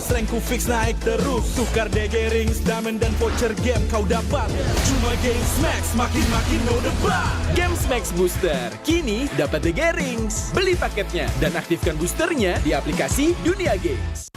bonus rankku fix naik terus. Tukar DG rings, diamond dan voucher game kau dapat. Cuma Games Max, makin-makin no debat. Games Max Booster, kini dapat DG Rings. Beli paketnya dan aktifkan boosternya di aplikasi Dunia Games.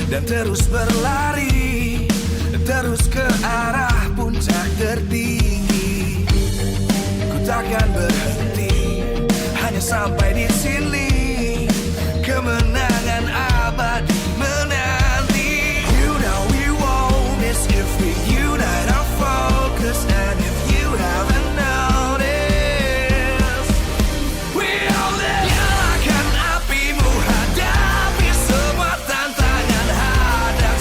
Dan terus berlari, terus ke arah puncak tertinggi. Ku takkan berhenti, hanya sampai di sini. Kemenangan abadi menanti. You know we won't miss if we unite our focus. And if you haven't noticed, we all live. Nyalakan apimu, hadapi semua tantangan. Hadap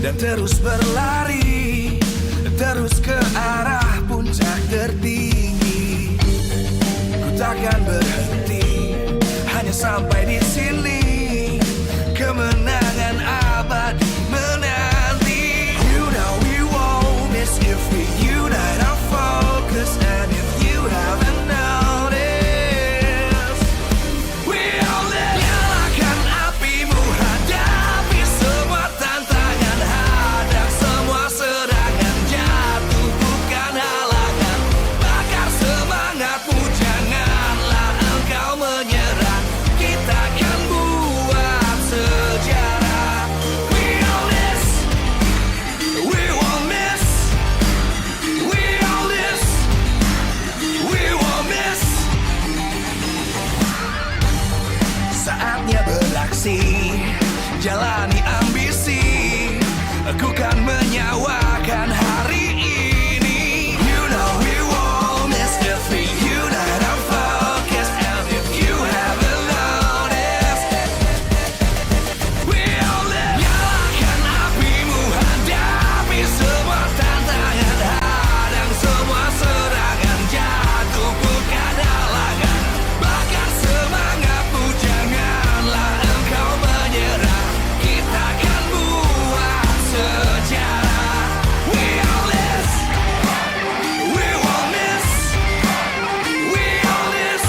dan terus berlari, terus ke arah puncak tertinggi. Ku takkan berhenti, hanya sampai di sini. Kemenangan abadi menanti. You know we won't miss if we unite our focus. And if you haven't noticed, we all live. Nyalakan apimu, hadapi semua tantangan, hadang semua serangan, jatuh bukan halangan. Bakar semangatmu, janganlah engkau menyerah. Kita akan buat sejarah. We all this, we won't miss. We all this, we won't miss. Saatnya beraksi, jalani ambisi. Aku kan menyawakan hari ini. You know we won't miss if we unite our focus. And if you haven't noticed, we all live. Nyalakan apimu, hadapi semua tantangan, hadang semua serangan, jatuh bukan halangan. Bakar semangatmu, janganlah engkau menyerah. Kita akan buat sejarah. We all this, we won't miss. We all this,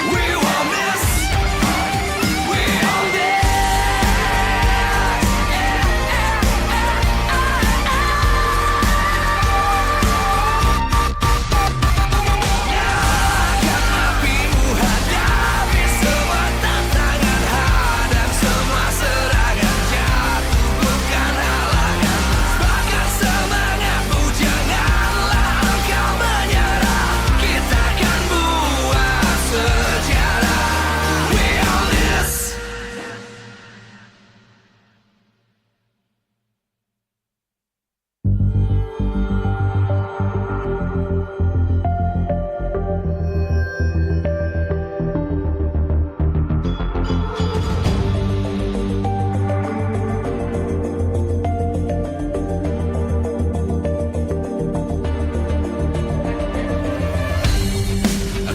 we won't miss. We all this. Nyalakan apimu, hadapi semua tantangan, hadang semua serangan, jatuh bukan halangan. Bakar semangatmu, janganlah engkau menyerah. Kita akan buat sejarah. We all this.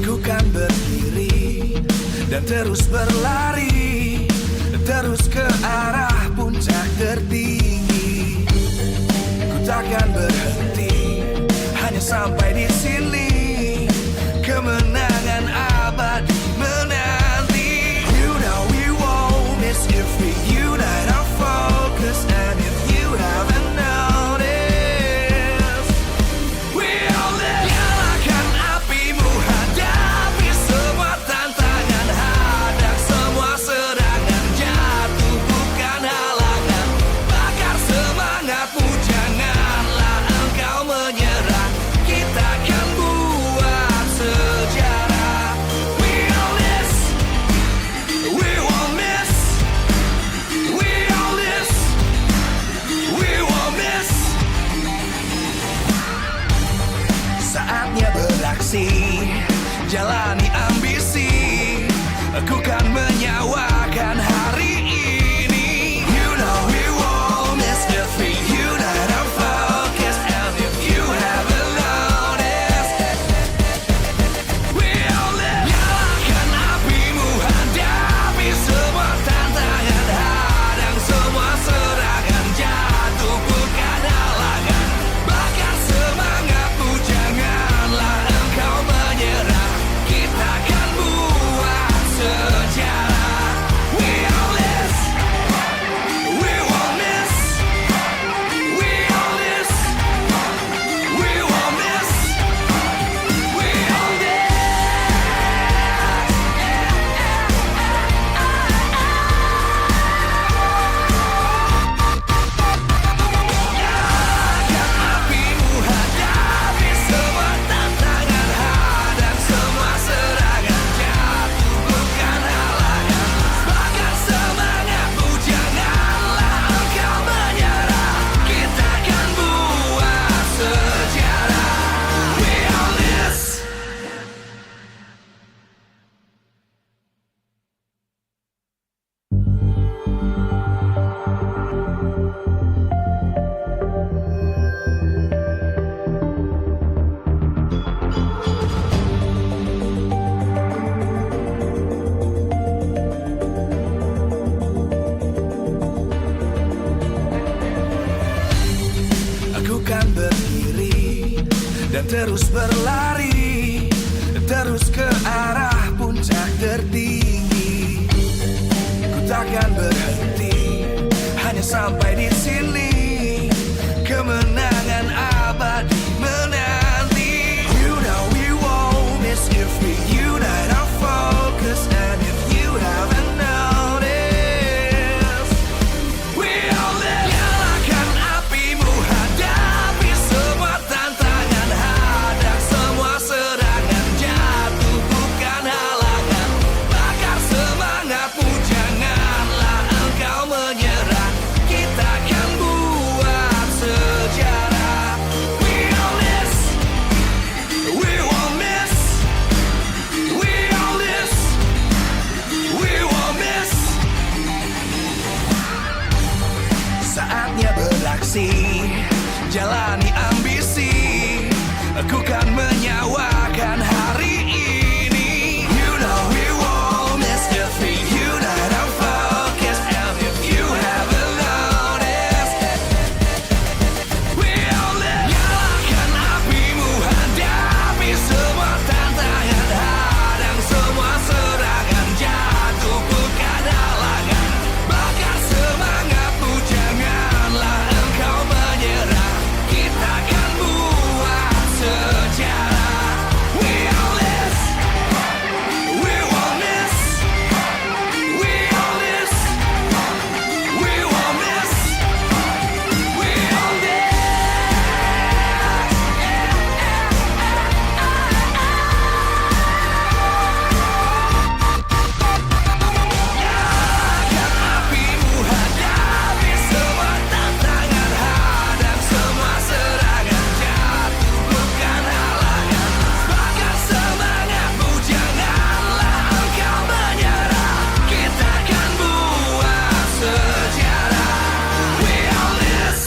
Aku kan berdiri dan terus berlari, terus ke arah puncak tertinggi. Ku takkan berhenti, hanya sampai di sini. Kemenangan abadi menanti. You know we won't miss if we unite our focus. And if you haven't noticed, we all live. Nyalakan apimu, hadapi semua tantangan, hadang semua serangan, jatuh bukan halangan. Bakar semangatmu, janganlah engkau menyerah. Kita akan buat sejarah. We all this, we won't miss. We all this, we won't miss. Saatnya beraksi, jalani ambisi. Aku kan menyawakan hari ini. You know we won't miss if we unite our focus. And if you haven't noticed, we all live. Nyalakan apimu, hadapi semua tantangan, hadang semua serangan, jatuh bukan halangan. Bakar semangatmu, janganlah engkau menyerah. Kita akan buat sejarah. We all terus berlari, terus ke arah puncak tertinggi. Ku takkan berhenti, hanya sampai di sini. Kemenangan abadi menanti. You know we won't miss if we unite our focus. And if you haven't noticed, we all live. Nyalakan apimu, hadapi semua tantangan, hadang semua serangan, jatuh bukan halangan. Bakar semangatmu, janganlah engkau menyerah. Kita akan buat sejarah. We all this, we won't miss. We all this, we won't miss. Saatnya beraksi, jalani ambisi. Aku kan menyawakan hari ini. You know we won't miss if we unite our focus. And if you haven't noticed, we all live. Nyalakan apimu, hadapi semua tantangan, hadang semua serangan, jatuh bukan halangan. Bakar semangatmu, janganlah engkau menyerah. Kita akan buat sejarah. We all this, we won't miss. We all this, we won't miss. We all this. Nyalakan apimu, hadapi semua tantangan, hadang semua serangan, jatuh bukan halangan. Bakar semangatmu, janganlah engkau menyerah. Kita akan buat sejarah. We all this.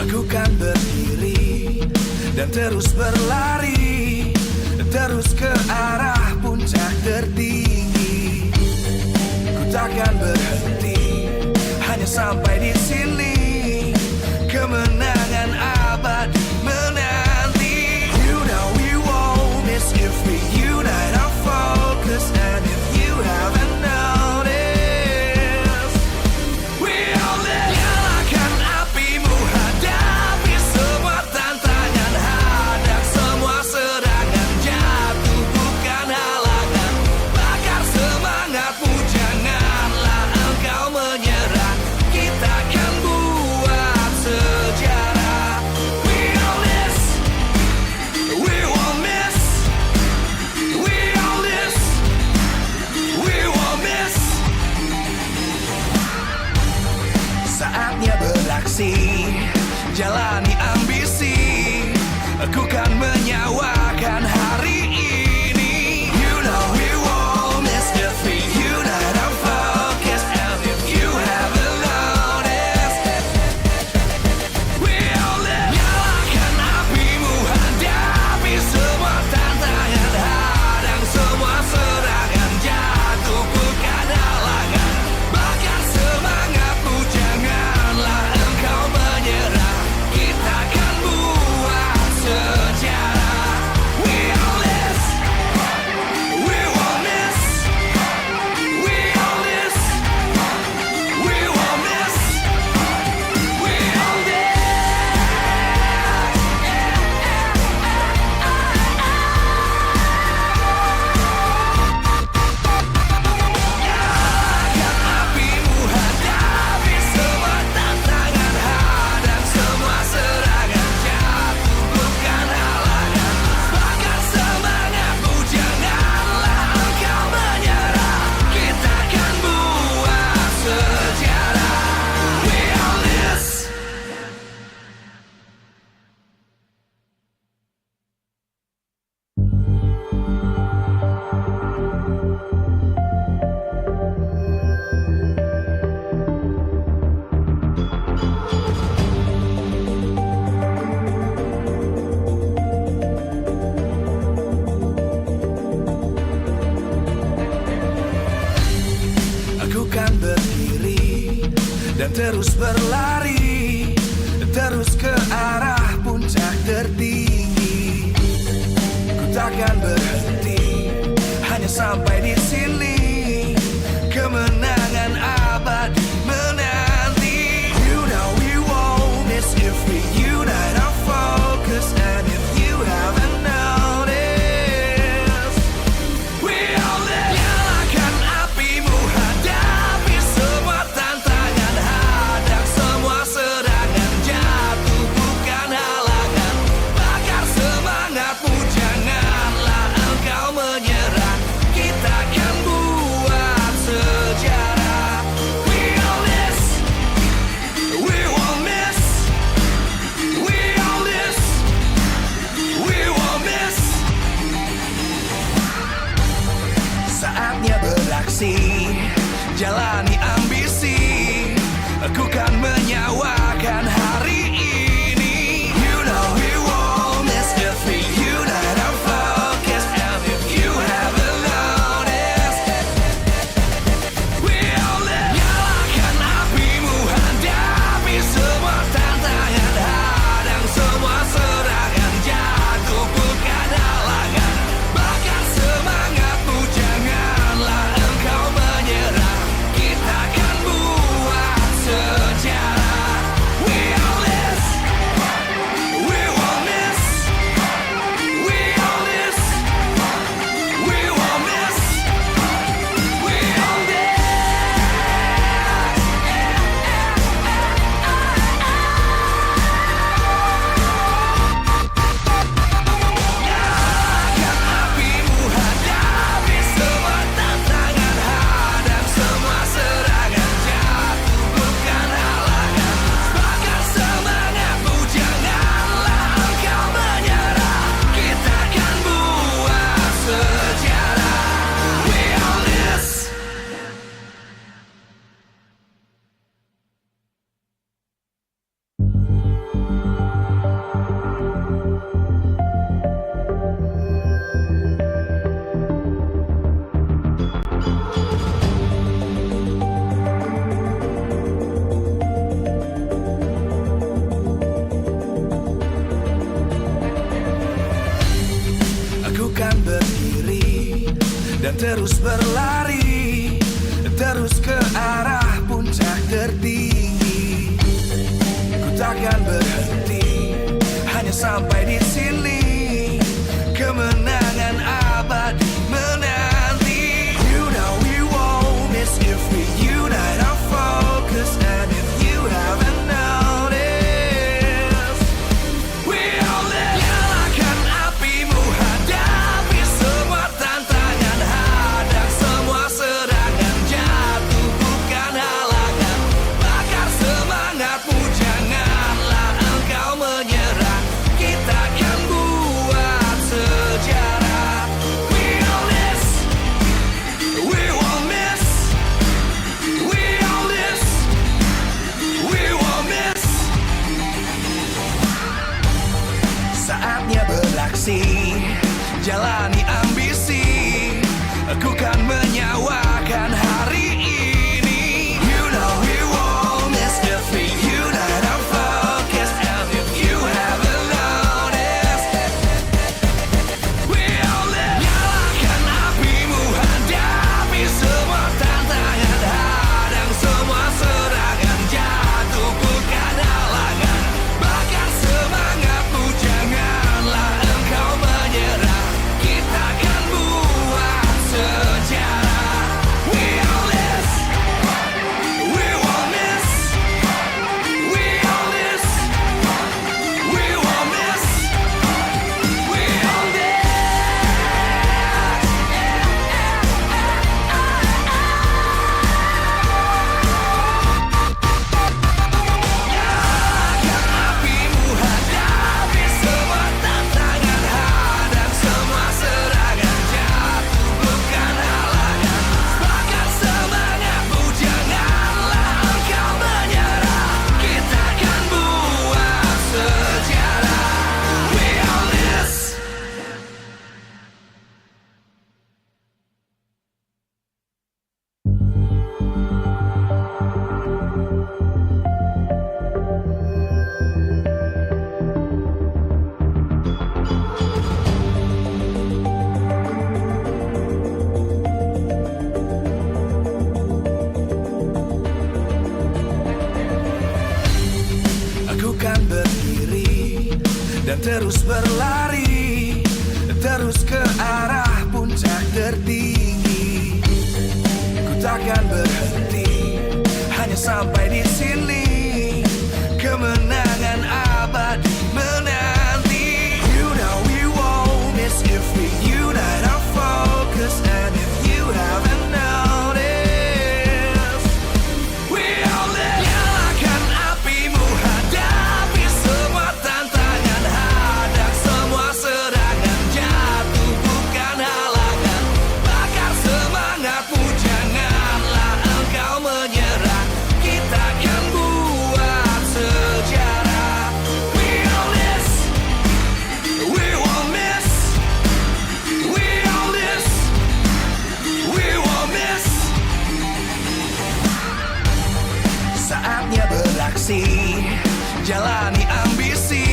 Aku kan berdiri dan terus berlari, terus ke arah puncak tertinggi. Ku takkan berhenti, hanya sampai di sini. Kemenangan abadi menanti. You know we won't miss if we unite our focus. And if you haven't noticed, we all live. Nyalakan apimu, hadapi semua tantangan, hadang semua serangan, jatuh bukan halangan. Bakar semangatmu, janganlah engkau menyerah. Kita akan buat sejarah. We all this, we won't miss. We all this, we won't miss. Saatnya beraksi, jalani ambisi. Aku kan menyawakan hari ini. You know we won't miss if we unite our focus. And if you haven't noticed, we all live. Nyalakan apimu, hadapi semua tantangan, hadang semua serangan, jatuh bukan halangan. Bakar semangatmu, janganlah engkau menyerah. Kita dan terus berlari, terus ke arah puncak tertinggi. Ku takkan berhenti, hanya sampai di sini. Kemenangan abadi menanti. You know we won't miss if we unite our focus. And if you haven't noticed, we all live. Nyalakan apimu, hadapi semua tantangan, hadang semua serangan, jatuh bukan halangan. Bakar semangatmu, janganlah engkau menyerah. Kita akan buat sejarah. We all this, we won't miss. We all this, we won't miss. Saatnya beraksi, jalani ambisi. Aku kan menyawakan hari ini. You know we won't miss if we unite our focus. And if you haven't noticed, we all live. Nyalakan apimu, hadapi semua tantangan, hadang semua serangan, jatuh bukan halangan. Bakar semangatmu, janganlah engkau menyerah. Kita akan buat sejarah. We all this, we won't miss. We all this, we won't miss. We all this. Nyalakan apimu, hadapi semua tantangan, hadang semua serangan, jatuh bukan halangan. Bakar semangatmu, janganlah engkau menyerah. Kita akan buat sejarah. We all this. Aku kan berdiri dan terus berlari, terus ke arah puncak tertinggi. Ku takkan berhenti, hanya sampai di sini. Kemenangan abadi menanti. You know we won't miss if we unite our focus. And if you haven't noticed, we all live. Nyalakan apimu, hadapi semua tantangan, hadang semua dan terus berlari, terus ke arah puncak tertinggi. Ku takkan berhenti, hanya sampai di sini. Kemenangan abadi menanti. You know we won't miss if we unite our focus. And if you haven't noticed, we all live. Nyalakan apimu, hadapi semua tantangan, hadang semua serangan, jatuh bukan halangan. Bakar semangatmu, janganlah engkau menyerah. Kita akan buat sejarah. We all this, we won't miss. We all this, we won't miss. Saatnya beraksi, jalani ambisi.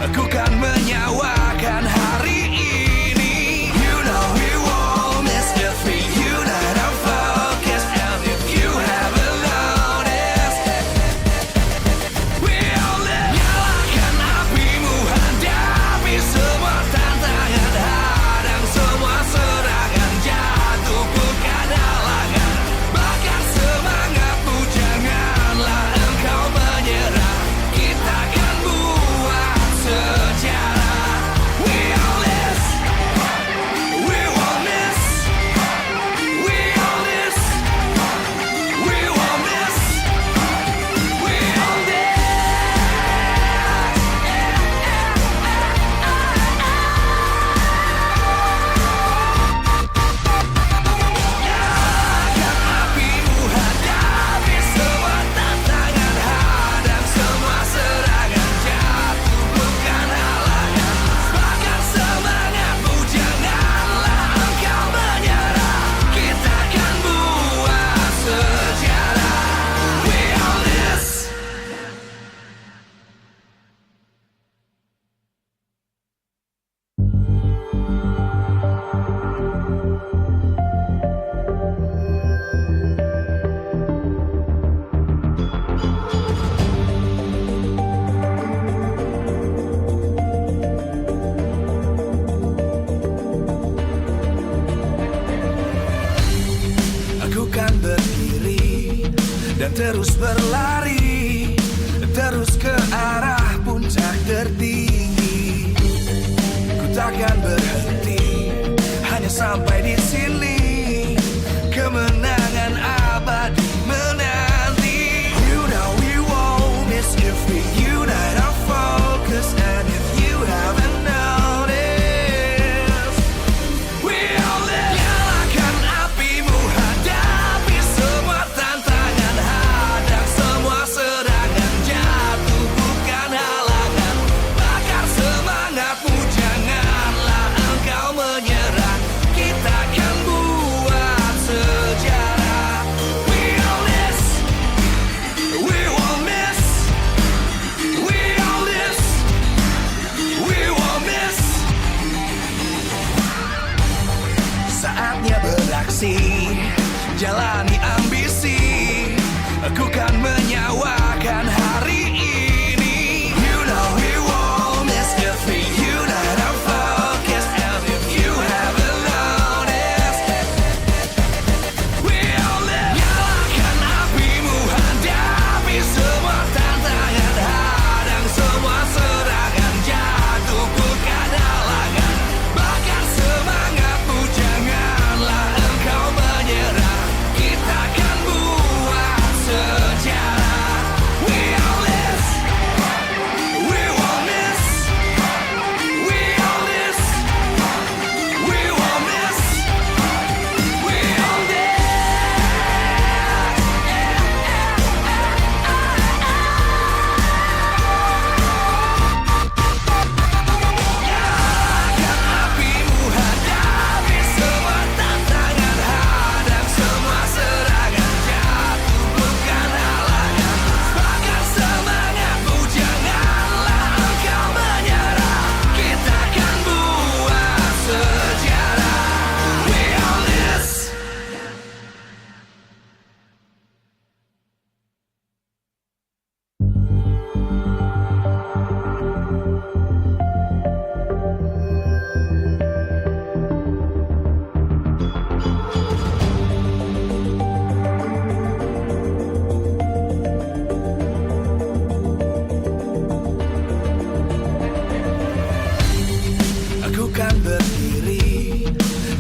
Aku kan menyawakan hari ini. You know we won't miss if we unite our focus. And if you haven't noticed, we all live. Nyalakan apimu, hadapi semua tantangan, hadang semua serangan, jatuh bukan halangan. Bakar semangatmu, janganlah engkau menyerah. Kita akan buat sejarah. We all this, we won't miss. We all this, we won't miss. We all this. Nyalakan apimu, hadapi semua tantangan, hadang semua serangan, jatuh bukan halangan. Bakar semangatmu, janganlah engkau menyerah. Kita akan buat sejarah. We all this. Aku kan berdiri dan terus berlari, terus ke arah puncak tertinggi. Ku takkan berhenti, hanya sampai di sini. Kemenangan abadi menanti. You know we won't miss if we unite our focus. And if you haven't noticed, we all live. Nyalakan apimu, hadapi semua tantangan, hadang semua serangan, jatuh bukan halangan. Bakar semangatmu, janganlah engkau menyerah. Kita akan buat sejarah. We all this, we won't miss. We all this, we won't miss. Saatnya beraksi, jalani ambisi. Aku kan menyawakan hari ini. You know we won't miss if we unite our focus. And if you haven't noticed, we all live. Nyalakan apimu, hadapi semua tantangan, hadang semua serangan, jatuh bukan halangan. Bakar semangatmu, janganlah engkau menyerah. Kita akan buat sejarah. We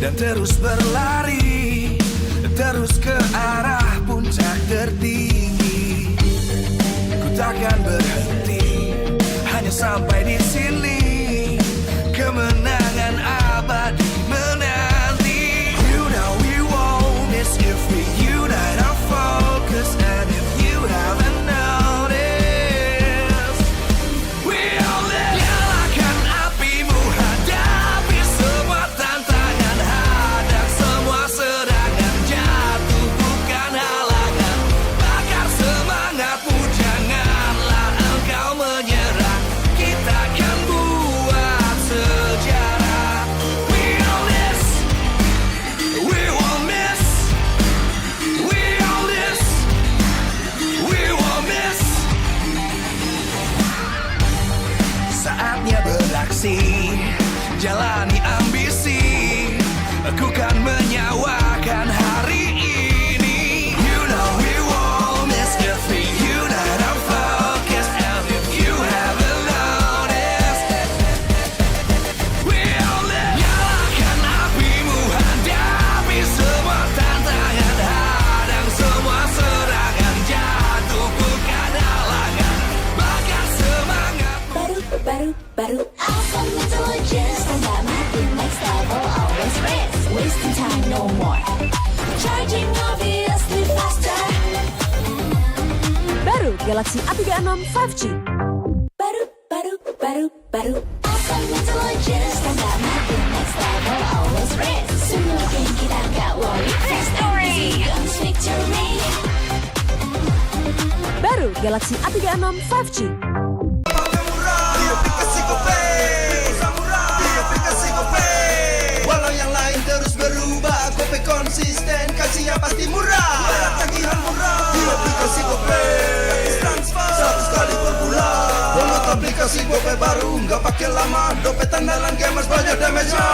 dan terus berlari, terus ke arah puncak tertinggi. Ku takkan berhenti, hanya sampai di sini. Kemenangan abadi menanti. You know we won't miss if we unite our focus. And if you haven't noticed, we only nyalakan apimu, hadapi semua tantangan, hadang semua serangan, jatuh bukan halangan. Bakar semangatmu, janganlah engkau menyerah. Kita akan buat sejarah. We all this, we won't miss. We all this, we won't miss. Saatnya beraksi, jalani ambisi. Aku kan menyawakan hari ini. You know we won't miss if we unite our focus. And if you haven't noticed, we only nyalakan apimu, hadapi semua tantangan, hadang semua serangan, jatuh bukan halangan. Bakar semangatmu. Baru Awesome intelligence tambah makin next level, always race, wasting time no more, charging obviously faster. Baru Galaxy A36 5G. Baru Awesome intelligence tambah makin next level, always race. Semua game kita gak worry, fast and easy comes victory. Baru Galaxy A36 5G. Di aplikasi GoPay, di aplikasi GoPay. Walau yang lain terus berubah, GoPay konsisten, kasih yang pasti murah. Bayar tagihan murah. Di aplikasi GoPay, transfer 100 kali per bulan. Download aplikasi GoPay baru, nggak pakai lama. Dompet andalan gamers banyak damage-nya.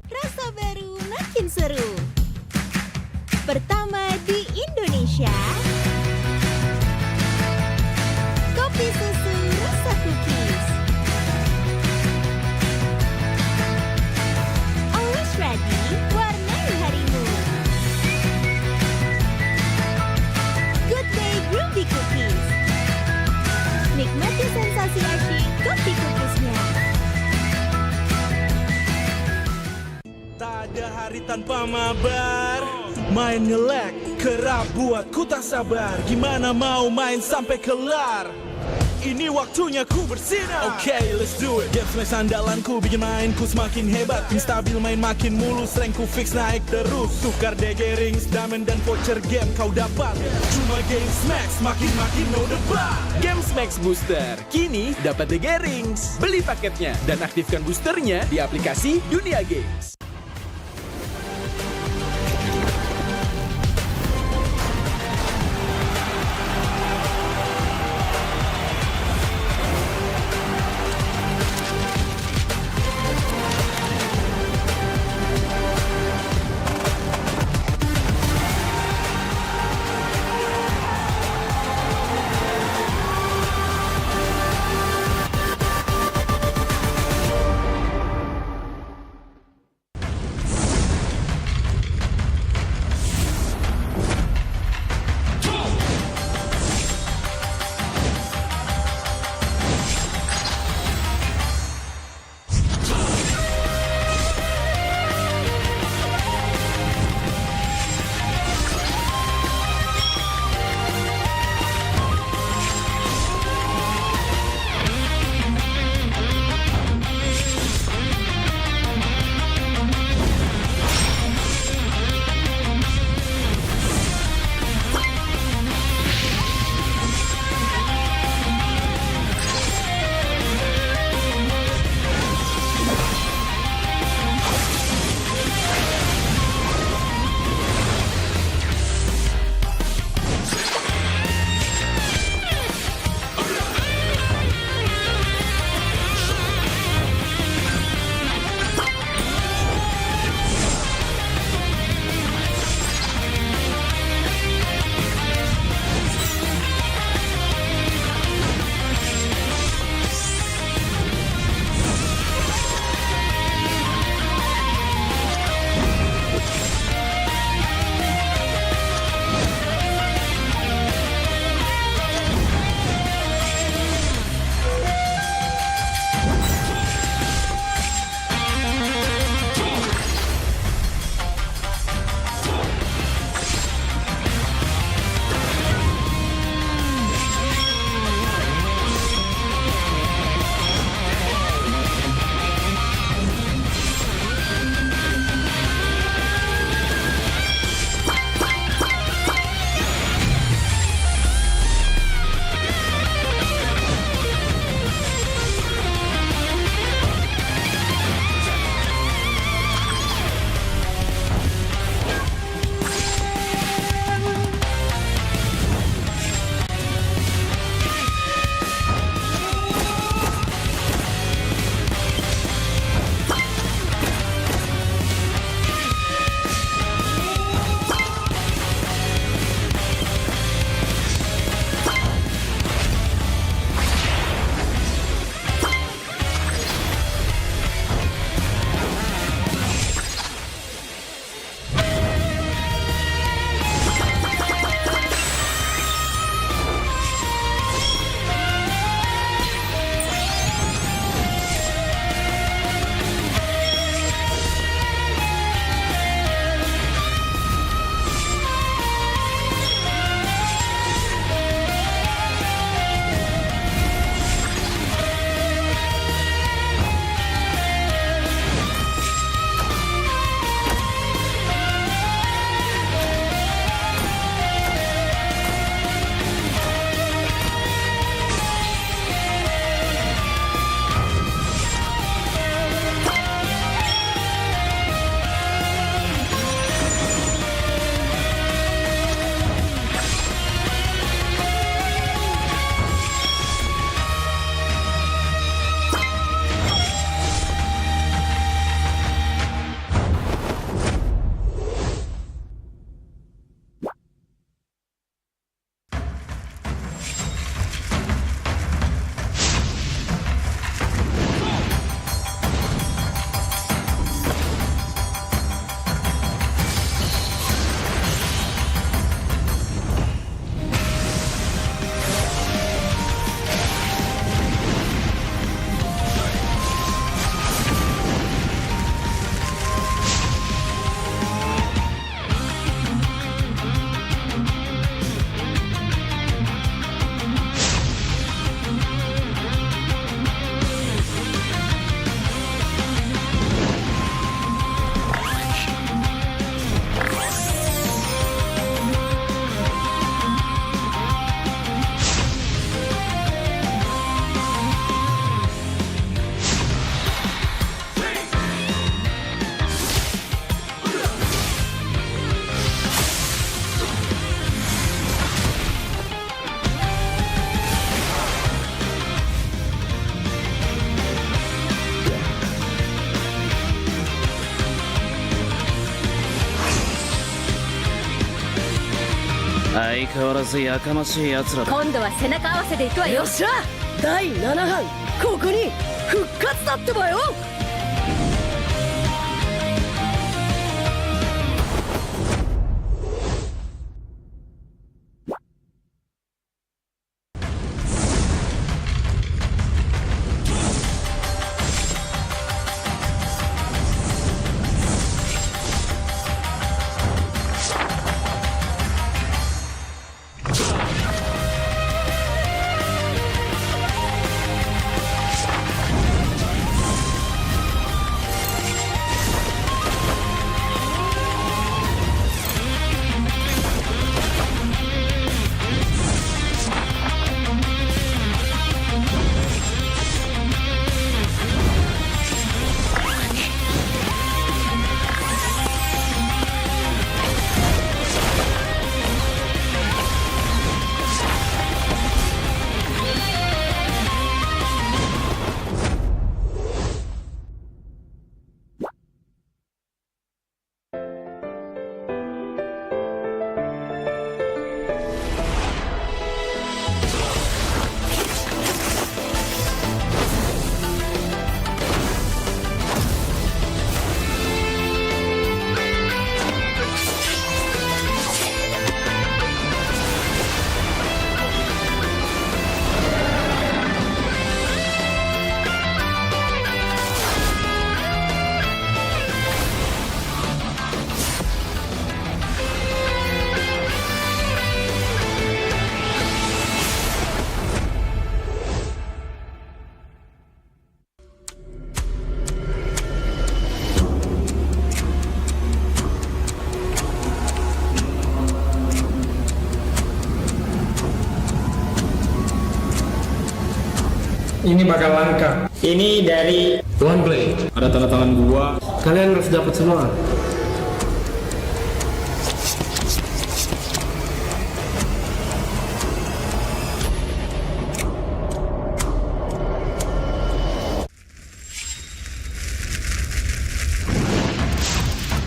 Rasa baru makin seru. Pertama di Indonesia. Kopi susu rasa cookies. Always ready, warnai harimu. Good Day Groovy Cookies. Nikmati sensasi asyik kopi cookiesnya. Tak ada hari tanpa mabar. Main ngelek, kerap buat ku tak sabar. Gimana mau main sampai kelar? Ini waktunya ku bersinar. Okay, let's do it. Game smash andalanku bikin mainku semakin hebat. Ping stabil main makin mulus, rankku fix naik terus. Tukar DG rings, diamond dan voucher game kau dapat. Cuma game smash, makin no debat. Games Max Booster. Kini dapat DG Rings. Beli paketnya dan aktifkan boosternya di aplikasi Dunia Games. 相変わらずやかましい奴らだ。今度は背中合わせでいくわよ。よっしゃ第7班ここに復活だってばよ。Ini bakal langka. Ini dari One Blade. Ada tanda tangan gua. Kalian harus dapat semua.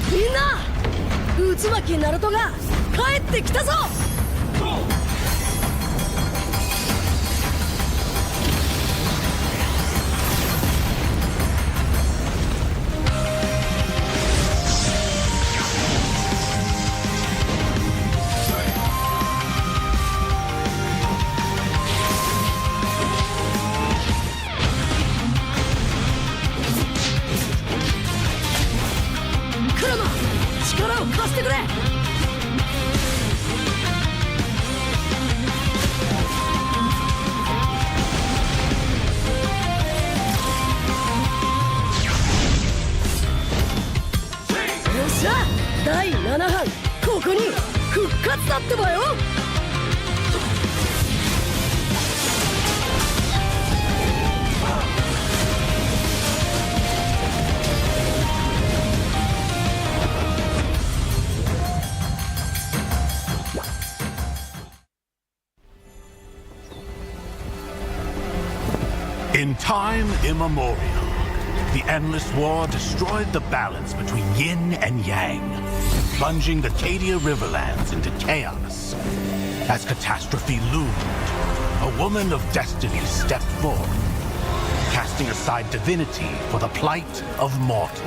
Minna! Utsumaki Naruto が帰ってきたぞ。力を貸してくれ。よっしゃ第7班ここに復活だってばよ。In time immemorial, the endless war destroyed the balance between yin and yang, plunging the Cadia Riverlands into chaos. As catastrophe loomed, a woman of destiny stepped forth, casting aside divinity for the plight of mortals.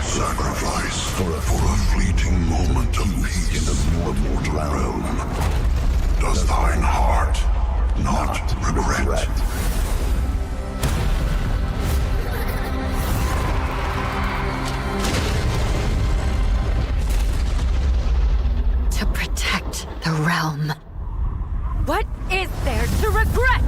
Sacrifice for a fleeting moment of peace in the mortal realm. Does thine heart not regret? To protect the realm. What is there to regret?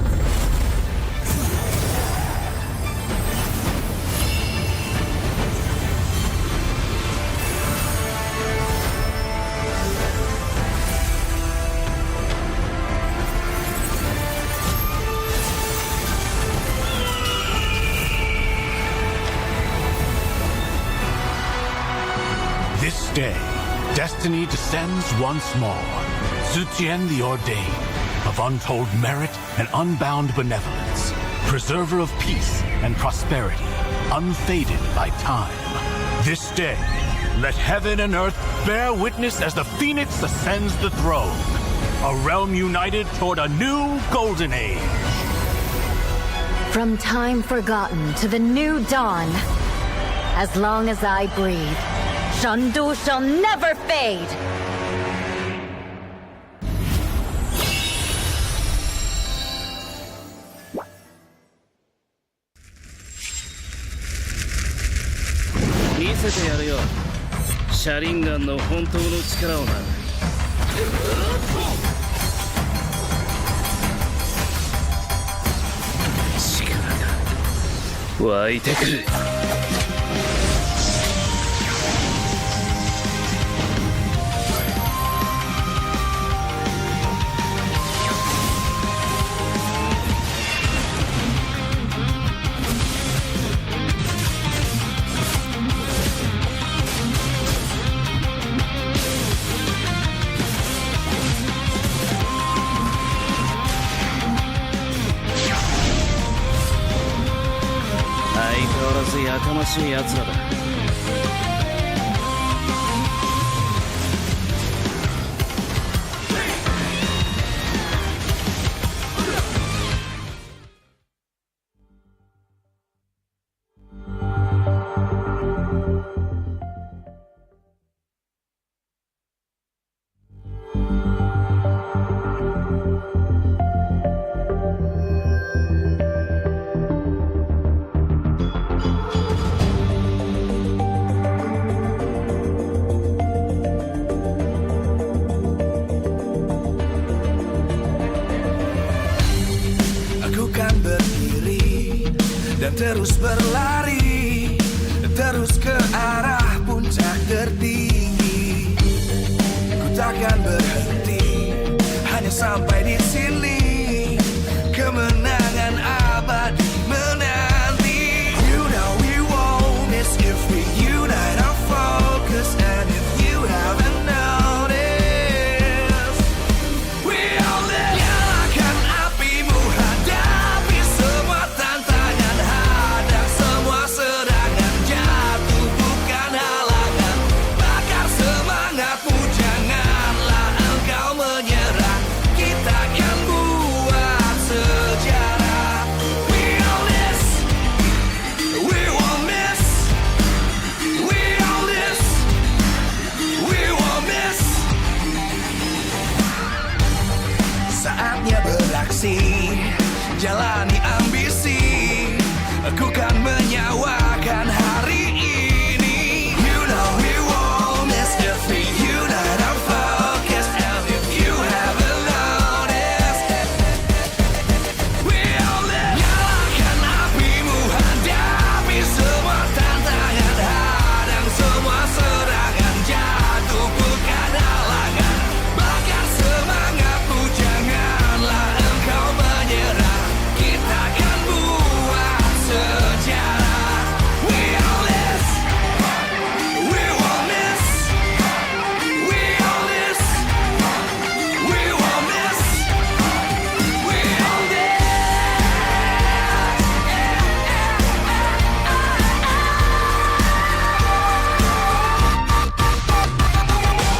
destiny descends once more. Zutian the Ordained, of untold merit and unbound benevolence, preserver of peace and prosperity, unfaded by time. This day, let heaven and earth bear witness as the Phoenix ascends the throne. A realm united toward a new golden age. From time forgotten to the new dawn, as long as I breathe, Shandu shall never fade! Miseてやるよ。シャリンガンの本当の力をな。力が湧いてくる。やかましい奴らだ。Dan terus berlari, terus ke arah puncak tertinggi. Ku takkan berhenti, hanya sampai di sini. Kemenangan abadi menanti. You know we won't miss if we unite our focus. And if you haven't noticed, we all live. Nyalakan apimu, hadapi semua tantangan. Hadang semua serangan, jatuh bukan halangan. Bakar semangatmu, janganlah engkau menyerah. Kita akan buat sejarah. We all this, we won't miss. We all this, we won't miss. Saatnya beraksi, jalani ambisi. Aku kan menyawakan hari ini. You know we won't miss if we unite our focus. And if you haven't noticed, we all live. Nyalakan apimu, hadapi semua tantangan. Hadang semua serangan, jatuh bukan halangan. Bakar semangatmu, janganlah engkau menyerah. Kita akan buat sejarah. We all this, we won't miss. We all this, we won't miss. We all this.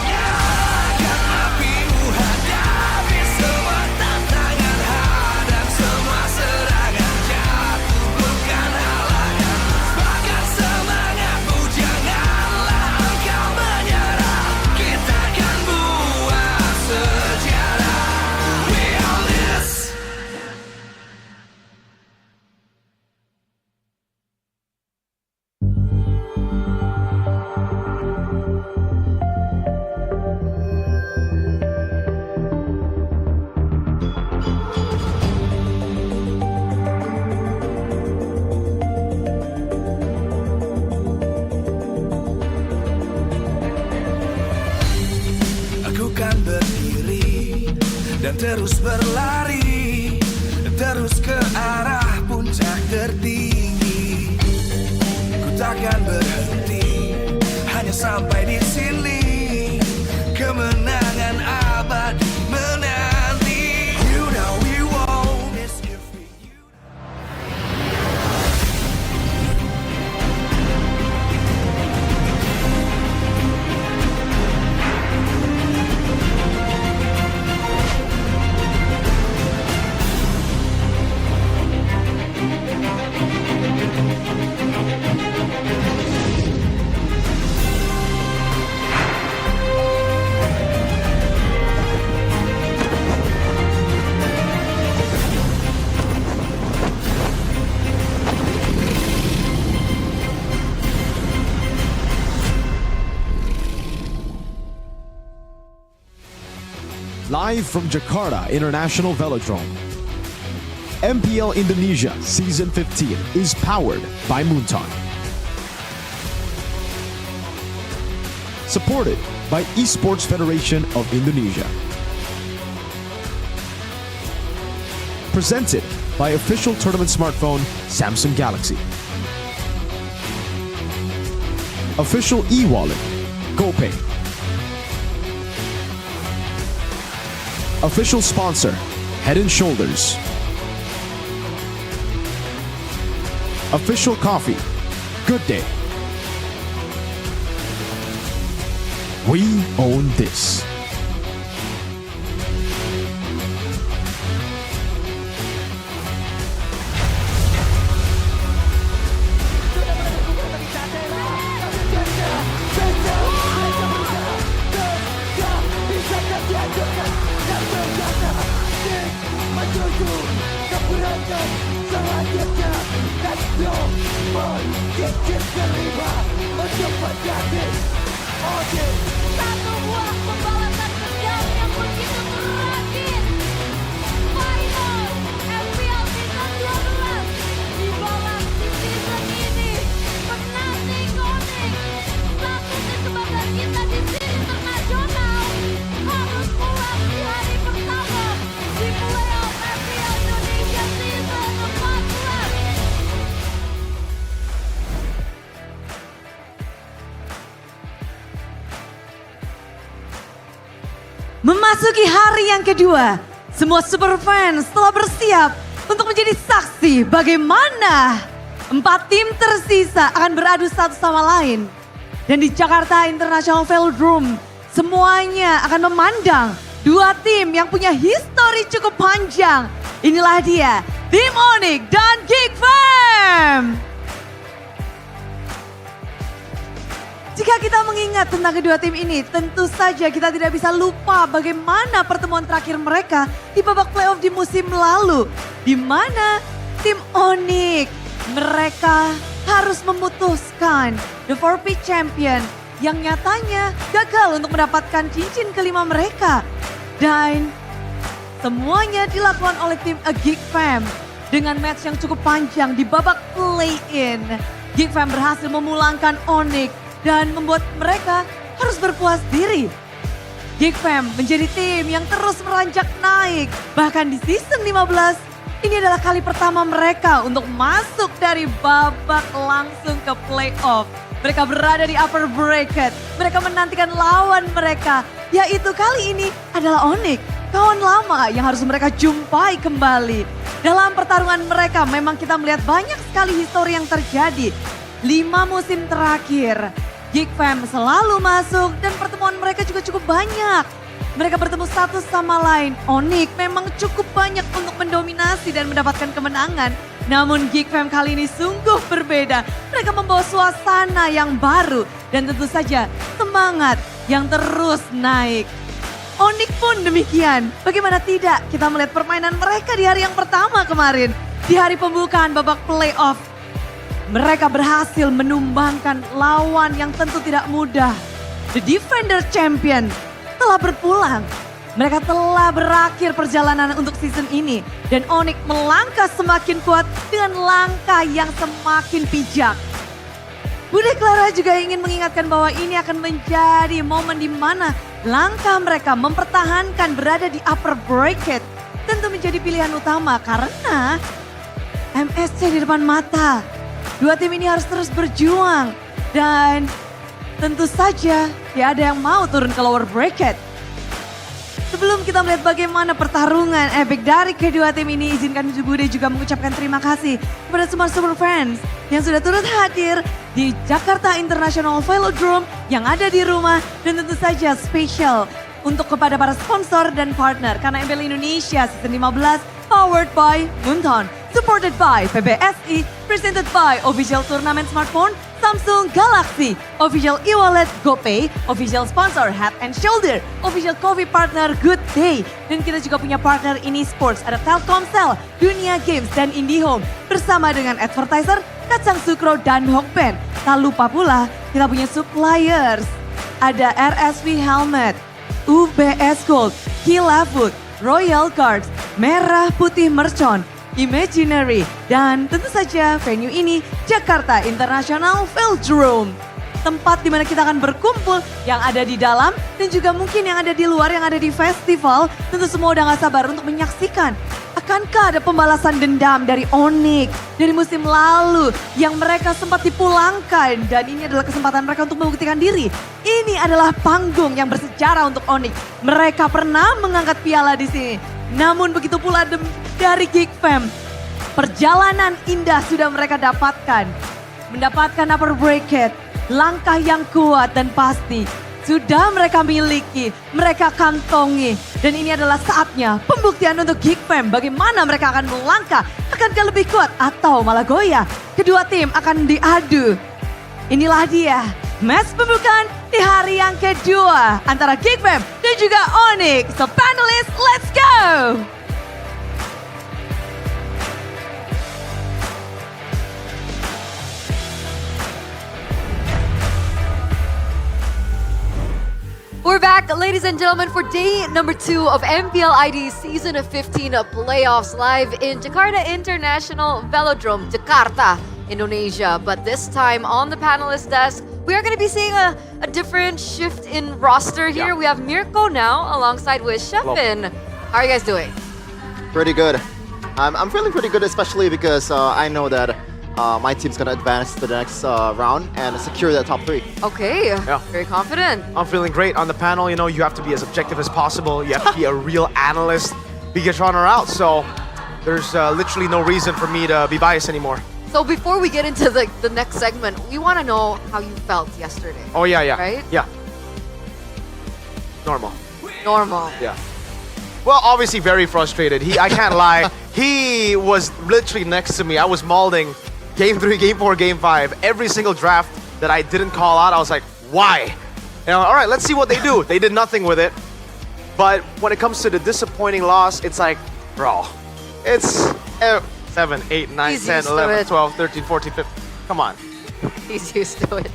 Nyalakan apimu, hadapi semua tantangan. Hadang semua serangan, jatuh bukan halangan. Bakar semangatmu, janganlah engkau menyerah. Kita akan buat sejarah. We all this. Aku kan berdiri dan terus berlari, terus ke arah puncak tertinggi. Ku takkan berhenti, hanya sampai di sini. Live from Jakarta International Velodrome, MPL Indonesia Season 15 is powered by Moonton. Supported by Esports Federation of Indonesia. Presented by official tournament smartphone Samsung Galaxy. Official e-wallet GoPay. Official sponsor Head & Shoulders. Official coffee Good Day. We own this. Satu buah pembalasan kejam yang begitu tragis. Final MPL Season 12 dibalas di season ini. Penanti Onyx, satu tim kebanggaan kita di sini internasional, harus pulang di hari pertama di playoff MPL Indonesia Season 14. Memasuki hari yang kedua, semua super fans telah bersiap untuk menjadi saksi bagaimana 4 tim tersisa akan beradu satu sama lain. Dan di Jakarta International Velodrome, semuanya akan memandang 2 tim yang punya histori cukup panjang. Inilah dia, tim Onyx dan Geek Fam. Jika kita mengingat tentang kedua tim ini, tentu saja kita tidak bisa lupa bagaimana pertemuan terakhir mereka di babak playoff di musim lalu. Di mana tim Onyx, mereka harus memutuskan The 4P Champion yang nyatanya gagal untuk mendapatkan cincin kelima mereka. Dan semuanya dilakukan oleh tim Geek Fam dengan match yang cukup panjang di babak play-in. Geek Fam berhasil memulangkan Onyx dan membuat mereka harus berpuas diri. Geek Fam menjadi tim yang terus meranjak naik. Bahkan di season 15, ini adalah kali pertama mereka untuk masuk dari babak langsung ke playoff. Mereka berada di upper bracket. Mereka menantikan lawan mereka, yaitu kali ini adalah Onyx, kawan lama yang harus mereka jumpai kembali. Dalam pertarungan mereka memang kita melihat banyak sekali histori yang terjadi. 5 musim terakhir, Geek Fam selalu masuk dan pertemuan mereka juga cukup banyak. Mereka bertemu satu sama lain. Onyx memang cukup banyak untuk mendominasi dan mendapatkan kemenangan. Namun Geek Fam kali ini sungguh berbeda. Mereka membawa suasana yang baru dan tentu saja semangat yang terus naik. Onyx pun demikian. Bagaimana tidak kita melihat permainan mereka di hari yang pertama kemarin. Di hari pembukaan babak playoff. Mereka berhasil menumbangkan lawan yang tentu tidak mudah. The Defender Champion telah berpulang. Mereka telah berakhir perjalanan untuk season ini. Dan Onyx melangkah semakin kuat dengan langkah yang semakin bijak. Bude Clara juga ingin mengingatkan bahwa ini akan menjadi momen di mana langkah mereka mempertahankan berada di upper bracket. Tentu menjadi pilihan utama karena MSC di depan mata. 2 tim ini harus terus berjuang dan tentu saja tidak ada yang mau turun ke lower bracket. Sebelum kita melihat bagaimana pertarungan epic dari kedua tim ini, izinkan Bude juga mengucapkan terima kasih kepada semua super fans yang sudah turut hadir di Jakarta International Velodrome yang ada di rumah dan tentu saja spesial untuk kepada para sponsor dan partner karena MPL Indonesia Season 15 powered by Moonton. Supported by PBSI, presented by official tournament smartphone Samsung Galaxy, official e-wallet GoPay, official sponsor Head & Shoulder, official coffee partner Good Day. Dan kita juga punya partner in esports, ada Telkomsel, Dunia Games, dan IndiHome. Bersama dengan advertiser Kacang Sukro dan Hokben. Tak lupa pula kita punya suppliers, ada RSV Helmet, UBS Gold, Kilafood, Royal Guards, Merah Putih Mercon, Imaginary, dan tentu saja venue ini Jakarta International Velodrome. Tempat di mana kita akan berkumpul yang ada di dalam dan juga mungkin yang ada di luar, yang ada di festival. Tentu semua udah gak sabar untuk menyaksikan. Akankah ada pembalasan dendam dari Onyx dari musim lalu yang mereka sempat dipulangkan dan ini adalah kesempatan mereka untuk membuktikan diri. Ini adalah panggung yang bersejarah untuk Onyx. Mereka pernah mengangkat piala di sini. Namun begitu pula dari Geek Fam. Perjalanan indah sudah mereka dapatkan. Mendapatkan upper bracket. Langkah yang kuat dan pasti sudah mereka miliki, mereka kantongi. Dan ini adalah saatnya pembuktian untuk Geek Fam bagaimana mereka akan melangkah. Akankah lebih kuat atau malah goyah? Kedua tim akan diadu. Inilah dia match pembukaan di hari yang kedua antara Geek Fam dan juga Onyx. So panelists, let's go! We're back, ladies and gentlemen, for day number 2 of MPL ID Season 15 playoffs live in Jakarta International Velodrome, Jakarta, Indonesia. But this time on the panelist desk, we are going to be seeing a different shift in roster here. Yeah. We have Mirko now alongside with Shevin. How are you guys doing? Pretty good. I'm feeling pretty good, especially because I know that my team's gonna advance to the next round and secure the top 3. Okay, yeah. Very confident. I'm feeling great on the panel. You know, you have to be as objective as possible. You have to be a real analyst, Bigatron or out. So there's literally no reason for me to be biased anymore. So before we get into the next segment, we want to know how you felt yesterday. Oh yeah. Right? Yeah. Normal. Yeah. Well, obviously very frustrated. I can't lie. He was literally next to me. I was mauling Game 3, Game 4, Game 5. Every single draft that I didn't call out, I was like, why? And all right, let's see what they do. They did nothing with it. But when it comes to the disappointing loss, it's like, bro, it's 7, 8, 9, 10, 11, 12, 13, 14, 15. Come on. He's used to it.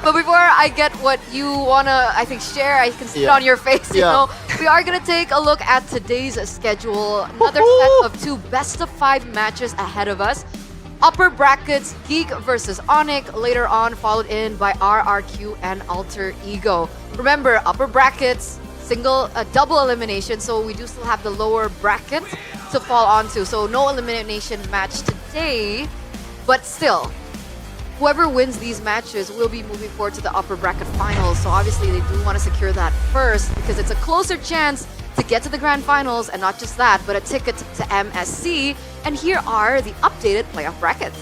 But before I get what you want to, I think, share, I can see it on your face, you know. We are going to take a look at today's schedule. Another set of 2 best-of-5 matches ahead of us. Upper brackets, Geek versus Onyx, later on followed in by RRQ and Alter Ego. Remember, upper brackets, double elimination, so we do still have the lower bracket to fall onto. So no elimination match today, but still, whoever wins these matches will be moving forward to the upper bracket finals. So obviously they do want to secure that first because it's a closer chance to get to the grand finals, and not just that, but a ticket to MSC. And here are the updated playoff brackets.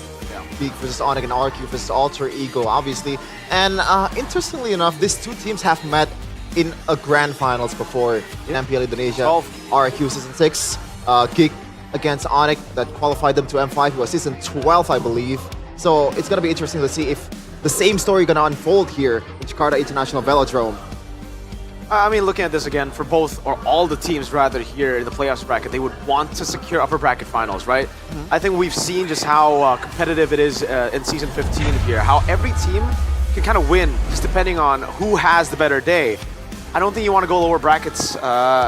Geek versus Onyx and RQ versus Alter Ego, obviously. And interestingly enough, these 2 teams have met in a grand finals before in MPL Indonesia. RQ Season 6, Geek against Onyx that qualified them to M5. It was Season 12, I believe. So it's going to be interesting to see if the same story going to unfold here in Jakarta International Velodrome. I mean, looking at this again, for both or all the teams rather here in the playoffs bracket, they would want to secure upper bracket finals, right? I think we've seen just how competitive it is in Season 15 here, how every team can kind of win just depending on who has the better day. I don't think you want to go lower brackets.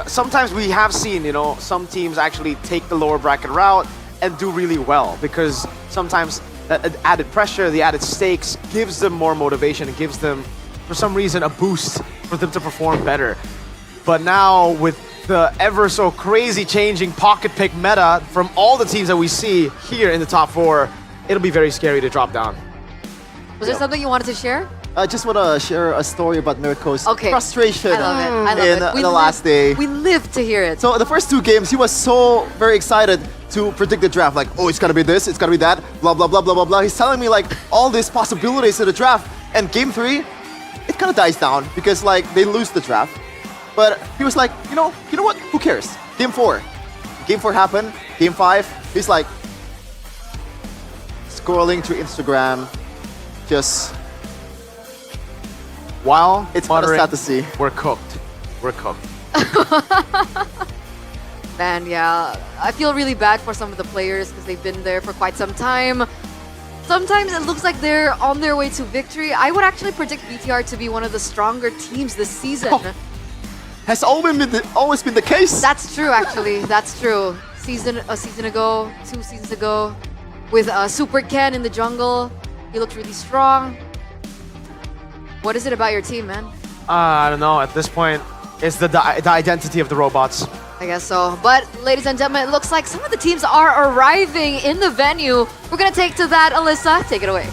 Sometimes we have seen, you know, some teams actually take the lower bracket route and do really well because sometimes that added pressure, the added stakes gives them more motivation and gives them, for some reason, a boost for them to perform better. But now with the ever so crazy changing pocket pick meta from all the teams that we see here in the top 4, it'll be very scary to drop down. Was there something you wanted to share? I just want to share a story about Mirko's frustration I love it. in the last day. We live to hear it. So the first 2 games, he was so very excited to predict the draft. Like, oh, it's going to be this, it's going to be that, blah, blah, blah, blah, blah, blah. He's telling me like all these possibilities in the draft. And game 3, it kind of dies down because like they lose the draft. But he was like, you know what? Who cares? Game 4. Game 4 happened. Game 5, he's like scrolling through Instagram, just while it's kind of sad to see. We're cooked. Man, yeah. I feel really bad for some of the players because they've been there for quite some time. Sometimes it looks like they're on their way to victory. I would actually predict BTR to be one of the stronger teams this season. has always been the case. That's true, actually. That's true. A season ago, 2 seasons ago, with Super Ken in the jungle, he looked really strong. What is it about your team, man? I don't know. At this point, it's the identity of the robots. I guess so. But ladies and gentlemen, it looks like some of the teams are arriving in the venue. We're gonna take to that. Alyssa, take it away.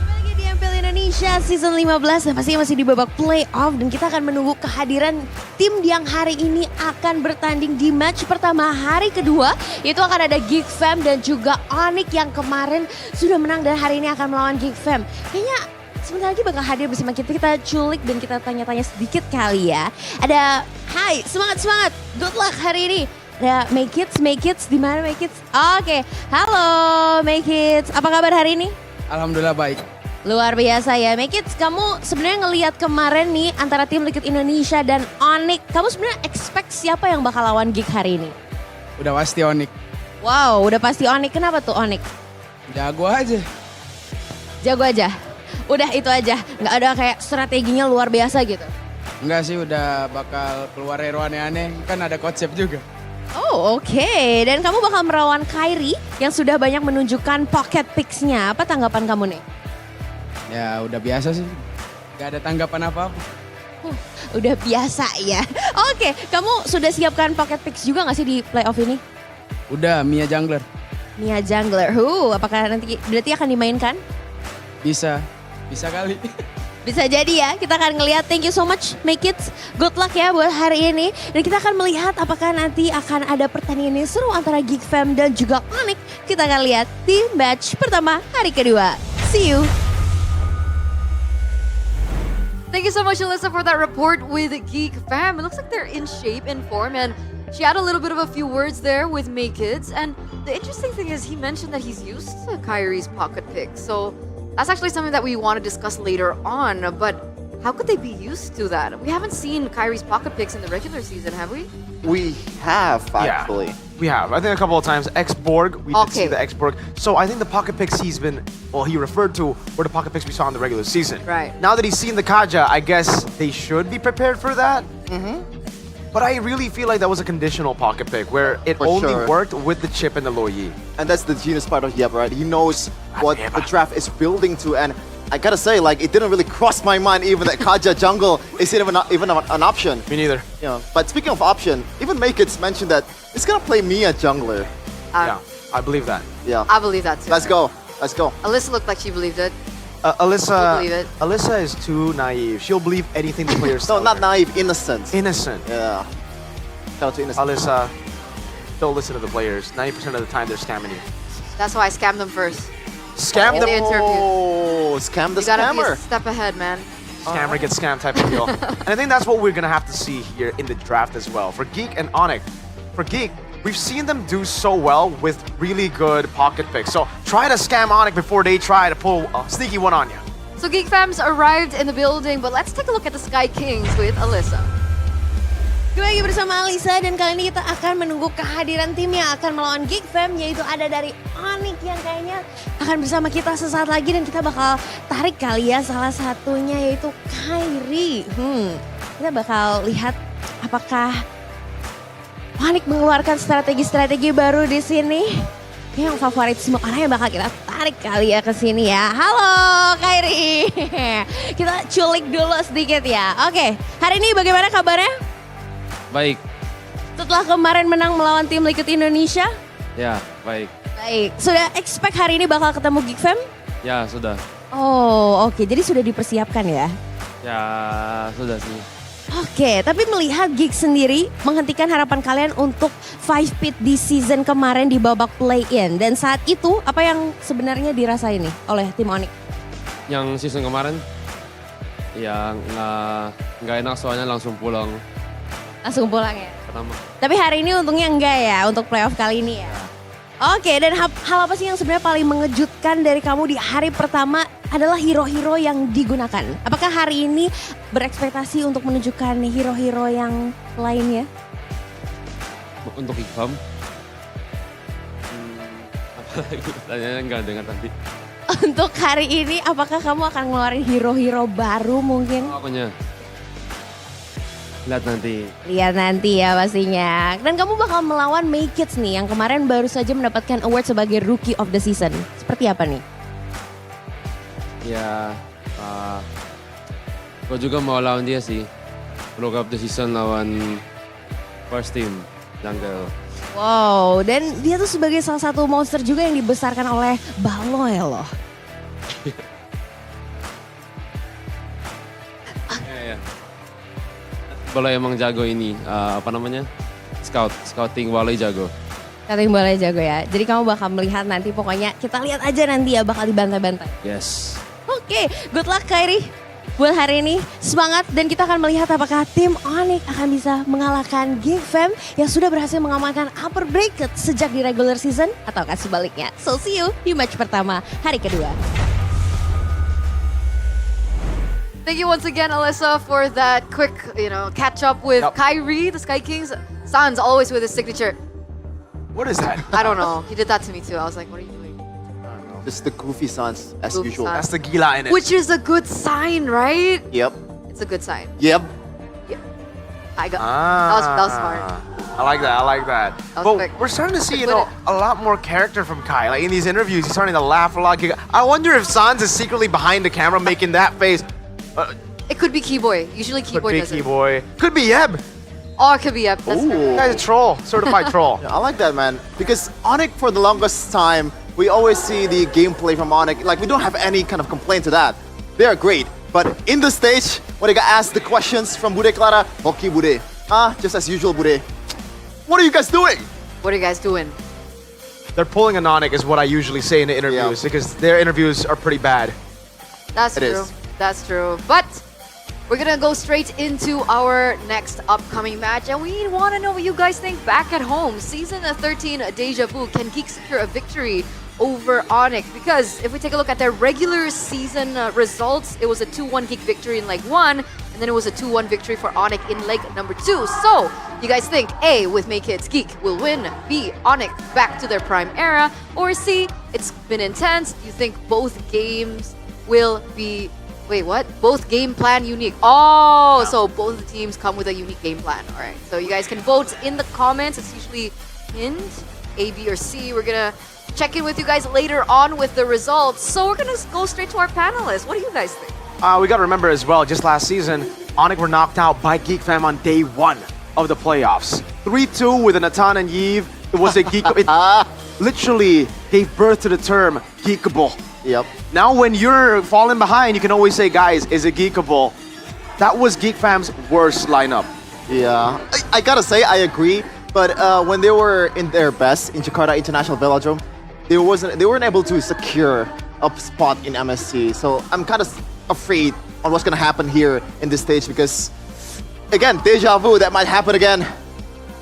Kembali lagi di MPL Indonesia Season 15 dan pastinya masih di babak playoff. Dan kita akan menunggu kehadiran tim yang hari ini akan bertanding di match pertama hari kedua. Yaitu akan ada Geek Fam dan juga Onyx yang kemarin sudah menang dan hari ini akan melawan Geek Fam. Kayaknya sebentar lagi bakal hadir bersama kita. Kita culik dan kita tanya-tanya sedikit kali ya. Ada, hai, semangat, good luck hari ini. Ada Make Kids, di mana Make Kids? Oke, halo Make Kids, apa kabar hari ini? Alhamdulillah baik. Luar biasa ya, Make Kids. Kamu sebenarnya ngelihat kemarin nih antara tim Liquid Indonesia dan Onyx. Kamu sebenarnya expect siapa yang bakal lawan Geek hari ini? Udah pasti Onyx. Wow, udah pasti Onyx. Kenapa tuh Onyx? Jago aja. Jago aja? Udah itu aja, nggak ada kayak strateginya luar biasa gitu? Enggak sih, udah bakal keluar hero aneh-aneh, kan ada konsep juga. Oh oke. Dan kamu bakal melawan Kairi yang sudah banyak menunjukkan pocket picks-nya. Apa tanggapan kamu nih? Ya udah biasa sih, nggak ada tanggapan apa-apa. Udah biasa ya. Oke, kamu sudah siapkan pocket picks juga nggak sih di playoff ini? Udah, Mia Jungler. Mia Jungler, apakah nanti berarti akan dimainkan? Bisa kali. Bisa jadi ya, kita akan ngelihat. Thank you so much, Make It. Good luck ya buat hari ini. Dan kita akan melihat apakah nanti akan ada pertandingan yang seru antara Geek Fam dan juga Onyx. Kita akan lihat di match pertama hari kedua. See you. Thank you so much, Alyssa, for that report with Geek Fam. It looks like they're in shape, in form, and she had a little bit of a few words there with Make Kids. And the interesting thing is he mentioned that he's used to Kyrie's pocket pick. So that's actually something that we want to discuss later on, but how could they be used to that? We haven't seen Kyrie's pocket picks in the regular season, have we? We have, actually. Yeah, we have. I think a couple of times. X-Borg, we did see the X-Borg. So I think the pocket picks he referred to were the pocket picks we saw in the regular season. Right. Now that he's seen the Kaja, I guess they should be prepared for that. But I really feel like that was a conditional pocket pick where it only worked with the chip and the Loyi. And that's the genius part of Yep, right? He knows what the draft is building to, and I gotta say, like, it didn't really cross my mind even that Kaja jungle is even an option. Me neither. Yeah. But speaking of option, even Make It mentioned that he's gonna play Mia jungler. Yeah, I believe that. Yeah. I believe that too. Let's go. Alyssa looked like she believed it. Alyssa is too naive. She'll believe anything the players tell No, not her. naive, innocent. Innocent. Yeah. Shout out to innocent. Alyssa, don't listen to the players. 90% of the time they're scamming you. That's why I scammed them first. Scam in them? the interview. Oh, scam the You gotta scammer. be a step ahead, man. Scammer gets scammed type of deal. And I think that's what we're going to have to see here in the draft as well. For Geek and Onyx, for Geek, we've seen them do so well with really good pocket picks. So try to scam Onyx before they try to pull a sneaky one on you. So Geek Fams arrived in the building, but let's take a look at the Sky Kings with Alyssa. Kembali lagi bersama Alyssa dan kali ini kita akan menunggu kehadiran tim yang akan melawan Geek Fam, yaitu ada dari Onyx yang kayaknya akan bersama kita sesaat lagi dan kita bakal tarik kali ya salah satunya yaitu Kairi. Kita bakal lihat apakah Onyx mengeluarkan strategi-strategi baru di sini. Yang favorit semua orang yang bakal kita tarik kali ya ke sini ya. Halo Kairi. Kita culik dulu sedikit ya. Oke, hari ini bagaimana kabarnya? Baik. Setelah kemarin menang melawan tim Liquid Indonesia? Ya, baik. Baik. Sudah expect hari ini bakal ketemu Geek Fam? Ya, sudah. Oh, oke. Jadi sudah dipersiapkan ya? Ya, sudah sih. Oke, tapi melihat Geek sendiri menghentikan harapan kalian untuk 5 pit di season kemarin di babak play-in. Dan saat itu, apa yang sebenarnya dirasain nih oleh tim Onyx? Yang season kemarin, ya nggak enak soalnya langsung pulang. Langsung pulang ya? Pertama. Tapi hari ini untungnya enggak ya untuk playoff kali ini ya? Oke, dan hal apa sih yang sebenarnya paling mengejutkan dari kamu di hari pertama adalah hero-hero yang digunakan? Apakah hari ini berekspektasi untuk menunjukkan hero-hero yang lainnya? Untuk Ikfam? Apa lagi pertanyaannya nggak dengar tadi. Untuk hari ini apakah kamu akan ngeluarin hero-hero baru mungkin? Apanya? Lihat nanti. Lihat nanti ya pastinya. Dan kamu bakal melawan Make Kids nih yang kemarin baru saja mendapatkan award sebagai Rookie of the Season. Seperti apa nih? Ya, gue juga mau lawan dia sih. Rookie of the Season lawan first team, Jungle. Wow, dan dia tuh sebagai salah satu monster juga yang dibesarkan oleh Baloy loh. Ya. Baloy emang jago ini, scouting Baloy jago. Scouting Baloy jago ya. Jadi kamu bakal melihat nanti pokoknya kita lihat aja nanti ya bakal dibantai-bantai. Yes. Oke, good luck Kairi. Buat hari ini semangat dan kita akan melihat apakah tim Onyx akan bisa mengalahkan Geek Fam yang sudah berhasil mengamankan upper bracket sejak di regular season ataukah sebaliknya. So see you di match pertama hari kedua. Thank you once again, Alyssa, for that quick, catch up with Kyrie, the Sky Kings. Sans always with his signature. What is that? I don't know. He did that to me too. I was like, what are you doing? This is the goofy Sans as Goofy usual. Sans. That's the gila in it. Which is a good sign, right? Yep. It's a good sign. Yep. I got that was smart. I like that. But quick. we're starting to see, a lot more character from Kai. Like in these interviews, he's starting to laugh a lot. I wonder if Sans is secretly behind the camera making that face. It could be Keyboy. Usually Keyboy does it. Keyboy. Could be Yeb. Or it could be Yeb. That's Ooh. Guy's a troll, certified troll. Yeah, I like that, man. Because Onyx, for the longest time, we always see the gameplay from Onyx. Like, we don't have any kind of complaint to that. They are great. But in the stage, when they got asked the questions from Bude Clara, okay, Bude. Just as usual, Bude. What are you guys doing? What are you guys doing? They're pulling a Nonic is what I usually say in the interviews because their interviews are pretty bad. That's It true. is. That's true. But we're gonna go straight into our next upcoming match, and we want to know what you guys think back at home. Season 13 Deja Vu. Can Geek secure a victory over Onyx? Because if we take a look at their regular season results, it was a 2-1 Geek victory in leg 1, and then it was a 2-1 victory for Onyx in leg number 2. So, you guys think A, with Make Kids Geek will win, B, Onyx back to their prime era, or C, it's been intense, you think both games will be... Wait, what? Both game plan unique. Oh, so both the teams come with a unique game plan. All right, so you guys can vote in the comments. It's usually pinned, A, B, or C. We're gonna check in with you guys later on with the results. So we're gonna go straight to our panelists. What do you guys think? We gotta remember as well, just last season, Onyx were knocked out by Geek Fam on day 1 of the playoffs. 3-2 with a Natan and Yves. It was a Geek... It literally gave birth to the term Geekable. Yep. Now when you're falling behind, you can always say, guys, is it Geekable? That was Geek Fam's worst lineup. Yeah. I gotta say, I agree. But when they were in their best in Jakarta International Velodrome, they weren't able to secure a spot in MSC. So I'm kind of afraid on what's gonna happen here in this stage because, again, deja vu, that might happen again.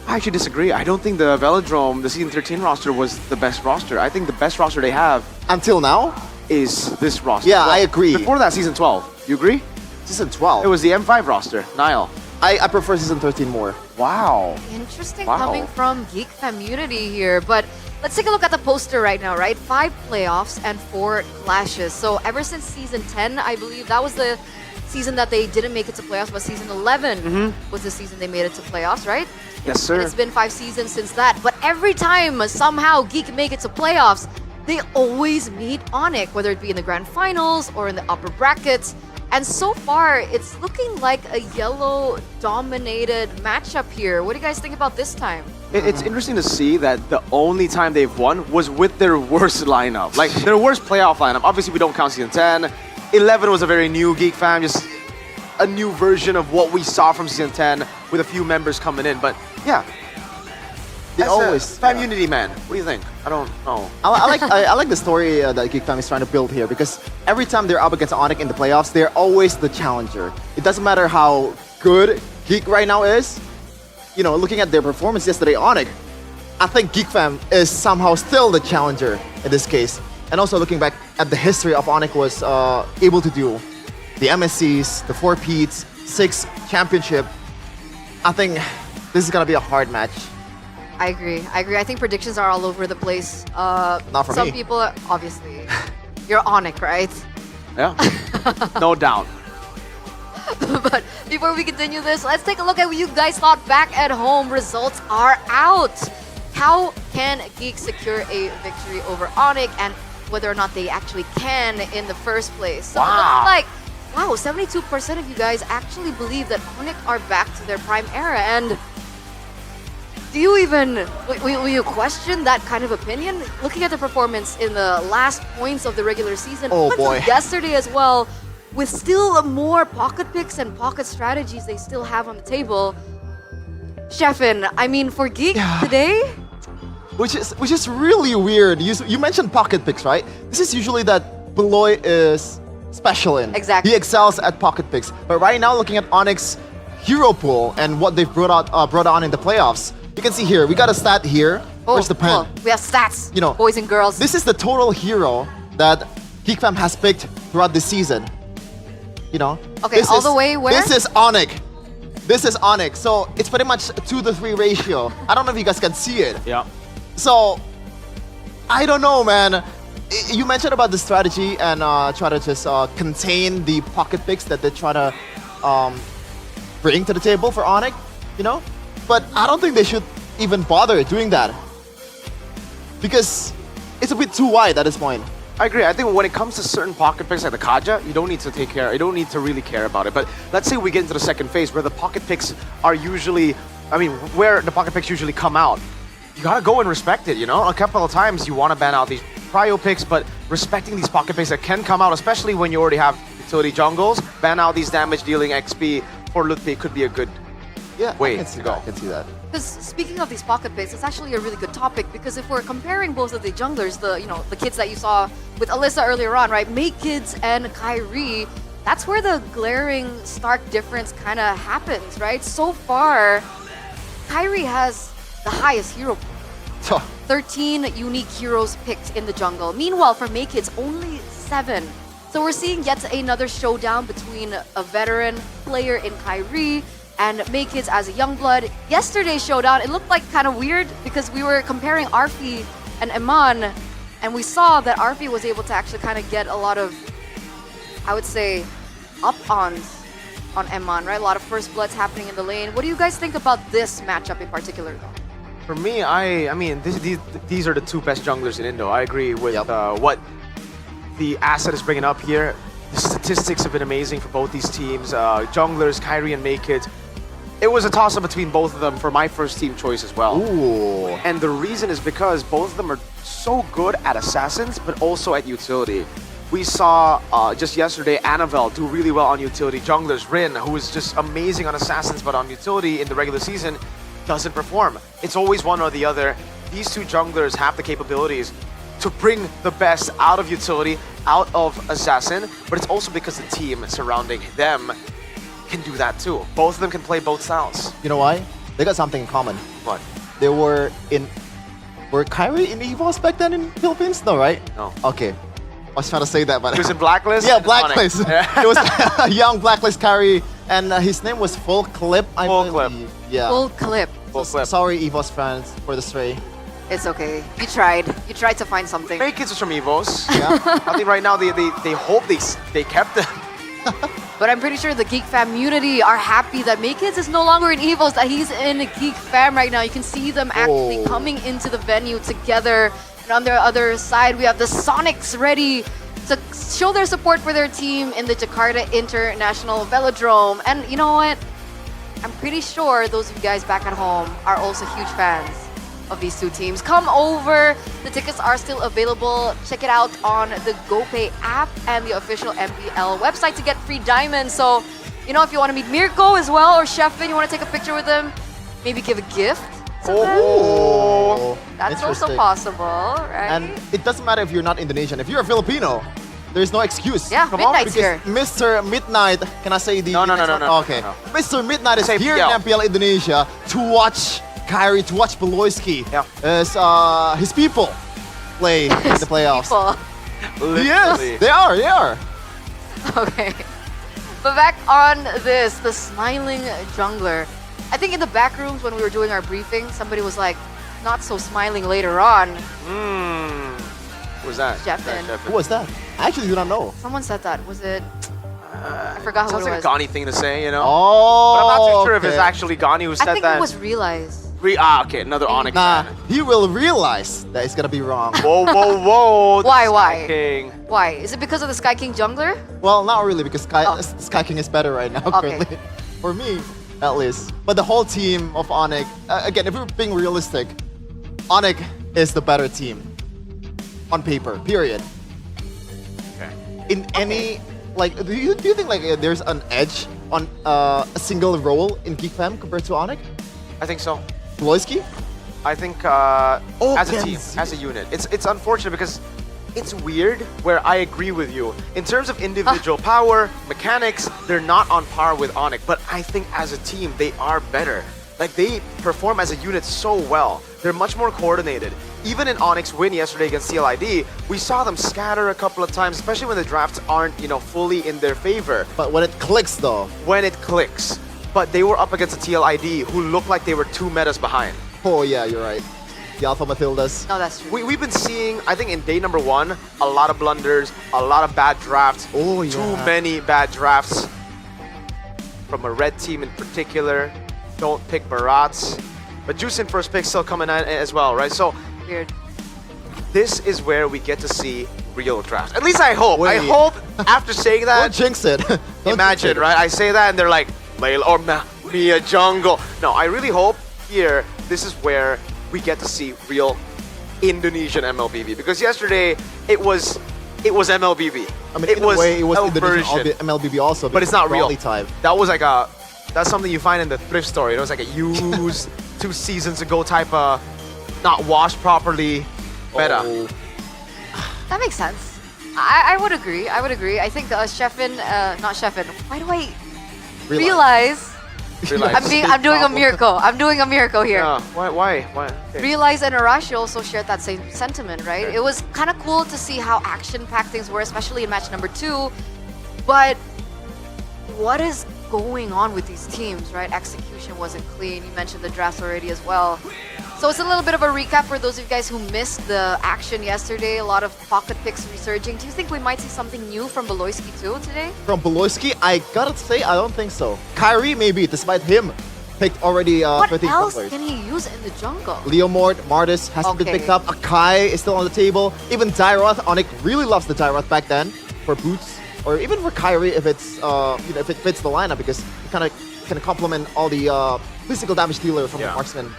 I actually disagree. I don't think the Velodrome, the Season 13 roster, was the best roster. I think the best roster they have until now is this roster. Yeah, I agree. Before that, Season 12. You agree? Season 12? It was the M5 roster. Niall. I prefer Season 13 more. Wow. Interesting Wow. coming from Geek Community here, but let's take a look at the poster right now, right? 5 playoffs and 4 clashes. So ever since Season 10, I believe that was the season that they didn't make it to playoffs, but Season 11 was the season they made it to playoffs, right? Yes, sir. And it's been 5 seasons since that. But every time somehow Geek make it to playoffs, they always meet Onyx, whether it be in the grand finals or in the upper brackets. And so far, it's looking like a yellow-dominated matchup here. What do you guys think about this time? It's interesting to see that the only time they've won was with their worst lineup. Like, their worst playoff lineup. Obviously, we don't count Season 10. 11 was a very new Geek Fam, just a new version of what we saw from Season 10 with a few members coming in. But, yeah. They always Fam Unity, man. What do you think? I don't know. I like the story that Geek Fam is trying to build here because every time they're up against Onyx in the playoffs, they're always the challenger. It doesn't matter how good Geek right now is. You know, looking at their performance yesterday, Onyx, I think Geek Fam is somehow still the challenger in this case. And also looking back at the history of Onyx was able to do the MSCs, the 4 Peats, 6 championship. I think this is gonna be a hard match. I agree. I think predictions are all over the place. Not for some me. people, obviously, you're Onyx, right? Yeah. No doubt. But before we continue this, let's take a look at what you guys thought back at home. Results are out. How can Geek secure a victory over Onyx, and whether or not they actually can in the first place? So it looks like, wow, 72% of you guys actually believe that Onyx are back to their prime era. And do you even, will you question that kind of opinion? Looking at the performance in the last points of the regular season, yesterday as well, with still more pocket picks and pocket strategies they still have on the table. Sheffin, I mean, for Geek today? Which is really weird. You mentioned pocket picks, right? This is usually that Beloy is special in. Exactly. He excels at pocket picks. But right now, looking at Onyx hero pool and what they've brought on in the playoffs, you can see here, we got a stat here. Where's the pen? Cool. We have stats, you know, boys and girls. This is the total hero that Geek Fam has picked throughout this season. You know? Okay, all the way where? This is Onyx. This is Onyx. So it's pretty much a 2-to-3 ratio. I don't know if you guys can see it. Yeah. So, I don't know, man. You mentioned about the strategy and try to just contain the pocket picks that they try to bring to the table for Onyx, you know? But I don't think they should even bother doing that. Because it's a bit too wide at this point. I agree. I think when it comes to certain pocket picks like the Kaja, you don't need to really care about it. But let's say we get into the second phase where the pocket picks are usually, where the pocket picks usually come out. You gotta go and respect it, you know? A couple of times you want to ban out these prio picks, but respecting these pocket picks that can come out, especially when you already have utility jungles, ban out these damage dealing XP for Lutfi could be a good way to go. I can see that. Because speaking of these pocket picks, it's actually a really good topic, because if we're comparing both of the junglers, the kids that you saw with Alyssa earlier on, right? Make Kids and Kyrie, that's where the glaring, stark difference kind of happens, right? So far, Kyrie has the highest hero pool. 13 unique heroes picked in the jungle. Meanwhile, for Make Kids, only 7. So we're seeing yet another showdown between a veteran player in Kyrie and Make Kids as a young blood. Yesterday's showdown, it looked like kind of weird because we were comparing Arfi and Iman, and we saw that Arfi was able to actually kind of get a lot of, I would say, up-ons on Iman, right? A lot of first bloods happening in the lane. What do you guys think about this matchup in particular, though? For me, I mean, these are the two best junglers in Indo. I agree with what the asset is bringing up here. The statistics have been amazing for both these teams. Junglers, Kyrie and Make Kids. It was a toss-up between both of them for my first team choice as well. Ooh. And the reason is because both of them are so good at assassins, but also at utility. We saw just yesterday Annabelle do really well on utility. Junglers, Rin, who is just amazing on assassins, but on utility in the regular season, doesn't perform. It's always one or the other. These two junglers have the capabilities to bring the best out of utility, out of assassin, but it's also because the team surrounding them can do that too. Both of them can play both styles. You know why? They got something in common. What? They were Kyrie in EVOS back then in Philippines? No, right? No. Okay. I was trying to say that, but... He was in Blacklist? Yeah, Blacklist. It was a young Blacklist Kyrie, and his name was Full Clip, I believe. Yeah. Full Clip. Full Clip. Sorry, EVOS fans, for the stray. It's okay. You tried. You tried to find something. Make Kids is from EVOS. Yeah. I think right now they hope they kept them. But I'm pretty sure the Geek Fam community are happy that Make Kids is no longer in EVOS, that he's in Geek Fam right now. You can see them actually coming into the venue together. And on the other side, we have the Sonics ready to show their support for their team in the Jakarta International Velodrome. And you know what? I'm pretty sure those of you guys back at home are also huge fans of these two teams. Come over. The tickets are still available. Check it out on the GoPay app and the official MPL website to get free diamonds. So, you know, if you want to meet Mirko as well, or Sheffin, you want to take a picture with them, maybe give a gift. That's also possible, right? And it doesn't matter if you're not Indonesian. If you're a Filipino, there's no excuse. Yeah, Come on, Midnight's because here. Mr. Midnight, can I say the... No. Okay. Mr. Midnight is here in MPL Indonesia to watch Kyrie, to watch Beloyski as his people play in the playoffs. Yes, they are. Okay. But back on this, the smiling jungler. I think in the back rooms when we were doing our briefing, somebody was like, not so smiling later on. Who was that? Sheffin. Who was that? I actually do not know. Someone said that. Was it I forgot who Sounds it like was. a Gani thing to say, you know? Oh, But I'm not too sure if it's okay. actually Gani who said I think that. it was Realize. Okay, another Onyx Nah, fan. he will realize that it's gonna be wrong. Whoa, whoa, whoa. Why, the why? Sky King. Why? Is it because of the Sky King jungler? Well, not really, because Sky King is better right now, Okay. currently. For me, at least. But the whole team of Onyx, again, if we're being realistic, Onyx is the better team. On paper, period. Okay. In any, like, do you think like there's an edge on a single role in Geek Fam compared to Onyx? I think so. Loisky? I think Oh, as a Gen team, Z. as a unit, it's unfortunate because it's weird where I agree with you. In terms of individual power, mechanics, they're not on par with Onyx, but I think as a team, they are better. Like, they perform as a unit so well. They're much more coordinated. Even in Onyx win yesterday against CLID, we saw them scatter a couple of times, especially when the drafts aren't, fully in their favor. But when it clicks though. When it clicks. But they were up against a TLID who looked like they were 2 metas behind. Oh yeah, you're right. The Alpha Matildas. No, that's true. We've been seeing, I think in day number 1, a lot of blunders, a lot of bad drafts. Oh, yeah. Too many bad drafts. From a red team in particular. Don't pick Barats. But Juicin first pick still coming in as well, right? So Weird. this is where we get to see real drafts. At least I hope. Wait. I hope after saying that, Don't jinx it. Don't imagine, jinx it. right? I say that and they're like, Layla or Mia Jungle. No, I really hope here, this is where we get to see real Indonesian MLBB. Because yesterday, it was MLBB. I mean, in a way, it was a Indonesian version. MLBB also. But it's not real. Raleigh type. That was like that's something you find in the thrift store. It was like a used 2 seasons ago type of not washed properly meta. Oh. That makes sense. I would agree. I think Sheffin, not Sheffin. Why do I realize? I'm doing a miracle. I'm doing a miracle here. Yeah. Why? Okay. Realize and Arashi also shared that same sentiment, right? It was kind of cool to see how action-packed things were, especially in match number 2. But what is going on with these teams, right? Execution wasn't clean. You mentioned the drafts already as well. So it's a little bit of a recap for those of you guys who missed the action yesterday. A lot of pocket picks resurging. Do you think we might see something new from Beloyski too today? From Beloyski, I gotta say, I don't think so. Kyrie maybe, despite him picked already What 13 else junglers. can he use in the jungle? Leo Mort, Martis hasn't been Okay. picked up. Akai is still on the table. Even Dairoth, Onyx really loves the Dairoth back then for boots, or even for Kyrie if it's if it fits the lineup, because it kind of can complement all the physical damage dealer from the marksman.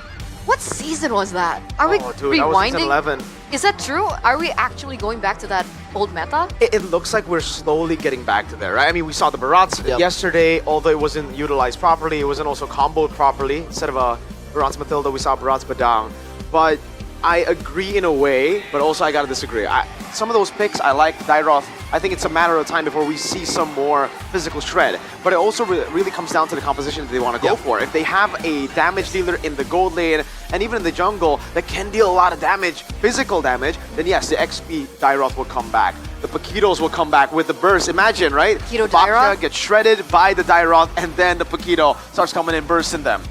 What season was that? Are we Oh, dude, that was season rewinding? 11. Is that true? Are we actually going back to that old meta? It looks like we're slowly getting back to there, right? I mean, we saw the Barats yesterday, although it wasn't utilized properly, it wasn't also comboed properly. Instead of a Barats Matilda, we saw Barats Badang. But I agree in a way, but also I gotta disagree. Some of those picks, I like Dairoth. I think it's a matter of time before we see some more physical shred. But it also really comes down to the composition that they want to go for. If they have a damage dealer in the gold lane, and even in the jungle, that can deal a lot of damage, physical damage, then yes, the XP Dairoth will come back. The Paquitos will come back with the burst. Imagine, right? Paquito Baksha Dairoth? gets shredded by the Dairoth, and then the Paquito starts coming in, bursting them.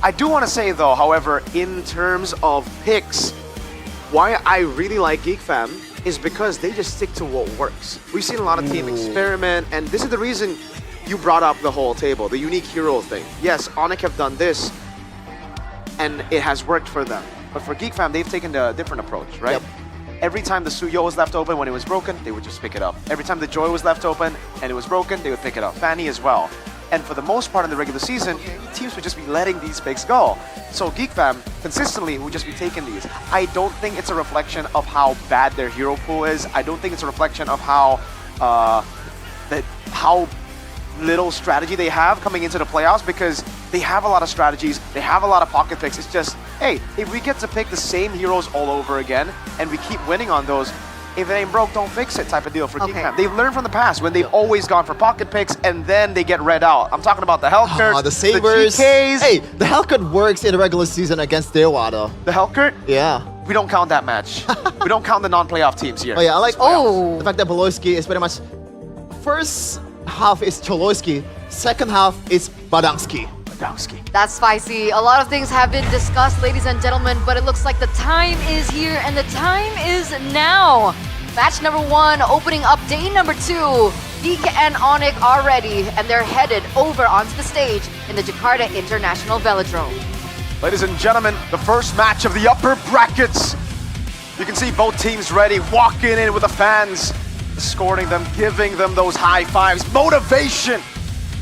I do want to say, though, however, in terms of picks, why I really like Geek Fam is because they just stick to what works. We've seen a lot of team experiment, and this is the reason you brought up the whole table, the unique hero thing. Yes, Onyx have done this, and it has worked for them. But for Geek Fam, they've taken a different approach, right? Yep. Every time the Suyo was left open when it was broken, they would just pick it up. Every time the Joy was left open and it was broken, they would pick it up. Fanny as well. And for the most part in the regular season, teams would just be letting these picks go. So Geek Fam consistently would just be taking these. I don't think it's a reflection of how bad their hero pool is. I don't think it's a reflection of how little strategy they have coming into the playoffs, because they have a lot of strategies, they have a lot of pocket picks. It's just, hey, if we get to pick the same heroes all over again and we keep winning on those, if it ain't broke, don't fix it type of deal for Geek Fam. They've learned from the past when they've always gone for pocket picks and then they get read out. I'm talking about the Hellcurt, The Sabers. the GKs. Hey, the Hellcurt works in the regular season against Dewa though. The Hellcurt? Yeah. We don't count that match. We don't count the non-playoff teams here. Oh yeah, I like Oh. the fact that Beloyski is pretty much first half is Choloyski, second half is Badangsky. That's spicy. A lot of things have been discussed, ladies and gentlemen, but it looks like the time is here, and the time is now. Match number 1, opening up day number 2. Geek and Onyx are ready, and they're headed over onto the stage in the Jakarta International Velodrome. Ladies and gentlemen, the first match of the upper brackets. You can see both teams ready, walking in with the fans, escorting them, giving them those high fives, motivation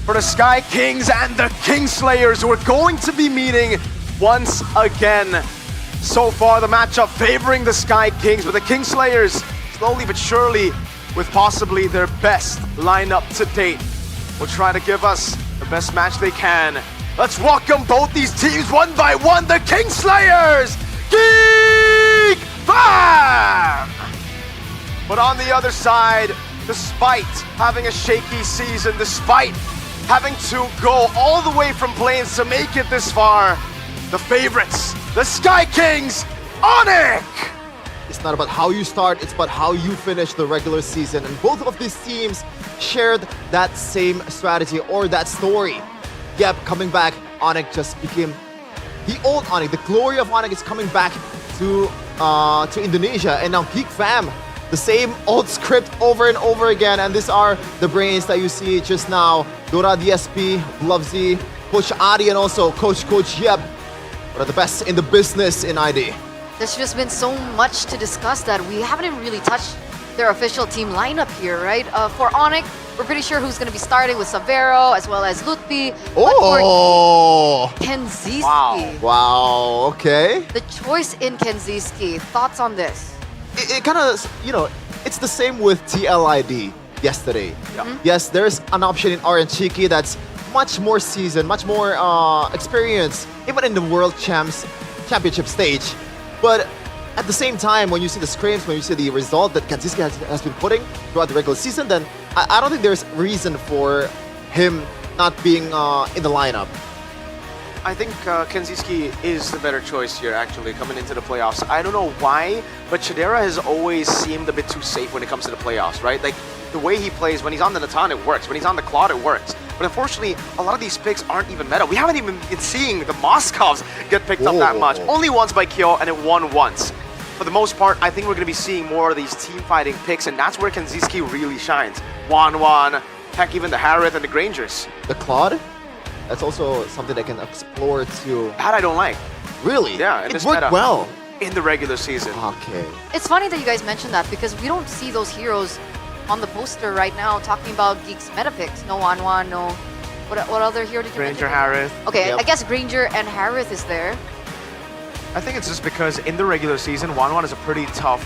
for the Sky Kings and the Kingslayers, who are going to be meeting once again. So far, the matchup favoring the Sky Kings, but the Kingslayers, slowly but surely, with possibly their best lineup to date, will try to give us the best match they can. Let's welcome both these teams one by one, the Kingslayers! Geek Fam! But on the other side, despite having a shaky season, despite having to go all the way from plains to make it this far, the favorites, the Sky Kings, Onyx! It's not about how you start, it's about how you finish the regular season. And both of these teams shared that same strategy or that story. Yep, coming back, Onyx just became the old Onyx. The glory of Onyx is coming back to Indonesia. And now Geek Fam, the same old script over and over again. And these are the brains that you see just now. Dora DSP, Blovesy, Coach Adi, and also Coach Yep. One of the best in the business in ID. There's just been so much to discuss that we haven't even really touched their official team lineup here, right? For Onyx, we're pretty sure who's going to be starting with Savero as well as Lutfi. Oh! But for Kenziski. Wow, okay. The choice in Kenziski, thoughts on this? It kind of, it's the same with TLID yesterday. Yeah. Yes, there's an option in RNChiki that's much more seasoned, much more experience, even in the World Championship stage. But at the same time, when you see the scrims, when you see the result that Kenziski has been putting throughout the regular season, then I don't think there's reason for him not being in the lineup. I think Kenziski is the better choice here, actually, coming into the playoffs. I don't know why, but Chidera has always seemed a bit too safe when it comes to the playoffs, right? Like, the way he plays, when he's on the Natan, it works. When he's on the Claude, it works. But unfortunately, a lot of these picks aren't even meta. We haven't even been seeing the Moscovs get picked up that much. Only once by Kyo, and it won once. For the most part, I think we're going to be seeing more of these team-fighting picks, and that's where Kenziski really shines. Wan, heck, even the Harith and the Grangers. The Claude? That's also something that can explore too. That I don't like. Really? Yeah, it worked well. In the regular season. Okay. It's funny that you guys mentioned that because we don't see those heroes on the poster right now talking about Geek's meta picks. No Wan, no... What other hero did you mention? Granger, Harith. Okay, yep. I guess Granger and Harith is there. I think it's just because in the regular season, Wan is a pretty tough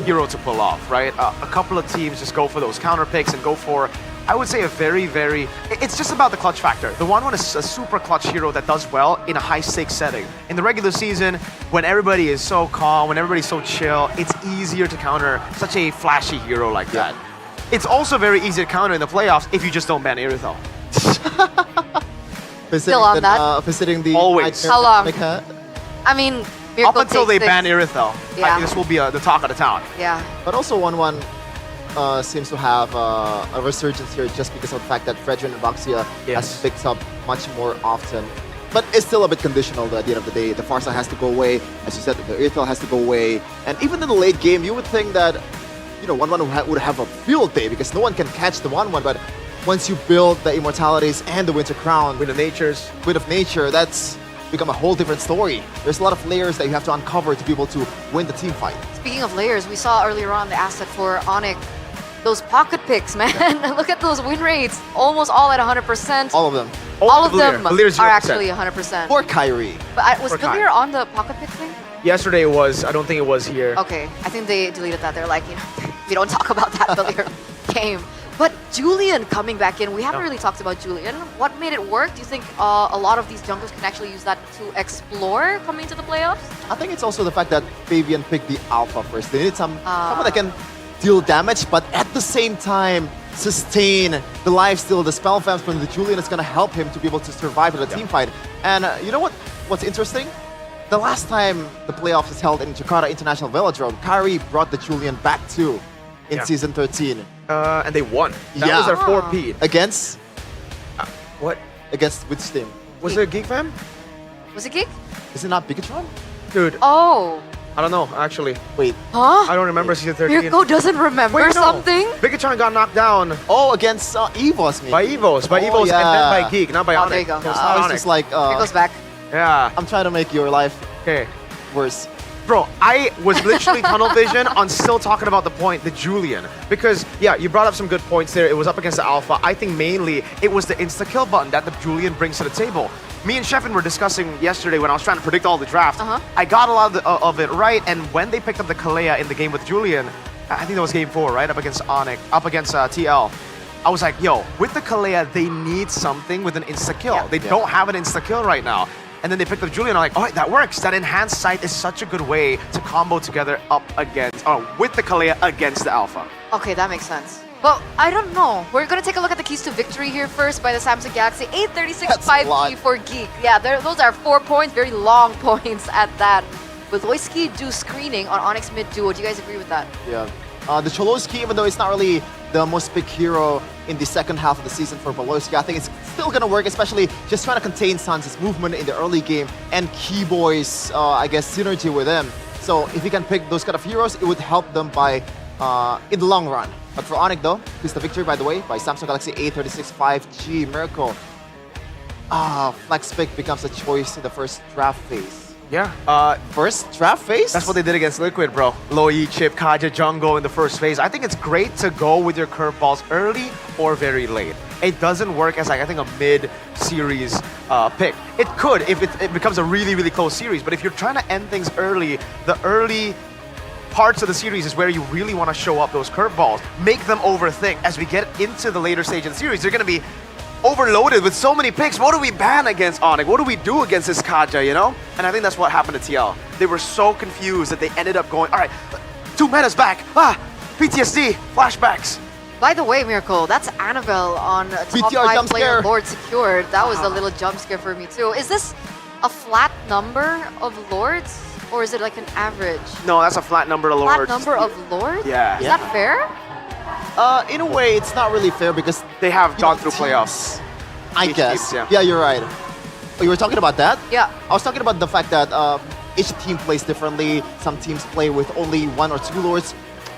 hero to pull off, right? A couple of teams just go for those counter picks and go for, I would say, a very... It's just about the clutch factor. The Wan is a super clutch hero that does well in a high-stakes setting. In the regular season, when everybody is so calm, when everybody's so chill, it's easier to counter such a flashy hero like that. It's also very easy to counter in the playoffs if you just don't ban Irithel. Still on that? Visiting the... Always. How long? I mean, up until they ban Irithel. Yeah. This will be the talk of the town. Yeah. But also 1-1 seems to have a resurgence here just because of the fact that Fredrin and Voxia has picked up much more often. But it's still a bit conditional at the end of the day. The Farsa has to go away. As you said, the Irithel has to go away. And even in the late game, you would think that 1-1 would have a field day because no one can catch the 1-1. But once you build the Immortalities and the Winter Crown, Wind of Nature, that's become a whole different story. There's a lot of layers that you have to uncover to be able to win the team fight. Speaking of layers, we saw earlier on the asset for Onyx. Those pocket picks, man. Look at those win rates. Almost all at 100%. All of them. All of them are actually 100%. Or Kyrie. But was Villier on the pocket pick thing? Yesterday it was. I don't think it was here. Okay. I think they deleted that. They're like, we don't talk about that Villier game. But Julian coming back in, we haven't really talked about Julian. What made it work? Do you think a lot of these junglers can actually use that to explore coming into the playoffs? I think it's also the fact that Fabian picked the Alpha first. They need someone that can deal damage, but at the same time, sustain the lifesteal, the spell fams from the Julian is going to help him to be able to survive in the team fight. And you know what's interesting? The last time the playoffs was held in Jakarta International Velodrome, Kyrie brought the Julian back too in Season 13. And they won. That was their 4P. Against? What? Against which team? Was it Geek Fam? Was it Geek? Is it not Bigatron? Dude. Oh. I don't know, actually. Wait. Huh? I don't remember season 13. Mirko doesn't remember Wait, no. something? Vigachan got knocked down. Oh, against Evos, maybe. By Evos. By Evos yeah. and then by Geek, not by Oh, there you Onyx. go. No, it's I not was Onyx. just like, Mirko's back. Yeah. I'm trying to make your life Okay. worse. Bro, I was literally tunnel vision on still talking about the point, the Julian. Because, yeah, you brought up some good points there. It was up against the Alpha. I think mainly it was the insta-kill button that the Julian brings to the table. Me and Sheffin were discussing yesterday when I was trying to predict all the draft. I got a lot of it right, and when they picked up the Kalea in the game with Julian, I think that was game 4, right? Up against Onyx, up against TL. I was like, yo, with the Kalea, they need something with an insta-kill. They don't have an insta-kill right now. And then they picked up Julian, I'm like, oh, that works. That enhanced sight is such a good way to combo together up against, with the Kalea against the Alpha. Okay, that makes sense. But I don't know. We're going to take a look at the keys to victory here first by the Samsung Galaxy. 836-5G for Geek. Yeah, those are 4 points, very long points at that. With Loiski do screening on Onyx mid duo. Do you guys agree with that? Yeah. The Cholowski, even though it's not really the most big hero in the second half of the season for Bolowski, I think it's still going to work, especially just trying to contain Sans' movement in the early game and Keyboy's, I guess, synergy with him. So if you can pick those kind of heroes, it would help them by in the long run. But for Onyx, though, here's the victory, by the way, by Samsung Galaxy A36 5G Miracle. Flex pick becomes a choice in the first draft phase. Yeah. First draft phase? That's what they did against Liquid, bro. Loi, Chip, Kaja, Jungle in the first phase. I think it's great to go with your curveballs early or very late. It doesn't work as, like, I think, a mid-series pick. It could if it becomes a really, really close series. But if you're trying to end things early, the early parts of the series is where you really want to show up those curveballs. Make them overthink. As we get into the later stage of the series, they're going to be overloaded with so many picks. What do we ban against Onyx? What do we do against this Kaja, you know? And I think that's what happened to TL. They were so confused that they ended up going, all right, 2 metas back. PTSD, flashbacks. By the way, Miracle, that's Annabelle on top 5 player board secured. That was a little jump scare for me too. Is this a flat number of lords? Or is it like an average? No, that's a flat number of lords. Flat number of lords? Yeah. Is that fair? In a way, it's not really fair because they have gone through playoffs. I guess. Teams, yeah, you're right. Oh, you were talking about that? Yeah. I was talking about the fact that each team plays differently. Some teams play with only 1 or 2 lords.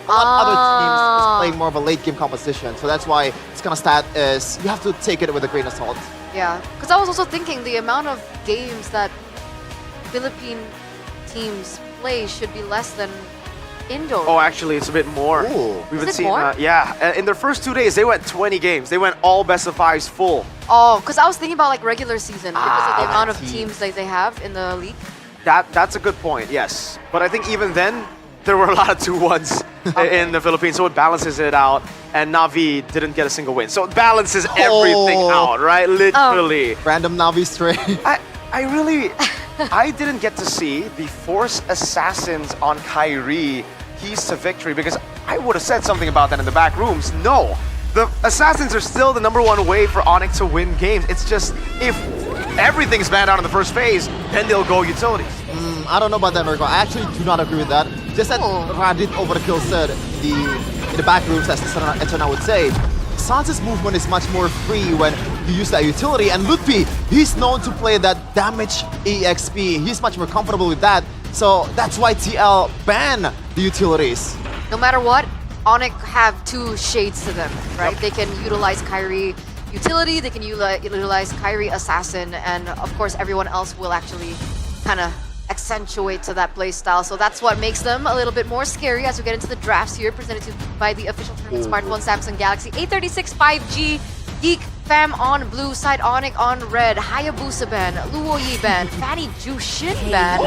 A lot of other teams is playing more of a late game composition. So that's why it's kind of stat is you have to take it with a grain of salt. Yeah, because I was also thinking the amount of games that Philippine teams play should be less than Indo. Oh, actually, it's a bit more. We've been it seeing more? yeah. In their first 2 days, they went 20 games. They went all best of 5s full. Oh, because I was thinking about like regular season because of the amount of teams that they have in the league. That's a good point, yes. But I think even then, there were a lot of 2-1s in the Philippines, so it balances it out. And Na'Vi didn't get a single win. So it balances everything out, right? Literally. Random Na'Vi stray. I didn't get to see the Force Assassins on Kyrie keys to victory because I would have said something about that in the back rooms. No, the Assassins are still the #1 way for Onyx to win games. It's just if everything's banned out in the first phase, then they'll go utilities. I don't know about that, Miracle. I actually do not agree with that. Just that Radit Overkill said in the back rooms, as Eternal would say, Sans' movement is much more free when you use that utility, and Lutfi, he's known to play that damage EXP. He's much more comfortable with that, so that's why TL banned the utilities. No matter what, Onyx have 2 shades to them, right? They can utilize Kyrie utility, they can utilize Kyrie assassin, and of course everyone else will actually kind of accentuate to that playstyle. So that's what makes them a little bit more scary as we get into the drafts here, presented to by the official tournament smartphone Samsung Galaxy A36 5G. Geek Fam on blue, side Onyx on red, Hayabusa ban, Luoyi ban, Fatty Jushin ban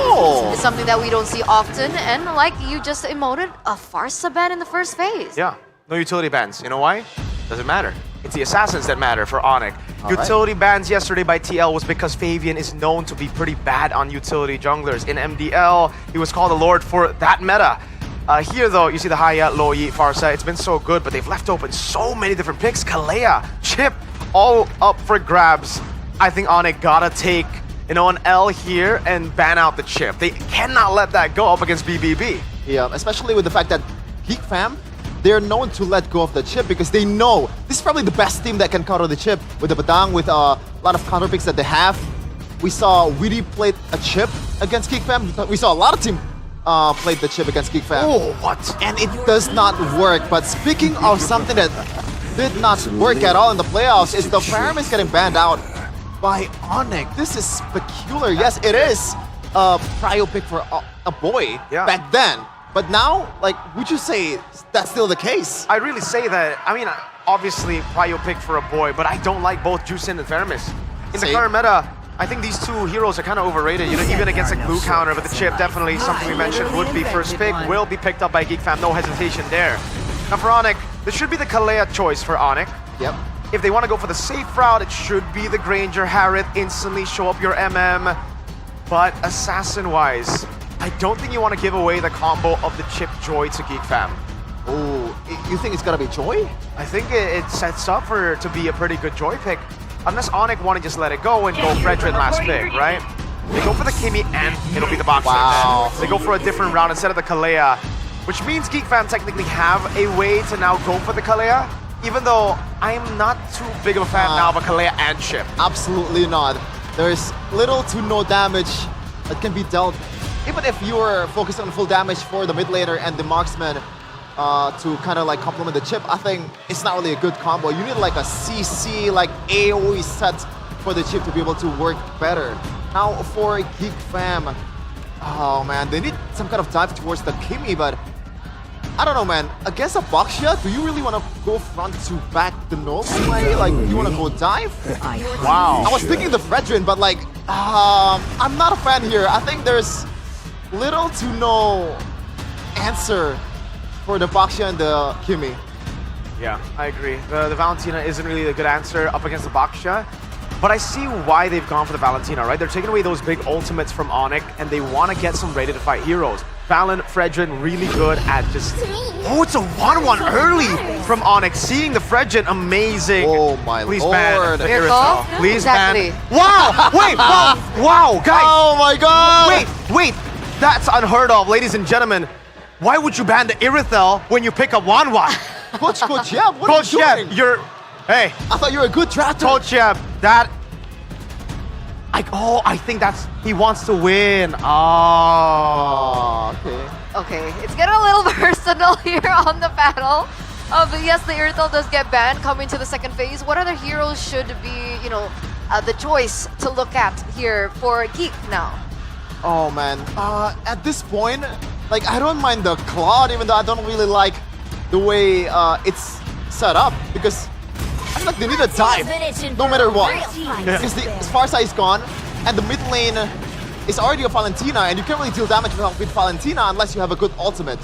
is something that we don't see often, and like you just emoted, a Farsa ban in the first phase. Yeah, no utility bans. You know why? Doesn't matter. It's the Assassins that matter for Onyx. Utility bans yesterday by TL was because Fabian is known to be pretty bad on utility junglers. In MDL, he was called a lord for that meta. Here though, you see the Haya, Loi, Farsa, it's been so good, but they've left open so many different picks. Kalea, Chip, all up for grabs. I think Onyx gotta take, an L here and ban out the Chip. They cannot let that go up against BBB. Yeah, especially with the fact that Geek Fam, they're known to let go of the Chip because they know this is probably the best team that can counter the Chip with the Badang, with a lot of counter picks that they have. We saw Witty play a Chip against Geek Fam. We saw a lot of team played the chip against Geek Fam. Oh, what? And it does not work. But speaking of something that did not work at all in the playoffs, is the Pyraminx getting banned out by Onyx. This is peculiar. Yes, it is a prio pick for a boy back then. But now, like, would you say that's still the case? I really say that. I mean, obviously, prio pick for a boy, but I don't like both Jusin and Pyraminx. In the current meta, I think these two heroes are kind of overrated, you know, even against like blue counter, but the chip definitely something we mentioned would be first pick, will be picked up by Geek Fam, no hesitation there. Now for Onyx, this should be the Kalea choice for Onyx. Yep. If they want to go for the safe route, it should be the Granger Harith, instantly show up your MM. But assassin-wise, I don't think you want to give away the combo of the chip Joy to Geek Fam. Oh, you think it's gonna be Joy? I think it sets up for to be a pretty good Joy pick. Unless Onyx want to just let it go and go Fredrin last pick, right? They go for the Kimi and it'll be the Boxer. Wow. They go for a different route instead of the Kalea, which means Geek Fam technically have a way to now go for the Kalea, even though I'm not too big of a fan now of a Kalea and chip. Absolutely not. There's little to no damage that can be dealt. Even if you're focused on full damage for the mid laner and the marksman to kind of like complement the chip, I think it's not really a good combo. You need like a CC, like AoE set for the chip to be able to work better. Now for Geek Fam, oh man, they need some kind of dive towards the Kimi, but I don't know, man. Against a Baxia, do you really want to go front to back the normal way? Like, you want to go dive? Wow. I was thinking the Fredrin, but like, I'm not a fan here. I think there's little to no answer for the Baxia and the Kimi. Yeah, I agree. The Valentina isn't really a good answer up against the Baxia, but I see why they've gone for the Valentina, right? They're taking away those big ultimates from Onyx, and they want to get some ready-to-fight heroes. Valen, Fredrin, really good at just... Oh, it's a 1-1 early from Onyx. Seeing the Fredrin, amazing. Oh my Please lord. ban the Miracle? Irithel. Please Exactly. ban. Wow! Wait! Wow, guys! Oh my god! Wait! That's unheard of, ladies and gentlemen. Why would you ban the Irithel when you pick a 1-1? Coach Yeb, what Coach are you doing? Yeb, you're... Hey. I thought you were a good drafter. Coach Yeb, that... I think that's... He wants to win. Oh. Okay. Okay, it's getting a little personal here on the battle. But yes, the Irithel does get banned coming to the second phase. What other heroes should be, you know, the choice to look at here for Geek now? Oh man, at this point, like I don't mind the Claude, even though I don't really like the way it's set up, because I feel like they need a dive, no matter what. Because the Sparsa is gone, and the mid lane is already a Valentina, and you can't really deal damage with Valentina unless you have a good ultimate.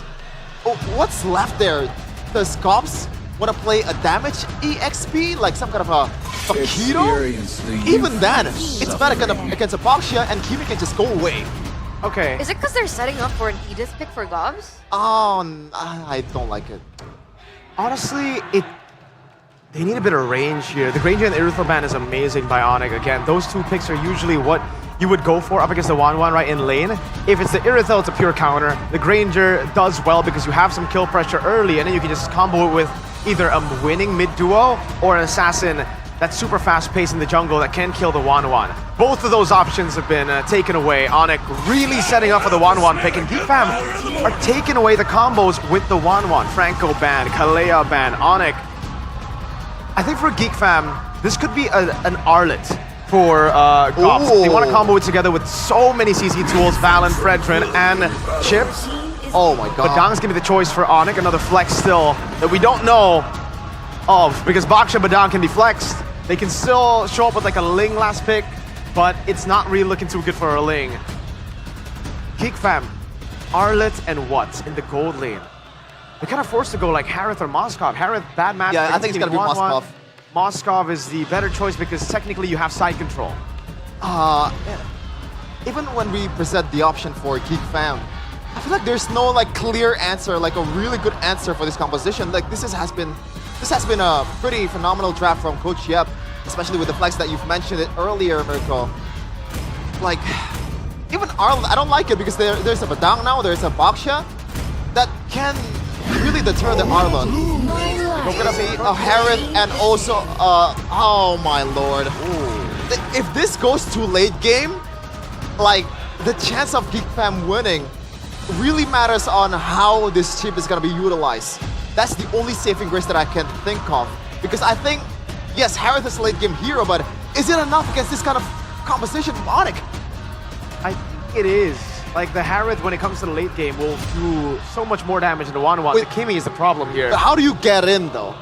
Oh, what's left there? Does Cops want to play a damage EXP, like some kind of a Keto? Even then, it's better against a Baxia, and Kimi can just go away. Okay. Is it because they're setting up for an Edith pick for Gobs? Oh, I don't like it. Honestly, they need a bit of range here. The Granger and the Irithel ban is amazing by Onyx. Again, those two picks are usually what you would go for up against the 1-1 right in lane. If it's the Irithel, it's a pure counter. The Granger does well because you have some kill pressure early, and then you can just combo it with either a winning mid-duo or an assassin that's super fast-paced in the jungle that can kill the 1-1. Both of those options have been taken away. Onyx really setting up for the 1-1 pick, and Geek Fam are taking away the combos with the 1-1. Franco ban, Kalea ban, Onyx. I think for Geek Fam, this could be an Arlet for Gops. They want to combo it together with so many CC tools, Valen, Fredrin, and Chip. Oh my god. But Dang's gonna be the choice for Onyx, another flex still that we don't know of, because Baksha Badang can be flexed. They can still show up with like a Ling last pick, but it's not really looking too good for a Ling. Geek Fam, Arlet and what in the gold lane? They're kind of forced to go like Harith or Moskov. Harith, bad match. Yeah, I think it's gonna be Moskov. Moskov is the better choice because technically you have side control. Even when we present the option for Geek Fam, I feel like there's no like clear answer, like a really good answer for this composition. Like this has been a pretty phenomenal draft from Coach Yeb, especially with the flex that you've mentioned it earlier, Mirko. Like even Arl, I don't like it because there's a Badang now, there's a Baksha that can really deter the Arlon. We're gonna see a Harith and also oh my lord. If this goes to late game, like the chance of Geek Fam winning really matters on how this chip is going to be utilized. That's the only saving grace that I can think of. Because I think, yes, Harith is a late game hero, but is it enough against this kind of composition from Onyx? I think it is. Like, the Harith, when it comes to the late game, will do so much more damage than the Wanwan. The Kimi is the problem here. But how do you get in, though?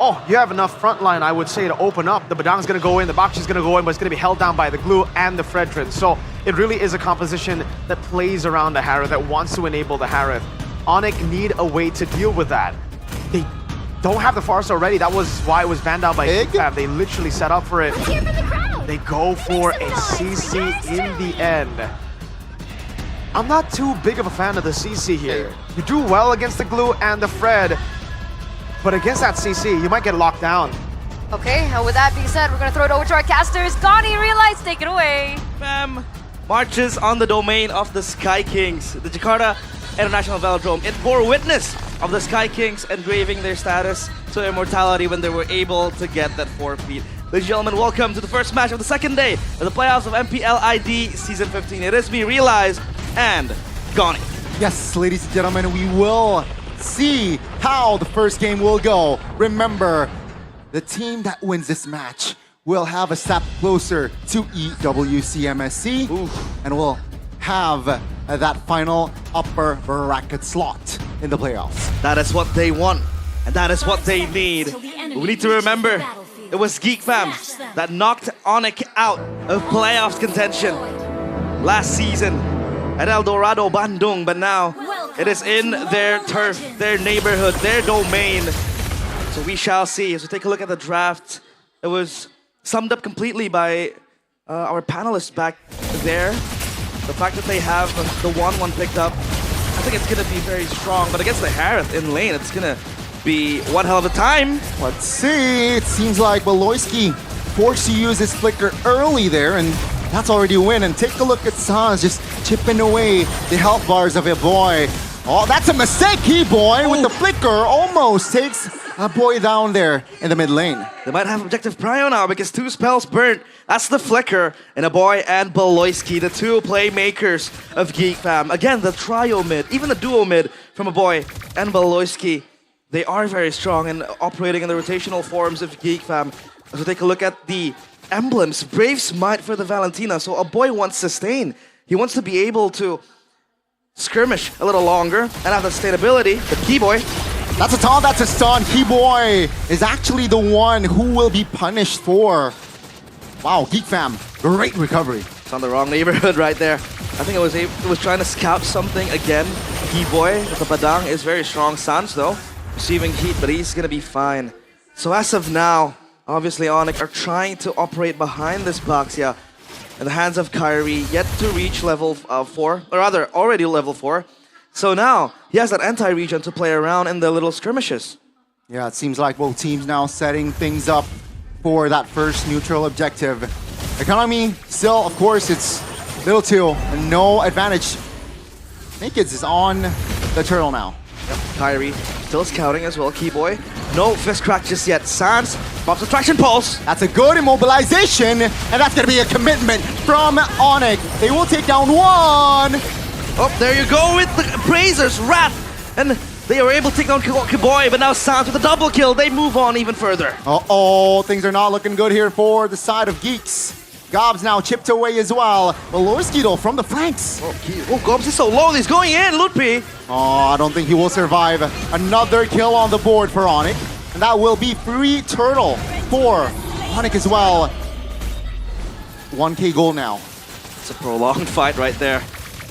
Oh, you have enough front line, I would say, to open up. The Badang's going to go in, the Bakshi's going to go in, but it's going to be held down by the Glue and the Fredrin. So it really is a composition that plays around the Harith, that wants to enable the Harith. Onyx need a way to deal with that. They don't have the Farce already. That was why it was banned out by Geekfam. They literally set up for it. They go for a CC in the end. I'm not too big of a fan of the CC here. You do well against the Glue and the Fred, but against that CC, you might get locked down. Okay, with that being said, we're gonna throw it over to our casters. Gani, Realize, take it away. Fam marches on the domain of the Sky Kings. The Jakarta International Velodrome. It bore witness of the Sky Kings engraving their status to immortality when they were able to get that 4 feet. Ladies and gentlemen, welcome to the first match of the second day of the playoffs of MPL ID Season 15. It is me, Realize, and Gani. Yes, ladies and gentlemen, we will see how the first game will go. Remember, the team that wins this match will have a step closer to EWCMSC and will have that final upper bracket slot in the playoffs. That is what they want, and that is what they need. We need to remember, it was Geekfam that knocked Onyx out of playoffs contention last season at El Dorado Bandung, but now it is in their turf, their neighborhood, their domain. So we shall see. As we take a look at the draft, it was summed up completely by our panelists back there. The fact that they have the 1-1 picked up, I think it's going to be very strong. But against the Harith in lane, it's going to be one hell of a time. Let's see. It seems like Beloyski forced to use his flicker early there, and that's already a win. And take a look at Sans just chipping away the health bars of a boy. Oh, that's a mistake, boy with the flicker almost takes a boy down there in the mid lane. They might have objective prio now because 2 spells burnt. That's the flicker in a boy and Beloyski, the 2 playmakers of Geekfam. Again, the trio mid, even the duo mid from a boy and Beloyski. They are very strong and operating in the rotational forms of Geekfam. As we take a look at the emblems, Brave Smite for the Valentina. So a boy wants sustain. He wants to be able to skirmish a little longer and have the sustainability. But Keyboy, that's a taunt, that's a stun. Keyboy is actually the one who will be punished for. Wow, Geekfam, great recovery. It's on the wrong neighborhood right there. I think it was trying to scout something again. Keyboy with the Badang is very strong. Sans though, receiving heat, but he's gonna be fine. So as of now, obviously Onyx are trying to operate behind this Baxia in the hands of Kyrie, yet to reach level 4, or rather, already level 4. So now, he has that anti-region to play around in the little skirmishes. Yeah, it seems like both teams now setting things up for that first neutral objective. Economy, still, of course, it's little 2, and no advantage. Nakeds is on the turtle now. Yep, Kyrie still scouting as well, Keyboy. No fist crack just yet. Sans pops a traction pulse. That's a good immobilization, and that's gonna be a commitment from Onyx. They will take down 1. Oh, there you go with the Brazers, Wrath, and they are able to take down Keyboy, but now Sans with a double kill. They move on even further. Uh-oh, things are not looking good here for the side of Geeks. Gobs now chipped away as well. Beloyski though from the flanks. Oh, Gobs is so low, he's going in, Lutpi. Oh, I don't think he will survive. Another kill on the board for Onyx. And that will be free turtle for Onyx as well. 1K goal now. It's a prolonged fight right there.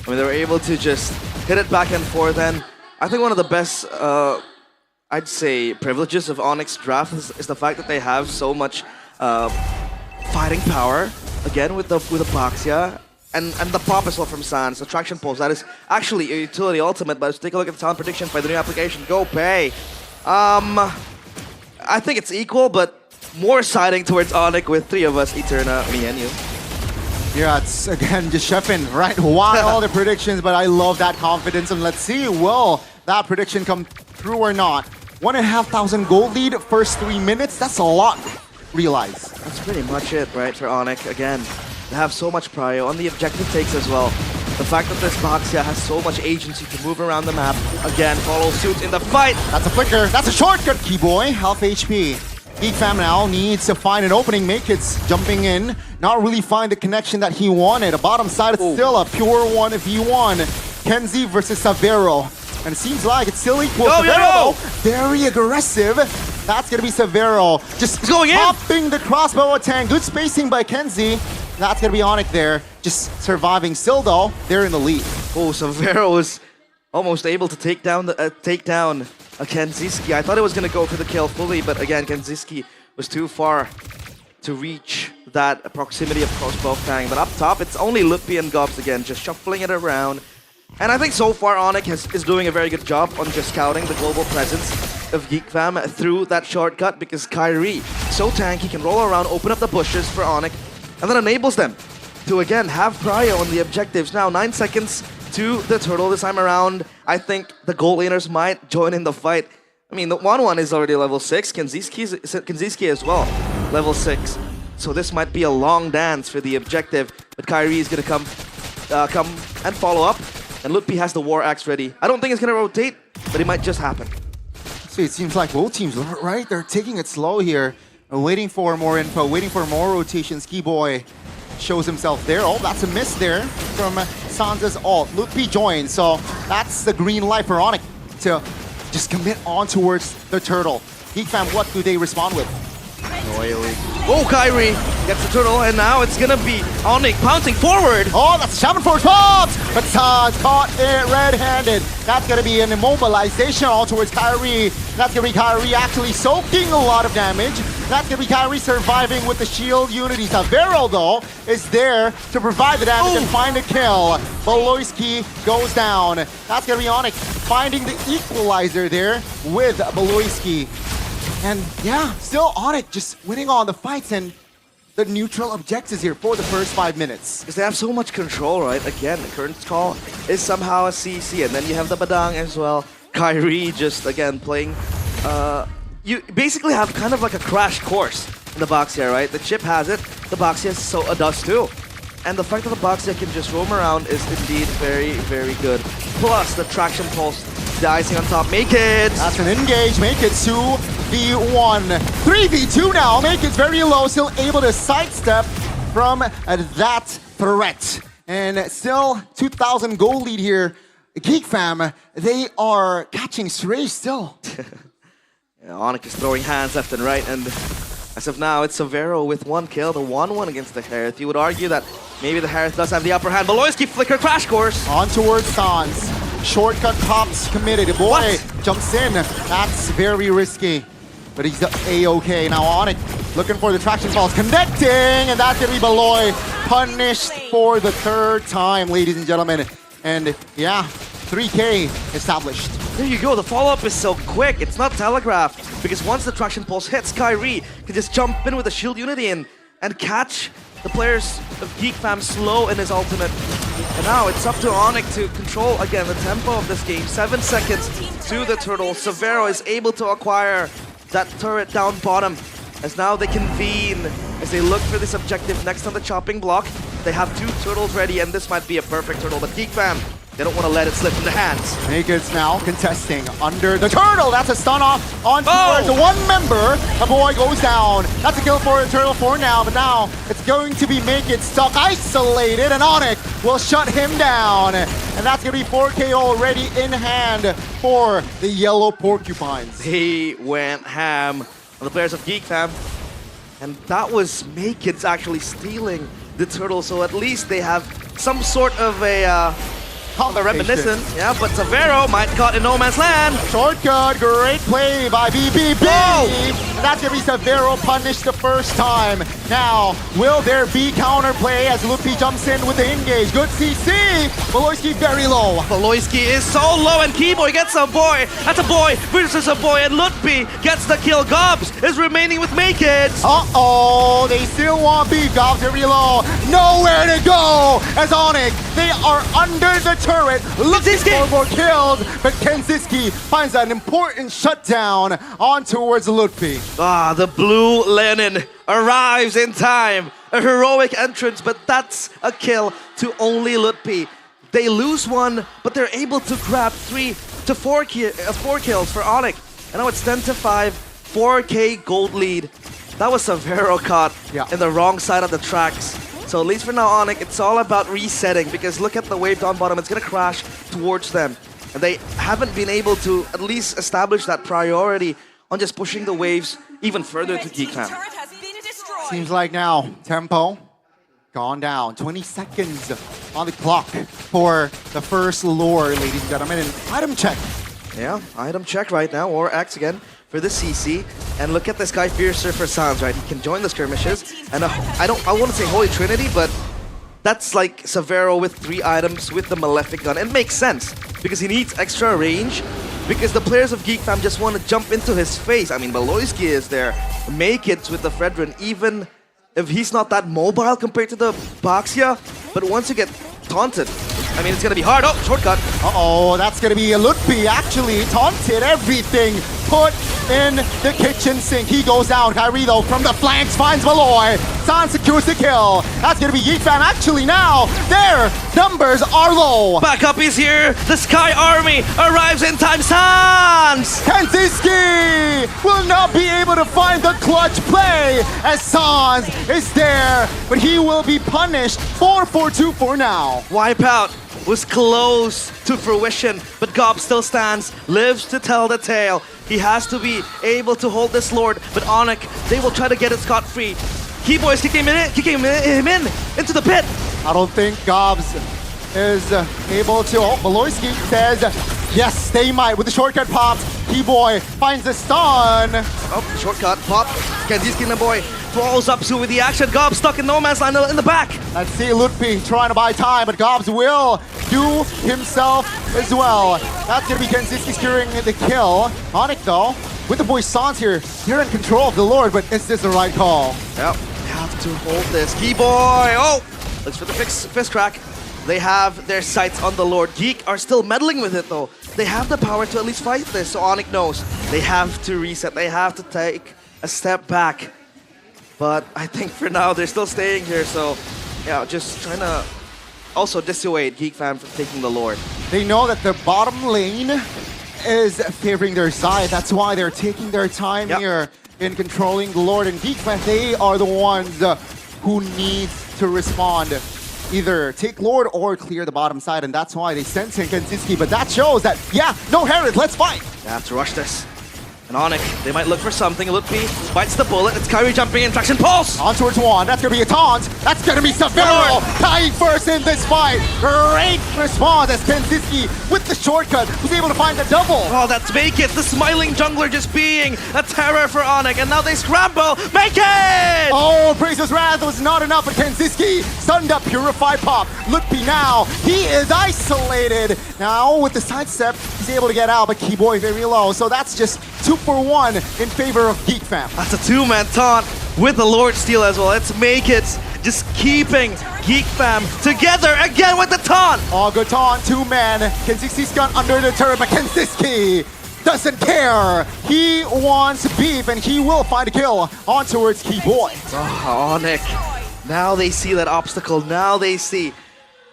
I mean, they were able to just hit it back and forth, and I think one of the best, I'd say, privileges of Onyx draft is the fact that they have so much fighting power. Again, with the Baxia, and the pop as well from Sans, the traction pulse. That is actually a utility ultimate, but let's take a look at the talent prediction by the new application, Go Pay. I think it's equal, but more siding towards Onyx with 3 of us, Eterna, me, and you. Yeah, it's again just chefing right wide all the predictions, but I love that confidence, and let's see, will that prediction come true or not? 1,500 gold lead, first 3 minutes, that's a lot, Realize. That's pretty much it, right, for Onyx. Again, they have so much prio on the objective takes as well. The fact that this Baxia has so much agency to move around the map, again, follow suit in the fight. That's a flicker. That's a shortcut, Keyboy. Half HP. Geek Fam now needs to find an opening. Makeit's jumping in. Not really find the connection that he wanted. A bottom side, it's still a pure 1v1. Kenzie versus Savero. And it seems like it's still equal. Savero, very aggressive. That's going to be Savero. Just going popping the crossbow attack. Good spacing by Kenzie. That's going to be Onyx there. Just surviving. Still though, they're in the lead. Oh, Savero is almost able to take down Kenziski. I thought it was going to go for the kill fully, but again, Kenziski was too far to reach that proximity of crossbow fang. But up top, it's only Lutpi and Gobs again, just shuffling it around. And I think so far Onyx is doing a very good job on just scouting the global presence of Geek Fam through that shortcut, because Kyrie, so tanky, can roll around, open up the bushes for Onyx, and that enables them to again have prio on the objectives. Now 9 seconds to the turtle this time around. I think the gold laners might join in the fight. I mean, the 1-1 is already level 6, Kenziski as well, level 6. So this might be a long dance for the objective, but Kyrie is gonna come and follow up. And Lutpi has the War Axe ready. I don't think it's going to rotate, but it might just happen. So it seems like both teams, right? They're taking it slow here. Waiting for more info, waiting for more rotation. Skiboy shows himself there. Oh, that's a miss there from Sansa's ult. Lutpi joins, so that's the green light for Onyx to just commit on towards the turtle. Geek Fam, what do they respond with? Oh, Kyrie gets the turtle, and now it's gonna be Onyx pouncing forward. Oh, that's Shaman Force pops! But Sans caught it red-handed. That's gonna be an immobilization all towards Kyrie. That's gonna be Kyrie actually soaking a lot of damage. That's gonna be Kyrie surviving with the shield unity. Savero, though, is there to provide the damage and find a kill. Beloyski goes down. That's gonna be Onyx finding the equalizer there with Beloyski. And yeah, still Onyx just winning on the fights and the neutral objectives here for the first 5 minutes. Because they have so much control, right? Again, the current call is somehow a CC, and then you have the Badang as well. Kyrie just, again, playing... you basically have kind of like a crash course in the Baxia, right? The chip has it, the Baxia does too. And the fact that the Baxia can just roam around is indeed very, very good. Plus, the traction pulse, the icing on top. Make it! That's an engage. Make it 2v1. 3v2 now. Make it very low. Still able to sidestep from that threat. And still 2,000 goal lead here. Geek Fam, they are catching stray still. Yeah, Onyx is throwing hands left and right, and as of now, it's Savero with 1 kill, the 1-1 against the Harith. You would argue that maybe the Harith does have the upper hand. Beloyski flicker crash course. On towards Sans. Shortcut pops committed. Boy jumps in. That's very risky. But he's A-OK. Now Onyx looking for the traction falls. Connecting! And that's going to be Beloy. Punished for the 3rd time, ladies and gentlemen. And yeah, 3K established. There you go, the follow-up is so quick, it's not telegraphed, because once the traction pulse hits, Kyrie can just jump in with the shield unity and catch the players of Geek Fam slow in his ultimate. And now it's up to Onyx to control, again, the tempo of this game. 7 seconds to the turtle. Savero is able to acquire that turret down bottom, as now they convene, as they look for this objective next on the chopping block. They have 2 turtles ready, and this might be a perfect turtle, but Geek Fam, they don't want to let it slip from their hands. Naked's now contesting under the turtle. That's a stun off on towards one member. A boy goes down. That's a kill for the turtle for now, but now it's going to be Naked stuck isolated, and Onyx will shut him down. And that's going to be 4K already in hand for the yellow porcupines. They went ham on the players of Geek Fam. And that was Naked's actually stealing the turtle, so at least they have some sort of a reminiscent, yeah, but Savero might caught in no man's land. Shortcut, great play by BBB. That's gonna be Savero punished the first time. Now, will there be counterplay as Lutpi jumps in with the engage? Good CC. Beloyski very low. Beloyski is so low, and Keyboy gets a boy. That's a boy versus a boy, and Lutpi gets the kill. Gobs is remaining with Make It. Uh-oh, they still want beef. Gobs very low. Nowhere to go as Onyx. They are under the turret, looking for more kills, but Kenziski finds an important shutdown on towards Lutpi. Ah, the blue Lenin arrives in time. A heroic entrance, but that's a kill to only Lutpi. They lose one, but they're able to grab 3 to 4 kills for Onyx. And now it's 10-5, 4K gold lead. That was Severo caught in the wrong side of the tracks. So at least for now, Onyx, it's all about resetting, because look at the wave down bottom. It's going to crash towards them. And they haven't been able to at least establish that priority on just pushing the waves even further to Geek Fam. Seems like now, tempo gone down. 20 seconds on the clock for the first lure, ladies and gentlemen. And item check. Yeah, item check right now, or X again for the CC. And look at this guy, Fiercer for Sounds, right? He can join the skirmishes. And I want to say Holy Trinity, but that's like Severo with 3 items with the Malefic gun. It makes sense, because he needs extra range, because the players of Geek Fam just want to jump into his face. I mean, Beloyski is there, Make-It with the Fredrin, even if he's not that mobile compared to the Baxia. But once you get taunted, I mean, it's going to be hard. Oh, shortcut. Uh-oh, that's going to be a Lutfi, actually. Taunted everything. Put in the kitchen sink. He goes down. Kyrie, though, from the flanks, finds Malloy. San secures the kill. That's going to be Geek Fam. Actually, now, their numbers are low. Backup is here. The Sky Army arrives in time. Sans! Kanziski will not be able to find the clutch play as Sans is there, but he will be punished 4-4-2 for now. Wipeout was close to fruition, but Gob still stands, lives to tell the tale. He has to be able to hold this Lord, but Onyx, they will try to get it scot-free. Keyboys kicking him in into the pit. I don't think Gobs is able to. Oh, Beloyski says, yes, they might with the shortcut pops. Keyboy finds the stun. Oh, shortcut pop. Kanziski and the boy falls up to with the action. Gob stuck in no man's land in the back. Let's see Lutfi trying to buy time, but Gobs will do himself as well. That's going to be Kanziski securing the kill. Onyx, though, with the boy Sans here, they're in control of the Lord, but is this the right call? Yep, have to hold this. Keyboy, oh, looks for the fist crack. They have their sights on the Lord. Geek are still meddling with it, though. They have the power to at least fight this, so Onyx knows they have to reset. They have to take a step back. But I think for now, they're still staying here, so yeah, just trying to also dissuade Geek Fam from taking the Lord. They know that the bottom lane is favoring their side. That's why they're taking their time here in controlling the Lord. And Geek Fam, they are the ones who need to respond. Either take Lord or clear the bottom side, and that's why they sent in Kanziski. But that shows that, yeah, no Herod, let's fight! They have to rush this. And Onyx, they might look for something. Lutfi bites the bullet. It's Kyrie jumping in. Traction pulse! On towards one. That's going to be a taunt. That's going to be Severo tying first in this fight. Great response as Kanziski with the shortcut was able to find the double. Oh, that's Make-It. The smiling jungler just being a terror for Onyx. And now they scramble. Make-It! Oh, Praise's Wrath was not enough for Kanziski. Stunned up, Purify Pop. Lutfi now, he is isolated. Now with the sidestep, he's able to get out, but Keyboy very low. So that's just 2-for-1 in favor of Geek Fam. That's a 2-man taunt with the Lord Steal as well. Let's make it. Just keeping Geek Fam together again with the taunt. Oh, good taunt, 2-man. Kanziski's gun under the turret, but Kanziski doesn't care. He wants beef, and he will find a kill on towards Keyboy. Oh, Onyx. Now they see that obstacle. Now they see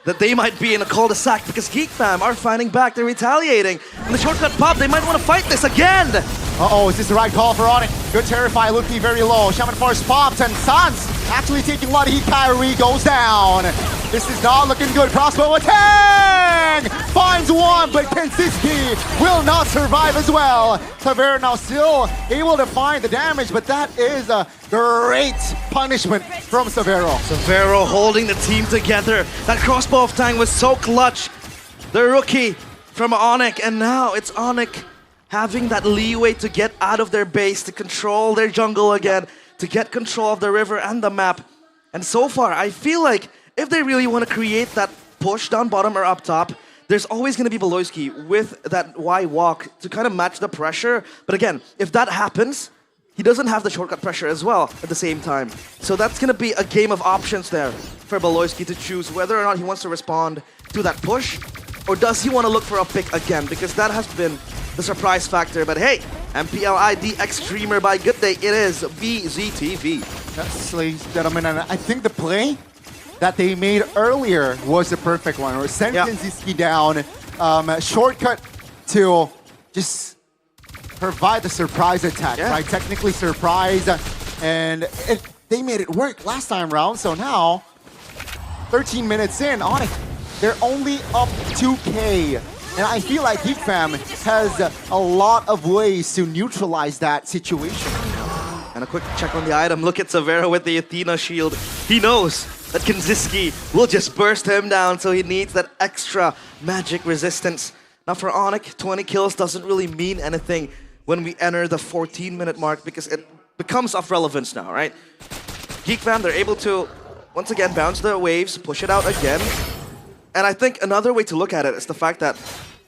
that they might be in a cul-de-sac because Geek Fam are fighting back. They're retaliating. And the shortcut pop, they might want to fight this again. Uh-oh, is this the right call for Onyx? Good Terrify, Lutfi very low. Shaman Force pops, and Sans actually taking a lot of heat. Kyrie goes down. This is not looking good. Crossbow attack! Finds one, but Kanziski will not survive as well. Severo now still able to find the damage, but that is a great punishment from Severo. Severo holding the team together. That crossbow of Tang was so clutch. The rookie from Onyx, and now it's Onyx having that leeway to get out of their base, to control their jungle again, to get control of the river and the map. And so far, I feel like if they really want to create that push down bottom or up top, there's always going to be Beloyski with that Y walk to kind of match the pressure. But again, if that happens, he doesn't have the shortcut pressure as well at the same time. So that's going to be a game of options there for Beloyski to choose whether or not he wants to respond to that push, or does he want to look for a pick again, because that has been the surprise factor. But hey, MPL ID X streamer by Good Day, it is BZTV. Yes, ladies and gentlemen, and I think the play that they made earlier was the perfect one. Or send Kenziski down, shortcut to just provide the surprise attack, right? Technically surprise, and they made it work last time round. So now, 13 minutes in, Onyx, they're only up 2K. And I feel like Geek Fam has a lot of ways to neutralize that situation. And a quick check on the item. Look at Severo with the Athena shield. He knows that Kenziski will just burst him down, so he needs that extra magic resistance. Now for Onyx, 20 kills doesn't really mean anything when we enter the 14-minute mark because it becomes of relevance now, right? Geek Fam, they're able to, once again, bounce the waves, push it out again. And I think another way to look at it is the fact that,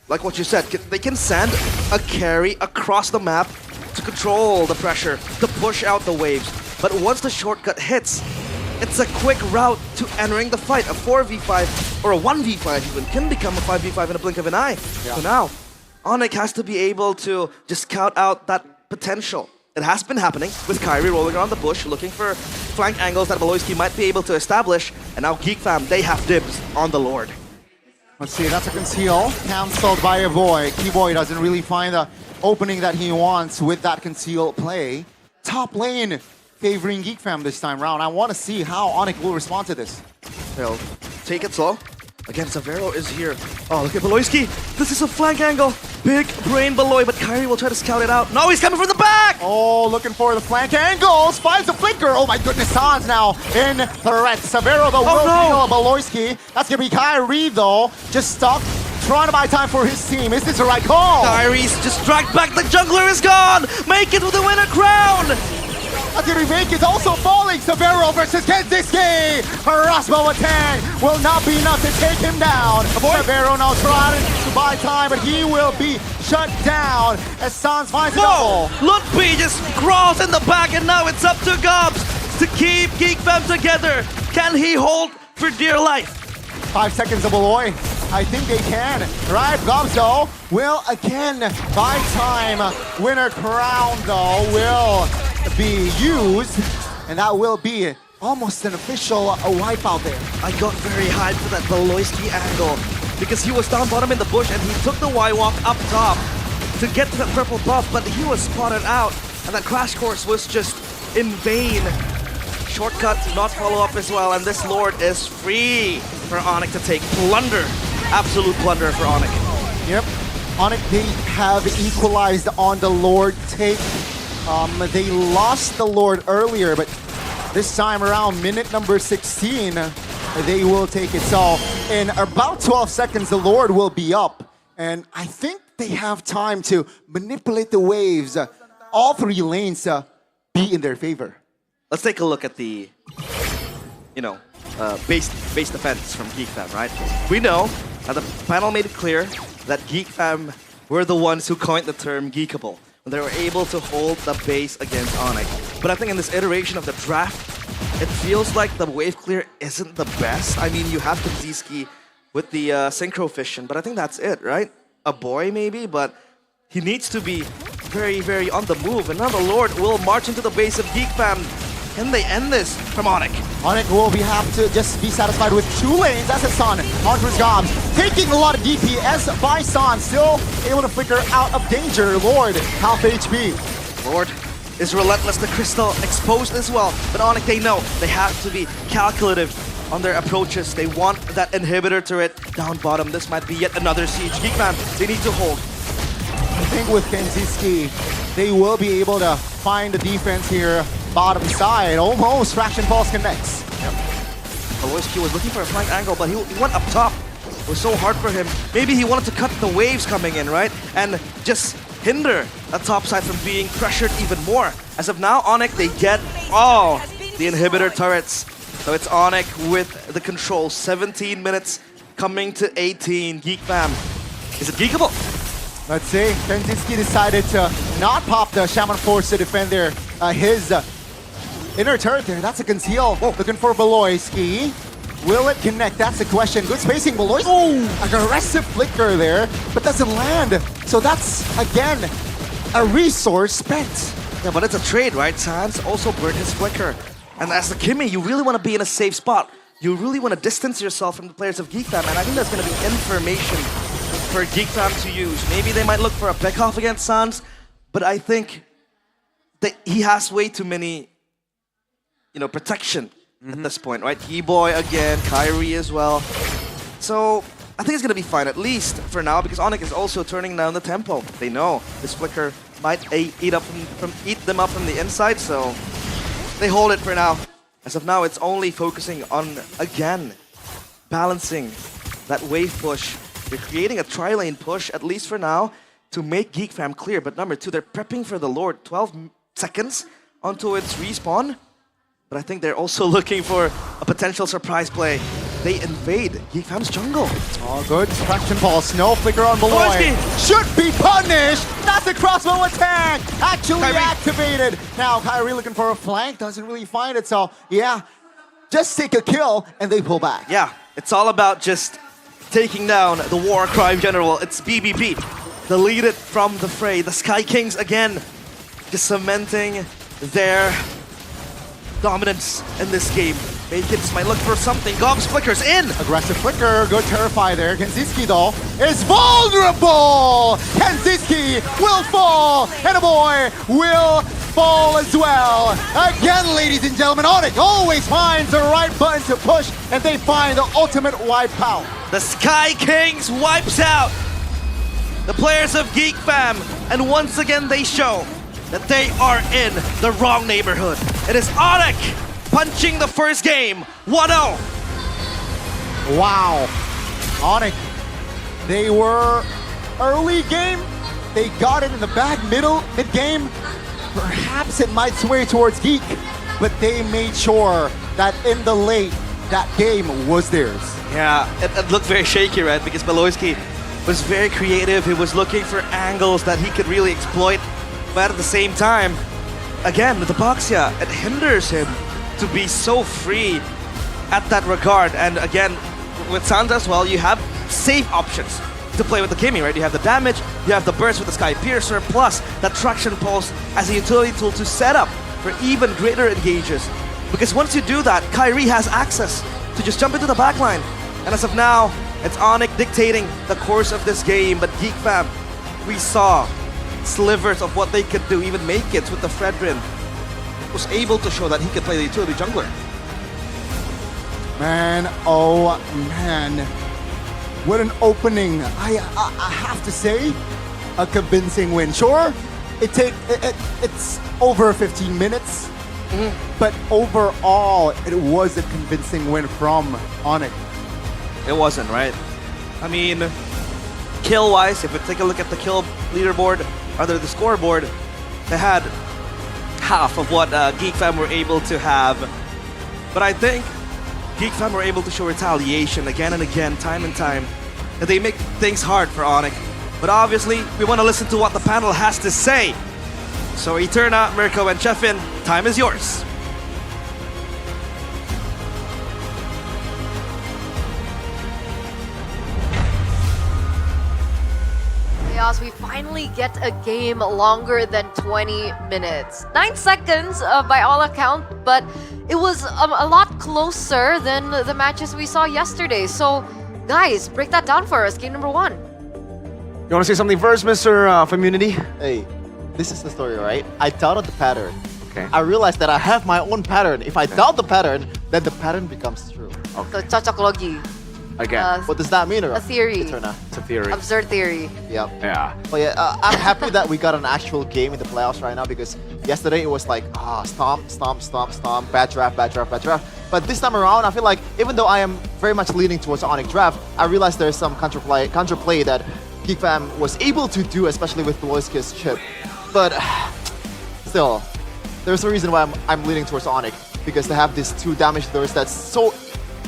like what you said, they can send a carry across the map to control the pressure, to push out the waves. But once the shortcut hits, it's a quick route to entering the fight. A 4v5 or a 1v5 even can become a 5v5 in a blink of an eye. So now, Onyx has to be able to just scout out that potential. It has been happening with Kyrie rolling around the bush, looking for flank angles that Beloyski might be able to establish. And now Geek Fam, they have dibs on the Lord. Let's see, that's a conceal. Cancelled by a boy. Keyboy doesn't really find the opening that he wants with that conceal play. Top lane favoring Geek Fam this time round. I want to see how Onyx will respond to this. They'll take it slow. Again, Severo is here. Oh, look at Beloyski. This is a flank angle. Big brain Beloy, but Kyrie will try to scout it out. No, he's coming from the back! Oh, looking for the flank angles. Finds the flicker. Oh my goodness, Sans now in threat. Severo, though, will kill Beloyski. That's going to be Kyrie, though. Just stuck. Trying to buy time for his team. Is this the right call? Kyrie's just dragged back. The jungler is gone. Make it with the winner crown. Akiri Make is also falling. Severo versus Kenziski. Rasmo attack will not be enough to take him down. Severo now trying to buy time, but he will be shut down as Sans finds a double. Lutpi just crawls in the back, and now it's up to Gobs to keep Geek Fam together. Can he hold for dear life? 5 seconds of Beloy. I think they can. Right, Gobs though will again buy time. Winner crown though will be used, and that will be almost an official wipeout there. I got very hyped for that Beloyski angle because he was down bottom in the bush and he took the Y-walk up top to get to that purple buff, but he was spotted out and that crash course was just in vain. Shortcut, not follow up as well, and this Lord is free for Onyx to take. Plunder, absolute plunder for Onyx. Yep, Onyx, they have equalized on the Lord take. They lost the Lord earlier, but this time around, minute number 16, they will take it. So in about 12 seconds, the Lord will be up. And I think they have time to manipulate the waves. All 3 lanes be in their favor. Let's take a look at the, base defense from Geek Fam, right? We know that the panel made it clear that Geek Fam were the ones who coined the term geekable. They were able to hold the base against Onyx. But I think in this iteration of the draft, it feels like the wave clear isn't the best. I mean, you have Kenziski with the Synchro Fission, but I think that's it, right? A boy maybe, but he needs to be very, very on the move. And now the Lord will march into the base of Geek Fam. Can they end this from Onyx? Onyx will have to just be satisfied with 2 lanes. That's a Son. Onwards Gobs. Taking a lot of DPS by Son. Still able to flicker out of danger. Lord, half HP. Lord is relentless. The Crystal exposed as well. But Onyx, they know they have to be calculative on their approaches. They want that inhibitor turret down bottom. This might be yet another siege. Geek Fam, they need to hold. I think with Kenziski, they will be able to find the defense here. Bottom side, almost Fraction Pulse connects. Yep. Beloyski was looking for a flank angle, but he went up top. It was so hard for him. Maybe he wanted to cut the waves coming in, right? And just hinder the top side from being pressured even more. As of now, Onyx, they get all the inhibitor turrets. So it's Onyx with the control. 17 minutes coming to 18. Geek Fam. Is it geekable? Let's see. Kenziski decided to not pop the Shaman Force to defend his inner turret there. That's a conceal. Looking for Beloyski. Will it connect? That's the question. Good spacing, Beloyski. Oh, aggressive flicker there, but doesn't land. So that's, again, a resource spent. Yeah, but it's a trade, right? Sans also burned his flicker. And as the Kimmy, you really want to be in a safe spot. you really want to distance yourself from the players of Geek Fam, and I think that's going to be information for Geek Fam to use. Maybe they might look for a pick-off against Sans, but I think that he has way too many, protection at this point, right? T-Boy again, Kyrie as well. So I think it's going to be fine, at least for now, because Onyx is also turning down the tempo. They know this flicker might eat them up from the inside, so they hold it for now. As of now, it's only focusing on, again, balancing that wave push. They're creating a tri-lane push, at least for now, to make Geek Fam clear. But number two, they're prepping for the Lord. 12 seconds onto its respawn. But I think they're also looking for a potential surprise play. They invade Geek Fam's jungle. Oh, good traction ball. Snow flicker on Beloy. Should be punished. That's a crossbow attack. Actually activated. Now Kyrie looking for a flank. Doesn't really find it. So yeah, just take a kill and they pull back. Yeah, it's all about just taking down the war crime general. It's BBP. Deleted from the fray. The Sky Kings again, just cementing their dominance in this game. Kids might look for something. Gobs flickers in. Aggressive flicker. Good Terrify there. Kenziski though is vulnerable. Kenziski will fall. And a boy will fall as well. Again, ladies and gentlemen, Onyx always finds the right button to push, and they find the ultimate wipe out. The Sky Kings wipes out the players of Geek Fam, and once again they show that they are in the wrong neighborhood. It is Onyx punching the first game, 1-0. Wow. Onyx, they were early game. They got it in the back, mid-game. Perhaps it might sway towards Geek, but they made sure that in the late, that game was theirs. Yeah, it looked very shaky, right? Because Beloyski was very creative. He was looking for angles that he could really exploit. But at the same time, again, with the Hypoxia, it hinders him to be so free at that regard. And again, with Sans as well, you have safe options to play with the Kimmy, right? You have the damage, you have the burst with the Sky Piercer, plus that traction pulse as a utility tool to set up for even greater engages. Because once you do that, Kyrie has access to just jump into the backline. And as of now, it's Onyx dictating the course of this game. But Geek Fam, we saw slivers of what they could do, even make it with the Fredrin. Was able to show that he could play the utility jungler. Man, oh man. What an opening. I have to say, a convincing win. Sure, it's over 15 minutes, but overall, it was a convincing win from Onyx. It wasn't, right? I mean, kill-wise, if we take a look at the kill leaderboard, rather the scoreboard, they had half of what Geek Fam were able to have. But I think Geek Fam were able to show retaliation again and again, time and time. And they make things hard for Onyx. But obviously, we want to listen to what the panel has to say. So Eterna, Mirko, and Chefin, time is yours. We finally get a game longer than 20 minutes. 9 seconds by all account, but it was a lot closer than the matches we saw yesterday. So, guys, break that down for us. Game number 1. You want to say something first, Mr. Community? Hey, this is the story, right? I doubted the pattern. Okay. I realized that I have my own pattern. If I doubt the pattern, then the pattern becomes true. So, cocoklogi. Again. What does that mean? A theory. It's a theory. Absurd theory. Yep. Yeah. But yeah, I'm happy that we got an actual game in the playoffs right now, because yesterday it was like, stomp, stomp, stomp, stomp, bad draft, bad draft, bad draft. But this time around, I feel like even though I am very much leaning towards Onyx draft, I realized there's some counterplay that Geek Fam was able to do, especially with Beloyski's chip. But still, there's a reason why I'm leaning towards Onyx, because they have these 2 damage dealers that's so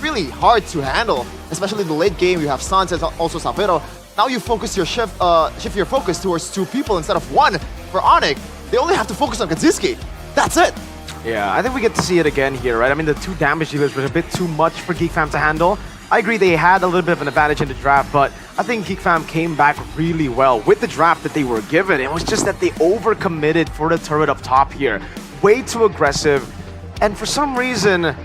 really hard to handle, especially in the late game. You have Sans and also Savero. Now you focus your shift your focus towards 2 people instead of 1. For Onyx, they only have to focus on Kaziski. That's it. Yeah, I think we get to see it again here, right? I mean, the 2 damage dealers was a bit too much for Geek Fam to handle. I agree they had a little bit of an advantage in the draft, but I think Geek Fam came back really well with the draft that they were given. It was just that they overcommitted for the turret up top here. Way too aggressive. And for some reason,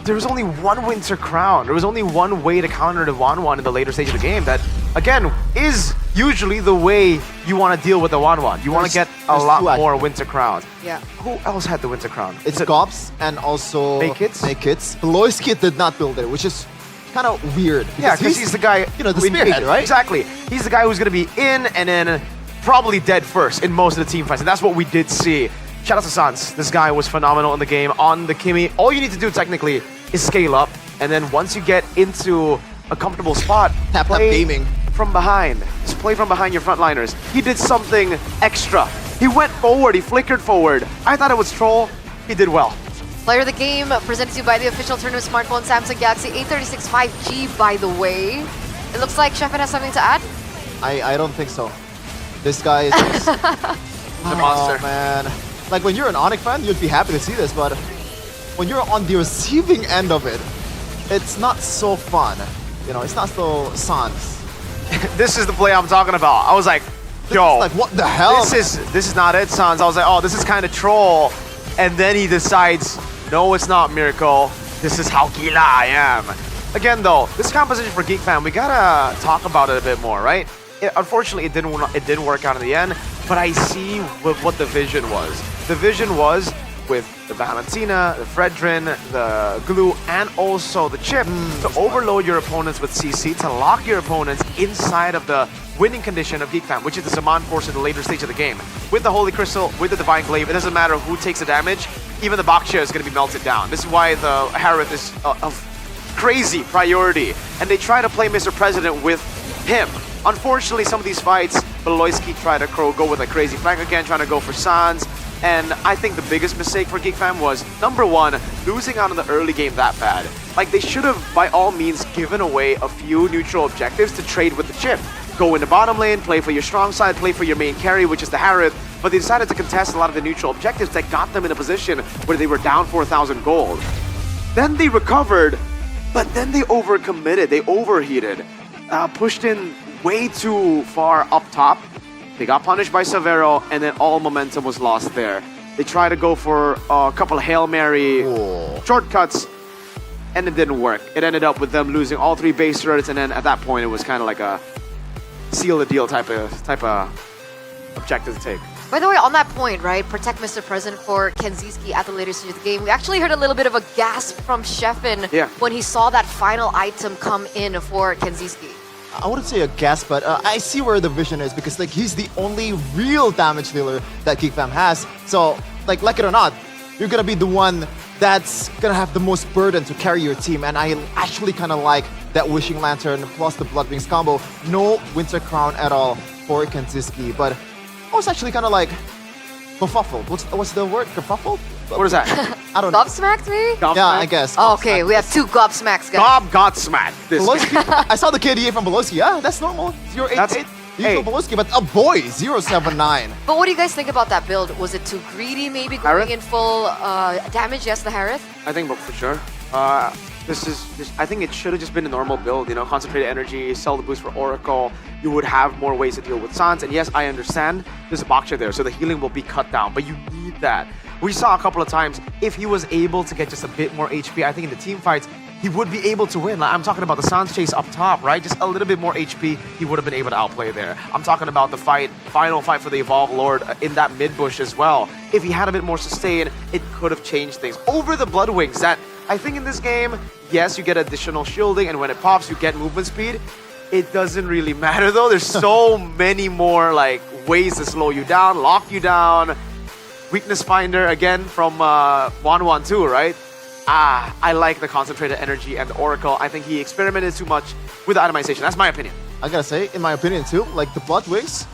there was only one Winter Crown. There was only one way to counter the 1-1 in the later stage of the game that, again, is usually the way you want to deal with the 1-1. You want to get a lot more Winter Crowns. Yeah. Who else had the Winter Crown? It's Gops and also Nakeds. Beloyski did not build it, which is kind of weird. Yeah, because he's the guy, you know, the spearhead, right? Exactly. He's the guy who's going to be in and then probably dead first in most of the team fights, and that's what we did see. Shout out to Sans. This guy was phenomenal in the game on the Kimi. All you need to do technically is scale up, and then once you get into a comfortable spot, play gaming from behind. Just play from behind your frontliners. He did something extra. He went forward. He flickered forward. I thought it was troll. He did well. Player of the game presented to you by the official tournament smartphone Samsung Galaxy A36 5G, by the way. It looks like Sheffin has something to add. I don't think so. This guy is just... the monster. Oh, man. Like, when you're an Onyx fan, you'd be happy to see this, but when you're on the receiving end of it, it's not so fun. You know, it's not so sans. This is the play I'm talking about. I was like, yo. Like, what the hell? This is not it, Sans. I was like, oh, this is kind of troll. And then he decides, no, it's not Miracle. This is how gila I am. Again, though, this composition for Geek Fam, we gotta talk about it a bit more, right? Unfortunately, it didn't work out in the end, but I see what the vision was. The vision was with the Valentina, the Fredrin, the Glue, and also the Chip to overload your opponents with CC, to lock your opponents inside of the winning condition of Geek Fam, which is the Zaman Force in the later stage of the game. With the Holy Crystal, with the Divine Glaive, it doesn't matter who takes the damage, even the Baksha is going to be melted down. This is why the Harith is of crazy priority, and they try to play Mr. President with him. Unfortunately, some of these fights, Beloyski tried to go with a crazy flank again, trying to go for Sans. And I think the biggest mistake for Geek Fam was, number one, losing out in the early game that bad. Like, they should have, by all means, given away a few neutral objectives to trade with the Chip. Go in the bottom lane, play for your strong side, play for your main carry, which is the Harith. But they decided to contest a lot of the neutral objectives that got them in a position where they were down 4,000 gold. Then they recovered, but then they overcommitted, they overheated, pushed in way too far up top. They got punished by Severo, and then all momentum was lost there. They tried to go for a couple of Hail Mary shortcuts, and it didn't work. It ended up with them losing all 3 base turrets, and then at that point, it was kind of like a seal the deal type of objective to take. By the way, on that point, right, protect Mr. President for Kenziski at the later stage of the game. We actually heard a little bit of a gasp from Sheffin when he saw that final item come in for Kenziski. I wouldn't say a guess, but I see where the vision is, because like he's the only real damage dealer that Geek Fam has. So like it or not, you're gonna be the one that's gonna have the most burden to carry your team. And I actually kind of like that Wishing Lantern plus the Blood Wings combo. No Winter Crown at all for Kenziski, but I was actually kind of like befuffled. What's the word? Kerfuffled? What is that? I don't know. Gobsmacked, maybe? Yeah, I guess. Oh, okay, we have 2 Gobsmacks, guys. Got smacked. I saw the KDA from Beloyski. Yeah, that's normal. 088. Usual Beloyski, but a boy, 079. But what do you guys think about that build? Was it too greedy, maybe going Harith? in full damage? Yes, the Harith? I think for sure. I think it should have just been a normal build, you know, concentrated energy, sell the boost for Oracle. You would have more ways to deal with Sans. And yes, I understand there's a Baksha there, so the healing will be cut down, but you need that. We saw a couple of times, if he was able to get just a bit more HP, I think in the team fights, he would be able to win. Like, I'm talking about the Sans chase up top, right? Just a little bit more HP, he would have been able to outplay there. I'm talking about the final fight for the Evolve Lord in that mid bush as well. If he had a bit more sustain, it could have changed things. Over the Blood Wings, that I think in this game, yes, you get additional shielding, and when it pops, you get movement speed. It doesn't really matter though. There's so many more like ways to slow you down, lock you down. Weakness Finder again from 112, right? I like the concentrated energy and the Oracle. I think he experimented too much with the itemization. That's my opinion. I gotta say, in my opinion too, like the Blood Wings,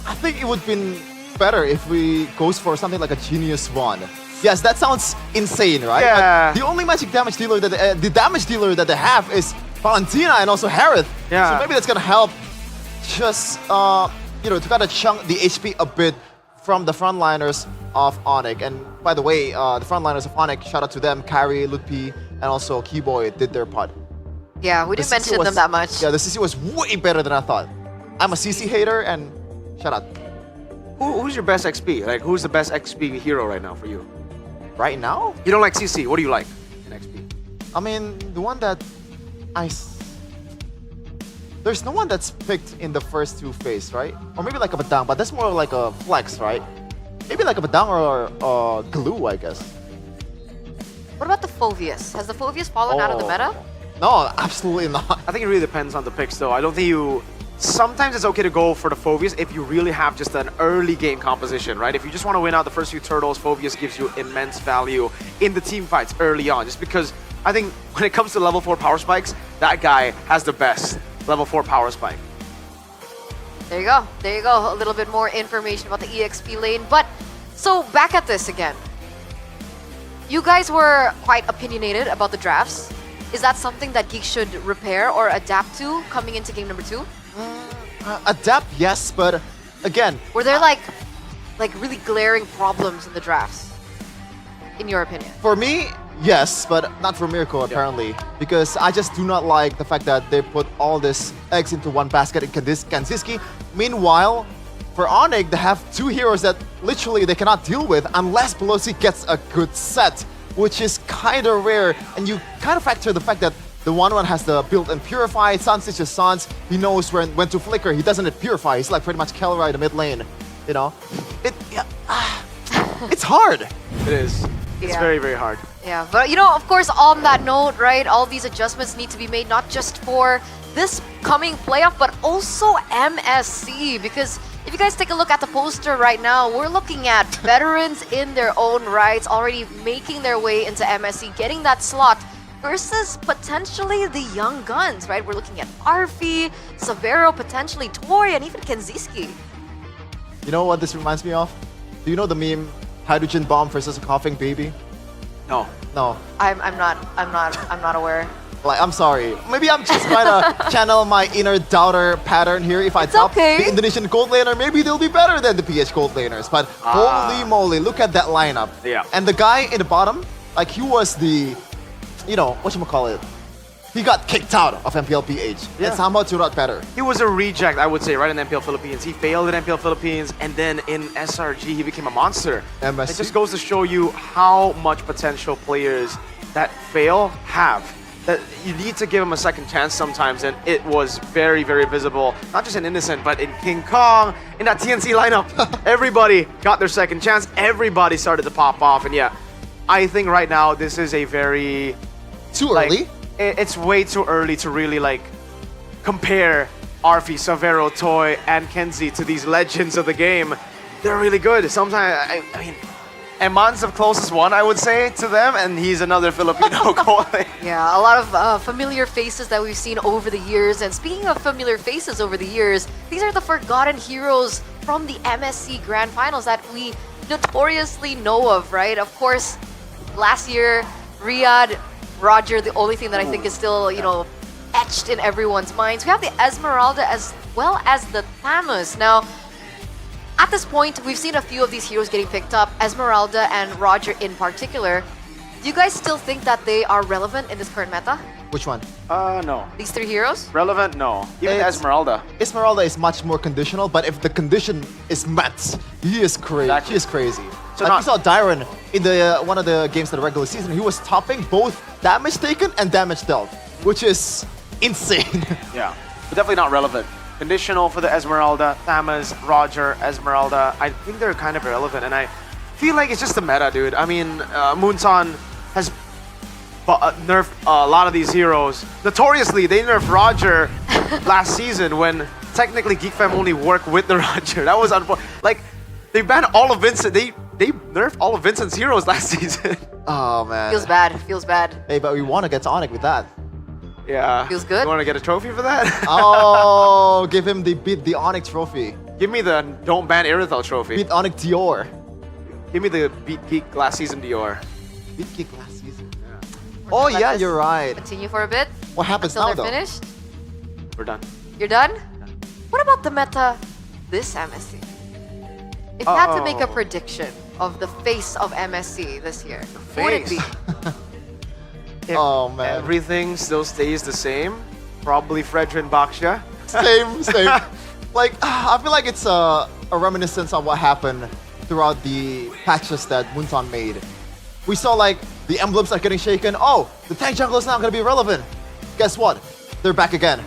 I think it would have been better if we goes for something like a Genius one. Yes, that sounds insane, right? Yeah. But the only magic damage dealer that the damage dealer that they have is Valentina and also Harith. Yeah. So maybe that's gonna help just to kind of chunk the HP a bit from the frontliners of Onyx. And by the way, the frontliners of Onyx, shout out to them, Kari, Lutpi, and also Keyboy did their part. Yeah, we didn't mention them that much. Yeah, the CC was way better than I thought. I'm a CC hater, and shout out. Who's your best XP? Like, who's the best XP hero right now for you? Right now? You don't like CC. What do you like in XP? I mean, the one that there's no one that's picked in the first two phase, right? Or maybe like a Badang, but that's more like a flex, right? Maybe like a Badang or Glue, I guess. What about the Phoveus? Has the Phoveus fallen out of the meta? No, absolutely not. I think it really depends on the picks, though. I don't think you... Sometimes it's okay to go for the Phoveus if you really have just an early game composition, right? If you just want to win out the first few turtles, Phoveus gives you immense value in the team fights early on. Just because I think when it comes to level 4 power spikes, that guy has the best level 4 power spike. There you go. There you go. A little bit more information about the EXP lane. But, so back at this again. You guys were quite opinionated about the drafts. Is that something that Geek should repair or adapt to coming into game number 2? Adapt, yes, but again... Were there like really glaring problems in the drafts, in your opinion? For me, yes, but not for Mirko apparently. Because I just do not like the fact that they put all this eggs into one basket in Kanziski. Meanwhile, for Onyx, they have two heroes that literally they cannot deal with unless Pelosi gets a good set, which is kind of rare. And you kind of factor the fact that the one has the built-in Purify, Sans is just Sans, he knows when to flicker, he doesn't have Purify, he's like pretty much Kelra in the mid lane, you know? It's hard. It is. It's very, very hard. Yeah, but you know, of course, on that note, right, all these adjustments need to be made not just for this coming playoff, but also MSC, because if you guys take a look at the poster right now, we're looking at veterans in their own rights already making their way into MSC, getting that slot versus potentially the young guns, right? We're looking at Arfi, Severo, potentially Toy, and even Kenziski. You know what this reminds me of? Do you know the meme, hydrogen bomb versus a coughing baby? No. No. I'm not aware. Like, I'm sorry. Maybe I'm just trying to channel my inner doubter pattern here. If I top the Indonesian gold laner, maybe they'll be better than the PH gold laners. But holy moly, look at that lineup. Yeah. And the guy in the bottom, like he was the, you know, whatchamacallit, he got kicked out of MPL PH. Yeah. And somehow turned out better. He was a reject, I would say, right in MPL Philippines. He failed in MPL Philippines, and then in SRG, he became a monster. MSC? It just goes to show you how much potential players that fail have. That you need to give them a second chance sometimes, and it was very, very visible. Not just in Innocent, but in King Kong, in that TNC lineup. Everybody got their second chance. Everybody started to pop off, and yeah, I think right now this is a very... Too early? It's way too early to really like compare Arfi, Severo, Toy, and Kenzie to these legends of the game. They're really good. Sometimes, I mean, Eman's the closest one, I would say, to them, and he's another Filipino goalie. Yeah, a lot of familiar faces that we've seen over the years. And speaking of familiar faces over the years, these are the forgotten heroes from the MSC Grand Finals that we notoriously know of, right? Of course, last year, Riyadh, Roger, the only thing that I think is still, you know, etched in everyone's minds. We have the Esmeralda as well as the Thamus. Now, at this point, we've seen a few of these heroes getting picked up, Esmeralda and Roger in particular. Do you guys still think that they are relevant in this current meta? Which one? No. These three heroes? Relevant? No. Even Esmeralda. Esmeralda is much more conditional, but if the condition is met, he is crazy. Exactly. He is crazy. So like we saw Dyron in the one of the games of the regular season, he was topping both damage taken and damage dealt, which is insane. Yeah, but definitely not relevant. Conditional for the Esmeralda, Thamas, Roger, Esmeralda. I think they're kind of irrelevant, and I feel like it's just the meta, dude. I mean, Moonson has nerfed a lot of these heroes. Notoriously, they nerfed Roger last season when technically GeekFam only worked with the Roger. That was unfortunate. Like, they banned all of Vincent. They nerfed all of Vincent's heroes last season. Oh, man. Feels bad. Feels bad. Hey, but we want to get to Onyx with that. Yeah. Feels good. You want to get a trophy for that? Oh, give him the Beat the Onyx trophy. Give me the Don't Ban Irithel trophy. Beat Onyx Dior. Give me the Beat Geek last season Dior. Beat Geek last season. Oh, yeah, you're right. Continue for a bit. What happens until now, they're though? finished. We're done. You're done? What about the meta this MSC? If you had to make a prediction of the face of MSC this year, who would it be? Oh, man. Everything still stays the same. Probably Fredrin Baksha. Same. Like, I feel like it's a reminiscence of what happened throughout the patches that Moonton made. We saw like the emblems are getting shaken. Oh, the tank jungle is not going to be relevant. Guess what? They're back again.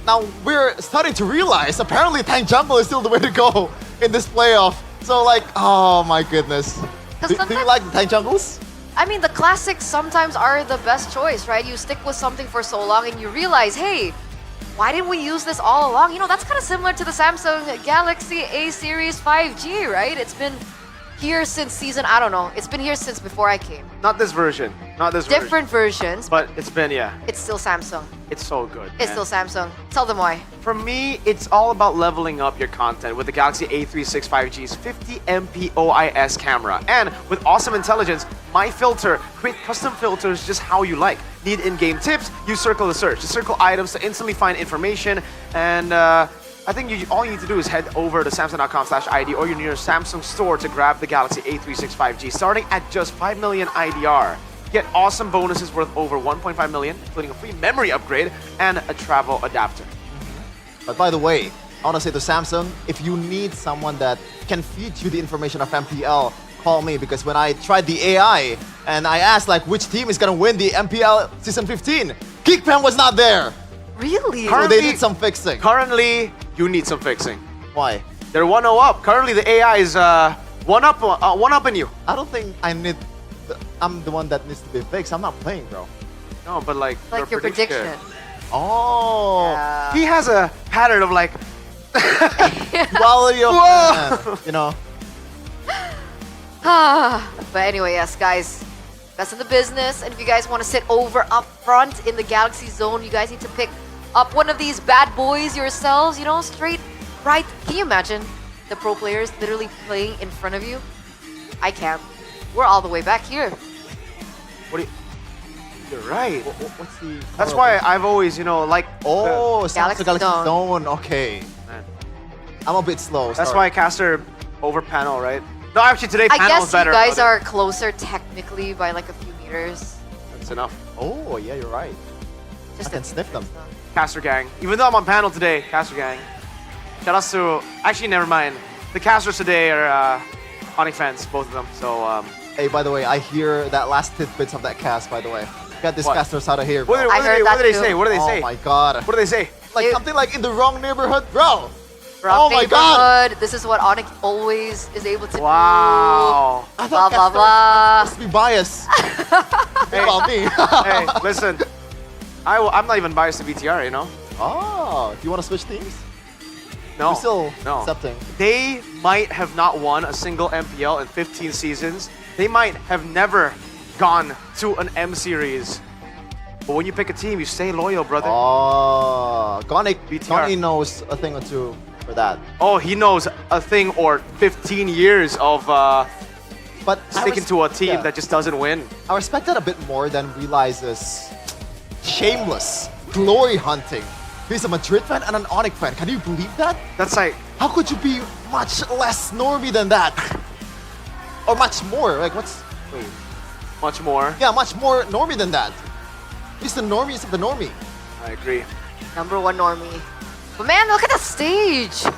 Now we're starting to realize apparently tank jungle is still the way to go in this playoff. So like, oh my goodness. Do you like the tank jungles? I mean, the classics sometimes are the best choice, right? You stick with something for so long and you realize, hey, why didn't we use this all along? You know, that's kind of similar to the Samsung Galaxy A series 5G, right? It's been here since season, I don't know. It's been here since before I came. Not this version. Not this version. Different versions. But it's been, yeah. It's still Samsung. It's so good. It's still Samsung. Tell them why. For me, it's all about leveling up your content with the Galaxy A36 5G's 50 MP OIS camera. And with awesome intelligence, My Filter, create custom filters just how you like. Need in-game tips? Use Circle to search. Just circle items to instantly find information. And I think all you need to do is head over to Samsung.com/ID or your nearest Samsung store to grab the Galaxy A36 5G, starting at just 5 million IDR. Get awesome bonuses worth over 1.5 million, including a free memory upgrade and a travel adapter. But by the way, I want to say to Samsung, if you need someone that can feed you the information of MPL, call me, because when I tried the AI and I asked like which team is going to win the MPL Season 15, GeekFam was not there. Really? So they need some fixing. Currently, you need some fixing. Why? They're 1-0 up. Currently, the AI is one up in you. I don't think I'm the one that needs to be fixed. I'm not playing, bro. No, but like your prediction. Oh. Yeah. He has a pattern of like quality of you know. But anyway, yes, guys. Best in the business. And if you guys want to sit over up front in the Galaxy Zone, you guys need to pick up one of these bad boys yourselves, you know, straight right. Can you imagine the pro players literally playing in front of you? I can't. We're all the way back here. What do you... You're right. What's the... That's why I've always, you know, like... Oh, Galaxy Zone. Okay. Man. I'm a bit slow. That's why Caster over panel, right? No, actually today I panel guess is better. you guys are closer technically by like a few meters. That's enough. Oh, yeah, you're right. Just I can sniff them. Caster gang. Even though I'm on panel today, Caster gang. Shout out to... Actually, never mind. The casters today are Onyx fans, both of them. So, Hey, by the way, I hear that last tidbits of that cast, by the way. Got this casters out of here, bro. What do they say? What do they say? Oh my god. What do they say? Like something like in the wrong neighborhood, bro. Oh my god. This is what Onyx always is able to do. Wow. I Blah, thought blah, blah. must be biased. About me. Hey, listen. I'm not even biased to VTR, you know? Oh, do you want to switch teams? No. We're still no. accepting. They might have not won a single MPL in 15 seasons. They might have never gone to an M series. But when you pick a team, you stay loyal, brother. Oh, Gonic VTR. knows a thing or two for that. Oh, he knows a thing or 15 years of but sticking to a team that just doesn't win. I respect that a bit more than realizes shameless glory hunting. He's a Madrid fan and an Onyx fan. Can you believe that? That's like... How could you be much less normie than that? Or much more? Like, what's... Wait. Much more? Yeah, much more normie than that. He's the normies of the normie. I agree. Number one normie. But man, look at the stage.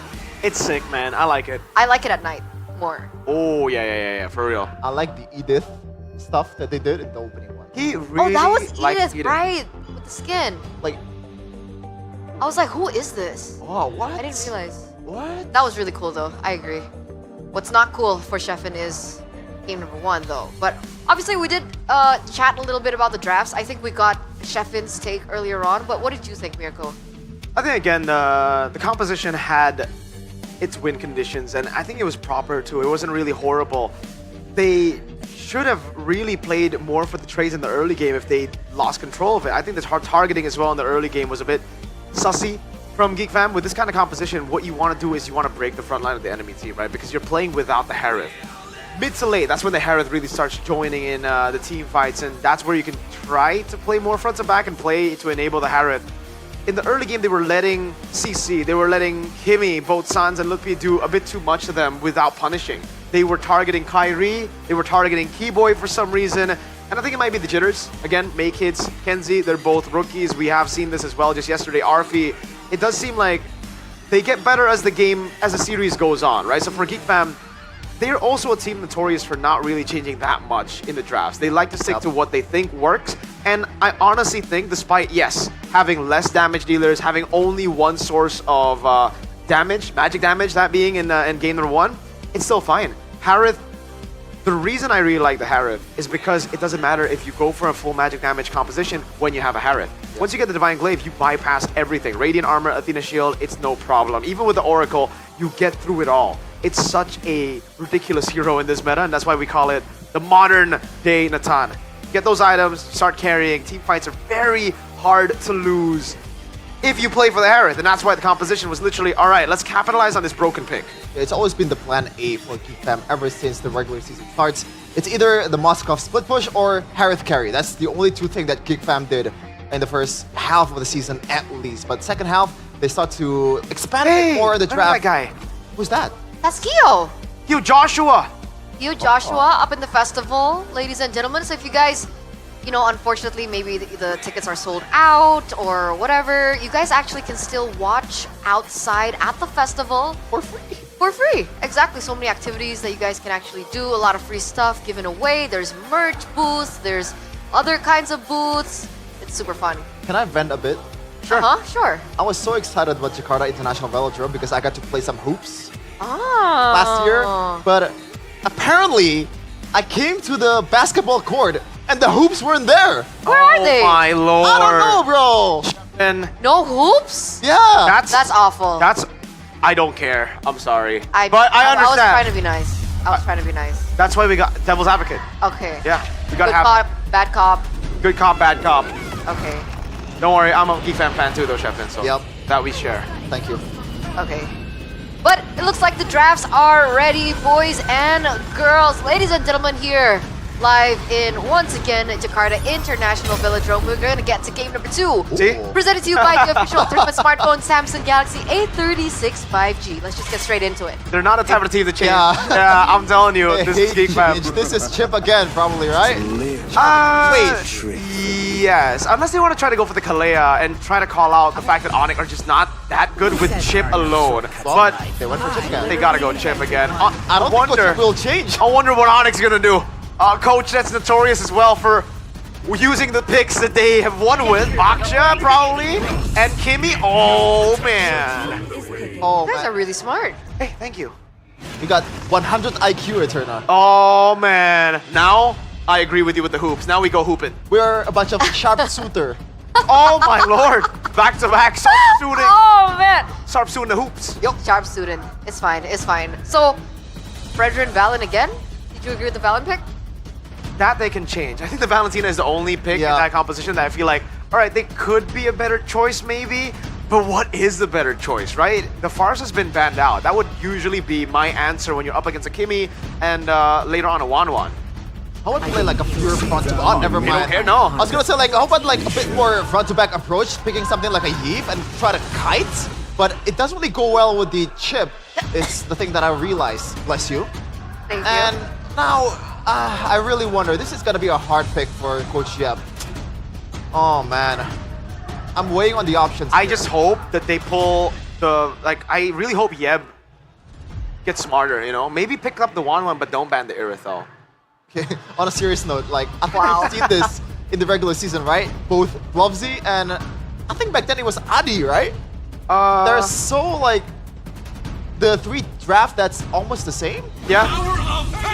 It's sick, man. I like it. I like it at night more. Oh, yeah, for real. I like the Edith stuff that they did in the opening one. He really Oh, that was likes Edith, right? With the skin. Like... I was like, who is this? Oh, what? I didn't realize. What? That was really cool, though. I agree. What's not cool for Sheffin is game number 1, though. But obviously, we did chat a little bit about the drafts. I think we got Sheffin's take earlier on. But what did you think, Mirko? I think, again, the composition had its win conditions, and I think it was proper, too. It wasn't really horrible. They should have really played more for the trades in the early game if they lost control of it. I think the targeting as well in the early game was a bit sussy from GeekFam. With this kind of composition, what you want to do is you want to break the front line of the enemy team, right? Because you're playing without the Harith. Mid to late, that's when the Harith really starts joining in the team fights, and that's where you can try to play more front to back and play to enable the Harith. In the early game, they were letting CC, they were letting Himi, both Sans and Lutfi do a bit too much to them without punishing. They were targeting Kyrie, they were targeting Keyboy for some reason, and I think it might be the jitters. Again, May Kids, Kenzie, they're both rookies. We have seen this as well just yesterday. Arfi, it does seem like they get better as the series goes on, right? So for GeekFam, they're also a team notorious for not really changing that much in the drafts. They like to stick to what they think works. And I honestly think, despite, yes, having less damage dealers, having only one source of damage, magic damage, that being in game number 1, it's still fine. Harith, the reason I really like the Harith is because it doesn't matter if you go for a full magic damage composition when you have a Harith. Once you get the Divine Glaive, you bypass everything. Radiant Armor, Athena Shield, it's no problem. Even with the Oracle, you get through it all. It's such a ridiculous hero in this meta, and that's why we call it the modern day Natan. Get those items, start carrying. Team fights are very hard to lose if you play for the Harith, and that's why the composition was literally, all right, let's capitalize on this broken pick. It's always been the plan A for GeekFam ever since the regular season starts. It's either the Moskov split push or Harith carry. That's the only two things that GeekFam did in the first half of the season at least. But second half, they start to expand it more in the draft. That guy. Who's that? That's Kyo. Kyo Joshua. Kyo Joshua up in the festival, ladies and gentlemen. So if you guys, you know, unfortunately, maybe the tickets are sold out or whatever, you guys actually can still watch outside at the festival. For free. For free. Exactly. So many activities that you guys can actually do. A lot of free stuff given away. There's merch booths. There's other kinds of booths. It's super fun. Can I vent a bit? Sure. Sure. I was so excited about Jakarta International Velodrome because I got to play some hoops last year. But apparently, I came to the basketball court and the hoops weren't there. Where are they? Oh my lord. I don't know, bro. And no hoops? Yeah. That's awful. I don't care. I'm sorry. I understand. I was trying to be nice. I was trying to be nice. That's why we got Devil's Advocate. Okay. Yeah. We gotta Good have cop, bad cop. good cop, bad cop. Okay. Don't worry, I'm a GeekFam fan too though, Shepin, so that we share. Thank you. Okay. But it looks like the drafts are ready, boys and girls. Ladies and gentlemen, here live in, once again, Jakarta International Velodrome. We're going to get to game number 2. See? Presented to you by the official tournament smartphone Samsung Galaxy A36 5G. Let's just get straight into it. They're not the type of team to change. Yeah. Yeah, I'm telling you, this is GeekFam. This is Chip again, probably, right? Wait. Yes, unless they want to try to go for the Kalea and try to call out the fact that Onyx are just not that good with Chip alone. But they went for Chip again. They gotta go Chip again. I don't think what will change. I wonder what Onyx is gonna do. Coach that's notorious as well for using the picks that they have won with. Baksha, probably. And Kimmy. Oh, man. Oh, you guys are really smart. Hey, thank you. You got 100 IQ, Eterna. Oh, man. Now, I agree with you with the hoops. Now we go hooping. We're a bunch of sharpshooter. Oh, my lord. Back-to-back sharpshooting. Oh, man. Sharpshooting the hoops. Yep. Sharpshooting. It's fine. It's fine. So, Fredrin Valen again? Did you agree with the Valen pick? That they can change. I think the Valentina is the only pick in that composition that I feel like, all right, they could be a better choice maybe, but what is the better choice, right? The Farce has been banned out. That would usually be my answer when you're up against a Kimmy and later on a Wanwan. How about play like a pure front to back? Never mind. You don't care? No. I was gonna say like, how about like a bit more front to back approach, picking something like a Yeep and try to kite, but it doesn't really go well with the Chip. It's the thing that I realized. Bless you. Thank you. And now, I really wonder, this is gonna be a hard pick for Coach Yeb. Oh man. I'm weighing on the options. I just hope that they pull the, like, I really hope Yeb gets smarter, you know? Maybe pick up the Wanwan, but don't ban the Irithel. Okay, on a serious note, like, I think I've seen this in the regular season, right? Both Blovzy and I think back then it was Adi, right? They're so like, the 3 draft that's almost the same? Yeah.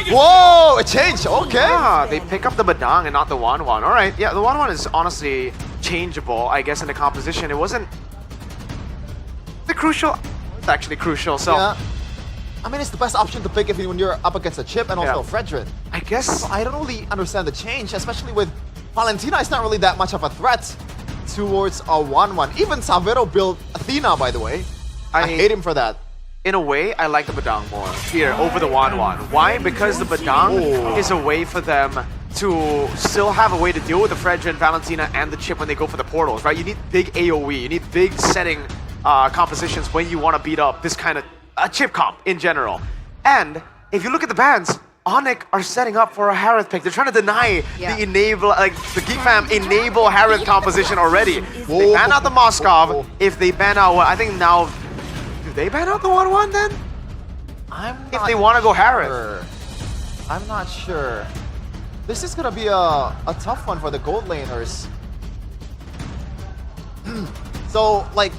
Whoa, it changed, okay. Yeah, they pick up the Badang and not the Wanwan. All right, yeah, the Wanwan is honestly changeable, I guess, in the composition. It wasn't the crucial, it's actually crucial, so. Yeah. I mean, it's the best option to pick if when you're up against a Chip and also Fredrin. I guess. So I don't really understand the change, especially with Valentina. It's not really that much of a threat towards a 1-1. Even Savero built Athena, by the way. I hate him for that. In a way, I like the Badang more here over the Wanwan. Why? Because the Badang is a way for them to still have a way to deal with the Fredrin, Valentina, and the Chip when they go for the portals, right? You need big AoE, you need big setting compositions when you want to beat up this kind of Chip comp in general. And if you look at the bans, Onyx are setting up for a Harith pick. They're trying to deny the enable, like the GeekFam enable Harith composition already. They ban out the Moskov. If they ban out, I think now, do they ban out the 1-1 then? if they want to go Harith. Sure. I'm not sure. This is gonna be a tough one for the gold laners. So, like,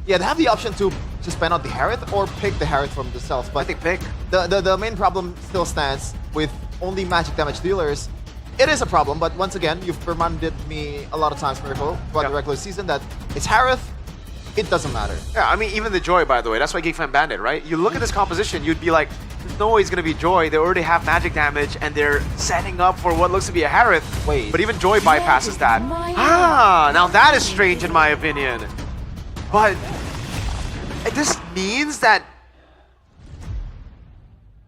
yeah, they have the option to just ban out the Harith or pick the Harith from themselves. But I think pick. The main problem still stands with only magic damage dealers. It is a problem, but once again, you've reminded me a lot of times, Miracle, throughout the regular season that it's Harith, it doesn't matter. Yeah, I mean, even the Joy, by the way, that's why GeekFam banned it, right? You look at this composition, you'd be like, there's no way it's going to be Joy. They already have magic damage, and they're setting up for what looks to be a Harith. Wait. But even Joy bypasses that. Now that is strange in my opinion. But this means that...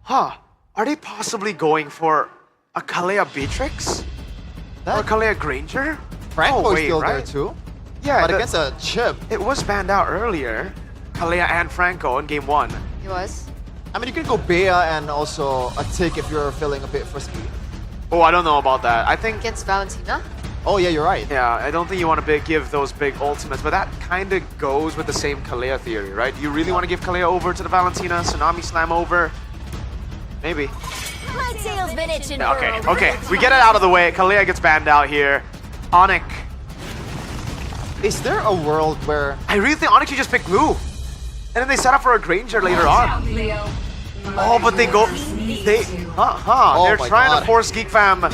are they possibly going for a Kalea Beatrix? Or a Kalea Granger? Franco's still there too. Yeah, but against a chip. It was banned out earlier. Kalea and Franco in game 1. He was. I mean, you can go Bea and also a Tick if you're feeling a bit frisky. Oh, I don't know about that. I think... Against Valentina? Oh, yeah, you're right. Yeah, I don't think you want to give those big ultimates, but that kind of goes with the same Kalea theory, right? You really want to give Kalea over to the Valentina, Tsunami Slam over? Maybe. My tail's been itching Yeah, okay, we get it out of the way. Kalea gets banned out here. Onyx. Is there a world where... I really think Onyx should just pick blue. And then they set up for a Granger later on. Oh, but they go... They're trying to force GeekFam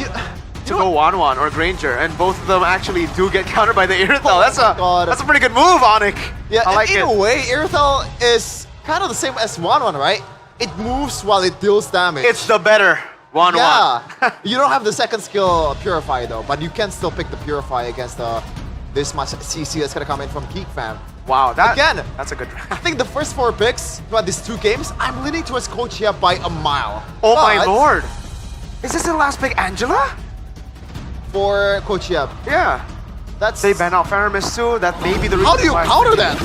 to go 1-1 or Granger, and both of them actually do get countered by the Irithel. That's a pretty good move, Onyx. Yeah, I like in a way, Irithel is kind of the same as 1-1, right? It moves while it deals damage. It's the better 1-1. Yeah. You don't have the second skill Purify though, but you can still pick the Purify against this much CC that's gonna come in from GeekFam. Wow, that's a good... I think the first 4 picks throughout these 2 games, I'm leaning towards Kochia by a mile. Oh my lord! Is this the last pick, Angela? For Kochia. Yeah. They ban out Faramis too. That may be the reason. How do you counter that?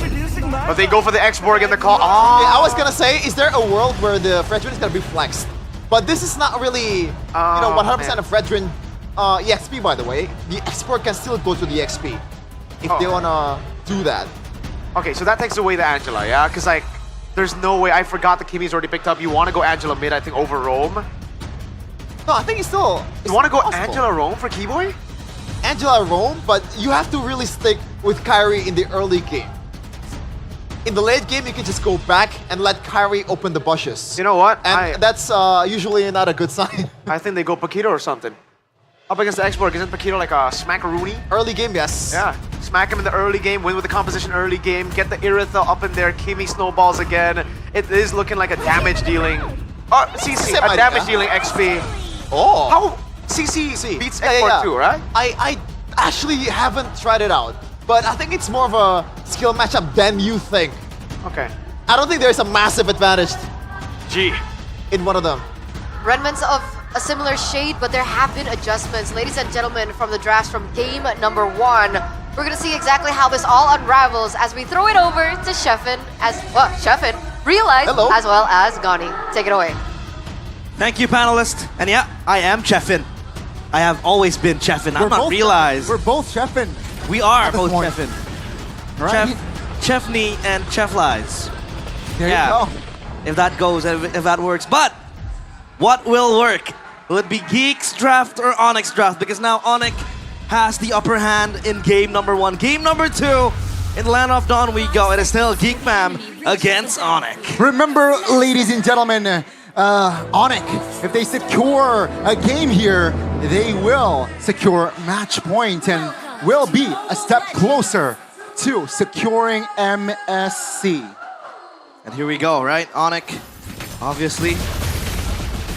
But they go for the X-Borg and the call. Yeah, I was gonna say, is there a world where the Fredrin is gonna be flexed? But this is not really, you know, 100% of Fredrin EXP, by the way. The X-Borg can still go to the XP if they wanna do that. Okay, so that takes away the Angela, yeah? Because, like, there's no way. I forgot the Kimi's already picked up. You want to go Angela mid, I think, over Rome. No, I think it's still... You want to go Angela Rome for Keyboy? Angela Rome, but you have to really stick with Kyrie in the early game. In the late game, you can just go back and let Kyrie open the bushes. You know what? And that's usually not a good sign. I think they go Paquito or something. Up against the X-Borg, isn't Paquito like a smack-a-rooney? Early game, yes. Yeah, smack him in the early game, win with the composition early game, get the Irithel up in there, Kimi snowballs again. It is looking like a damage-dealing... CC, a damage-dealing XP. Oh! How CC beats X-Borg too, right? I actually haven't tried it out, but I think it's more of a skill matchup than you think. Okay. I don't think there's a massive advantage in one of them. Remnants of a similar shade, but there have been adjustments. Ladies and gentlemen, from the drafts from game number 1, we're going to see exactly how this all unravels as we throw it over to Sheffin, Sheffin, Realize, as well as Gani. Take it away. Thank you, panelists. And yeah, I am Cheffin. I have always been Cheffin. I'm not Realize. We're both Cheffin. We are both Cheffin. Right. Cheffney and Chefflies. There you go. If that goes, if that works. But what will work? Will it be Geeks draft or Onyx draft? Because now Onyx has the upper hand in game number 1. Game number 2, in Land of Dawn we go. It is still GeekFam against Onyx. Remember, ladies and gentlemen, Onyx, if they secure a game here, they will secure match point and will be a step closer to securing MSC. And here we go, right? Onyx, obviously,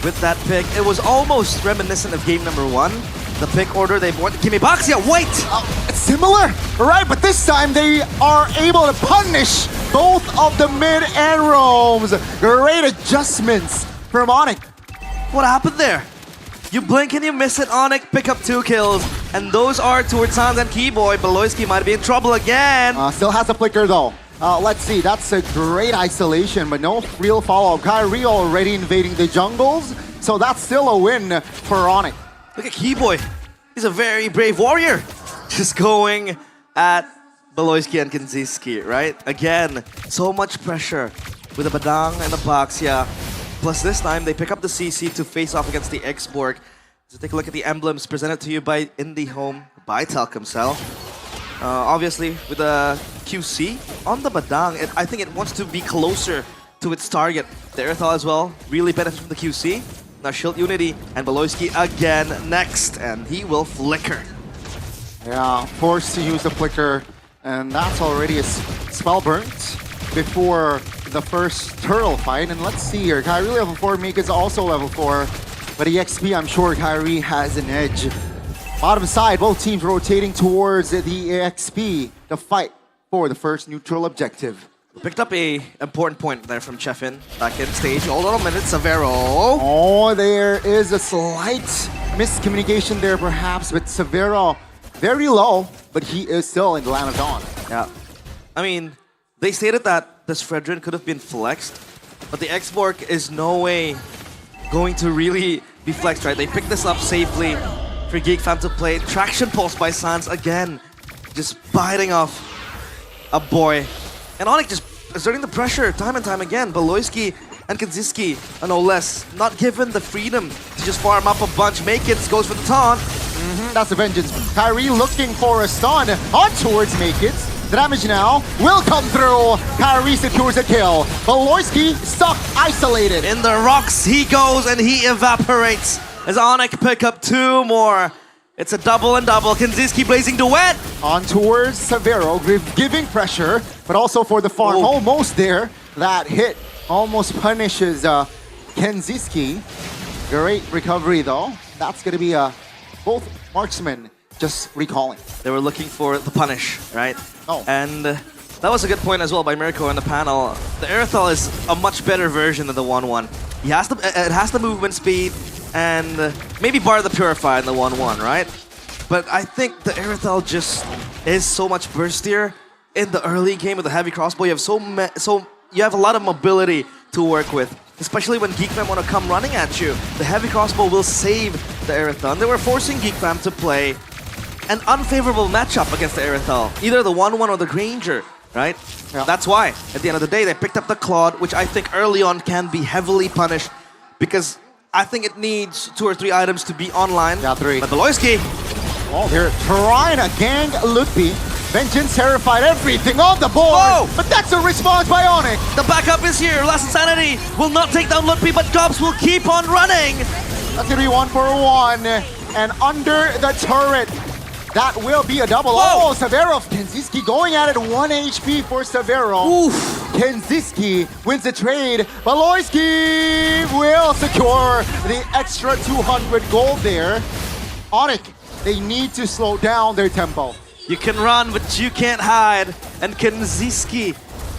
with that pick. It was almost reminiscent of game number 1. The pick order, they bought Kimi Baxia, white! It's similar, right? But this time they are able to punish both of the mid and roams. Great adjustments from Onyx. What happened there? You blink and you miss it, Onyx, pick up 2 kills. And those are towards Sans and Keyboy. Beloyski might be in trouble again. Still has a flicker though. Let's see, that's a great isolation, but no real follow-up. Kyrie already invading the jungles, so that's still a win for Onyx. Look at Keyboy. He's a very brave warrior. Just going at Beloyski and Kinziski, right? Again, so much pressure with the Badang and the box, yeah. Plus this time, they pick up the CC to face off against the X-Borg. So take a look at the emblems presented to you by IndyHome, by Telkomsel. Obviously, with the QC on the Badang, I think it wants to be closer to its target. The Erythal as well, really benefits from the QC. Now Shield Unity and Beloyski again next, and he will flicker. Yeah, forced to use the flicker, and that's already a spell burnt before the first turtle fight. And let's see here, Kyrie level 4, Mika's also level 4, but EXP, I'm sure Kyrie has an edge. Bottom side, both teams rotating towards the EXP to fight for the first neutral objective. Picked up a important point there from Chefin back in stage. Hold on a minute, Severo. Oh, there is a slight miscommunication there perhaps, but Severo very low, but he is still in the Land of Dawn. Yeah. I mean, they stated that this Fredrin could have been flexed, but the X-Borg is no way going to really be flexed, right? They picked this up safely for Geek Fam to play. Traction pulse by Sans again, just biting off a boy. And Onyx just exerting the pressure time and time again. Beloyski and Kaczynski are no less not given the freedom to just farm up a bunch. Makits goes for the taunt. That's a vengeance. Kyrie looking for a stun on towards Makits. The damage now will come through. Kyrie secures a kill. Beloyski stuck, isolated. In the rocks he goes and he evaporates as Onyx pick up 2 more. It's a double and double. Kaczynski blazing duet. On towards Severo, giving pressure, but also for the farm. Ooh. Almost there. That hit almost punishes Kaczynski. Great recovery though. That's going to be both marksmen just recalling. They were looking for the punish, right? Oh. And that was a good point as well by Mirko in the panel. The Erythal is a much better version than the 1-1. It has the movement speed and maybe bar the Purify in the 1-1, right? But I think the Erythal just is so much burstier in the early game with the heavy crossbow. You have you have a lot of mobility to work with, especially when Geek Fam want to come running at you. The heavy crossbow will save the Erythal. They were forcing Geek Fam to play an unfavorable matchup against the Erythal, either the 1-1 or the Granger, right? Yeah. That's why, at the end of the day, they picked up the Claude, which I think early on can be heavily punished because I think it needs 2 or 3 items to be online. Yeah, 3. But Beloyski. Oh, they're trying to gang Ludwig. Vengeance terrified everything on the board. Whoa! But that's a response by Onyx. The backup is here. Last Insanity will not take down Ludwig, but Gobs will keep on running. That's going to be 1 for 1. And under the turret, that will be a double. Whoa! Oh, Severo. Kaczynski going at it. 1 HP for Severo. Oof. Kaczynski wins the trade. Beloyski will secure the extra 200 gold there. Onyx, they need to slow down their tempo. You can run, but you can't hide. And Kaczynski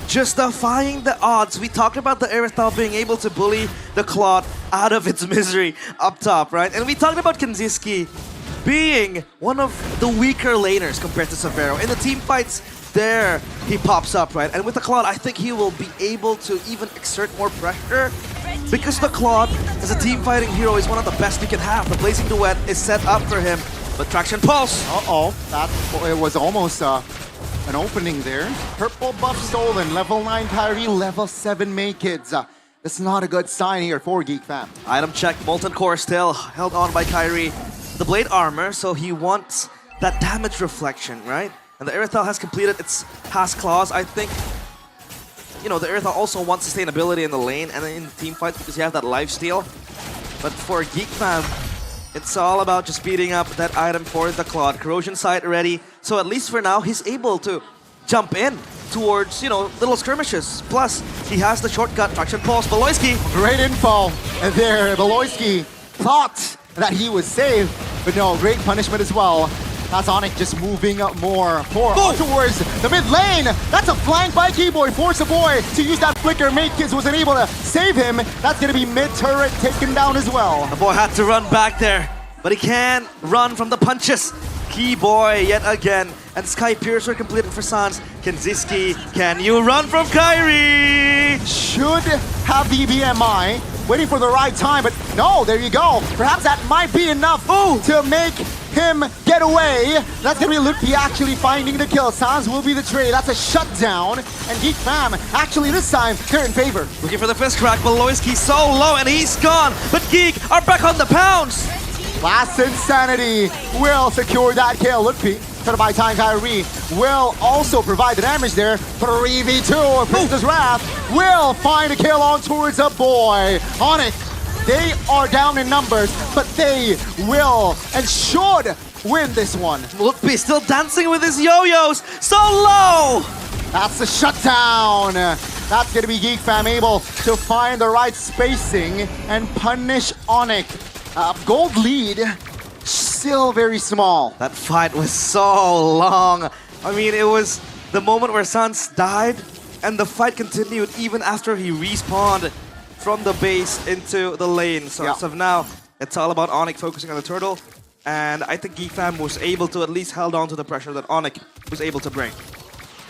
just defying the odds. We talked about the Erythal being able to bully the Claude out of its misery up top, right? And we talked about Kaczynski being one of the weaker laners compared to Severo. In the team fights, there he pops up, right? And with the Claude, I think he will be able to even exert more pressure because the Claude, as a team fighting hero, is one of the best you can have. The Blazing Duet is set up for him, but Traction Pulse. It was almost an opening there. Purple buff stolen, level 9 Kyrie, level 7 Makits. That's not a good sign here for Geek Fam. Item check, Molten Core still held on by Kyrie. The Blade Armor, so he wants that damage reflection, right? And the Erythal has completed its Pass Clause. I think, you know, the Erythal also wants sustainability in the lane and in team fights because you have that lifesteal. But for Geek Fam, it's all about just speeding up that item for the Claude. Corrosion Sight ready, so at least for now, he's able to jump in towards, you know, little skirmishes. Plus, he has the shortcut, Traction Pulse. Beloyski. Great info there. Beloyski thought that he was safe, but no, great punishment as well. That's Onyx just moving up more towards the mid lane. That's a flank by Keyboy. Force a boy to use that flicker. Makits wasn't able to save him. That's going to be mid turret taken down as well. The boy had to run back there, but he can't run from the punches. Keyboy yet again. And Sky Piercer completed for Sans. Kaczynski, can you run from Kyrie? Should have the BMI. Waiting for the right time, but no, there you go. Perhaps that might be enough to make him get away. That's gonna be Lutfi actually finding the kill. Sans will be the trade. That's a shutdown. And Geek Fam, actually this time, they're in favor. Looking for the fist crack, Beloyski so low and he's gone. But Geek are back on the pounce. Last Insanity will secure that kill. Lutfi, trying to buy time. Kyrie will also provide the damage there. 3v2, Princess Wrath will find a kill on towards a boy. Onyx, they are down in numbers, but they will and should win this one. Lutfi still dancing with his yo-yos, so low! That's the shutdown. That's gonna be Geek Fam able to find the right spacing and punish Onyx. Gold lead, still very small. That fight was so long. I mean, it was the moment where Sans died, and the fight continued even after he respawned from the base into the lane. So as of now, it's all about Onyx focusing on the turtle, and I think Geek Fam was able to at least held on to the pressure that Onyx was able to bring.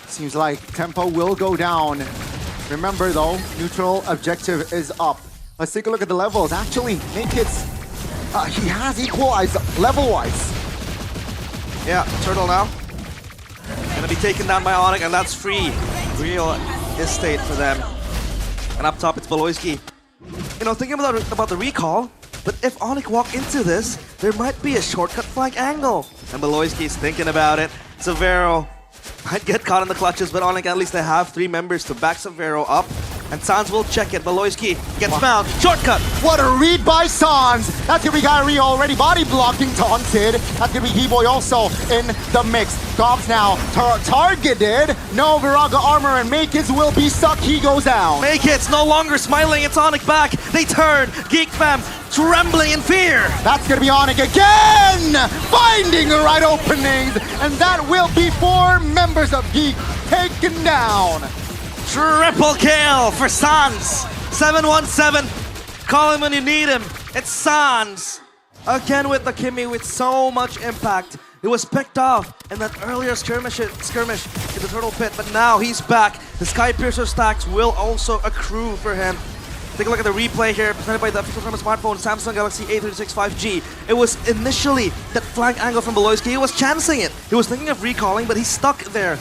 Seems like tempo will go down. Remember though, neutral objective is up. Let's take a look at the levels. Actually, Naked's he has equalized level-wise. Yeah, turtle now. Gonna be taken down by Onyx, and that's free. Real estate for them. And up top, it's Beloyski. You know, thinking about the recall, but if Onyx walk into this, there might be a shortcut flank angle. And Beloyski's thinking about it. Severo might get caught in the clutches, but Onyx, at least they have 3 members to back Severo up. And Sans will check it. Beloyski gets found. Shortcut! What a read by Sans! That's gonna be Kyrie already body blocking, taunted. That's gonna be He-Boy also in the mix. Gobbs now targeted. No Viraga armor, and Makits will be stuck. He goes down. Makits no longer smiling. It's Onyx back. They turn. Geek Fam trembling in fear. That's gonna be Onyx again! Finding the right openings, and that will be 4 members of Geek taken down. Triple kill for Sans. 717. Call him when you need him. It's Sans. Again with the Kimmy with so much impact. It was picked off in that earlier skirmish in the Turtle Pit, but now he's back. The Sky Piercer stacks will also accrue for him. Take a look at the replay here, presented by the official from a smartphone, Samsung Galaxy A36 5G. It was initially that flank angle from Beloyski. He was chancing it. He was thinking of recalling, but he's stuck there.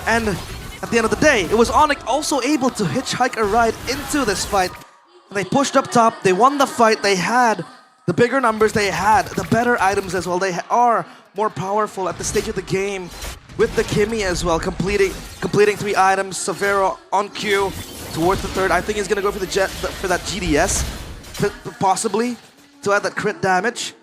And at the end of the day, it was Onyx also able to hitchhike a ride into this fight. They pushed up top, they won the fight, they had the bigger numbers, they had the better items as well. They are more powerful at the stage of the game with the Kimmy as well, completing 3 items. Severo on cue towards the third. I think he's gonna go for that GDS, possibly, to add that crit damage.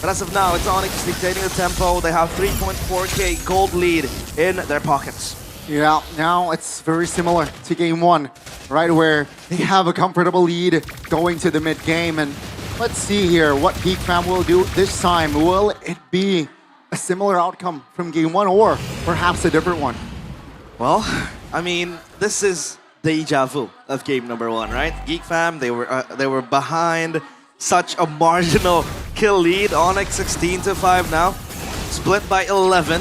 But as of now, it's Onyx dictating the tempo. They have 3.4k gold lead in their pockets. Yeah, now it's very similar to game 1, right, where they have a comfortable lead going to the mid-game. And let's see here what Geek Fam will do this time. Will it be a similar outcome from game 1 or perhaps a different one? Well, I mean, this is deja vu of game number 1, right? Geek Fam, they were behind such a marginal kill lead. Onyx 16-5 now, split by 11.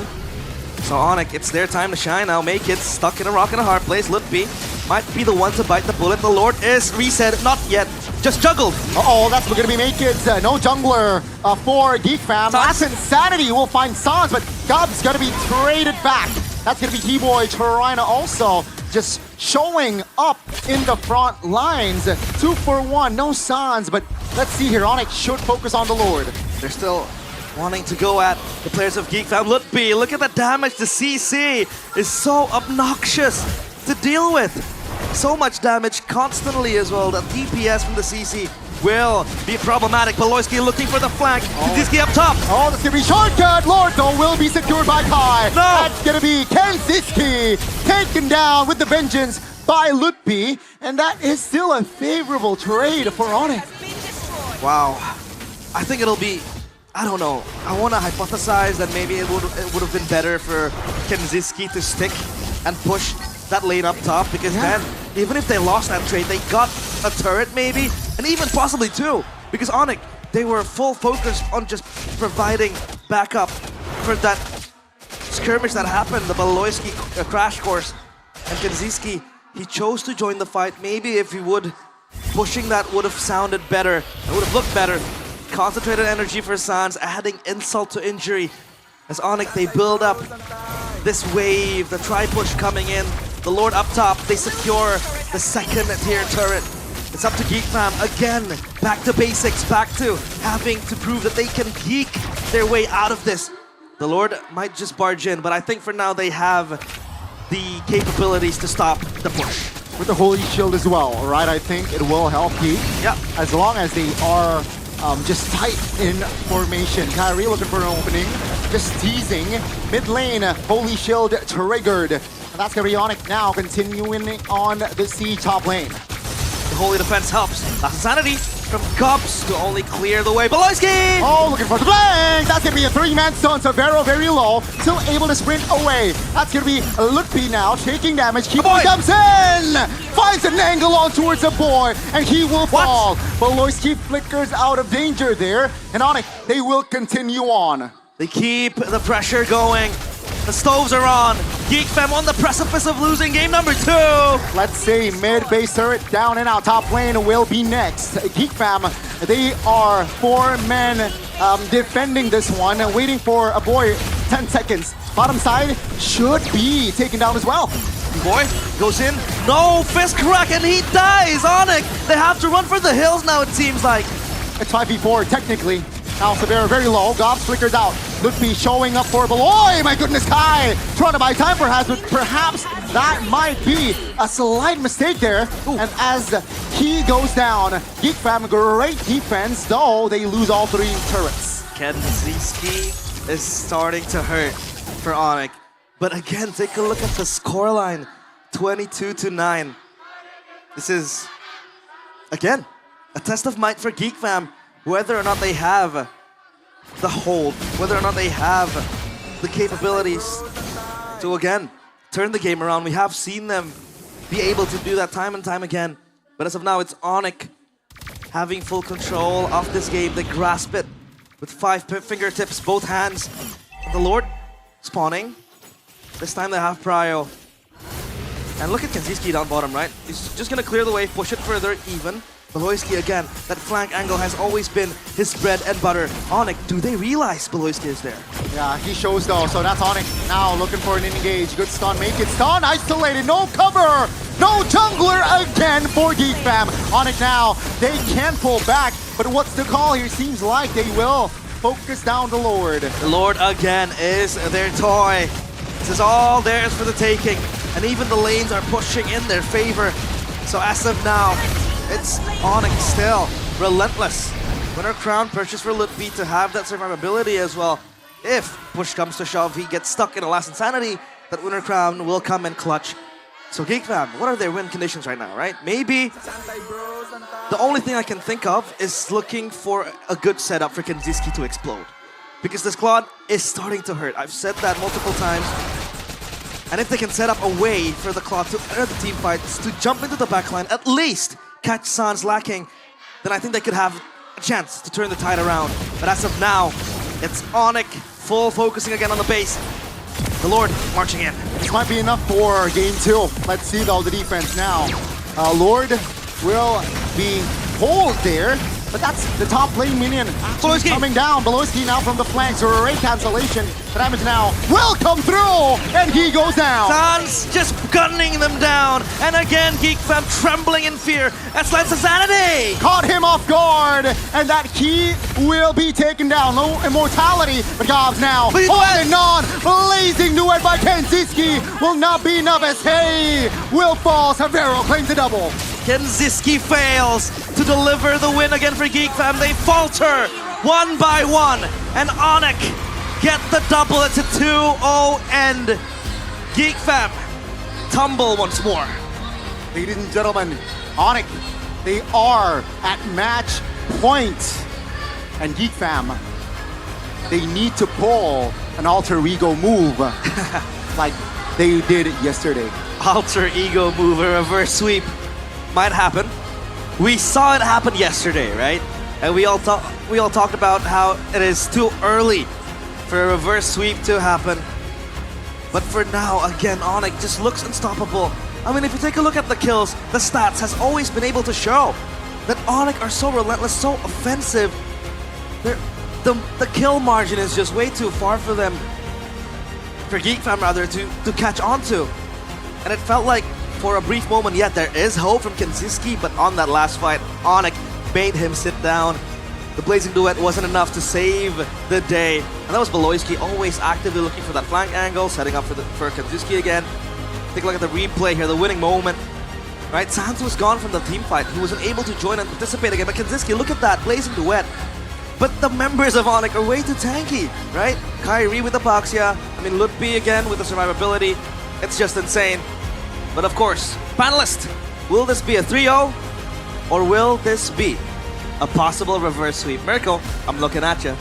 So Onyx, it's their time to shine now. Make it stuck in a rock and a hard place. Lutfi might be the one to bite the bullet. The Lord is reset, not yet, just juggled. Uh-oh, that's gonna be Makits. No jungler for Geek Fam. Last Insanity will find Sans, but Gobb's gonna be traded back. That's gonna be He-Boy Tarina also just showing up in the front lines. 2 for 1, no Sans, but let's see here. Onyx should focus on the Lord. They're still wanting to go at the players of Geek Fam. Lutfi, look at the damage. The CC is so obnoxious to deal with. So much damage constantly as well. The DPS from the CC will be problematic. Beloyski looking for the flank. Kenziski up top. Oh, that's gonna be shortcut. Lord though will be secured by Kai. No! That's gonna be Kenziski taken down with the vengeance by Lutfi, and that is still a favorable trade for Onyx. Wow. I think it'll be, I don't know. I want to hypothesize that maybe it would have been better for Kenziski to stick and push that lane up top, because then, even if they lost that trade, they got a turret maybe, and even possibly 2. Because Onyx, they were full focus on just providing backup for that skirmish that happened, the Beloyski crash course. And Kenziski, he chose to join the fight. Maybe if he would, pushing that would have sounded better, it would have looked better. concentrated energy for Sans, adding insult to injury. As Onyx, they build up this wave, the tri-push coming in. The Lord up top, they secure the second tier turret. It's up to Geek Fam again, back to basics, back to having to prove that they can geek their way out of this. The Lord might just barge in, but I think for now they have the capabilities to stop the push. With the Holy Shield as well, right? I think it will help Geek. Yeah. As long as they are just tight in formation. Kyrie looking for an opening, just teasing. Mid lane, Holy Shield triggered. And that's gonna be Onyx now, continuing on the C top lane. The Holy Defense helps. That's Insanity from Cubs to only clear the way. Beloyski! Oh, looking for the flank! That's gonna be a 3-man stun, so Vero very low, still able to sprint away. That's gonna be Lutfi now, taking damage. Kibo comes in! Finds an angle on towards the boy, and he will fall. Beloyski flickers out of danger there, and Onyx, they will continue on. They keep the pressure going. The stoves are on. Geek Fam on the precipice of losing game number 2. Let's see, mid-base turret down and out. Top lane will be next. Geek Fam, they are 4 men defending this one, waiting for a boy 10 seconds. Bottom side should be taken down as well. Boy goes in, no fist crack, and he dies. Onyx, they have to run for the hills now, it seems like. It's 5v4 technically. Now Severa very low, Gobs flickers out. Lutfi showing up for Beloy, my goodness, Kai! Trying to buy time perhaps, but perhaps that might be a slight mistake there. Ooh. And as he goes down, Geek Fam, great defense, though they lose all 3 turrets. Kenziski is starting to hurt for Onyx. But again, take a look at the scoreline, 22-9. This is, again, a test of might for Geek Fam. Whether or not they have the hold, whether or not they have the capabilities to, again, turn the game around. We have seen them be able to do that time and time again. But as of now, it's Onyx having full control of this game. They grasp it with 5 fingertips, both hands. The Lord spawning. This time they have Prio. And look at Kenziski down bottom, right? He's just going to clear the way, push it further even. Beloyski again, that flank angle has always been his bread and butter. Onyx, do they realize Beloyski is there? Yeah, he shows though, so that's Onyx now looking for an engage. Good stun, make it stun, isolated, no cover! No jungler again for Geek Fam. Onyx now, they can pull back, but what's the call here? Seems like they will focus down the Lord. The Lord again is their toy. This is all theirs for the taking, and even the lanes are pushing in their favor. So as of now, it's Onyx still, relentless. Winner Crown purchased for Lutfi to have that survivability as well. If push comes to shove, he gets stuck in a last Insanity, that Winner Crown will come and clutch. So Geek Fam, what are their win conditions right now, right? Maybe the only thing I can think of is looking for a good setup for Kenziski to explode. Because this Claude is starting to hurt. I've said that multiple times. And if they can set up a way for the Claude to enter the team fights, to jump into the backline, at least catch Sans lacking, then I think they could have a chance to turn the tide around. But as of now, it's Onyx full focusing again on the base. The Lord marching in. This might be enough for game 2. Let's see though the defense now. Lord will be pulled there, but that's the top lane minion actually coming down. Beloyski now from the flanks, or a ray cancellation. The damage now will come through, and he goes down. Sans just gunning them down, and again Geek Fam trembling in fear. That's Lance Insanity! Caught him off guard, and that key will be taken down. No immortality, but Gobs now on and on. Blazing duet by Kenziski will not be enough as Hey will fall. Severo claims the double. Kenziski fails to deliver the win again for Geek Fam. They falter 1 by 1, and Onyx get the double. It's a 2-0 end. Geek Fam tumble once more. Ladies and gentlemen, Onyx, they are at match point. And Geek Fam, they need to pull an alter ego move like they did yesterday. Alter ego move, a reverse sweep might happen. We saw it happen yesterday, right? And we all talked about how it is too early for a reverse sweep to happen. But for now, again, Onyx just looks unstoppable. I mean, if you take a look at the kills, the stats has always been able to show that Onyx are so relentless, so offensive. the kill margin is just way too far for them, for Geek Fam rather, to catch on to. And it felt like for a brief moment, yeah, there is hope from Kenziski, but on that last fight, Onyx made him sit down. The Blazing Duet wasn't enough to save the day. And that was Beloyski always actively looking for that flank angle, setting up for Kenziski again. Take a look at the replay here, the winning moment. Right, Sans was gone from the team fight. He wasn't able to join and participate again. But Kenziski, look at that, Blazing Duet. But the members of Onyx are way too tanky, right? Kyrie with Apoxia. I mean, Lutpi again with the survivability. It's just insane. But of course, panelists, will this be a 3-0? Or will this be a possible reverse sweep? Mirko, I'm looking at you.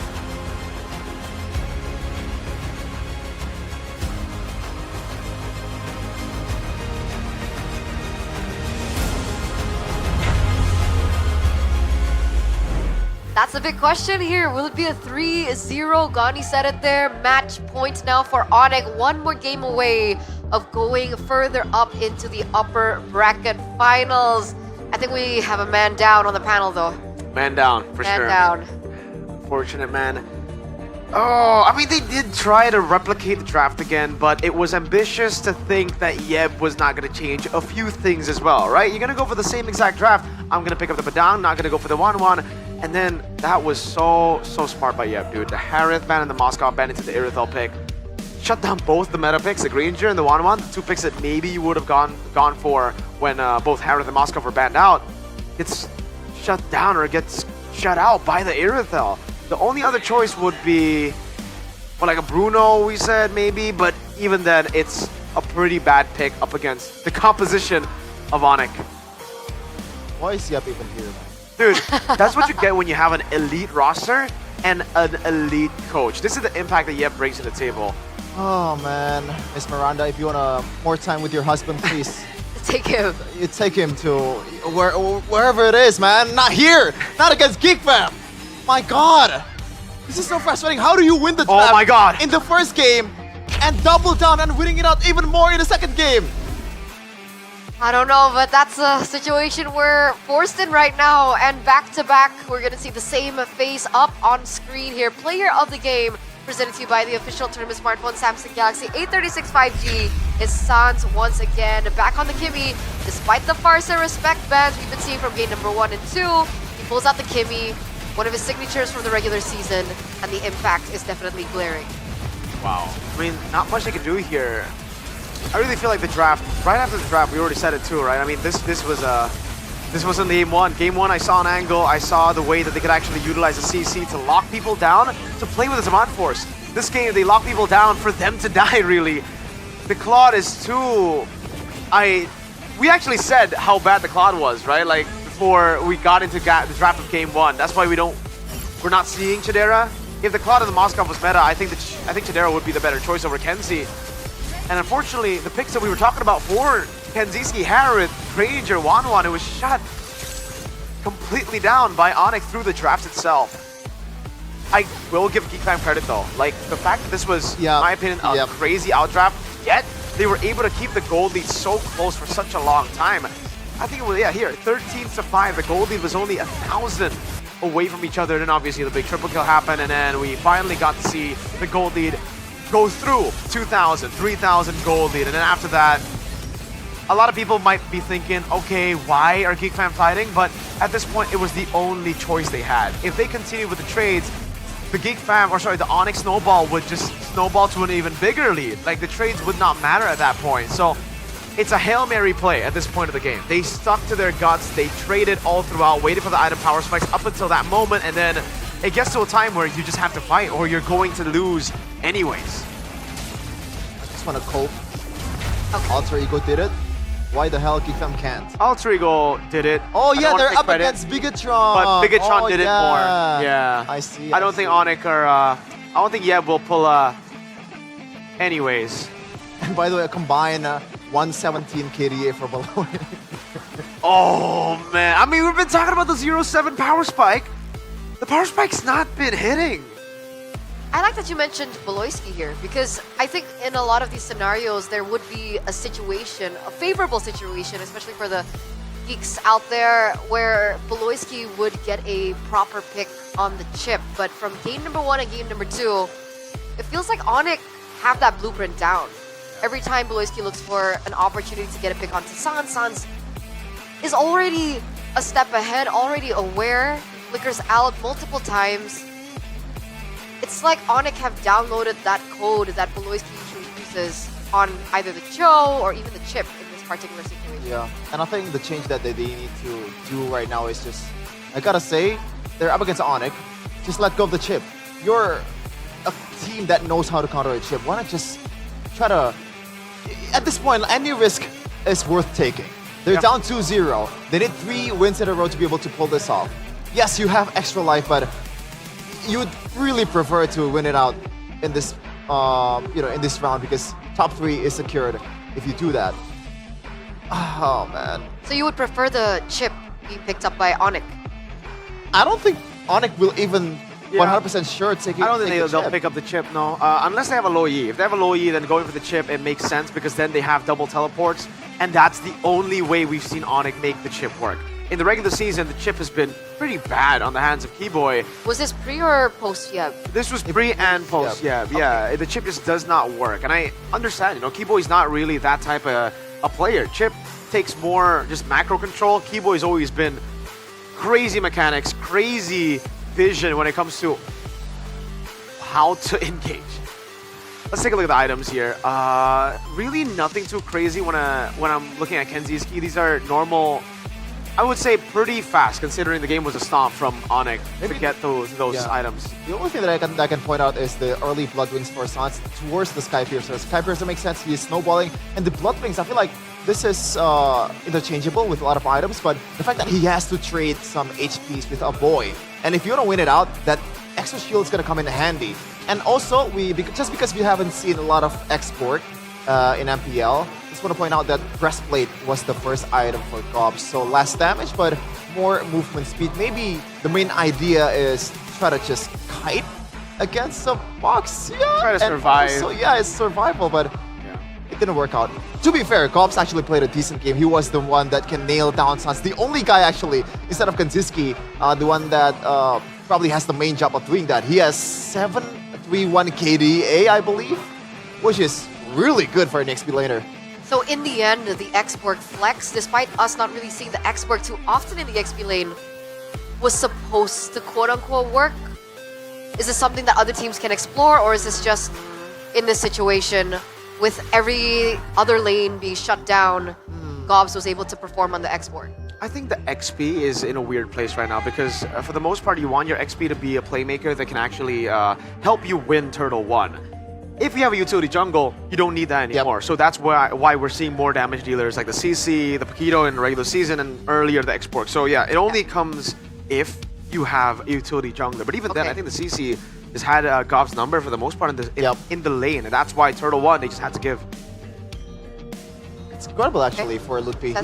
That's the big question here. Will it be a 3-0? Gani said it there. Match point now for Onyx. One more game away of going further up into the upper bracket finals. I think we have a man down on the panel though. Man down, for sure. Man down. Unfortunate, man. Oh, I mean, they did try to replicate the draft again, but it was ambitious to think that Yeb was not going to change a few things as well, right? You're going to go for the same exact draft. I'm going to pick up the Badang, not going to go for the 1-1. And then that was so smart by Yeb, dude. The Harith ban and the Moscow ban into the Irithel pick. Shut down both the meta picks, the Granger and the 1-1, the two picks that maybe you would have gone for when both Harith and Moscow were banned out. It's shut down or gets shut out by the Irithel. The only other choice would be, well, like a Bruno, we said, maybe, but even then, it's a pretty bad pick up against the composition of Onyx. Why is Yep even here, man? Dude, that's what you get when you have an elite roster and an elite coach. This is the impact that Yep brings to the table. Oh, man. Miss Miranda, if you want more time with your husband, please. Take him. You take him to wherever it is, man. Not here. Not against Geek Fam. My God. This is so frustrating. How do you win the draft my God. in the first game and double down and winning it out even more in the second game? I don't know, but that's a situation we're forced in right now. And back-to-back, we're going to see the same face up on screen here. Player of the game, presented to you by the official tournament smartphone Samsung Galaxy A36 5G, is Sans once again. Back on the Kimmy, despite the Farsa respect bans we've been seeing from game number 1 and 2, he pulls out the Kimmy, one of his signatures from the regular season, and the impact is definitely glaring. Wow. I mean, not much they can do here. I really feel like the draft, right after the draft, we already said it too, right? I mean, this wasn't game 1. Game 1, I saw an angle. I saw the way that they could actually utilize the CC to lock people down, to play with the Zaman Force. This game, they lock people down for them to die, really. The Claude is too... We actually said how bad the Claude was, right? Like, before we got into the draft of game 1. That's why we're not seeing Chidera. If the Claude of the Moscow was meta, I think Chidera would be the better choice over Kenzie. And unfortunately, the picks that we were talking about for Kenziski, Harith, Granger, 1-1, it was shut completely down by Onyx through the draft itself. I will give Geek Fam credit though. Like, the fact that this was, in my opinion, a crazy outdraft, yet they were able to keep the gold lead so close for such a long time. I think it was, here, 13-5. The gold lead was only 1,000 away from each other. And then obviously the big triple kill happened, and then we finally got to see the gold lead go through 2,000, 3,000 gold lead. And then after that, a lot of people might be thinking, okay, why are Geek Fam fighting? But at this point, it was the only choice they had. If they continued with the trades, the Onyx snowball would just snowball to an even bigger lead. Like, the trades would not matter at that point. So it's a Hail Mary play at this point of the game. They stuck to their guts, they traded all throughout, waited for the item power spikes up until that moment, and then it gets to a time where you just have to fight or you're going to lose anyways. I just want to cope. Alter Ego did it. Why the hell Geek Fam can't? Alter Ego did it. Oh yeah, they're up against Bigatron. But Bigatron did it more. Yeah. I see. I don't think Onyx or I don't think Yeb will pull anyways. And by the way, a combined 117 KDA for below. Oh man. I mean, we've been talking about the 0-7 power spike. The power spike's not been hitting. I like that you mentioned Beloyski here, because I think in a lot of these scenarios there would be a situation, a favorable situation, especially for the leaks out there where Beloyski would get a proper pick on the chip, but from game number 1 and game number 2, it feels like Onyx have that blueprint down. Every time Beloyski looks for an opportunity to get a pick onto Sans is already a step ahead, already aware, flickers out multiple times. It's like Onyx have downloaded that code that Beloyski usually uses on either the Joe or even the chip in this particular situation. Yeah, and I think the change that they need to do right now is just, I gotta say, they're up against Onyx. Just let go of the chip. You're a team that knows how to counter a chip. Why not just try to, at this point, any risk is worth taking. They're down 2-0. They need 3 wins in a row to be able to pull this off. Yes, you have extra life, but you'd really prefer to win it out in this, in this round because top 3 is secured if you do that. Oh man. So you would prefer the chip be picked up by Onyx? I don't think Onyx will even 100% sure taking. I don't think they'll pick up the chip, no. Unless they have a low E. If they have a low E, then going for the chip, it makes sense because then they have double teleports, and that's the only way we've seen Onyx make the chip work. In the regular season, the chip has been pretty bad on the hands of Keyboy. Was this pre or post Yeb? This was pre and post Yeb. Yeah, the chip just does not work, and I understand. Keyboy's not really that type of a player. Chip takes more just macro control. Keyboy's always been crazy mechanics, crazy vision when it comes to how to engage. Let's take a look at the items here. Really nothing too crazy when I'm looking at Kenzie's key. These are normal, I would say pretty fast considering the game was a stomp from Onyx to get those items. The only thing that I can point out is the early Blood Wings for Sans towards the Skypiercer. Skypiercer makes sense, he is snowballing, and the Blood Wings, I feel like this is interchangeable with a lot of items, but the fact that he has to trade some HPs with a boy, and if you want to win it out, that extra shield is going to come in handy. And also, just because we haven't seen a lot of export in MPL, just want to point out that Breastplate was the first item for Gobs, so less damage, but more movement speed. Maybe the main idea is try to just kite against a box, Try to survive. So it's survival, but it didn't work out. To be fair, Gobs actually played a decent game. He was the one that can nail down Sans. The only guy actually, instead of Kanziski, the one that probably has the main job of doing that. He has 731 KDA, I believe, which is really good for an XP laner. So in the end, the export flex, despite us not really seeing the export too often in the XP lane, was supposed to quote-unquote work? Is this something that other teams can explore, or is this just in this situation with every other lane being shut down, Gobs was able to perform on the export? I think the XP is in a weird place right now because for the most part, you want your XP to be a playmaker that can actually help you win Turtle 1. If you have a utility jungle, you don't need that anymore. So that's why we're seeing more damage dealers like the CC, the Paquito in the regular season, and earlier the export. So yeah, it only comes if you have a utility jungler. But even then, I think the CC has had Gob's number for the most part in the lane, and that's why Turtle 1, they just had to give. It's incredible actually for Ludwig.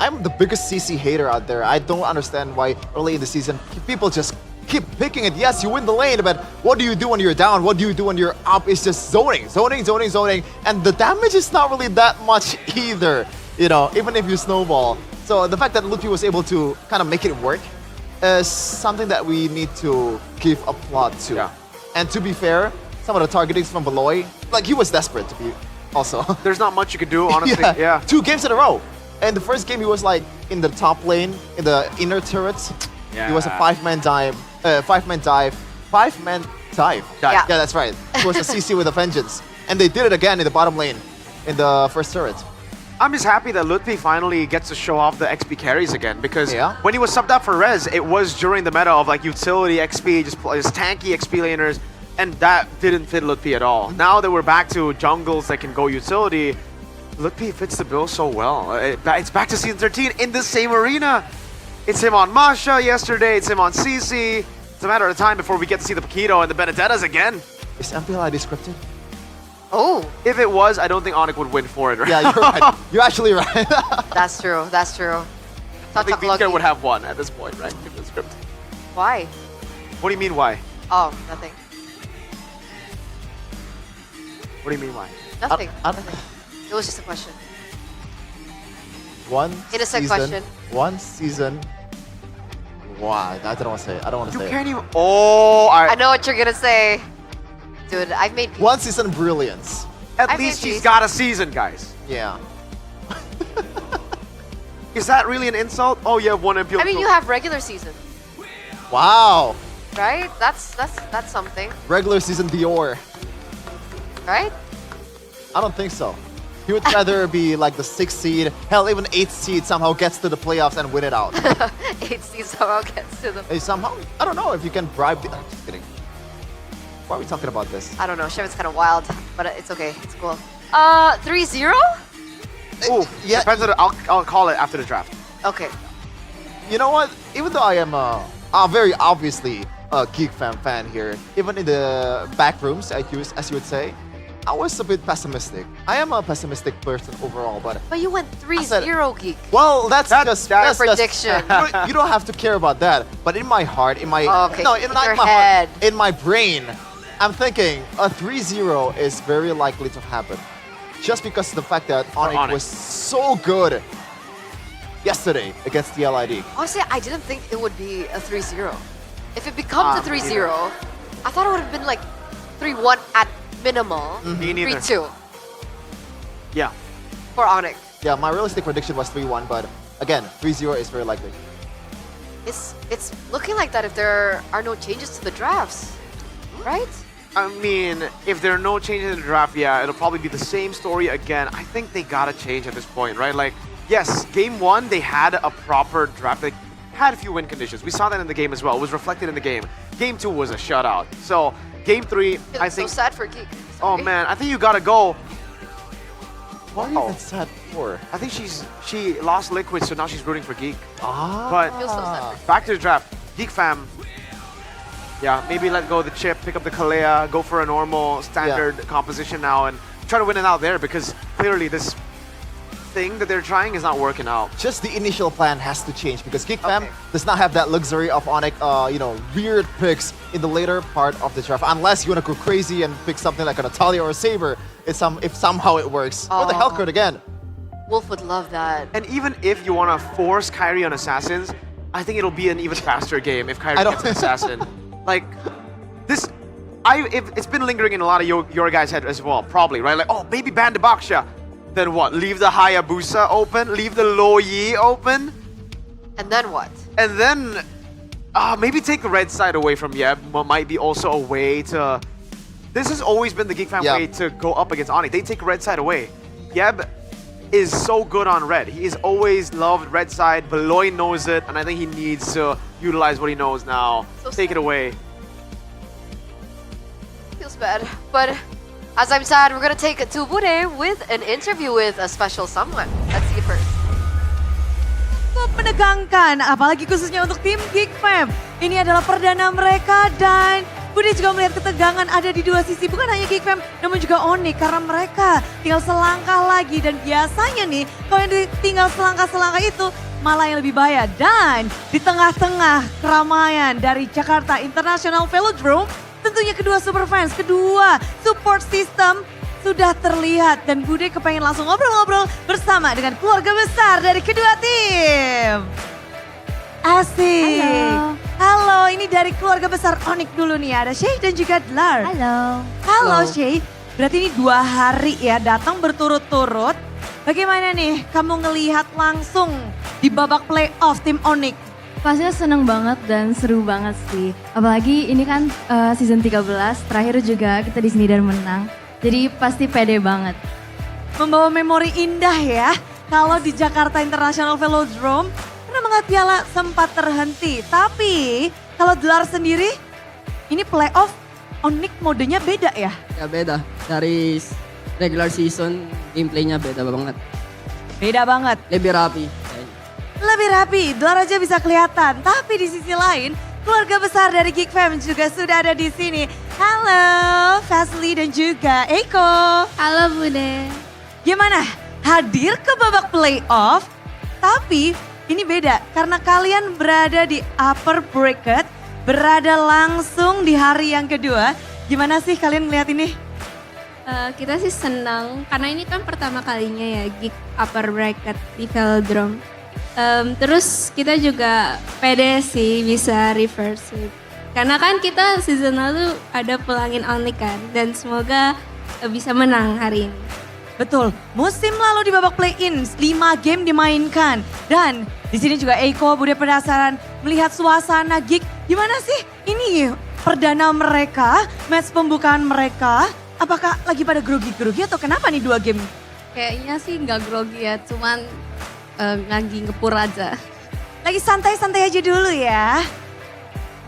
I'm the biggest CC hater out there. I don't understand why early in the season people just keep picking it. Yes, you win the lane, but what do you do when you're down? What do you do when you're up? It's just zoning, and the damage is not really that much either, even if you snowball. So the fact that Ludwig was able to kind of make it work is something that we need to give applaud to. Yeah. And to be fair, some of the targetings from Beloy, like he was desperate to be also. There's not much you can do, honestly. Yeah. 2 games in a row. And the first game he was like in the top lane, in the inner turrets. Yeah. He was a 5-man dive. 5-man dive. 5-man dive. Yeah, that's right. It was a CC with a vengeance. And they did it again in the bottom lane, in the first turret. I'm just happy that Ludwig finally gets to show off the XP carries again because when he was subbed out for Rez, it was during the meta of like utility XP, just tanky XP laners, and that didn't fit Ludwig at all. Now that we're back to jungles that can go utility, Ludwig fits the bill so well. It's back to Season 13 in the same arena. It's him on Masha yesterday, it's him on CC. It's a matter of time before we get to see the Paquito and the Benedettas again. Is MPL ID scripted? Oh. If it was, I don't think Onyx would win for it. Right? Yeah, you're right. You're actually right. That's true. I think Beaker would have won at this point, right? If it's scripted. Why? What do you mean why? Oh, nothing. What do you mean why? Nothing. Nothing. It was just a question. Innocent question. One season. Wow, I don't want to say it. I don't want to say can't it. even. Oh, I know what you're gonna say. Dude, I've made peace. One season brilliance. At least she's got a season, guys. Yeah. Is that really an insult? Oh, you have one MPL. I mean, you have regular season, Wow. right? That's something, Regular season Dior. right? I don't think so. He would rather be like the 6th seed, hell, even 8th seed somehow gets to the playoffs and win it out. 8 seeds somehow gets to the. Hey, somehow, I don't know if you can bribe the. I'm just kidding. Why are we talking about this? I don't know. Shevin's kind of wild, but it's okay. It's cool. 3-0. Ooh, yeah. Depends on I'll call it after the draft. Okay. You know what? Even though I am very obviously a Geek fan here, even in the back rooms, as you would say, I was a bit pessimistic. I am a pessimistic person overall, but you went 3-0, Geek. well, that's prediction. You don't have to care about that. But in my heart, in my Okay, no, in not your in my head. heart, in my brain, I'm thinking a 3-0 is very likely to happen, just because of the fact that Onyx was so good yesterday against the LID. Honestly, I didn't think it would be a 3-0. If it becomes a 3-0, I thought it would have been like 3-1 at minimal. Me neither. 3-2 Yeah. for Onyx. Yeah, my realistic prediction was 3-1, but again, 3-0 is very likely. It's looking like that if there are no changes to the drafts, right? I mean, if there are no changes in the draft, yeah, it'll probably be the same story again. I think they gotta change at this point, right? Like, yes, game 1, they had a proper draft. They had a few win conditions. We saw that in the game as well. It was reflected in the game. Game 2 was a shutout. So, game 3, I think... so sad for Geek. Oh, man, I think you gotta go. What are you even sad for? I think she lost Liquid, so now she's rooting for Geek. Ah. But Feels so sad for back to the draft. Geek fam. Yeah, maybe let go of the chip, pick up the Kalea, go for a normal standard composition now, and try to win it out there, because clearly this thing that they're trying is not working out. Just the initial plan has to change, because Geek Fam does not have that luxury of Onyx, weird picks in the later part of the draft, unless you want to go crazy and pick something like a Natalia or a Saber. If somehow it works, or the Hellcurt again. Wolf would love that. And even if you want to force Kyrie on Assassins, I think it'll be an even faster game if Kyrie gets an Assassin. Like, this, it's been lingering in a lot of your guys' head as well, probably, right? Like, oh, maybe ban the Baksha. Then what? Leave the Hayabusa open? Leave the Lo Yi open? And then what? And then maybe take the red side away from Yeb. Might be also a way to... This has always been the Geek Fam way to go up against Onyx. They take red side away. Yeb is so good on red. He has always loved red side. Beloy knows it, and I think he needs to utilize what he knows now. Take it away. Feels bad. But as I'm sad, we're gonna take it to Bude with an interview with a special someone. Let's see it first. Menegangkan, apalagi khususnya untuk tim Geek Fam. Ini adalah perdana mereka dan Bude juga melihat ketegangan ada di dua sisi. Bukan hanya Geek Fam, namun juga Onyx. Karena mereka tinggal selangkah lagi. Dan biasanya nih, kalau yang tinggal selangkah-selangkah itu malah yang lebih bahaya. Dan di tengah-tengah keramaian dari Jakarta International Velodrome, tentunya kedua super fans, kedua support system sudah terlihat. Dan Bude kepengen langsung ngobrol-ngobrol bersama dengan keluarga besar dari kedua tim. Asik. Halo, ini dari keluarga besar Onyx dulu nih. Ada Shay dan juga Dlar. Halo Shay. Berarti ini 2 hari ya datang berturut-turut. Bagaimana nih kamu ngelihat langsung di babak playoff tim Onyx? Pastinya seneng banget dan seru banget sih. Apalagi ini kan season 13, terakhir juga kita di sini dan menang. Jadi pasti pede banget. Membawa memori indah ya. Kalau di Jakarta International Velodrome, karena mengangkat piala sempat terhenti. Tapi kalau Dlar sendiri, ini playoff Onyx modenya beda ya? Ya beda, dari regular season gameplaynya beda banget. Beda banget? Lebih rapi. Lebih rapi, Dlar aja bisa kelihatan. Tapi di sisi lain, keluarga besar dari Geek Fam juga sudah ada di sini. Halo, Fasli dan juga Eko. Halo Bude. Gimana? Hadir ke babak playoff, tapi ini beda karena kalian berada di upper bracket, berada langsung di hari yang kedua. Gimana sih kalian ngeliat ini? Kita sih senang karena ini kan pertama kalinya ya Geek upper bracket di Velodrome. Terus kita juga pede sih bisa reverse sweep. Karena kan kita season lalu ada pelangin Onyx kan dan semoga bisa menang hari ini. Betul, musim lalu di babak play-in 5 game dimainkan dan di sini juga Eiko Bude penasaran melihat suasana Geek. Gimana sih ini perdana mereka, match pembukaan mereka? Apakah lagi pada grogi-grogi atau kenapa nih 2 game? Kayaknya sih nggak grogi ya, cuman lagi ngepur aja. Lagi santai-santai aja dulu ya.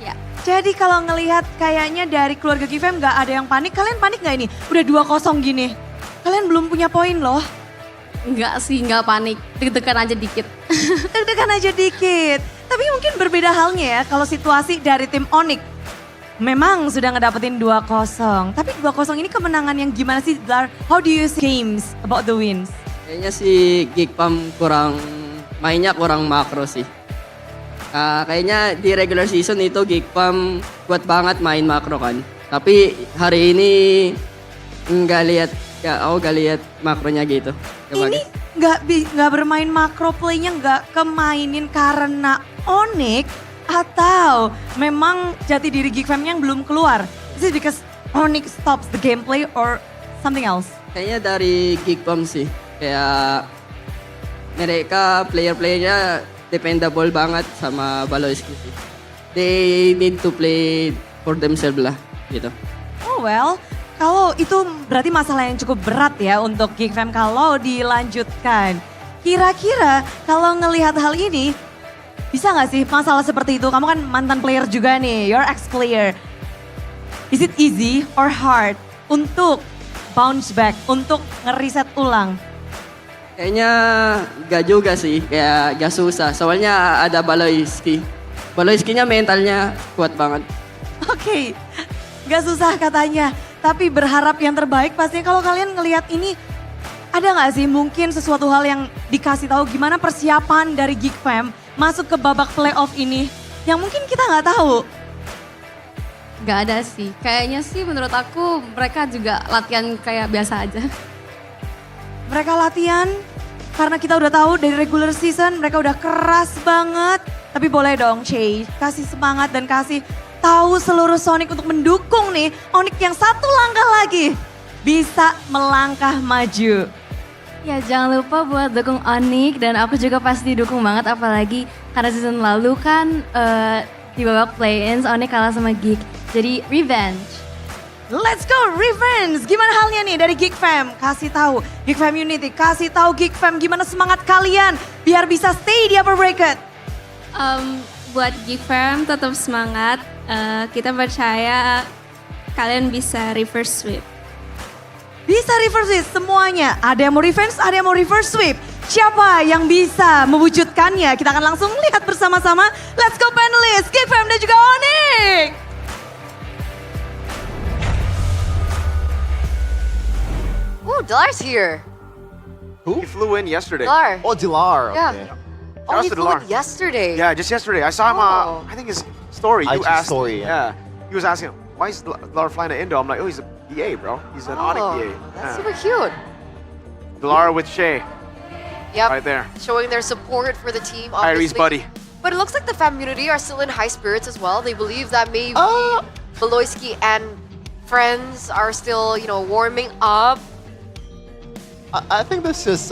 Ya. Jadi kalau ngelihat kayaknya dari keluarga GFM nggak ada yang panik. Kalian panik nggak ini? Udah 2-0 gini. Kalian belum punya poin loh. Enggak sih, nggak panik. Deg-degan aja dikit. Deg-degan aja dikit. Tapi mungkin berbeda halnya ya kalau situasi dari tim Onyx. Memang sudah ngedapetin 2-0. Tapi 2-0 ini kemenangan yang gimana sih, Dar? How do you see games about the wins? Kayaknya sih Geekfam mainnya kurang makro sih. Kayaknya di regular season itu Geekfam kuat banget main makro kan. Tapi hari ini nggak lihat makronya gitu. Ini nggak bermain makro playnya nggak kemainin karena Onyx atau memang jati diri Geekfam yang belum keluar? Is it because Onyx stops the gameplay or something else? Kayaknya dari Geekfam sih. Kayak mereka player-playernya dependable banget sama Baloyski sih. They need to play for themselves lah gitu. Oh well, kalau itu berarti masalah yang cukup berat ya untuk Geekfam kalau dilanjutkan. Kira-kira kalau ngelihat hal ini, bisa nggak sih masalah seperti itu? Kamu kan mantan player juga nih, you're ex-player. Is it easy or hard untuk bounce back, untuk ngeriset ulang? Kayaknya gak juga sih, kayak gak susah. Soalnya ada Baloyski. Baloyskinya mentalnya kuat banget. Oke, gak susah katanya. Tapi berharap yang terbaik pastinya. Kalau kalian ngelihat ini, ada gak sih mungkin sesuatu hal yang dikasih tahu gimana persiapan dari Geekfam masuk ke babak playoff ini yang mungkin kita nggak tahu? Gak ada sih, kayaknya sih menurut aku mereka juga latihan kayak biasa aja. Mereka latihan karena kita udah tahu dari regular season mereka udah keras banget. Tapi boleh dong Che, kasih semangat dan kasih tahu seluruh Sonic untuk mendukung nih Onyx yang satu langkah lagi bisa melangkah maju. Ya jangan lupa buat dukung Onyx dan aku juga pasti dukung banget apalagi karena season lalu kan di babak play-ins Onyx kalah sama Geek. Jadi revenge. Let's go revenge. Gimana halnya nih dari Geekfam? Kasih tahu Geekfam Unity, kasih tahu Geekfam gimana semangat kalian biar bisa stay di upper bracket. Buat Geekfam tetap semangat. Kita percaya kalian bisa reverse sweep. Bisa reverse sweep semuanya. Ada yang mau revenge, ada yang mau reverse sweep. Siapa yang bisa mewujudkannya? Kita akan langsung lihat bersama-sama. Let's go panelists, Geekfam dan juga Onyx. Oh, Dilar's here. Who? He flew in yesterday. Dilar. Oh, Dilar. Okay. Yeah. Oh, he flew in yesterday. Yeah, just yesterday. I saw him, I think his story. You IG asked story, yeah. He was asking, why is Dilar flying to Indo? I'm like, oh, he's a BA, bro. He's an Onyx BA. That's super cute. Dilar with Shay. Yep. Right there. Showing their support for the team, Kyrie's obviously. buddy. But it looks like the fam community are still in high spirits as well. They believe that maybe Baloyski and friends are still, warming up. I think this is,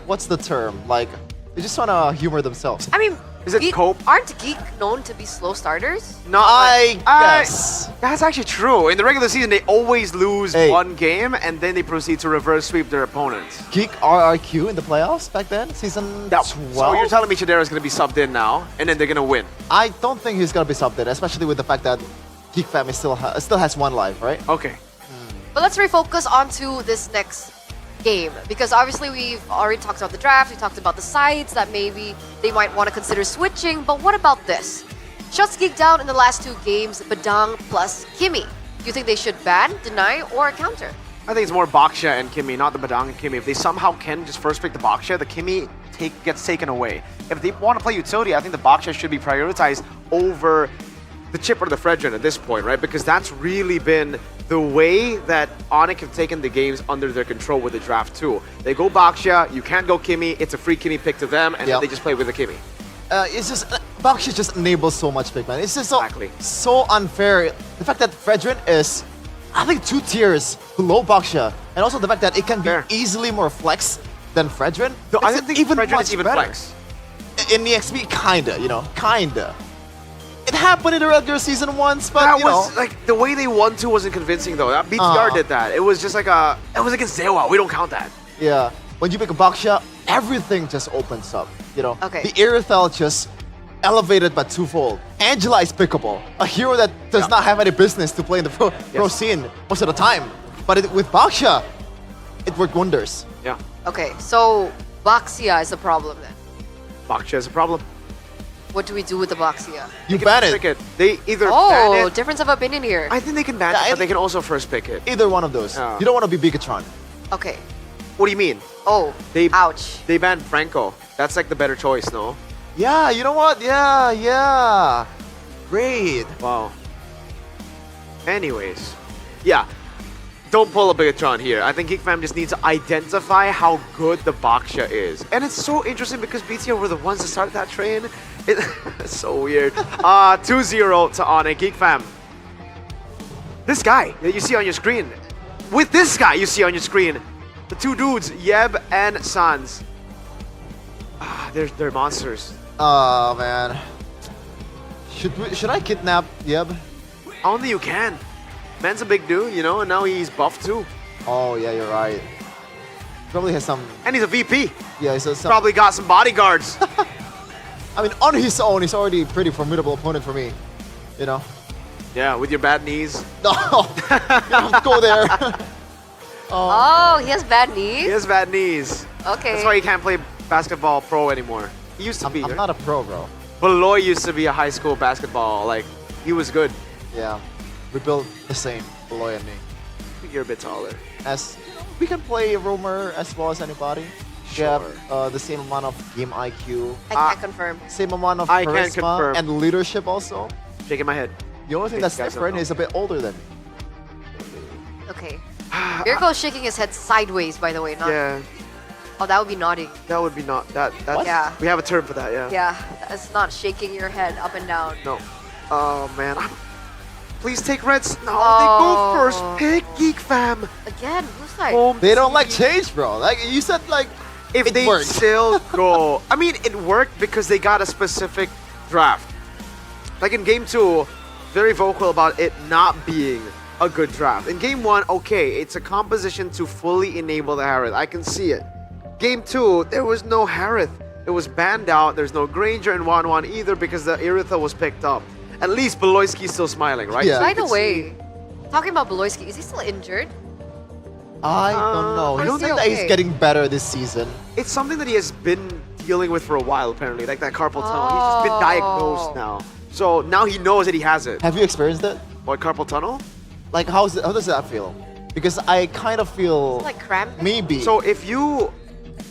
what's the term? Like, they just want to humor themselves. I mean, is it cope? Aren't Geek known to be slow starters? No, I guess. That's actually true. In the regular season, they always lose one game and then they proceed to reverse sweep their opponents. Geek RRQ in the playoffs back then, season 12? So you're telling me Chidera is going to be subbed in now and then they're going to win? I don't think he's going to be subbed in, especially with the fact that Geek Fam still has one life, right? Okay. But let's refocus onto this next game because obviously we've already talked about the draft, we talked about the sides that maybe they might want to consider switching, but what about this? Shots geeked out in the last 2 games, Badang plus Kimmy. Do you think they should ban, deny, or counter? I think it's more Baksha and Kimmy, not the Badang and Kimmy. If they somehow can just first pick the Baksha, the Kimmy gets taken away. If they want to play utility, I think the Baksha should be prioritized over the chip or the Fredrin at this point, right? Because that's really been the way that Onyx have taken the games under their control with the draft too. They go Baxia, you can't go Kimmy, it's a free Kimmy pick to them, and then they just play with the Kimmy. It's just Baxia just enables so much pick, man. It's just so unfair. The fact that Fredrin is, I think, 2 tiers below Baxia, and also the fact that it can be easily more flex than Fredrin. No, I don't think Fredrin is even flex. In the XP, kinda, kinda. It happened in the regular season once, but that was like the way they won to wasn't convincing though. That BTR did that. It was just like it was against Zewa. We don't count that. Yeah, when you pick a Baxia, everything just opens up. Okay. The Irithel just elevated by twofold. Angela is pickable, a hero that does not have any business to play in the pro scene most of the time. But with Baxia, it worked wonders. Yeah. Okay, so Baxia is the problem then. Baxia is a problem. What do we do with the Baxia? You ban it. They either ban it. Difference of opinion here. I think they can ban it, but they can also first pick it. Either one of those. You don't want to be Bigatron. Okay. What do you mean? Oh, ouch. They banned Franco. That's like the better choice, no? Yeah, you know what? Yeah. Great. Wow. Anyways. Yeah. Don't pull a Bigatron here. I think GeekFam just needs to identify how good the Baxia is. And it's so interesting because BTR were the ones that started that train. It's so weird. 2-0 to Onyx. GeekFam. This guy that you see on your screen. With this guy you see on your screen. The 2 dudes, Yeb and Sans. They're monsters. Oh, man. Should I kidnap Yeb? Only you can. Man's a big dude, and now he's buffed too. Oh, yeah, you're right. Probably has some... And he's a VP. Yeah, he's probably got some bodyguards. I mean, on his own, he's already a pretty formidable opponent for me. Yeah, with your bad knees. No, you don't have to go there. Oh, he has bad knees? He has bad knees. Okay. That's why he can't play basketball pro anymore. He used to be. I'm not a pro, bro. Beloy used to be a high school basketball. He was good. Yeah. We built the same, Beloy and me. I think you're a bit taller. We can play roamer as well as anybody. Sure. We have the same amount of game IQ. I can't confirm. Same amount of I can charisma confirm. and leadership also. Shaking my head. The only thing that's different is a bit older than me. Okay. Mirko shaking his head sideways, by the way. Not... Yeah. Oh, that would be nodding. That would be not that. Yeah. We have a term for that. Yeah. Yeah, that's not shaking your head up and down. No. Oh man. Please take reds. No, they go first pick. GeekFam. Again, blue side. They don't like change, bro. Like you said, if it they worked. still go. I mean, it worked because they got a specific draft. Like in game 2, very vocal about it not being a good draft. In game 1, okay, it's a composition to fully enable the Harith. I can see it. Game 2, there was no Harith. It was banned out. There's no Granger in 1-1 either because the Iritha was picked up. At least Beloyski's still smiling, right? Yeah. By the way, talking about Beloyski, is he still injured? I don't know. I don't think that he's getting better this season. It's something that he has been dealing with for a while, apparently, like that carpal tunnel. He's just been diagnosed now. So now he knows that he has it. Have you experienced it? What, carpal tunnel? Like, how does that feel? Because I kind of feel... Like cramping? Maybe. So if you...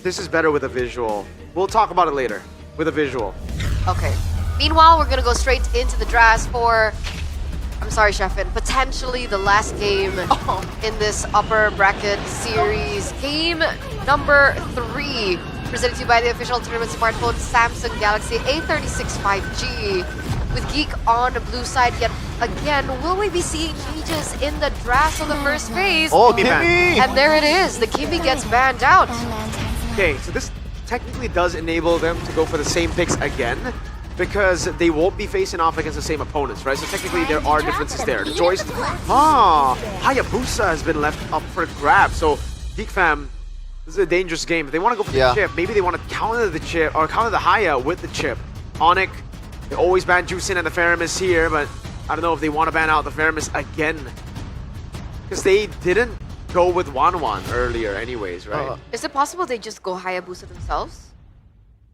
This is better with a visual. We'll talk about it later with a visual. Okay. Meanwhile, we're going to go straight into the draft for... I'm sorry, Sheffin. Potentially the last game in this upper bracket series. Game number 3. Presented to you by the official tournament smartphone Samsung Galaxy A36 5G. With Geek on the blue side yet again. Will we be seeing changes in the draft of the first phase? Oh, Kimmy! And there it is. The Kimmy gets banned out. Okay, so this technically does enable them to go for the same picks again, because they won't be facing off against the same opponents, right? So technically there are differences there. The choice, Hayabusa has been left up for grabs. So GeekFam, this is a dangerous game. If they want to go for the chip, maybe they want to counter the chip or counter the Haya with the chip. Onyx, they always ban Juicin and the Faramis here, but I don't know if they want to ban out the Faramis again, because they didn't go with Wanwan earlier anyways, right? Is it possible they just go Hayabusa themselves?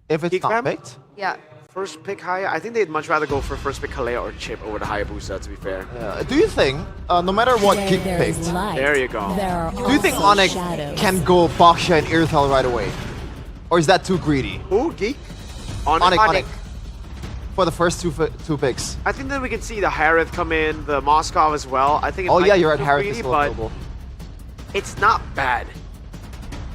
If it's not GeekFam? picked? Yeah. First pick Haya, I think they'd much rather go for first pick Kalea or Chip over the Hayabusa, to be fair. Do you think, no matter what Geek picked, there you go. do you think Onyx can go Baxia and Irithel right away? Or is that too greedy? Who? Geek? Onyx. for the first two picks. I think that we can see the Harith come in, the Moskov as well. I think. It Oh might yeah, be you're right. too Harith greedy, is still but available. it's not bad.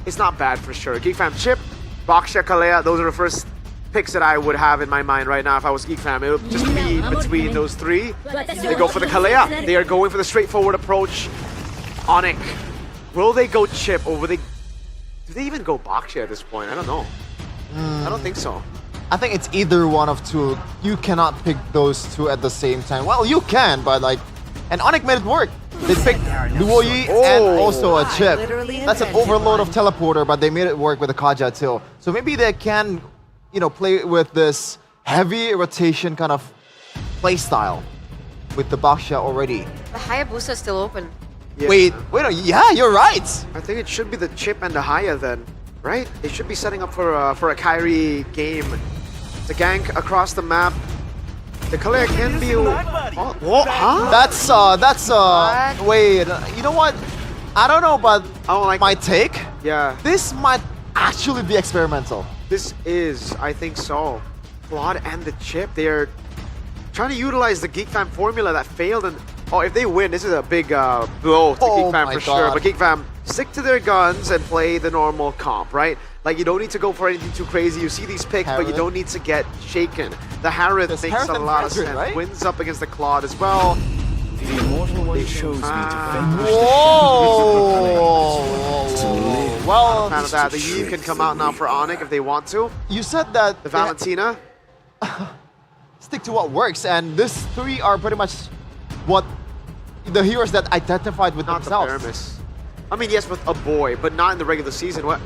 It's not bad for sure. Geek Fam Chip, Baksha, Kalea, those are the first picks that I would have in my mind right now if I was Geek Fam. It would just be between those three. They go for the Kalea. They are going for the straightforward approach. Onyx. Will they go Chip or will they... Do they even go Baksha at this point? I don't know. I don't think so. I think it's either one of two. You cannot pick those two at the same time. Well, you can, but like... And Onyx made it work. They picked Luoyi and also a Chip. That's an overload of teleporter, but they made it work with the Kaja too. So maybe they can, you know, play with this heavy rotation kind of play style with the Baksha already. The Hayabusa is still open. Yeah. Wait, no, yeah, you're right. I think it should be the Chip and the Haya then, right? They should be setting up for a Kyrie game. The gank across the map. The Kalea can be... Oh, huh? That's wait, you know what? I don't know, but my take? Yeah. This might actually be experimental. This is, I think so. Claude and the Chip, they're trying to utilize the Geek Fam formula that failed, and if they win, this is a big blow to Geek Fam for sure. But Geek Fam stick to their guns and play the normal comp, right? Like, you don't need to go for anything too crazy. You see these picks, but you don't need to get shaken. The Harith makes Harith a lot of sense. right? Wins up against the Claude as well. The immortal one shows me to fend. Whoa! Well, Fan of that. The Eve can come out now for Onyx if they want to. You said that the Valentina. Stick to what works, and these three are pretty much what the heroes that identified with Not themselves. the Faramis. I mean, yes, with a boy, but not in the regular season. What?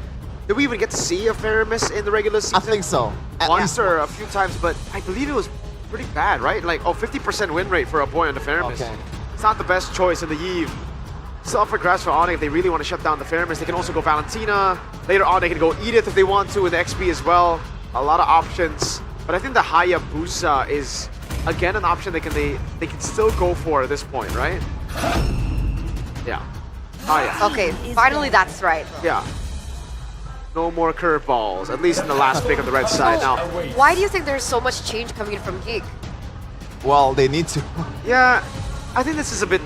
Did we even get to see a Faramis in the regular season? I think so. Once or a few times, but I believe it was pretty bad, right? Like, 50% win rate for a boy on the Faramis. Okay. It's not the best choice in the Eve. Still up for grabs for Onyx if they really want to shut down the Faramis. They can also go Valentina. Later on, they can go Edith if they want to with the XP as well. A lot of options. But I think the Hayabusa is, again, an option they can still go for at this point, right? Yeah. Haya. Okay, finally that's right. Yeah. No more curveballs, at least in the last pick on the red side. Now, Why do you think there's so much change coming in from Geek? Well, they need to. yeah, I think this is a bit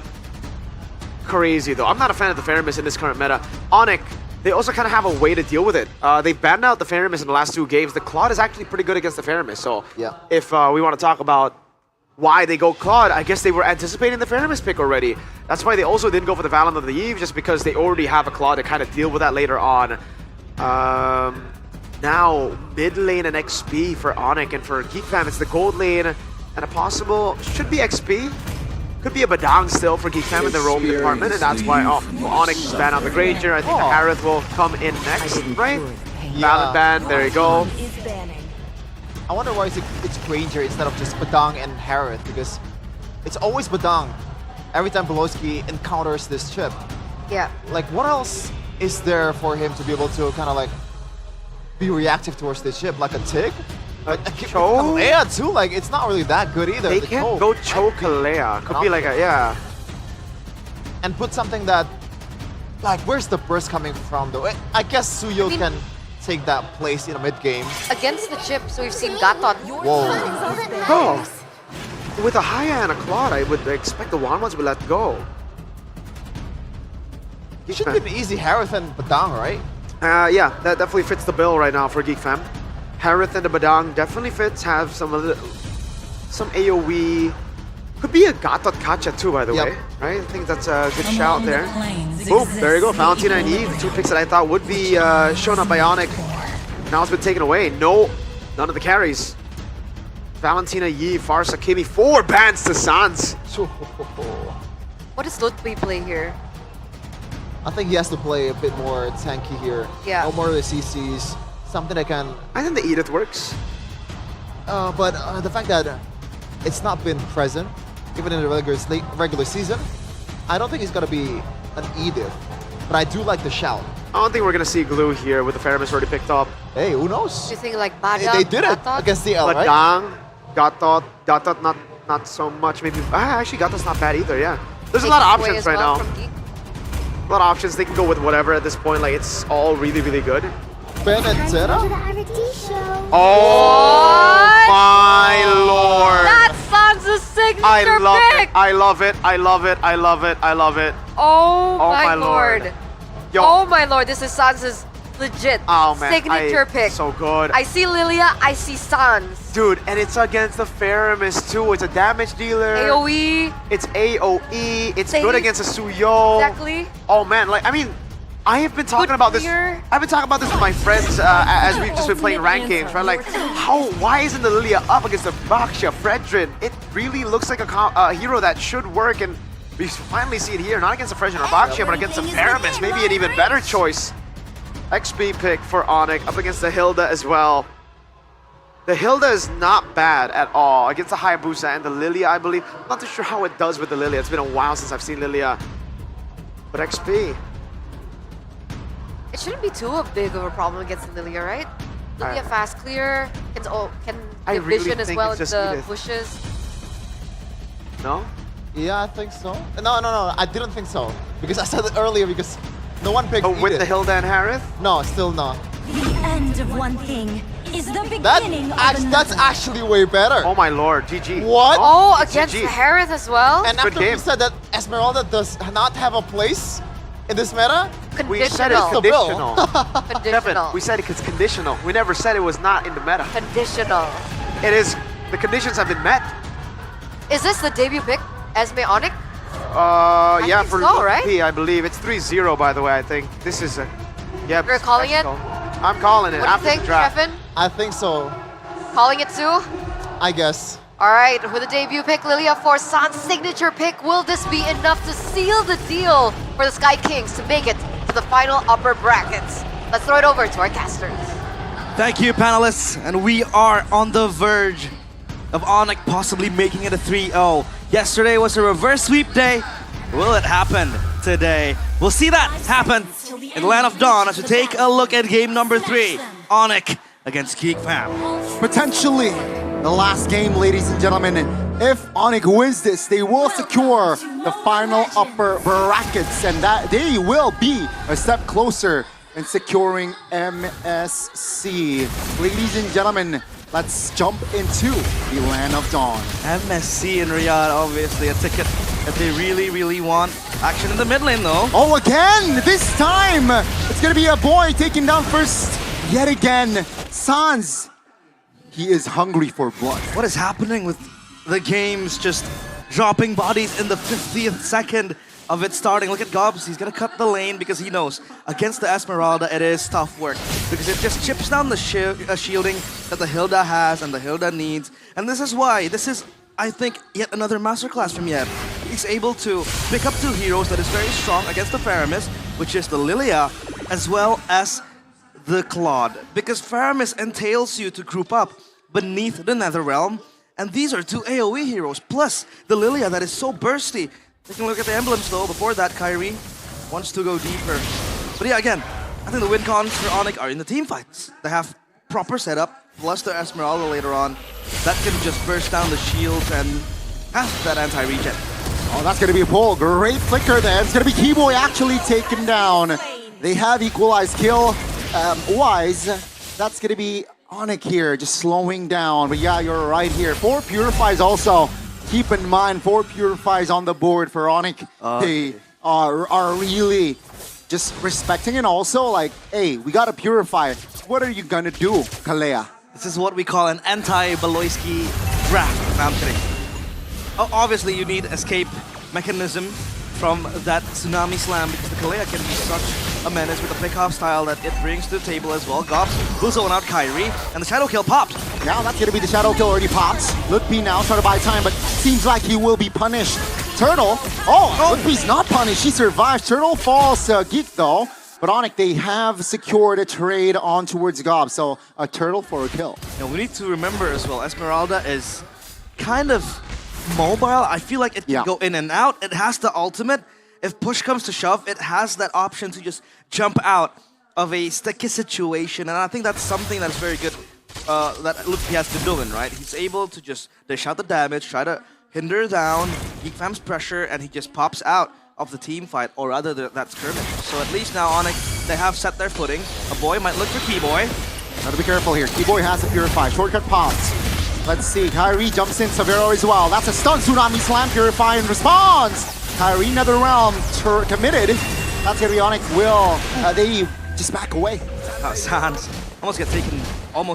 crazy though. I'm not a fan of the Faramis in this current meta. Onyx, they also kind of have a way to deal with it. They banned out the Faramis in the last 2 games. The Claude is actually pretty good against the Faramis. So yeah. If we want to talk about why they go Claude, I guess they were anticipating the Faramis pick already. That's why they also didn't go for the Valen of the Eve, just because they already have a Claude to kind of deal with that later on. Now, mid lane and XP for Onyx, and for Geek Fam, it's the gold lane and a possible, should be XP. Could be a Badang still for Geek Fam in the roam department, and that's why Onyx is banned out the Granger. I think the Harith will come in next, right? Valen ban, there you go. I wonder why it's Granger instead of just Badang and Harith, because it's always Badang every time Beloski encounters this chip. Yeah. Like, what else is there for him to be able to kind of like be reactive towards this chip? Like a Tig? Cho? Yeah, too. Like, it's not really that good either. They the can't go Cho Kalea. Could be like a, yeah. And put something that, like, where's the burst coming from though? I guess Suyo can take that place in a mid game. Against the Chip, so we've seen Gatot. Whoa. Oh. With a Haya and a Claude, I would expect the Wanwans would let go. It should be an easy Harith and Badang, right? Yeah, that definitely fits the bill right now for Geek Fam. Harith and the Badang definitely fits, have some AoE. Could be a Gatot Kacha too, by the way. Right? I think that's a good shout there. Boom, there you go. Valentina and Eve, the 2 picks that I thought would be shown up by Onyx. Now it's been taken away. No, none of the carries. Valentina, Eve, Farsa, Kimi, 4 bans to Sans. What does Lutfi play here? I think he has to play a bit more tanky here. Yeah. No more of the CCs. Something that can... I think the Edith works. But the fact that it's not been present, even in the regular season, I don't think it's going to be an Edith. But I do like the shout. I don't think we're going to see Glue here with the Faramis already picked up. Hey, who knows? Do you think like Badang, They did it Gatot? against the L, right? Badang, Gatot not so much. Maybe actually Gatot's not bad either, yeah. There's a lot of options right now. A lot of options. They can go with whatever at this point. Like, it's all really, really good. Benedetta? Oh my lord. That's Sans' signature I love pick. it. I love it. I love it. I love it. I love it. Oh, Oh my my lord. lord. Yo. Oh my lord, this is Sans' legit signature pick. So good. I see Lilia, I see Sans. Dude, and it's against the Faramis too. It's a damage dealer. AoE. It's AoE. It's Save. good against a Suyo. Exactly. Oh man, like I mean, I have been talking about this. I've been talking about this with my friends as we've just been playing ranked games, right? Like, why isn't the Lilia up against the Baxia Fredrin? It really looks like a hero that should work, and we finally see it here. Not against the Fredrin or Baxia, but against the Faramis. Maybe an even better choice. XP pick for Onyx up against the Hilda as well. The Hilda is not bad at all against the Hayabusa and the Lilia, I believe. I'm not too sure how it does with the Lilia. It's been a while since I've seen Lilia. But XP. It shouldn't be too big of a problem against the Lilia, right? Lilia fast clear, can get vision as well as the bushes. No? Yeah, I think so. No, I didn't think so. Because I said it earlier because no one picked with Edith. the Hilda and Harith? No, still not. The end of one thing is the beginning of another. That's actually way better. Oh my lord, GG. What? Oh, against GG. the Harith as well? And after we said that Esmeralda does not have a place in this meta, We said it's Conditional. conditional. Conditional. Kevin, we said it's conditional. We never said it was not in the meta. Conditional. It is. The conditions have been met. Is this the debut pick, Esme Onyx? Yeah, think for so, right? P, I believe. It's 3-0, by the way, I think. This is a... Yeah, You're calling it? I'm calling it What do you after think, the draft. Kevin? I think so. Calling it too? I guess. All right, with the debut pick, Lilia for Sans' signature pick, will this be enough to seal the deal for the Sky Kings to make it to the final upper brackets? Let's throw it over to our casters. Thank you, panelists. And we are on the verge of Onyx possibly making it a 3-0. Yesterday was a reverse sweep day. Will it happen today? We'll see that happen in Land of Dawn as we take a look at game number 3. Onyx against Geek Fam. Potentially the last game, ladies and gentlemen. If Onyx wins this, they will secure the final upper brackets, and that they will be a step closer in securing MSC. Ladies and gentlemen, let's jump into the Land of Dawn. MSC in Riyadh, obviously a ticket that they really, really want. Action in the mid lane though. Oh, again! This time, it's gonna be a boy taking down first yet again. Sans. He is hungry for blood. What is happening with the games just dropping bodies in the 50th second of it starting? Look at Gobs, he's gonna cut the lane because he knows against the Esmeralda it is tough work because it just chips down the shielding that the Hilda has and the Hilda needs. And this is why, this is, I think, yet another masterclass from Yeb. He's able to pick up two heroes that is very strong against the Faramis, which is the Lilia, as well as the Claude. Because Faramis entails you to group up beneath the Netherrealm, and these are two AoE heroes, plus the Lilia that is so bursty. Taking a look at the emblems though, before that Kyrie wants to go deeper. But yeah, again, I think the win cons for Onyx are in the team fights. They have proper setup, plus the Esmeralda later on, that can just burst down the shields and have that anti-regen. Oh, that's gonna be a pull. Great flicker there. It's gonna be Keyboy actually taken down. They have equalized kill wise. That's gonna be Onyx here, just slowing down. But yeah, you're right here. 4 Purifies also. Keep in mind, 4 Purifies on the board for Onyx. They are really just respecting, and also like, hey, we gotta purify. What are you gonna do, Kalea? This is what we call an anti-Baloyski draft. No, I'm kidding. Obviously, you need escape mechanism from that Tsunami Slam because the Kalea can be such a menace with the pick-off style that it brings to the table as well. Gobs will zone out Kyrie, and the Shadow Kill pops. Now that's gonna be the Shadow Kill already pops. Lookby now trying to buy time, but seems like he will be punished. Turtle, Lookby's not punished, he survives. Turtle falls Geek though, but Onyx, they have secured a trade on towards Gob, so a Turtle for a kill. Now we need to remember as well, Esmeralda is kind of mobile. I feel like it can go in and out. It has the ultimate. If push comes to shove, it has that option to just jump out of a sticky situation, and I think that's something that's very good that Lookby has been doing, right? He's able to just dish out the damage, try to hinder down Geek Fam's pressure, and he just pops out of the team fight, or rather that skirmish. So at least now Onyx, they have set their footing. A boy might look for Keyboy. Gotta be careful here. Keyboy has to purify. Shortcut pops. Let's see. Kyrie jumps in. Severo as well. That's a stun. Tsunami Slam. Purify in response. Kyrie, Netherrealm committed. That's gonna be Onyx. Will they just back away? Sans almost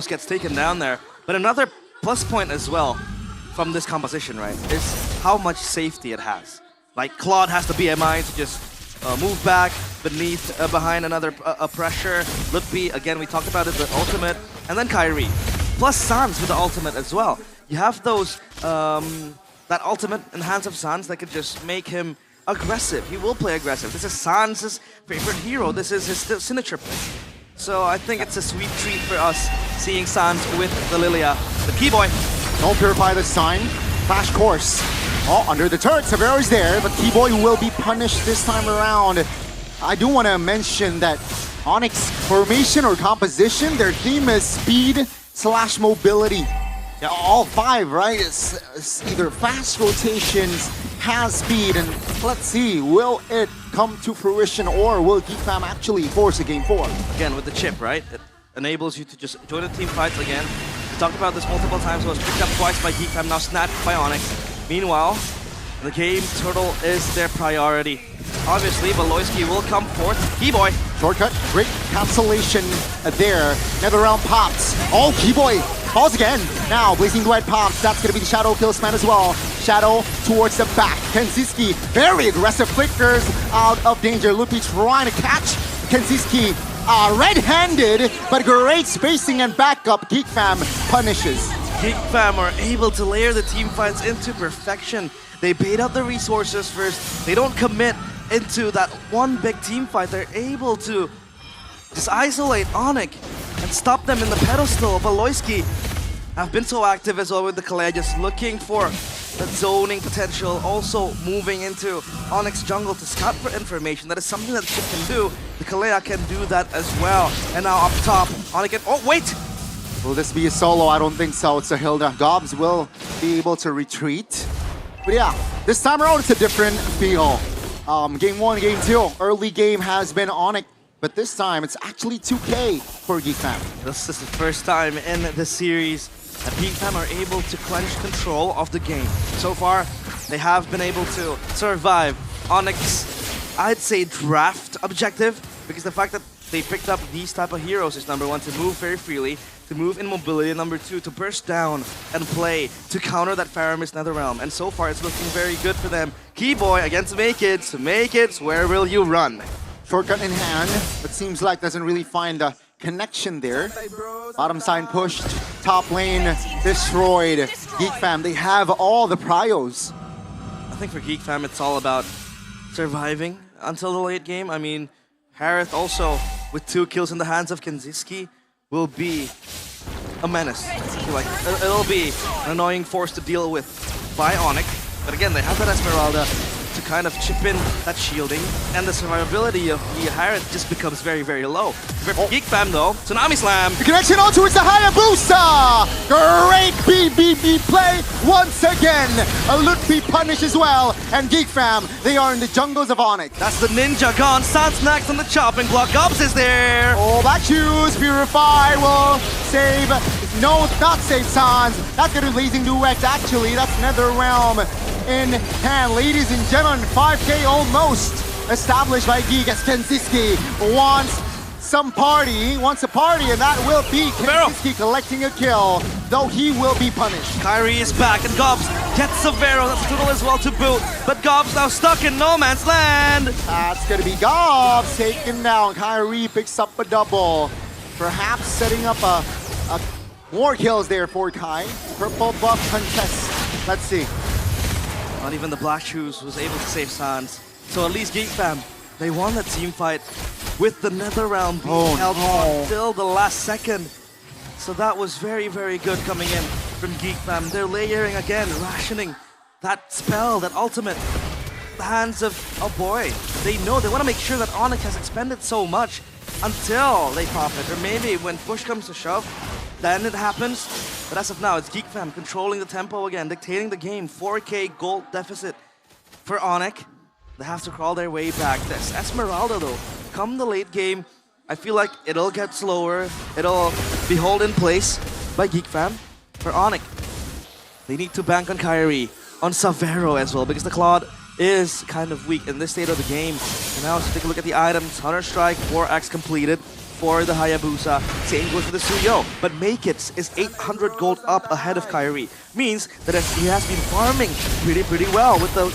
gets taken down there. But another plus point as well from this composition, right, is how much safety it has. Like Claude has the BMI to just move back behind another pressure. Lippy, again, we talked about it, the ultimate, and then Kyrie. Plus Sans with the ultimate as well. You have those, that ultimate in hands of Sans that could just make him aggressive. He will play aggressive. This is Sans' favorite hero. This is his signature play. So I think it's a sweet treat for us seeing Sans with the Lilia. The Keyboy. Don't purify the sign. Flash course. Oh, under the turret, Severo's there, but Keyboy will be punished this time around. I do want to mention that Onyx formation or composition, their theme is speed / mobility. Yeah, all five, right? It's either fast rotations, has speed, and let's see, will it come to fruition or will Geek Fam actually force a game 4? Again, with the chip, right? It enables you to just join the team fights again. We talked about this multiple times. It was picked up twice by Geek Fam, now snatched by Onyx. Meanwhile, the game turtle is their priority. Obviously, Valoisky will come forth. Keyboy. Shortcut, great encapsulation there. Netherrealm pops. Oh, Keyboy falls again. Now, Blazing Duet pops. That's going to be the Shadow Killsman as well. Shadow towards the back. Kenziski, very aggressive flickers out of danger. Lupi trying to catch Kenziski. Red-handed, but great spacing and backup. Geek Fam punishes. Geek Fam are able to layer the team fights into perfection. They bait out the resources first. They don't commit into that one big team fight. They're able to just isolate Onyx and stop them in the pedestal. Valoisky have been so active as well with the Kalea, just looking for the zoning potential, also moving into Onyx jungle to scout for information. That is something that Chip can do. The Kalea can do that as well. And now up top, Onyx oh wait! Will this be a solo? I don't think so. It's a Hilda. Gobs will be able to retreat. But yeah, this time around it's a different feel. Game 1, Game 2, early game has been Onyx, but this time it's actually 2K for Geek Fam. This is the first time in the series that Geek Fam are able to clench control of the game. So far, they have been able to survive Onyx, I'd say, draft objective, because the fact that they picked up these type of heroes is number 1, to move very freely, to move in mobility, and number 2, to burst down and play to counter that Faramis Netherrealm. And so far, it's looking very good for them. Keyboy against Makids. Makids, where will you run? Shortcut in hand, but seems like doesn't really find a connection there. Bottom side pushed, top lane destroyed. Geek Fam, they have all the prios. I think for Geek Fam, it's all about surviving until the late game. I mean, Harith also, with 2 kills in the hands of Kenziski, will be a menace. I feel like it'll be an annoying force to deal with by Onyx. But again, they have that Esmeralda to kind of chip in that shielding, and the survivability of the Harith just becomes very, very low. For Geek Fam though, Tsunami Slam! The connection on towards the Hayabusa! Great BBB play once again! A Lutfi punish as well, and Geek Fam, they are in the jungles of Onyx. That's the ninja gone, Sans next on the chopping block, Gobs is there! Oh, that choose, Purify will save, no, not save Sans. That's gonna be Blazing Duet actually, that's Netherrealm in hand. Ladies and gentlemen, 5K almost established by Geek as Kenziski wants some party, wants a party, and that will be Kenziski collecting a kill, though he will be punished. Kyrie is back, and Gobs gets Severo. That's Toodle as well to boot, but Gobs now stuck in no man's land. That's gonna be Gobs taken down. Kyrie picks up a double, perhaps setting up a more kills there for Kai. Purple buff contest. Let's see. Not even the Black Shoes was able to save Sans. So at least Geek Fam, they won the team fight with the Netherrealm being held until the last second. So that was very, very good coming in from Geek Fam. They're layering again, rationing that spell, that ultimate. The hands of a boy. They know, they want to make sure that Onyx has expended so much until they pop it. Or maybe when push comes to shove, then it happens. But as of now, it's Geek Fam controlling the tempo again, dictating the game. 4K gold deficit for Onyx. They have to crawl their way back. This Esmeralda though, come the late game, I feel like it'll get slower. It'll Behold in place by Geek Fam for Onyx. They need to bank on Kyrie, on Savero as well, because the Claude is kind of weak in this state of the game. And now let's take a look at the items. Hunter Strike, 4x completed for the Hayabusa. Same goes for the Suyo. But Make It is 800 gold up ahead of Kyrie. Means that he has been farming pretty well with the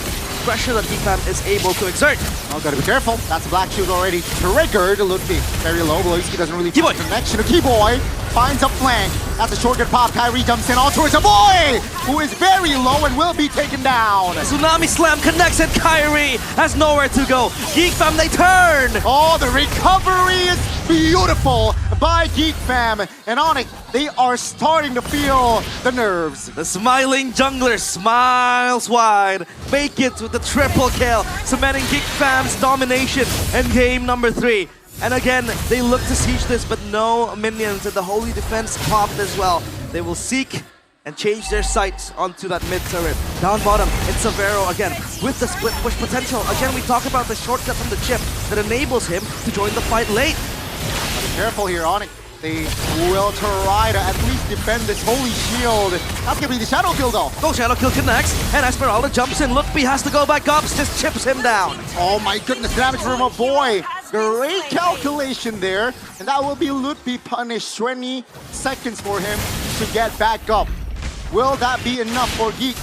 pressure that Geekfam is able to exert. Oh, gotta be careful. That's a black shield already triggered. Ludwig very low. Beloyski doesn't really find connection to Keyboy. Finds a flank. That's a shortcut pop. Kyrie jumps in all towards a boy who is very low and will be taken down. Tsunami Slam connects and Kyrie has nowhere to go. Geek Fam, they turn! Oh, the recovery is beautiful by Geek Fam. And Onyx, they are starting to feel the nerves. The smiling jungler smiles wide. Make it with the triple kill, cementing Geek Fam's domination in game number 3. And again, they look to siege this, but no minions, and the Holy Defense popped as well. They will seek and change their sights onto that mid turret. Down bottom, it's Savero again with the split push potential. Again, we talk about the shortcut from the chip that enables him to join the fight late. Be careful here, Onyx. They will try to at least defend this Holy Shield. That's gonna be the Shadow Kill though. No, Shadow Kill connects, and Esmeralda jumps in. Ludwig has to go back up, just chips him down. Oh my goodness, damage from a boy. Great calculation there, and that will be Ludwig punished. 20 seconds for him to get back up. Will that be enough for Geek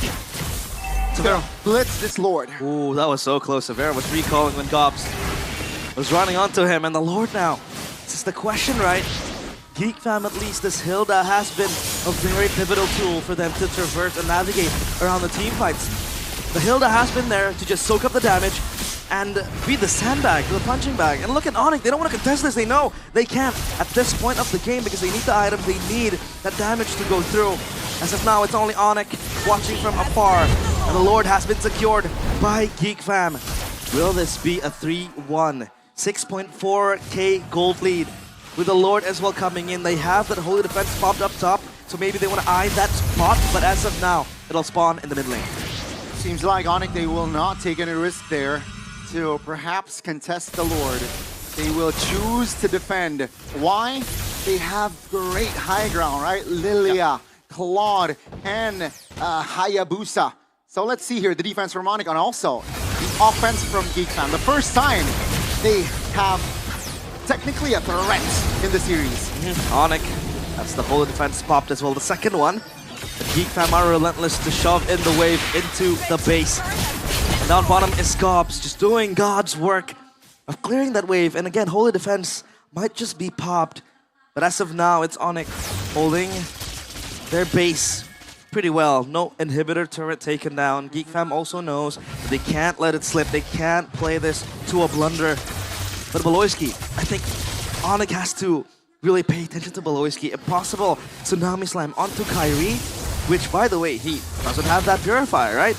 to blitz this Lord? Ooh, that was so close. Savero was recalling when Gobs was running onto him, and the Lord now. This is the question, right? Geek Fam, at least this Hilda has been a very pivotal tool for them to traverse and navigate around the team fights. The Hilda has been there to just soak up the damage and be the sandbag, the punching bag. And look at Onyx, they don't want to contest this. They know they can't at this point of the game because they need the items, they need that damage to go through. As of now, it's only Onyx watching from afar. And the Lord has been secured by Geek Fam. Will this be a 3-1? 6.4k gold lead. With the Lord as well coming in, they have that Holy Defense popped up top, so maybe they want to eye that spot, but as of now, it'll spawn in the mid lane. Seems like Onyx, they will not take any risk there to perhaps contest the Lord. They will choose to defend. Why? They have great high ground, right? Lilia, Claude, and Hayabusa. So let's see here, the defense from Onyx, and also the offense from Geek Fam. The first time they have technically a threat in the series. Onyx, that's the Holy Defense popped as well. The second one, the Geek Fam are relentless to shove in the wave into the base. And down bottom is Gobs, just doing God's work of clearing that wave. And again, Holy Defense might just be popped. But as of now, it's Onyx holding their base pretty well. No inhibitor turret taken down. Geek Fam also knows that they can't let it slip. They can't play this to a blunder. But Beloyski, I think Onyx has to really pay attention to Beloyski. If possible, Tsunami Slam onto Kyrie, which, by the way, he doesn't have that Purifier, right?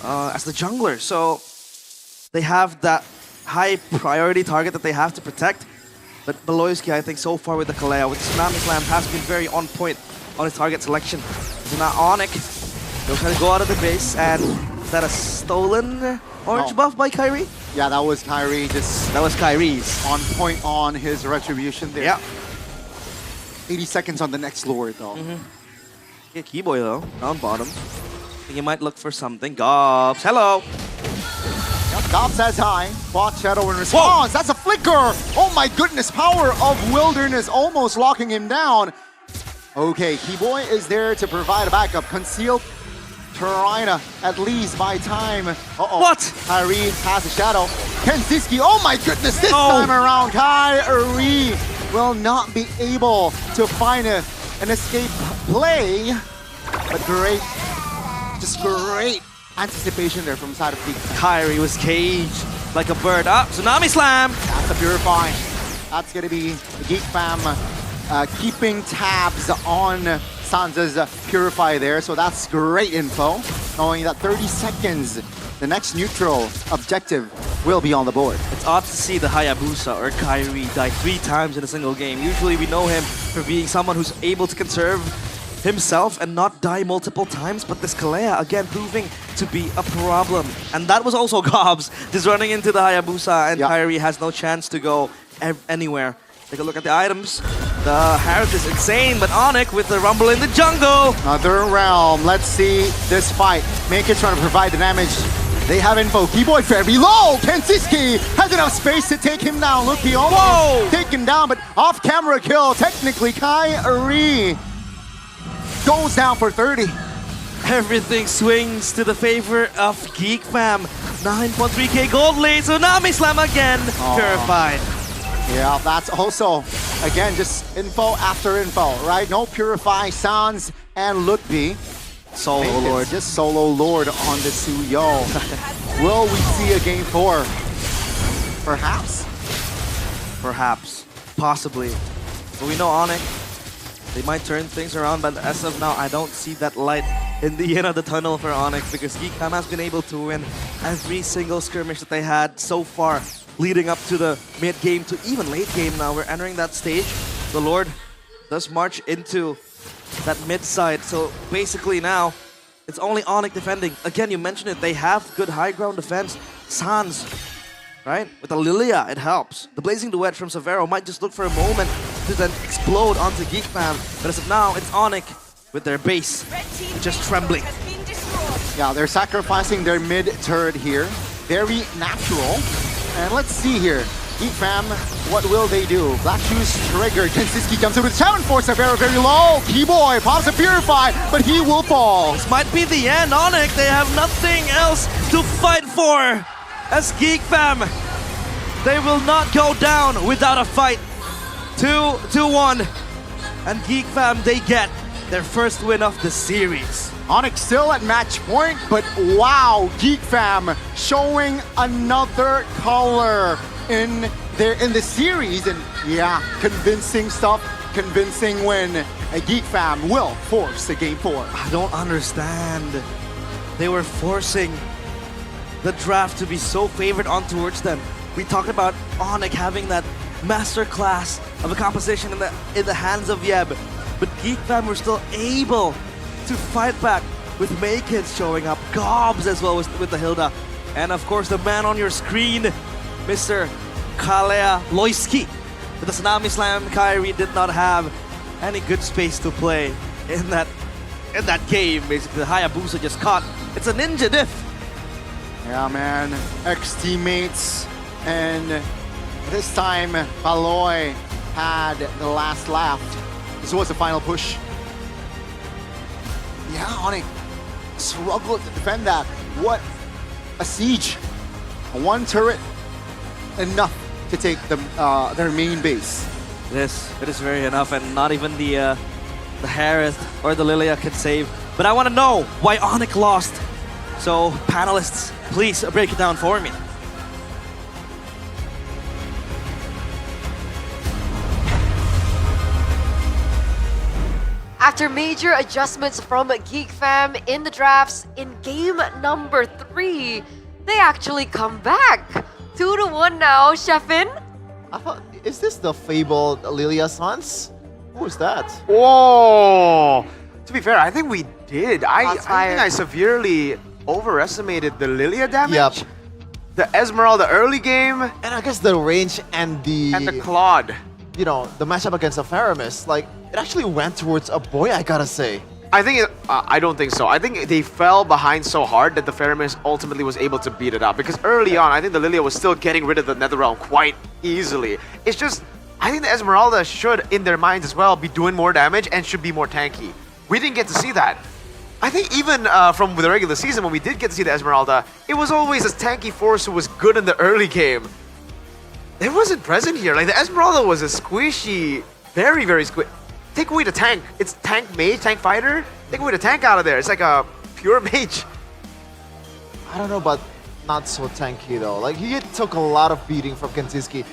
As the jungler. So they have that high priority target that they have to protect. But Beloyski, I think, so far with the Kaleo, with Tsunami Slam, has been very on point on his target selection. So now Onyx, they'll try to go out of the base, and is that a stolen orange buff by Kyrie? Yeah, that was Kyrie. That was Kyrie's. On point on his retribution there. Yeah. 80 seconds on the next Lord, though. Yeah, Keyboy, though, down bottom. I think he might look for something. Gobs, hello! Yep, Gobs says hi. Bot Shadow in response. Whoa. That's a flicker! Oh my goodness, power of Wilderness almost locking him down. Okay, Keyboy is there to provide a backup. Concealed Tarina, at least by time. What? Kyrie has a shadow. Kensiski, oh my goodness, this time around, Kyrie will not be able to find an escape play. But just great anticipation there from the side of Geek. Kyrie was caged like a bird. Up, Tsunami Slam! That's a Purify. That's gonna be the Geek Fam keeping tabs on Sansa's Purify there, so that's great info, knowing that 30 seconds, the next neutral objective will be on the board. It's odd to see the Hayabusa or Kyrie die 3 times in a single game. Usually we know him for being someone who's able to conserve himself and not die multiple times, but this Kalea again proving to be a problem. And that was also Gobs just running into the Hayabusa, and Kyrie has no chance to go anywhere. Take a look at the items. The Harris is insane, but Onyx with the rumble in the jungle. Another realm. Let's see this fight. Make it trying to provide the damage. They have info. Keyboy very low. Kensiski has enough space to take him down. Look, he almost taken down, but off-camera kill. Technically, Kyrie goes down for 30. Everything swings to the favor of Geek Fam. 9.3k gold lead. Tsunami Slam again. Purified. Yeah, that's also, again, just info after info, right? No Purify, Sans, and Lutby. Solo Lord. Just Solo Lord on the Suyo. Will we see a game 4? Perhaps. Perhaps. Possibly. But we know Onyx, they might turn things around, but as of now, I don't see that light in the end of the tunnel for Onyx because Geek Fam has been able to win every single skirmish that they had so far, leading up to the mid-game to even late game now. We're entering that stage. The Lord does march into that mid side. So basically now, it's only Onyx defending. Again, you mentioned it, they have good high ground defense. Sans, right? With the Lilia, it helps. The Blazing Duet from Severo might just look for a moment to then explode onto Geek Fam. But as of now, it's Onyx with their base just trembling. Yeah, they're sacrificing their mid turret here. Very natural. And let's see here. Geek Fam, what will they do? Black Shoes triggered. Kensiski comes in with challenge for Severo very low. Keyboy pops a Purify, but he will fall. This might be the end. Onyx, they have nothing else to fight for. As Geek Fam, they will not go down without a fight. 2-1. And Geek Fam, they get their first win of the series. Onyx still at match point, but wow, Geek Fam showing another color in the series, and yeah, convincing stuff, convincing win. A Geek Fam will force a game 4. I don't understand. They were forcing the draft to be so favored on towards them. We talked about Onyx having that masterclass of a composition in the hands of Yeb, but Geek Fam were still able to fight back with Maykids showing up, Gobs as well with the Hilda, and of course the man on your screen, Mr. Kalea Loiski. With the Tsunami Slam, Kyrie did not have any good space to play in that game. Basically, the Hayabusa just caught. It's a ninja diff. Yeah, man. Ex-teammates, and this time Paloy had the last laugh. This was the final push. Yeah, Onyx struggled to defend that. What a siege. One turret, enough to take their main base. It is very enough, and not even the Harith or the Lilia can save. But I want to know why Onyx lost. So panelists, please break it down for me. After major adjustments from Geek Fam in the drafts in game number 3, they actually come back. 2-1 now, Sheffin. I thought, is this the fabled Lilia Sans? Who is that? Whoa! To be fair, I think we did. I think I severely overestimated the Lilia damage. Yep. The Esmeralda early game. And I guess the range and the Claude. You know, the matchup against the Faramis, like, it actually went towards a boy, I gotta say. I don't think so. I think they fell behind so hard that the Faramis ultimately was able to beat it up. Because early on, I think the Lilia was still getting rid of the Netherrealm quite easily. It's just, I think the Esmeralda should, in their minds as well, be doing more damage and should be more tanky. We didn't get to see that. I think even from the regular season, when we did get to see the Esmeralda, it was always a tanky force who was good in the early game. It wasn't present here. Like, the Esmeralda was a squishy, very, very squishy. Take away the tank. It's tank mage, tank fighter. Take away the tank out of there. It's like a pure mage. I don't know, but not so tanky though. Like, he took a lot of beating from Kensiski.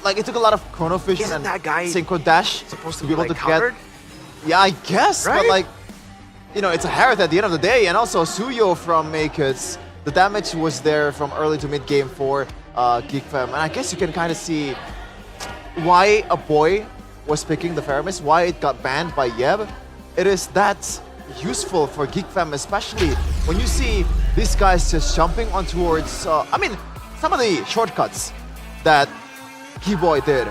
Like, it took a lot of Chrono Vision and that guy Synchro Dash supposed to be able like to countered? get. Yeah, I guess, Right? but like, you know, it's a Harith at the end of the day, and also Suyo from Maykids. The damage was there from early to mid game for Geek Fam, and I guess you can kind of see why a boy was picking the Faramis, why it got banned by Yeb. It is that useful for Geek Fam, especially when you see these guys just jumping on towards, I mean, some of the shortcuts that Keyboy did.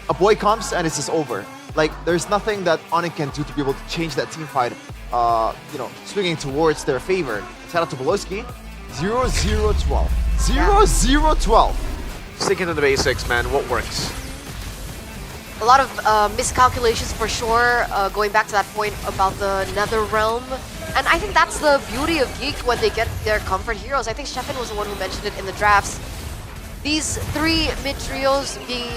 a boy comes and it's just over. Like, there's nothing that Onyx can do to be able to change that team fight, swinging towards their favor. Shout out to Beloski. 0-0-12. 0-0-12. Sticking to the basics, man. What works? A lot of miscalculations for sure, going back to that point about the Nether Realm. And I think that's the beauty of Geek when they get their comfort heroes. I think Sheffin was the one who mentioned it in the drafts. These three mid trios being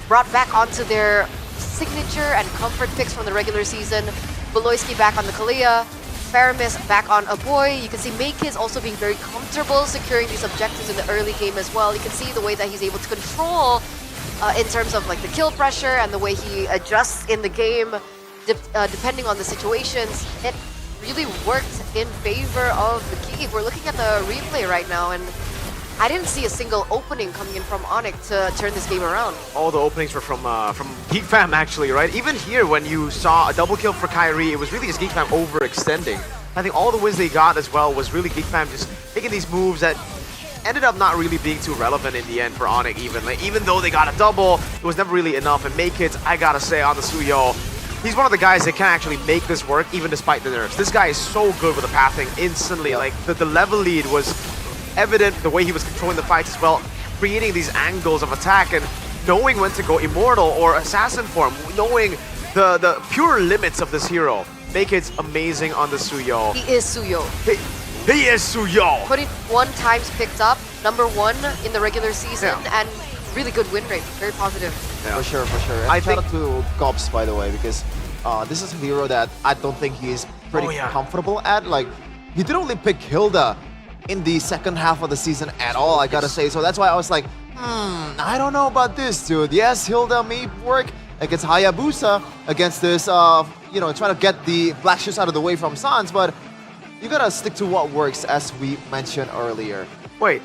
brought back onto their signature and comfort picks from the regular season. Beloyski back on the Kalia, Faramis back on a boy. You can see Maykiz also being very comfortable securing these objectives in the early game as well. You can see the way that he's able to control in terms of like the kill pressure and the way he adjusts in the game depending on the situations. It really worked in favor of the Geek. We're looking at the replay right now, and I didn't see a single opening coming in from Onyx to turn this game around. All the openings were from Geek Fam, actually, right? Even here, when you saw a double kill for Kyrie, it was really just Geek Fam overextending. I think all the wins they got as well was really Geek Fam just making these moves that ended up not really being too relevant in the end for Onyx even. Like, even though they got a double, it was never really enough. And Maykiz, I gotta say, on the Suyo, he's one of the guys that can actually make this work even despite the nerfs. This guy is so good with the pathing instantly. Like, the level lead was evident, the way he was controlling the fights as well, creating these angles of attack and knowing when to go Immortal or Assassin form, knowing the pure limits of this hero. Maykiz amazing on the Suyo. He is Suyo. He is Suyo! 21 times picked up, #1 in the regular season, and really good win rate, very positive. Yeah. For sure, for sure. And shout out to Gops, by the way, because this is a hero that I don't think he's pretty comfortable at. Like, he didn't really pick Hilda in the second half of the season at all, I gotta say. So that's why I was like, I don't know about this, dude. Yes, Hilda may work against Hayabusa, against this, trying to get the Black Shoes out of the way from Sans, but you gotta stick to what works, as we mentioned earlier. Wait,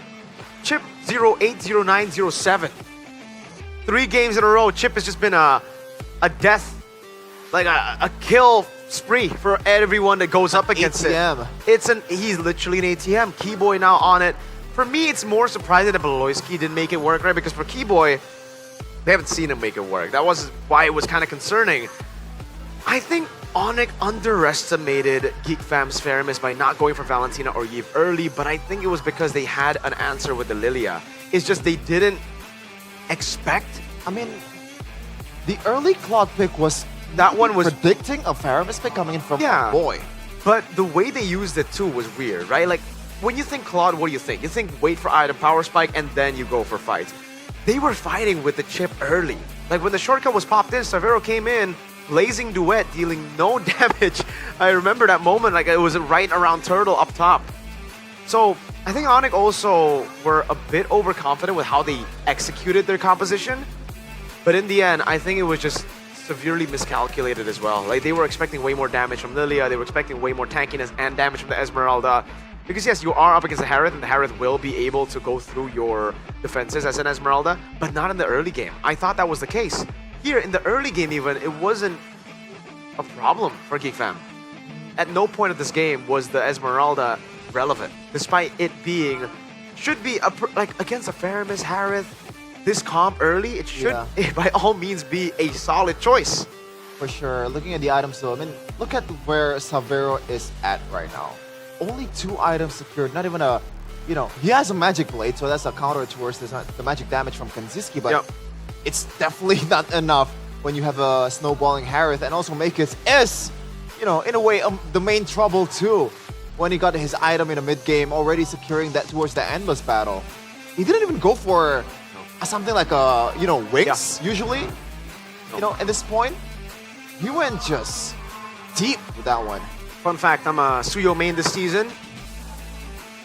Chip 080907. 3 games in a row, Chip has just been a death, like a kill spree for everyone that goes up against ATM. it. He's literally an ATM. Keyboy now on it. For me, it's more surprising that Beloyski didn't make it work, right? Because for Keyboy, they haven't seen him make it work. That was why it was kind of concerning. I think Onyx underestimated Geek Fam's Faramis by not going for Valentina or Yves early, but I think it was because they had an answer with the Lilia. It's just they didn't expect. I mean, the early Claude pick was predicting a Faramis pick coming in from a boy. But the way they used it too was weird, right? Like, when you think Claude, what do you think? You think wait for item power spike and then you go for fights. They were fighting with the chip early. Like, when the shortcut was popped in, Savero came in, blazing duet, dealing no damage. I remember that moment, like it was right around Turtle up top. So I think Onyx also were a bit overconfident with how they executed their composition. But in the end, I think it was just severely miscalculated as well. Like, they were expecting way more damage from Lilia, they were expecting way more tankiness and damage from the Esmeralda. Because yes, you are up against the Harith, and the Harith will be able to go through your defenses as an Esmeralda, but not in the early game. I thought that was the case. Here, in the early game even, it wasn't a problem for Geek Fam. At no point of this game was the Esmeralda relevant, despite it being, should be, like, against a Faramis, Harith, this comp early, it should, by all means, be a solid choice. For sure. Looking at the items though, I mean, look at where Savero is at right now. Only 2 items secured, not even a, he has a magic blade, so that's a counter towards the magic damage from Kanziski, but it's definitely not enough when you have a snowballing Harith, and also Maykiz is, in a way, the main trouble too. When he got his item in a mid-game, already securing that towards the endless battle. He didn't even go for something like wings, usually. At this point, he went just deep with that one. Fun fact, I'm a Suyo main this season.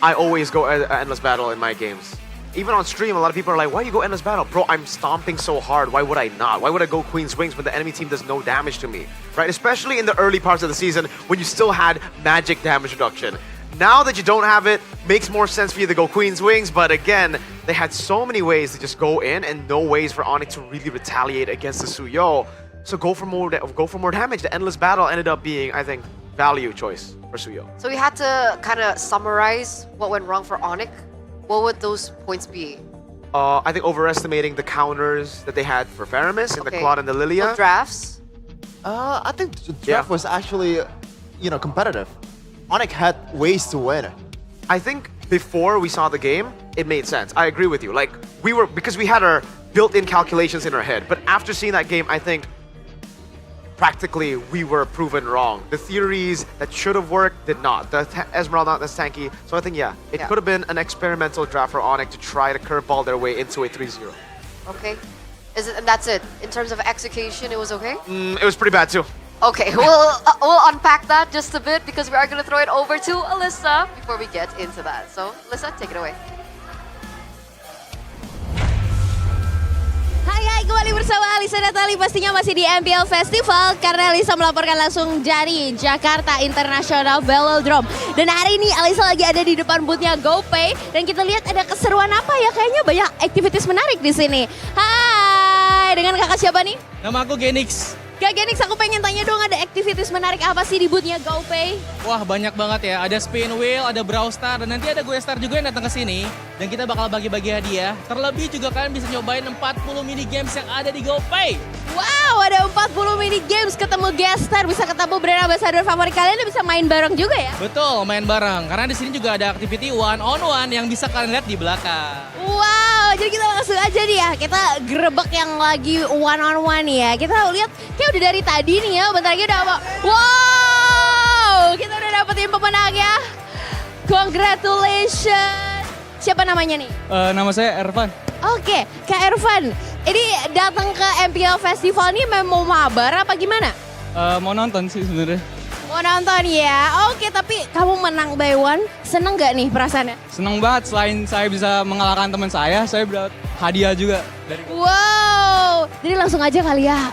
I always go endless battle in my games. Even on stream, a lot of people are like, why you go endless battle? Bro, I'm stomping so hard. Why would I not? Why would I go Queen's Wings when the enemy team does no damage to me? Right? Especially in the early parts of the season when you still had magic damage reduction. Now that you don't have it, makes more sense for you to go Queen's Wings, but again, they had so many ways to just go in and no ways for Onyx to really retaliate against the Suyo. So go for more damage. The endless battle ended up being, I think, value choice for Suyo. So we had to kind of summarize what went wrong for Onyx. What would those points be? I think overestimating the counters that they had for Faramis and the Claude and the Lilia. So drafts? I think the draft was actually, competitive. Onyx had ways to win. I think before we saw the game, it made sense. I agree with you. Like, because we had our built-in calculations in our head. But after seeing that game, I think practically we were proven wrong. The theories that should have worked did not. The Esmeralda, not as tanky. So I think, it could have been an experimental draft for Onyx to try to curveball their way into a 3-0. Okay. And that's it. In terms of execution, it was okay? It was pretty bad too. Okay, we'll unpack that just a bit because we are going to throw it over to Alyssa before we get into that. So, Alyssa, take it away. Hai, kembali bersama Alisa Natali pastinya masih di MPL Festival karena Alisa melaporkan langsung dari Jakarta International Velodrome. Dan hari ini Alisa lagi ada di depan boothnya GoPay dan kita lihat ada keseruan apa ya, kayaknya banyak aktivitas menarik di sini. Hai, dengan kakak siapa nih? Nama aku Genix. Kak Genix, aku pengen tanya dong, ada aktivitas menarik apa sih di boothnya GoPay? Wah, banyak banget ya. Ada spin wheel, ada brawl star, dan nanti ada gue star juga yang datang ke sini. Dan kita bakal bagi-bagi hadiah. Terlebih juga kalian bisa nyobain 40 mini games yang ada di GoPay. Wow, ada 40 mini games, ketemu guest star, bisa ketemu brand ambassador favorit kalian dan bisa main bareng juga ya? Betul, main bareng. Karena di sini juga ada activity one-on-one yang bisa kalian lihat di belakang. Wow, jadi kita langsung aja nih ya, kita grebek yang lagi one-on-one ya. Kita lihat kayak udah dari tadi nih ya, bentar lagi udah apa? Wow, kita udah dapetin pemenangnya. Congratulations. Siapa namanya nih? Nama saya Ervan. Oke, Kak Ervan. Ini datang ke MPL Festival ini mau mabar apa gimana? Mau nonton sih sebenarnya. Mau nonton ya? Oke, tapi kamu menang by one, seneng gak nih perasaannya? Seneng banget, selain saya bisa mengalahkan teman saya dapat hadiah juga. Wow, jadi langsung aja kali ya.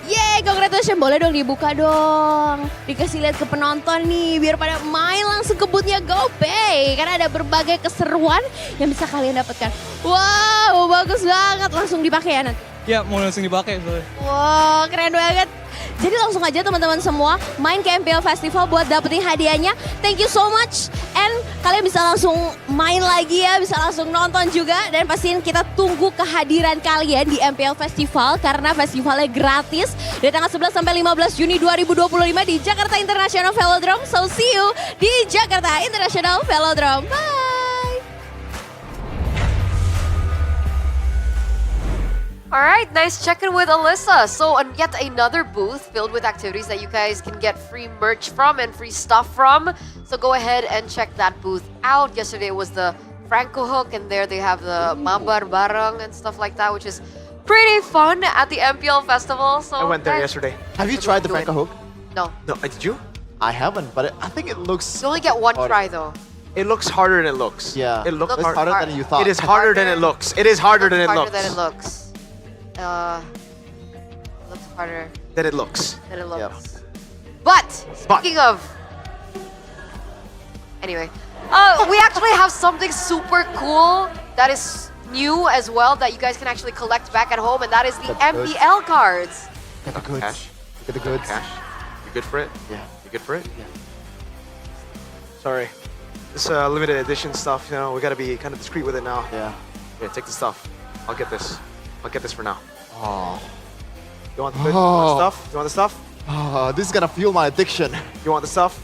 Yeay, congratulations. Boleh dong dibuka dong. Dikasih lihat ke penonton nih, biar pada main langsung ke boothnya GoPay. Karena ada berbagai keseruan yang bisa kalian dapatkan. Wow, bagus banget. Langsung dipakai ya nanti? Ya, mau langsung dipakai soalnya. Wow, keren banget. Jadi langsung aja teman-teman semua main ke MPL Festival buat dapetin hadiahnya. Thank you so much. And kalian bisa langsung main lagi ya, bisa langsung nonton juga. Dan pastiin kita tunggu kehadiran kalian di MPL Festival karena festivalnya gratis. Dari tanggal 11 sampai 15 Juni 2025 di Jakarta International Velodrome. So see you di Jakarta International Velodrome. Bye! Alright, nice check-in with Alyssa. So yet another booth filled with activities that you guys can get free merch from and free stuff from. So go ahead and check that booth out. Yesterday was the Franco Hook and there they have the Mabar Barang and stuff like that, which is pretty fun at the MPL Festival. So I went there yesterday. Have you tried the Franco Hook? No. No, did you? I haven't, but I think it looks... You only get one try though. It looks harder than it looks. Yeah, it looks harder than you thought. It is harder than it looks. It is harder than it looks. Harder than it looks. Looks harder than it looks. Than it looks. Yep. But speaking of, anyway, we actually have something super cool that is new as well that you guys can actually collect back at home, and that is the MPL cards. Get the goods. Cash. Get the goods. Cash. You good for it? Yeah. You good for it? Yeah. Sorry. This limited edition stuff, you know, we gotta be kind of discreet with it now. Yeah. Yeah, take the stuff. I'll get this. I'll get this for now. Oh. You want the good? You want the stuff? You want the stuff? Oh, this is gonna fuel my addiction. You want the stuff?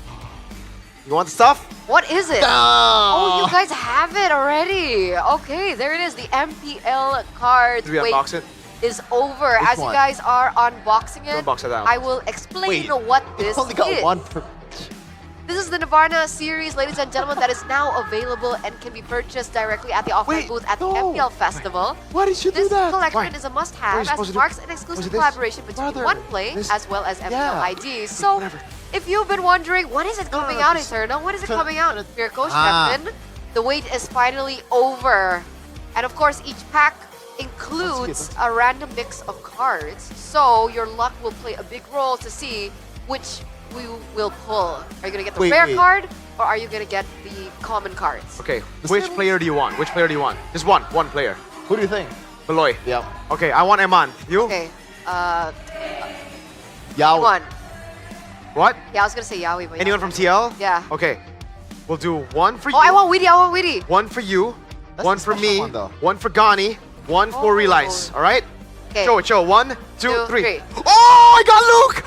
You want the stuff? What is it? Oh, you guys have it already. Okay, there it is. The MPL cards. Did we unbox it? Is over. Which As one? you guys are unboxing it, Unbox it out. I will explain what this only got is. one per... This is the Nirvana series, ladies and gentlemen, that is now available and can be purchased directly at the offline booth at the MPL Festival. Why did you do This that? collection is a must-have as it marks an exclusive collaboration between OnePlay as well as MPL IDs. So, if you've been wondering, when is it coming out, Eternal? When is it coming out? Your coach, Captain, the wait is finally over. And of course, each pack includes a random mix of cards. So, your luck will play a big role to see which we will pull. Are you gonna get the rare card, or are you gonna get the common cards? Okay, which player do you want? Which player do you want? Just one player. Who do you think? Beloy. Yeah. Okay, I want Eman. You? Okay, Yao. Anyone? What? Yeah, I was gonna say Yaoi, but Anyone from TL? Yeah. Okay, we'll do one for you. Oh, I want Weedy, One for you, That's one the for special me, one, though. one for Gani, one for Relice. All right? Okay. Show it, show it. 1, 2, 3. 3. Oh, I got Luke!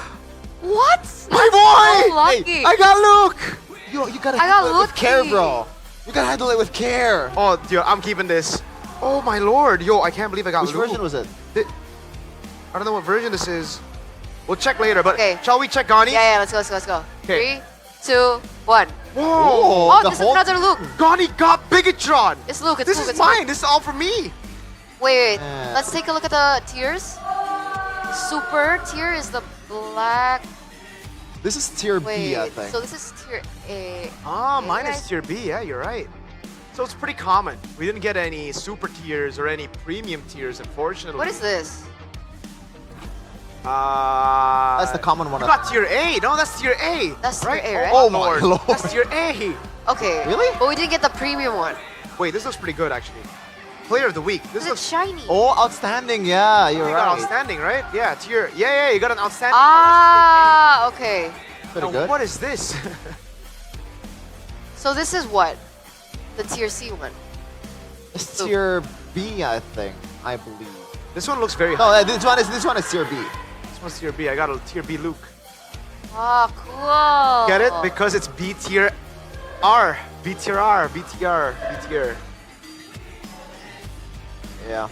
What? My boy! So lucky. I got Luke! Yo, you gotta I got handle it with care, lucky. bro. You gotta handle it with care. Oh, dude, I'm keeping this. Oh my lord, yo, I can't believe I got Which Luke. version was it? I don't know what version this is. We'll check later, but Okay. shall we check Gani? Yeah, let's go. Okay. 3, 2, 1. Whoa! Oh, the this is whole- another Luke. Gani got Bigatron! It's Luke, it's This Luke. is it's Luke. mine, this is all for me! Wait. Yeah. Let's take a look at the tiers. Super tier is the black. This is tier B, I Wait, think. so this is tier A. Ah, Okay, mine guys. is tier B, yeah, you're right. So it's pretty common. We didn't get any super tiers or any premium tiers, unfortunately. What is this? That's the common one. You got tier A. No, that's tier A. That's tier right? A, right? Oh my lord. That's tier A. Okay. Really? But we didn't get the premium one. Wait, this looks pretty good, actually. Player of the week. This Is it looks shiny? Oh, outstanding. Yeah, you're you got right. outstanding, right? Yeah, tier. Yeah, you got an outstanding. Ah, okay. Pretty Now, good. what is this? So this is what? The tier C one. It's tier B, I think. I believe. This one looks very No, high. this one is tier B. This one's tier B. I got a tier B Luke. Ah, cool. Get it? Because it's B tier R. B tier R. B tier. B tier. Yeah.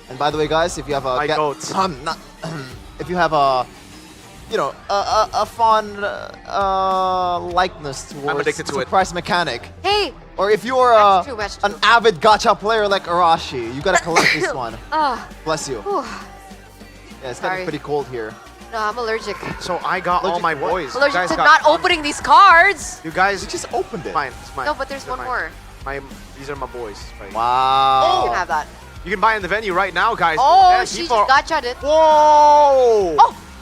And by the way, guys, if you have a My goats. not, if you have a, you know, a fun likeness towards addicted to it. price mechanic, Hey. or if you're Match two, match an two. avid gacha player like Arashi, you gotta collect this one. Ah. Bless you. Whew. Yeah, it's Sorry. getting pretty cold here. No, I'm allergic. So I got all Allergic my to what? boys. You Allergic guys to got not one. opening these cards. You guys You just opened it. Mine. It's mine. No, but there's These one are more. mine. These are my boys. Right. Wow. You can have that. You can buy in the venue right now, guys. Oh, And she people are- gotcha'd it. Whoa!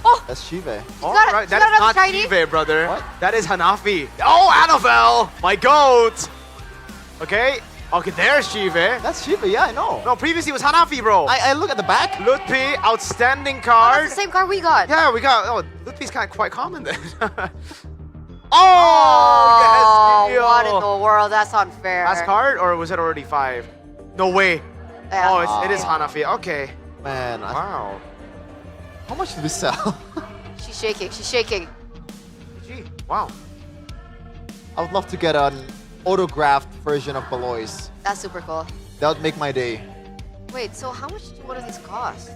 Oh, That's Shive. All got a- right, you that got is another not shiny? Chive, brother. What? That is Hanafi. Oh, Annabelle, my goat. Okay. Okay, there's Chive. That's Shiva, yeah, I know. No, previously it was Hanafi, bro. I look at the back. Lutpi, outstanding oh, card. that's the same card we got. Yeah, we got. Oh, Lutpi's kind of quite common then. Oh, oh, yes, what in Gil. the world? That's unfair. Last card, or was it already 5? No way. Yeah. Oh, it is Hanafi. Okay. Man, Wow. how much did we sell? She's shaking. She's shaking. Gee, wow. I would love to get an autographed version of Belois. That's super cool. That would make my day. Wait, so how much do one of these cost?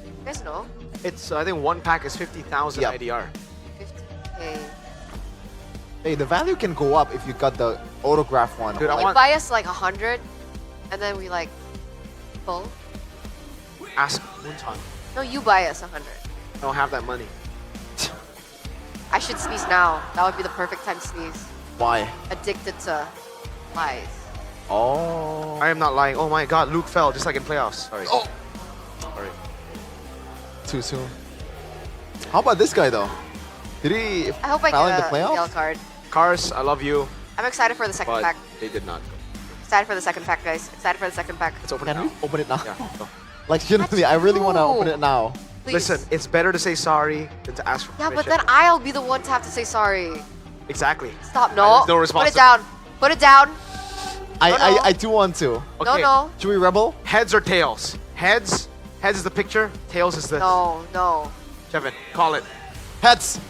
You guys know? It's I think one pack is 50,000 Yep. IDR. 50K. Hey, the value can go up if you got the autograph one. Dude, I Like want buy us like 100, and then we like full. ask Moonton. No, you buy us 100. I don't have that money. I should sneeze now. That would be the perfect time to sneeze. Why? Addicted to lies. Oh. I am not lying. Oh my God, Luke fell just like in playoffs. Sorry. Oh. Sorry. Too soon. How about this guy though? Did he I hope I foul get in a the playoffs? MPL card. Cars, I love you, I'm excited for the second but pack. they did not. Excited for the second pack, guys. Excited for the second pack. Let's open Can it we now. open it now? Yeah. Go. Like genuinely, I really want to true. open it now. Please. Listen, it's better to say sorry than to ask for Yeah, permission. but then I'll be the one to have to say sorry. Exactly. Stop. And No. there's no Put it responsibility. down. Put it down. I do want to. Okay. No. Should we rebel? Heads or tails? Heads. Heads is the picture. Tails is the. No. Kevin, call it. Heads.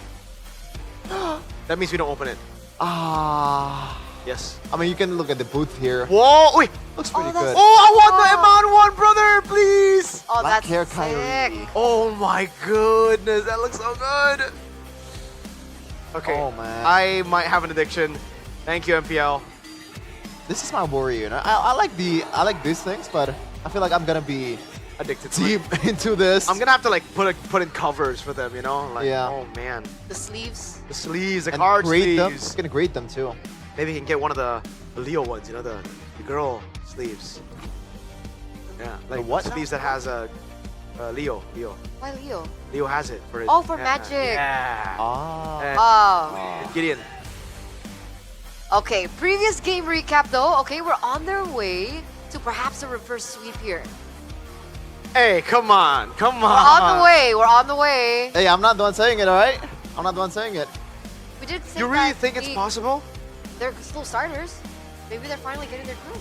That means we don't open it. Ah. Yes. I mean, you can look at the booth here. Whoa! Wait. Looks pretty that's- good. Oh, I want the Iman one, brother, please. Oh, Black that's hair sick. Kyrie. Oh my goodness, that looks so good. Okay. Oh man. I might have an addiction. Thank you, MPL. This is my worry, you know. I like these things, but I feel like I'm gonna be Addicted to deep it. into this. I'm gonna have to like put in covers for them, you know? Like, Yeah. oh man. The sleeves. The sleeves, the and card grade them. sleeves. I'm gonna grade them too. Maybe he can get one of the Leo ones, you know, the girl sleeves. Yeah, like what? sleeves that has a Leo. Why Leo? Leo has it for his. Oh, for yeah, Magic. Yeah. Ah. Oh. Gideon. Okay, previous game recap though. Okay, we're on their way to perhaps a reverse sweep here. Hey, come on. We're on the way. We're on the way. Hey, I'm not the one saying it, all right? I'm not the one saying it. We did say You really that think it's possible? They're still starters. Maybe they're finally getting their group.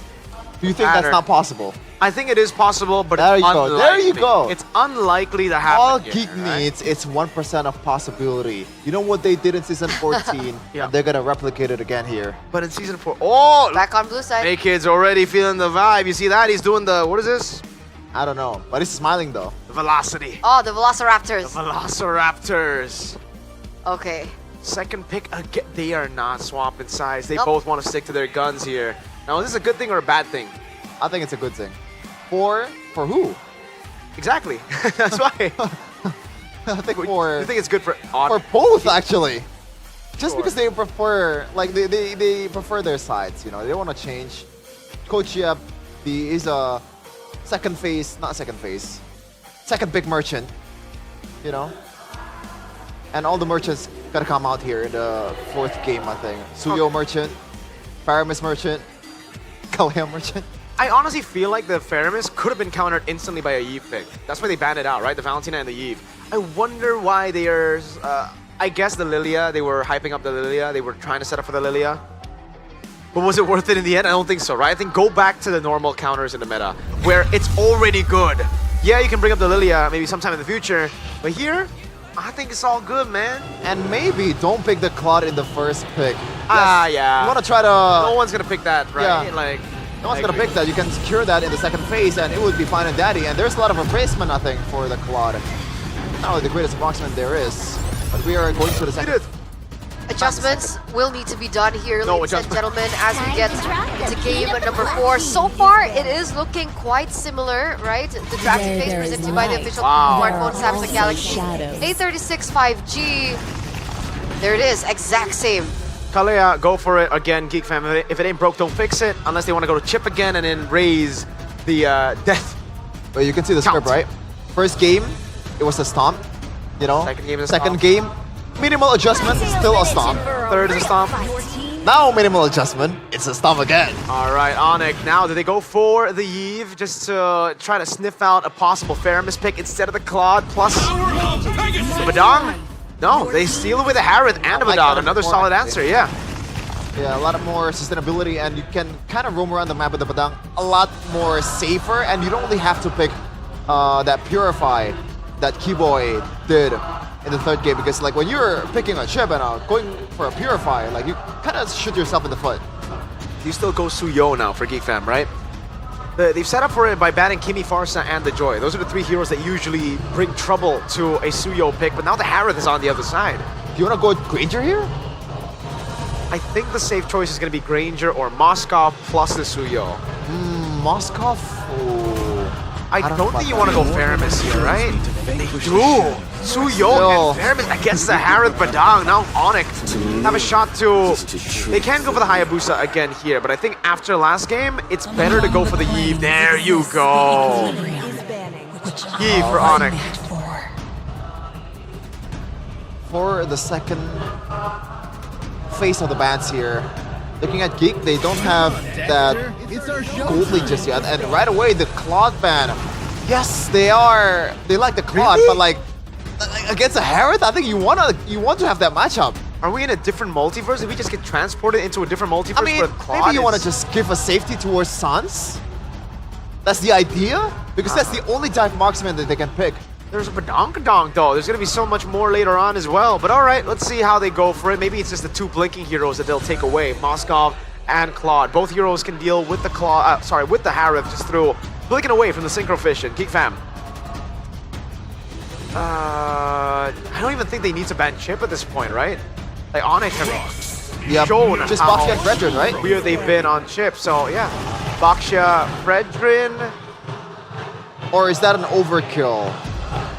Do you think that's not possible? I think it is possible, but there it's you go. unlikely. There you go. It's unlikely to happen. All here, Geek right? needs is 1% of possibility. You know what they did in season 14? Yeah. And they're gonna replicate it again here. But in season 4, oh, Back on blue side. Hey kid's already feeling the vibe. You see that? He's doing the, what is this? I don't know, but he's smiling though. The velocity. Oh, the Velociraptors. The Velociraptors. Okay. Second pick again. They are not swapping sides. They Nope. both want to stick to their guns here. Now, is this a good thing or a bad thing? I think it's a good thing. For who? Exactly. That's why. I think for You think it's good for for both actually. Just Sure. because they prefer, like they prefer their sides, you know. They don't want to change. Coach Yep, he is a second pick merchant, you know. And all the merchants gotta come out here in the 4th game, I think. Suyo merchant, Paramis merchant, Kalham merchant. I honestly feel like the Faramis could have been countered instantly by a Yves pick. That's why they banned it out, right? The Valentina and the Yves. I wonder why they are... I guess the Lilia, they were hyping up the Lilia. They were trying to set up for the Lilia. But was it worth it in the end? I don't think so, right? I think go back to the normal counters in the meta, where it's already good. Yeah, you can bring up the Lilia maybe sometime in the future, but here, I think it's all good, man. And maybe don't pick the Claude in the first pick. Yeah. You want to try to... No one's gonna pick that, right? Yeah. Like, no one's gonna pick that. You can secure that in the second phase, and it would be fine and daddy. And there's a lot of replacement, I think, for the Claude. Not only the greatest marksman there is, but we are going to the second. Adjustments will need to be done here, No ladies and adjustment. gentlemen, as we get into game number 4. So far, it is looking quite similar, right? The drafting phase presented by the official smartphone Samsung Galaxy A36 5G. There it is, exact same. Kalea, go for it again, Geek Fam. If it ain't broke, don't fix it. Unless they want to go to Chip again and then raise the death. Well, you can see the script, right? First game, it was a stomp. You know. Second game is a Second stomp. game, minimal adjustment, still a stomp. Third is a stomp. Now minimal adjustment, it's a stomp again. All right, Onyx. Now, do they go for the Yves just to try to sniff out a possible Faramis pick instead of the Claude plus the Badong? No, they steal away the Harith and the Badong. Another solid answer, yeah. Yeah, a lot of more sustainability, and you can kind of roam around the map with the Badang a lot more safer, and you don't really have to pick that Purify that Keyboy did in the 3rd game, because like when you're picking a chip and going for a Purify, like you kind of shoot yourself in the foot. You still go Suyo now for Geek Fam, right? They've set up for it by banning Kimi, Farsa, and the Joy. Those are the 3 heroes that usually bring trouble to a Suyo pick, but now the Harith is on the other side. Do you want to go with Granger here? I think the safe choice is going to be Granger or Moskov plus the Suyo. Moskov? I don't think you want to go Faramis here, right? They do. Suyo and Faramis against the Harith Badang. Now Onyx have a shot to... They can go for the Hayabusa again here, but I think after last game, it's better to go for the Yves. There you go. Yves for Onyx. For the second phase of the bans here, looking at Geek, they don't have that gold lead just yet, and right away the Claude ban. Yes, they like the Claude, but like against a Harith, I think you want to have that matchup. Are we in a different multiverse? Did we just get transported into a different multiverse? I mean, where Claude maybe you want to is- just give a safety towards Sans. That's the idea, because that's the only dive marksman that they can pick. There's a Badonkadonk though. There's going to be so much more later on as well. But all right, let's see how they go for it. Maybe it's just the 2 blinking heroes that they'll take away, Moskov and Claude. Both heroes can deal with the with the Harith just through blinking away from the Synchro Fission. Geek Fam. I don't even think they need to ban Chip at this point, right? Like Onyx have shown just how Baksha and Fredrin, right? weird they've been on Chip. So yeah, Baksha, Fredrin. Or is that an overkill?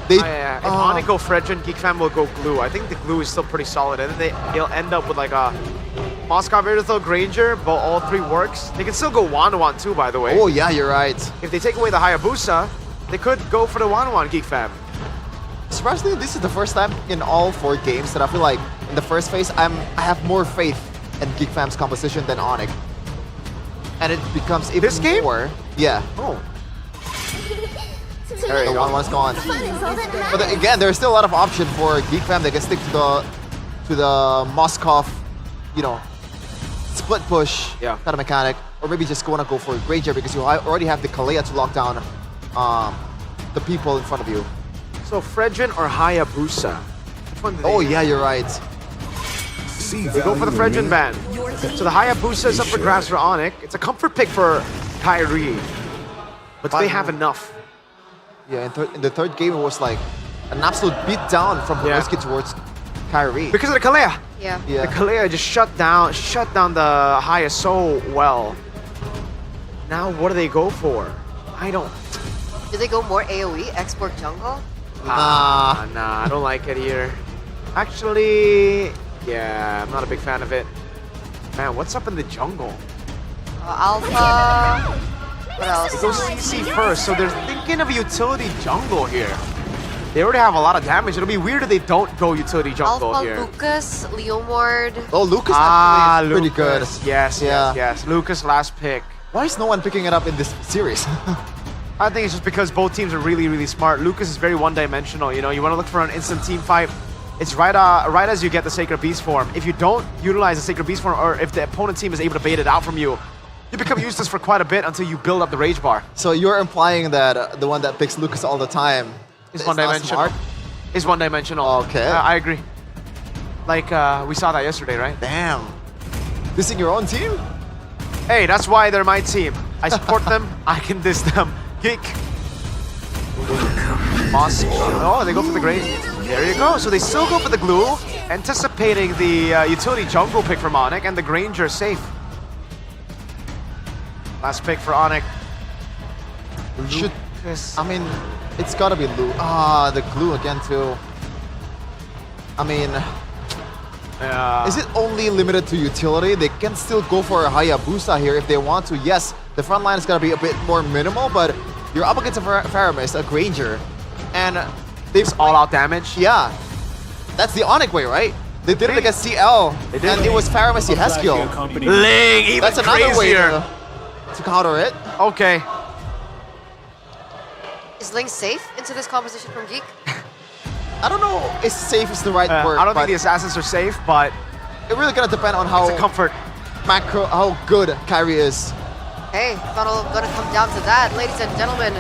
They, If Onyx go Fredrin, Geek Fam will go Glue. I think the Glue is still pretty solid, and then they'll end up with like a Moskov, Iridithel, Granger, but all 3 works. They can still go Wanwan too, by the way. Oh yeah, you're right. If they take away the Hayabusa, they could go for the Wanwan, Geek Fam. Surprisingly, this is the first time in all 4 games that I feel like in the first phase I have more faith in Geek Fam's composition than Onyx. And it becomes even This game? more. Yeah. Oh. There you go. One's gone. But then again, there's still a lot of option for Geek Fam. They can stick to the Moskov, you know, split push kind of mechanic, or maybe just want to go for Granger because you already have the Kalea to lock down the people in front of you. So Fredrin or Hayabusa? Which one do they yeah, you're right. They go for the Fredrin ban. So the Hayabusa is up for grabs for Onyx. It's a comfort pick for Kyrie. But do they have enough? Yeah, in the third game, it was like an absolute beat down from Haruski towards Kyrie. Because of the Kalea. Yeah. The Kalea just shut down the Haya so well. Now what do they go for? I don't... Do they go more AoE, export jungle? Nah, I don't like it here. Actually, yeah, I'm not a big fan of it. Man, what's up in the jungle? Alpha... What else? It goes CC first, so they're thinking of a utility jungle here. They already have a lot of damage. It'll be weird if they don't go utility jungle Alpha, here. Lucas, Leomord. Oh, Lucas actually is pretty good. Yes. Lucas last pick. Why is no one picking it up in this series? I think it's just because both teams are really, really smart. Lucas is very one-dimensional. You know, you want to look for an instant team fight. It's right as you get the Sacred Beast form. If you don't utilize the Sacred Beast form, or if the opponent team is able to bait it out from you, you become useless for quite a bit until you build up the Rage Bar. So you're implying that the one that picks Lucas all the time is one-dimensional. Is one-dimensional. Okay. I agree. Like, we saw that yesterday, right? Damn. Dissing your own team? Hey, that's why they're my team. I support them, I can diss them. Geek. Moss. Oh, they go for the Great. There you go. So they still go for the glue, anticipating the utility jungle pick from Onyx, and the Granger safe. Last pick for Onyx. I mean, it's gotta be Lu. The glue again too. I mean, is it only limited to utility? They can still go for a Hayabusa here if they want to. Yes, the front line is gonna be a bit more minimal, but you're up against a Faramis, a Granger, and they've all-out damage. Yeah, that's the Onyx way, right? They did it against CL, and it was Faramis Yehezkiel. Ling, even that's another crazier. way to counter it. Okay. Is Ling safe into this composition from Geek? I don't know if safe is the right word. I don't think the assassins are safe, but it really gonna depend on how it's a comfort. How good Kyrie is. Hey, it's not all gonna come down to that, ladies and gentlemen.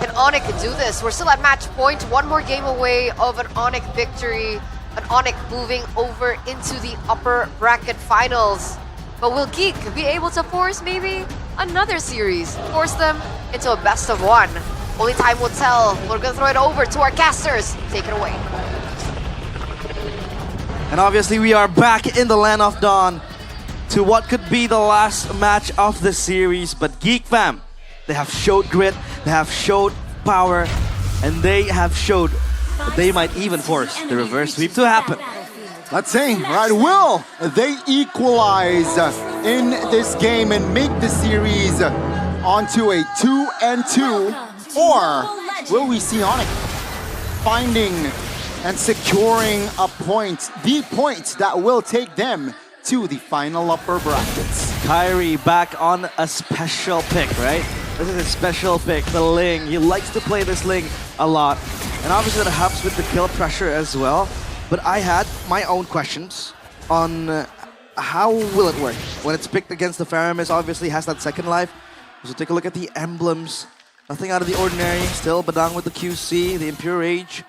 Can Onyx do this? We're still at match point, one more game away of an Onyx victory. An Onyx moving over into the upper bracket finals. But will Geek be able to force maybe another series? Force them into a best of one? Only time will tell. We're gonna throw it over to our casters. Take it away. And obviously we are back in the Land of Dawn to what could be the last match of the series. But Geek Fam, they have showed grit, they have showed power, and they have showed that they might even force the reverse sweep to happen. Let's see, right? Will they equalize in this game and make the series onto a 2-2? Or will we see Onyx finding and securing a point, the point that will take them to the final upper brackets? Kyrie back on a special pick, right? This is a special pick, the Ling. He likes to play this Ling a lot. And obviously that helps with the kill pressure as well. But I had my own questions on how will it work when it's picked against the Faramis. Obviously has that second life. So take a look at the emblems. Nothing out of the ordinary. Still Badang with the QC, the Impure Rage,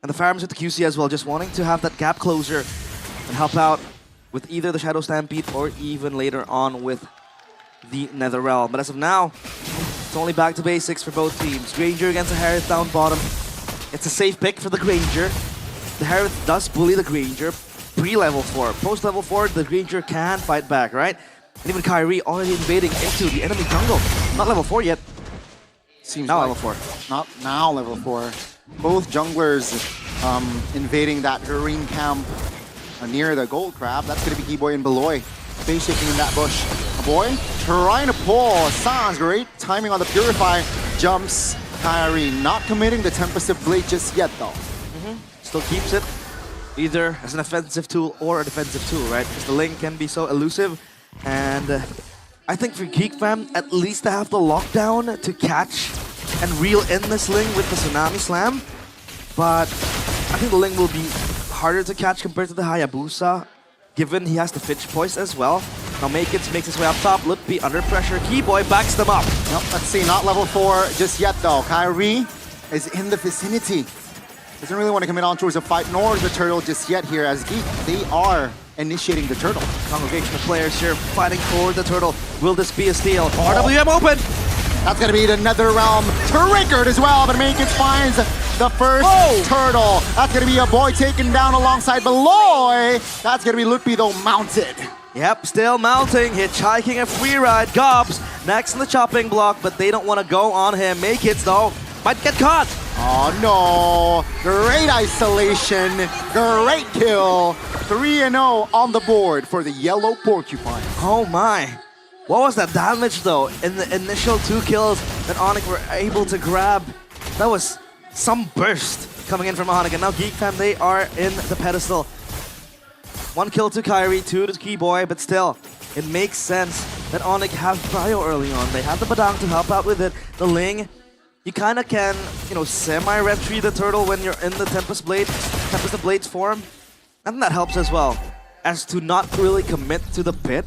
and the Faramis with the QC as well. Just wanting to have that gap closer and help out with either the Shadow Stampede or even later on with the Nether Realm. But as of now, it's only back to basics for both teams. Granger against the Harith down bottom. It's a safe pick for the Granger. The Harith does bully the Granger pre-level 4. Post-level 4, the Granger can fight back, right? And even Kyrie already invading into the enemy jungle. Not level 4 yet. Seems now like level 4. Not now level 4. Both junglers invading that Hareen camp near the gold crab. That's going to be Keyboy and Beloy. Face shaking in that bush. Boy trying to pull. Sounds great. Timing on the Purify. Jumps. Kyrie not committing the Tempestive Blade just yet though. Still keeps it either as an offensive tool or a defensive tool, right? Because the Ling can be so elusive. And I think for Geek Fam, at least they have the lockdown to catch and reel in this Ling with the Tsunami Slam. But I think the Ling will be harder to catch compared to the Hayabusa, given he has the Fidge Poise as well. Now Makins makes his way up top. Lutpi under pressure. Keyboy backs them up. Nope, let's see, not level 4 just yet though. Kyrie is in the vicinity. Doesn't really want to commit on towards a fight, nor the turtle just yet here as Geek. They are initiating the turtle. Congregation of players here fighting for the turtle. Will this be a steal? RWM open! That's going to be the Nether Realm triggered as well, but Makins finds the first turtle. That's going to be a boy taken down alongside Beloy. That's going to be Lutpi though mounted. Yep, still mounting, hitchhiking a free ride. Gobs next in the chopping block, but they don't want to go on him. Makins though might get caught. Oh no, great isolation, great kill. 3-0 on the board for the yellow porcupine. Oh my. What was that damage though in the initial 2 kills that Onyx were able to grab? That was some burst coming in from Onyx, and now Geek Fam, they are in the pedestal. 1 kill to Kyrie, 2 to Keyboy, but still, it makes sense that Onyx have prio early on. They have the Badang to help out with it. The Ling, you kind of can, you know, semi-retreat the turtle when you're in the Tempest of Blades form, and that helps as well, as to not really commit to the pit.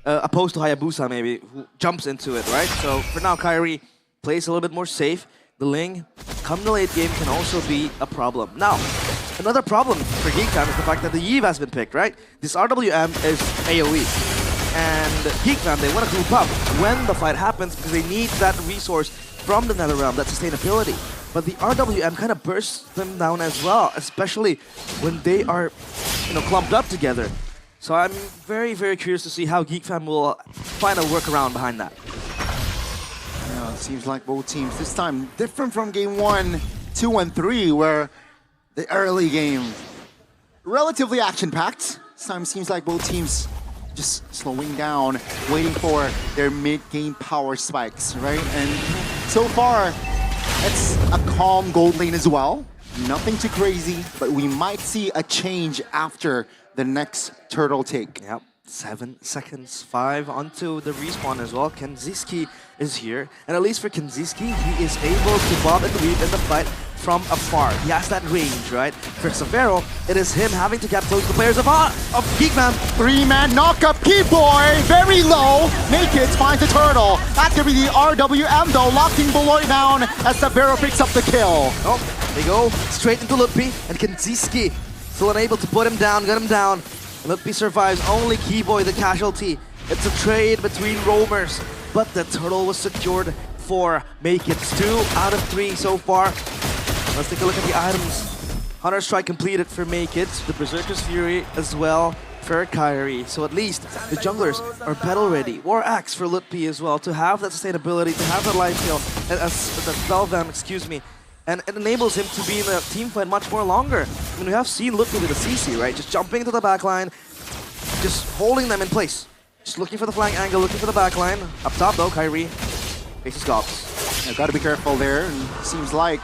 Opposed to Hayabusa maybe, who jumps into it, right? So for now, Kyrie plays a little bit more safe. The Ling, come the late game, can also be a problem. Now, another problem for Geek Fam is the fact that the Yve has been picked, right? This RWM is AoE. And Geek Fam, they want to group up when the fight happens because they need that resource from the NetherRealm, that sustainability. But the RWM kind of bursts them down as well, especially when they are, you know, clumped up together. So I'm very, very curious to see how Geek Fam will find a workaround behind that. Yeah, it seems like both teams this time different from game 1, 2, and 3, where the early game relatively action-packed. This time seems like both teams just slowing down, waiting for their mid-game power spikes, right? And so far, it's a calm gold lane as well. Nothing too crazy, but we might see a change after the next turtle take. Yep, 7 seconds, 5 onto the respawn as well. Kenziski is here, and at least for Kenziski, he is able to bob and weave in the fight from afar. He has that range, right? For Severo, it is him having to get close to the players of Geek Fam. 3-man knock-up Keyboy, very low. Makins finds the turtle. That's gonna be the RWM though, locking Beloy down as Severo picks up the kill. Oh, they go straight into Lutpi, and Kenziski still unable to put him down, get him down. Lutpi survives, only Keyboy the casualty. It's a trade between roamers, but the turtle was secured for Makins. 2 out of 3 so far. Let's take a look at the items. Hunter Strike completed for Makins, the Berserker's Fury as well for Kyrie. So at least the junglers are battle ready. War Axe for Lutpi as well, to have that sustainability, to have that life kill, the spell vamp, excuse me. And it enables him to be in the team fight much more longer. I mean, we have seen Lutpi with a CC, right? Just jumping into the backline, just holding them in place. Just looking for the flank angle, looking for the backline. Up top though, Kyrie faces Gobs. Yeah, gotta be careful there. And seems like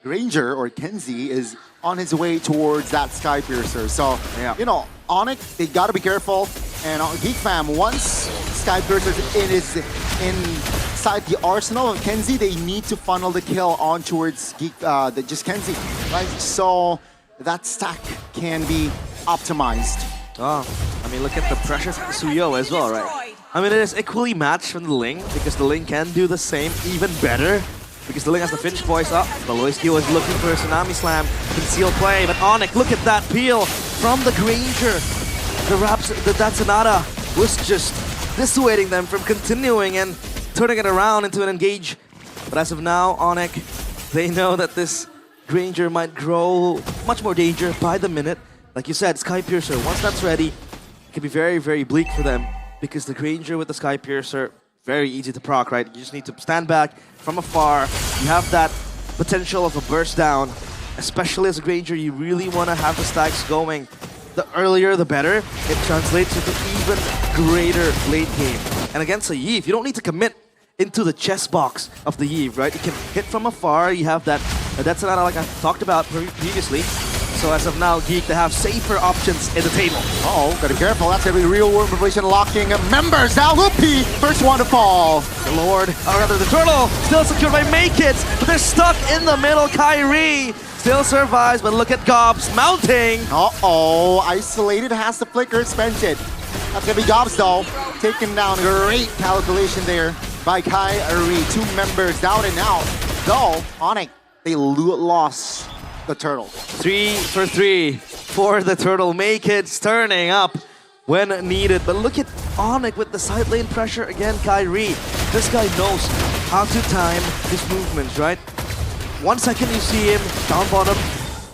Ranger or Kenzie is on his way towards that Sky Piercer. So, yeah, you know, Onyx, they gotta be careful. And Geek Fam, once Sky Piercer is inside the arsenal of Kenzie, they need to funnel the kill on towards just Kenzie, right? So that stack can be optimized. Oh, I mean, look at the pressure from Suyo as well, right? I mean, it is equally matched from the Ling, because the Ling can do the same, even better. Because the Ling has the Finch voice up. Beloyski was looking for a Tsunami Slam, concealed play, but Onyx, look at that peel from the Granger. That Sonata was just dissuading them from continuing and turning it around into an engage. But as of now, Onyx, they know that this Granger might grow much more danger by the minute. Like you said, Sky Piercer, once that's ready, it can be very, very bleak for them. Because the Granger with the Sky Piercer, very easy to proc, right? You just need to stand back from afar. You have that potential of a burst down. Especially as a Granger, you really want to have the stacks going. The earlier, the better. It translates into even greater late game. And against a Yve, you don't need to commit into the chess box of the Yve, right? You can hit from afar. You have that Sonata like I talked about previously. So as of now, Geek, they have safer options in the table. Uh-oh, gotta be careful. That's gonna be real world preparation locking members. Now Lutpi, first one to fall. The Lord, or rather the Turtle, still secured by Makins, but they're stuck in the middle. Kyrie still survives, but look at Gobs mounting. Uh-oh, isolated, has the flicker, spent it. That's gonna be Gobs though. Taken down. Great calculation there by Kyrie. 2 members down and out. Though, Onyx, they lost the turtle. 3 for 3 for the turtle. Make it turning up when needed. But look at Onyx with the side lane pressure again. Kyrie, this guy knows how to time his movements, right? 1 second you see him down bottom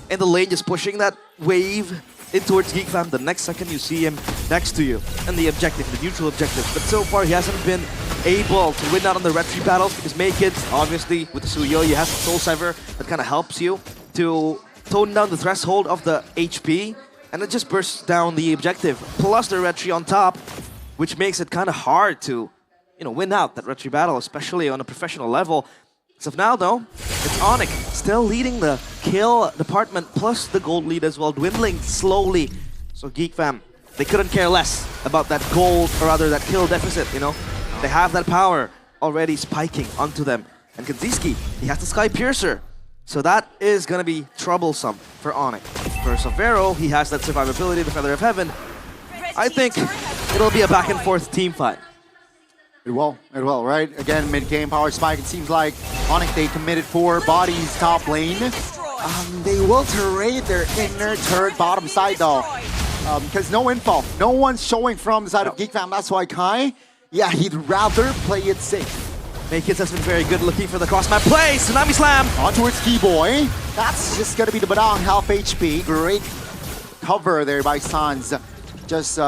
in the lane, just pushing that wave in towards Geek Fam. The next second you see him next to you in the objective, the neutral objective. But so far he hasn't been able to win out on the retry battles because Make-It, obviously with the Suyo, you have the Soul Sever that kind of helps you to tone down the threshold of the HP, and it just bursts down the objective. Plus the retry on top, which makes it kind of hard to, win out that retry battle, especially on a professional level. As of now, though, it's Onyx still leading the kill department, plus the gold lead as well, dwindling slowly. So Geek Fam, they couldn't care less about that gold, or rather that kill deficit, They have that power already spiking onto them. And Kanziski, he has the Sky Piercer. So that is going to be troublesome for Onyx. For Savero, he has that survivability, the Feather of Heaven. I think it'll be a back and forth team fight. It will, right? Again, mid-game power spike. It seems like Onyx, they committed 4 bodies top lane. They will trade their inner turret bottom side though. Because no info. No one's showing from the side of Geek Fam. That's why Kai, he'd rather play it safe. Make-It has been very good looking for the cross-map play. Tsunami Slam! On towards Keyboy. That's just gonna be the Badang, half HP. Great cover there by Sans. Just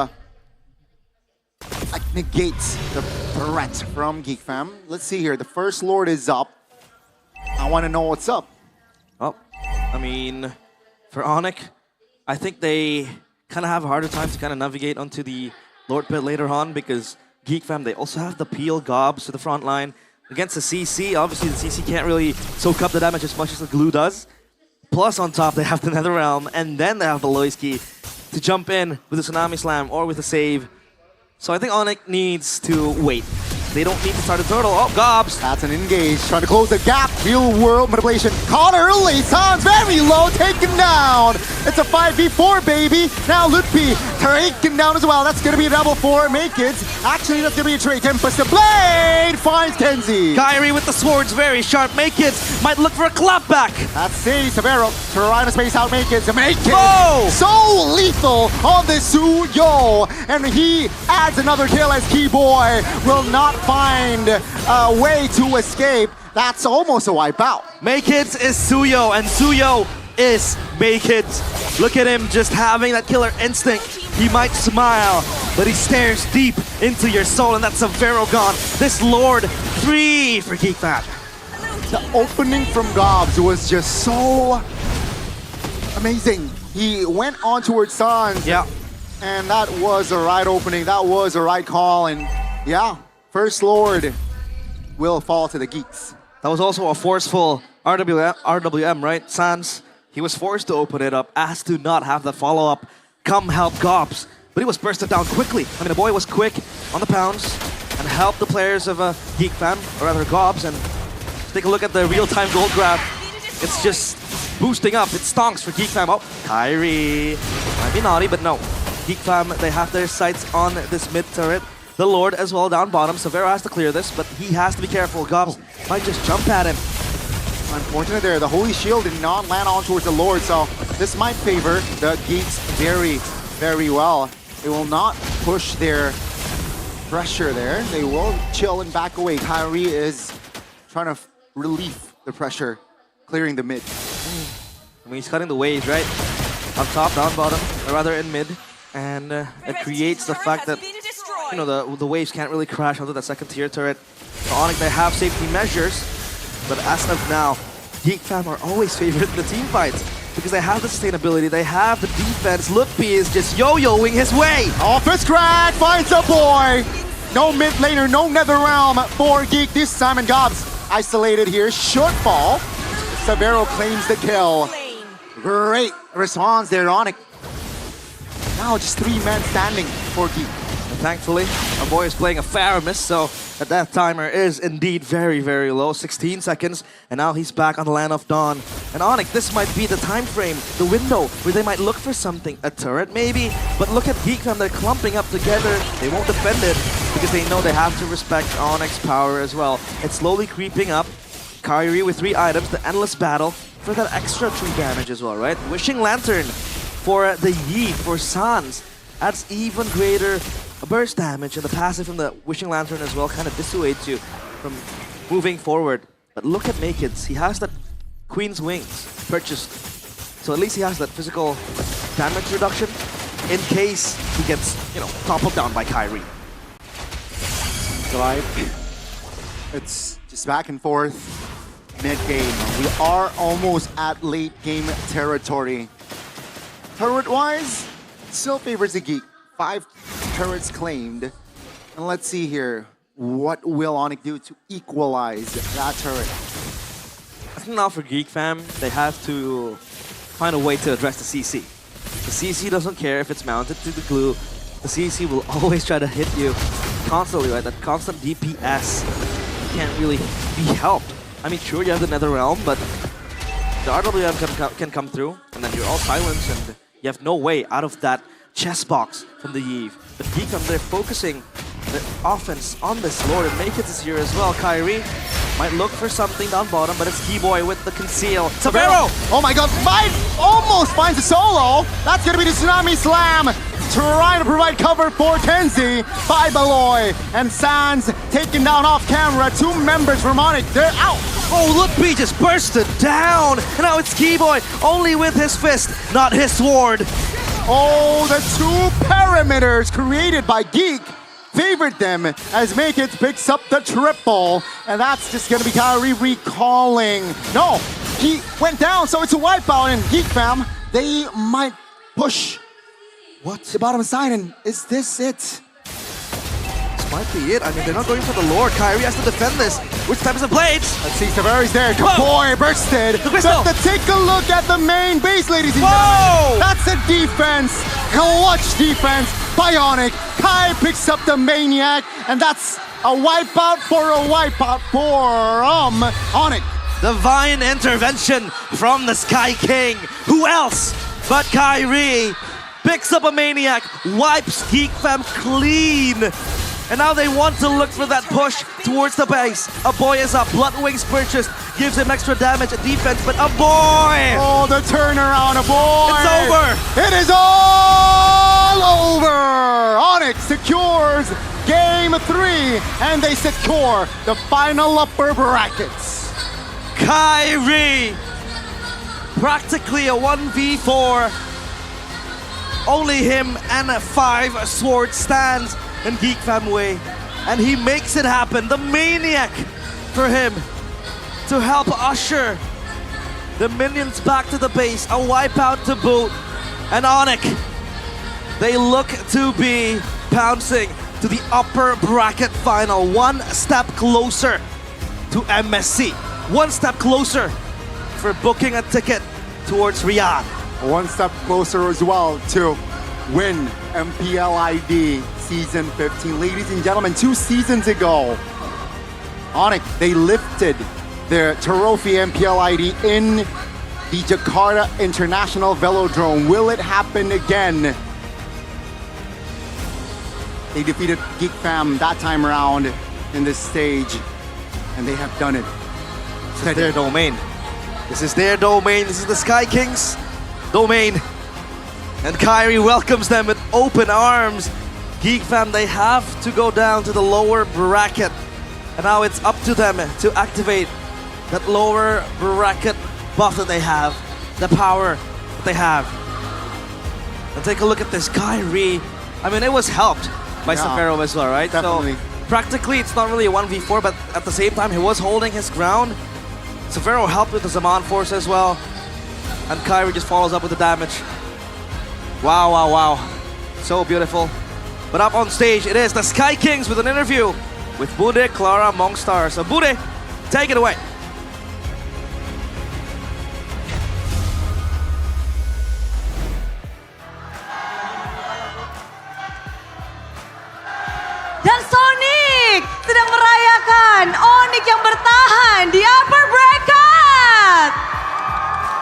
negates the threat from Geek Fam. Let's see here. The first Lord is up. I want to know what's up. Well, I mean, for Onyx, I think they kind of have a harder time to kind of navigate onto the Lord pit later on because Geek Fam, they also have the Peel Gobs to the front line. Against the CC, obviously the CC can't really soak up the damage as much as the glue does. Plus on top, they have the Netherrealm, and then they have the Loiski to jump in with a Tsunami Slam or with a save. So I think Onyx needs to wait. They don't need to start a turtle. Oh, Gobs! That's an engage, trying to close the gap. Real world manipulation. Caught early. Sans very low, taken down. It's a 5v4, baby. Now Lutpi taken down as well. That's going to be a double for Make-It. Actually, that's going to be a trade. Tempest the Blade finds Kenzie. Kyrie with the swords, very sharp. Make-It might look for a clapback. That's C. Severo trying to space out Make-It. Make-It oh! so lethal on this Suyo. And he adds another kill as Keyboy will not find a way to escape. That's almost a wipeout. Make-It is Suyo, and Suyo is Make-It. Look at him just having that killer instinct. He might smile, but he stares deep into your soul, and that's a Vero gone. This Lord, 3 for Geek Fam. The opening from Gobs was just so amazing. He went on towards Sans. Yeah. And that was the right opening. That was the right call. And yeah, First Lord will fall to the Geeks. That was also a forceful RWM, right? Sans, he was forced to open it up, asked to not have the follow-up come help Gobs. But he was bursted down quickly. I mean, the boy was quick on the pounds and helped the players of Geek Fam, or rather Gobs. And take a look at the real-time gold grab. It's just boosting up. It stonks for Geek Fam. Oh, Kyrie. Might be naughty, but no. Geek Fam, they have their sights on this mid turret. The Lord as well down bottom. Severo has to clear this, but he has to be careful. Gobs might just jump at him. Unfortunate there. The Holy Shield did not land on towards the Lord, so this might favor the Geeks very, very well. They will not push their pressure there. They will chill and back away. Kyrie is trying to relieve the pressure, clearing the mid. I mean, he's cutting the waves, right? Up top, down bottom, or rather in mid. And it creates the fact that the waves can't really crash onto that second tier turret. So Onyx, they have safety measures, but as of now, Geek Fam are always favored in the team fights because they have the sustainability, they have the defense. Lutpi is just yo-yoing his way. Office crack finds a boy. No mid laner, no Netherrealm for Geek this time, and Gobs isolated here. Shortfall. Severo claims the kill. Great response there, Onyx. Now just 3 men standing for Geek. And thankfully, our boy is playing a fair miss, so that death timer is indeed very, very low. 16 seconds, and now he's back on the Land of Dawn. And Onyx, this might be the time frame, the window, where they might look for something. A turret, maybe? But look at Geek Fam, they're clumping up together. They won't defend it, because they know they have to respect Onyx power as well. It's slowly creeping up. Kyrie with 3 items, the endless battle for that extra 2 damage as well, right? Wishing Lantern for the Yi, for Sans. Adds even greater burst damage, and the passive from the Wishing Lantern as well kind of dissuades you from moving forward. But look at Makids, he has that Queen's Wings purchased. So at least he has that physical damage reduction in case he gets, you know, toppled down by Kyrie. So it's just back and forth, mid-game. We are almost at late-game territory. Turret-wise, still favors the Geek. 5 turrets claimed. And let's see here. What will Onyx do to equalize that turret? I think now for Geek Fam, they have to find a way to address the CC. The CC doesn't care if it's mounted to the glue. The CC will always try to hit you constantly, right? That constant DPS can't really be helped. I mean, sure, you have the Nether Realm, but the RWM can come through, and then you're all silenced, and you have no way out of that chess box from the Eve. But Geek Fam, they're focusing the offense on this Lord, and Make It this year as well. Kyrie might look for something down bottom, but it's Keyboy with the conceal. Severo! Oh my god, almost finds a solo! That's gonna be the Tsunami Slam! Trying to provide cover for Kenzie by Beloy. And Sans taken down off camera. 2 members from Onyx, they're out! Oh, look, B just bursted down! And now it's Keyboy, only with his fist, not his sword. Oh, the 2 perimeters created by Geek favored them as Make It picks up the triple. And that's just gonna be Kyrie recalling. No, he went down, so it's a wipeout, and Geek Fam, they might push the bottom side, and is this it? This might be it. I mean, they're not going for the Lord. Kyrie has to defend this. Which types of blades? Let's see, Severo's there. Boy, bursted. Crystal. Take a look at the main base, ladies and gentlemen. That's a defense. Clutch defense by Onyx. Kai picks up the Maniac, and that's a wipeout for Onyx. Divine intervention from the Sky King. Who else but Kyrie? Picks up a Maniac, wipes Geek Fam clean. And now they want to look for that push towards the base. A boy is up, Blood Wings purchased, gives him extra damage and defense, but a boy! Oh, the turnaround, a boy! It's over! It is all over! Onyx secures Game 3, and they secure the final upper brackets. Kyrie! Practically a 1v4. Only him and 5 sword stands in Geek Fam way. And he makes it happen. The Maniac for him to help usher the minions back to the base. A wipeout to boot. And Onyx, they look to be pouncing to the upper bracket final. 1 step closer to MSC. 1 step closer for booking a ticket towards Riyadh. 1 step closer as well to win MPL ID Season 15. Ladies and gentlemen, 2 seasons ago, Onyx, they lifted their trophy MPL ID in the Jakarta International Velodrome. Will it happen again? They defeated Geek Fam that time around in this stage, and they have done it. This is their domain. This is their domain. This is the Sky Kings' domain. And Kyrie welcomes them with open arms. Geek Fam, they have to go down to the lower bracket. And now it's up to them to activate that lower bracket buff that they have, the power that they have. And take a look at this Kyrie. I mean, it was helped by Severo as well, right? Definitely. So practically, it's not really a 1v4, but at the same time, he was holding his ground. Severo helped with the Zaman Force as well. And Kyrie just follows up with the damage. Wow, wow, wow. So beautiful. But up on stage, it is the Sky Kings with an interview with Bude, Clara, Mongstar. So Bude, take it away. sedang merayakan Onyx yang bertahan di upper bracket.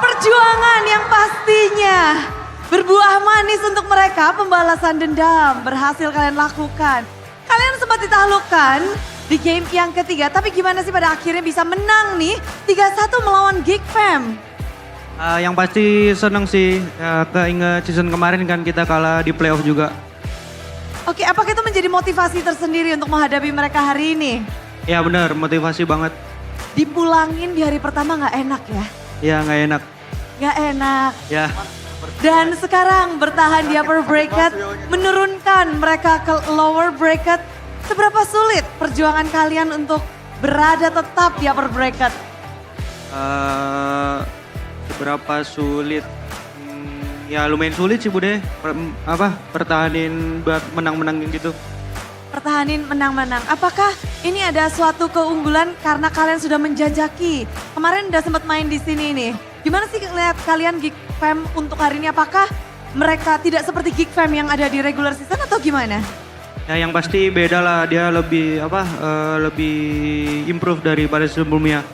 Perjuangan yang pastinya berbuah manis untuk mereka. Pembalasan dendam berhasil kalian lakukan. Kalian sempat ditaklukkan di game yang ketiga. Tapi gimana sih pada akhirnya bisa menang nih 3-1 melawan Geek Fam? Yang pasti seneng sih, keinget season kemarin kan kita kalah di playoff juga. Oke, apakah itu menjadi motivasi tersendiri untuk menghadapi mereka hari ini? Ya benar, motivasi banget. Dipulangin di hari pertama nggak enak ya? Ya nggak enak. Nggak enak. Ya. Dan sekarang bertahan di upper bracket, menurunkan mereka ke lower bracket. Seberapa sulit perjuangan kalian untuk berada tetap di upper bracket? Seberapa sulit? Ya lumayan sulit sih Bude, pertahanin buat menang-menang gitu. Pertahanin menang-menang. Apakah ini ada suatu keunggulan karena kalian sudah menjajaki? Kemarin udah sempat main di sini nih. Gimana sih lihat kalian Geek Fam untuk hari ini? Apakah mereka tidak seperti Geek Fam yang ada di regular season atau gimana? Ya yang pasti beda lah, dia lebih lebih improve daripada sebelumnya.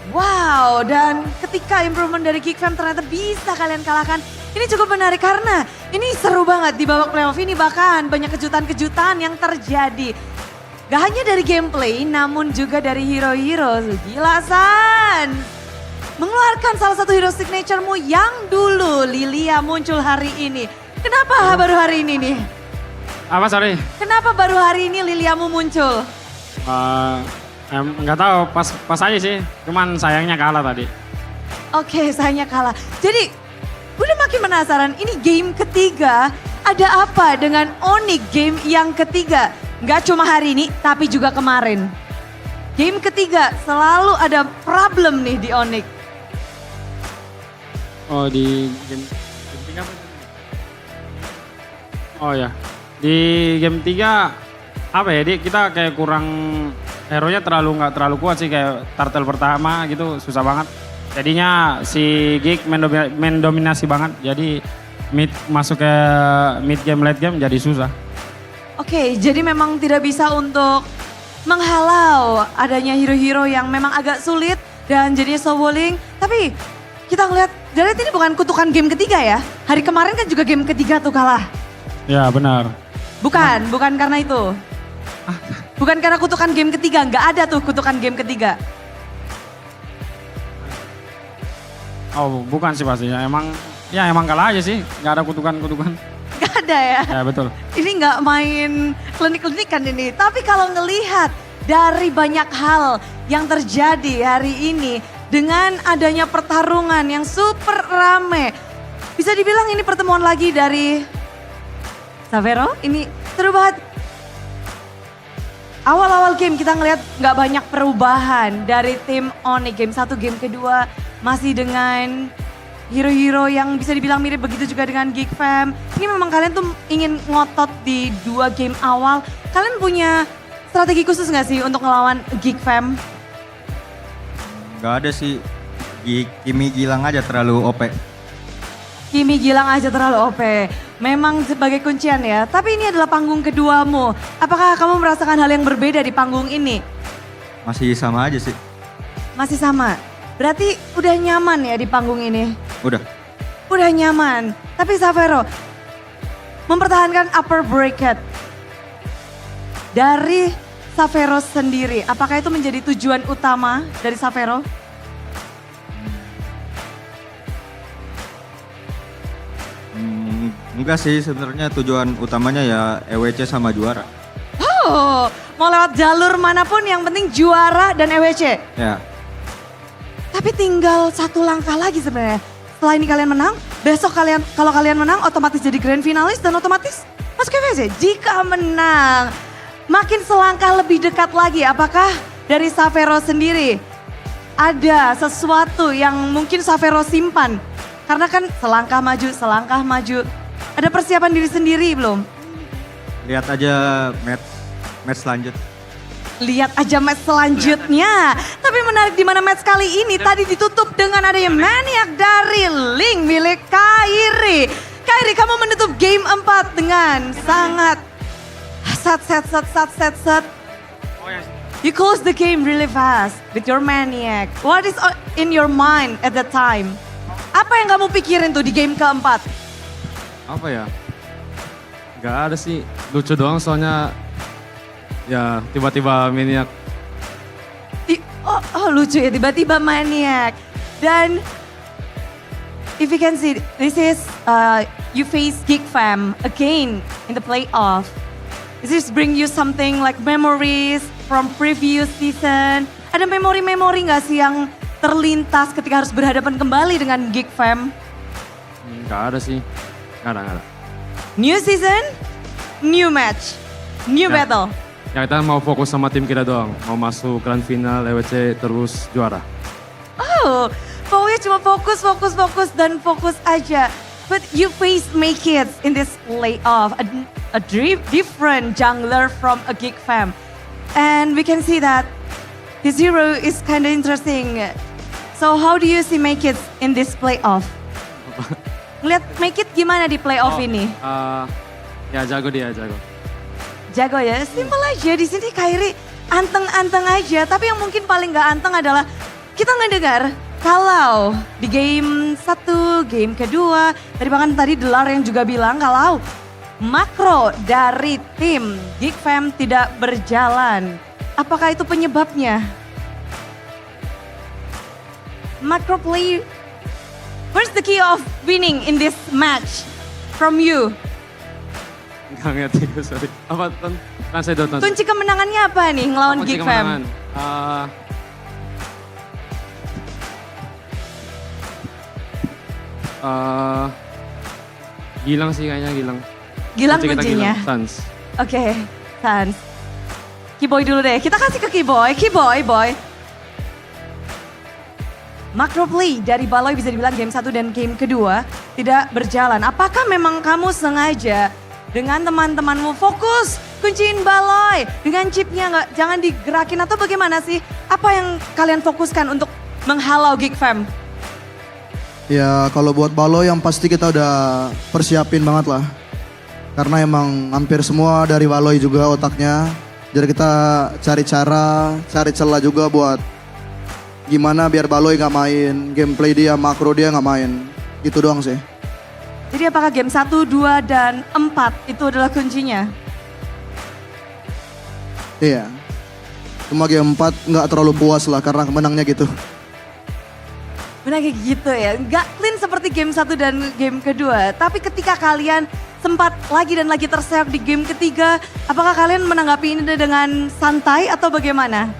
Wow, dan ketika improvement dari Geek Fam ternyata bisa kalian kalahkan. Ini cukup menarik karena ini seru banget di babak playoff ini, bahkan banyak kejutan-kejutan yang terjadi. Gak hanya dari gameplay namun juga dari hero-hero. Gila San, mengeluarkan salah satu hero signaturemu yang dulu Lilia muncul hari ini. Kenapa baru hari ini nih? Apa sorry? Kenapa baru hari ini Liliamu muncul? Nggak tahu, pas aja sih. Cuman sayangnya kalah tadi. Oke, sayangnya kalah. Jadi udah makin penasaran, ini game ketiga. Ada apa dengan Onyx game yang ketiga? Nggak cuma hari ini, tapi juga kemarin. Game ketiga selalu ada problem nih di Onyx. Oh di game 3 apa? Oh ya, di game 3 apa ya, kita kayak kurang, hero-nya nggak terlalu kuat sih, kayak turtle pertama gitu susah banget. Jadinya si Geek mendominasi banget, jadi masuk ke mid game late game jadi susah. Oke, jadi memang tidak bisa untuk menghalau adanya hero-hero yang memang agak sulit dan jadinya soloing. Tapi kita ngeliat, jadi ini bukan kutukan game ketiga ya. Hari kemarin kan juga game ketiga tuh kalah. Ya benar. Bukan karena itu. Bukan karena kutukan game ketiga, nggak ada tuh kutukan game ketiga. Oh bukan sih pastinya, emang kalah aja sih, nggak ada kutukan-kutukan. Nggak ada ya? Ya betul. Ini nggak main klinik-klinikan ini, tapi kalau ngelihat dari banyak hal yang terjadi hari ini dengan adanya pertarungan yang super rame. Bisa dibilang ini pertemuan lagi dari Savero, ini seru banget. Awal-awal game kita ngelihat nggak banyak perubahan dari tim Onyx. Game 1, game kedua masih dengan hero-hero yang bisa dibilang mirip, begitu juga dengan Geek Fam. Ini memang kalian tuh ingin ngotot di 2 game awal. Kalian punya strategi khusus nggak sih untuk ngelawan Geek Fam? Gak ada sih, Kimi Gilang aja terlalu OP. Kimi Gilang aja terlalu OP. Memang sebagai kuncian ya. Tapi ini adalah panggung keduamu. Apakah kamu merasakan hal yang berbeda di panggung ini? Masih sama aja sih. Masih sama? Berarti udah nyaman ya di panggung ini? Udah. Udah nyaman. Tapi Savero, mempertahankan upper bracket. Dari Savero sendiri, apakah itu menjadi tujuan utama dari Savero? Enggak sih, sebenarnya tujuan utamanya ya EWC sama juara. Oh, mau lewat jalur manapun yang penting juara dan EWC. Ya. Tapi tinggal 1 langkah lagi sebenarnya. Setelah ini kalian menang, besok kalau kalian menang otomatis jadi grand finalis dan otomatis masuk EWC. Jika menang, makin selangkah lebih dekat lagi. Apakah dari Savero sendiri ada sesuatu yang mungkin Savero simpan? Karena kan selangkah maju. Ada persiapan diri sendiri belum? Lihat aja match selanjutnya. Lihat aja match selanjutnya. Tapi menarik di mana match kali ini tadi ditutup dengan adanya maniak dari Link milik Kairi. Kairi, kamu menutup game 4 dengan sangat set. You close the game really fast with your maniac. What is in your mind at that time? Apa yang kamu pikirin tuh di game keempat? Apa ya? Gak ada sih, lucu doang soalnya ya tiba-tiba maniak. Oh lucu ya, tiba-tiba maniac. Dan if you can see, this is you face Geek Fam again in the playoff. Does this bring you something like memories from previous season? Ada memori-memori nggak sih yang terlintas ketika harus berhadapan kembali dengan Geek Fam? Gak ada sih, gak ada. New season, new match, new battle. Ya kita mau fokus sama tim kita doang, mau masuk grand final EWC terus juara. Oh, pokoknya cuma fokus dan fokus aja. But you face Make It in this playoff, a different jungler from a Geek Fam. And we can see that his hero is kind of interesting. So how do you see Make It in this playoff? Lihat Make It gimana di playoff ini? Ya jago dia, jago. Jago ya, simpel aja di sini Kairi anteng-anteng aja. Tapi yang mungkin paling gak anteng adalah kita ngedengar kalau di game 1, game kedua, tadi Delar yang juga bilang kalau makro dari tim Geek Fam tidak berjalan. Apakah itu penyebabnya? Macro play, where's the key of winning in this match from you? Gak ngerti gue, sorry. Apa, translate. Kunci kemenangannya apa nih ngelawan Geek Fam? Gilang sih kayaknya, Gilang. Gilang kuncinya? Sans. Oke, Sans. Keyboy dulu deh, kita kasih ke Keyboy. Boy. Macro play dari Baloy bisa dibilang game 1 dan game kedua tidak berjalan. Apakah memang kamu sengaja dengan teman-temanmu fokus kunciin Baloy dengan chipnya jangan digerakin atau bagaimana sih? Apa yang kalian fokuskan untuk menghalau Geek Fam? Ya kalau buat Baloy yang pasti kita udah persiapin banget lah. Karena emang hampir semua dari Baloy juga otaknya. Jadi kita cari celah juga buat gimana biar Baloy gak main, gameplay dia, makro dia gak main. Gitu doang sih. Jadi apakah game 1, 2, dan 4 itu adalah kuncinya? Iya. Cuma game 4 gak terlalu puas lah karena menangnya gitu. Benar kayak gitu ya, gak clean seperti game 1 dan game kedua. Tapi ketika kalian sempat lagi dan lagi terseok di game ketiga, apakah kalian menanggapi ini dengan santai atau bagaimana?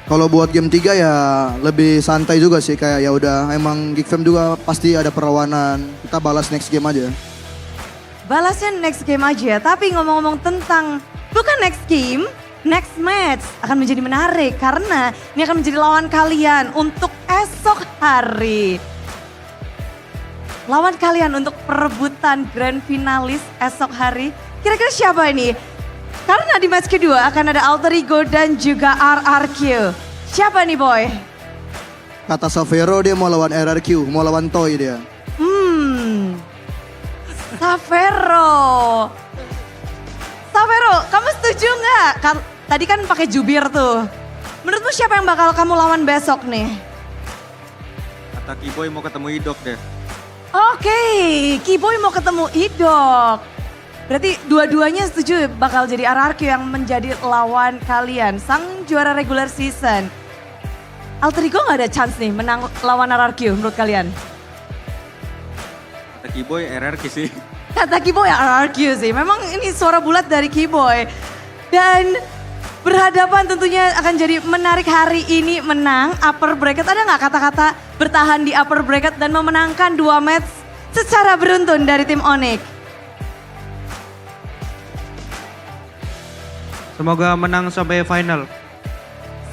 Kalau buat game 3 ya lebih santai juga sih, kayak ya udah emang Geek Fam juga pasti ada perlawanan. Kita balas next game aja. Balasnya next game aja, tapi ngomong-ngomong tentang bukan next game, next match akan menjadi menarik karena ini akan menjadi lawan kalian untuk esok hari. Lawan kalian untuk perebutan grand finalis esok hari. Kira-kira siapa ini? Karena di match kedua akan ada Alter Ego dan juga RRQ. Siapa nih boy? Kata Savero dia mau lawan RRQ, mau lawan Toy dia. Savero, kamu setuju nggak? Tadi kan pakai jubir tuh. Menurutmu siapa yang bakal kamu lawan besok nih? Kata Kiboy mau ketemu Idok deh. Oke, Kiboy mau ketemu Idok. Berarti dua-duanya setuju bakal jadi RRQ yang menjadi lawan kalian. Sang juara regular season. Alter Ego gak ada chance nih menang lawan RRQ menurut kalian? Kata Kiboy RRQ sih. Kata Kiboy RRQ sih. Memang ini suara bulat dari Kiboy. Dan berhadapan tentunya akan jadi menarik hari ini menang upper bracket. Ada gak kata-kata bertahan di upper bracket dan memenangkan 2 match secara beruntun dari tim Onyx? Semoga menang sampai final.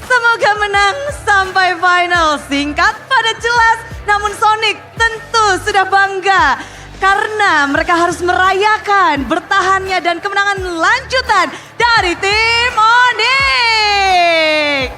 Semoga menang sampai final. Singkat padat jelas, namun Sonic tentu sudah bangga. Karena mereka harus merayakan bertahannya dan kemenangan lanjutan dari tim Onyx.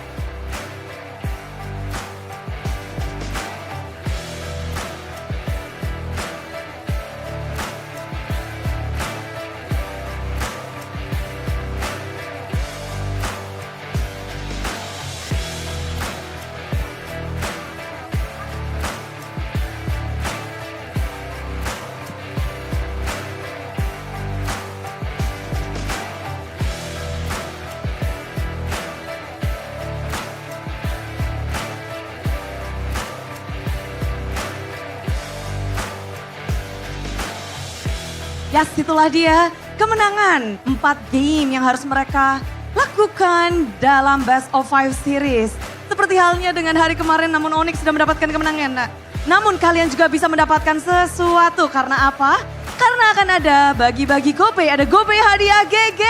Yes, itulah dia kemenangan 4 game yang harus mereka lakukan dalam Best of 5 Series. Seperti halnya dengan hari kemarin, namun Onyx sudah mendapatkan kemenangan. Namun kalian juga bisa mendapatkan sesuatu. Karena apa? Karena akan ada bagi-bagi GoPay, ada GoPay hadiah GG.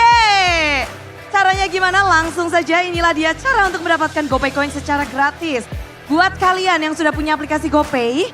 Caranya gimana? Langsung saja, inilah dia cara untuk mendapatkan GoPay Coin secara gratis. Buat kalian yang sudah punya aplikasi GoPay,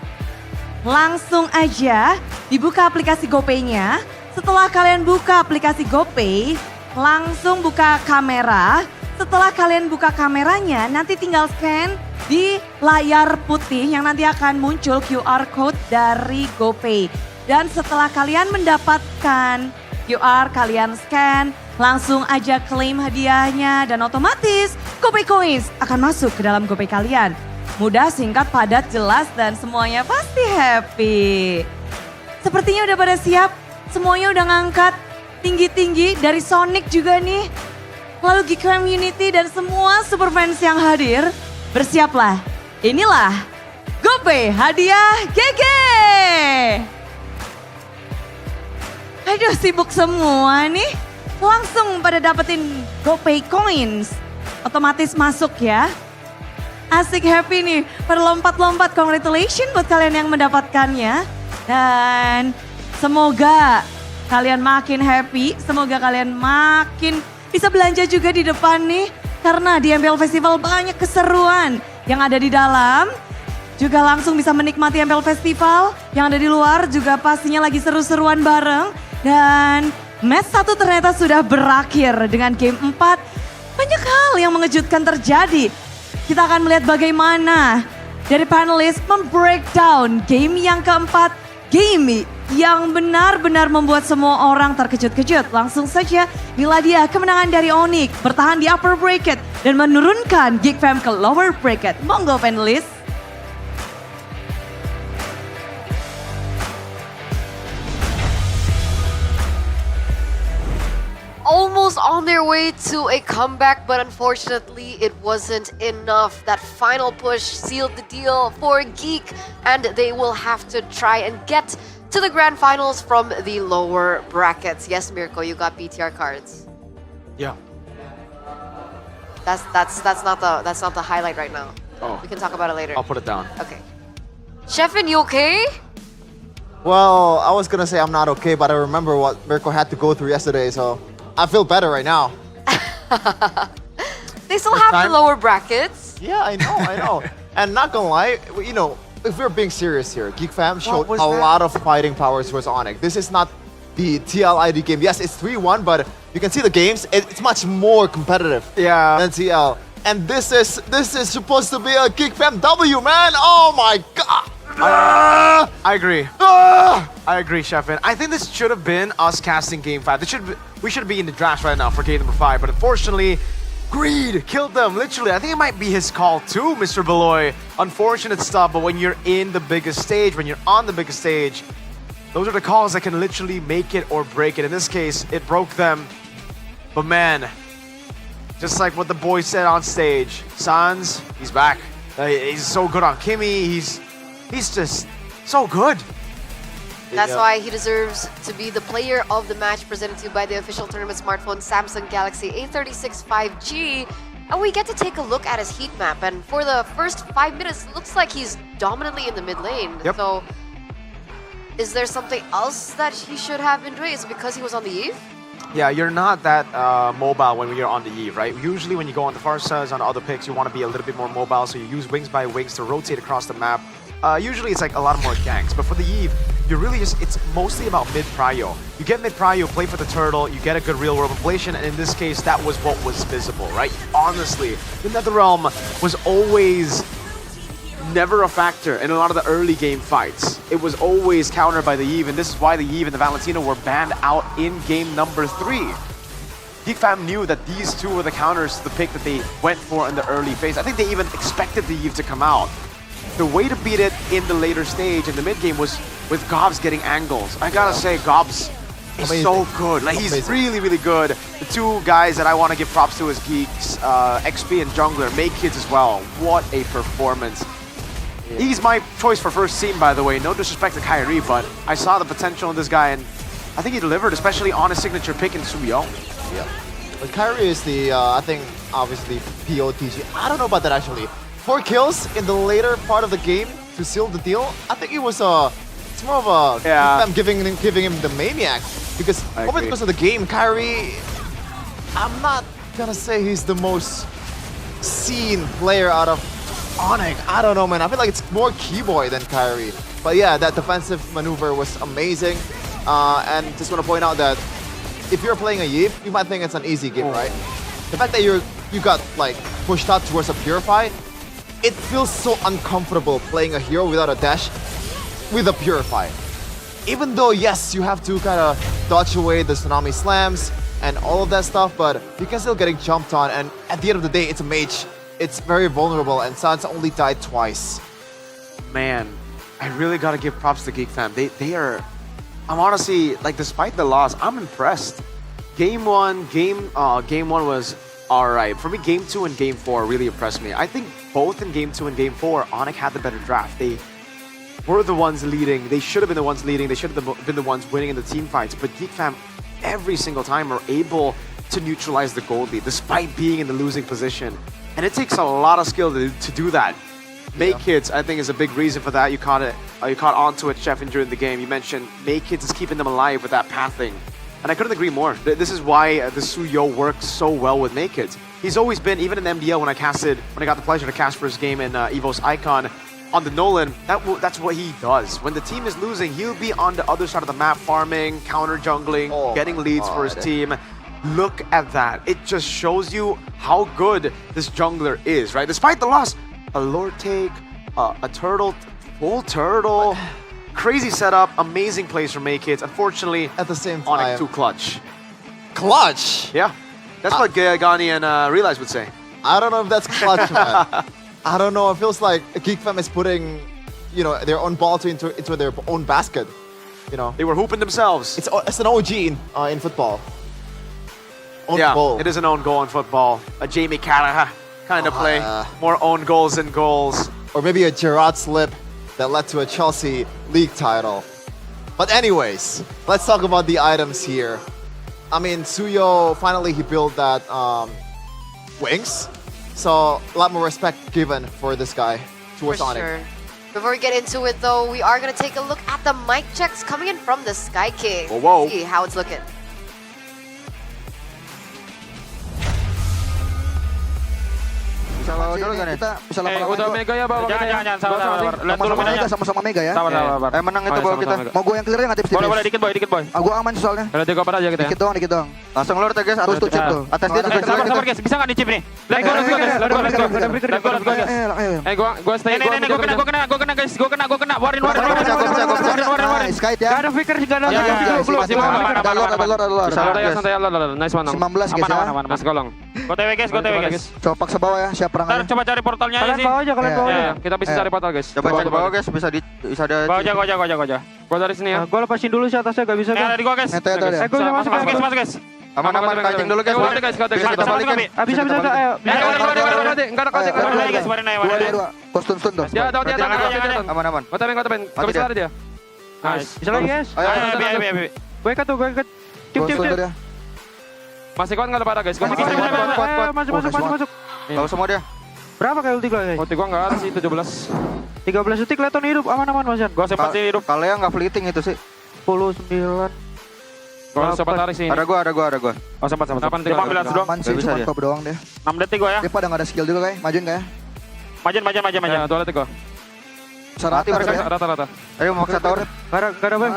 langsung aja dibuka aplikasi GoPay-nya. Setelah kalian buka aplikasi GoPay, langsung buka kamera. Setelah kalian buka kameranya, nanti tinggal scan di layar putih yang nanti akan muncul QR code dari GoPay. Dan setelah kalian mendapatkan QR, kalian scan, langsung aja klaim hadiahnya dan otomatis GoPay Coins akan masuk ke dalam GoPay kalian. Mudah, singkat, padat, jelas, dan semuanya pasti happy. Sepertinya udah pada siap, semuanya udah ngangkat tinggi-tinggi dari Sonic juga nih. Lalu Geek Community dan semua super fans yang hadir, bersiaplah. Inilah GoPay hadiah GG. Aduh, sibuk semua nih. Langsung pada dapetin GoPay Coins. Otomatis masuk ya. Asik, happy nih, pada lompat-lompat. Congratulations buat kalian yang mendapatkannya. Dan semoga kalian makin happy, semoga kalian makin bisa belanja juga di depan nih. Karena di MPL Festival banyak keseruan yang ada di dalam. Juga langsung bisa menikmati MPL Festival. Yang ada di luar juga pastinya lagi seru-seruan bareng. Dan match 1 ternyata sudah berakhir dengan game 4. Banyak hal yang mengejutkan terjadi. Kita akan melihat bagaimana dari panelis membreakdown game yang keempat. Game yang benar-benar membuat semua orang terkejut-kejut. Langsung saja, inilah dia kemenangan dari Onyx. Bertahan di upper bracket dan menurunkan Geek Fam ke lower bracket. Monggo panelis. Almost on their way to a comeback, but unfortunately it wasn't enough. That final push sealed the deal for Geek, and they will have to try and get to the grand finals from the lower brackets. Yes, Mirko, you got BTR cards. Yeah. That's not the highlight right now. Oh. We can talk about it later. I'll put it down. Okay. Sheffin, you okay? Well, I was gonna say I'm not okay, but I remember what Mirko had to go through yesterday, so I feel better right now. They still have the lower brackets. Yeah, I know. And not gonna lie, you know, if we're being serious here, Geek Fam showed a was that? lot of fighting powers towards Onyx. This is not the TLID game. Yes, it's 3-1, but you can see the games. It's much more competitive than TL. And this is supposed to be a Geek Fam W, man. Oh my god. I agree. I agree, Sheffin. I think this should have been us casting Game 5. We should be in the draft right now for Game number 5, but unfortunately, greed killed them, literally. I think it might be his call too, Mr. Beloy. Unfortunate stuff, but when you're in the biggest stage, when you're on the biggest stage, those are the calls that can literally make it or break it. In this case, it broke them. But man, just like what the boy said on stage, Sans, he's back. He's so good on Kimmy. He's just so good. That's why he deserves to be the player of the match, presented to you by the official tournament smartphone Samsung Galaxy A36 5G. And we get to take a look at his heat map. And for the first 5 minutes, it looks like he's dominantly in the mid lane. Yep. So is there something else that he should have been doing? Is it because he was on the eve? Yeah, you're not that mobile when you're on the eve, right? Usually when you go on the Farsas, on other picks, you want to be a little bit more mobile, so you use wings by wings to rotate across the map. Usually it's like a lot more ganks, but for the eve, you're really it's mostly about mid-prio. You get mid-prio, play for the turtle, you get a good real-world inflation, and in this case, that was what was visible, right? Honestly, the Netherrealm was always never a factor in a lot of the early game fights. It was always countered by the Eve, and this is why the Eve and the Valentino were banned out in game number 3. Geek Fam knew that these two were the counters to the pick that they went for in the early phase. I think they even expected the Eve to come out. The way to beat it in the later stage, in the mid game, was with Gobs getting angles. I gotta say, Gobs is so good. Like, he's really, really good. The two guys that I want to give props to is Geeks, XP and Jungler, make kids as well. What a performance. He's my choice for first team, by the way. No disrespect to Kyrie, but I saw the potential in this guy, and I think he delivered, especially on his signature pick in Suyo. Yeah. But Kyrie is the, I think, obviously, POTG. I don't know about that, actually. 4 kills in the later part of the game to seal the deal. I think it was it's more of a I'm giving him the maniac. Because over the course of the game, Kyrie, I'm not gonna say he's the most seen player out of Onyx. I don't know, man. I feel like it's more Keyboy than Kyrie. But yeah, that defensive maneuver was amazing. And just want to point out that if you're playing a Yip, you might think it's an easy game, right? The fact that you got like pushed out towards a Purify, it feels so uncomfortable playing a hero without a dash with a Purify. Even though, yes, you have to kind of dodge away the Tsunami Slams and all of that stuff, but you can still getting jumped on, and at the end of the day, it's a mage. It's very vulnerable, and Sans only died twice. Man, I really gotta give props to Geek Fam. They are, I'm honestly, like, despite the loss, I'm impressed. Game one was alright. For me, game 2 and game 4 really impressed me. I think both in game 2 and game 4, Onyx had the better draft. They were the ones leading. They should have been the ones leading. They should have been the ones winning in the team fights. But Geek Fam, every single time, are able to neutralize the gold lead, despite being in the losing position. And it takes a lot of skill to do that. Make Kids, I think, is a big reason for that. You caught onto it, Chef, during the game. You mentioned Make Kids is keeping them alive with that pathing. And I couldn't agree more. This is why the Suyo works so well with Make Kids. He's always been, even in MDL when I got the pleasure to cast for his game in EVO's Icon, on the Nolan, that's what he does. When the team is losing, he'll be on the other side of the map, farming, counter jungling, getting leads for his team. Look at that. It just shows you how good this jungler is, right? Despite the loss, a lord take, a turtle, full turtle, crazy setup, amazing plays from Make Kids. Unfortunately, at the same time, Onyx too clutch. Clutch? Yeah, that's what Gani and Realize would say. I don't know if that's clutch, man. I don't know. It feels like Geek Fam is putting, their own ball into their own basket. They were hooping themselves. It's an OG in football. Own goal. It is an own goal in football. A Jamie Carragher kind of play. More own goals than goals. Or maybe a Gerrard slip that led to a Chelsea league title. But anyways, let's talk about the items here. I mean, Suyo, finally he built that wings. So a lot more respect given for this guy towards Onyx. Sure. Before we get into it though, we are going to take a look at the mic checks coming in from the Sky King. Whoa. See how it's looking. Bisa lama-lama udah Mega ya Bapak. Jangan sabar. Lihat dulu menanya. Sama-sama Mega ya. Sabar. Menang itu bawa kita. Mau gue yang clear nggak tips-tips? Boleh dikit boy. Gue aman soalnya. Udah 3 oper aja kita ya. Dikit doang. Langsung lor guys, atas tuh chip tuh. Atas dia juga. Sabar guys, bisa nggak di-chip nih? Let's go guys. Gua stay. Gua kena guys. Gua kena. Warin. Sky ya. Gak ada fikir, gak ada. Santai. Nice one. 19 guys ya. Aman. Mas golong. Go TW guys. Coba paksa bawah ya, siap perang aja. Coba cari portalnya aja sih. Kalian bawa aja. Kita bisa cari portal guys. Coba cari bawah guys, bisa ada. Bawa aja. Gua dari sini ya. Gua lepasin dulu sih atasnya, gak bisa. Ada di gua guys. Masuk guys. Aman, kancing dulu guys. Kita balik. Bisa. Ayo. Enggak ada kancing. Guys, barin aja. Kostum tuh. Ya, tahu dia. Aman. Gua tapen. Gak bisa lari dia. Nice. Bisa lagi guys. Ayo. Gue ikat tuh. Cip. Masih kuat nggak pada guys? Kuat. Masuk. Tahu semua dia. Berapa kayak ulti gue guys? Ulti gue nggak ada sih 17. 13 detik Leton hidup aman Mas Yan. Gue sempat sih hidup. Kalau yang nggak fleeting itu sih. 10, 9. Gue sempat tarik sih. Ada gua. Oh sempat. 15 doang. Aman sih, cuma top doang deh. 6 detik gue ya. Dia pada nggak ada skill dulu kayak. Majuin kayak. Maju. 2 detik gue. Rata. Ayo maksa tower. Gak ada wave.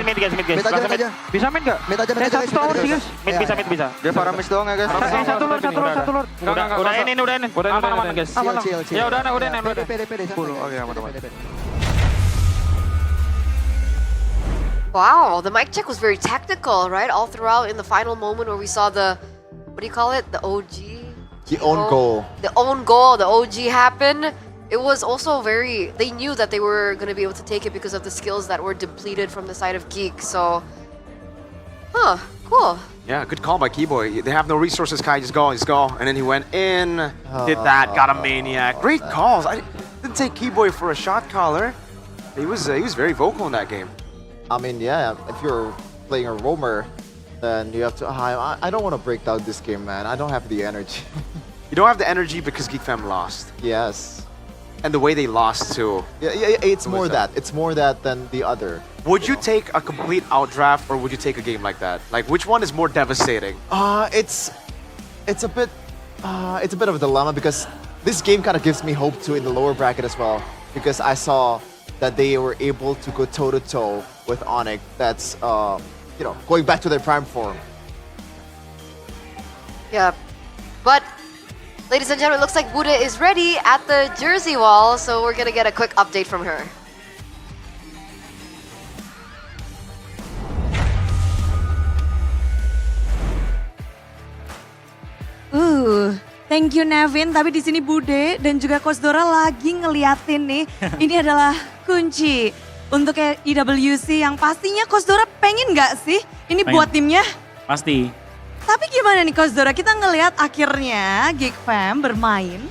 Mid guys. Aja. Bisa mid gak? Mid aja tower sih guys. Mid bisa. Dia paramis doang ya guys. Satu lord. Udah ini. Aman guys. Chill. Ya udah. PD. Oke, aman. Wow, the mic check was very tactical, right? All throughout in the final moment where we saw the, what do you call it? The OG? The own goal. The own goal, the OG happen. It was also they knew that they were going to be able to take it because of the skills that were depleted from the side of Geek. So, cool. Yeah, good call by Keyboy. They have no resources, Kai, just go. And then he went in, did that, got a maniac. Great calls. I didn't take Keyboy for a shot caller. He was very vocal in that game. I mean, yeah, if you're playing a roamer, then you have to. I don't want to break down this game, man. I don't have the energy. You don't have the energy because Geek Fam lost. Yes. And the way they lost too. Yeah, it's more that. It's more that than the other. Would you take a complete outdraft or would you take a game like that? Like, which one is more devastating? It's a bit of a dilemma because this game kind of gives me hope too in the lower bracket as well, because I saw that they were able to go toe to toe with Onyx. That's going back to their prime form. Yeah, but ladies and gentlemen, it looks like Buddha is ready at the jersey wall, so we're gonna get a quick update from her. Thank you Nevin, tapi di sini Bude dan juga Coach Dora lagi ngeliatin nih, ini adalah kunci untuk IWC yang pastinya Coach Dora pengen nggak sih ini buat timnya? Pasti. Tapi gimana nih Coach Dora, kita ngelihat akhirnya Geek Fam bermain.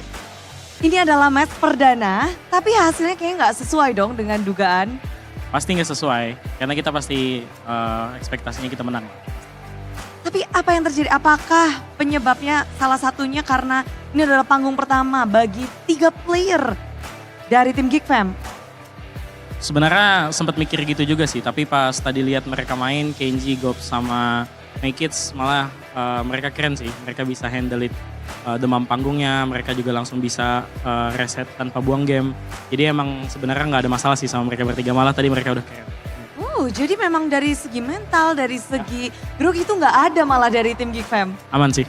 Ini adalah match perdana, tapi hasilnya kayaknya nggak sesuai dong dengan dugaan. Pasti nggak sesuai, karena kita pasti ekspektasinya kita menang. Tapi apa yang terjadi? Apakah penyebabnya salah satunya karena ini adalah panggung pertama bagi 3 player dari tim Geek Fam? Sebenarnya sempat mikir gitu juga sih, tapi pas tadi lihat mereka main, Kenji, Gop sama Makids malah mereka keren sih. Mereka bisa handle it, demam panggungnya, mereka juga langsung bisa reset tanpa buang game. Jadi emang sebenarnya nggak ada masalah sih sama mereka bertiga, malah tadi mereka udah keren. Jadi memang dari segi mental, dari segi grup itu nggak ada malah dari tim Geek Fam. Aman sih.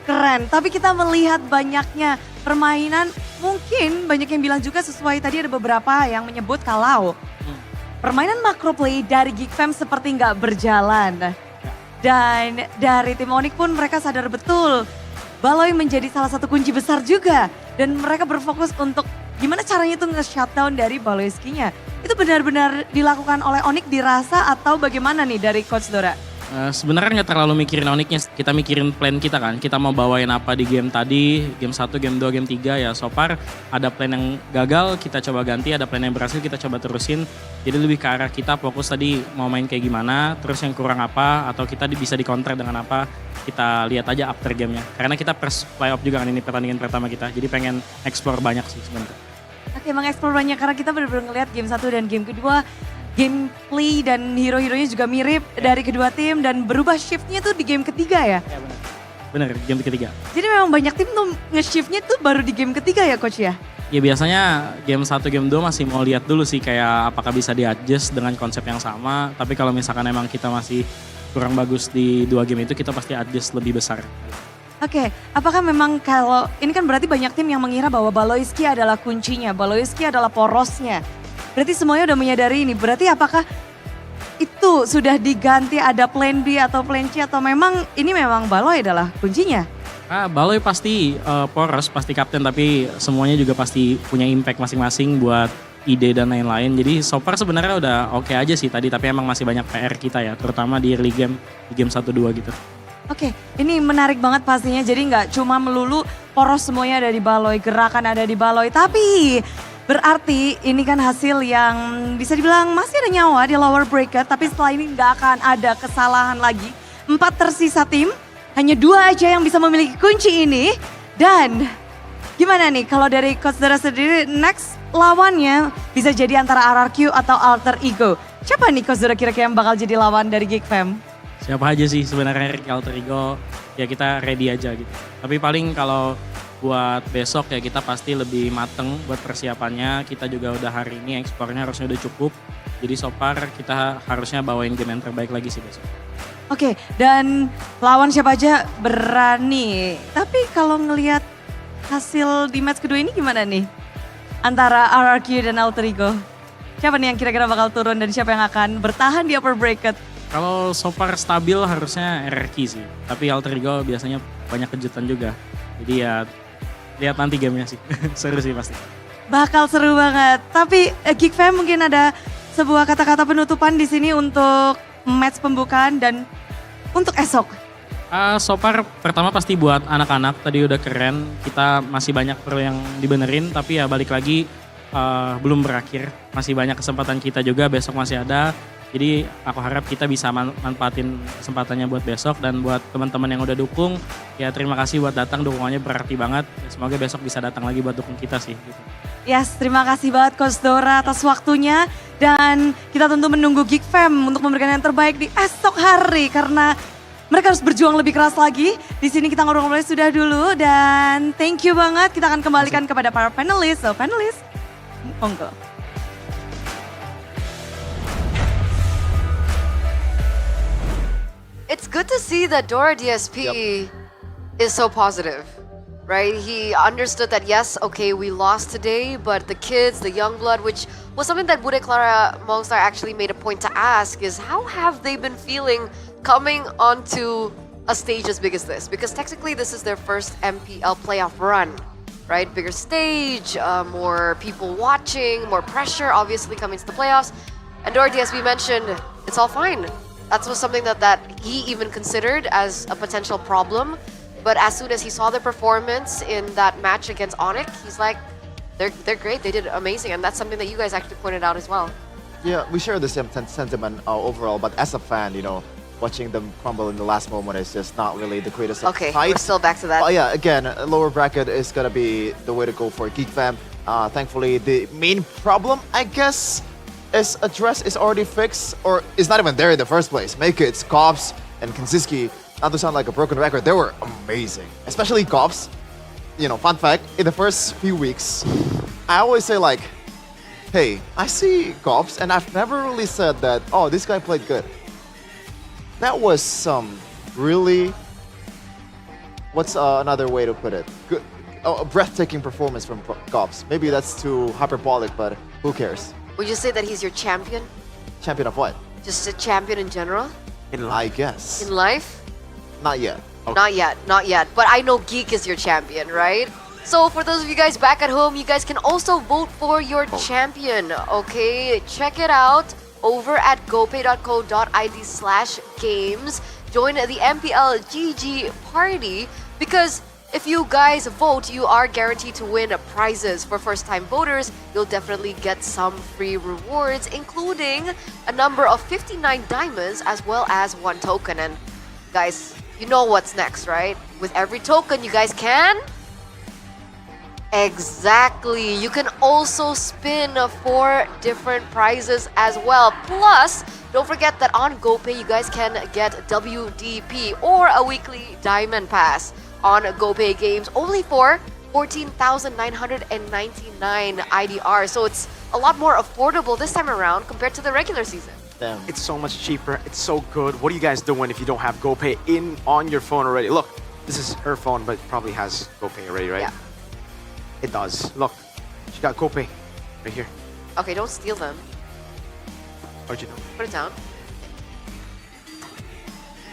Keren, tapi kita melihat banyaknya permainan, mungkin banyak yang bilang juga sesuai tadi ada beberapa yang menyebut kalau permainan macro play dari Geek Fam seperti nggak berjalan. Dan dari tim Onyx pun mereka sadar betul Baloy menjadi salah satu kunci besar juga. Dan mereka berfokus untuk gimana caranya tuh nge-shutdown dari Baloyski-nya. Itu benar-benar dilakukan oleh Onyx dirasa atau bagaimana nih dari Coach Dora? Sebenarnya nggak terlalu mikirin Onyx-nya, kita mikirin plan kita kan. Kita mau bawain apa di game tadi, game 1, game 2, game 3 ya so far. Ada plan yang gagal, kita coba ganti, ada plan yang berhasil, kita coba terusin. Jadi lebih ke arah kita fokus tadi mau main kayak gimana, terus yang kurang apa, atau kita bisa di-counter dengan apa. Kita lihat aja after game-nya. Karena kita first playoff juga kan ini pertandingan pertama kita, jadi pengen explore banyak sih sebenarnya. Oke, mengeksplor banyak karena kita benar-benar ngeliat game 1 dan game kedua. Gameplay dan hero-heronya juga mirip dari kedua tim dan berubah shiftnya tuh di game ketiga ya? Ya benar, game ketiga. Jadi memang banyak tim tuh nge-shiftnya tuh baru di game ketiga ya Coach ya? Ya biasanya game 1, game 2 masih mau lihat dulu sih kayak apakah bisa di-adjust dengan konsep yang sama. Tapi kalau misalkan emang kita masih kurang bagus di 2 game itu kita pasti adjust lebih besar. Oke, apakah memang kalau ini kan berarti banyak tim yang mengira bahwa Baloyski adalah kuncinya, Baloyski adalah porosnya. Berarti semuanya udah menyadari ini, berarti apakah itu sudah diganti ada plan B atau plan C atau memang ini memang Baloy adalah kuncinya? Baloy pasti poros, pasti kapten tapi semuanya juga pasti punya impact masing-masing buat ide dan lain-lain. Jadi so far sebenarnya udah oke aja sih tadi tapi emang masih banyak PR kita ya, terutama di early game, di game 1-2 gitu. Oke, ini menarik banget pastinya. Jadi nggak cuma melulu poros semuanya ada di Baloy, gerakan ada di Baloy. Tapi berarti ini kan hasil yang bisa dibilang masih ada nyawa di lower bracket. Tapi setelah ini nggak akan ada kesalahan lagi. 4 tersisa tim, hanya 2 aja yang bisa memiliki kunci ini. Dan gimana nih kalau dari Coach Dara sendiri next lawannya bisa jadi antara RRQ atau Alter Ego. Siapa nih Coach Dara kira-kira yang bakal jadi lawan dari Geek Fam? Siapa aja sih sebenarnya Alter Ego, ya kita ready aja gitu. Tapi paling kalau buat besok ya kita pasti lebih mateng buat persiapannya. Kita juga udah hari ini eksplornya harusnya udah cukup. Jadi so far kita harusnya bawain game yang terbaik lagi sih besok. Oke, dan lawan siapa aja berani. Tapi kalau ngelihat hasil di match kedua ini gimana nih? Antara RRQ dan Alter Ego. Siapa nih yang kira-kira bakal turun dan siapa yang akan bertahan di upper bracket? Kalau so far stabil harusnya RRQ sih. Tapi Alter Ego biasanya banyak kejutan juga. Jadi ya lihat nanti gamenya sih. Seru sih pasti. Bakal seru banget. Tapi Geek Fam mungkin ada sebuah kata-kata penutupan di sini untuk match pembukaan dan untuk esok. So far pertama pasti buat anak-anak tadi udah keren. Kita masih banyak perlu yang dibenerin. Tapi ya balik lagi belum berakhir. Masih banyak kesempatan kita juga besok masih ada. Jadi aku harap kita bisa manfaatin kesempatannya buat besok, dan buat teman-teman yang udah dukung, ya terima kasih buat datang, dukungannya berarti banget. Semoga besok bisa datang lagi buat dukung kita sih. Gitu. Yes, terima kasih banget Coach Dora atas waktunya, dan kita tentu menunggu Geek Fam untuk memberikan yang terbaik di esok hari karena mereka harus berjuang lebih keras lagi. Di sini kita ngobrol-ngobrol sudah dulu, dan thank you banget. Kita akan kembalikan kepada para panelis. So panelis, monggo. It's good to see that Dora DSP is so positive, right? He understood that, yes, okay, we lost today, but the kids, the young blood, which was something that Bude Clara Mongstar actually made a point to ask, is how have they been feeling coming onto a stage as big as this? Because technically this is their first MPL playoff run, right? Bigger stage, more people watching, more pressure obviously coming to the playoffs. And Dora DSP mentioned, it's all fine. That was something that he even considered as a potential problem. But as soon as he saw their performance in that match against Onyx, he's like, they're great, they did amazing. And that's something that you guys actually pointed out as well. Yeah, we share the same sentiment overall, but as a fan, watching them crumble in the last moment is just not really the greatest of Okay, sights. we're still back to that. But yeah, again, lower bracket is gonna be the way to go for Geek Fam. Thankfully, the main problem, I guess, is already fixed, or is not even there in the first place. Make it, Cops and Kinsiski, not to sound like a broken record, they were amazing. Especially Cops. Fun fact, in the first few weeks, I always say like, hey, I see Cops, and I've never really said that, oh, this guy played good. That was some really, what's another way to put it? Good, a breathtaking performance from Cops. Maybe that's too hyperbolic, but who cares? Would you say that he's your champion? Champion of what? Just a champion in general? I guess. In life? Not yet. Not yet. But I know Geek is your champion, right? So for those of you guys back at home, you guys can also vote for your champion, okay? Check it out over at gopay.co.id/games. Join the MPL GG party, because if you guys vote, you are guaranteed to win prizes. For first-time voters, you'll definitely get some free rewards, including a number of 59 diamonds as well as 1 token. And guys, you know what's next, right? With every token, you guys can... Exactly. You can also spin 4 different prizes as well. Plus, don't forget that on GoPay, you guys can get WDP or a weekly diamond pass on GoPay games only for 14,999 IDR. So it's a lot more affordable this time around compared to the regular season. Damn. It's so much cheaper. It's so good. What are you guys doing if you don't have GoPay on your phone already? Look, this is her phone, but it probably has GoPay already, right? Yeah. It does. Look, she got GoPay right here. Okay, don't steal them. How'd you know? Put it down.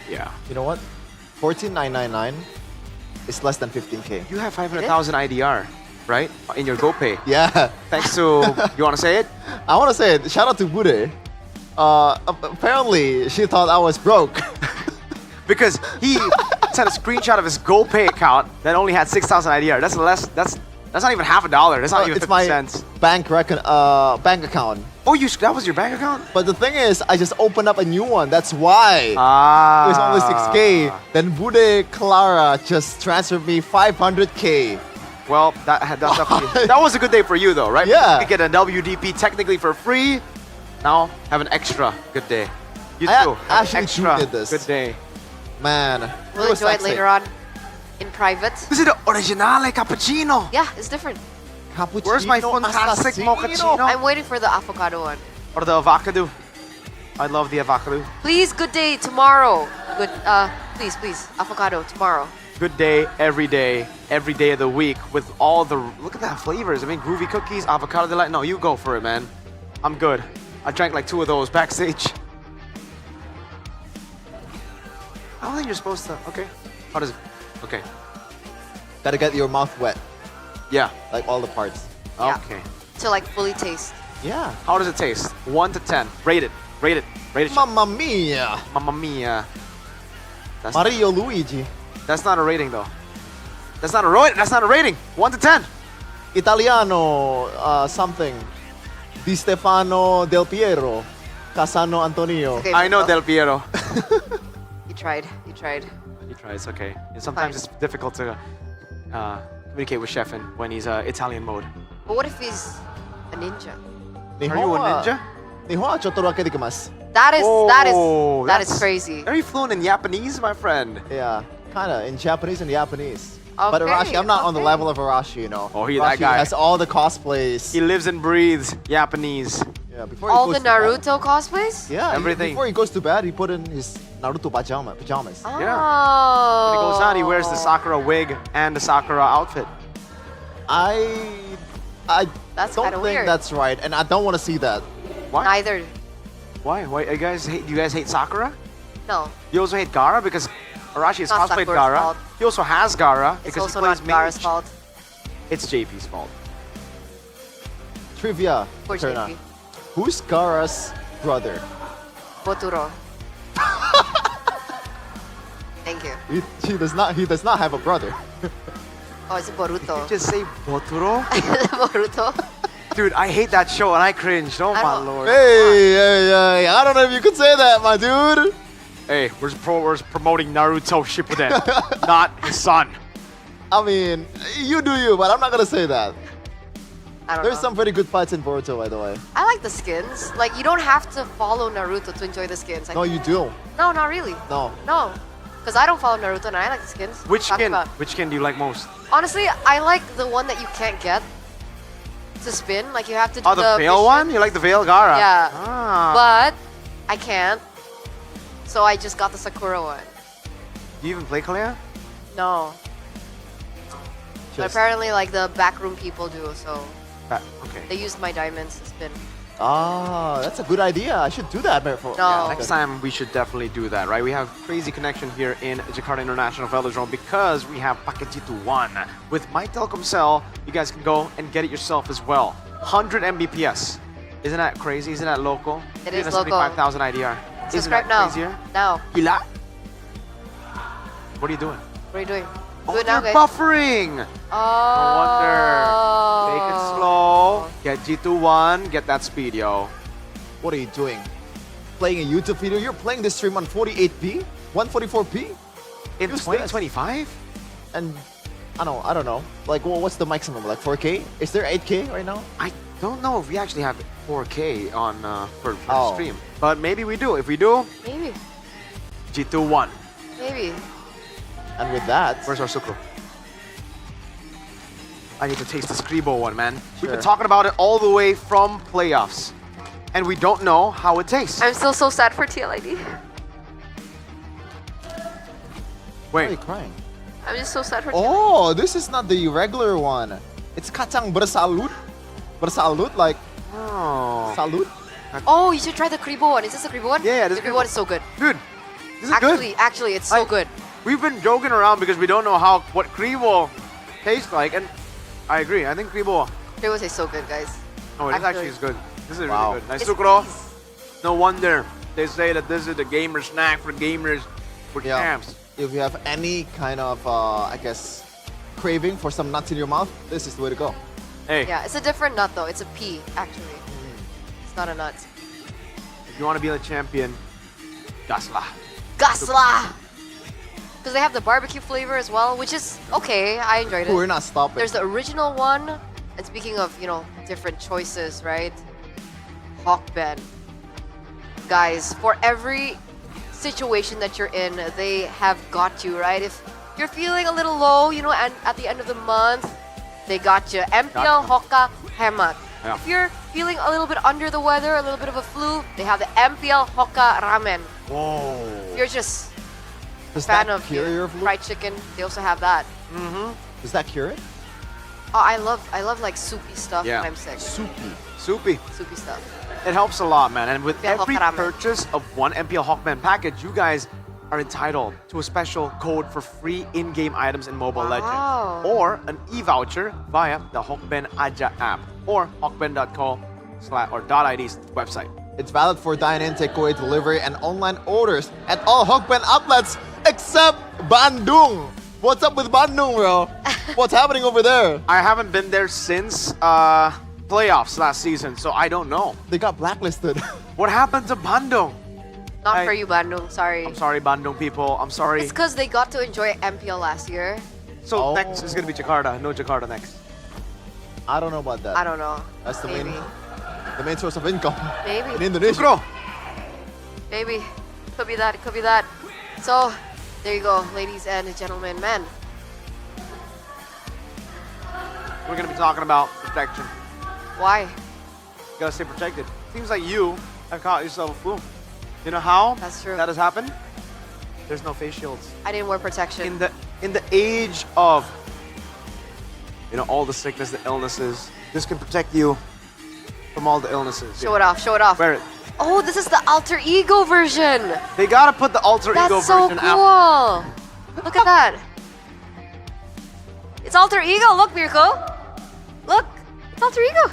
Yeah. You know what? 14,999 is less than 15K. You have 500,000 IDR, right? In your GoPay. Yeah. Thanks to, you want to say it? I want to say it. Shout out to Bude. Apparently, she thought I was broke. Because he sent a screenshot of his GoPay account that only had 6,000 IDR. That's less. That's not even $50. That's not even 50 cents. Bank account. Oh, that was your bank account? But the thing is, I just opened up a new one. That's why. It was only 6K. Then Bude Clara just transferred me 500K. Well, that's definitely, that was a good day for you though, right? Yeah. You could get a WDP technically for free. Now have an extra good day. You too. Actually extra did this. good day. Man. We'll enjoy it later on in private. This is the originale cappuccino. Yeah, it's different. Cappuccino. Where's my fantastic mochaccino? I'm waiting for the avocado one. Or the avocado. I love the avocado. Please, good day tomorrow. Good, please, avocado tomorrow. Good day every day of the week with all the, look at that flavors. I mean, groovy cookies, avocado delight. No, you go for it, man. I'm good. I drank like 2 of those backstage. I don't think you're supposed to, okay. How does it, okay. Gotta get your mouth wet. Yeah. Like all the parts. Yeah. Okay. To like fully taste. Yeah. How does it taste? 1 to 10. Rate it. Mamma mia. Mamma mia. That's Mario Luigi. That's not a rating though. That's not a rating. 1 to 10. Italiano something. Di Stefano Del Piero. Casano Antonio. Okay, I know Beto. Del Piero. You tried. You tried. He tries, okay. And sometimes it's difficult to communicate with Sheffin when he's Italian mode. But what if he's a ninja? Are you a ninja? Nihon chotorake dikemas. That is Oh, that is that's crazy. Very fluent in Japanese, my friend. Yeah, kinda in Japanese and Japanese. But Okay, Arashi, I'm not on the okay. level of Arashi, you know. Oh, he Arashi that guy. has all the cosplays. He lives and breathes Japanese. Yeah, before he All goes the to bed. Naruto cosplays? Yeah, Everything. Before he goes to bed, he put in his Naruto pajamas. Oh. When he goes out, he wears the Sakura wig and the Sakura outfit. I That's don't kinda think weird. that's right, and I don't want to see that. Why? Neither. Why? Why? You guys hate? You guys hate Sakura? No. You also hate Gaara because Arashi has Not cosplayed Sakura's Gaara. fault. He also has Gaara It's because also he not plays Gaara's mage. fault. It's JP's fault. Trivia. Poor Turna. JP. Who's Gaara's brother? Boturo. Thank you. He does not have a brother. Oh, it's Boruto. You just say Boturo? Boruto. Dude, I hate that show and I cringed. Oh my lord. Hey, I don't know if you could say that, my dude. Hey, we're promoting Naruto Shippuden, not his son. I mean, you do you, but I'm not gonna say that. I don't There's know. some pretty good fights in Boruto, by the way. I like the skins. Like, you don't have to follow Naruto to enjoy the skins. No, you do. No, not really. No. No. Because I don't follow Naruto and I like the skins. Which Talk skin? about- Which skin do you like most? Honestly, I like the one that you can't get to spin. Like, you have to do Oh, the Veil mission. one? You like the Veil Gaara? Yeah. Ah. But I can't. So I just got the Sakura one. Do you even play Kalea? No. But apparently, like, the backroom people do, so Okay. they used my diamonds to spin. Ah, that's a good idea. I should do that. For, No. Next time we should definitely do that, right? We have crazy connection here in Jakarta International Velodrome because we have Paket Jitu 1. With My Telkomsel, you guys can go and get it yourself as well. 100 Mbps. Isn't that crazy? Isn't that local? It is local. 75,000 IDR. Subscribe Isn't that now. crazier? Now. Gila? What are you doing? What are you doing? Oh, Do it now, they're guys. buffering! Oh. No wonder. Take it slow. Get G2-1. Get that speed, yo. What are you doing? Playing a YouTube video? You're playing this stream on 48p? 144p? In Use 2025? And I don't know. Like, well, what's the maximum? Like 4K? Is there 8K right now? I don't know if we actually have 4K on for the Oh. stream, but maybe we do. If we do, Maybe. G2-1. Maybe. And with that, Where's our Sukru? I need to taste the Skribo one, man. We've been Sure. talking about it all the way from playoffs, and we don't know how it tastes. I'm still so sad for TLID. why are you Wait, crying? I'm just so sad for Oh, this is not the regular one. It's kacang bersalut. Bersalut, like oh, salut. Oh, you should try the Kribo one. Is this the Kribo one? Yeah, the this Kribo one is so good. dude, this is good. Actually, it's so good. We've been joking around because we don't know what Kribo tastes like, and I agree. I think Kribo. Kribo tastes so good, guys. Oh, it actually is good. This is Wow. really good. Nice It's Sukro. No wonder they say that this is the gamer snack for gamers, for Yeah. champs. If you have any kind of, I guess, craving for some nuts in your mouth, this is the way to go. Hey, Yeah, it's a different nut though. It's a pea, actually. It's not a nut. if you want to be the champion, gaslah. Gasla! Because they have the barbecue flavor as well, which is okay. I enjoyed it. We're not stopping. There's the original one. And speaking of, different choices, right? Hawkben. Guys, for every situation that you're in, they have got you, right? If you're feeling a little low, and at the end of the month, they got you. MPL Hoka Hemat. Yeah. If you're feeling a little bit under the weather, a little bit of a flu, they have the MPL Hoka Ramen. Whoa. If you're just Does a fan that of cure your flu? fried chicken, they also have that. Mm-hmm. Does that cure it? Oh, I love like soupy stuff Yeah. when I'm sick. Soupy. Soupy. Soupy stuff. It helps a lot, man. And with MPL every Hokaramen. purchase of one MPL Hawkman package, you guys are entitled to a special code for free in-game items in Mobile Wow. Legends, or an e-voucher via the Hawkben Aja app or hawkben.co/.id's website. It's valid for dine-in, takeaway, delivery, and online orders at all Hawkben outlets except Bandung. What's up with Bandung, bro? What's happening over there? I haven't been there since playoffs last season, so I don't know. They got blacklisted. What happened to Bandung? Not for you, Bandung. Sorry. I'm sorry, Bandung people. I'm sorry. It's because they got to enjoy MPL last year. So next is gonna be Jakarta. No Jakarta next. I don't know about that. I don't know. That's the Maybe. the main source of income Maybe. in Indonesia. Maybe. Could be that. Could be that. So, there you go, ladies and gentlemen. Man, We're gonna be talking about protection. why? You gotta stay protected. Seems like you have caught yourself a flu. You know how? That's true. That has happened. There's no face shields. I didn't wear protection. In the age of all the sickness, the illnesses, this can protect you from all the illnesses. Show it off. Show it off. Wear it. Oh, this is the alter ego version. They gotta put the alter ego That's so version cool. out. Look at that. It's alter ego. Look, Mirko. Look, it's alter ego.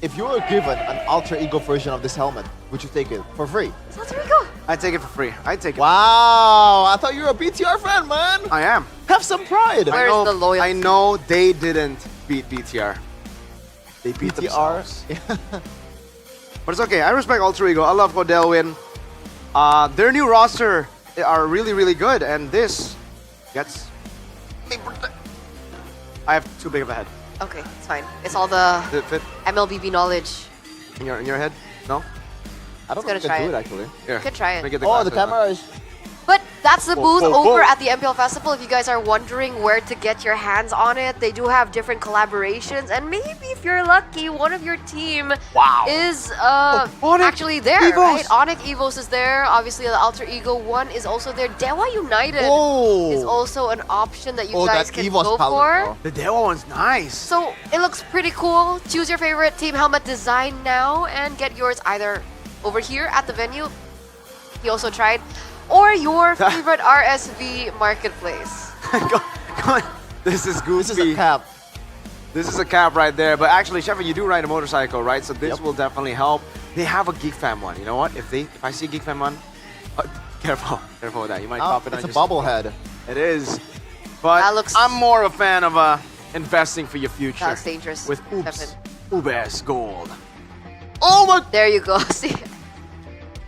If you were given an alter ego version of this helmet, would you take it for free? It's alter ego. I take it for free. I take it. Wow, I thought you were a BTR fan, man. I am. Have some pride. Where's the loyalty? I know they didn't beat BTR. They beat BTR. themselves. But it's okay. I respect Alter Ego. I love Godelwin. Their new roster are really, really good, and this gets me. I have too big of a head. Okay, it's fine. It's all the Did it fit MLBB knowledge. in your head? No. I don't Let's think I try can do it. it actually. Here. Could try it. Let me get the Oh, the glasses. camera is. But that's the booth Whoa, whoa, over whoa. at the MPL Festival. If you guys are wondering where to get your hands on it, they do have different collaborations. And maybe if you're lucky, one of your team is actually there, Evos. right? Onyx Evos is there. Obviously, the Alter Ego one is also there. Dewa United Oh. is also an option that you Oh, guys that can Evos go palette, for. bro. The Dewa one's nice. So it looks pretty cool. Choose your favorite team helmet design now and get yours either over here at the venue. He also tried. Or your favorite RSV marketplace. This is goofy. This is a cap. This is a cap right there. But actually, Sheffield, you do ride a motorcycle, right? So this will definitely help. They have a Geek Fam one. You know what? If I see a Geek Fam one, careful with that. You might pop it on It's a your bobblehead. It is. But I'm more of a fan of investing for your future. That's dangerous. With Stefan. Ubers Gold. Oh my! There you go. See.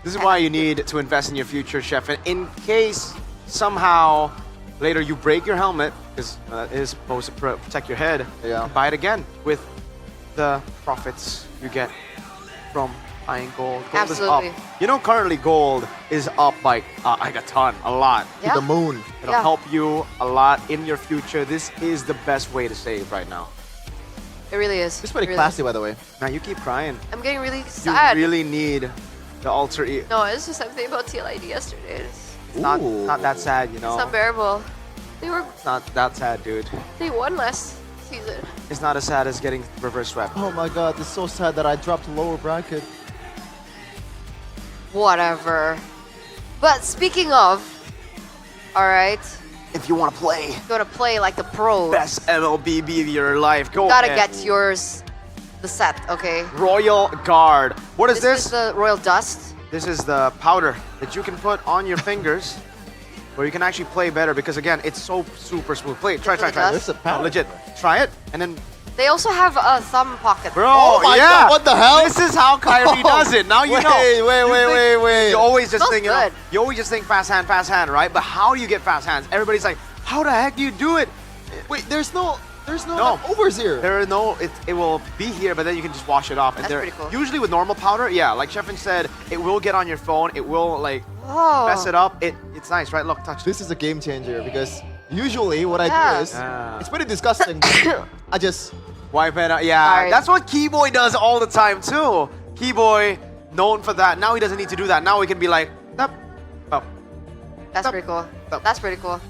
This is why you need to invest in your future, Chef. And in case somehow later you break your helmet, because it is supposed to protect your head, you can buy it again with the profits you get from buying gold. Gold Absolutely. is up. You know, currently gold is up like a ton, a lot. Yeah. To the moon. It'll help you a lot in your future. This is the best way to save right now. It really is. It's pretty It really classy, is. by the way. Now you keep crying. I'm getting really You sad. really need the alter ego. No, it's just something about TLID yesterday. It's Not that sad, you know. unbearable. It's not that sad, dude. They won last season. It's not as sad as getting reverse swept. Oh my god, it's so sad that I dropped lower bracket. Whatever. But speaking of, all right, If you want to play you want to play like the pros. best MLBB of your life, go You gotta ahead. get yours, the set, okay? Royal Guard. What is This is the Royal Dust. This is the powder that you can put on your fingers where you can actually play better because again, it's so super smooth. Play it. Try. really does? No, legit. Try it and then They also have a thumb pocket. bro, Oh my yeah. god, what the hell? This is how Kyrie does it. Now you know. Wait. You always just Smells think, good. you always just think fast hand, right? But how do you get fast hands? Everybody's like, how the heck do you do it? Wait, there's no leftovers here. There are no, it will be here, but then you can just wash it off. And That's there- pretty cool. Usually with normal powder, yeah, like Sheffin said, it will get on your phone. It will like Oh. mess it up. It's nice, right? Look, touch. This is a game changer because usually what I Yeah. do is it's pretty disgusting. I just Wipe it out. Yeah, Sorry. that's what Keyboy does all the time too. Keyboy, known for that. Now he doesn't need to do that. Now he can be like, up, up. That's pretty cool. That's pretty cool.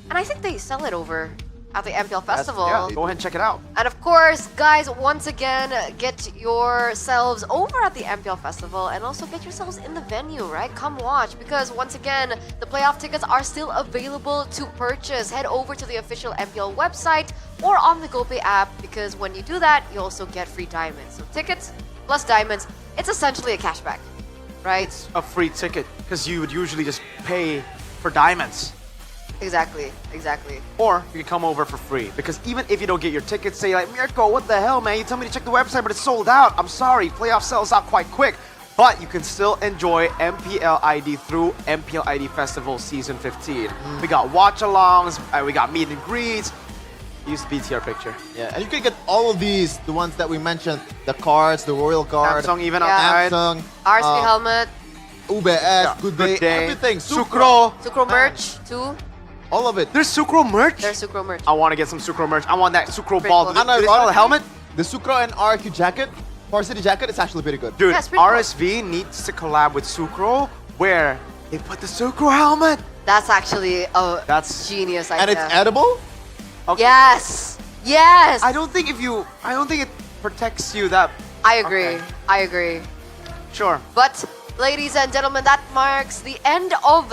And I think they sell it over at the MPL Festival. Yeah, go ahead and check it out. And of course, guys, once again, get yourselves over at the MPL Festival and also get yourselves in the venue, right? Come watch because once again, the playoff tickets are still available to purchase. Head over to the official MPL website or on the GoPay app because when you do that, you also get free diamonds. So tickets plus diamonds, it's essentially a cashback, right? A free ticket because you would usually just pay for diamonds. Exactly. Or you can come over for free. Because even if you don't get your tickets, say like, Mirko, what the hell, man? You tell me to check the website, but it's sold out. I'm sorry, playoff sells out quite quick. But you can still enjoy MPL ID through MPL ID Festival Season 15. We got watch-alongs, we got meet and greets. Use the BTR picture. Yeah, and you can get all of these, the ones that we mentioned, the cards, the Royal Card, Samsung even outside. Samsung, RSP helmet. UBS, Good Day, everything. Sucro. Sucro merch too. All of it. There's Sucro merch? There's Sucro merch. I want to get some Sucro merch. I want that Sucro Pretty ball. cool. Did they sell the helmet? The Sucro and RQ jacket, varsity jacket, is actually pretty good. Dude, Yeah, it's pretty cool. RSV needs to collab with Sucro where they put the Sucro helmet. That's actually a That's genius And idea. it's edible? Okay. Yes. I don't think it protects you that. I agree. Okay. I agree. Sure. But, ladies and gentlemen, that marks the end of,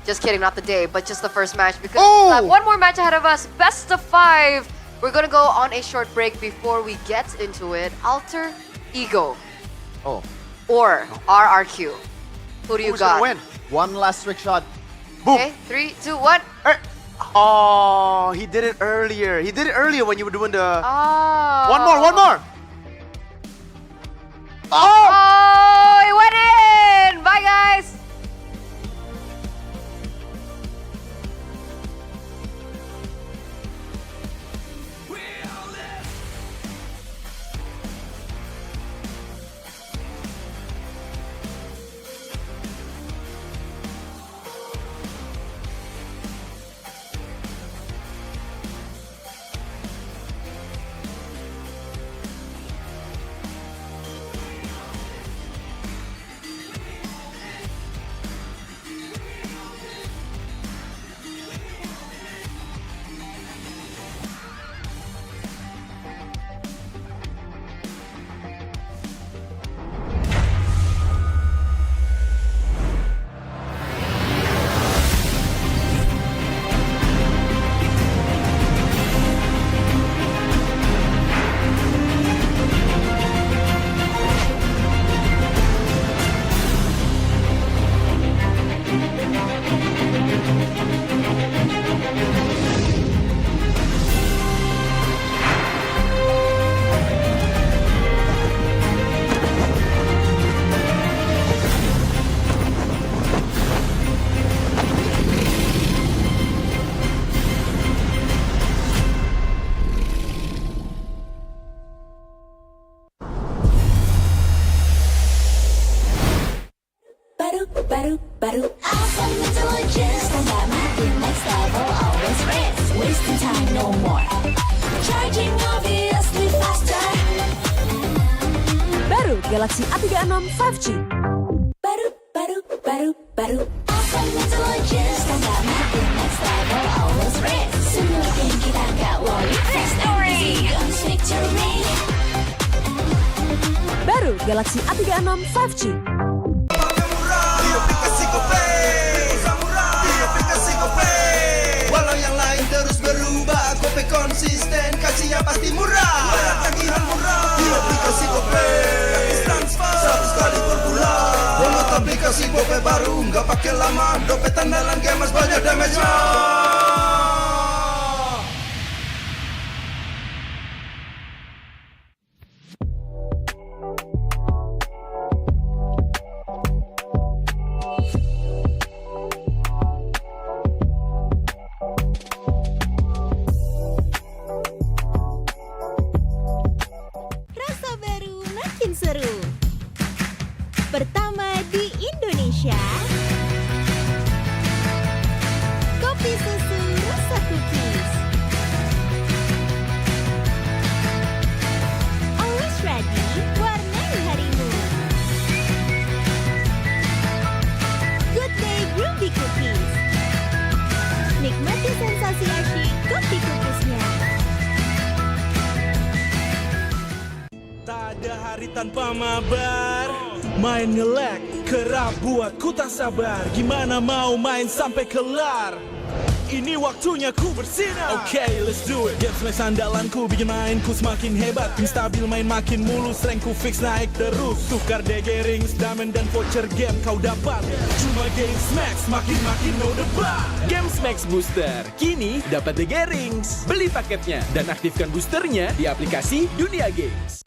just kidding, not the day, but just the first match, because we have one more match ahead of us, best of 5. We're gonna go on a short break before we get into it. Alter Ego. Or RRQ. Who do you Who's got? gonna win? One last trick shot. Boom. Okay, 3, 2, 1. Oh, he did it earlier. He did it earlier when you were doing the... Oh. One more. Oh, it went in! Bye, guys! baru Awesome intelligence tambah makin next level always race Wasting time no more Charging obviously faster Baru Galaxy A36 5G Baru Awesome intelligence tambah makin next level always race Semua game kita gak worry Fast and guns victory Baru Galaxy A36 5G Walau yang lain terus berubah Gope konsisten, kasih yang pasti murah Bayar tagihan murah Di aplikasi Gope Gratis transfer 100 kali per bulan Download aplikasi Gope baru Nggak pakai lama Dompet andalan gamers banyak damage-nya Rasa baru makin seru. Pertama di Indonesia. Kopi susu rasa cookies. Always ready, warnai harimu. Good Day Groovy Cookies. Nikmati sensasi asyik kopi cookiesnya. Tak ada hari tanpa mabar Main ngelek Kerap buat ku tak sabar Gimana mau main sampai kelar ini waktunya ku bersinar. Okay, let's do it. Game smash andalanku bikin mainku semakin hebat. Tim stabil main makin mulus, rankku fix naik terus. Tukar DG rings, diamond dan voucher game kau dapat. Cuma game smash makin no debat. Game Max Booster kini dapat DG Rings. Beli paketnya dan aktifkan boosternya di aplikasi Dunia Games.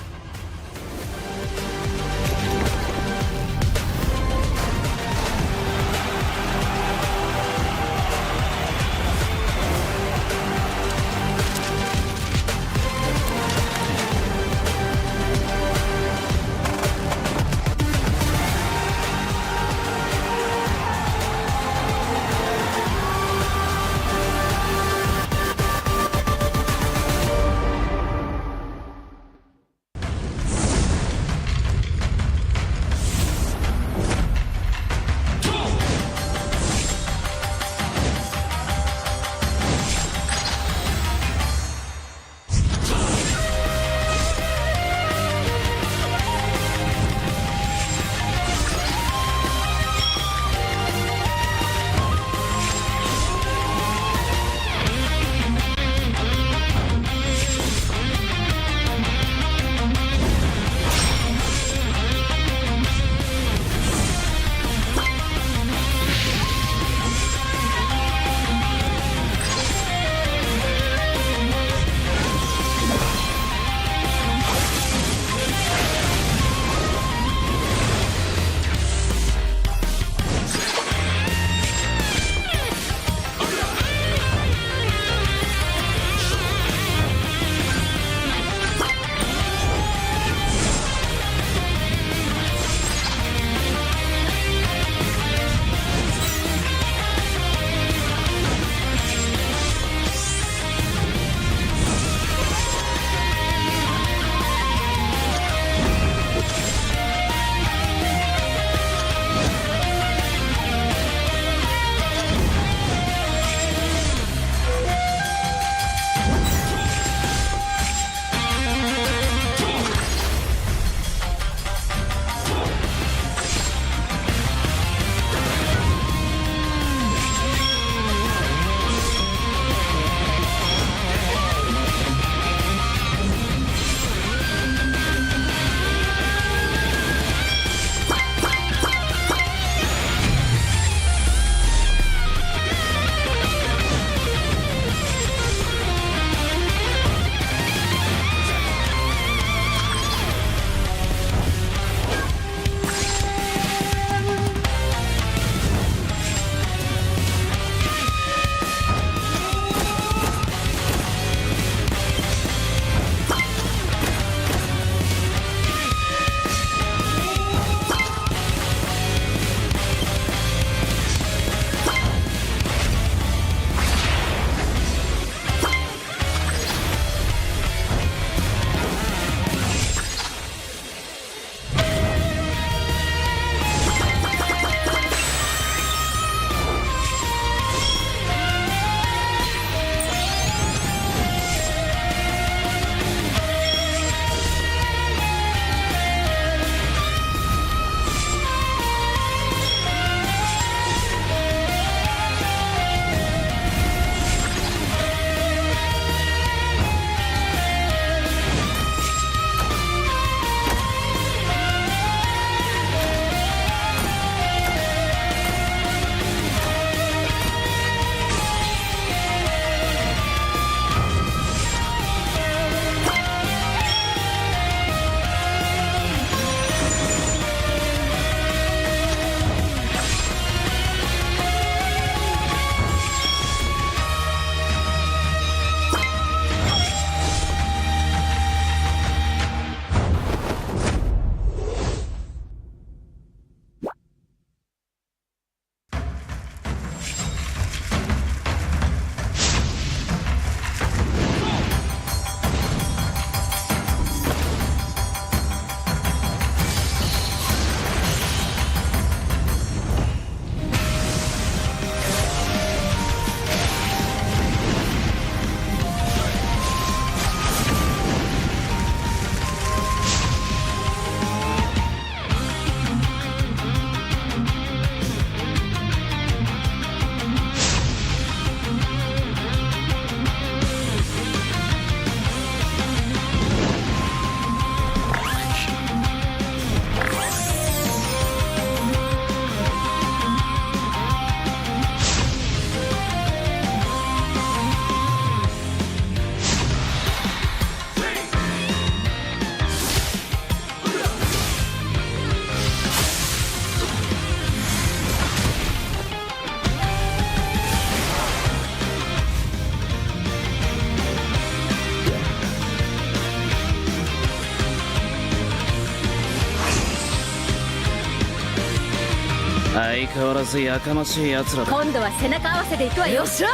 相変わらずやかましい奴らだ。今度は背中合わせでいくわよ。よっしゃ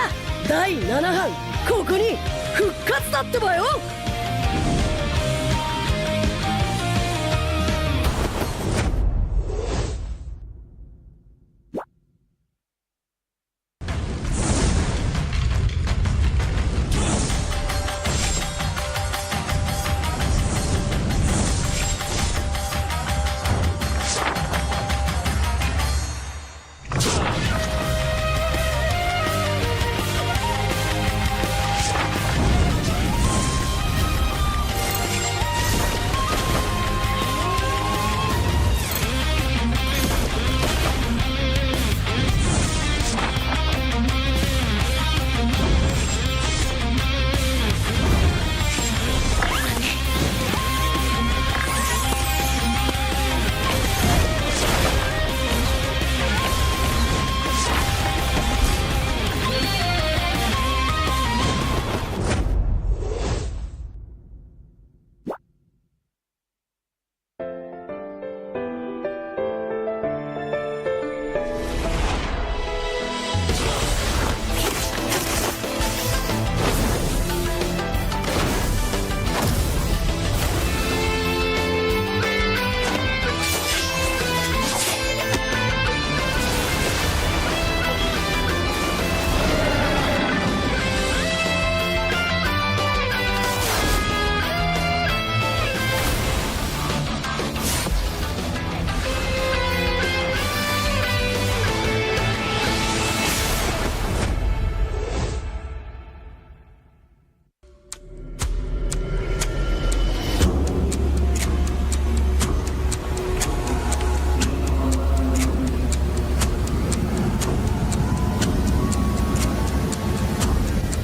第7班ここに復活だってばよ。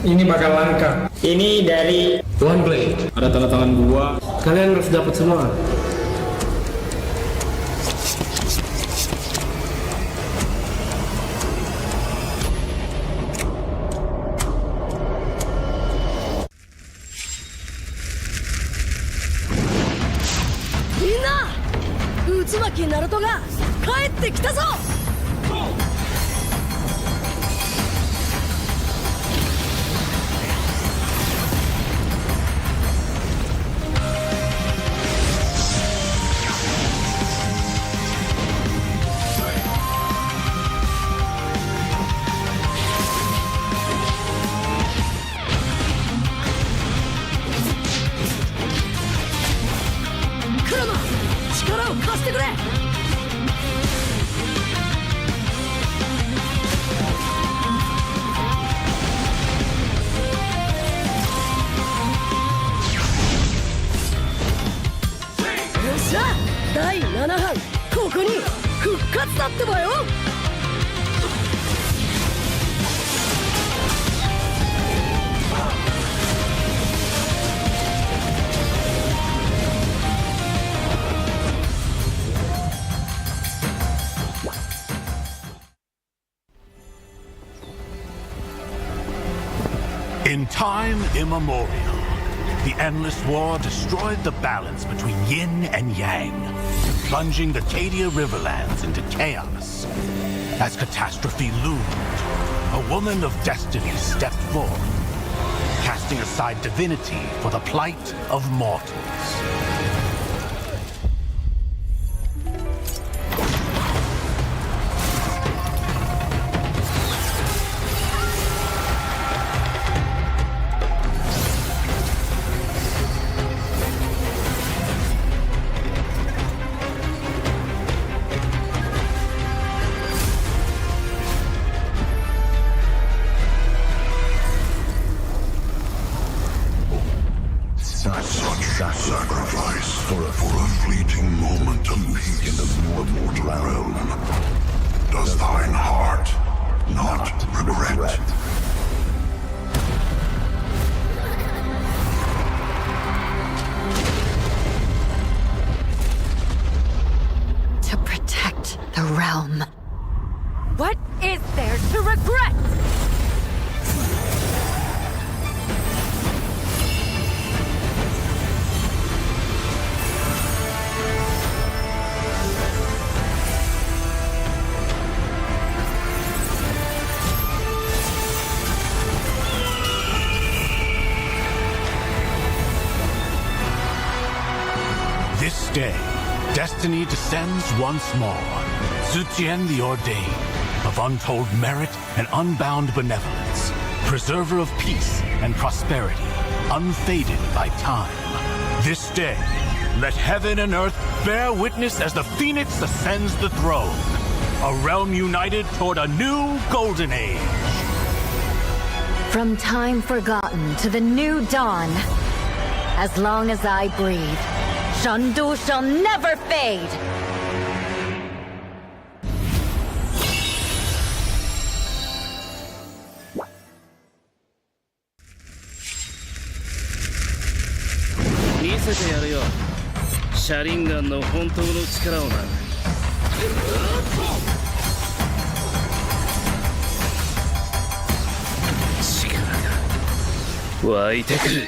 Ini bakal langka. Ini dari One Blade. Ada tanda tangan gua. Kalian harus dapat semua. Minna! Utsumaki Naruto ga kaette kita zo! Kurama! 力を貸してくれ! Yossha! 第7班ここに復活だってばよ! In time immemorial, the Endless War destroyed the balance between yin and yang, plunging the Cadia Riverlands into chaos. As catastrophe loomed, a woman of destiny stepped forth, casting aside divinity for the plight of mortals. Sacrifice for a fleeting moment of peace in the mortal realm. Does thine heart not regret? To protect the realm. What is there to regret? This day, destiny descends once more. Zutian the Ordained, of untold merit and unbound benevolence, preserver of peace and prosperity, unfaded by time. This day, let heaven and earth bear witness as the Phoenix ascends the throne. A realm united toward a new golden age. From time forgotten to the new dawn, as long as I breathe, Shandu shall never fade! Mise te yaru yo. Sharingan no hontou no chikara o na. 湧いてくる。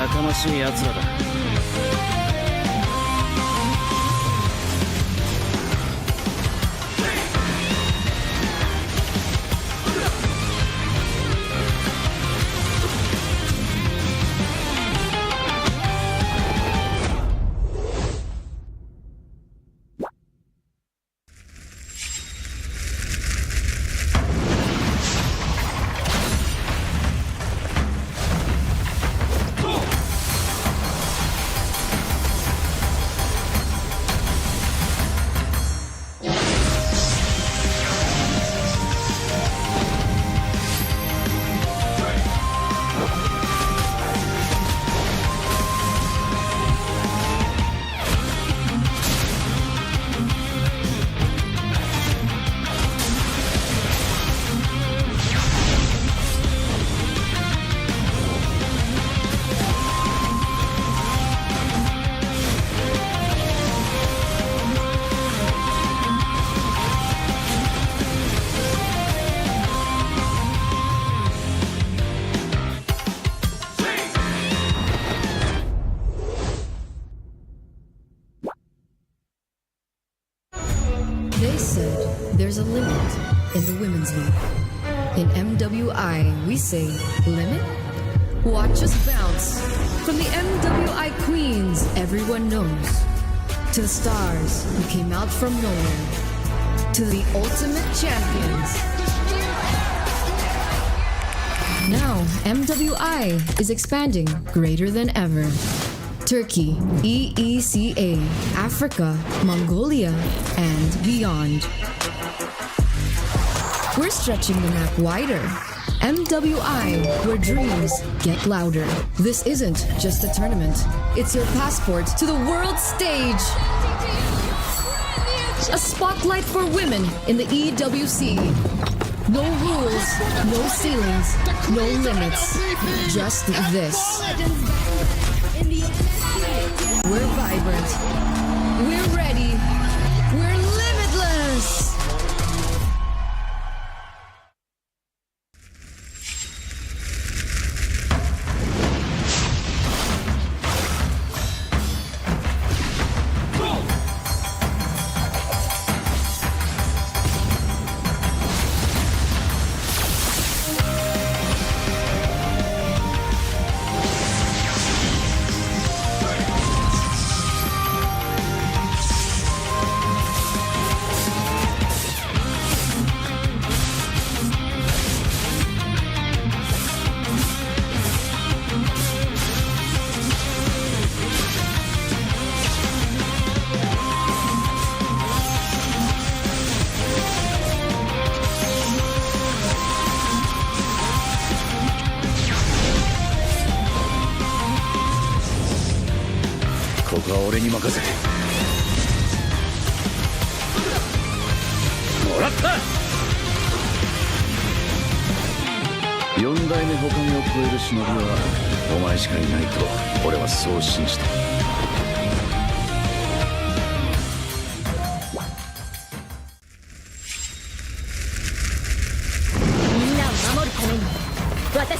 やかましい奴らだ。They said there's a limit in the women's league. In MWI, we say limit? Watch us bounce. From the MWI queens everyone knows, to the stars who came out from nowhere, to the ultimate champions. Now, MWI is expanding greater than ever. Turkey, EECA, Africa, Mongolia, and beyond. We're stretching the map wider. MWI, where dreams get louder. This isn't just a tournament. It's your passport to the world stage. A spotlight for women in the EWC. No rules, no ceilings, no limits. Just this. We're vibrant. We're ready. We're limitless.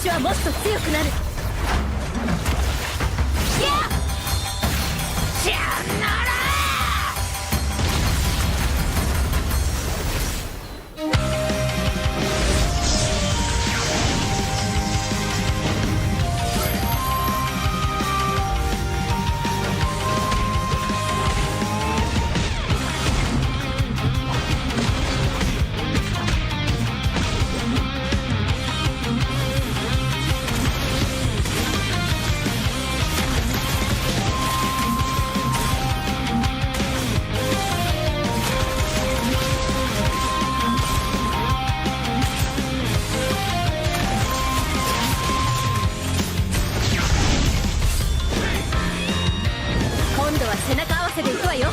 私はもっと強くなる。やっしゃなら今度は背中合わせでいくわよ。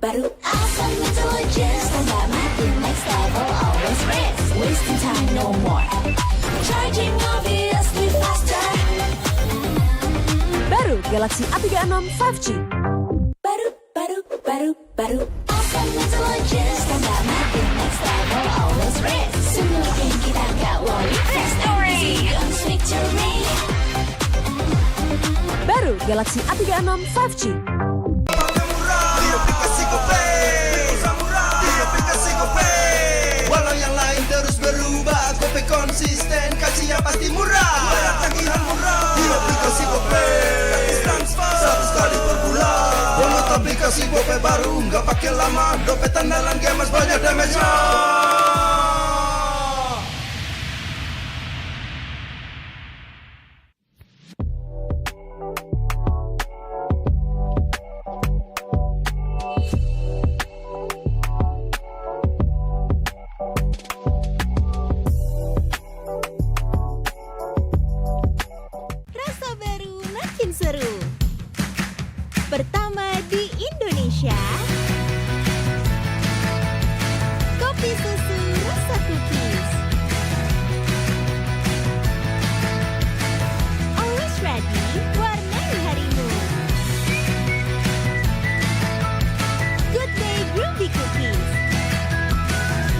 baru awesome intelligence tambah makin next level always race wasting time no more charging obviously faster baru Galaxy A36 5G baru awesome intelligence tambah makin next level always race semua game kita gak worry victory victory baru Galaxy A36 5G Walau yang lain terus berubah, Gope konsisten, kasih yang pasti murah. Bayar tagihan murah di aplikasi Gope. Gratis transfer 100 kali per bulan. Download aplikasi Gope baru, nggak pakai lama. Dompet andalan gamers banyak damage-nya. Seru pertama di Indonesia, kopi susu rasa cookies. Always ready, warnai harimu. Good day Groovy Cookies.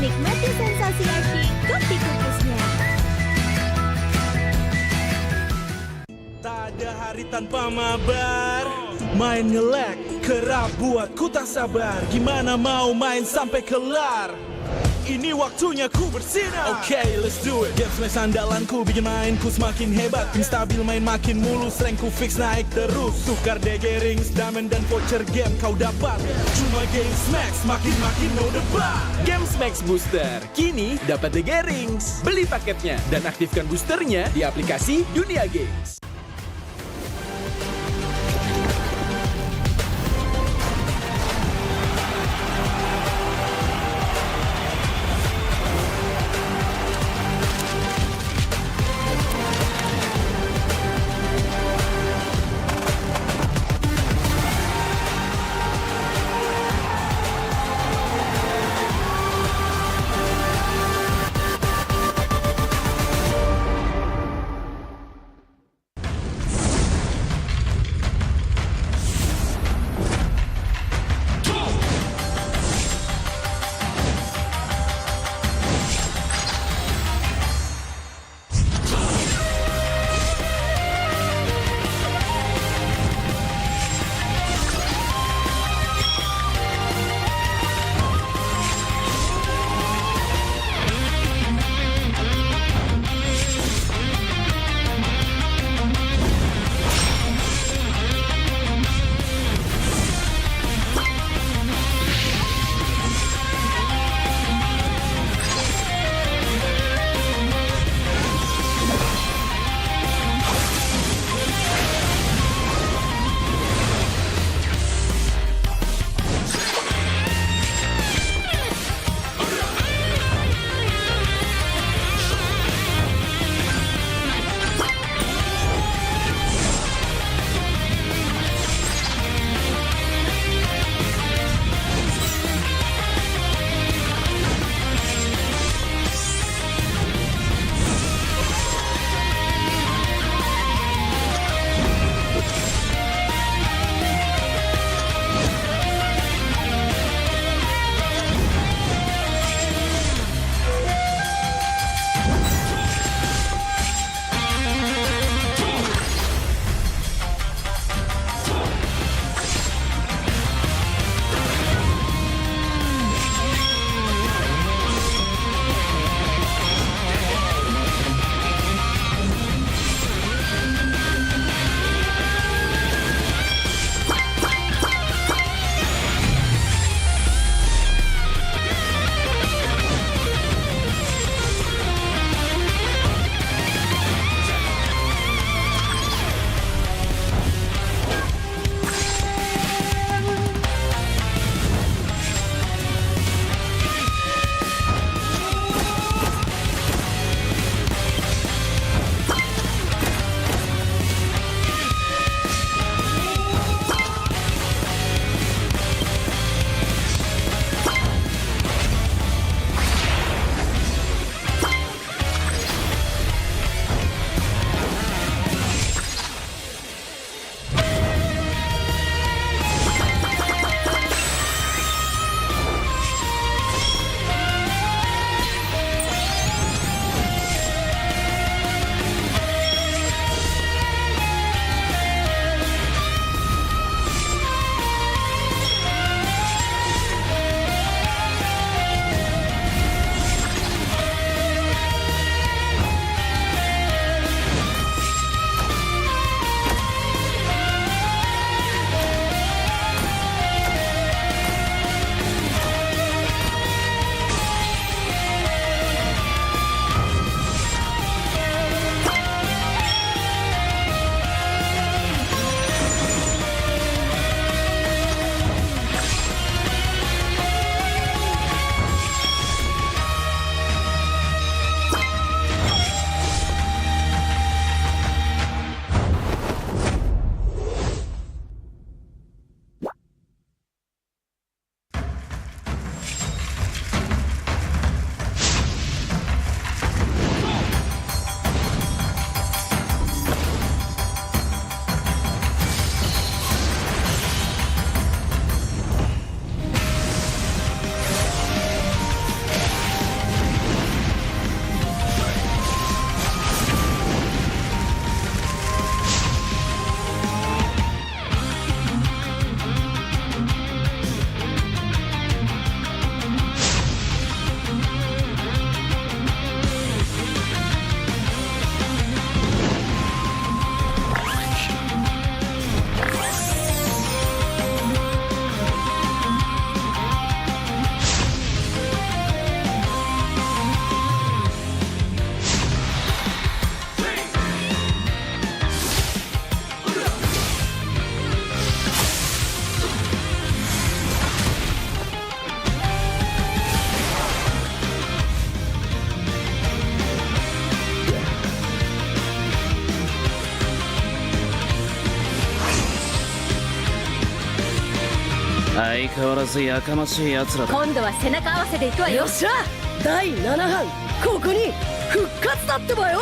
Nikmati sensasi asyik kopi cookiesnya. Tak ada hari tanpa mabar. Main nge-lag kerap buat ku tak sabar. Gimana mau main sampai kelar? ini waktunya ku bersinar. Okay, let's do it. Game smash andalanku bikin mainku semakin hebat. Tim stabil main makin mulus, rankku fix naik terus. Tukar DG rings, diamond dan voucher game kau dapat. Cuma Game Smash, makin no debat. Games Max Booster, kini dapat DG Rings. Beli paketnya dan aktifkan boosternya di aplikasi Dunia Games. 相変わらずやかましい奴らだ。今度は背中合わせでいくわよ。よっしゃ第7班ここに復活だってばよ。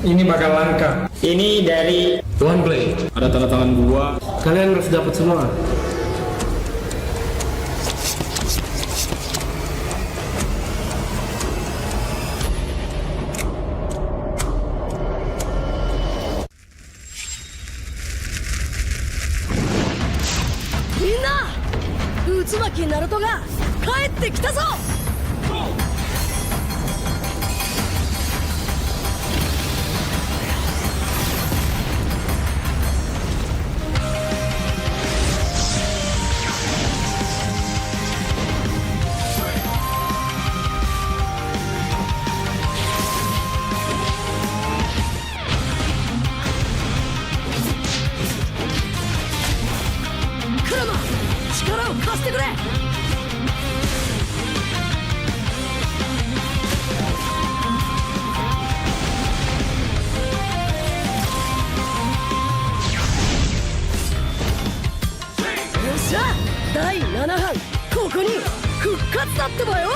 Ini bakal langka. Ini dari One Blade. Ada tanda tangan gua. Kalian harus dapat semua. Minna! Utsumaki Naruto が帰ってきたぞ! Kurama! 力を貸してくれ! よっしゃ第7班ここに復活だってばよ。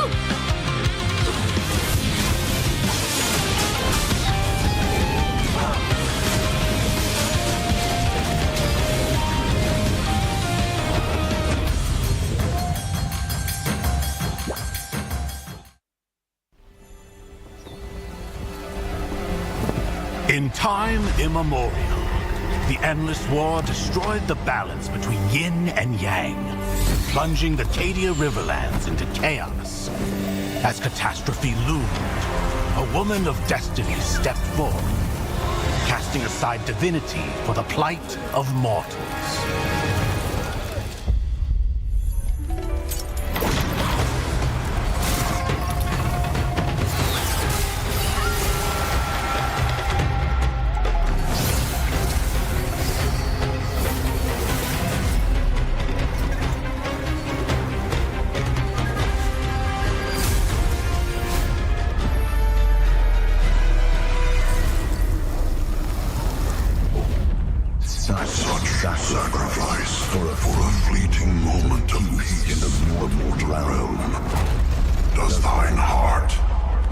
In time immemorial, the endless war destroyed the balance between yin and yang, plunging the Cadia Riverlands into chaos. As catastrophe loomed, a woman of destiny stepped forth, casting aside divinity for the plight of mortals. Sacrifice for a fleeting moment of peace in the mortal realm. Does thine heart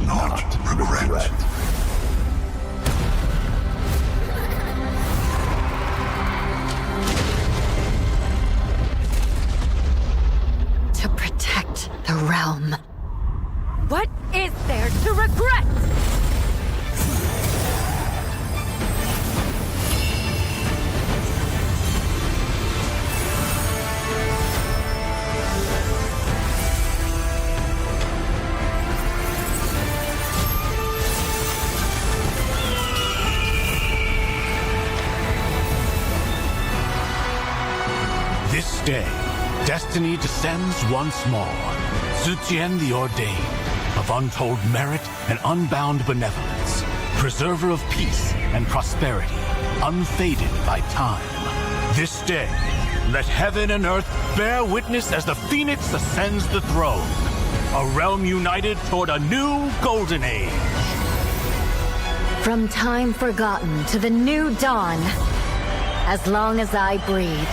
not regret? To protect the realm. What is there to regret? This day, destiny descends once more. Zutian the Ordained, of untold merit and unbound benevolence, preserver of peace and prosperity, unfaded by time. This day, let heaven and earth bear witness as the Phoenix ascends the throne. A realm united toward a new golden age. From time forgotten to the new dawn, as long as I breathe,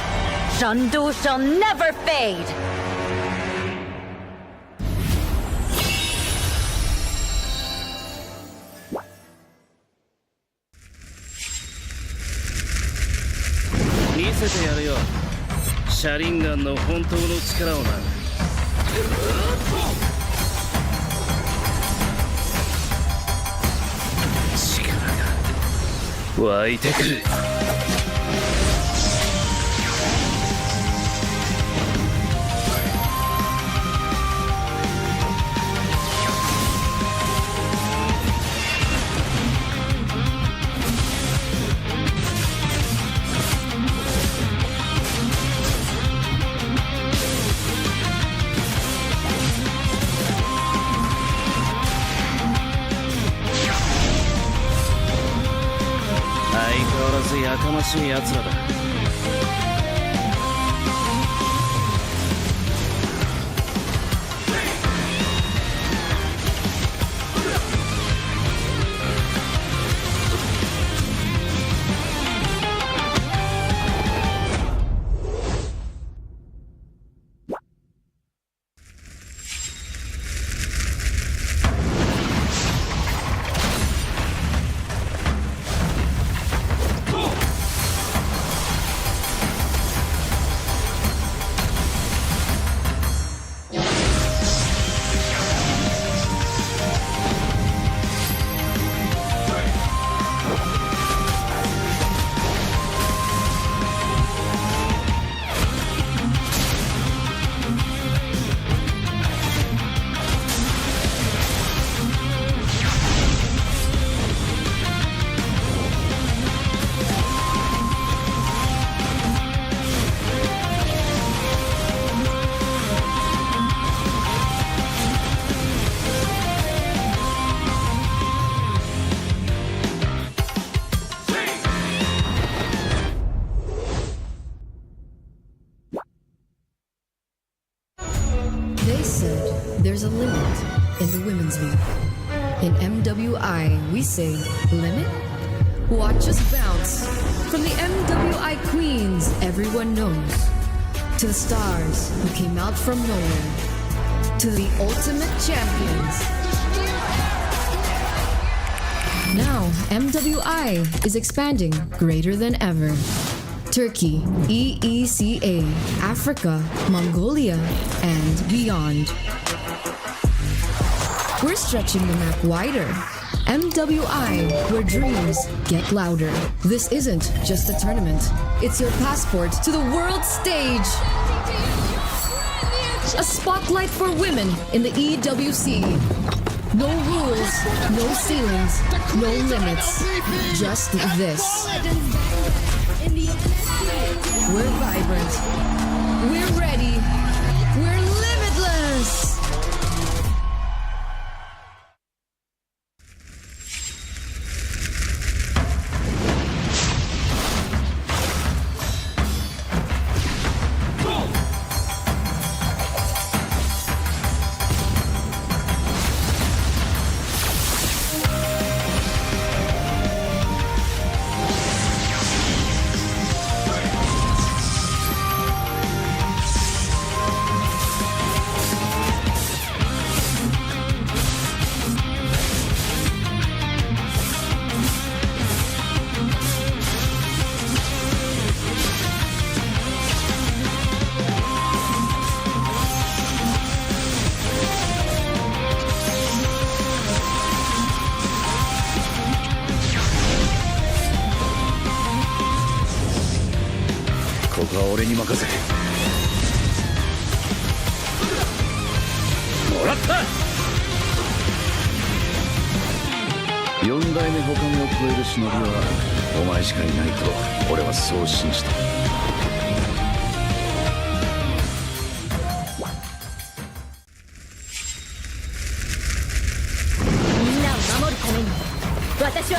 Shandu shall never fade! Mise te yaru yo. Sharingan no hontou no chikara o na. 湧いてくる。やかましい奴らだ。They said there's a limit in the women's league. In MWI, we say limit? Watch us bounce from the MWI queens everyone knows, to the stars who came out from nowhere, to the ultimate champions. Now, MWI is expanding greater than ever. Turkey, EECA, Africa, Mongolia, and beyond. We're stretching the map wider. MWI, where dreams get louder. This isn't just a tournament. It's your passport to the world stage. A spotlight for women in the EWC. No rules, no ceilings, no limits. Just this. We're vibrant. We're ready. We're limitless.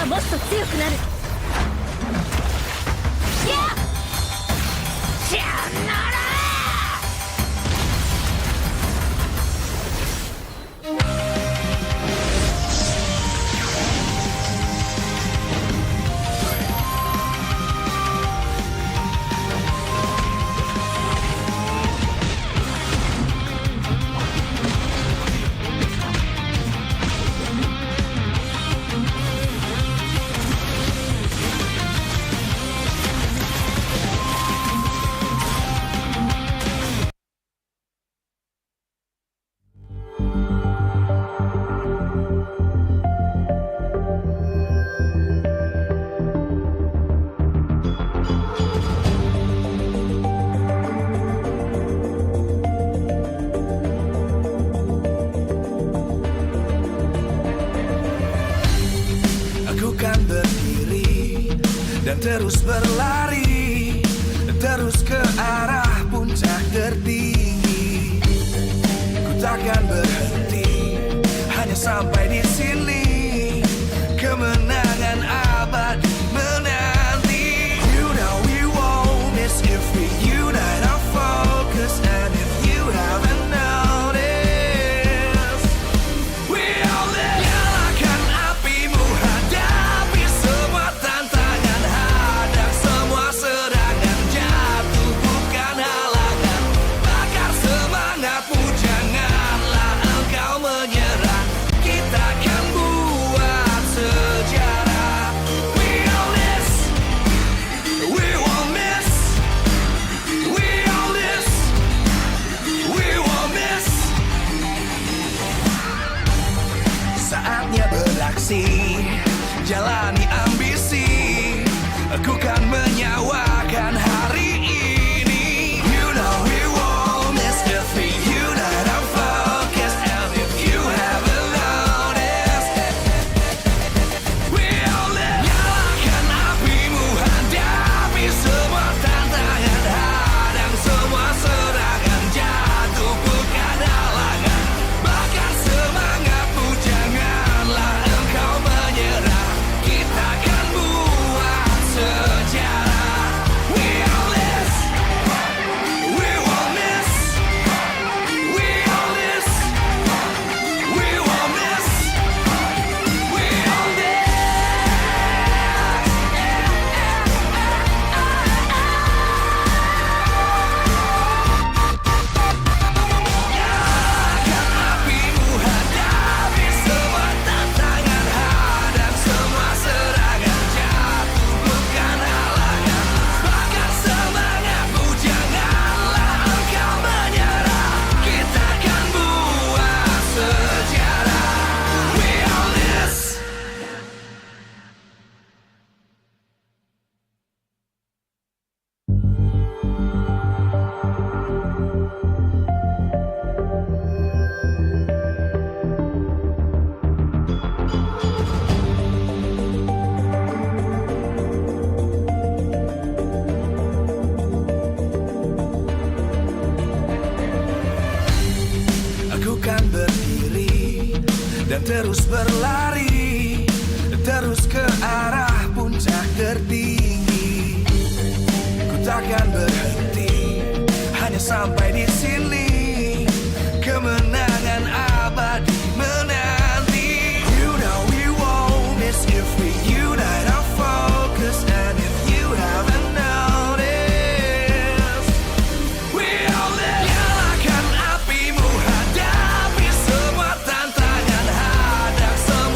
はもっと強くなる。さよなら。Dan terus berlari, terus ke arah puncak tertinggi. Ku takkan berhenti, hanya sampai di sini. Kemenangan abadi menanti. You know we won't miss if we unite our focus. And if you haven't noticed, we all live. Nyalakan apimu, hadapi semua tantangan, hadang semua serangan, jatuh bukan halangan. Bakar semangatmu, janganlah engkau menyerah. Kita akan buat sejarah. We all this, we won't miss. We all this, we won't miss. Saatnya beraksi, jalani ambisi. Aku kan menyawakan hari ini. You know we won't miss if we unite our focus. And if you haven't noticed, we all live. Nyalakan apimu, hadapi semua tantangan, hadang semua serangan, jatuh bukan halangan. Bakar semangatmu, janganlah engkau menyerah. Kita akan buat sejarah. We all this, we won't miss. We all this, we won't miss. We all this. Nyalakan apimu, hadapi semua tantangan, hadang semua serangan, jatuh bukan halangan. Bakar semangatmu, janganlah engkau menyerah. Kita akan buat sejarah. We all this. Aku kan berdiri dan terus berlari, terus ke arah puncak tertinggi. Ku takkan berhenti, hanya sampai di sini. Kemenangan abadi menanti. You know we won't miss if we unite our focus. And if you haven't noticed, we all live. Nyalakan apimu, hadapi semua tantangan, hadang semua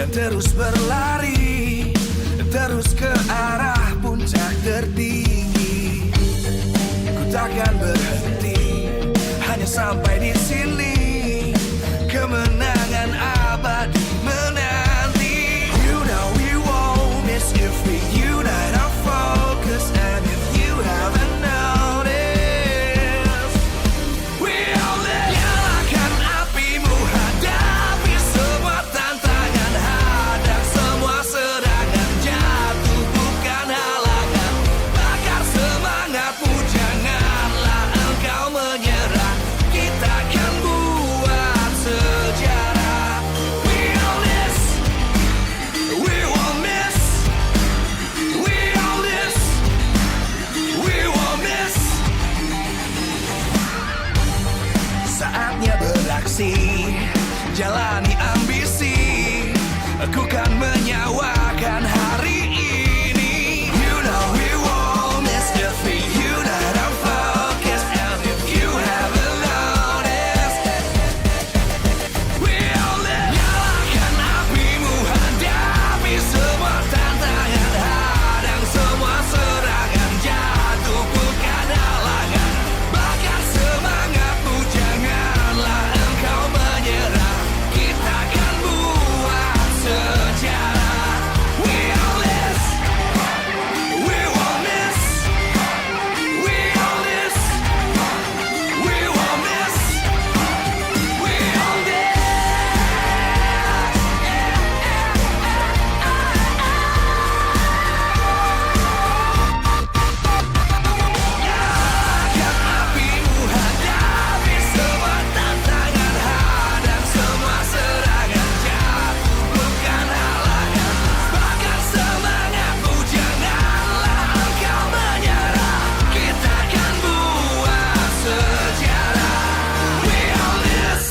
dan terus berlari, terus ke arah puncak tertinggi. Ku takkan berhenti, hanya sampai di sini. Kemenangan abadi menanti. You know we won't miss if we unite our focus. And if you haven't noticed, we'll nyalakan apimu, hadapi semua tantangan, hadang semua serangan, jatuh bukan halangan, bakar semangatmu, janganlah engkau menyerah, kita akan buat sejarah. We all this, we won't miss, we all this, we won't miss. Saatnya beraksi, jalani ambisi, aku kan menyawakan hari ini. You know we won't miss if we unite our focus. And if you haven't noticed, we'll nyalakan apimu, hadapi semua tantangan, hadang semua serangan, jatuh bukan halangan, bakar semangatmu, janganlah engkau menyerah, kita akan buat sejarah. We all this, we won't miss, we all this, we won't miss, we all this. Nyalakan apimu, hadapi semua tantangan, hadang semua serangan, jatuh bukan halangan, bakar semangatmu, janganlah engkau menyerah, kita akan buat sejarah. We all this.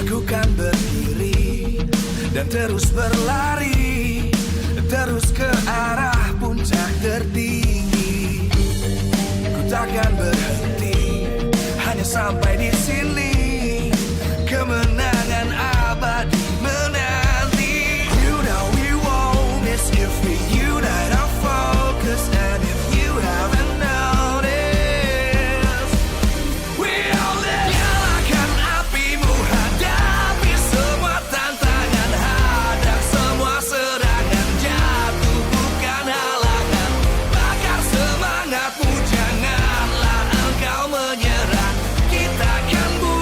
Aku kan berdiri dan terus berlari, terus ke arah puncak tertinggi. Ku takkan berhenti, hanya sampai di sini. Kemenangan abadi menanti. You know we won't miss if we unite our focus. And if you haven't noticed, we'll nyalakan apimu, hadapi semua tantangan, hadang semua serangan, jatuh bukan halangan, bakar semangatmu, janganlah engkau menyerah, kita akan buat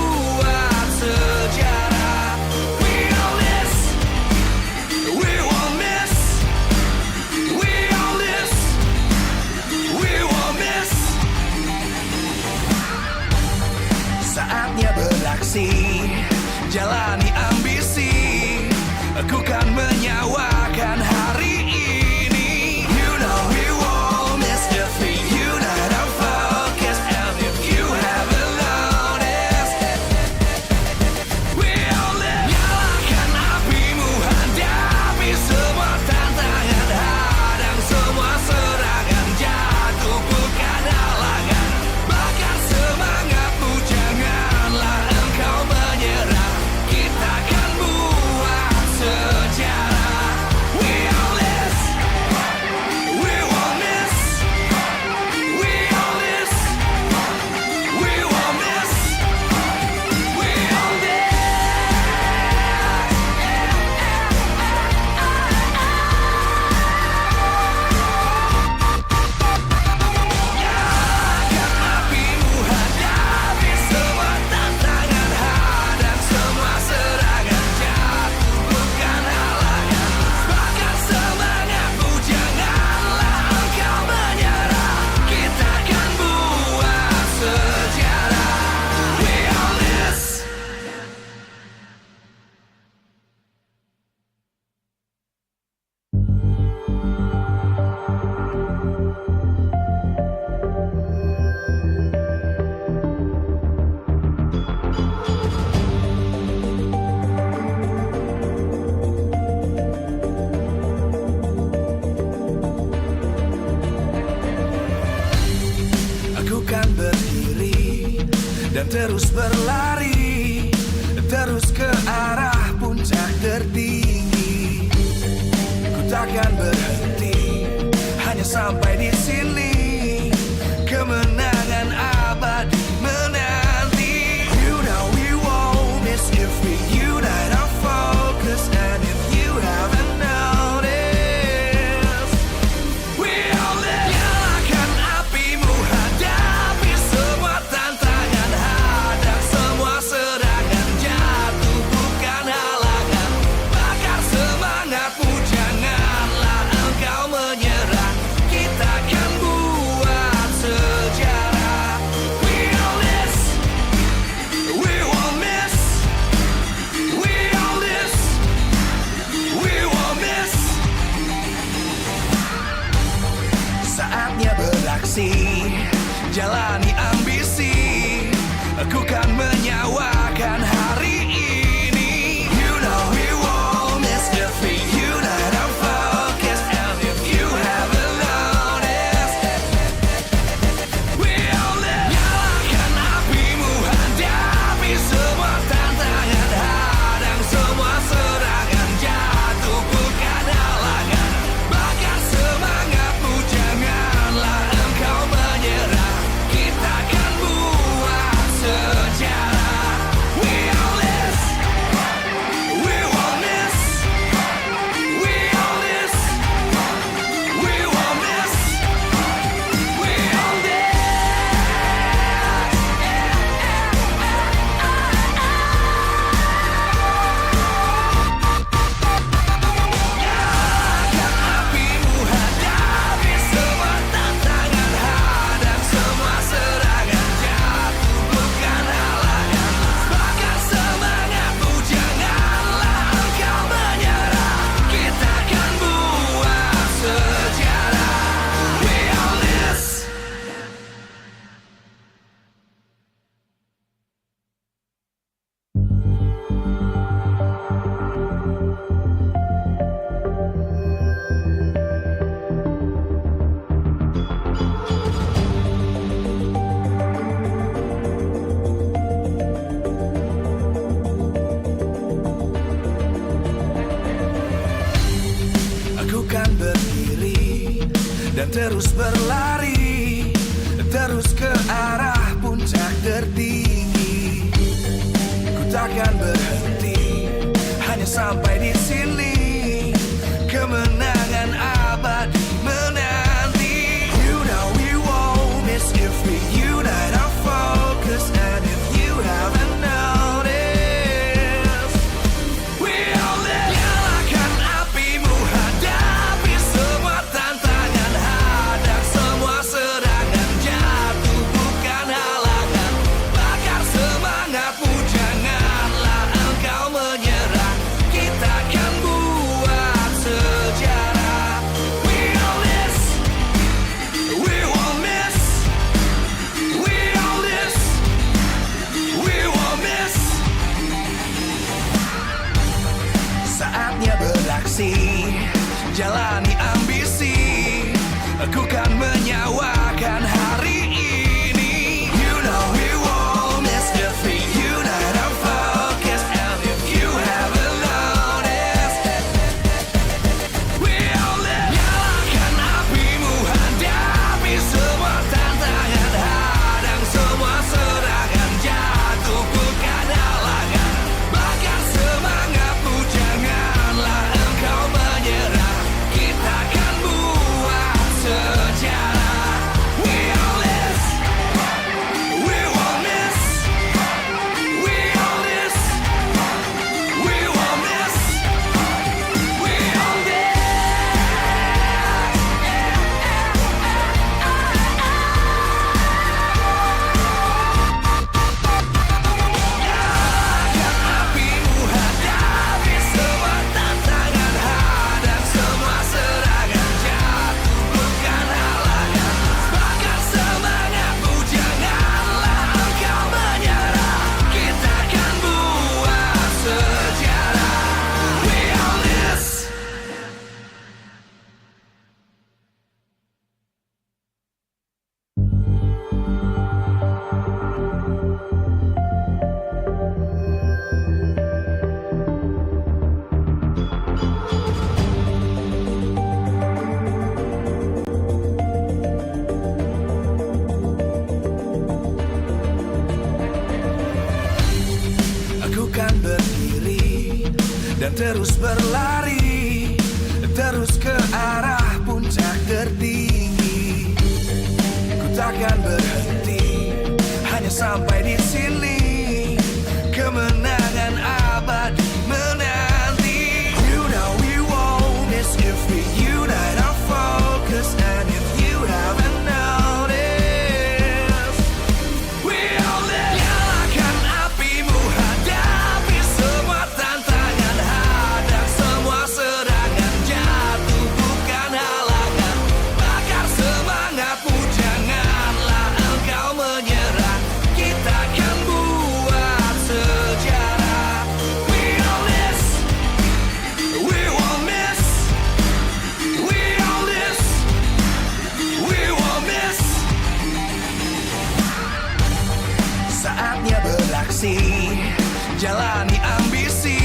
terus berlari, terus ke arah puncak tertinggi. Ku takkan berhenti, hanya sampai di sini. Kemenangan abadi menanti. You know we won't miss if we unite our focus. And if you haven't noticed, we all live. Nyalakan apimu, hadapi semua tantangan, hadang semua serangan, jatuh bukan halangan. Bakar semangatmu, janganlah engkau menyerah. Kita akan buat sejarah. We all this, we won't miss. We all this, we won't miss. Saatnya beraksi, jalani ambisi. Aku kan menyawakan hari ini. You know we won't miss if we unite our focus. And if you haven't noticed, we all live. Nyalakan apimu, hadapi semua tantangan, hadang semua serangan, jatuh bukan halangan. Bakar semangatmu, janganlah engkau menyerah. Kita akan buat sejarah. We all this, we won't miss. We all this, we won't miss. We all this. Nyalakan apimu, hadapi semua tantangan, hadang semua serangan, jatuh bukan halangan. Bakar semangatmu, janganlah engkau menyerah. Kita akan buat sejarah. We all this. Aku kan berdiri dan terus berlari, terus ke arah puncak tertinggi. Ku takkan berhenti, hanya sampai di sini. Kemenangan abadi menanti. You know we won't miss if we unite our focus. And if you haven't noticed, we all live. Nyalakan apimu, hadapi semua tantangan, hadang semua serangan, jatuh bukan halangan. Bakar semangatmu, janganlah engkau menyerah. Kita akan buat sejarah. We all this, we won't miss. We all this, we won't miss. Saatnya beraksi, jalani ambisi. Aku kan menyawakan hari ini. You know we won't miss if we unite our focus. And if you haven't noticed, we all live. Nyalakan apimu, hadapi semua tantangan, hadang semua serangan, jatuh bukan halangan. Bakar semangatmu, janganlah engkau menyerah. Kita akan buat sejarah. terus berlari, terus ke arah puncak tertinggi. Ku takkan berhenti, hanya sampai di sini. Kemenangan abadi menanti. You know we won't miss if we unite our focus. And if you haven't noticed, we all live. Nyalakan apimu, hadapi semua tantangan, hadang semua serangan, jatuh bukan halangan. Bakar semangatmu, janganlah engkau menyerah. Kita akan buat sejarah. We all this, we won't miss. We all this, we won't miss. Saatnya beraksi, jalani ambisi.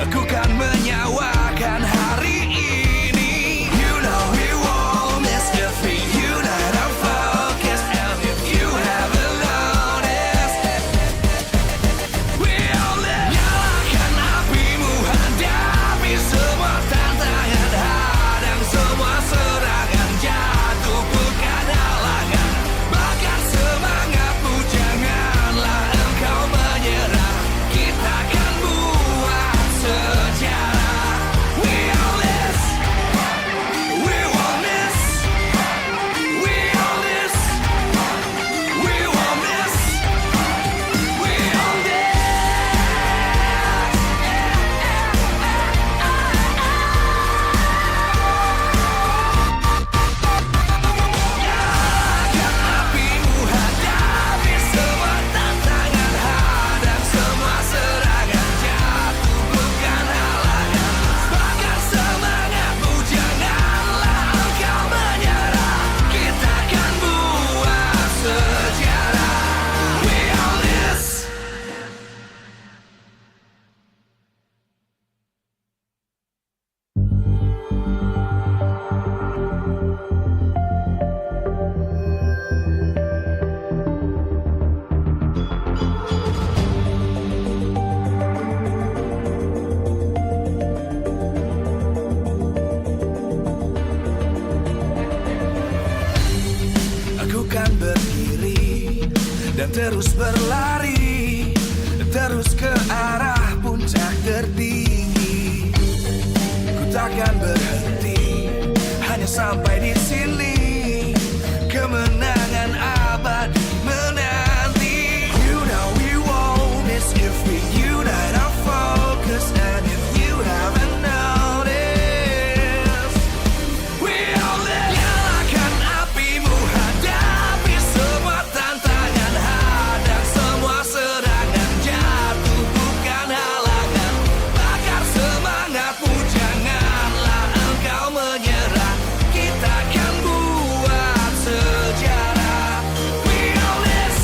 Aku kan menyawakan hari ini. You know we won't miss if we unite our focus. And if you haven't noticed, we all live. Nyalakan apimu, hadapi semua tantangan, hadang semua serangan, jatuh bukan halangan. Bakar semangatmu, janganlah engkau menyerah. Kita akan buat sejarah. We all this, we won't miss. We all this, we won't miss. We all this. Nyalakan apimu, hadapi semua tantangan, hadang semua serangan, jatuh bukan halangan. Bakar semangatmu, janganlah engkau menyerah. Kita akan buat sejarah. We all this. Aku kan berdiri dan terus berlari, terus ke arah puncak tertinggi. Ku takkan berhenti, hanya sampai di sini. Kemenangan abadi menanti. You know we won't miss if we unite our focus. And if you haven't noticed, we all live. Nyalakan apimu, hadapi semua tantangan, hadang semua serangan, jatuh bukan halangan. Bakar semangatmu, janganlah engkau menyerah. Kita akan buat sejarah. We all this,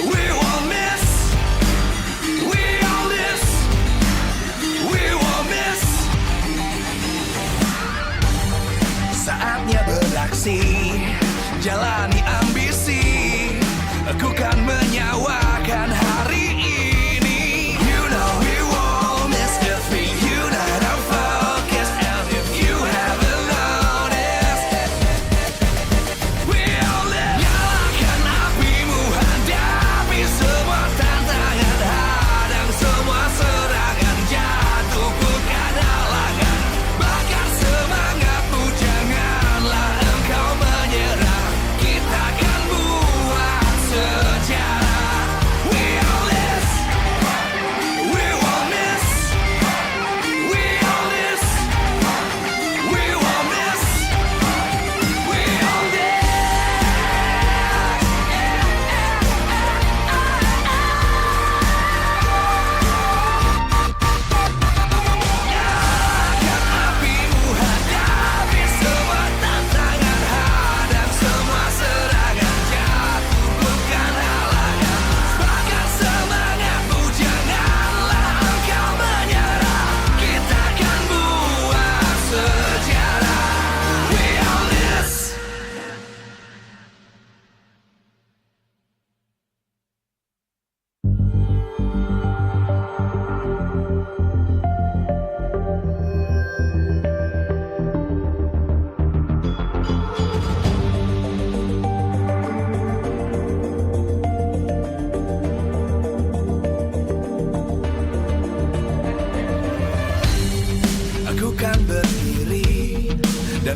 we won't miss. We all this, we won't miss. Saatnya beraksi, jalani ambisi. Aku kan menyawakan hari ini. You know we won't miss if we unite our focus. And if you haven't noticed, we all live. Nyalakan apimu, hadapi semua tantangan, hadang semua serangan, jatuh bukan halangan. Bakar semangatmu, janganlah engkau menyerah. Kita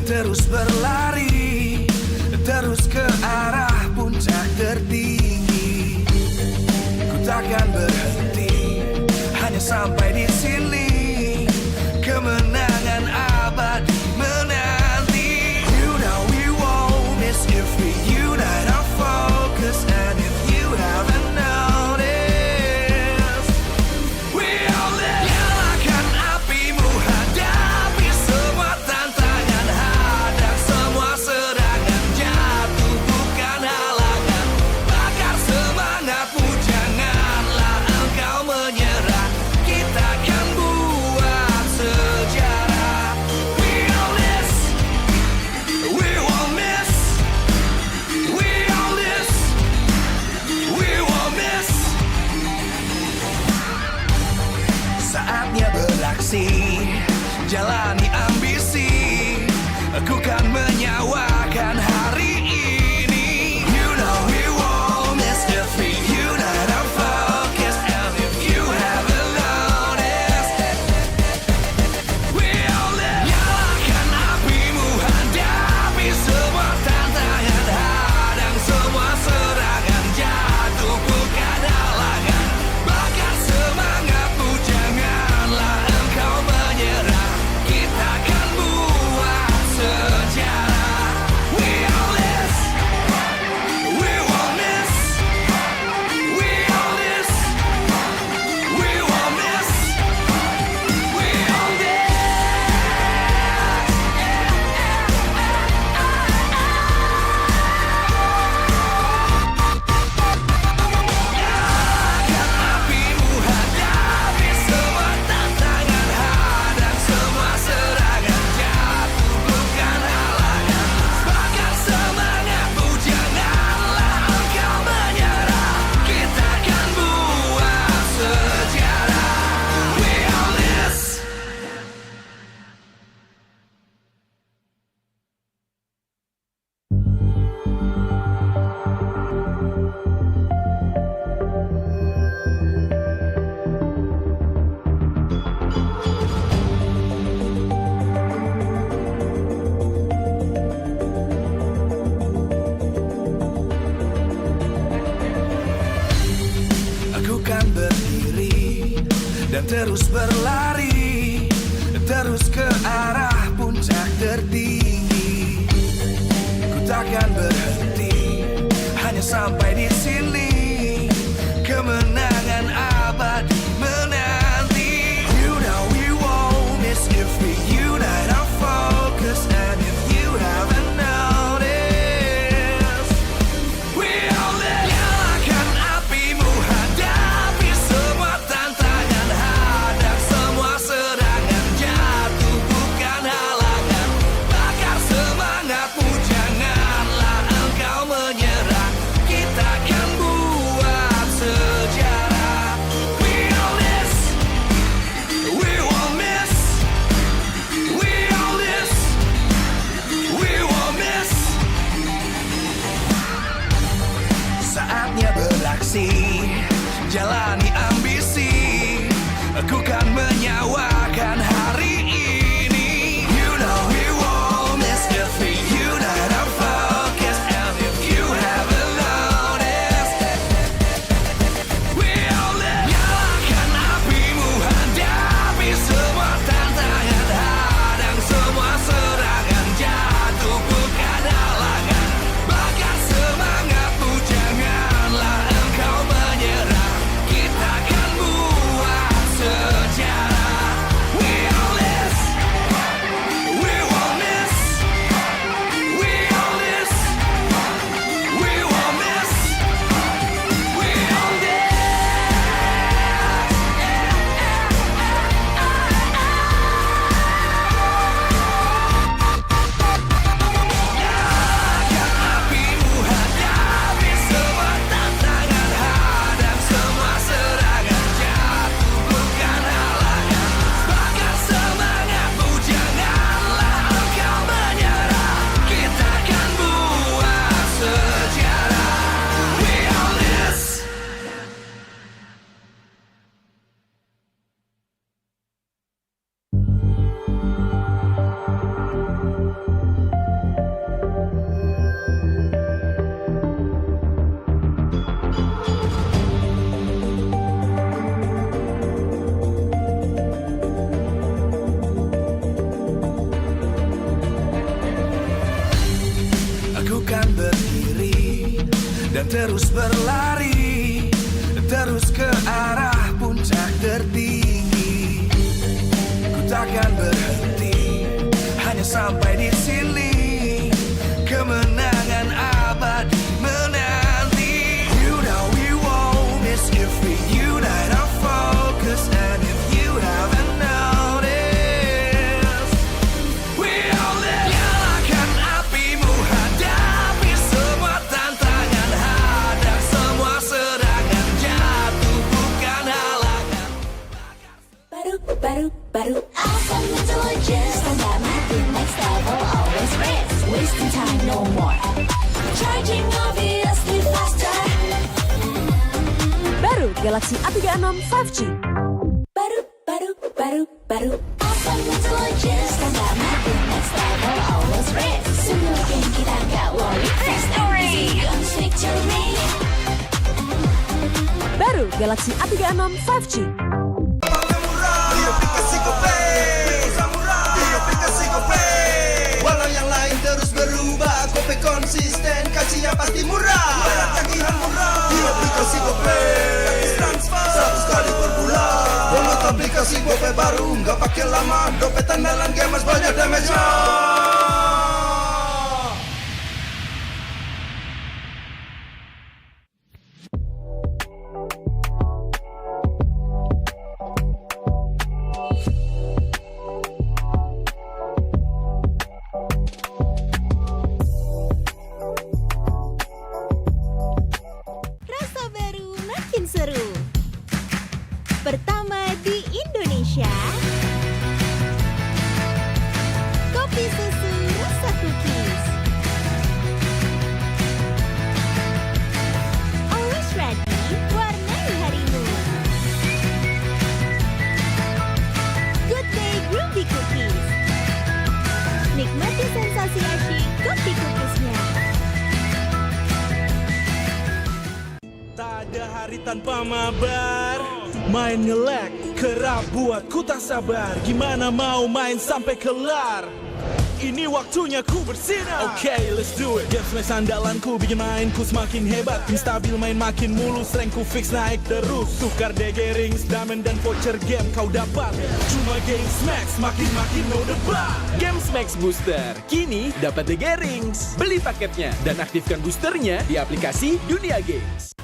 terus berlari, terus ke arah puncak tertinggi. Ku takkan berhenti, hanya sampai di sini. Kemenangan abadi menanti. You know we won't miss if we unite our focus. And if you haven't noticed, we all live. Nyalakan apimu, hadapi semua tantangan, hadang semua serangan, jatuh bukan halangan. Bakar semangatmu, janganlah engkau menyerah. Kita akan buat sejarah. We all this, we won't miss. We all this, we won't miss. Saatnya beraksi, jalani ambisi. Aku kan menyawakan hari ini. You know we won't miss if we unite our focus. And if you haven't noticed, we all live. Nyalakan apimu, hadapi semua tantangan, hadang semua serangan, jatuh bukan halangan. Bakar semangatmu, janganlah engkau menyerah. Kita akan buat sejarah. We all this, we won't miss. We all this, we won't miss. We all this. Nyalakan apimu, hadapi semua tantangan, hadang semua serangan, jatuh bukan halangan. Bakar semangatmu, janganlah engkau menyerah. Kita akan buat sejarah. We all this. Aku kan berdiri dan terus berlari, terus ke arah puncak tertinggi. Ku takkan berhenti, hanya sampai di sini. Kemenangan abadi menanti. You know we won't miss if we unite our focus. And if you haven't noticed, we all live. Nyalakan apimu, hadapi semua tantangan, hadang semua serangan, jatuh bukan halangan. Bakar semangatmu, janganlah engkau menyerah. Kita akan dan terus berlari, terus ke arah puncak tertinggi. Ku takkan berhenti, hanya sampai di sini. Kemenangan abadi menanti. You know we won't miss if we unite our focus. And if you haven't noticed, we all live. Nyalakan apimu, hadapi semua tantangan, hadap semua serangan, jatuh bukan halangan. Baru awesome intelligence. Stand mati next level, always race. Wasting time no more. Charging obviously faster. Baru Galaxy A36 5G. Baru awesome intelligence. Stand mati next level, always race. Semua game kita gak worry. Victory comes victory. Baru Galaxy A36 5G. Walau yang lain terus berubah, Gope konsisten, kasihnya pasti murah. Bayar tagihan murah di aplikasi Gope. Gratis transfer 100 kali per bulan. Download aplikasi Gope baru, nggak pakai lama. Dompet andalan gamers banyak damage-nya. Rasa baru makin seru. Pertama di Indonesia. Kopi susu rasa cookies. Always ready, warnai harimu. Good day Groovy Cookies. Nikmati sensasi asyik kopi cookiesnya. Tak ada hari tanpa mabar. Main ngelek, kerap buat ku tak sabar. Gimana mau main sampai kelar? Ini waktunya ku bersinar. Okay, let's do it. Games main andalanku bikin mainku semakin hebat. Tim stabil main makin mulus, rankku fix naik terus. Tukar DG rings, diamond dan voucher game kau dapat. Cuma Games Max, makin no debat. Games Max Booster, kini dapat DG Rings. Beli paketnya dan aktifkan boosternya di aplikasi Dunia Games.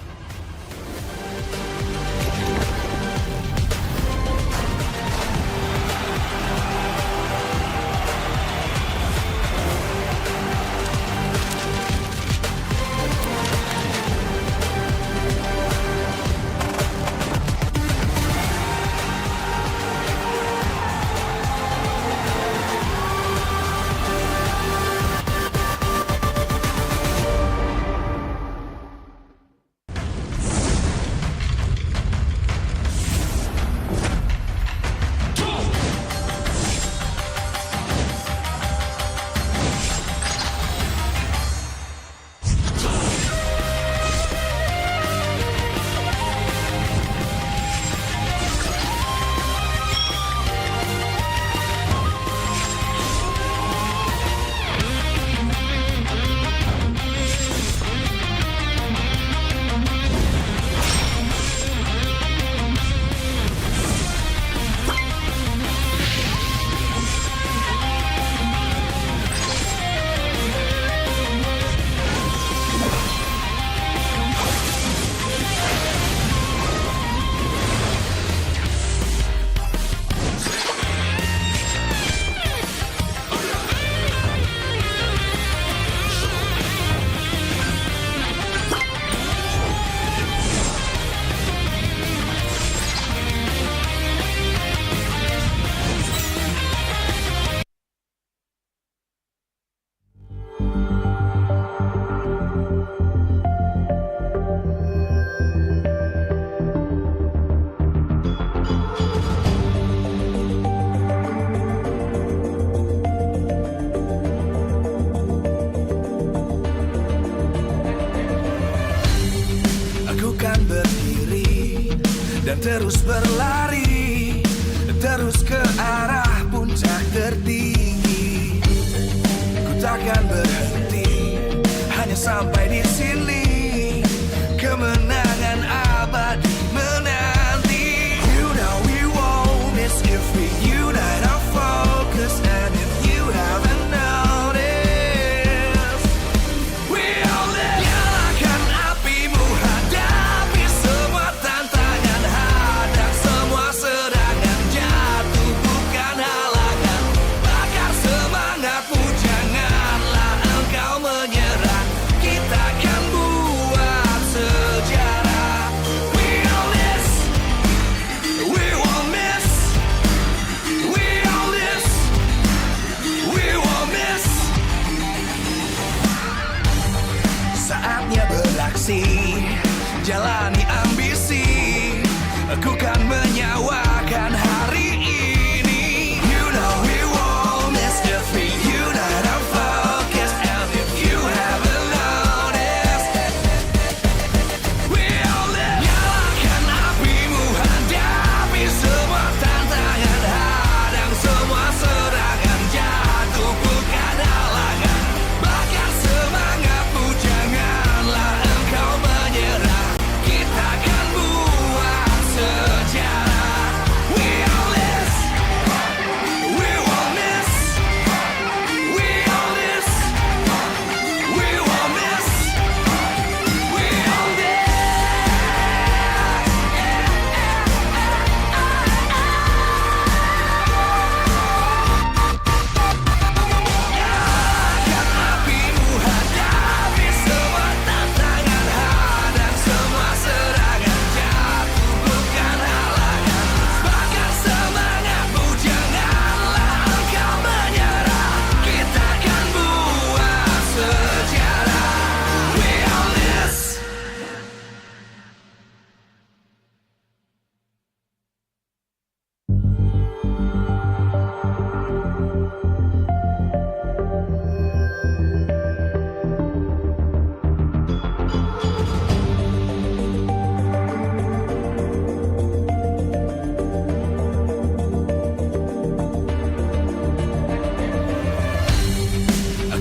dan terus berlari, terus ke arah puncak tertinggi. Ku takkan berhenti, hanya sampai di sini. mati, jalani ambisi, aku kan menyawakan hari ini. You know we won't miss the beat, you know I'm focused, and if you haven't noticed, we all live. Nyalakan apimu, hadapi semua tantangan, hadang semua serangan, jatuh bukan halangan, bakar semangatmu, janganlah engkau menyerah, kita akan buat sejarah. We all this, we won't miss, we all this, we won't miss, we all this. Nyalakan apimu, hadapi semua tantangan, hadang semua serangan, jatuh bukan halangan, bakar semangatmu, janganlah engkau menyerah, kita akan buat sejarah. We all this.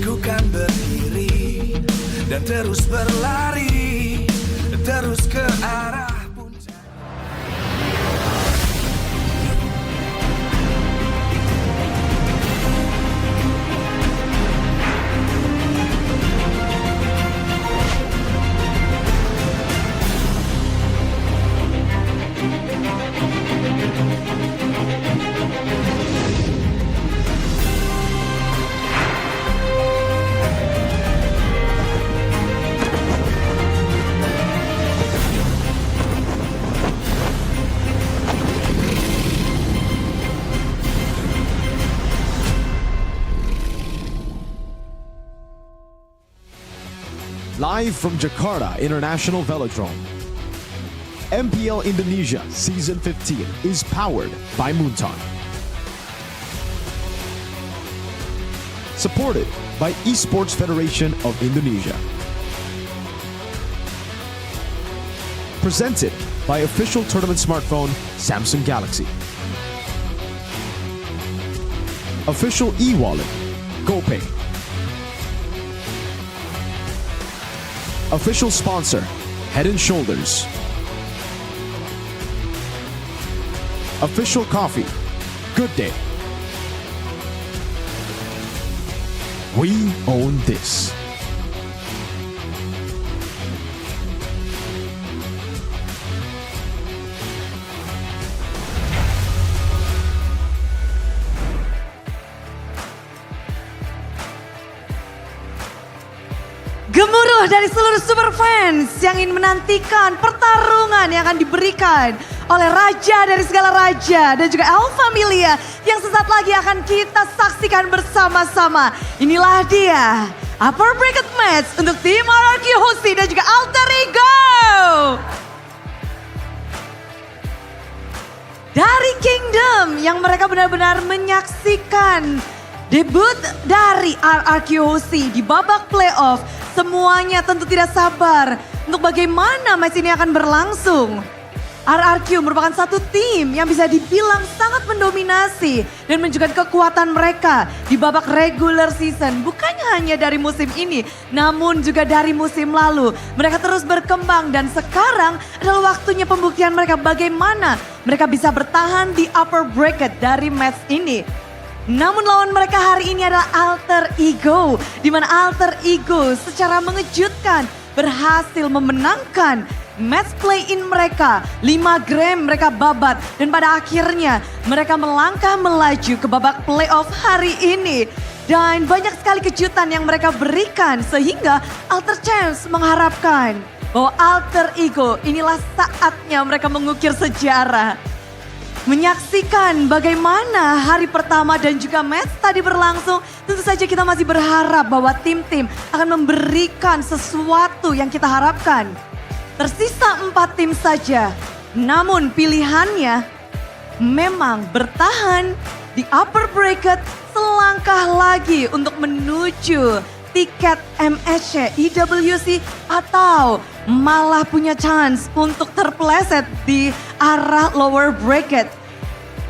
Aku kan berdiri dan terus berlari, terus ke arah puncak. Live from Jakarta International Velodrome, MPL Indonesia Season 15 is powered by Moonton. Supported by Esports Federation of Indonesia. Presented by official tournament smartphone Samsung Galaxy. Official e-wallet GoPay. Official sponsor, Head & Shoulders. Official coffee, Good Day. We own this. Gemuruh dari seluruh super fans yang ingin menantikan pertarungan yang akan diberikan oleh raja dari segala raja dan juga El Familia yang sesaat lagi akan kita saksikan bersama-sama. Inilah dia upper bracket match untuk tim RRQ Hosti dan juga Alter Ego. Dari Kingdom yang mereka benar-benar menyaksikan debut dari RRQ Hosti di babak playoff. Semuanya tentu tidak sabar untuk bagaimana match ini akan berlangsung. RRQ merupakan satu tim yang bisa dibilang sangat mendominasi dan menunjukkan kekuatan mereka di babak regular season. Bukannya hanya dari musim ini, namun juga dari musim lalu. Mereka terus berkembang dan sekarang adalah waktunya pembuktian mereka bagaimana mereka bisa bertahan di upper bracket dari match ini. Namun lawan mereka hari ini adalah Alter Ego, di mana Alter Ego secara mengejutkan berhasil memenangkan match play-in mereka. 5 game mereka babat dan pada akhirnya mereka melangkah melaju ke babak playoff hari ini. Dan banyak sekali kejutan yang mereka berikan sehingga Alter Champs mengharapkan bahwa Alter Ego inilah saatnya mereka mengukir sejarah. menyaksikan bagaimana hari pertama dan juga match tadi berlangsung, tentu saja kita masih berharap bahwa tim-tim akan memberikan sesuatu yang kita harapkan. Tersisa 4 tim saja, namun pilihannya memang bertahan di upper bracket selangkah lagi untuk menuju tiket MSC IWC atau malah punya chance untuk terpeleset di arah lower bracket.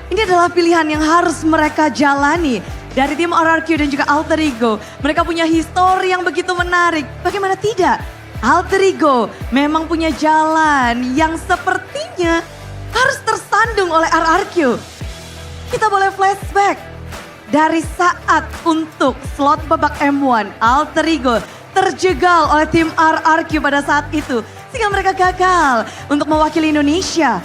Ini adalah pilihan yang harus mereka jalani dari tim RRQ dan juga Alter Ego. Mereka punya histori yang begitu menarik. Bagaimana tidak? Alter Ego memang punya jalan yang sepertinya harus tersandung oleh RRQ. Kita boleh flashback dari saat untuk slot babak M1, Alter Ego terjegal oleh tim RRQ pada saat itu. Sehingga mereka gagal untuk mewakili Indonesia.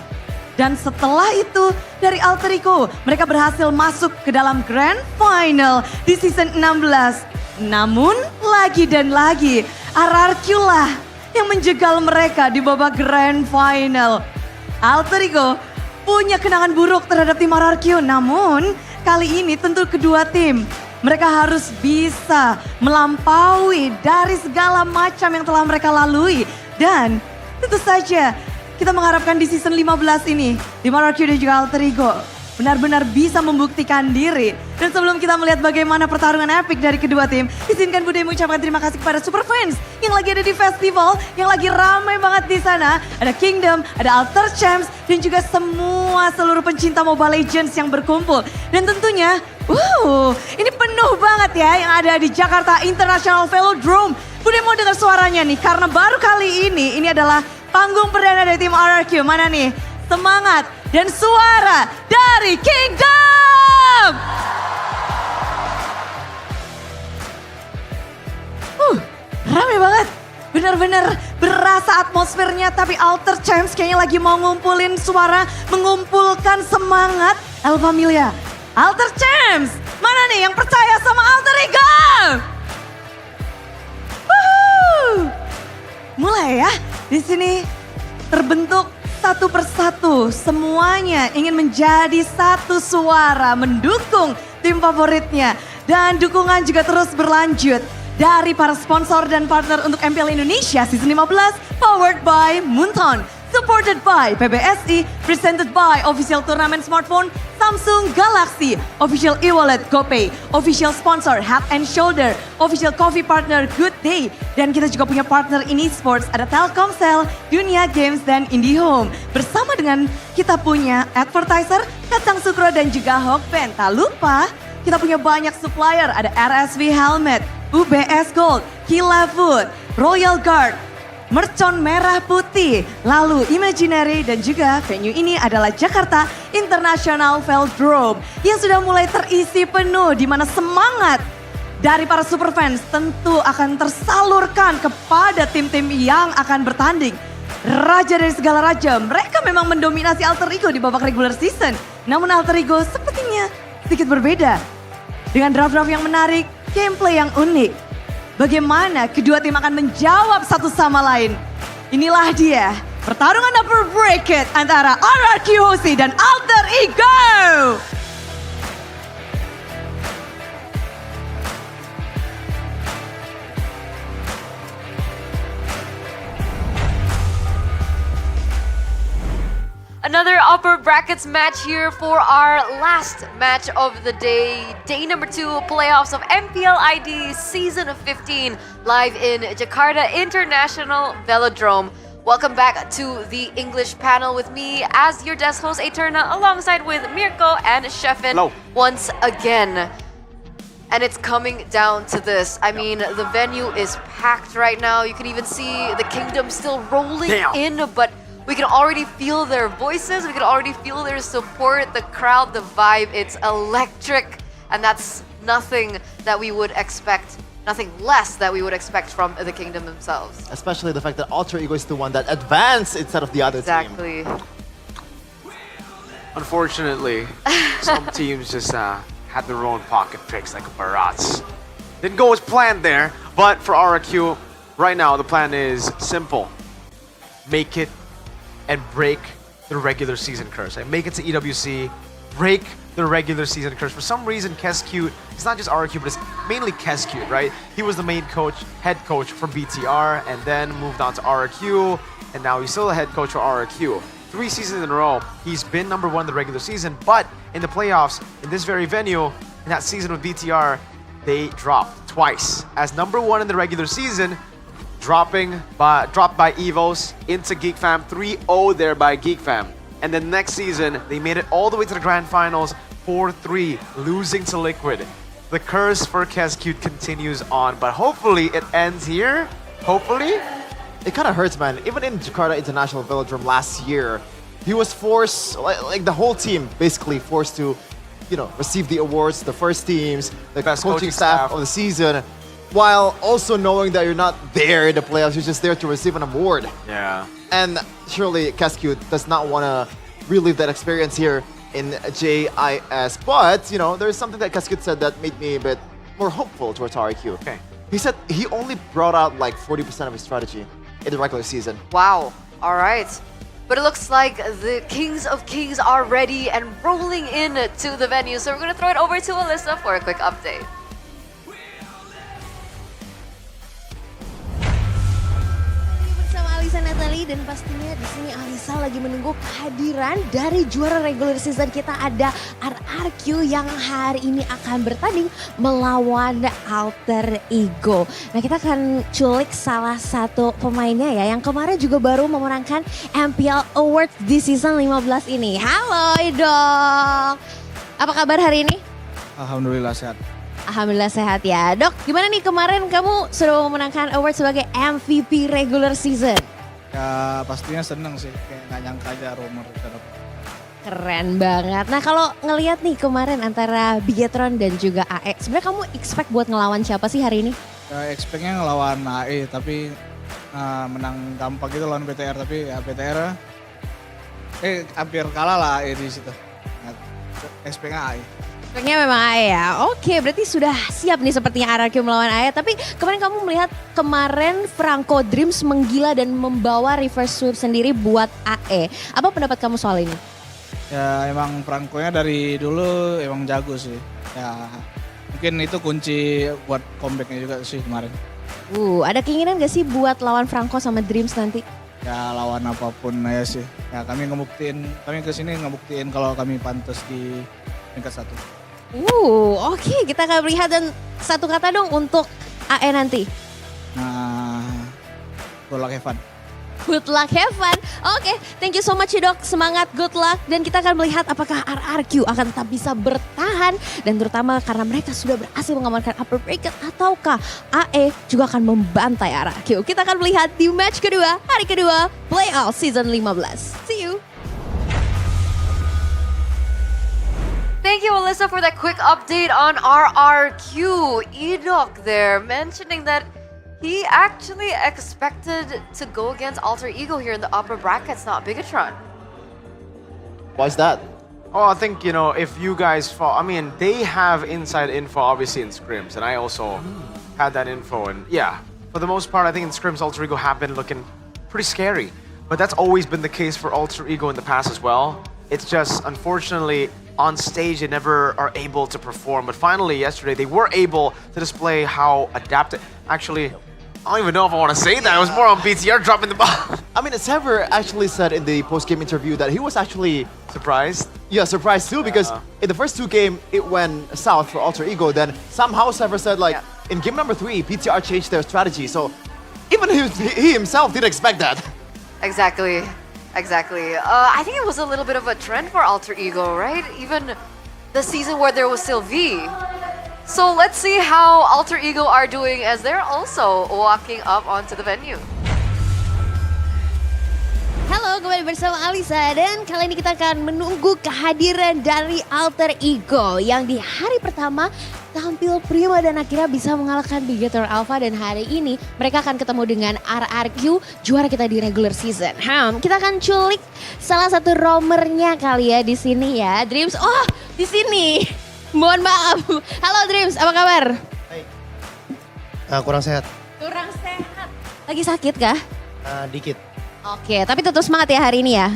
Dan setelah itu dari Alter Ego mereka berhasil masuk ke dalam Grand Final di season 16. Namun lagi dan lagi RRQ lah yang menjegal mereka di babak Grand Final. Alter Ego punya kenangan buruk terhadap tim RRQ, namun kali ini tentu kedua tim mereka harus bisa melampaui dari segala macam yang telah mereka lalui. Dan tentu saja kita mengharapkan di season 15 ini tim RRQ dan juga Alter Ego benar-benar bisa membuktikan diri. Dan sebelum kita melihat bagaimana pertarungan epic dari kedua tim, izinkan Bude mengucapkan terima kasih kepada super fans yang lagi ada di festival, yang lagi ramai banget di sana. Ada Kingdom, ada Alter Champs, dan juga semua seluruh pencinta Mobile Legends yang berkumpul. Dan tentunya, ini penuh banget ya yang ada di Jakarta International Velodrome. Bude mau dengar suaranya nih, karena baru kali ini adalah panggung perdana dari tim RRQ. Mana nih? Semangat dan suara dari Kingdom! Rame banget. Benar-benar berasa atmosfernya, tapi Alter Champs kayaknya lagi mau ngumpulin suara, mengumpulkan semangat. El Familia, Alter Champs, mana nih yang percaya sama Alter Ego? Mulai ya, di sini terbentuk satu persatu, semuanya ingin menjadi satu suara mendukung tim favoritnya. Dan dukungan juga terus berlanjut dari para sponsor dan partner untuk MPL Indonesia Season 15, powered by Moonton, supported by PBSI, presented by official turnamen smartphone Samsung Galaxy, official e-wallet GoPay, official sponsor Head and Shoulder, official coffee partner Good Day, dan kita juga punya partner ini sports, ada Telkomsel, Dunia Games, dan IndiHome. Bersama dengan kita punya advertiser Kacang Sukro dan juga Hokben. Tak lupa kita punya banyak supplier, ada RSV Helmet, UBS Gold, Kila Food, Royal Guard, Mercon Merah Putih, lalu Imaginary, dan juga venue ini adalah Jakarta International Velodrome yang sudah mulai terisi penuh, di mana semangat dari para superfans tentu akan tersalurkan kepada tim-tim yang akan bertanding. Raja dari segala raja, mereka memang mendominasi Alter Ego di babak regular season. Namun Alter Ego sepertinya sedikit berbeda. Dengan draft-draft yang menarik, gameplay yang unik. Bagaimana kedua tim akan menjawab satu sama lain. Inilah dia, pertarungan upper bracket antara RRQ Hoshi dan Alter Ego. Another upper brackets match here for our last match of the day. Day number 2 playoffs of MPL ID Season 15 live in Jakarta International Velodrome. Welcome back to the English panel with me as your desk host Eterna, alongside with Mirko and Shefin once again. And it's coming down to this. I mean, the venue is packed right now. You can even see the Kingdom still rolling in, but we can already feel their voices. We can already feel their support, the crowd, the vibe. It's electric. And that's nothing that we would expect, nothing less that we would expect from the Kingdom themselves. Especially the fact that Alter Ego is the one that advanced instead of the other team. Exactly. Unfortunately, some teams just had their own pocket picks like Barats. Didn't go as planned there, but for RRQ, right now the plan is simple. Make it and break the regular season curse. Like make it to EWC, break the regular season curse. For some reason, Kescute, it's not just RRQ, but it's mainly Kescute, right? He was the main coach, head coach for BTR, and then moved on to RRQ, and now he's still the head coach for RRQ. 3 seasons in a row, he's been number 1 in the regular season, but in the playoffs, in this very venue, in that season with BTR, they dropped twice. As number 1 in the regular season, dropped by EVOS into Geek Fam, 3-0 there by Geek Fam. And then next season, they made it all the way to the grand finals, 4-3, losing to Liquid. The curse for Kescute continues on, but hopefully it ends here. Hopefully. It kind of hurts, man. Even in Jakarta International Velodrome last year, he was forced, like the whole team, basically forced to, receive the awards, the first teams, the best coaching staff of the season, while also knowing that you're not there in the playoffs, you're just there to receive an award. Yeah. And surely Kescute does not want to relive that experience here in JIS. But, there's something that Kescute said that made me a bit more hopeful towards RRQ. Okay. He said he only brought out like 40% of his strategy in the regular season. Wow. All right. But it looks like the Kings of Kings are ready and rolling in to the venue. So we're going to throw it over to Alyssa for a quick update. Bersama Alisa Natalie dan pastinya di sini Alisa lagi menunggu kehadiran dari juara regular season kita, ada RRQ yang hari ini akan bertanding melawan Alter Ego. Nah, kita akan culik salah satu pemainnya ya yang kemarin juga baru memenangkan MPL Award di season 15 ini. Halo Dok, apa kabar hari ini? Alhamdulillah sehat. Alhamdulillah sehat ya. Dok, gimana nih kemarin kamu sudah memenangkan award sebagai MVP regular season? Ya pastinya seneng sih, kayak gak nyangka aja rumor bisa dapat. Keren banget. Nah kalau ngelihat nih kemarin antara Bigetron dan juga AE, sebenarnya kamu expect buat ngelawan siapa sih hari ini? Ya expect-nya ngelawan AE, tapi menang gampang gitu lawan BTR, tapi ya BTR hampir kalah lah AE di situ. Nah, expect-nya AE. Expect-nya memang AE ya. Oke, berarti sudah siap nih sepertinya RRQ melawan AE. Tapi kemarin kamu melihat kemarin Franco Dreams menggila dan membawa reverse sweep sendiri buat AE. Apa pendapat kamu soal ini? Ya emang Franco-nya dari dulu emang jago sih. Ya mungkin itu kunci buat comeback-nya juga sih kemarin. Ada keinginan gak sih buat lawan Franco sama Dreams nanti? Ya lawan apapun aja sih. Ya kami kesini ngebuktiin kalau kami pantas di tingkat 1. Oke, kita akan melihat dan satu kata dong untuk AE nanti. Nah, good luck, have fun. Good luck, have fun. Oke, thank you so much ya Dok. Semangat, good luck. Dan kita akan melihat apakah RRQ akan tetap bisa bertahan. Dan terutama karena mereka sudah berhasil mengamankan upper bracket. Ataukah AE juga akan membantai RRQ. Kita akan melihat di match kedua, hari kedua, playoff season 15. See you. Thank you, Alyssa, for that quick update on RRQ. Edok there mentioning that he actually expected to go against Alter Ego here in the upper brackets, not Bigetron. Why is that? Oh, I think, if you guys they have inside info obviously in scrims, and I also had that info. And yeah, for the most part, I think in scrims, Alter Ego have been looking pretty scary. But that's always been the case for Alter Ego in the past as well. It's just, unfortunately, on stage, they never are able to perform. But finally, yesterday, they were able to display how adapted. Actually, I don't even know if I want to say that. It was more on BTR dropping the ball. I mean, Sever actually said in the post-game interview that he was actually surprised. Yeah, surprised too, because in the first 2 games, it went south for Alter Ego. Then somehow Sever said, in game number 3, BTR changed their strategy. So even he himself didn't expect that. Exactly. I think it was a little bit of a trend for Alter Ego, right? Even the season where there was still V. So let's see how Alter Ego are doing as they're also walking up onto the venue. Halo, kembali bersama Alisa dan kali ini kita akan menunggu kehadiran dari Alter Ego yang di hari pertama tampil prima dan akhirnya bisa mengalahkan Bigetron Alpha, dan hari ini mereka akan ketemu dengan RRQ, juara kita di regular season. Kita akan culik salah satu romernya kali ya di sini ya, Dreams. Oh, di sini. Mohon maaf. Halo Dreams, apa kabar? Kurang sehat. Kurang sehat. Lagi sakit kah? Dikit. Oke, tapi tetap semangat ya hari ini ya.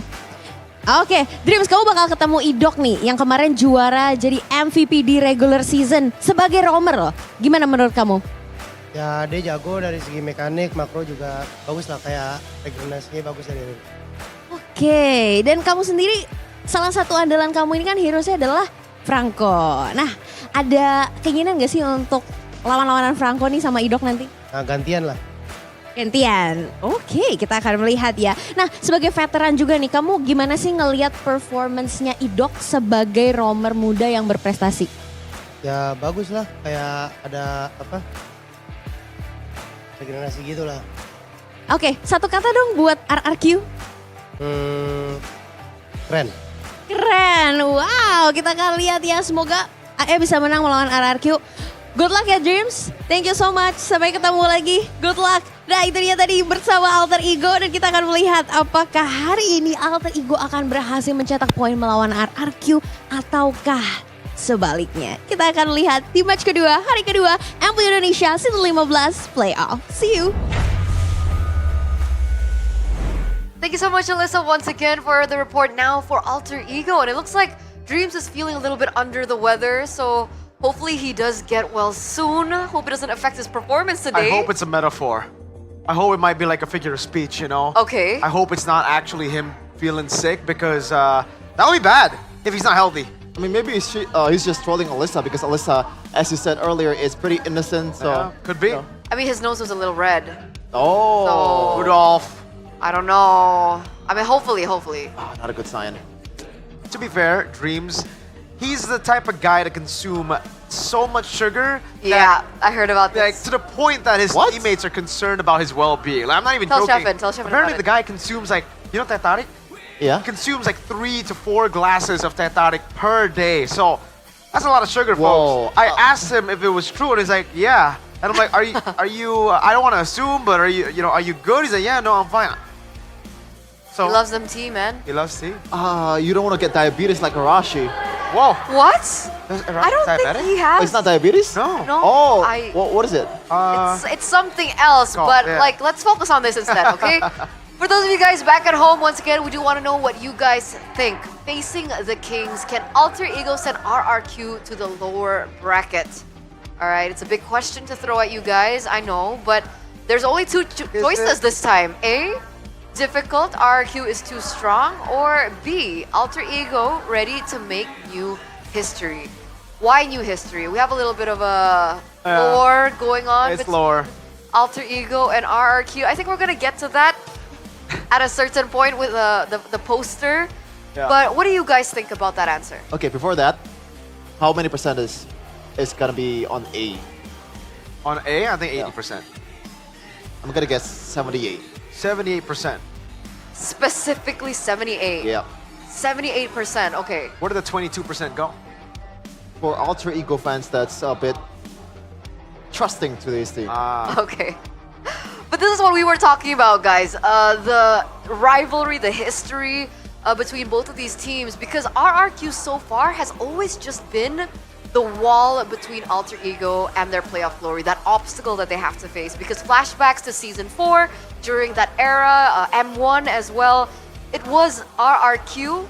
Oke, Dreams, kamu bakal ketemu Idok nih yang kemarin juara jadi MVP di regular season sebagai roamer loh. Gimana menurut kamu? Ya dia jago dari segi mekanik, makro juga bagus lah, kayak regenerasinya bagus dari dia. Oke, dan kamu sendiri salah satu andalan kamu ini kan hero-nya adalah Franco. Nah, ada keinginan gak sih untuk lawan-lawanan Franco nih sama Idok nanti? Nah gantian lah. Gantian. Oke, kita akan melihat ya. Nah, sebagai veteran juga nih, kamu gimana sih ngelihat performance-nya Idok sebagai roamer muda yang berprestasi? Ya bagus lah, kayak ada apa? Regenerasi gitu lah. Oke, satu kata dong buat RRQ. Keren. Keren, wow, kita akan lihat ya, semoga AE bisa menang melawan RRQ. Good luck ya Dreams, thank you so much, sampai ketemu lagi, good luck. Nah itu dia tadi bersama Alter Ego dan kita akan melihat apakah hari ini Alter Ego akan berhasil mencetak poin melawan RRQ ataukah sebaliknya. Kita akan lihat di match kedua, hari kedua MPL Indonesia Season 15 Playoff. See you. Thank you so much, Alyssa, once again for the report now for Alter Ego. And it looks like Dreams is feeling a little bit under the weather, so hopefully he does get well soon. Hope it doesn't affect his performance today. I hope it's a metaphor. I hope it might be like a figure of speech, you know? Okay. I hope it's not actually him feeling sick because that would be bad if he's not healthy. I mean, maybe he's just trolling Alyssa because Alyssa, as you said earlier, is pretty innocent. So Yeah, could be. I mean, his nose was a little red. Oh, So- Rudolph. I don't know. I mean, hopefully. Not a good sign. To be fair, Dreams, he's the type of guy to consume so much sugar. Yeah, I heard about this. Like, to the point that his teammates are concerned about his well-being. Like, I'm not even Tell joking. Shevin Apparently, about the guy consumes like, you know, teh-tarik? Yeah. He consumes like 3 to 4 glasses of teh-tarik per day. So that's a lot of sugar, Whoa. folks. I asked him if it was true, and he's like, yeah. And I'm like, are you? I don't want to assume, but are you good? He's like, yeah, no, I'm fine. So He loves them tea, man. he loves tea. You don't want to get diabetes like Arashi. Whoa. What? I don't think he has. It's not diabetes? No. No, Oh, I- what is it? It's something else, Oh, but yeah. like, let's focus on this instead, okay? For those of you guys back at home, once again, we do want to know what you guys think. Facing the Kings, can Alter Ego send RRQ to the lower bracket? All right, it's a big question to throw at you guys, I know, but there's only two choices this time. A, difficult, RRQ is too strong, or B, Alter Ego ready to make new history. Why new history? We have a little bit of a lore going on. It's between lore. Alter Ego and RRQ. I think we're gonna get to that at a certain point with the poster. Yeah. But what do you guys think about that answer? Okay, before that, how many percent is gonna be on A? On A, I think 80%. I'm gonna guess 78. 78%. Specifically 78. Yeah. 78%, okay. Where did the 22% go? For Alter Ego fans, that's a bit trusting to this team. Okay. But this is what we were talking about, guys. The rivalry, the history between both of these teams. Because RRQ so far has always just been the wall between Alter Ego and their playoff glory. That obstacle that they have to face. Because flashbacks to Season 4, during that era, M1 as well, it was RRQ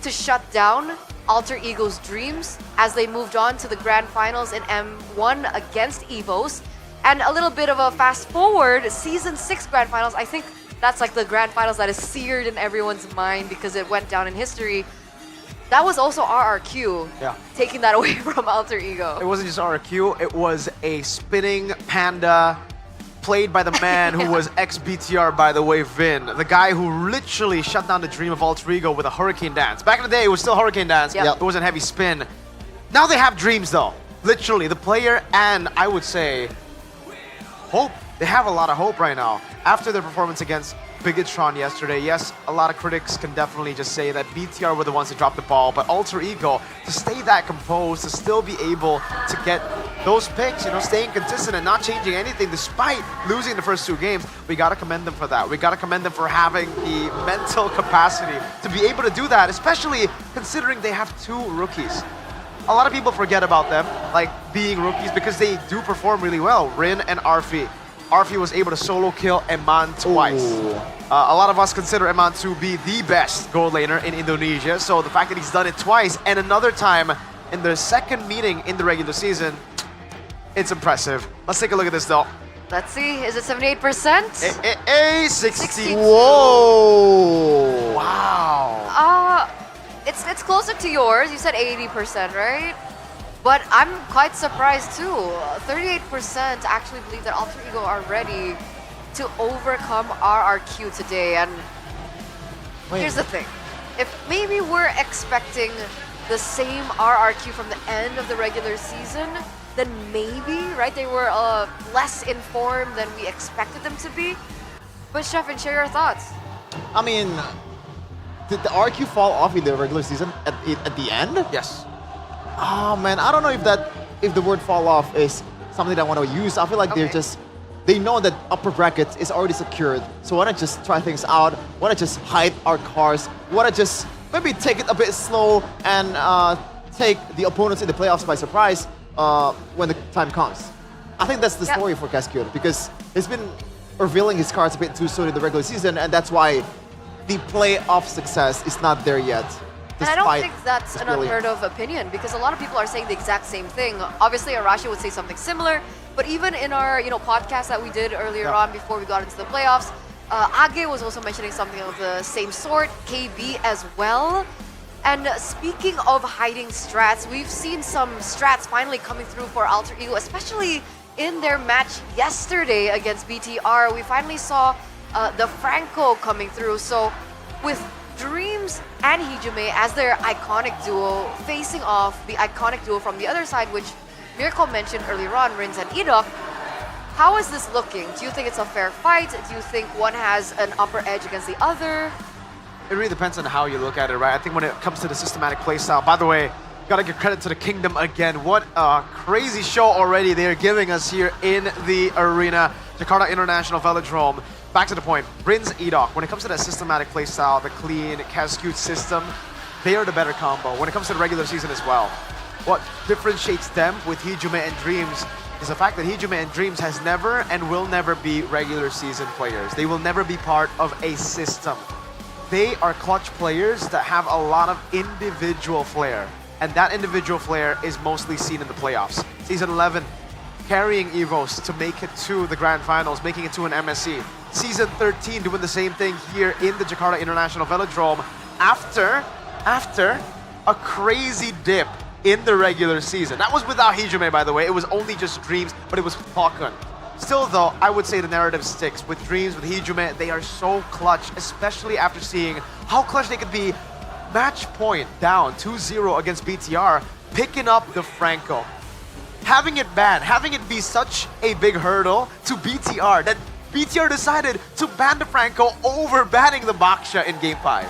to shut down Alter Ego's dreams as they moved on to the grand finals in M1 against EVOS. And a little bit of a fast forward, Season 6 grand finals, I think that's like the grand finals that is seared in everyone's mind because it went down in history. That was also RRQ, taking that away from Alter Ego. It wasn't just RRQ, it was a spinning panda played by the man who was ex-BTR, by the way, Vin. The guy who literally shut down the dream of Alter Ego with a hurricane dance. Back in the day, it was still hurricane dance. Yep. It wasn't heavy spin. Now they have dreams, though. Literally, the player and, I would say, hope. They have a lot of hope right now. After their performance against Biggitron yesterday, yes, a lot of critics can definitely just say that BTR were the ones that dropped the ball, but Alter Ego, to stay that composed, to still be able to get those picks, you know, staying consistent and not changing anything despite losing the first 2 games, we gotta commend them for that. We gotta commend them for having the mental capacity to be able to do that, especially considering they have 2 rookies. A lot of people forget about them, like being rookies, because they do perform really well. Rin and Arfi. RFU was able to solo kill Eman twice. A lot of us consider Eman to be the best gold laner in Indonesia, so the fact that he's done it twice and another time in their second meeting in the regular season, it's impressive. Let's take a look at this though. Let's see, is it 78%? 60. Whoa! Wow. It's closer to yours. You said 80%, right? But I'm quite surprised too. 38% actually believe that Alter Ego are ready to overcome RRQ today. And here's the thing. If maybe we're expecting the same RRQ from the end of the regular season, then maybe, right, they were less informed than we expected them to be. But Chefin, share your thoughts. I mean, did the RQ fall off in the regular season at the end? Yes. Oh man, I don't know if the word fall off is something that I want to use. I feel like they know that upper bracket is already secured. So why not just try things out? Why not just hide our cars? Why not just maybe take it a bit slow and take the opponents in the playoffs by surprise when the time comes? I think that's the story for Cascade, because he's been revealing his cards a bit too soon in the regular season, and that's why the playoff success is not there yet. And I don't think that's an unheard of opinion, because a lot of people are saying the exact same thing. Obviously, Arashi would say something similar, but even in our podcast that we did earlier on before we got into the playoffs, Age was also mentioning something of the same sort, KB as well. And speaking of hiding strats, we've seen some strats finally coming through for Alter Ego, especially in their match yesterday against BTR. We finally saw the Franco coming through. So with Dreams and Hijime as their iconic duo facing off the iconic duo from the other side, which Mirko mentioned earlier on, Rins and Edok, how is this looking? Do you think it's a fair fight? Do you think one has an upper edge against the other? It really depends on how you look at it, right? I think when it comes to the systematic playstyle, by the way, gotta give credit to the Kingdom again. What a crazy show already they're giving us here in the arena. Jakarta International Velodrome. Back to the point, Rins, Edok, when it comes to that systematic playstyle, the clean, Cascute system, they are the better combo. When it comes to the regular season as well, what differentiates them with Hijime and Dreams is the fact that Hijime and Dreams has never and will never be regular season players. They will never be part of a system. They are clutch players that have a lot of individual flair, and that individual flair is mostly seen in the playoffs. Season 11, carrying EVOS to make it to the Grand Finals, making it to an MSC. Season 13 doing the same thing here in the Jakarta International Velodrome after a crazy dip in the regular season. That was without Hijime, by the way. It was only just Dreams, but it was Falcon. Still though, I would say the narrative sticks. With Dreams, with Hijime, they are so clutch, especially after seeing how clutch they could be. Match point down 2-0 against BTR, picking up the Franco. Having it banned, having it be such a big hurdle to BTR that BTR decided to ban the Franco over banning the Baksha in Game 5.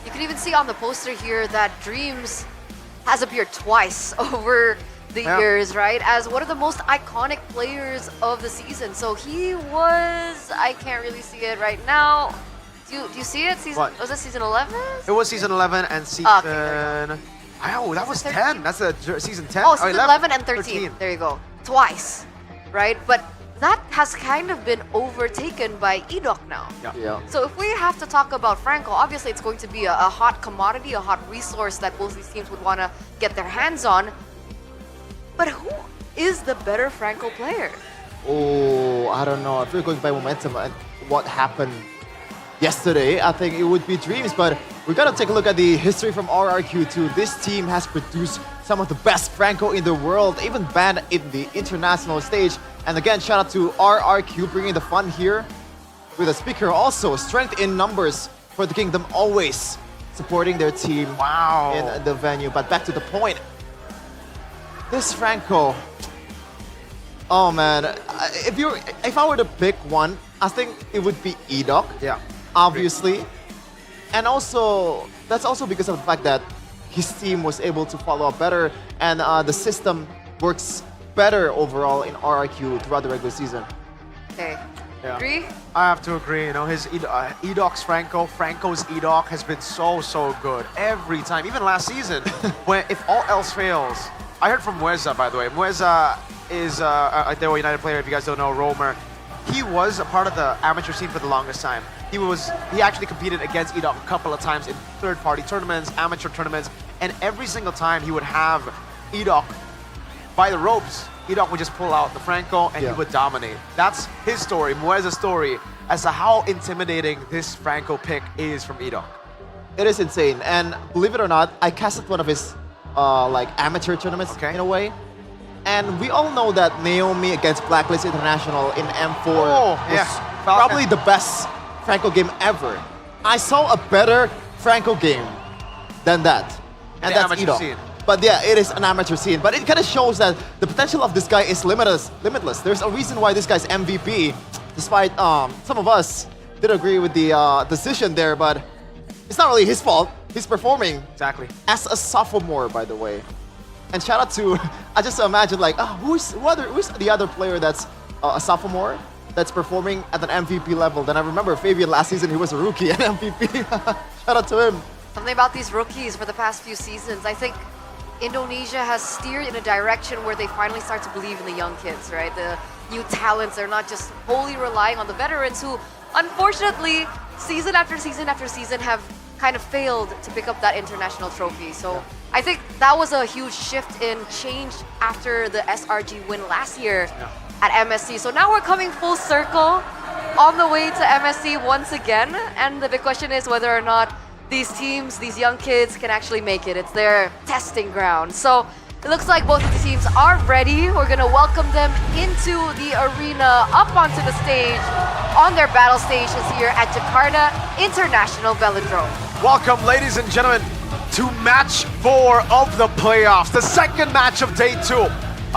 You can even see on the poster here that Dreams has appeared twice over the years, right? As one of the most iconic players of the season. So he was, I can't really see it right now. Do you see it? Was it season 11? It was season 11 and season... Oh, that was 10. That's season 10. Oh, season 11 and 13. There you go. Twice, right? But that has kind of been overtaken by Edok now. Yeah. So if we have to talk about Franco, obviously it's going to be a hot commodity, a hot resource that both these teams would want to get their hands on. But who is the better Franco player? Oh, I don't know. If we're going by momentum and what happened yesterday, I think it would be Dreams, but we gotta take a look at the history from RRQ2. This team has produced some of the best Franco in the world, even banned in the international stage. And again, shout out to RRQ bringing the fun here with a speaker. Also, strength in numbers for the Kingdom, always supporting their team in the venue. But back to the point, this Franco, oh man, if I were to pick one, I think it would be Edok. Yeah. Obviously. And also, that's also because of the fact that his team was able to follow up better, and the system works better overall in RRQ throughout the regular season. Okay. Yeah. Agree? I have to agree. You know, his Edok's Franco's Edok has been so good every time. Even last season, when if all else fails, I heard from Mueza, by the way. Mueza is a Dewa United player. If you guys don't know, roamer. he was a part of the amateur scene for the longest time. He actually competed against Edok a couple of times in third-party tournaments, amateur tournaments, and every single time he would have Edok by the ropes. Edok would just pull out the Franco and he would dominate. That's his story, Muez's story, as to how intimidating this Franco pick is from Edok. It is insane, and believe it or not, I casted one of his like amateur tournaments in a way. And we all know that Naomi against Blacklist International in M4 was probably the best Franco game ever. I saw a better Franco game than that. And that's amateur Edok. scene. But yeah, it is an amateur scene. But it kind of shows that the potential of this guy is limitless. There's a reason why this guy's MVP, despite some of us did agree with the decision there, but it's not really his fault. He's performing as a sophomore, by the way. And shout out to, I just imagine like, who's the other player that's a sophomore that's performing at an MVP level? Then I remember Fabian last season, he was a rookie at MVP. Shout out to him. Something about these rookies for the past few seasons. I think Indonesia has steered in a direction where they finally start to believe in the young kids, right? The new talents. They're not just wholly relying on the veterans who, unfortunately, season after season after season have kind of failed to pick up that international trophy. So I think that was a huge shift in change after the SRG win last year at MSC. So now we're coming full circle on the way to MSC once again. And the big question is whether or not these teams, these young kids, can actually make it. It's their testing ground. So it looks like both of the teams are ready. We're gonna welcome them into the arena, up onto the stage, on their battle stations here at Jakarta International Velodrome. Welcome, ladies and gentlemen, to match 4 of the playoffs, the second match of day 2,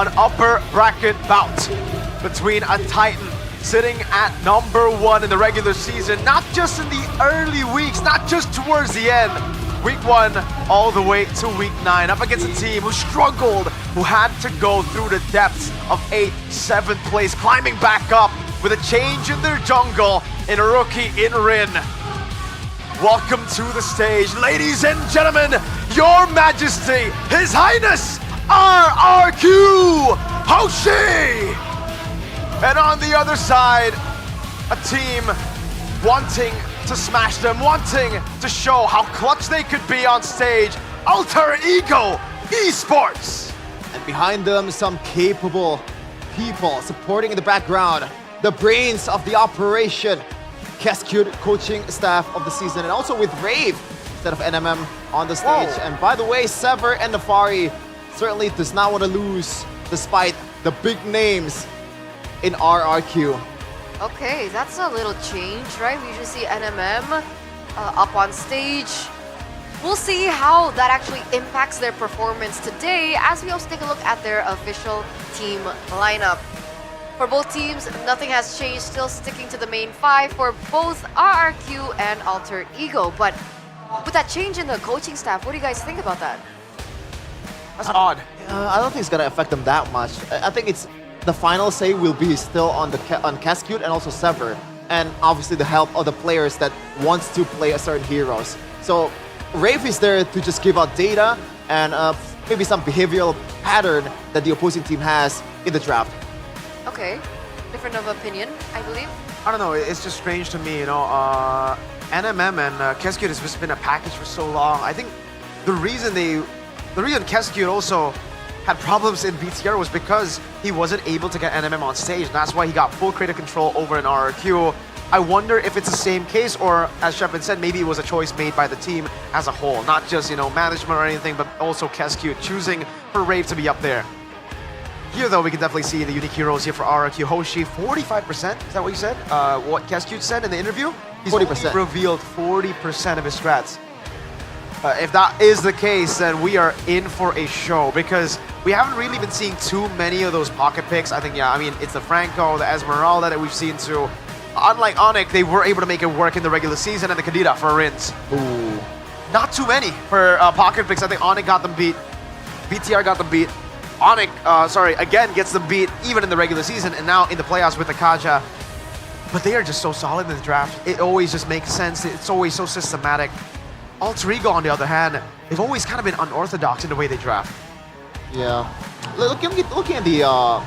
an upper bracket bout between a Titan sitting at number 1 in the regular season, not just in the early weeks, not just towards the end. Week 1 all the way to week 9, up against a team who struggled, who had to go through the depths of 8th, 7th place, climbing back up with a change in their jungle in a rookie in Rin. Welcome to the stage, ladies and gentlemen, Your Majesty, His Highness, RRQ Hoshi! And on the other side, a team wanting to smash them, wanting to show how clutch they could be on stage, Alter Ego Esports! And behind them, some capable people supporting in the background, the brains of the operation, Cascute coaching staff of the season, and also with Rave instead of NMM on the stage. And by the way, Sever and Nafari certainly does not want to lose despite the big names in RRQ. Okay, that's a little change, right? We usually see NMM up on stage. We'll see how that actually impacts their performance today as we also take a look at their official team lineup. For both teams, nothing has changed, still sticking to the main 5 for both RRQ and Alter Ego. But with that change in the coaching staff, what do you guys think about that? That's odd. I don't think it's going to affect them that much. I think it's the final say will be still on Cascute and also Sever. And obviously the help of the players that wants to play a certain heroes. So Rave is there to just give out data and maybe some behavioral pattern that the opposing team has in the draft. Okay, different of opinion, I believe. I don't know, it's just strange to me, you know, NMM and Cascute has just been a package for so long. I think the reason Cascute also had problems in BTR was because he wasn't able to get NMM on stage, and that's why he got full creative control over in RRQ. I wonder if it's the same case, or as Shepard said, maybe it was a choice made by the team as a whole, not just, you know, management or anything, but also Cascute choosing for Rave to be up there. Here, though, we can definitely see the unique heroes here for RRQ. Hoshi, 45%, is that what you said? What Cascute said in the interview? He's 40%. only revealed 40% of his strats. If that is the case, then we are in for a show, because we haven't really been seeing too many of those pocket picks. I think, yeah, I mean, it's the Franco, the Esmeralda that we've seen too. Unlike Onyx, they were able to make it work in the regular season, and the Kadira for Rins. Ooh. Not too many for pocket picks. I think Onyx got them beat. BTR got them beat. Onyx, again gets them beat even in the regular season, and now in the playoffs with the Kaja. But they are just so solid in the draft. It always just makes sense. It's always so systematic. Alter Ego, on the other hand, they've always kind of been unorthodox in the way they draft. Yeah. Looking at the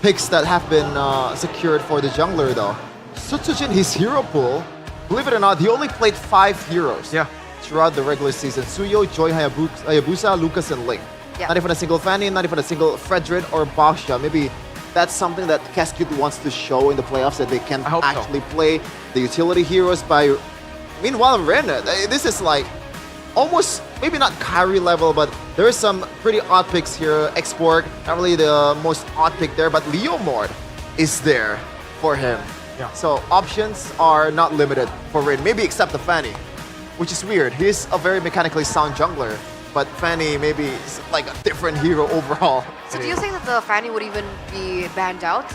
picks that have been secured for the jungler though. Sutsujin, his hero pool, believe it or not, he only played 5 heroes throughout the regular season. Suyo, Joy, Hayabusa, Lucas, and Link. Not even a single Fanny, not even a single Fredrin or Basha. Maybe that's something that Cascade wants to show in the playoffs, that they can actually play the utility heroes by... Meanwhile, Ren, this is like almost, maybe not Kyrie level, but there is some pretty odd picks here. Export, not really the most odd pick there, but Leomord is there for him. So options are not limited for Rin, maybe except the Fanny, which is weird. He's a very mechanically sound jungler, but Fanny maybe is like a different hero overall. So do you think that the Fanny would even be banned out?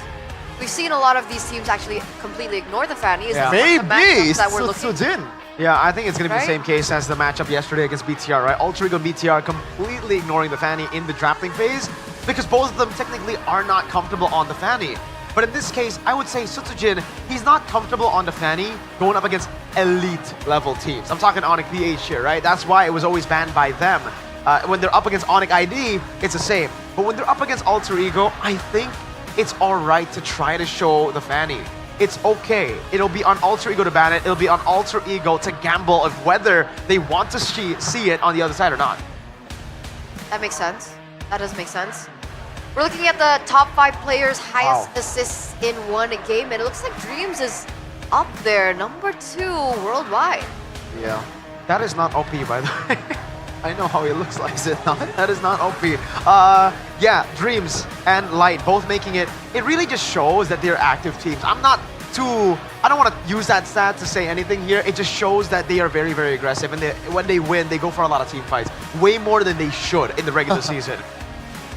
We've seen a lot of these teams actually completely ignore the Fanny. Is this Maybe! the matchups that we're looking? Yeah, I think it's going to be the Right? same case as the matchup yesterday against BTR, right? Ultra Ego and BTR completely ignoring the Fanny in the drafting phase because both of them technically are not comfortable on the Fanny. But in this case, I would say Sutsujin, he's not comfortable on the Fanny going up against elite level teams. I'm talking Onyx BH here, right? That's why it was always banned by them. When they're up against Onyx ID, it's the same. But when they're up against Alter Ego, I think it's alright to try to show the Fanny. It's okay. It'll be on Alter Ego to ban it. It'll be on Alter Ego to gamble of whether they want to see it on the other side or not. That makes sense. That does make sense. We're looking at the top 5 players' highest assists in one game, and it looks like Dreams is up there, number 2 worldwide. Yeah. That is not OP, by the way. I know how he looks like, is it not? That is not OP. Yeah, Dreams and Light both making it. It really just shows that they're active teams. I don't want to use that stat to say anything here. It just shows that they are very, very aggressive. And when they win, they go for a lot of team fights. Way more than they should in the regular season.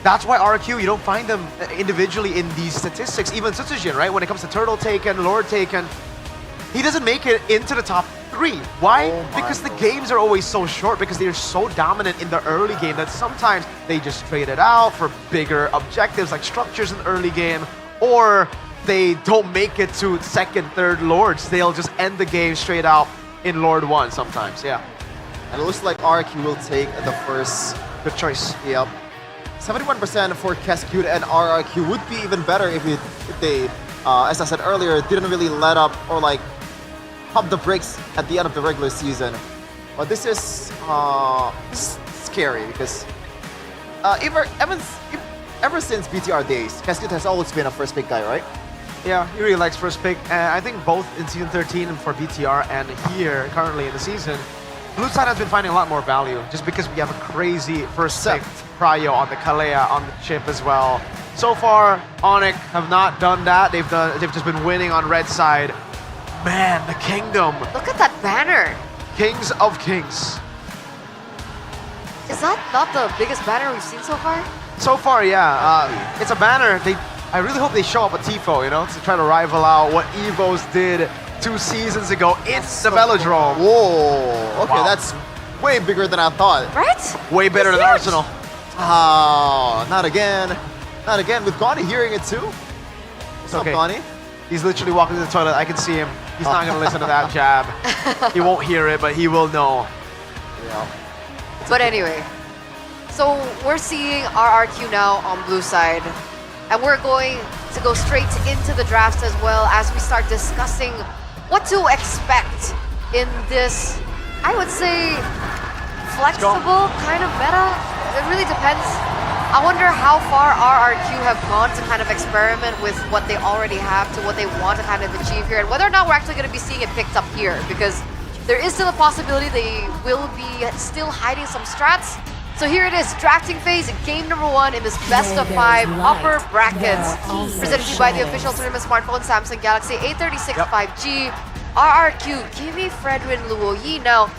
That's why RQ, you don't find them individually in these statistics. Even Sutsujin, right? When it comes to Turtle Taken, Lord Taken, he doesn't make it into the top 3. Why? Because the games are always so short, because they're so dominant in the early game that sometimes they just trade it out for bigger objectives like structures in the early game, or they don't make it to 2nd, 3rd Lords. They'll just end the game straight out in Lord 1 sometimes, yeah. And it looks like RQ will take the first. Good choice. Yep. 71% for Cascade, and RRQ would be even better if they, as I said earlier, didn't really let up or like pump the brakes at the end of the regular season. But this is scary because ever since BTR days, Cascade has always been a first pick guy, right? Yeah, he really likes first pick. I think both in Season 13 and for BTR and here currently in the season, Blue side has been finding a lot more value just because we have a crazy first pick Prio on the Kalea on the chip as well. So far, Onyx have not done that. They've just been winning on red side. Man, the Kingdom. Look at that banner. Kings of Kings. Is that not the biggest banner we've seen so far? So far, yeah. It's a banner. I really hope they show up a Tifo, you know, to try to rival out what Evos did 2 seasons ago in the Velodrome. Whoa. Okay, that's way bigger than I thought. Right? Way better than Arsenal. Oh, not again. Not again. With Connie hearing it too. What's up, Connie? He's literally walking to the toilet. I can see him. He's not going to listen to that jab. He won't hear it, but he will know. Yeah. But anyway, so we're seeing RRQ now on blue side. And we're going to go straight into the draft as well as we start discussing what to expect in this, I would say, flexible kind of meta. It really depends. I wonder how far RRQ have gone to kind of experiment with what they already have to what they want to kind of achieve here, and whether or not we're actually going to be seeing it picked up here, because there is still a possibility they will be still hiding some strats. So here it is, drafting phase, game number 1 in this best of 5 upper brackets, presented to you by the official tournament smartphone Samsung Galaxy A36 5G, RRQ, Kimi, Fredwin, Luo Yi. Now,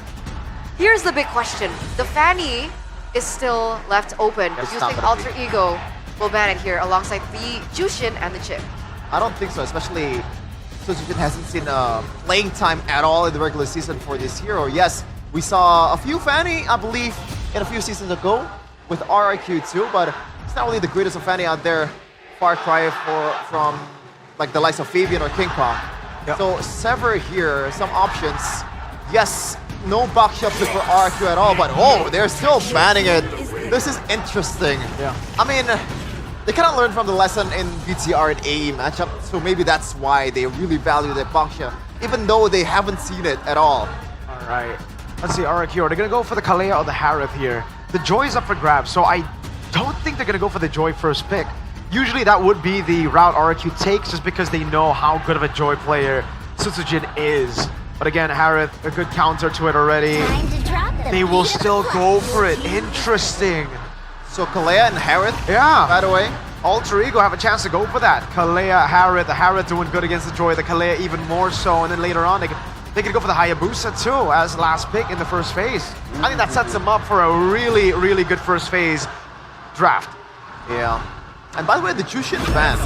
here's the big question. The Fanny is still left open. Do you think Alter Ego will ban it here alongside the Jushin and the Chip? I don't think so, especially Jushin hasn't seen playing time at all in the regular season for this hero. Yes, we saw a few Fanny, I believe, in a few seasons ago with RRQ too, but it's not really the greatest of Fanny out there. Far cry from like the likes of Fabian or King Kong. Yep. So Sever here, some options. Yes, no backshot pick for RRQ at all, but oh, they're still banning it. This is interesting. Yeah. I mean, they kind of learned from the lesson in BTR and AE matchup, so maybe that's why they really value their Baksha, even though they haven't seen it at all. All right, let's see, RRQ, are they gonna go for the Kalea or the Harith here? The Joy is up for grabs, so I don't think they're gonna go for the Joy first pick. Usually that would be the route RRQ takes just because they know how good of a Joy player Sutsujin is. But again, Harith, a good counter to it already. They will still go for it. Interesting. So Kalea and Harith, yeah. By the way, Alter Ego have a chance to go for that. Kalea, Harith, the Harith doing good against the Joy, the Kalea even more so, and then later on they could go for the Hayabusa too as last pick in the first phase. I think that sets them up for a really, really good first phase draft. Yeah. And by the way, the Jushin fan.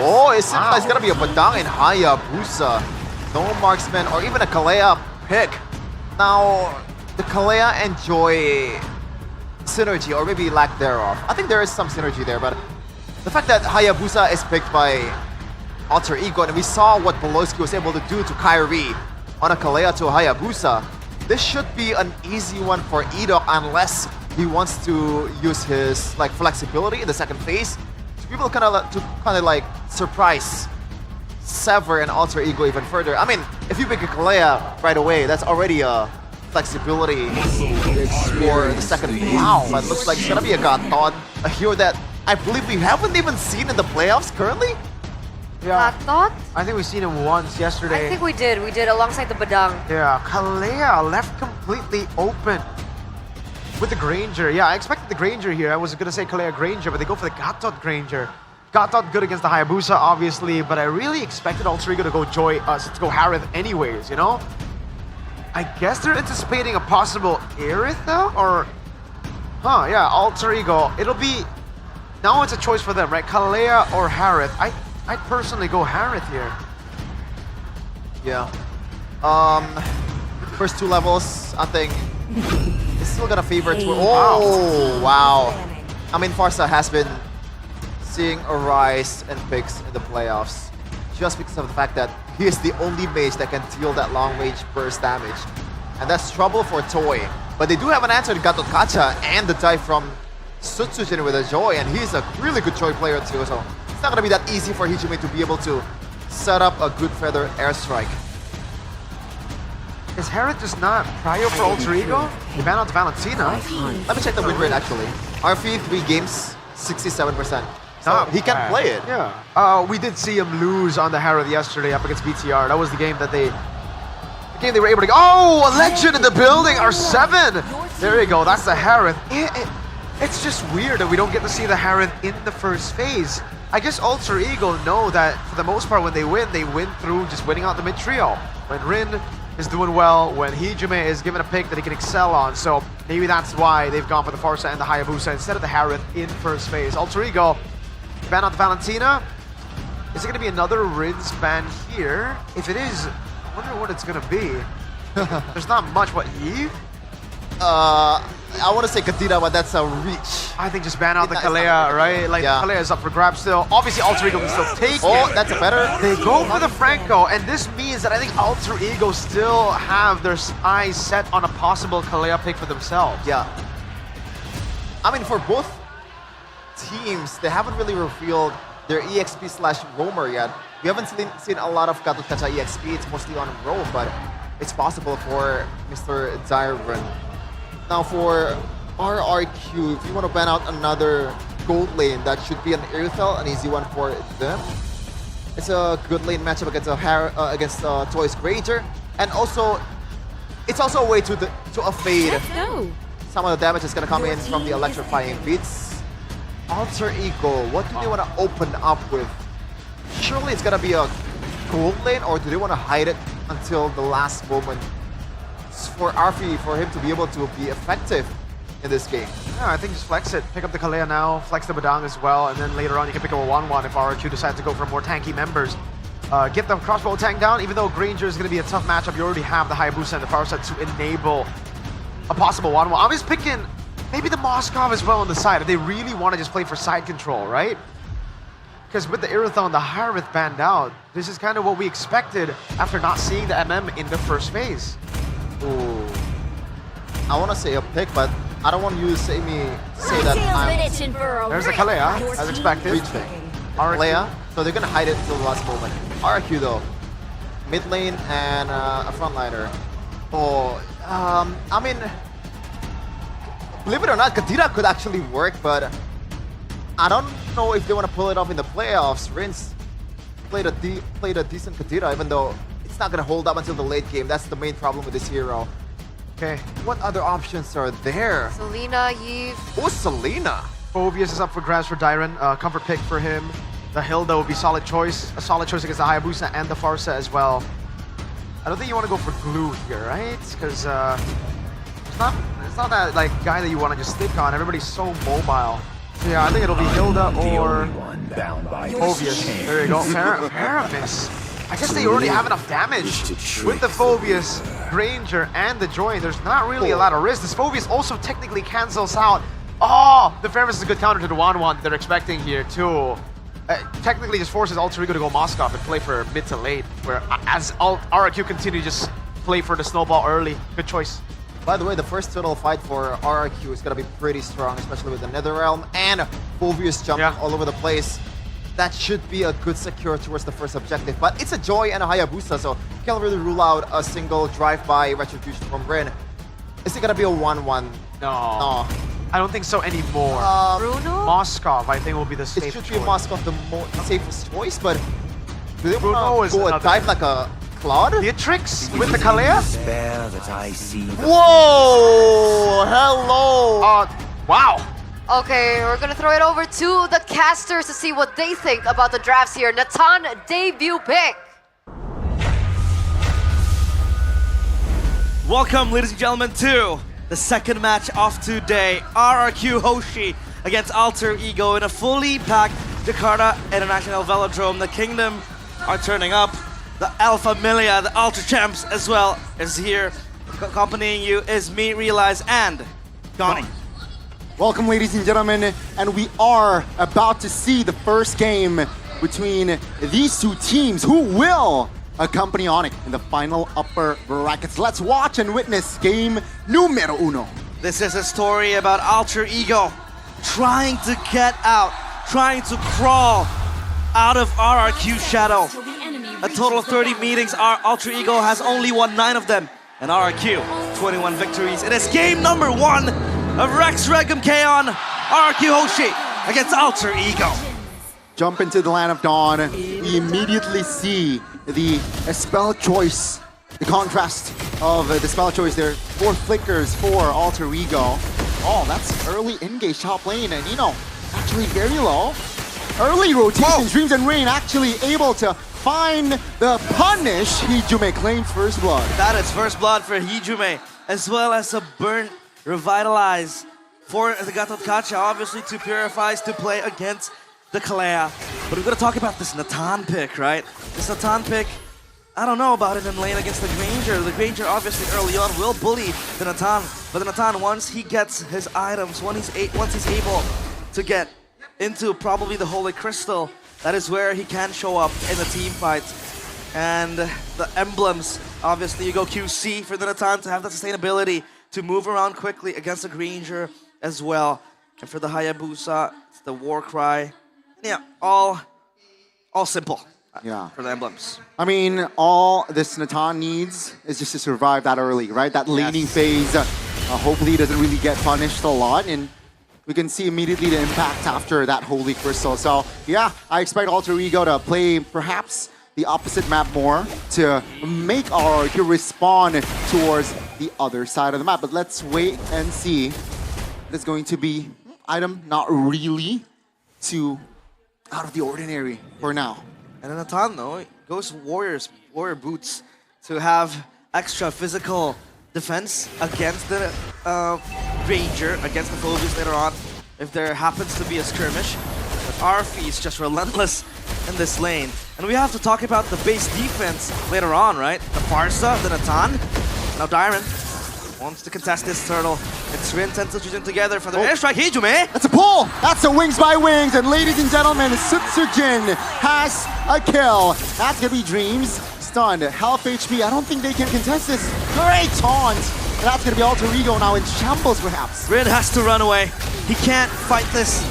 Oh, it seems like it's gonna be a Badang and Hayabusa. No marksman or even a Kalea pick. Now, the Kalea and Joy synergy, or maybe lack thereof. I think there is some synergy there, but the fact that Hayabusa is picked by Alter Ego, and we saw what Beloski was able to do to Kyrie on a Kalea to a Hayabusa, this should be an easy one for Edok unless he wants to use his like flexibility in the second phase to be able to like surprise Sever and Alter Ego even further. I mean, if you pick a Kalea right away, that's already a flexibility to explore the second phase. Wow, but it looks like it's gonna be a God Thought, a hero that I believe we haven't even seen in the playoffs currently. Yeah. Thought? I think we've seen him once yesterday. I think we did alongside the Badang. Yeah, Kalea left completely open with the Granger. Yeah, I expected the Granger here. I was gonna say Kalea Granger, but they go for the Gatot Granger. Gatot good against the Hayabusa, obviously, but I really expected Alter Ego to go Harith anyways, you know? I guess they're anticipating a possible Aerith though, or... Huh, yeah, Alter Ego. It'll be... Now it's a choice for them, right? Kalea or Harith. I'd personally go Harith here. Yeah. First two levels, I think it's still gonna favor to. Oh wow! I mean, Farsa has been seeing a rise in picks in the playoffs just because of the fact that he is the only mage that can deal that long range burst damage, and that's trouble for Toy. But they do have an answer to Gatot Kacha and the dive from Sutsujin with a Joy, and he's a really good Joy player too. So it's not gonna be that easy for Hijime to be able to set up a good feather airstrike. Is Harith just not prior for Alter Ego? He banned out Valentina. Let me check the win rate actually. RP 3 games, 67%. So he can play it. Yeah. We did see him lose on the Harith yesterday up against BTR. That was the game that they were able to go. Oh, a legend in the building, R7! There you go, that's the Harith. It's just weird that we don't get to see the Harith in the first phase. I guess Alter Ego know that for the most part when they win through just winning out the mid trio. When Rin is doing well, when Hijime is given a pick that he can excel on, so maybe that's why they've gone for the Farsa and the Hayabusa instead of the Harith in first phase. Alter Ego, ban out the Valentina. Is it going to be another Rin's ban here? If it is, I wonder what it's going to be. There's not much. What, Eve? I want to say Kadira, but that's a reach. I think just ban out the Kalea, right? Like, yeah. Kalea is up for grabs still. Obviously, Alter Ego can still take it. Oh, that's a better. They go for the Franco, and this means that I think Alter Ego still have their eyes set on a possible Kalea pick for themselves. Yeah. I mean, for both teams, they haven't really revealed their EXP/roamer yet. We haven't seen a lot of Gatot Kacha EXP. It's mostly on roam, but it's possible for Mr. Zyron. Now for RRQ, if you want to ban out another gold lane, that should be an Irithel, an easy one for them. It's a good lane matchup against Toy's Granger, and also it's also a way to evade some of the damage that's gonna come in from the electrifying beats. Alter Ego, what do they want to open up with? Surely it's gonna be a gold lane, or do they want to hide it until the last moment for Arfi, for him to be able to be effective in this game? Yeah, I think just flex it. Pick up the Kalea now, flex the Badang as well, and then later on you can pick up a 1-1 if RRQ decides to go for more tanky members. Get the crossbow tank down, even though Granger is going to be a tough matchup, you already have the Hayabusa and the Farsa to enable a possible 1-1. I'm just picking maybe the Moskov as well on the side, if they really want to just play for side control, right? Because with the Irithel and the Harith banned out, this is kind of what we expected after not seeing the MM in the first phase. Ooh. I want to say a pick, but I don't want you to say that There's a Kalea, as expected. reaching. Kalea, so they're gonna hide it until the last moment. RQ though, mid lane and a frontliner. Oh, I mean, believe it or not, Kadira could actually work, but I don't know if they want to pull it off in the playoffs. Rince played a decent Kadira, even though it's not gonna hold up until the late game. That's the main problem with this hero. Okay, what other options are there? Selena, Yves. Oh, Selena. Phobius is up for grabs for Dyron. Comfort pick for him. The Hilda would be solid choice. A solid choice against the Hayabusa and the Farsa as well. I don't think you want to go for glue here, right? Because it's not that like guy that you want to just stick on. Everybody's so mobile. So yeah, I think it'll be Hilda or Phobius. There you go. Paramis. I guess they already have enough damage with the Phobius, Granger, and the Join. There's not really a lot of risk. This Phobius also technically cancels out. Oh, the Paramis is a good counter to the 1-1 they're expecting here too. Technically just forces Alter Ego to go Moskov and play for mid to late, where as RRQ continue to just play for the snowball early. Good choice. By the way, the first total fight for RRQ is going to be pretty strong, especially with the Netherrealm and Phobius jumping all over the place. That should be a good secure towards the first objective, but it's a Joy and a Hayabusa, so can't really rule out a single drive-by Retribution from Rin. Is it going to be a 1-1? No. I don't think so anymore. Bruno? Moskov, I think, will be the safe choice. It should be Moskov the safest choice, but do they Bruno want to go a dive like a Cloud? Beatrix with the Kalea? Whoa! Hello! Wow! Okay, we're gonna throw it over to the casters to see what they think about the drafts here. Natan, debut pick. Welcome, ladies and gentlemen, to the second match of today. RRQ Hoshi against Alter Ego in a fully packed Jakarta International Velodrome. The Kingdom are turning up. The Alpha Milia, the Ultra Champs as well, is here. Accompanying you is me, Realize, and Donnie. Welcome, ladies and gentlemen, and we are about to see the first game between these two teams who will accompany Onyx in the final upper brackets. Let's watch and witness game numero uno. This is a story about Alter Ego trying to get out, trying to crawl out of RRQ's shadow. A total of 30 meetings, our Alter Ego has only won 9 of them, and RRQ 21 victories. It is game number 1 of Rex Regum Kaon, RRQ Hoshi against Alter Ego. Jump into the Land of Dawn. We immediately see the spell choice, the contrast of the spell choice there. 4 flickers for Alter Ego. Oh, that's early engage top lane, and actually very low. Early rotations, Dreams and Rain actually able to find the punish. Hijume claims first blood. That is first blood for Hijume, as well as a burn revitalize for the Gatot Kacha, obviously to purifies to play against the Kalea. But we're gonna talk about this Natan pick, right? This Natan pick, I don't know about it in lane against the Granger. The Granger obviously early on will bully the Natan, but the Natan, once he gets his items, once he's able to get into probably the Holy Crystal, that is where he can show up in the team fight. And the emblems, obviously you go QC for the Natan to have the sustainability to move around quickly against the Granger as well. And for the Hayabusa, it's the War Cry. Yeah, all simple for the emblems. I mean, all this Natan needs is just to survive that early, right? That laning phase. Hopefully he doesn't really get punished a lot, and we can see immediately the impact after that Holy Crystal. So yeah, I expect Alter Ego to play perhaps the opposite map more to make RRQ respond towards the other side of the map. But let's wait and see. There's going to be item not really too out of the ordinary for now. And then Natan though, goes warrior boots to have extra physical defense against the Ranger, against the Phobius later on, if there happens to be a skirmish. But Arfi is just relentless in this lane. And we have to talk about the base defense later on, right? The Farsa, the Natan. Now Dyron wants to contest this turtle. It's Rin and Sutsujin together for the airstrike. Hijume! That's a pull! That's a wings by wings! And ladies and gentlemen, Sutsujin has a kill. That's gonna be Dreams. Stunned. Half HP. I don't think they can contest this. Great taunt And that's going to be Alter Ego now in shambles, perhaps. Rin has to run away. He can't fight this.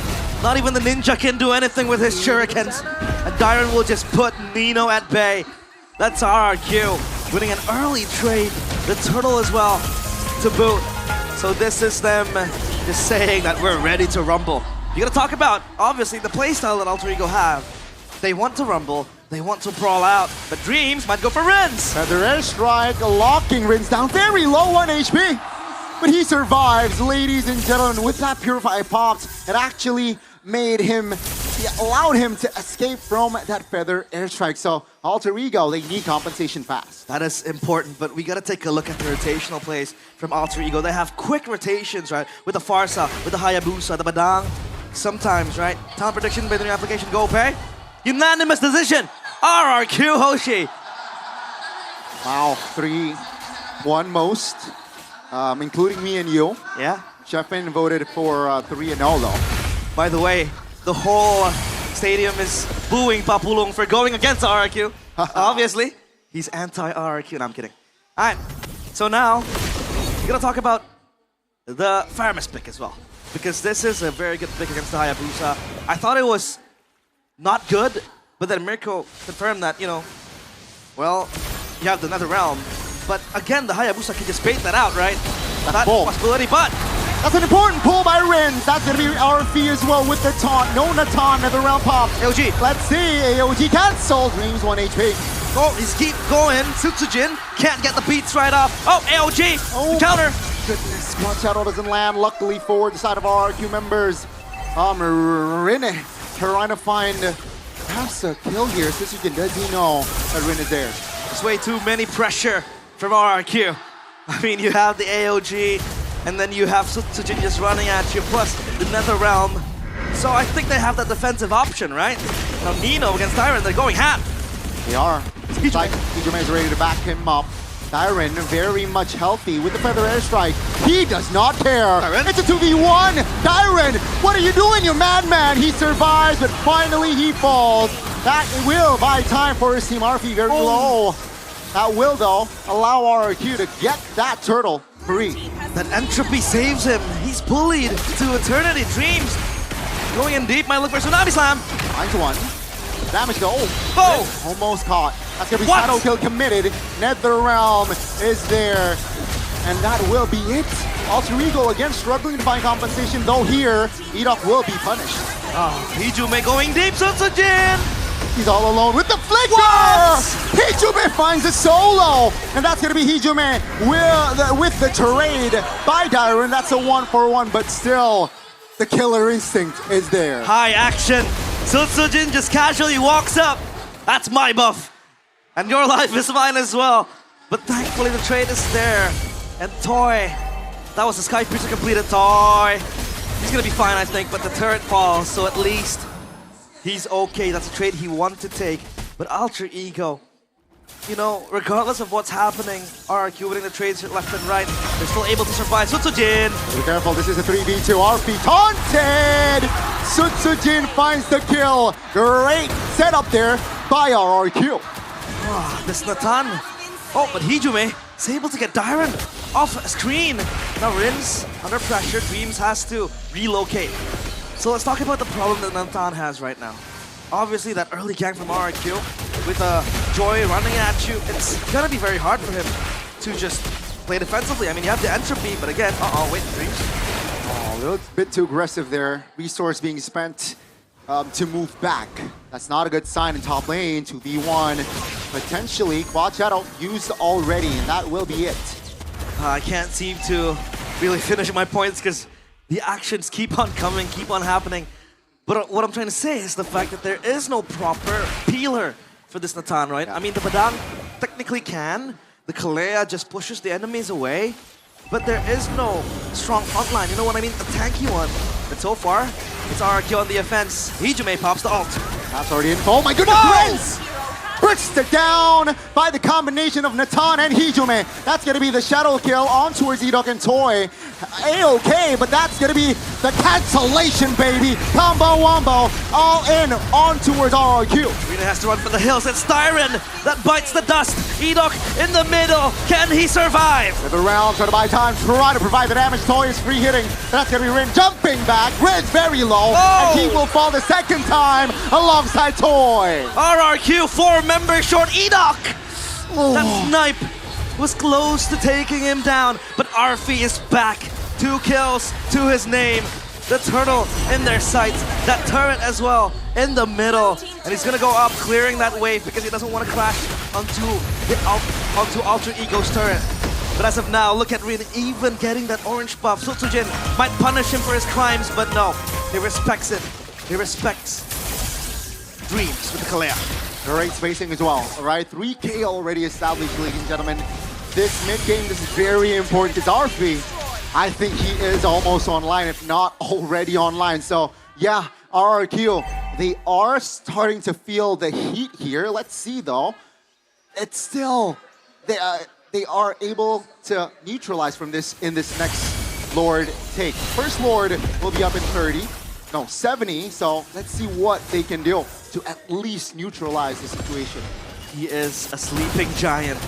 Not even the ninja can do anything with his shurikens. And Dyron will just put Nino at bay. That's RRQ winning an early trade. The turtle as well to boot. So this is them just saying that we're ready to rumble. You gotta talk about, obviously, the playstyle that Alter Ego have. They want to rumble, they want to brawl out, but Dreams might go for Rins. Feather Airstrike locking Rins down very low on HP. But he survives, ladies and gentlemen, with that Purify popped. It actually made him, allowed him to escape from that Feather Airstrike. So Alter Ego, they need compensation fast. That is important, but we gotta take a look at the rotational plays from Alter Ego. They have quick rotations, right? With the Farsa, with the Hayabusa, the Badang. Sometimes, right? Talent prediction by the new application, go pay. Unanimous decision, RRQ Hoshi. Wow, 3-1 most, including me and you. Yeah. Chefin voted for 3-0 though. By the way, the whole stadium is booing Papulong for going against RRQ. Obviously, he's anti-RRQ. No, I'm kidding. All right, so now we're gonna talk about the Faramis pick as well, because this is a very good pick against the Hayabusa. I thought it was not good, but then Mirko confirmed that, you know, well, you have the Nether Realm, but again, the Hayabusa can just bait that out, right? That's a possibility, but that's an important pull by Rins. That's going to be RFE as well with the taunt. No Natan, Nether Realm pop. AOG. Let's see. AOG cancelled. Dreams 1 HP. Oh, he's keep going. Sutsujin can't get the beats right off. Oh, AOG. Oh, counter. Goodness. One shadow doesn't land. Luckily for the side of RRQ members. Rin trying to find perhaps a kill here. Sutsujin, does he know that Rin is there? There's way too many pressure from RRQ. I mean, you have the AOG, and then you have Sutsujin just running at you, plus the Nether Realm. So I think they have that defensive option, right? Now Nino against Dyron, they're going ham. They are. It's like Hijume is ready to back him up. Dyron very much healthy with the Feather Airstrike. He does not care. Dyron? It's a 2v1. Dyron, what are you doing, you madman? He survives, but finally he falls. That will buy time for his team. RFE very low. That will, though, allow RRQ to get that turtle free. That entropy saves him. He's bullied to eternity. Dreams going in deep. Might look for Tsunami Slam. 9-1. Damage though. Oh! Almost caught. That's gonna be Shadow Kill committed. Nether Realm is there. And that will be it. Alter Ego again struggling to find compensation, though here, Edok will be punished. Hijume going deep. Sutsujin! He's all alone with the flicker! Hijume finds a solo! And that's gonna be Hijume with the trade by Dyron. That's a 1-for-1, but still, the killer instinct is there. High action. Sutsujin just casually walks up. That's my buff. And your life is mine as well. But thankfully the trade is there. And Toy, that was the Sky Piercer completed. Toy, he's gonna be fine, I think, but the turret falls, so at least he's okay. That's a trade he wanted to take. But Alter Ego, you know, regardless of what's happening, RRQ winning the trades left and right, they're still able to survive. Sutsujin! Be careful, this is a 3v2. RP taunted! Sutsujin finds the kill. Great setup there by RRQ. This Natan. Oh, but Hijume is able to get Dyron off screen. Now Rins under pressure. Dreams has to relocate. So let's talk about the problem that Natan has right now. Obviously, that early gank from RRQ with Joy running at you, it's gonna be very hard for him to just play defensively. I mean, you have the entropy, but again, wait, Dreams. Oh, a little bit too aggressive there. Resource being spent to move back. That's not a good sign in top lane. 2v1, potentially Quad Shadow used already, and that will be it. I can't seem to really finish my points because the actions keep on coming, keep on happening. But what I'm trying to say is the fact that there is no proper peeler for this Natan, right? I mean, the Badang technically can. The Kalea just pushes the enemies away. But there is no strong front line, you know what I mean? A tanky one. But so far, it's RRQ on the offense. Hijume pops the ult. That's already in. Oh my goodness, Prince! Bricks it down by the combination of Natan and Hijume. That's going to be the shadow kill on towards Edok and Toy. A-okay, but that's gonna be the cancellation, baby. Combo wombo, all in, on towards RRQ. Rina has to run for the hills. It's Styron that bites the dust. Edok in the middle. Can he survive? The round, trying to buy time, trying to provide the damage. Toy is free hitting. That's gonna be Rin jumping back. Rin's very low, and he will fall the second time alongside Toy. RRQ 4 members short. Edok! That snipe was close to taking him down, but Arfi is back. 2 kills to his name. The turtle in their sights. That turret as well in the middle. And he's gonna go up, clearing that wave because he doesn't want to crash onto Alter Ego's turret. But as of now, look at Rin even getting that orange buff. Sutsujin might punish him for his crimes, but no. He respects it. He respects Dreams with the Kalea. Great spacing as well, all right? 3K already established, ladies and gentlemen. This mid-game, this is very important because Arfi, I think he is almost online, if not already online. So yeah, RRQ, they are starting to feel the heat here. Let's see though. It's still, they are able to neutralize from this in this next Lord take. First Lord will be up in 70, so let's see what they can do to at least neutralize the situation. He is a sleeping giant,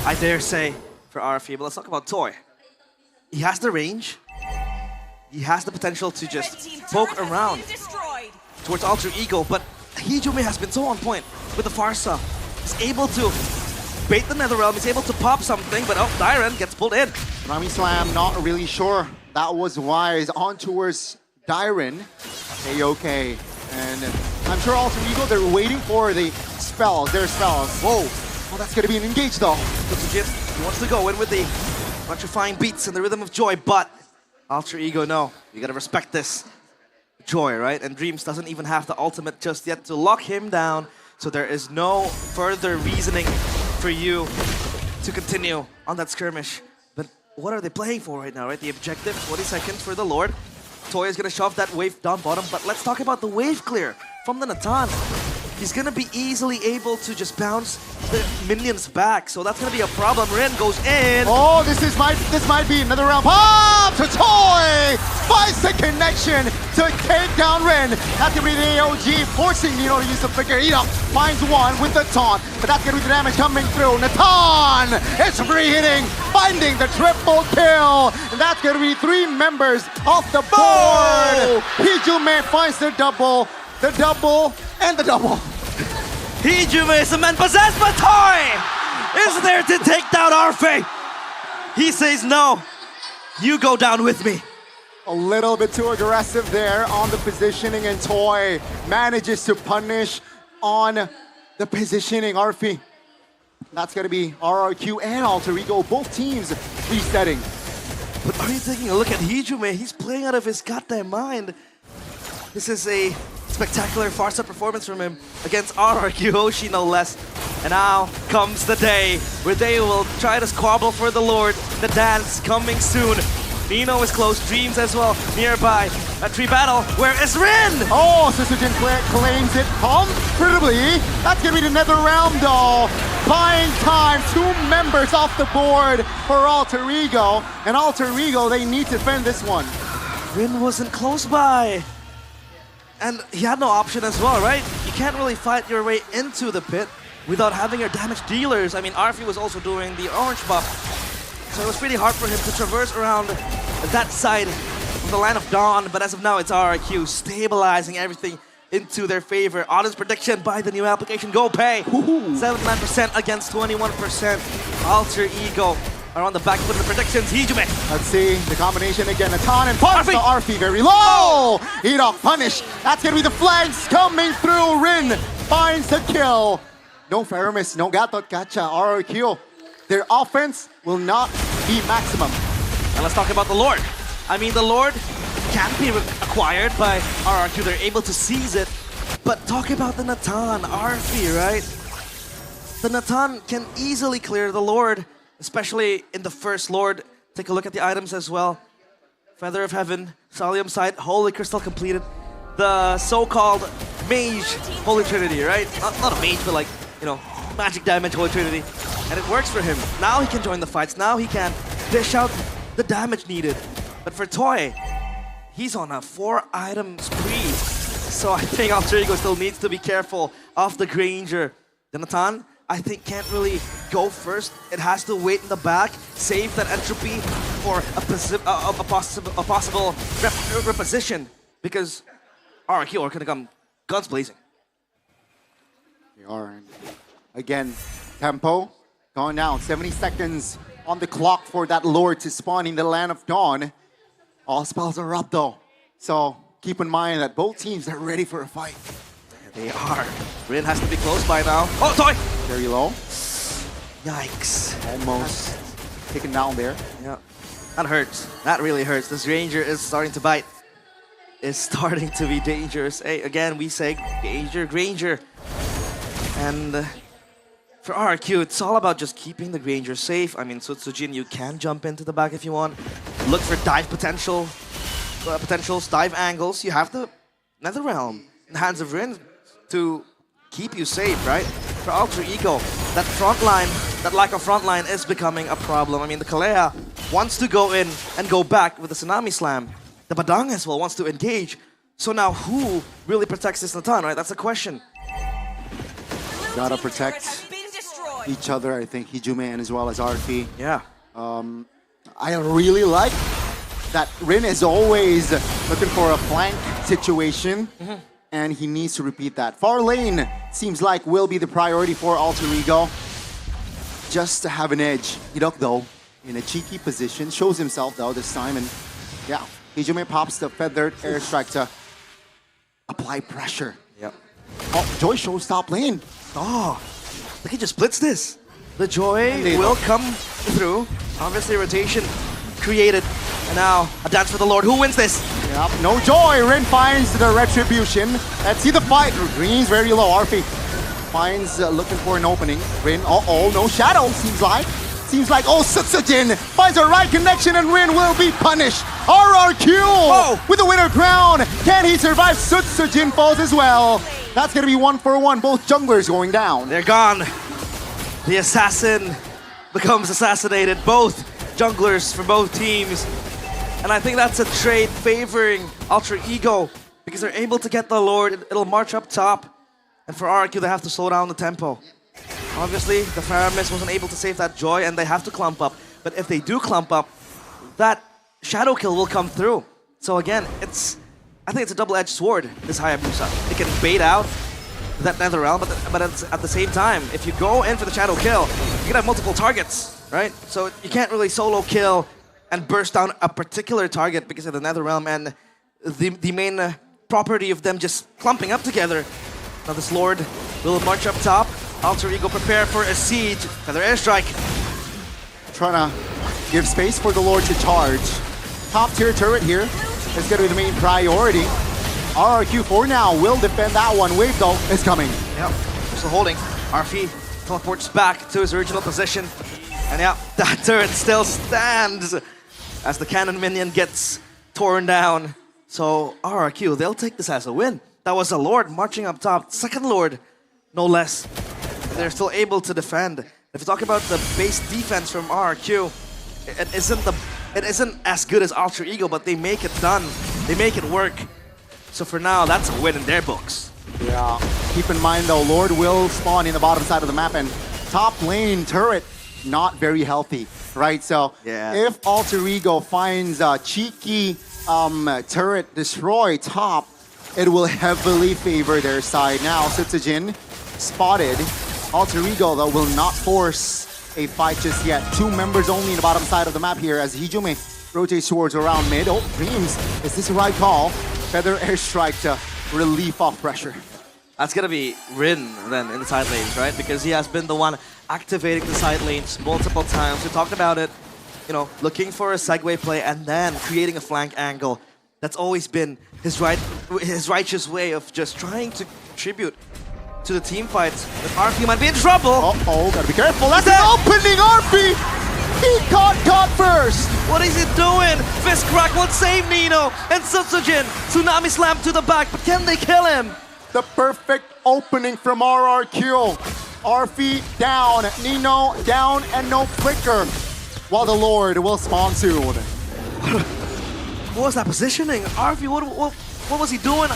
I dare say, for RFE. But let's talk about Toy. He has the range. He has the potential to just poke around towards Alter Ego, but Hijume has been so on point with the Farsa. He's able to bait the Netherrealm, he's able to pop something, but Dyran gets pulled in. Rami Slam, not really sure that was wise. On towards Dyran. A-okay. And I'm sure Alter Ego, they're waiting for the spells, their spells. Whoa. Oh, that's going to be an engage though. He wants to go in with the electrifying beats and the rhythm of joy, but Alter Ego, no. You gotta respect this joy, right? And Dreams doesn't even have the ultimate just yet to lock him down, so there is no further reasoning for you to continue on that skirmish. But what are they playing for right now, right? The objective, 20 seconds for the Lord. Toy is gonna shove that wave down bottom, but let's talk about the wave clear from the Natan. He's gonna be easily able to just bounce the minions back, so that's gonna be a problem. Rin goes in. Oh, this might be another round. Pop to Toy! Finds the connection to take down Rin. That's gonna be the AOG, forcing Nino to use the flicker. Edok finds one with the taunt, but that's gonna be the damage coming through. Natan is free hitting, finding the triple kill. And that's gonna be 3 members off the board. Hijume finds the double, and the double. Hijume is the man possessed, but Toy is there to take down Arfe. He says no. You go down with me. A little bit too aggressive there on the positioning, and Toy manages to punish on the positioning. Arfi. That's going to be RRQ and Alter Ego, both teams resetting. But are you taking a look at Hijume? He's playing out of his goddamn mind. This is a spectacular Farsa performance from him against RRQ Hoshi, no less. And now comes the day where they will try to squabble for the Lord. The dance coming soon. Nino is close, Dreams as well nearby. A tree battle. Where is Rin? Oh, Sisujin claims it comfortably. That's gonna be the nether realm though. Buying time, 2 members off the board for Alter Ego. And Alter Ego, they need to defend this one. Rin wasn't close by. And he had no option as well, right? You can't really fight your way into the pit without having your damage dealers. I mean, Arfi was also doing the orange buff, so it was pretty hard for him to traverse around that side of the line of dawn. But as of now, it's RRQ stabilizing everything into their favor. Audience prediction by the new application, Go Pay. 79% against 21%. Alter Ego are on the back foot of the predictions. Hijume. Let's see the combination again. Natan and Parf to Arfi very low. Edok punish. That's gonna be the flags coming through. Rin finds the kill. No Faramis, no Gatot Gacha. RRQ. Their offense will not be maximum. And let's talk about the Lord. I mean, the Lord can be acquired by RRQ. They're able to seize it. But talk about the Natan, Arfi, right? The Natan can easily clear the Lord, especially in the first Lord. Take a look at the items as well. Feather of Heaven, Solium Sight, Holy Crystal completed. The so-called Mage Holy Trinity, right? Not a mage, but like, you know, magic damage Holy Trinity. And it works for him. Now he can join the fights. Now he can dish out the damage needed. But for Toy, he's on a 4-item spree. So I think Alter Ego still needs to be careful of the Granger. Jonathan, I think can't really go first. It has to wait in the back, save that entropy for a possible reposition. Because RRQ are gonna come guns blazing. They are. And again, tempo going down. 70 seconds on the clock for that Lord to spawn in the Land of Dawn. All spells are up though. So keep in mind that both teams are ready for a fight. They are. Rin has to be close by now. Oh, Toy! Very low. Yikes. Almost taken down there. Yeah. That hurts. That really hurts. This Ranger is starting to bite. Is starting to be dangerous. Hey, again, we say Danger, Granger. And for RRQ, it's all about just keeping the Granger safe. I mean, Sutsujin, you can jump into the back if you want. Look for dive potentials, dive angles. You have the Netherrealm in the hands of Rin to keep you safe, right? For Alter Ego, that front line, that lack of front line is becoming a problem. I mean, the Kalea wants to go in and go back with the Tsunami Slam. The Badang as well wants to engage. So now who really protects this Natan, right? That's the question. Gotta protect each other, I think, Hijume and as well as RP. Yeah. I really like that Rin is always looking for a flank situation, and he needs to repeat that. Far lane seems like will be the priority for Alter Ego, just to have an edge. Hidok, though, in a cheeky position, shows himself, though, this time, and yeah, Hijume pops the feathered airstrike to apply pressure. Yep. Oh, Joy shows top lane. Oh, look, he just splits this. The Joy will come through. Obviously, rotation created. And now, a dance for the Lord. Who wins this? Yep, no Joy. Rin finds the retribution. Let's see the fight. Green's very low. RP finds looking for an opening. Rin, uh-oh, no shadow, seems like. Oh, Sutsujin finds the right connection and Rin will be punished. RRQ with the winner crown. Can he survive? Sutsujin falls as well. That's going to be 1-for-1. Both junglers going down. They're gone. The assassin becomes assassinated. Both junglers for both teams. And I think that's a trade favoring Alter Ego because they're able to get the Lord. It'll march up top. And for RRQ, they have to slow down the tempo. Obviously, the Faramis wasn't able to save that Joy and they have to clump up. But if they do clump up, that Shadow Kill will come through. So again, I think it's a double-edged sword, this Hayabusa. It can bait out that Netherrealm, but at the same time, if you go in for the Shadow Kill, you can have multiple targets, right? So you can't really solo kill and burst down a particular target because of the Netherrealm and the main property of them just clumping up together. Now this Lord will march up top. Alter Ego prepare for a siege. Feather airstrike. Trying to give space for the Lord to charge. Top tier turret here is going to be the main priority. RRQ for now will defend that one. Wave though is coming. Yep, still holding. RP teleports back to his original position. And yeah, that turret still stands as the cannon minion gets torn down. So RRQ, they'll take this as a win. That was a Lord marching up top. Second Lord, no less. They're still able to defend. If you talk about the base defense from RRQ, it isn't as good as Alter Ego, but they make it done. They make it work. So for now, that's a win in their books. Yeah. Keep in mind though, Lord will spawn in the bottom side of the map and top lane turret not very healthy, right? So if Alter Ego finds a cheeky turret destroy top, it will heavily favor their side. Now Sutsujin spotted. Alter Ego though will not force a fight just yet. 2 members only in the bottom side of the map here as Hijume rotates towards around mid. Oh, Dreams, is this the right call? Feather airstrike to relief off pressure. That's gonna be Rin then in the side lanes, right? Because he has been the one activating the side lanes multiple times. We talked about it, you know, looking for a segue play and then creating a flank angle. That's always been his righteous way of just trying to contribute to the team fights. But RP might be in trouble. Uh-oh, gotta be careful. That's an opening, RP! He caught first! What is he doing? Fist crack won't save Nino. And Sutsujin, Tsunami Slam to the back, but can they kill him? The perfect opening from RRQ. RP down, Nino down, and no flicker. while the Lord will spawn soon. What was that positioning? RV, what was he doing?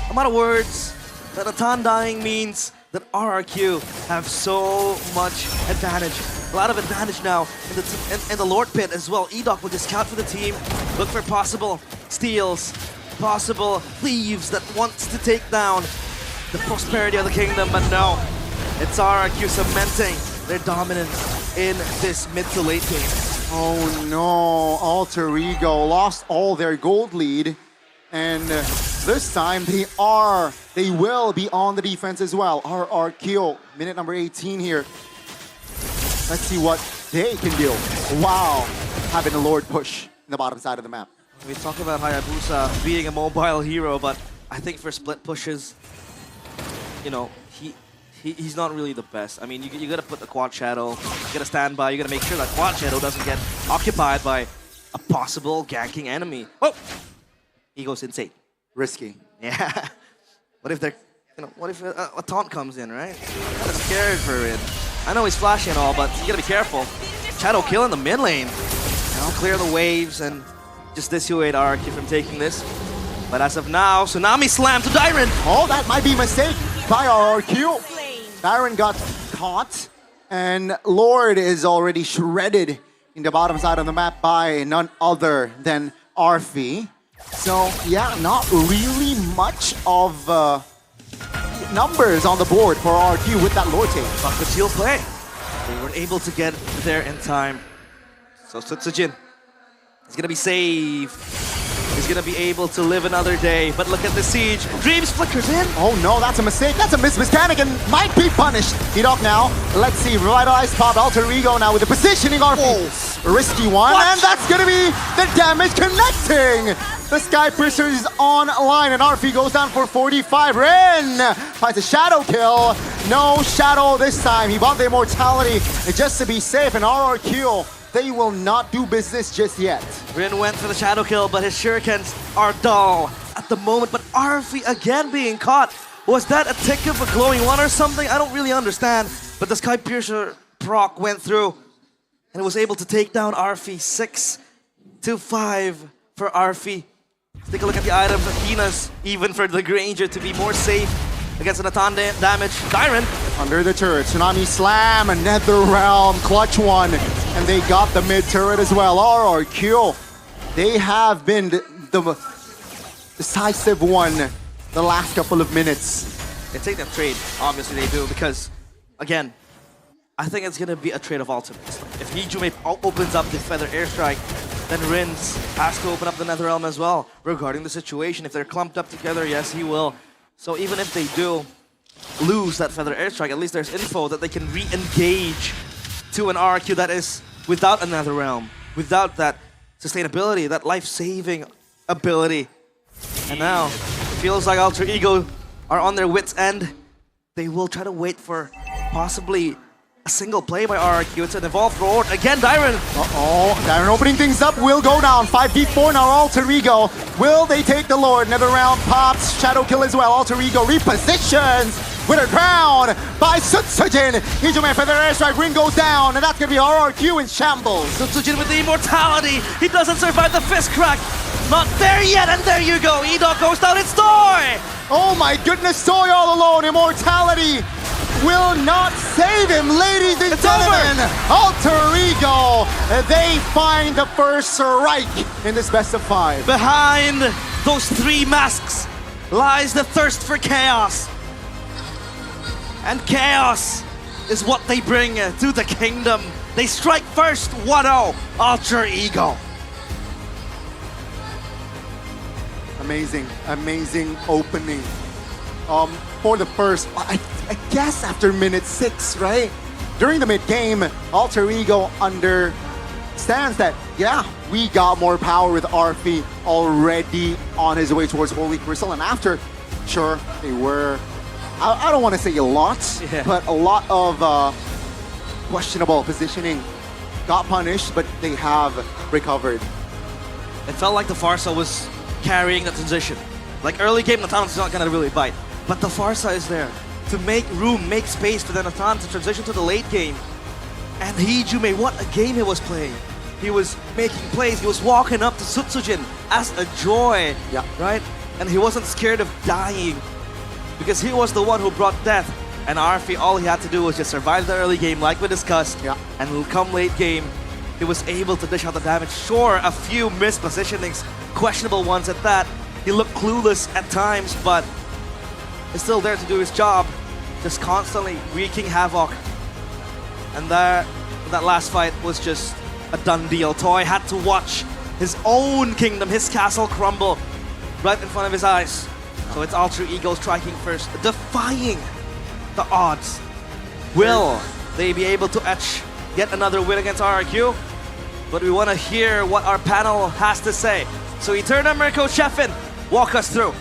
I'm out of words. That Natan dying means that RRQ have so much advantage. A lot of advantage now in the Lord pit as well. Edok will just scout for the team, look for possible steals, possible leaves that wants to take down the prosperity of the kingdom, but no. It's RRQ cementing their dominance in this mid to late game. Oh no, Alter Ego lost all their gold lead. And this time they will be on the defense as well. RRQ, minute number 18 here. Let's see what they can do. Wow, having a Lord push in the bottom side of the map. We talk about Hayabusa being a mobile hero, but I think for split pushes, you know, he's not really the best. I mean, you gotta put the quad shadow, you gotta stand by, you gotta make sure that quad shadow doesn't get occupied by a possible ganking enemy. Oh! He goes insane. Risky. Yeah. What if what if a taunt comes in, right? I'm kind of scared for it. I know he's flashy and all, but you gotta be careful. Shadow kill in the mid lane. Now clear the waves and just dissuade RRQ from taking this. But as of now, Tsunami Slam to Dyron. Oh, that might be a mistake by RRQ. Dyron got caught, and Lord is already shredded in the bottom side of the map by none other than Arfi. So, yeah, not really much of numbers on the board for RQ with that Lord take. But the shield play. They weren't able to get there in time. So Sutsujin is going to be safe. He's going to be able to live another day. But look at the siege. Dreams flickers in. Oh no, that's a mistake. That's a mechanic and might be punished. Edok now. Let's see. Revitalized pop. Alter Ego now with the positioning. Risky one. What? And that's going to be the damage connecting. The Sky Piercer is online and Arfi goes down for 45. Ren finds a shadow kill. No shadow this time. He bought the immortality just to be safe. And RRQ, they will not do business just yet. Rin went for the shadow kill, but his shurikens are dull at the moment. But Arfi again being caught. Was that a tick of a glowing one or something? I don't really understand. But the Sky Piercer proc went through and was able to take down Arfi. 6-5 for Arfi. Let's take a look at the items. Athena's even for the Granger to be more safe against the Natan damage. Dyron. Under the turret, Tsunami Slam, a Nether Realm, clutch one. And they got the mid turret as well. RRQ, they have been the decisive one the last couple of minutes. They take that trade, obviously they do, because, again, I think it's going to be a trade of ultimates. If Hijume opens up the Feather Airstrike, then Rins has to open up the Nether Realm as well. Regarding the situation, if they're clumped up together, yes, he will. So even if they do lose that Feather Airstrike, at least there's info that they can re-engage to an RQ that is without a Nether Realm, without that sustainability, that life-saving ability. And now, it feels like Alter Ego are on their wits' end. They will try to wait for possibly a single play by RRQ. It's an evolved roar. Again, Dyron. Dyron opening things up will go down. 5v4 now, Alter Ego. Will they take the Lord? Nether Realm pops. Shadow kill as well. Alter Ego repositions with a crown by Sutsujin. Hijume Feather Airstrike. Ring goes down, and that's going to be RRQ in shambles. Sutsujin with the immortality. He doesn't survive the fist crack. Not there yet, and there you go. Edok goes down. It's Toy. Oh my goodness, Toy all alone. Immortality will not save him, ladies and gentlemen. Alter Ego, they find the first strike in this best of 5. Behind those 3 masks lies the thirst for chaos. And chaos is what they bring to the kingdom. They strike first, 1-0, Alter Ego. Amazing, amazing opening. For the first, I guess after minute 6, right? During the mid-game, Alter Ego understands that, yeah, we got more power with Arfi already on his way towards Holy Crystal. And after, sure, they were, I don't want to say a lot, but a lot of questionable positioning got punished, but they have recovered. It felt like the Farsa was carrying the transition. Like early game, Natan's not going to really bite. But the Farsa is there to make room, make space for the Natan to transition to the late game. And Hijume, what a game he was playing. He was making plays. He was walking up to Sutsujin as a joy, right? And he wasn't scared of dying because he was the one who brought death. And RFE, all he had to do was just survive the early game like we discussed. And come late game, he was able to dish out the damage. Sure, a few missed positionings, questionable ones at that. He looked clueless at times, but he's still there to do his job, just constantly wreaking havoc. And that last fight was just a done deal. Toy had to watch his own kingdom, his castle crumble right in front of his eyes. So it's Alter Ego striking first, defying the odds. Will they be able to etch yet another win against RRQ? But we want to hear what our panel has to say. So Eterna, Mirko, Sheffin, walk us through.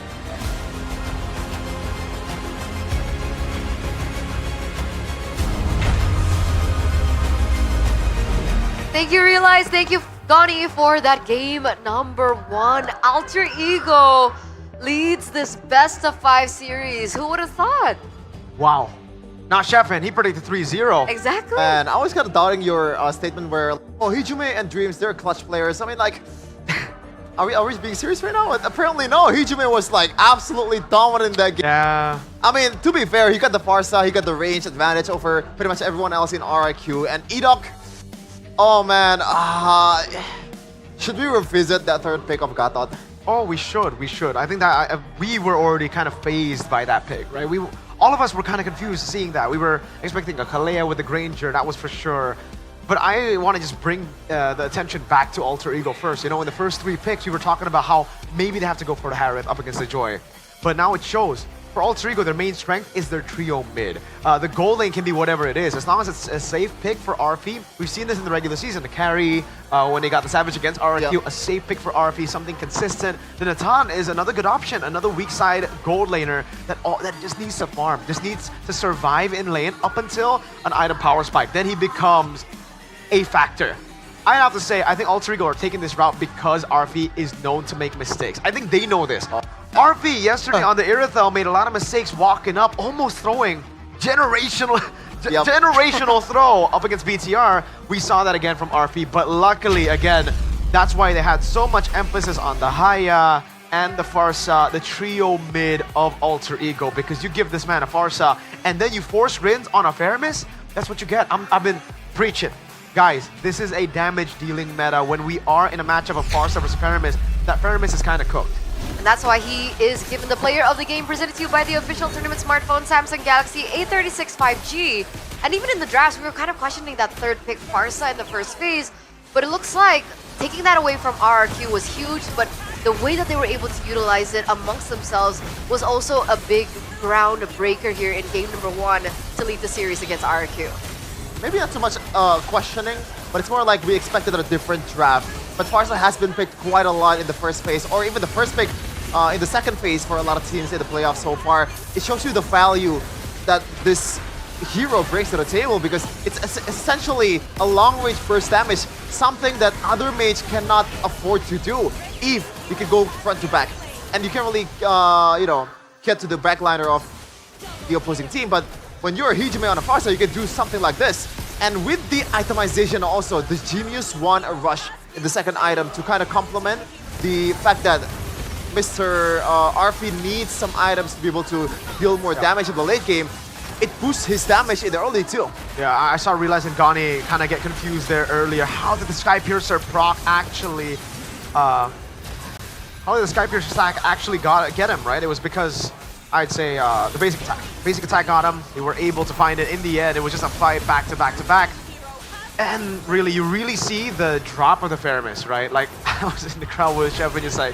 Thank you, Realize. Thank you, Donnie, for that game number 1. Alter Ego leads this best of 5 series. Who would have thought? Wow. Not Sheffin, he predicted 3-0. Exactly. And I was kind of doubting your statement where, oh, Hijume and Dreams, they're clutch players. I mean, like, are we being serious right now? Apparently no. Hijume was like absolutely dominant in that game. Yeah. I mean, to be fair, he got the Farsa, he got the range advantage over pretty much everyone else in RIQ. And Edok, oh man, should we revisit that third pick of Gatot? Oh, we should. I think that we were already kind of phased by that pick, right? All of us were kind of confused seeing that. We were expecting a Kalea with the Granger, that was for sure. But I want to just bring the attention back to Alter Ego first. You know, in the first 3 picks, we were talking about how maybe they have to go for the Harith up against the Joy. But now it shows. For Alter Ego, their main strength is their trio mid. The gold lane can be whatever it is. As long as it's a safe pick for RFE, we've seen this in the regular season. The carry, when they got the Savage against RRQ, a safe pick for RFE, something consistent. The Natan is another good option, another weak side gold laner that just needs to farm, just needs to survive in lane up until an item power spike. Then he becomes a factor. I have to say, I think Alter Ego are taking this route because RFE is known to make mistakes. I think they know this. RFE yesterday on the Irithel made a lot of mistakes walking up, almost throwing generational throw up against BTR. We saw that again from RFE, but luckily, again, that's why they had so much emphasis on the Haya and the Farsa, the trio mid of Alter Ego, because you give this man a Farsa and then you force Rins on a Faramis, that's what you get. I've been preaching. Guys, this is a damage-dealing meta. When we are in a match of a Farsa versus Faramis, that Faramis is kind of cooked. And that's why he is given the player of the game, presented to you by the official tournament smartphone, Samsung Galaxy A36 5G. And even in the drafts, we were kind of questioning that third pick Farsa in the first phase, but it looks like taking that away from RRQ was huge, but the way that they were able to utilize it amongst themselves was also a big ground breaker here in game number 1 to lead the series against RRQ. Maybe not so much questioning, but it's more like we expected a different draft. But Farsa has been picked quite a lot in the first phase, or even the first pick in the second phase for a lot of teams in the playoffs so far. It shows you the value that this hero brings to the table, because it's essentially a long-range burst damage, something that other mages cannot afford to do if you can go front to back. And you can't really, get to the backliner of the opposing team, but when you're a Hijume on a Farsa, you can do something like this. And with the itemization also, the Genius won a rush in the second item to kind of complement the fact that Mr. RP needs some items to be able to deal more damage in the late game. It boosts his damage in the early too. Yeah, I saw Realize and Gani kind of get confused there earlier. How did the Sky Piercer proc actually... how did the Sky Piercer stack actually get him, right? It was because... I'd say the basic attack. Basic attack got him. They were able to find it in the end. It was just a fight back to back to back. And really, you really see the drop of the Faramis, right? Like, I was in the crowd with Sheffin just like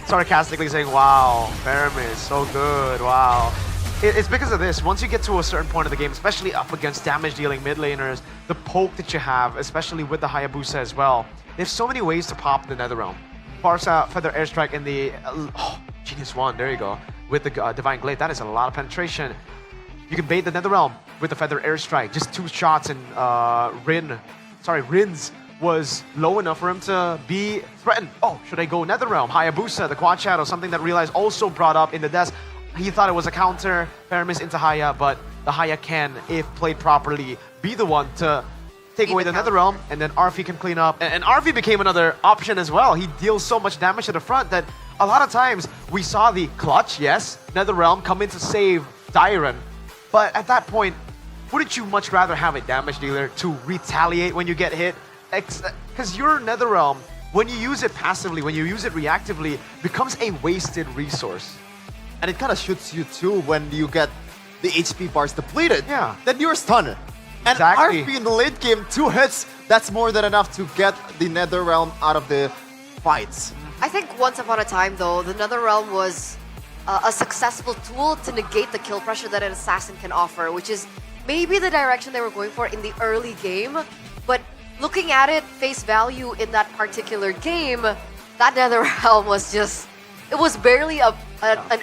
sarcastically saying, wow, Faramis, so good, wow. It's because of this. Once you get to a certain point of the game, especially up against damage-dealing mid laners, the poke that you have, especially with the Hayabusa as well, there's so many ways to pop the Netherrealm. Farsa, Feather Airstrike in the... Genius 1, there you go. With the Divine Glaive, that is a lot of penetration. You can bait the Netherrealm with the Feather Airstrike. Just 2 shots and Rins was low enough for him to be threatened. Oh, should I go Netherrealm? Hayabusa, the Quad Shadow, something that Realize also brought up in the desk. He thought it was a counter, Faramis into Haya, but the Haya can, if played properly, be the one to take away the Nether Realm, and then Arfi can clean up. And Arfi became another option as well. He deals so much damage to the front that a lot of times we saw the clutch, yes, Nether Realm come in to save Dyron. But at that point, wouldn't you much rather have a damage dealer to retaliate when you get hit? Because your Nether Realm, when you use it passively, when you use it reactively, becomes a wasted resource. And it kind of shoots you too when you get the HP bars depleted. Yeah. Then you're stunned. And Exactly. RP in the late game, 2 hits, that's more than enough to get the Nether Realm out of the fights. I think once upon a time, though, the Nether Realm was a successful tool to negate the kill pressure that an assassin can offer, which is maybe the direction they were going for in the early game. But looking at it, face value in that particular game, that Nether Realm was just... It was barely an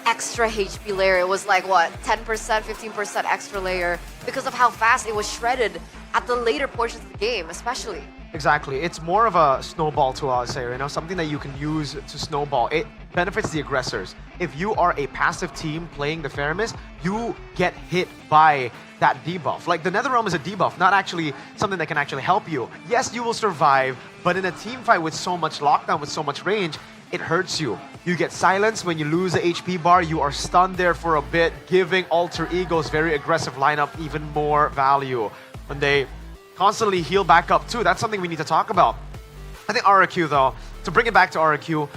extra HP layer. It was like, what, 10%, 15% extra layer because of how fast it was shredded at the later portions of the game, especially. Exactly. It's more of a snowball tool, I'll say, you know, something that you can use to snowball. It benefits the aggressors. If you are a passive team playing the Faramis, you get hit by that debuff. Like, the Nether Realm is a debuff, not actually something that can actually help you. Yes, you will survive, but in a team fight with so much lockdown, with so much range, it hurts you. You get silenced when you lose the HP bar, you are stunned there for a bit, giving Alter Ego's very aggressive lineup even more value. When they constantly heal back up too, that's something we need to talk about. I think RRQ though, to bring it back to RRQ,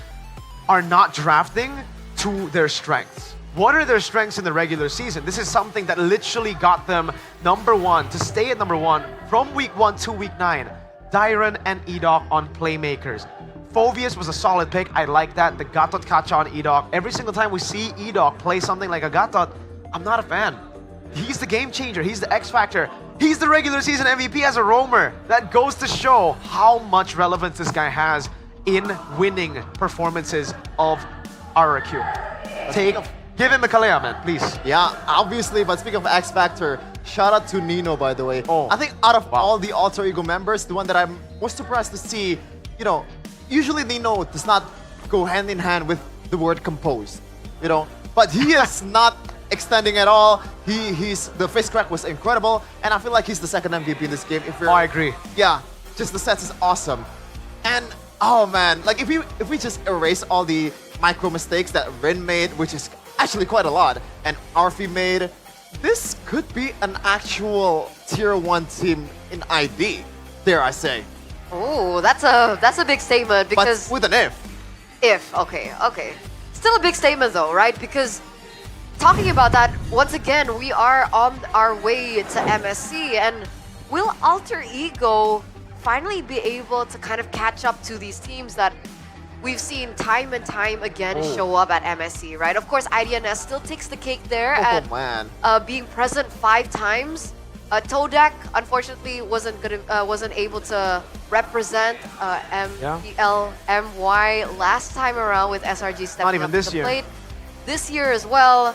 are not drafting to their strengths. What are their strengths in the regular season? This is something that literally got them #1, to stay at #1 from week 1 to week 9. Dyron and Edok on playmakers. Phoveus was a solid pick. I like that. The Gatot Kacha on Edok. Every single time we see Edok play something like a Gatot, I'm not a fan. He's the game changer. He's the X factor. He's the regular season MVP as a roamer. That goes to show how much relevance this guy has in winning performances of RRQ. Give him a Kalea, man, please. Yeah, obviously, but speaking of X Factor, shout out to Nino, by the way. I think out of all the Alter Ego members, the one that I'm most surprised to see, you know, usually Nino does not go hand in hand with the word composed, you know, but he is not extending at all. The face crack was incredible, and I feel like he's the second MVP in this game. I agree. Yeah, just the sets is awesome. And oh man, like if we just erase all the micro mistakes that Rin made, which is actually quite a lot, and Arfi made, this could be an actual tier 1 team in ID, dare I say. Oh, that's a big statement because... But with an if. If, okay. Still a big statement though, right? Because talking about that, once again, we are on our way to MSC, and will Alter Ego finally be able to kind of catch up to these teams that we've seen time and time again show up at MSC, right? Of course, IDNS still takes the cake there at being present 5 times. Todak, unfortunately, wasn't able to represent MPL MY last time around with SRG stepping up to the plate. This year as well.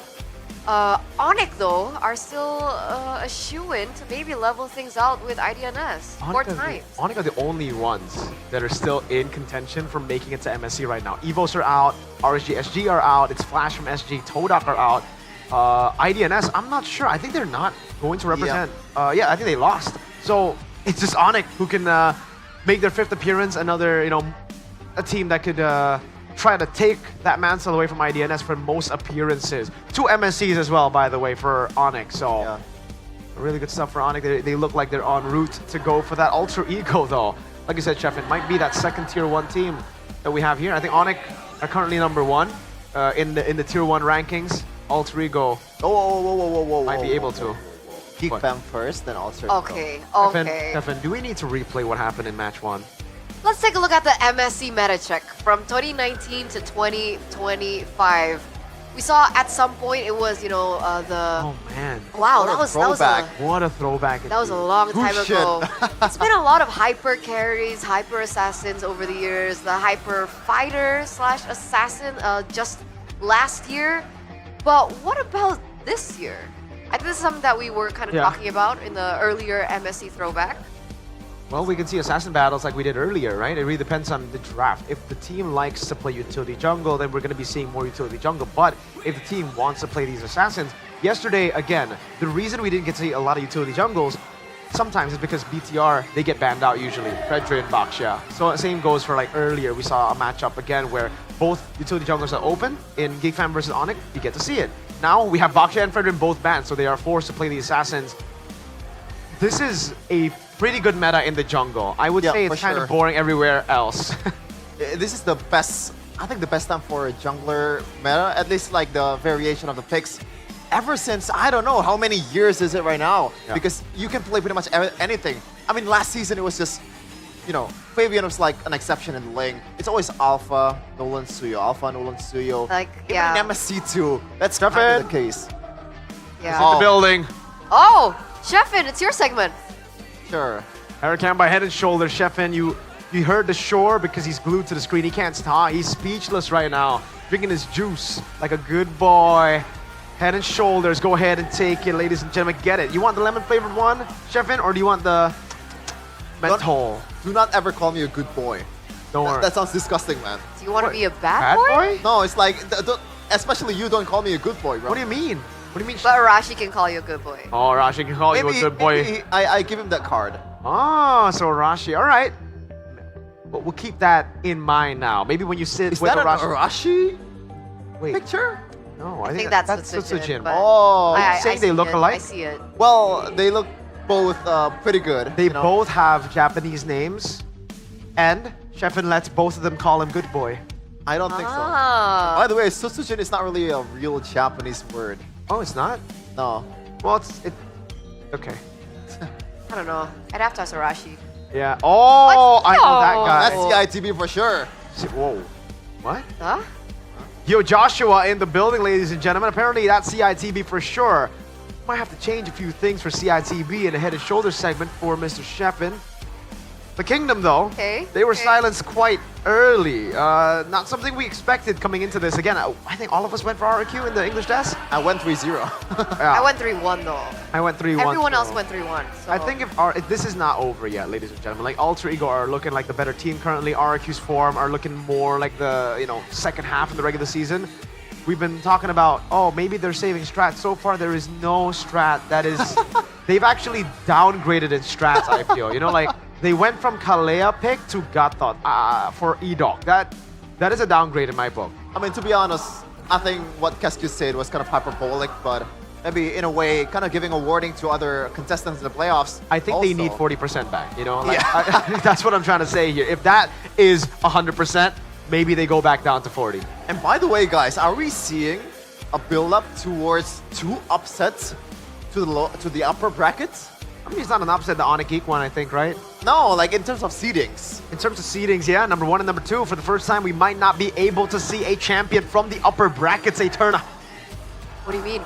Onyx, though, are still a shoo-in to maybe level things out with IDNS 4 times. Onyx are the only ones that are still in contention for making it to MSC right now. Evos are out, RSG, SG are out, it's Flash from SG, Todak are out. IDNS, I'm not sure. I think they're not going to represent. Yeah, I think they lost. So it's just Onyx who can make their 5th appearance. Another, you know, a team that could try to take that mantle away from IDNS for most appearances. 2 MSCs as well, by the way, for Onyx. So really good stuff for Onyx. They look like they're en route to go for that Alter Ego, though. Like you said, Chef, it might be that second tier 1 team that we have here. I think Onyx are currently #1 in the tier 1 rankings. Alter Ego might be able to. Geek Fam first, then Alter Ego. Okay. Stefan, do we need to replay what happened in match 1? Let's take a look at the MSC meta check from 2019 to 2025. We saw at some point it was, you know, the... Oh man. Wow, that was what a throwback. That was a long time ago. It's been a lot of hyper carries, hyper assassins over the years. The hyper fighter / assassin just last year. But what about this year? I think this is something that we were kind of talking about in the earlier MSC throwback. Well, we can see assassin battles like we did earlier, right? It really depends on the draft. If the team likes to play utility jungle, then we're going to be seeing more utility jungle. But if the team wants to play these assassins, yesterday, again, the reason we didn't get to see a lot of utility jungles, sometimes it's because BTR, they get banned out usually, Fredre and Baxia. So same goes for like earlier, we saw a matchup again where both utility junglers are open. In Geekfam versus Onyx, you get to see it. Now we have Baxia and Fredre both banned, so they are forced to play the assassins. This is a pretty good meta in the jungle. I would say it's kind of boring everywhere else. This is the best, I think the best time for a jungler meta, at least like the variation of the picks. Ever since, I don't know how many years is it right now, because you can play pretty much anything. I mean, last season it was just, you know, Fabian was like an exception in the lane. It's always Alpha, Nolan Suyo, Alpha, Nolan Suyo. Like, even in MSC too, that's kind of the case. Yeah. In the building. Oh, Sheffin, it's your segment. Sure. Hurricane by head and shoulder. Sheffin, you heard the shore because he's glued to the screen. He can't stop. He's speechless right now. Drinking his juice like a good boy. Head and shoulders. Go ahead and take it, ladies and gentlemen. Get it. You want the lemon flavored one, Sheffin, or do you want the menthol? Do not ever call me a good boy. Don't worry. That sounds disgusting, man. Do you want to be a bad boy? No, it's like, especially you don't call me a good boy, bro. What do you mean? What do you mean? But Arashi can call you a good boy. Oh, Rashi can call you a good boy. Maybe I give him that card. Oh, so Arashi. All right. But we'll keep that in mind now. Maybe when you sit with that an Arashi. Wait. Picture? No, I think that's Tsujin. but Oh, I saying see they look it. alike? I see it. Well, they look both pretty good. They both have Japanese names, and Sheffin lets both of them call him good boy. I don't think so. Ah. By the way, Tsujin is not really a real Japanese word. Oh, it's not? No. Well, okay. I don't know. I'd have to ask Arashi. Yeah. Oh, I know that guy. That's CITB for sure. Whoa. What? Huh? Yo, Joshua in the building, ladies and gentlemen. Apparently that's CITB for sure. Might have to change a few things for CITB in a head and shoulders segment for Mr. Sheffin. The Kingdom, though, they were silenced quite early. Not something we expected coming into this. Again, I think all of us went for RQ in the English desk. I went 3-0. I went 3-1 though. I went 3-1. Everyone else went 3-1. So. I think if this is not over yet, ladies and gentlemen. Like Alter Ego are looking like the better team currently. RQ's form are looking more like the second half of the regular season. We've been talking about, oh, maybe they're saving strats. So far, there is no strat that is. They've actually downgraded in strats. I feel, like. They went from Kalea pick to Gatot for Edok. That is a downgrade in my book. I mean, to be honest, I think what Kesku said was kind of hyperbolic, but maybe in a way, kind of giving a warning to other contestants in the playoffs. I think they need 40% back, that's what I'm trying to say here. If that is 100%, maybe they go back down to 40. And by the way, guys, are we seeing a build-up towards 2 upsets to the upper brackets? I mean, it's not an upset, the Onyx Geek one, I think, right? No, like in terms of seedings. In terms of seedings, yeah. Number 1 and number 2. For the first time, we might not be able to see a champion from the upper brackets, Eterna. What do you mean?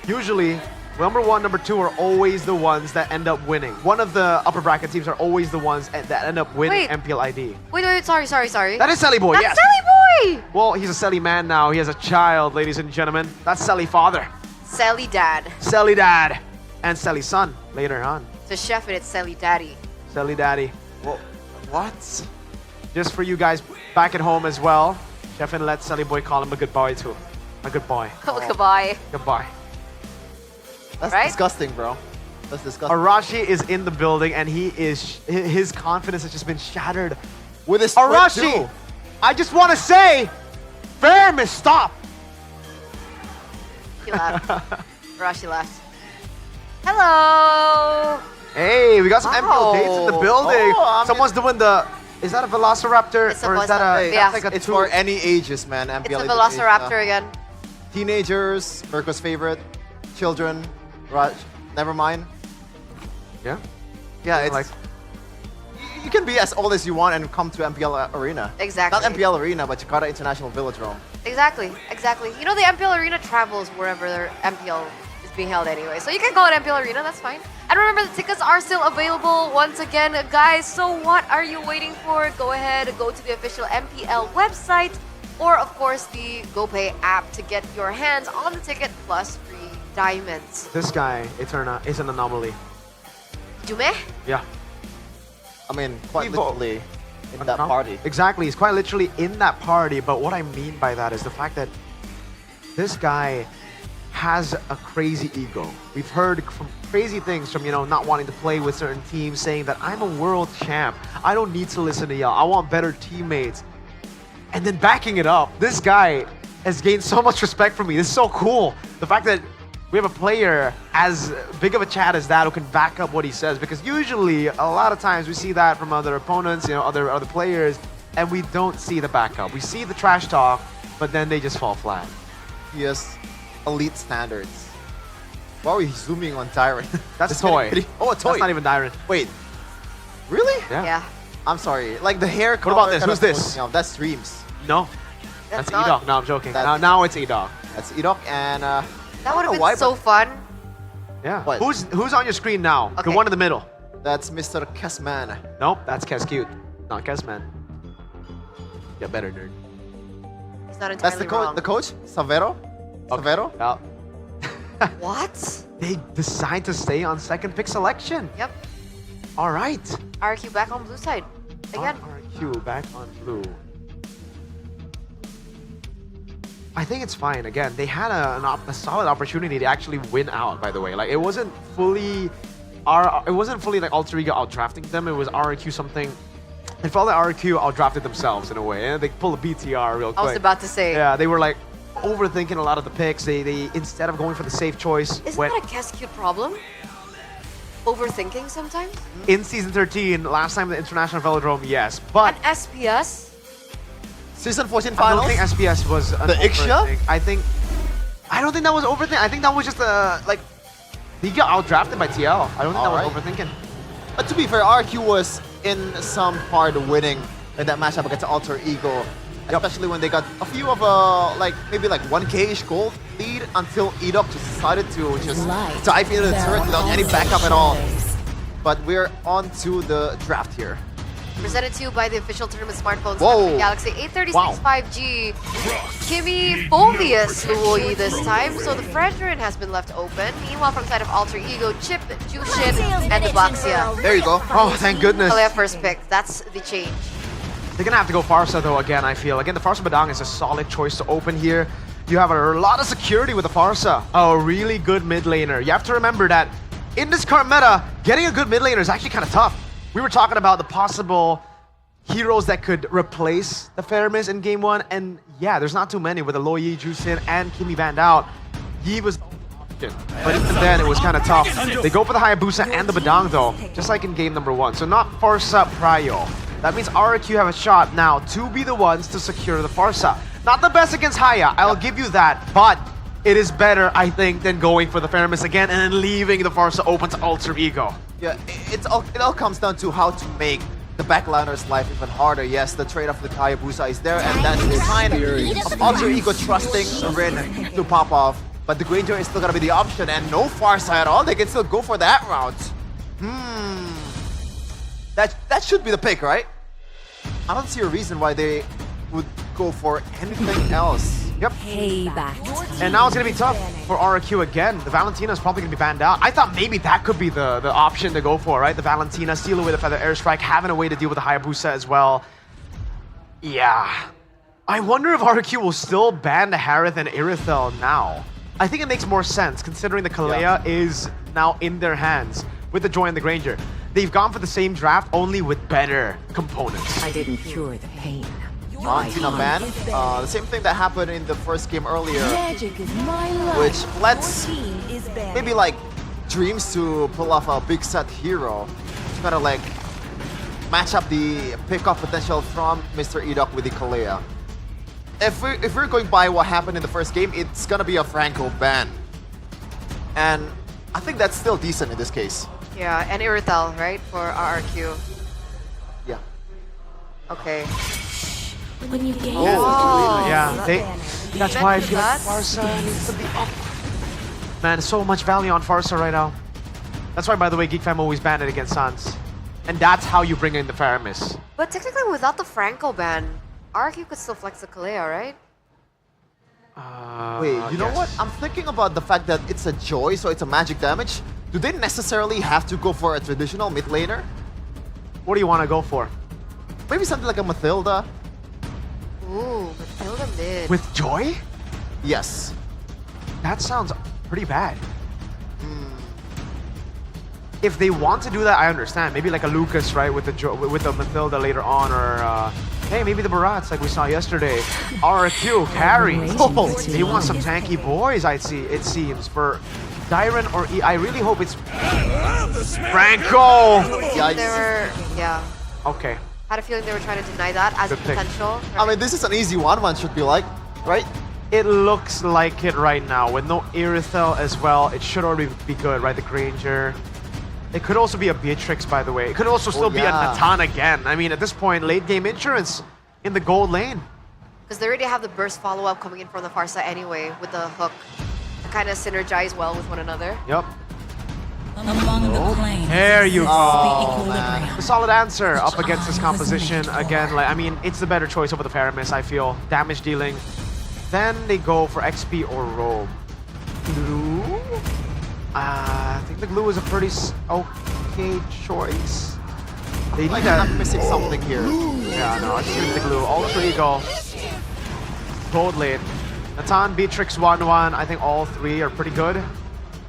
Usually, number 1, number 2 are always the ones that end up winning. One of the upper bracket teams are always the ones that end up winning MPL ID. Wait, sorry. That is Selly Boy, yes. That's Selly Boy! Well, he's a Selly man now. He has a child, ladies and gentlemen. That's Selly father. Selly dad. Selly dad. And Selly son later on. To Chef it's Selly daddy. Selly daddy. Well, what? Just for you guys back at home as well, Chef and let Selly boy call him a good boy too. A good boy. Oh, goodbye. Goodbye. That's disgusting, bro. That's disgusting. Arashi is in the building and his confidence has just been shattered. With his Arashi, I just want to say, Fairness, stop. He laughed. Arashi laughed. Hello. Hey, we got some MPL dates in the building. Someone's doing the. Is that a Velociraptor or is that a? Yeah. Like a it's for any ages, man. MPL it's a Velociraptor again. Teenagers, Mirko's favorite, children, never mind. Yeah. Yeah, it's like you can be as old as you want and come to MPL Arena. Exactly. Not MPL Arena, but Jakarta International Velodrome. Exactly. You know the MPL Arena travels wherever their MPL is being held anyway. So you can call it MPL Arena, that's fine. And remember, the tickets are still available once again, guys. So what are you waiting for? Go ahead, go to the official MPL website or, of course, the GoPay app to get your hands on the ticket plus free diamonds. This guy, Eterna, is an anomaly. Jume? Yeah. I mean, quite literally in that party. Exactly, he's quite literally in that party. But what I mean by that is the fact that this guy has a crazy ego. We've heard from crazy things from, not wanting to play with certain teams, saying that I'm a world champ. I don't need to listen to y'all. I want better teammates. And then backing it up, this guy has gained so much respect from me. This is so cool. The fact that we have a player as big of a chat as that who can back up what he says, because usually a lot of times we see that from other opponents, other players, and we don't see the backup. We see the trash talk, but then they just fall flat. Yes, elite standards. Why are we zooming on Tyrant? That's a toy. Oh, a toy. That's not even Tyrant. Wait, really? Yeah. I'm sorry. Like the hair. What about this? Who's this? That's Streams. No. That's not. Edok. No, I'm joking. Now it's Edok. That's Edok, and that would have been so fun. Yeah. What? Who's on your screen now? Okay. The one in the middle. That's Mr. Kesman. Nope, that's Kes-Cute. Not Kesman. Get better, nerd. He's not entirely That's the wrong. coach, Savero. Savero. Yeah. What? They decide to stay on second pick selection. Yep. All right. RQ back on blue side. Again. RQ back on blue. I think it's fine. Again, they had a solid opportunity to actually win out, by the way. Like, it wasn't fully like Alter Ego outdrafting them. It was RQ something. It felt like RQ outdrafted themselves in a way. And they pulled a BTR real quick. I was about to say. Yeah, they were like overthinking a lot of the picks. They instead of going for the safe choice, Isn't that a Kes-Cute problem? Overthinking sometimes? in Season 13, last time the International Velodrome, yes. But And SPS? Season 14 I finals. don't think SPS was an The Iksha? overthink. I don't think that was overthink. I think that was just he got outdrafted by TL. I don't think that was overthinking. But to be fair, RQ was in some part winning in that matchup against Alter Ego. Especially when they got a few of maybe 1K-ish gold lead until Edok just decided to just dive into the turret without any backup at all. But we're on to the draft here. Presented to you by the official tournament smartphones Whoa. Galaxy A36 Wow. 5G. Kimi Phobius Luoyi this time, so the Fredrin has been left open. Meanwhile, from the side of Alter Ego, Chip, Jushin, and Abaxia. There you go. Oh, thank goodness. Kalea first pick. That's the change. They're gonna have to go Farsa though again, I feel. Again, the Farsa Badang is a solid choice to open here. You have a lot of security with the Farsa. A really good mid laner. You have to remember that in this current meta, getting a good mid laner is actually kind of tough. We were talking about the possible heroes that could replace the Feramis in game 1, and yeah, there's not too many with the Luoyi, Jushin, and Kimi banned out. Yi was the option, but even then it was kind of tough. They go for the Hayabusa and the Badang though, just like in game number 1. So not Farsa Prio. That means RQ have a shot now to be the ones to secure the Farsa. Not the best against Haya, I'll give you that, but it is better, I think, than going for the Feramis again and then leaving the Farsa open to Alter Ego. Yeah, it all comes down to how to make the backliner's life even harder. Yes, the trade-off with Hayabusa is there, and that's the sign of Alter Ego trusting Rin to pop off. But the Granger is still gonna be the option, and no Farsa at all. They can still go for that route. That should be the pick, right? I don't see a reason why they would go for anything else. Yep. Payback. And now it's going to be tough for RQ again. The Valentina is probably going to be banned out. I thought maybe that could be the option to go for, right? The Valentina, steal away the Feather Airstrike, having a way to deal with the Hayabusa as well. Yeah. I wonder if RQ will still ban the Harith and Irithel now. I think it makes more sense considering the Kalea is now in their hands with the Joy and the Granger. They've gone for the same draft, only with better components. I didn't cure the pain. Valentina ban. The same thing that happened in the first game earlier, Magic is my life. which lets maybe Dreams to pull off a big set hero to kind of match up the pickoff potential from Mr. Edok with the Kalea. If we're going by what happened in the first game, it's gonna be a Franco ban, and I think that's still decent in this case. Yeah, and Irithel, right, for RRQ. Yeah. Okay. When you gain Yeah, that's why I feel like That's- Farsa needs to be up. Man, so much value on Farsa right now. That's why, by the way, Geek Fam always banned it against Sans. And that's how you bring in the Feramis. But technically, without the Franco ban, RQ could still flex the Kalea, right? Wait, you know what? I'm thinking about the fact that it's a Joy, so it's a magic damage. Do they necessarily have to go for a traditional mid laner? What do you want to go for? Maybe something like a Mathilda. Ooh, Matilda mid. With Joy? Yes. That sounds pretty bad. If they want to do that, I understand. Maybe like a Lucas, right, with the Mathilda later on, or hey, maybe the Barats like we saw yesterday. RQ carry. They want some tanky boys. It seems for Dyron or I really hope it's Franco. Yeah. Okay. Had a feeling they were trying to deny that as a potential. I mean, this is an easy one should be like, right? It looks like it right now. With no Irithel as well, it should already be good, right? The Granger. It could also be a Beatrix, by the way. It could also still be a Natan again. I mean, at this point, late game insurance in the gold lane. Because they already have the burst follow-up coming in from the far side anyway with the hook to kind of synergize well with one another. Yep. There you go. A solid answer up against this composition. Again, like I mean, it's the better choice over the Paramis, I feel. Damage dealing. Then they go for XP or roam. Glue? I think the glue is a pretty okay choice. They need I'm missing something here. Yeah, no, I just need the glue. Ultra Ego. Gold lane. Natan, Beatrix, 1-1. I think all three are pretty good.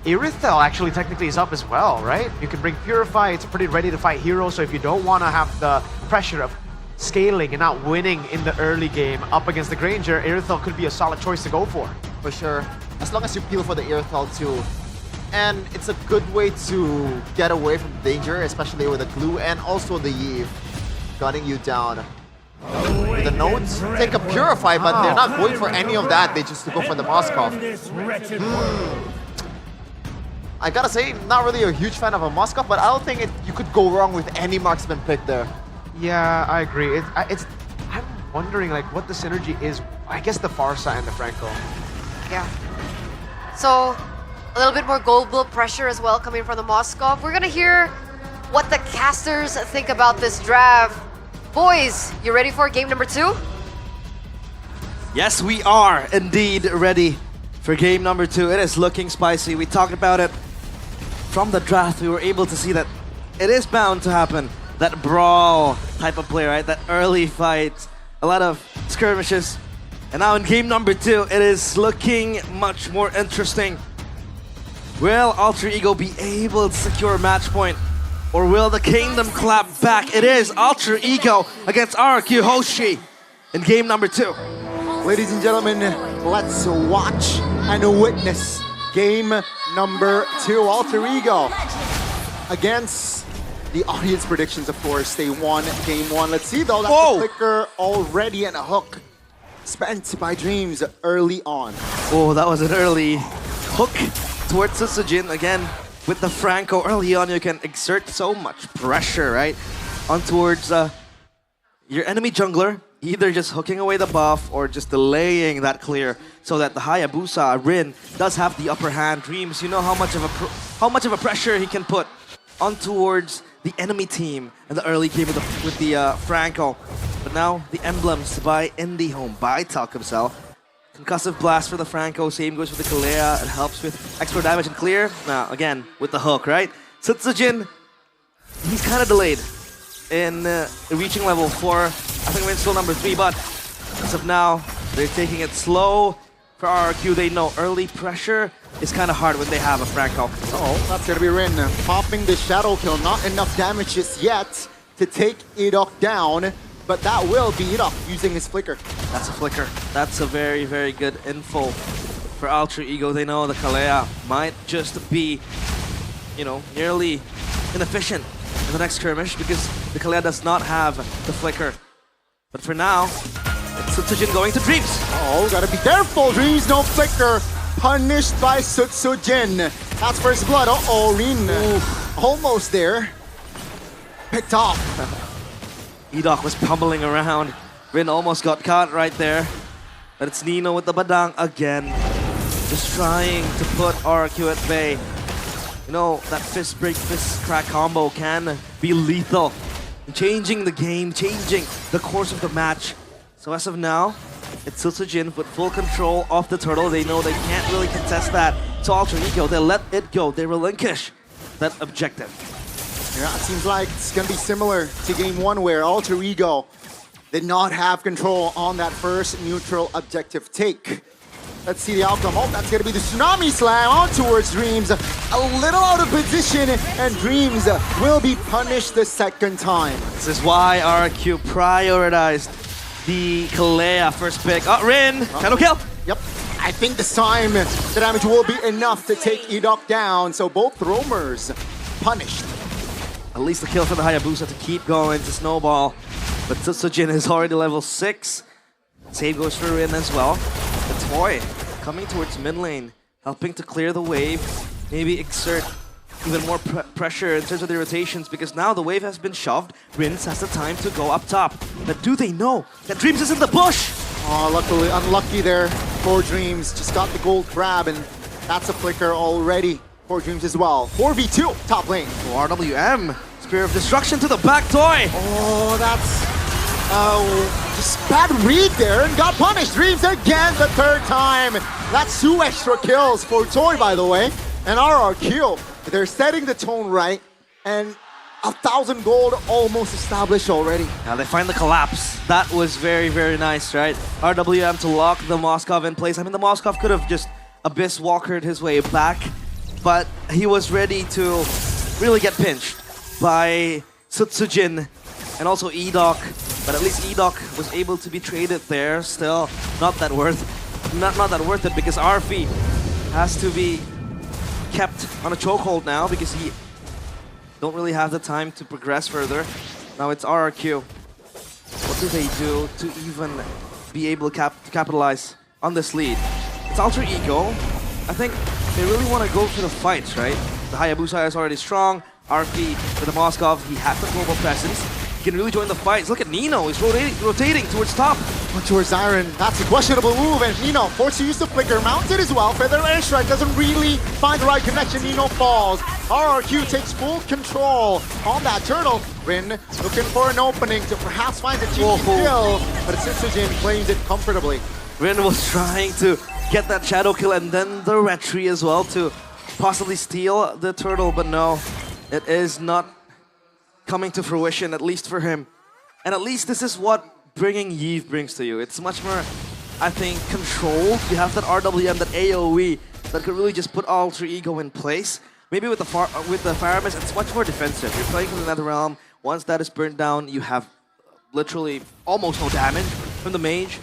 Irithel actually technically is up as well, right? You can bring Purify. It's pretty ready to fight heroes. So if you don't want to have the pressure of scaling and not winning in the early game up against the Granger, Irithel could be a solid choice to go for. For sure. As long as you peel for the Irithel too. And it's a good way to get away from danger, especially with the glue and also the Eve gunning you down. With the nodes, take a Purify, but they're not going for any of that. They just go for the Moskov. I gotta say, not really a huge fan of a Moskov, but I don't think you could go wrong with any marksman pick there. Yeah, I agree. I'm wondering like what the synergy is. I guess the Farsa and the Franco. Yeah. So a little bit more gold build pressure as well coming from the Moskov. We're gonna hear what the casters think about this draft. Boys, you ready for game number 2? Yes, we are indeed ready for game number 2. It is looking spicy. We talked about it from the draft. We were able to see that it is bound to happen. That brawl type of play, right? That early fight, a lot of skirmishes. And now in game number 2, it is looking much more interesting. Will Alter Ego be able to secure a match point? Or will the Kingdom clap back? It is Alter Ego against RQ Hoshi in game number 2. Ladies and gentlemen, let's watch and witness game number 2. Alter Ego against the audience predictions, of course. They won game 1. Let's see though, that's a flicker already and a hook spent by Dreams early on. Oh, that was an early hook towards Susujin. Again, with the Franco early on, you can exert so much pressure, right? On towards your enemy jungler, either just hooking away the buff or just delaying that clear so that the Hayabusa, Rin, does have the upper hand. Dreams, you know how much of a pressure he can put on towards the enemy team in the early game with the Franco. But now the emblems by IndyHome, by Talk himself. Concussive blast for the Franco, same goes for the Kalea. It helps with extra damage and clear. Now, again, with the hook, right? Sutsujin, he's kind of delayed in reaching level 4. I think we're in still number 3, but as of now, they're taking it slow. For RRQ, they know early pressure is kind of hard when they have a Franco. Oh, that's gonna be Rin popping the shadow kill. Not enough damage just yet to take Idok down. But that will be it up using his flicker. That's a flicker. That's a very, very good info for Alter Ego. They know the Kalea might just be, you know, nearly inefficient in the next skirmish because the Kalea does not have the flicker. But for now, it's Sutsujin going to Dreams. Oh, gotta be careful. Dreams, no flicker. Punished by Sutsujin. That's first blood. Uh-oh, Rin. Almost there. Picked off. Edok was pummeling around. Rin almost got caught right there. But it's Nino with the Badang again. Just trying to put RQ at bay. You know, that fist break, fist crack combo can be lethal. Changing the game, changing the course of the match. So as of now, it's Sutsujin with full control of the turtle. They know they can't really contest that. So Alter Ego, they let it go. They relinquish that objective. Yeah, it seems like it's going to be similar to game 1 where Alter Ego did not have control on that first neutral objective take. Let's see the outcome. Oh, that's going to be the Tsunami Slam on towards Dreams. A little out of position, and Dreams will be punished the second time. This is why RRQ prioritized the Kalea first pick. Oh, Rin, shadow kill. Yep. I think this time the damage will be enough to take Edok down. So both roamers punished. At least the kill for the Hayabusa to keep going to snowball. But Tsujin is already level 6. Save goes for Rin as well. The Toy coming towards mid lane, helping to clear the wave, maybe exert even more pressure in terms of the rotations, because now the wave has been shoved. Rins has the time to go up top. But do they know that Dreams is in the bush? Oh, luckily, unlucky there for Dreams. Just got the gold grab, and that's a flicker already for Dreams as well. 4v2, top lane. Oh, RWM, Spear of Destruction to the back Toy. Oh, that's just bad read there and got punished. Dreams again the third time. That's 2 extra kills for Toy, by the way. And RRQ, they're setting the tone right, and 1,000 gold almost established already. Now they find the collapse. That was very, very nice, right? RWM to lock the Moskov in place. I mean, the Moskov could have just Abyss Walkered his way back, but he was ready to really get pinched by Tsujin and also Edok. But at least Edok was able to be traded there. Still not that worth it, because Arfi has to be kept on a chokehold now because he don't really have the time to progress further. Now it's RRQ. What do they do to even be able to capitalize on this lead? It's Alter Ego. I think they really want to go for the fights, right? The Hayabusa is already strong. Arfi with the Moskov, he has the global presence. He can really join the fights. Look at Nino, he's rotating towards top. Towards Iron, that's a questionable move, and Nino forced to use the flicker, mounted as well. Feather Airstrike doesn't really find the right connection. Nino falls. RRQ takes full control on that turtle. Rin looking for an opening to perhaps find a cheeky kill, but Tsujin claims it comfortably. Rin was trying to get that shadow kill and then the retry as well to possibly steal the turtle, but no, it is not coming to fruition, at least for him. And at least this is what bringing Yves brings to you. It's much more, I think, controlled. You have that RWM, that AoE, that could really just put Alter Ego in place. Maybe with the Faramis, it's much more defensive. You're playing from the Netherrealm. Once that is burnt down, you have literally almost no damage from the mage.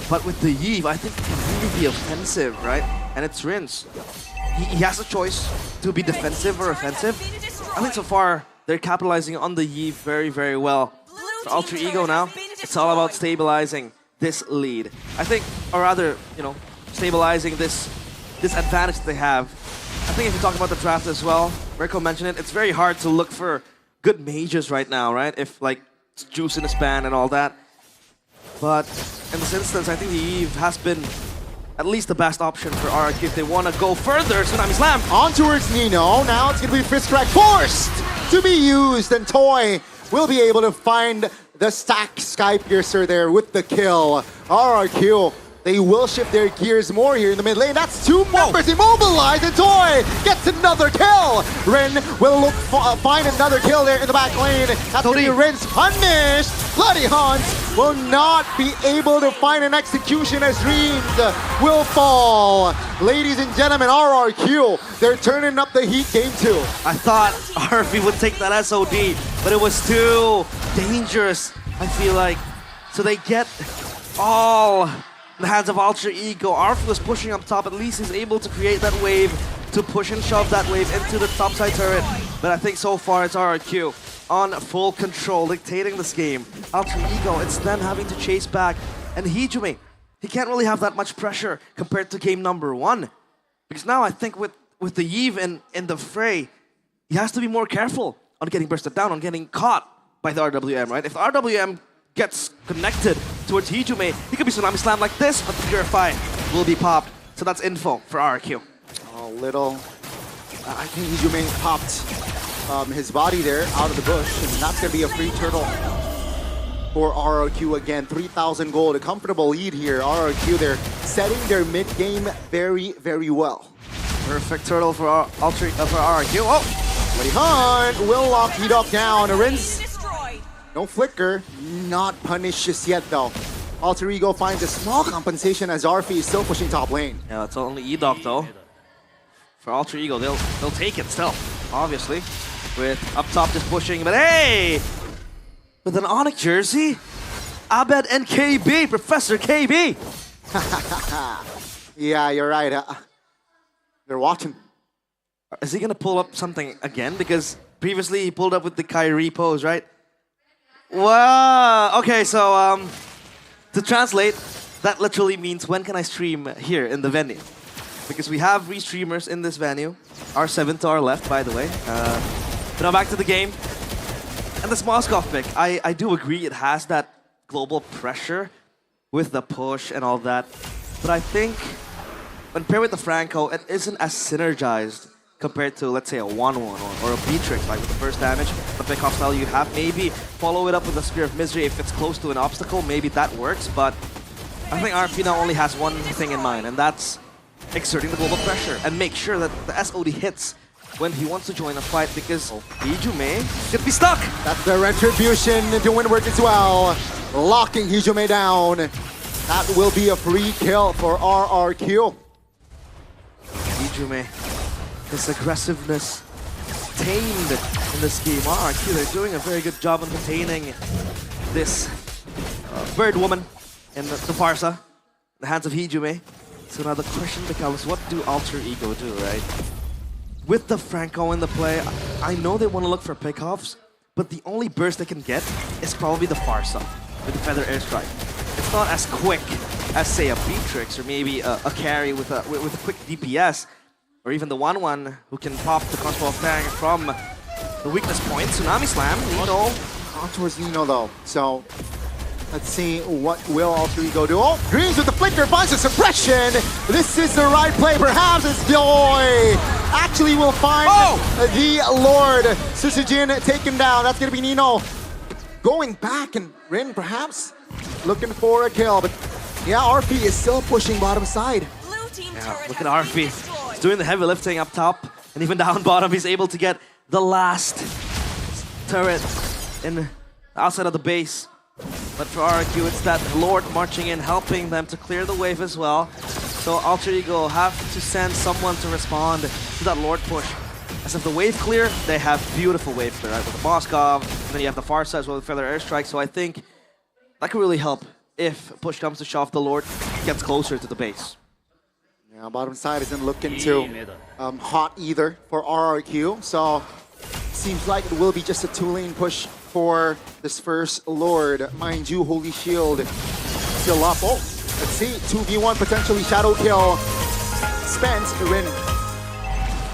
But with the Yves, I think it can really be offensive, right? And it's Rins. He has a choice to be defensive or offensive. I think so far, they're capitalizing on the Yves very, very well. For Alter Ego now, it's all about stabilizing this lead. I think, or rather, you know, stabilizing this advantage that they have. I think if you talk about the draft as well, Mirko mentioned it, it's very hard to look for good mages right now, right? If, like, Juice in a span and all that. But in this instance, I think the Yves has been at least the best option for RRQ if they want to go further. Tsunami Slam! On towards Nino. Now it's going to be Fist Crack forced to be used, and Toy will be able to find the stack Sky Piercer there with the kill. RRQ, they will shift their gears more here in the mid lane. That's 2 members immobilized, and Toy gets another kill. Rin will look find another kill there in the back lane. That's going to be Rin's punished. Bloody Hunt will not be able to find an execution as Dreams will fall. Ladies and gentlemen, RRQ, they're turning up the heat game 2. I thought Arfi would take that SOD, but it was too dangerous, I feel like. So they get all in the hands of Alter Ego. Arfi was pushing up top. At least he's able to create that wave, to push and shove that wave into the topside turret. But I think so far it's RRQ on full control, dictating this game. Alter Ego, it's them having to chase back. And Hijime, he can't really have that much pressure compared to game number 1. Because now I think with the Yves in the fray, he has to be more careful on getting bursted down, on getting caught by the RWM, right? If the RWM gets connected towards Hijime, he could be Tsunami Slam like this, but the Purify will be popped. So that's info for RRQ. Oh, little. I think Hijime popped his body there out of the bush, and that's going to be a free turtle for RRQ again. 3,000 gold, a comfortable lead here. RRQ, they're setting their mid-game very, very well. Perfect turtle for RRQ. Oh! Bloody Hunt will lock Edok down. Rin's no flicker, not punished just yet though. Alter Ego finds a small compensation as Arfi is still pushing top lane. Yeah, it's only E-Dog though. For Alter Ego, they'll take it still, obviously. With up top just pushing, but hey! With an Onyx jersey, Abed and KB, Professor KB! Yeah, you're right. They're watching. Is he gonna pull up something again? Because previously he pulled up with the Kyrie pose, right? Wow! Okay, so to translate, that literally means when can I stream here in the venue? Because we have restreamers in this venue. R7 to our left, by the way. But now back to the game. And this Moskov pick, I do agree it has that global pressure with the push and all that. But I think when paired with the Franco, it isn't as synergized compared to, let's say, a 1-1 or a Beatrix, like with the first damage, the pick-off style you have. Maybe follow it up with a Spear of Misery if it's close to an obstacle. Maybe that works, but I think RP now only has one thing in mind, and that's exerting the global pressure and make sure that the SOD hits when he wants to join a fight, because Hijume could be stuck. That's the retribution to Windward as well. Locking Hijume down. That will be a free kill for RRQ. Hijume, his aggressiveness tamed in this game. RRQ, they're doing a very good job on containing this bird woman in the Farsa, in the hands of Hijume. So now the question becomes, what do Alter Ego do, right? With the Franco in the play, I know they want to look for pickoffs, but the only burst they can get is probably the Farsa with the Feather Airstrike. It's not as quick as, say, a Beatrix or maybe a carry with a quick DPS, or even the 1-1 who can pop the Crossbow of Fang from the weakness point. Tsunami Slam, Nino. On towards Nino though, so let's see what will Alter Ego do. Oh, Greens with the flicker, bunch of suppression. This is the right play, perhaps it's Joy. Actually will find the Lord. Susujin taken down, that's gonna be Nino. Going back, and Rin perhaps looking for a kill, but yeah, RP is still pushing bottom side. Yeah, look at RP. He's doing the heavy lifting up top, and even down bottom, he's able to get the last turret in outside of the base. But for RRQ, it's that Lord marching in, helping them to clear the wave as well. So Alter Ego have to send someone to respond to that Lord push. As if the wave clear, they have beautiful wave clear, right? With the Moskov, and then you have the Farsa as well with Feather Airstrike. So I think that could really help if push comes to shove, the Lord gets closer to the base. Yeah, bottom side isn't looking too hot either for RRQ. So seems like it will be just a 2-lane push for this first Lord. Mind you, Holy Shield still up. Oh, let's see, 2v1 potentially shadow kill. Spence, Rin.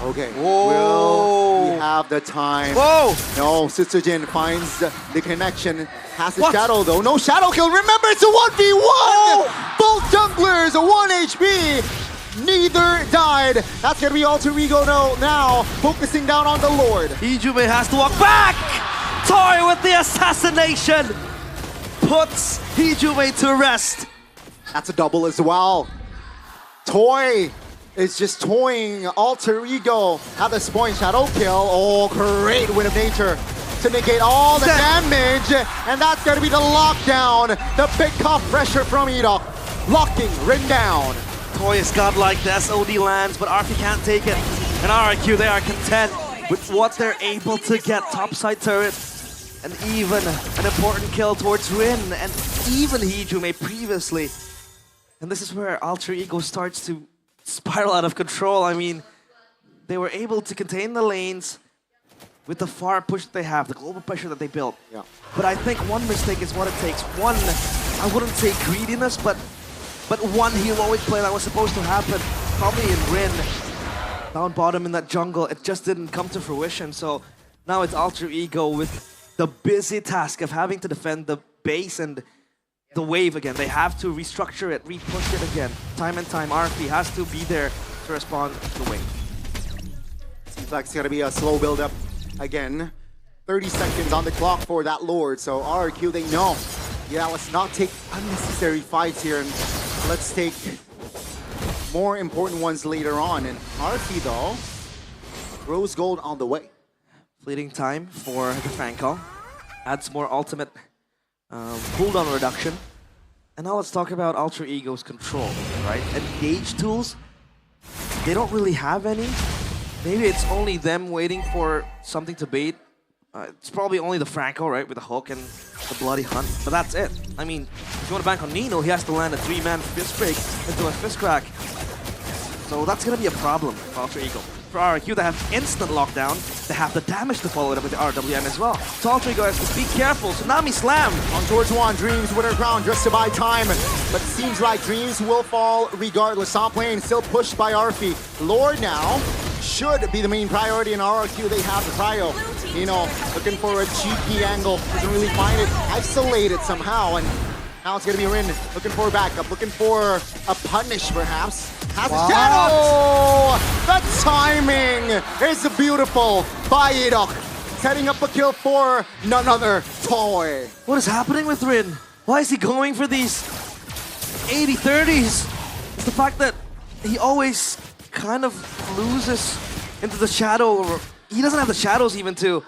Okay, will we have the time? Whoa! No, Sister Jin finds the connection. Has the shadow though. No shadow kill. Remember, it's a 1v1! Both junglers, 1 HP. Neither died. That's gonna be Alter Ego now, focusing down on the Lord. Hijume has to walk back! Toy with the assassination! Puts Hijume to rest. That's a double as well. Toy is just toying Alter Ego at this point. Shadow kill. Oh, great Wind of Nature to negate all the damage. And that's gonna be the lockdown. The big cuff pressure from Edok. Locking Rin down. Toy is godlike, the SOD lands, but RP can't take it. And RRQ, they are content with what they're able to get. Topside turret, and even an important kill towards Rin, and even Hijume previously. And this is where Alter Ego starts to spiral out of control. I mean, they were able to contain the lanes with the far push that they have, the global pressure that they built. Yeah. But I think one mistake is what it takes. One, I wouldn't say greediness, but one heroic play that was supposed to happen, probably in Rin, down bottom in that jungle, it just didn't come to fruition. So now it's Alter Ego with the busy task of having to defend the base and the wave again. They have to restructure it, re-push it again. Time and time, RP has to be there to respond to the wave. Seems like it's gonna be a slow build-up again. 30 seconds on the clock for that Lord, so RRQ, they know. Yeah, let's not take unnecessary fights here, and let's take more important ones later on. And RP though, Rose Gold on the way. Fleeting time for the Franco. Adds more ultimate cooldown reduction. And now let's talk about Alter Ego's control, right? Engage tools, they don't really have any. Maybe it's only them waiting for something to bait. It's probably only the Franco, right, with the hook and the Bloody Hunt, but that's it. I mean, if you want to bank on Nino, he has to land a 3-man fist break into a fist crack. So that's going to be a problem for Alter Ego. For RRQ, they have instant lockdown. They have the damage to follow it up with the RWM as well. So Alter Ego has to be careful. Tsunami Slam! On towards one, Dreams winner crown just to buy time. But it seems like Dreams will fall regardless. Top lane still pushed by Arfi. Lord now should be the main priority in RRQ. They have the prio. Looking for a cheeky angle. Doesn't really find it. Isolated somehow. And now it's going to be Rin looking for a backup. Looking for a punish perhaps. Has a shadow! The timing is beautiful by Idok. Setting up a kill for none other, Toy. What is happening with Rin? Why is he going for these 80-30s? It's the fact that he always kind of loses into the shadow. Or he doesn't have the shadows even to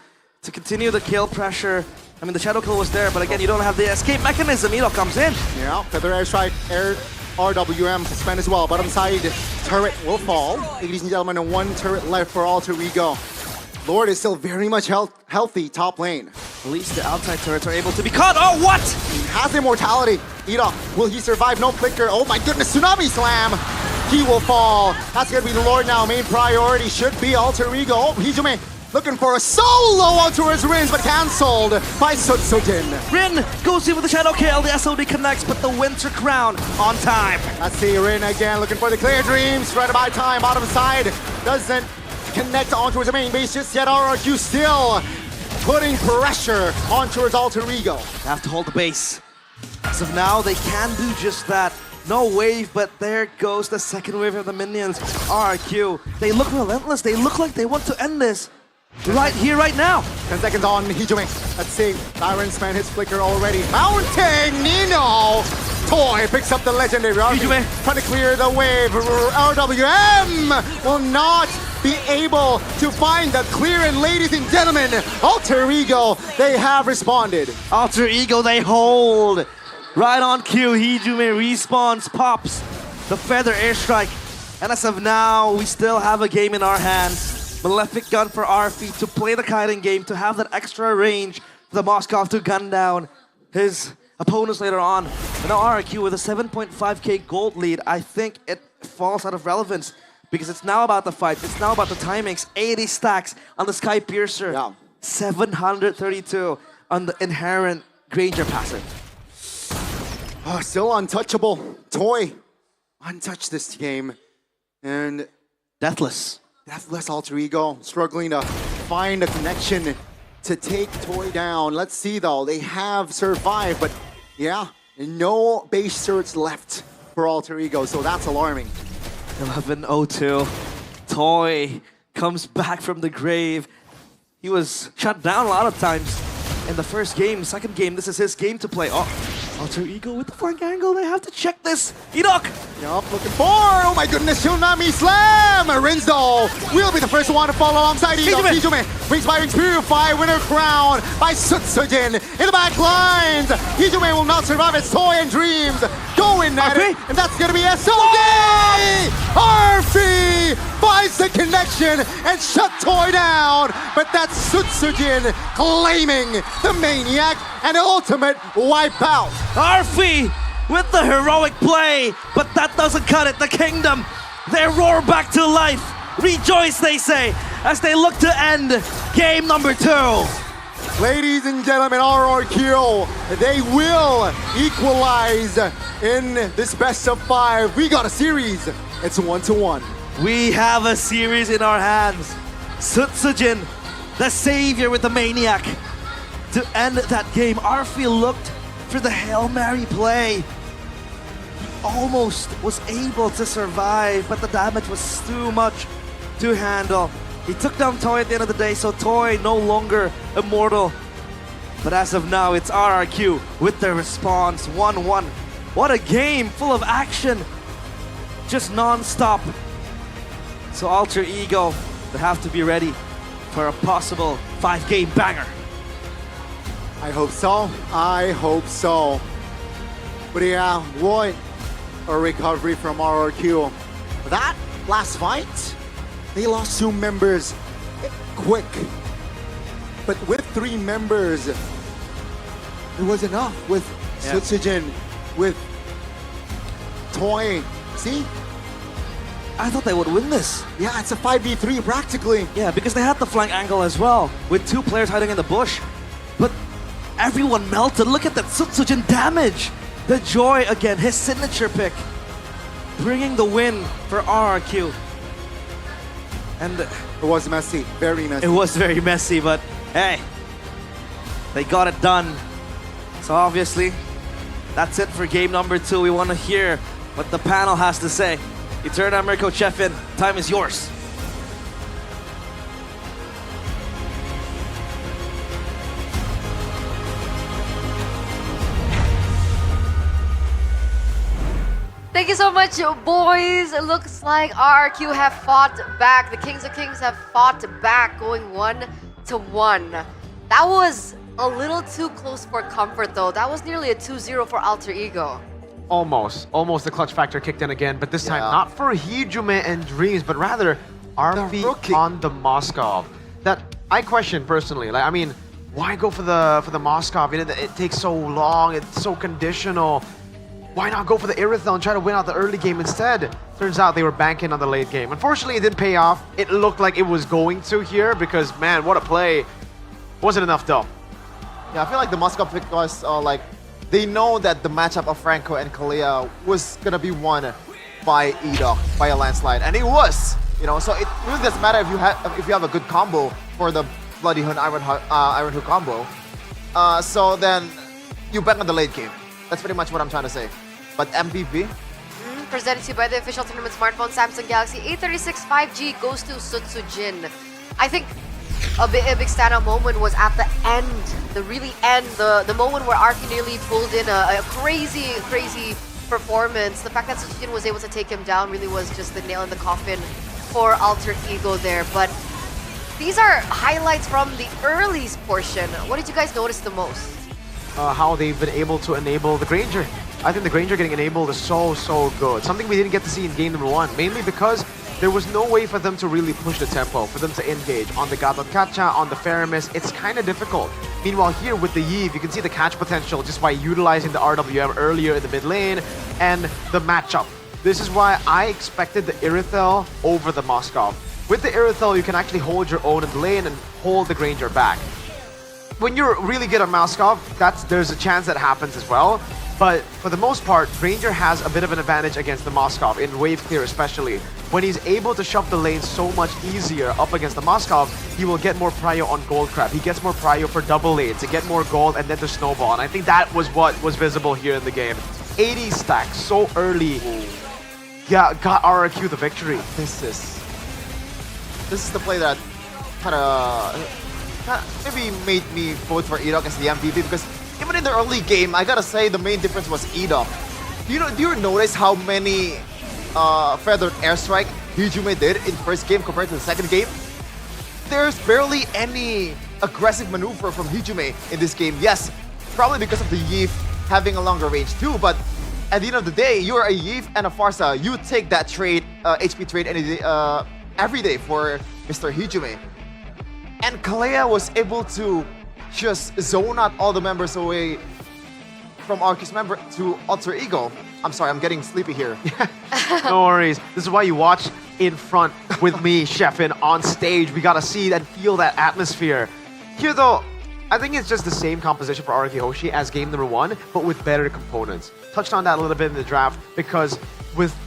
continue the kill pressure. I mean, the shadow kill was there, but again, you don't have the escape mechanism. Idok comes in. Yeah, Feather Airstrike, RWM to spend as well. Bottom side turret will fall. Ladies and gentlemen, and one turret left for Alter Ego. Lord is still very much healthy top lane. At least the outside turrets are able to be caught. Oh, what? He has immortality. Idok, will he survive? No flicker. Oh my goodness, Tsunami Slam. He will fall. That's going to be the Lord now. Main priority should be Alter Ego. Oh, Hijume looking for a solo onto his Rins, but cancelled by Sutsujin. Rin goes in with the shadow kill. The SOD connects, but the Winter Crown on time. Let's see Rin again looking for the clear Dreams. Right about time. Bottom side doesn't connect onto his main base just yet. RRQ still putting pressure onto his Alter Ego. They have to hold the base. As of now, they can do just that. No wave, but there goes the second wave of the minions. RRQ, they look relentless. They look like they want to end this right here, right now. 10 seconds on Hijume. Let's see. Byron's man hits flicker already. Mountain Nino! Toy picks up the legendary Hijume trying to clear the wave. RWM will not be able to find the clear, and ladies and gentlemen, Alter Ego, they have responded. Alter Ego, they hold. Right on cue, Hijume respawns, pops the Feather Airstrike. And as of now, we still have a game in our hands. Malefic Gun for Arfi to play the kiting game, to have that extra range for the Moskov to gun down his opponents later on. And now RRQ with a 7.5k gold lead, I think it falls out of relevance because it's now about the fight, it's now about the timings. 80 stacks on the Sky Piercer, 732 on the inherent Granger passive. Oh, still untouchable. Toy, untouched this game. And deathless Alter Ego, struggling to find a connection to take Toy down. Let's see though, they have survived, but yeah, no base certs left for Alter Ego, so that's alarming. 11:02, Toy comes back from the grave. He was shut down a lot of times in the first game. Second game, this is his game to play. Oh, Alter Ego with the flank angle. They have to check this. Idok! Yup, looking for, oh my goodness, Tsunami Slam! Rinzo will be the first one to fall alongside Idok. Hijume brings by Purify, winner crown by Sutsujin in the back lines. Hijume will not survive as Toy and Dreams go in at it, and that's gonna be SOD! Arfi finds the connection and shut Toy down, but that's Sutsujin claiming the Maniac and ultimate wipeout. Arfi with the heroic play, but that doesn't cut it. The Kingdom, they roar back to life. Rejoice, they say, as they look to end game number 2. Ladies and gentlemen, RRQ, they will equalize in this best of 5. We got a series. It's 1-1. We have a series in our hands. Sutsujin, the savior with the Maniac, to end that game. Arfi looked for the Hail Mary play. He almost was able to survive, but the damage was too much to handle. He took down Toy at the end of the day, so Toy no longer immortal. But as of now, it's RRQ with their response, 1-1. What a game, full of action, just non-stop. So Alter Ego, they have to be ready for a possible 5-game banger. I hope so. I hope so. But yeah, what a recovery from RRQ. That last fight, they lost 2 members quick. But with 3 members, it was enough with Sutsujin, with Toy. See? I thought they would win this. Yeah, it's a 5v3 practically. Yeah, because they had the flank angle as well, with 2 players hiding in the bush. But everyone melted. Look at that Sutsujin damage. The Joy again, his signature pick, bringing the win for RRQ. And it was messy, very messy. It was very messy, but hey, they got it done. So obviously, that's it for game number 2. We want to hear what the panel has to say. Eterna, Mirko, Chefin, time is yours. Thank you so much, boys. It looks like RRQ have fought back. The Kings of Kings have fought back, going 1-1. That was a little too close for comfort, though. That was nearly a 2-0 for Alter Ego. Almost the clutch factor kicked in again, but this time not for Hijume and Dreams, but rather RP on the Moskov. That I question personally. Like, I mean, why go for the Moskov? It takes so long. It's so conditional. Why not go for the Irithel and try to win out the early game instead? Turns out they were banking on the late game. Unfortunately, it didn't pay off. It looked like it was going to here because, man, what a play. Wasn't enough though. Yeah, I feel like the Moskov pick was like, they know that the matchup of Franco and Kalea was gonna be won by Edok, by a landslide. And it was! You know, so it really doesn't matter if you have a good combo for the Bloody Hun Iron Hook combo. So then you bet on the late game. That's pretty much what I'm trying to say. But MVP? Presented to you by the official tournament smartphone Samsung Galaxy A36 5G goes to Sutsujin. I think a big standout moment was at the end, the really end, the moment where Arky nearly pulled in a crazy performance. The fact that Sutsujin was able to take him down really was just the nail in the coffin for Alter Ego there. But these are highlights from the early portion. What did you guys notice the most? How they've been able to enable the Granger. I think the Granger getting enabled is so good. Something we didn't get to see in game number 1, mainly because there was no way for them to really push the tempo, for them to engage. On the Gatot Kacha, on the Faramis, it's kind of difficult. Meanwhile here with the Yve, you can see the catch potential just by utilizing the RWM earlier in the mid lane and the matchup. This is why I expected the Irithel over the Moskov. With the Irithel, you can actually hold your own in the lane and hold the Granger back. When you're really good at Moskov, there's a chance that happens as well. But for the most part, Granger has a bit of an advantage against the Moskov, in wave clear especially. When he's able to shove the lane so much easier up against the Moskov, he will get more prio on Gold Crab. He gets more prio for double lane to get more gold and then to snowball. And I think that was what was visible here in the game. 80 stacks so early. Yeah, got RRQ the victory. This is the play that kind of maybe made me vote for Edok as the MVP, because even in the early game, I gotta say the main difference was Edok. Do you notice how many feathered airstrike Hijume did in first game compared to the second game? There's barely any aggressive maneuver from Hijume in this game. Yes, probably because of the Yve having a longer range too, but at the end of the day, you're a Yve and a Farsa. You take that trade, HP trade every day for Mr. Hijume. And Kalea was able to just zone out all the members away from Arceus member to Alter Ego. I'm sorry, I'm getting sleepy here. No worries. This is why you watch in front with me, Chefin, on stage. We gotta see and feel that atmosphere. Here though, I think it's just the same composition for Araki Hoshi as game number 1, but with better components. Touched on that a little bit in the draft because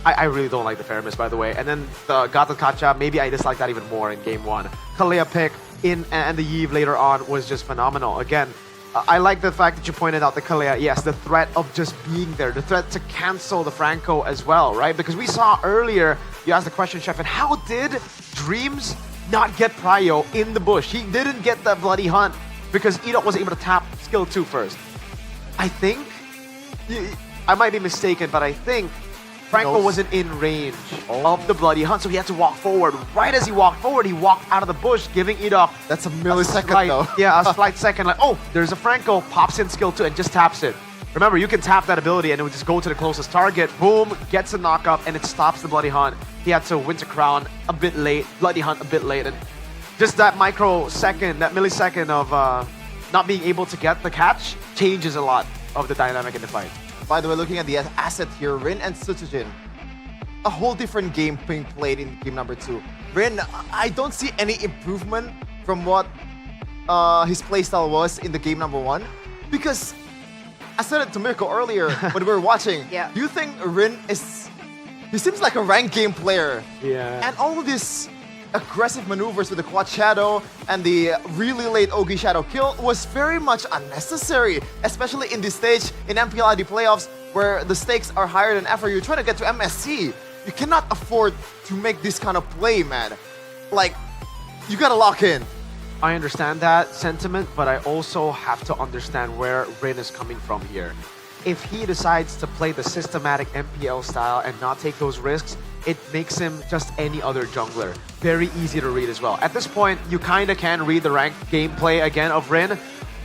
I really don't like the Faramis, by the way. And then the Gatot Kacha, maybe I dislike that even more in game 1. Kalea pick and the Yve later on was just phenomenal. Again, I like the fact that you pointed out the Kalea. Yes, the threat of just being there, the threat to cancel the Franco as well, right? Because we saw earlier, you asked the question, Chefin, how did Dreams not get prio in the bush? He didn't get the bloody hunt because Edok was able to tap skill 2 first. I think, I might be mistaken, but I think Franco wasn't in range of the bloody hunt, so he had to walk forward. Right as he walked forward, he walked out of the bush, giving Edok that's a millisecond though. Yeah, a slight second, like, oh, there's a Franco, pops in skill 2 and just taps it. Remember, you can tap that ability and it would just go to the closest target. Boom, gets a knock up and it stops the Bloody Hunt. He had to Winter Crown a bit late, Bloody Hunt a bit late. And just that microsecond, that millisecond of not being able to get the catch changes a lot of the dynamic in the fight. By the way, looking at the asset here, Rin and Sutsujin, a whole different game being played in game number 2. Rin, I don't see any improvement from what his playstyle was in the game number 1. Because I said it to Mirko earlier when we were watching. Yeah. Do you think Rin he seems like a ranked game player. Yeah. And all of these aggressive maneuvers with the Quad Shadow and the really late Ogi Shadow kill was very much unnecessary, especially in this stage in MPL ID playoffs where the stakes are higher than ever. You're trying to get to MSC. You cannot afford to make this kind of play, man. Like, you gotta lock in. I understand that sentiment, but I also have to understand where Rin is coming from here. If he decides to play the systematic MPL style and not take those risks, it makes him just any other jungler. Very easy to read as well. At this point, you kind of can read the ranked gameplay again of Rin,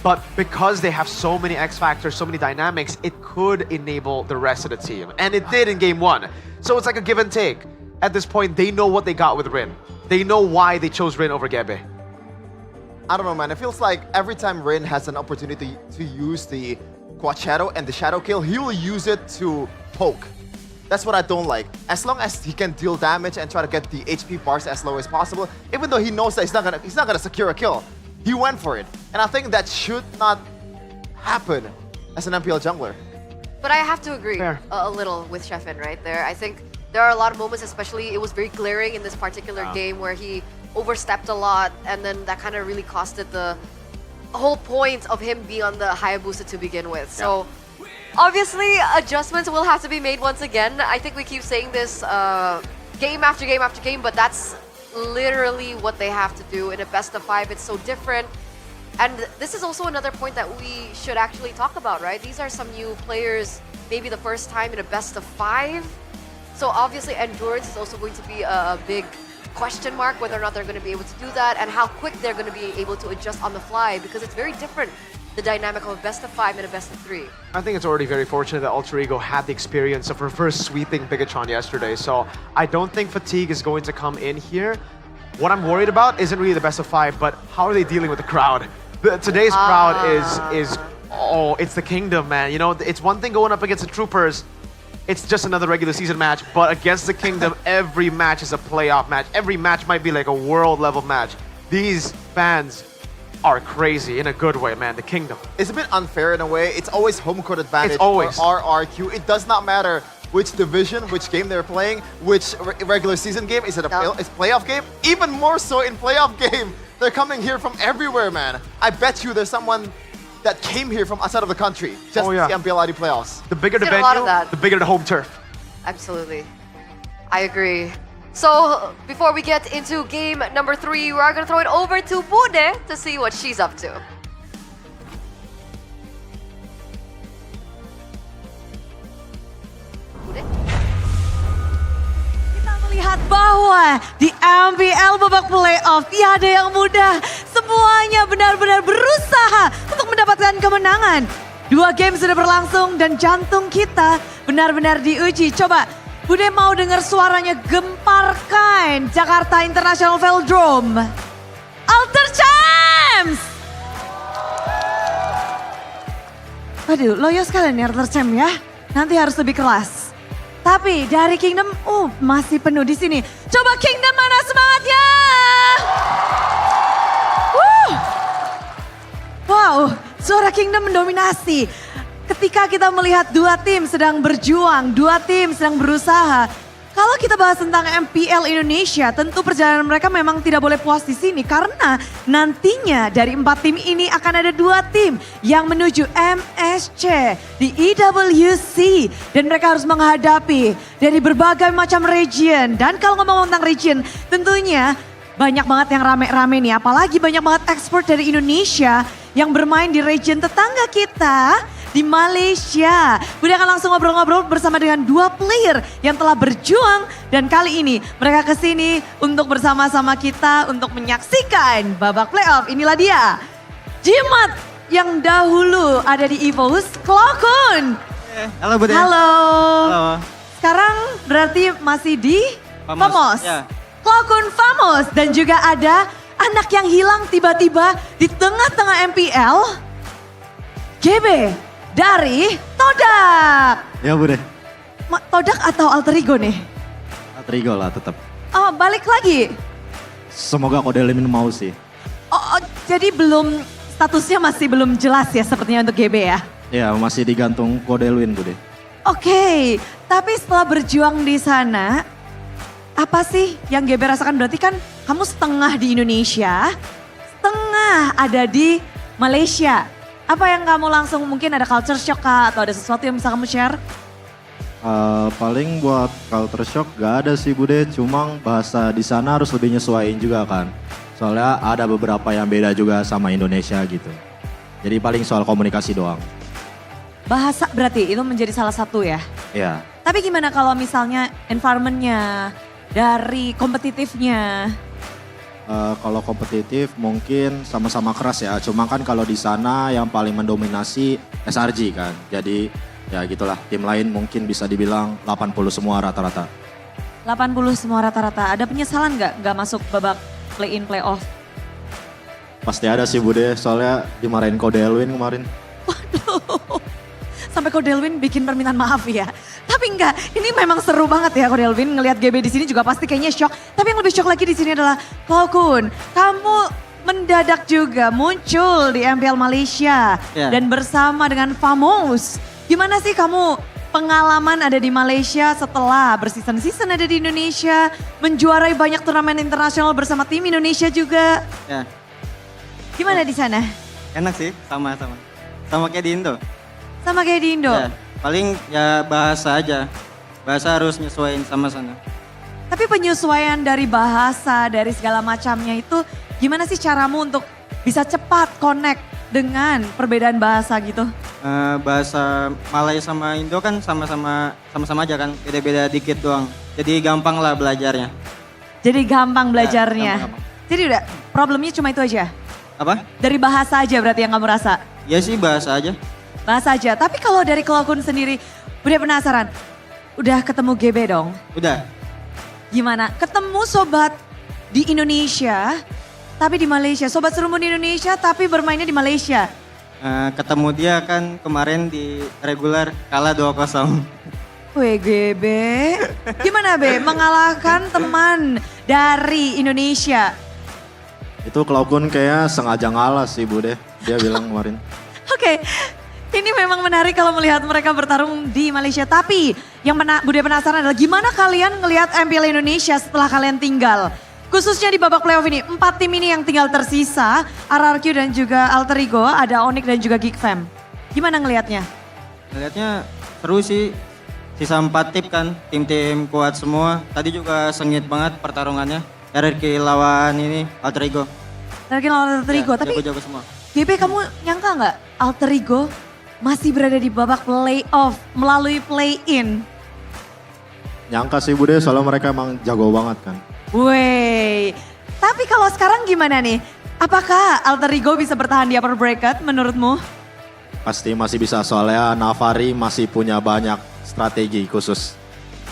but because they have so many X factors, so many dynamics, it could enable the rest of the team. And it did in game 1. So it's like a give and take. At this point, they know what they got with Rin. They know why they chose Rin over Gebe. I don't know, man. It feels like every time Rin has an opportunity to use the Quad Shadow and the Shadow Kill, he will use it to poke. That's what I don't like. As long as he can deal damage and try to get the HP bars as low as possible, even though he knows that he's not gonna secure a kill, he went for it. And I think that should not happen as an MPL jungler. But I have to agree a little with Sheffin right there. I think there are a lot of moments, especially it was very glaring in this particular game where he overstepped a lot, and then that kind of really costed the whole point of him being on the Hayabusa to begin with. So obviously adjustments will have to be made once again. I think we keep saying this game after game after game, but that's literally what they have to do in a best of 5. It's so different. And this is also another point that we should actually talk about, right? These are some new players, maybe the first time in a best of 5. So obviously endurance is also going to be a big question mark, whether or not they're going to be able to do that and how quick they're going to be able to adjust on the fly, because it's very different, the dynamic of a best of 5 and a best of 3. I think it's already very fortunate that Alter Ego had the experience of reverse sweeping Bigatron yesterday, so I don't think fatigue is going to come in here. What I'm worried about isn't really the best of 5, but how are they dealing with the crowd? Today's crowd is it's the kingdom, man. You know, it's one thing going up against the Troopers. It's just another regular season match, but against the Kingdom, every match is a playoff match. Every match might be like a world level match. These fans are crazy in a good way, man. The Kingdom. It's a bit unfair in a way. It's always home court advantage It's always. for RRQ. It does not matter which division, which game they're playing, which regular season game. Is it a playoff game? Even more so in playoff game. They're coming here from everywhere, man. I bet you there's someone that came here from outside of the country just to see MPL ID playoffs. The bigger the Seen a lot of venue, that. the bigger the home turf. Absolutely. I agree. So before we get into game number 3, we are going to throw it over to Bude to see what she's up to. Bude? Kita melihat bahwa di MPL babak playoff tiada yang mudah. Semuanya benar-benar berusaha untuk mendapatkan kemenangan. 2 game sudah berlangsung dan jantung kita benar-benar diuji. Coba, Bude mau dengar suaranya, gemparkan Jakarta International Velodrome. Alter Champs! Aduh, loyo sekali nih Alter Champs ya. Nanti harus lebih kelas. Tapi dari Kingdom, masih penuh di sini. Coba Kingdom, mana semangatnya? Wow, suara Kingdom mendominasi. Ketika kita melihat 2 tim sedang berjuang, 2 tim sedang berusaha. Kalau kita bahas tentang MPL Indonesia, tentu perjalanan mereka memang tidak boleh puas di sini. Karena nantinya dari 4 tim ini akan ada 2 tim yang menuju MSC di EWC. Dan mereka harus menghadapi dari berbagai macam region. Dan kalau ngomong tentang region, tentunya banyak banget yang rame-rame nih. Apalagi banyak banget ekspor dari Indonesia yang bermain di region tetangga kita di Malaysia. Bude akan langsung ngobrol-ngobrol bersama dengan 2 player yang telah berjuang. Dan kali ini mereka kesini untuk bersama-sama kita untuk menyaksikan babak playoff. Inilah dia, Jimat yang dahulu ada di EVOS, Klokun. Halo Bude. Halo. Halo. Sekarang berarti masih di Famos. Ya. Klokun Famos dan juga ada anak yang hilang tiba-tiba di tengah-tengah MPL. GB dari Todak. Ya Bude. Todak atau alter ego nih? Alter ego lah tetap. Oh, balik lagi. Semoga Kode Limin mau sih. Oh, jadi statusnya masih belum jelas ya sepertinya untuk GB ya? Ya masih digantung Kode Lin Bude. Oke, tapi setelah berjuang di sana, apa sih yang GB rasakan? Berarti kan kamu setengah di Indonesia, setengah ada di Malaysia. Apa yang kamu langsung mungkin ada culture shock kah? Atau ada sesuatu yang bisa kamu share? Paling buat culture shock gak ada sih Bude, cuma bahasa di sana harus lebih nyesuaiin juga kan. Soalnya ada beberapa yang beda juga sama Indonesia gitu. Jadi paling soal komunikasi doang. Bahasa berarti itu menjadi salah satu ya? Iya. Tapi gimana kalau misalnya environment-nya, dari kompetitifnya? Kalau kompetitif mungkin sama-sama keras ya, cuma kan kalau di sana yang paling mendominasi SRG kan. Jadi ya gitulah, tim lain mungkin bisa dibilang 80 semua rata-rata. 80 semua rata-rata. Ada penyesalan nggak masuk babak play-in, play-off? Pasti ada sih Bude, soalnya dimarahin Kode Elwin kemarin. Sampai Kode Elwin bikin permintaan maaf ya. Tapi enggak, ini memang seru banget ya Kode Elwin. Ngelihat GB di sini juga pasti kayaknya shock. Tapi yang lebih shock lagi di sini adalah Klokun, kamu mendadak juga muncul di MPL Malaysia. Yeah. Dan bersama dengan Famos. Gimana sih kamu pengalaman ada di Malaysia setelah berseason-season ada di Indonesia, menjuarai banyak turnamen internasional bersama tim Indonesia juga. Ya. Gimana di sana? Enak sih, sama kayak di Indo. Sama kayak di Indo? Ya, paling ya bahasa aja, bahasa harus nyesuaiin sama sana. Tapi penyesuaian dari bahasa, dari segala macamnya itu gimana sih caramu untuk bisa cepat connect dengan perbedaan bahasa gitu? Bahasa Malay sama Indo kan sama-sama aja kan, beda-beda dikit doang. Jadi gampang lah belajarnya. Jadi gampang belajarnya. Ya, gampang. Jadi udah problemnya cuma itu aja? Apa? Dari bahasa aja berarti yang kamu rasa? Ya sih bahasa aja. Bahasa aja, tapi kalau dari Klokun sendiri udah penasaran, udah ketemu GB dong? Udah. Gimana? Ketemu sobat di Indonesia, tapi di Malaysia. Sobat serumun di Indonesia tapi bermainnya di Malaysia. Ketemu dia kan kemarin di regular kalah 2-0. Wih GB, gimana Be mengalahkan teman dari Indonesia? Itu Klokun kayaknya sengaja ngalah sih Bude, dia bilang kemarin. Oke, ini memang menarik kalau melihat mereka bertarung di Malaysia. Tapi yang Bude penasaran adalah gimana kalian ngelihat MPL Indonesia setelah kalian tinggal? Khususnya di babak playoff ini, 4 tim ini yang tinggal tersisa, RRQ dan juga Alter Ego, ada Onyx dan juga Geekfam. Gimana ngelihatnya? Ngelihatnya seru sih, sisa 4 tim kan, tim-tim kuat semua. Tadi juga sengit banget pertarungannya, RRQ lawan ini Alter Ego. RRQ lawan Alter Ego, tapi jago semua. GB kamu nyangka nggak Alter Ego masih berada di babak playoff melalui play-in? Nyangka sih Bude, soalnya mereka emang jago banget kan. Wey, tapi kalau sekarang gimana nih? Apakah Alter Ego bisa bertahan di upper bracket menurutmu? Pasti masih bisa, soalnya Navari masih punya banyak strategi khusus.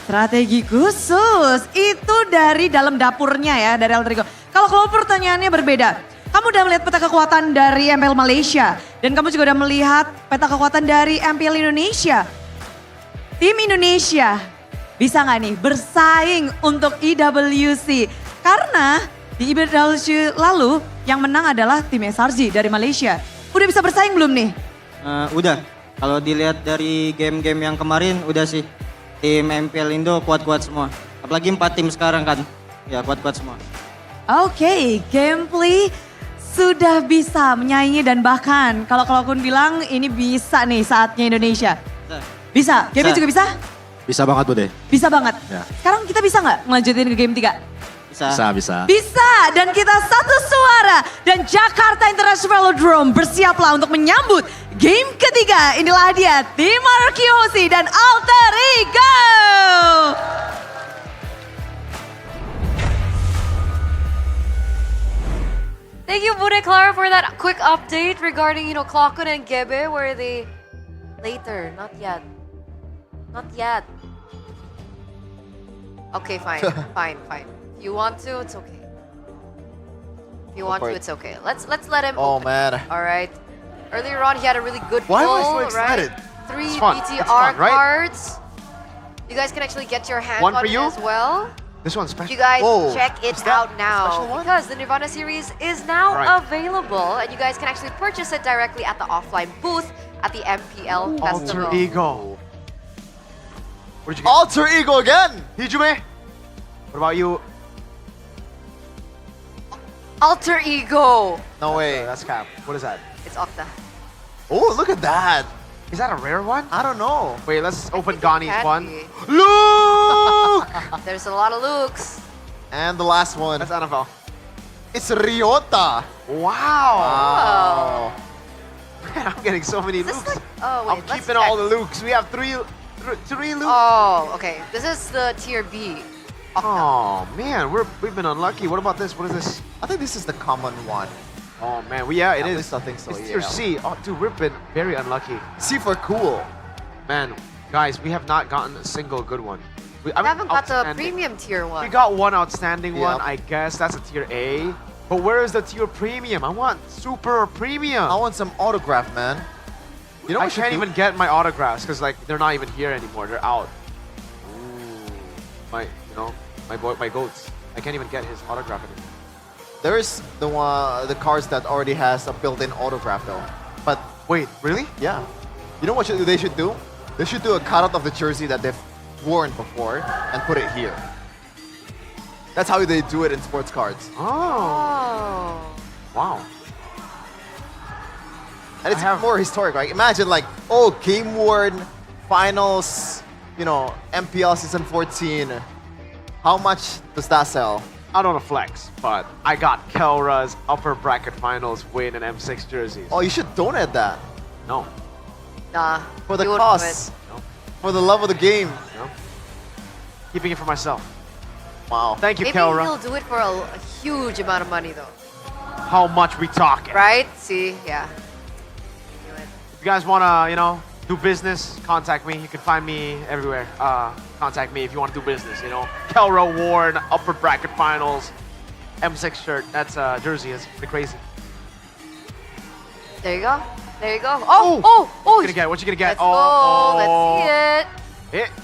Strategi khusus, itu dari dalam dapurnya ya, dari Alter Ego. Kalau pertanyaannya berbeda, kamu udah melihat peta kekuatan dari MPL Malaysia, dan kamu juga udah melihat peta kekuatan dari MPL Indonesia. Tim Indonesia bisa nggak nih bersaing untuk IWC? Karena di IWC lalu yang menang adalah tim SRG dari Malaysia. Udah bisa bersaing belum nih? Udah, kalau dilihat dari game-game yang kemarin udah sih. Tim MPL Indo kuat-kuat semua. Apalagi 4 tim sekarang kan, ya kuat-kuat semua. Oke, gameplay sudah bisa menyaingi dan bahkan kalau Klokun bilang ini bisa nih saatnya Indonesia. Bisa, game juga bisa? Bisa banget Bude. Bisa banget. Ya. Sekarang kita bisa nggak ngelanjutin ke game 3? Bisa. Bisa, dan kita satu suara. Dan Jakarta International Velodrome bersiaplah untuk menyambut game ketiga. Inilah dia, tim RRQ dan Alter Ego. Thank you, Bude Clara, for that quick update regarding, Clockun and Gebe. Where are they? Later, not yet. Not yet. Okay, fine, fine. If you want to, it's okay. If you want to, it's okay. Let's let him. Oh open. man. All right. Earlier on, he had a really good Why am I pull, so excited? right? 3 It's fun. BTR It's fun, right? cards. You guys can actually get your hands One on for it you? as well. This one's special. You guys Whoa. check it Is that out now because the Nirvana series is now Right. available, and you guys can actually purchase it directly at the offline booth at the MPL Festival. Alter Ego. What did you get? Alter Ego again! Hijume? What about you? Alter Ego. No way. That's cap. What is that? It's Octa. Oh, look at that. Is that a rare one? I don't know. Wait, let's open Gani's can one. be. Look! There's a lot of looks. And the last one. That's NFL. It's Ryota. Wow. Man, I'm getting so many looks. Oh, wait, I'm let's keeping check. all the looks. We have three looks. Oh, okay. This is the tier B. Oh man, we've been unlucky. What about this? What is this? I think this is the common one. Oh man, it At is. least I think so, It's yeah. tier C. Oh dude, we've been very unlucky. C for cool. Man, guys, we have not gotten a single good one. We haven't got the premium tier one. We got one outstanding one, Yep. I guess. That's a tier A. But where is the tier premium? I want super or premium. I want some autograph, man. You know I what you can't do? even get my autographs because they're not even here anymore. They're out. Ooh. My goats. I can't even get his autograph anymore. There's the cards that already has a built-in autograph though. But wait, really? Yeah. You know what they should do? They should do a cutout of the jersey that they've worn before and put it here. That's how they do it in sports cards. Oh. Wow. And it's more historic, right? Imagine game worn finals, MPL season 14. How much does that sell? I don't know flex, but I got Kelra's upper bracket finals win in M6 jerseys. Oh, you should donate that. No. Nah. For the you wouldn't do cost. it. No. For the love of the game. No. Keeping it for myself. Wow. Thank you, Maybe Kelra. he'll do it for a huge amount of money though. How much we talking? Right? See? Yeah. If you guys wanna, do business, contact me. You can find me everywhere. Contact me if you want to do business, Kelra Warren, upper bracket finals, M6 shirt. That's jersey. It's pretty crazy. There you go. There you go. Oh! What you gonna get? What you gonna get? Let's go. Let's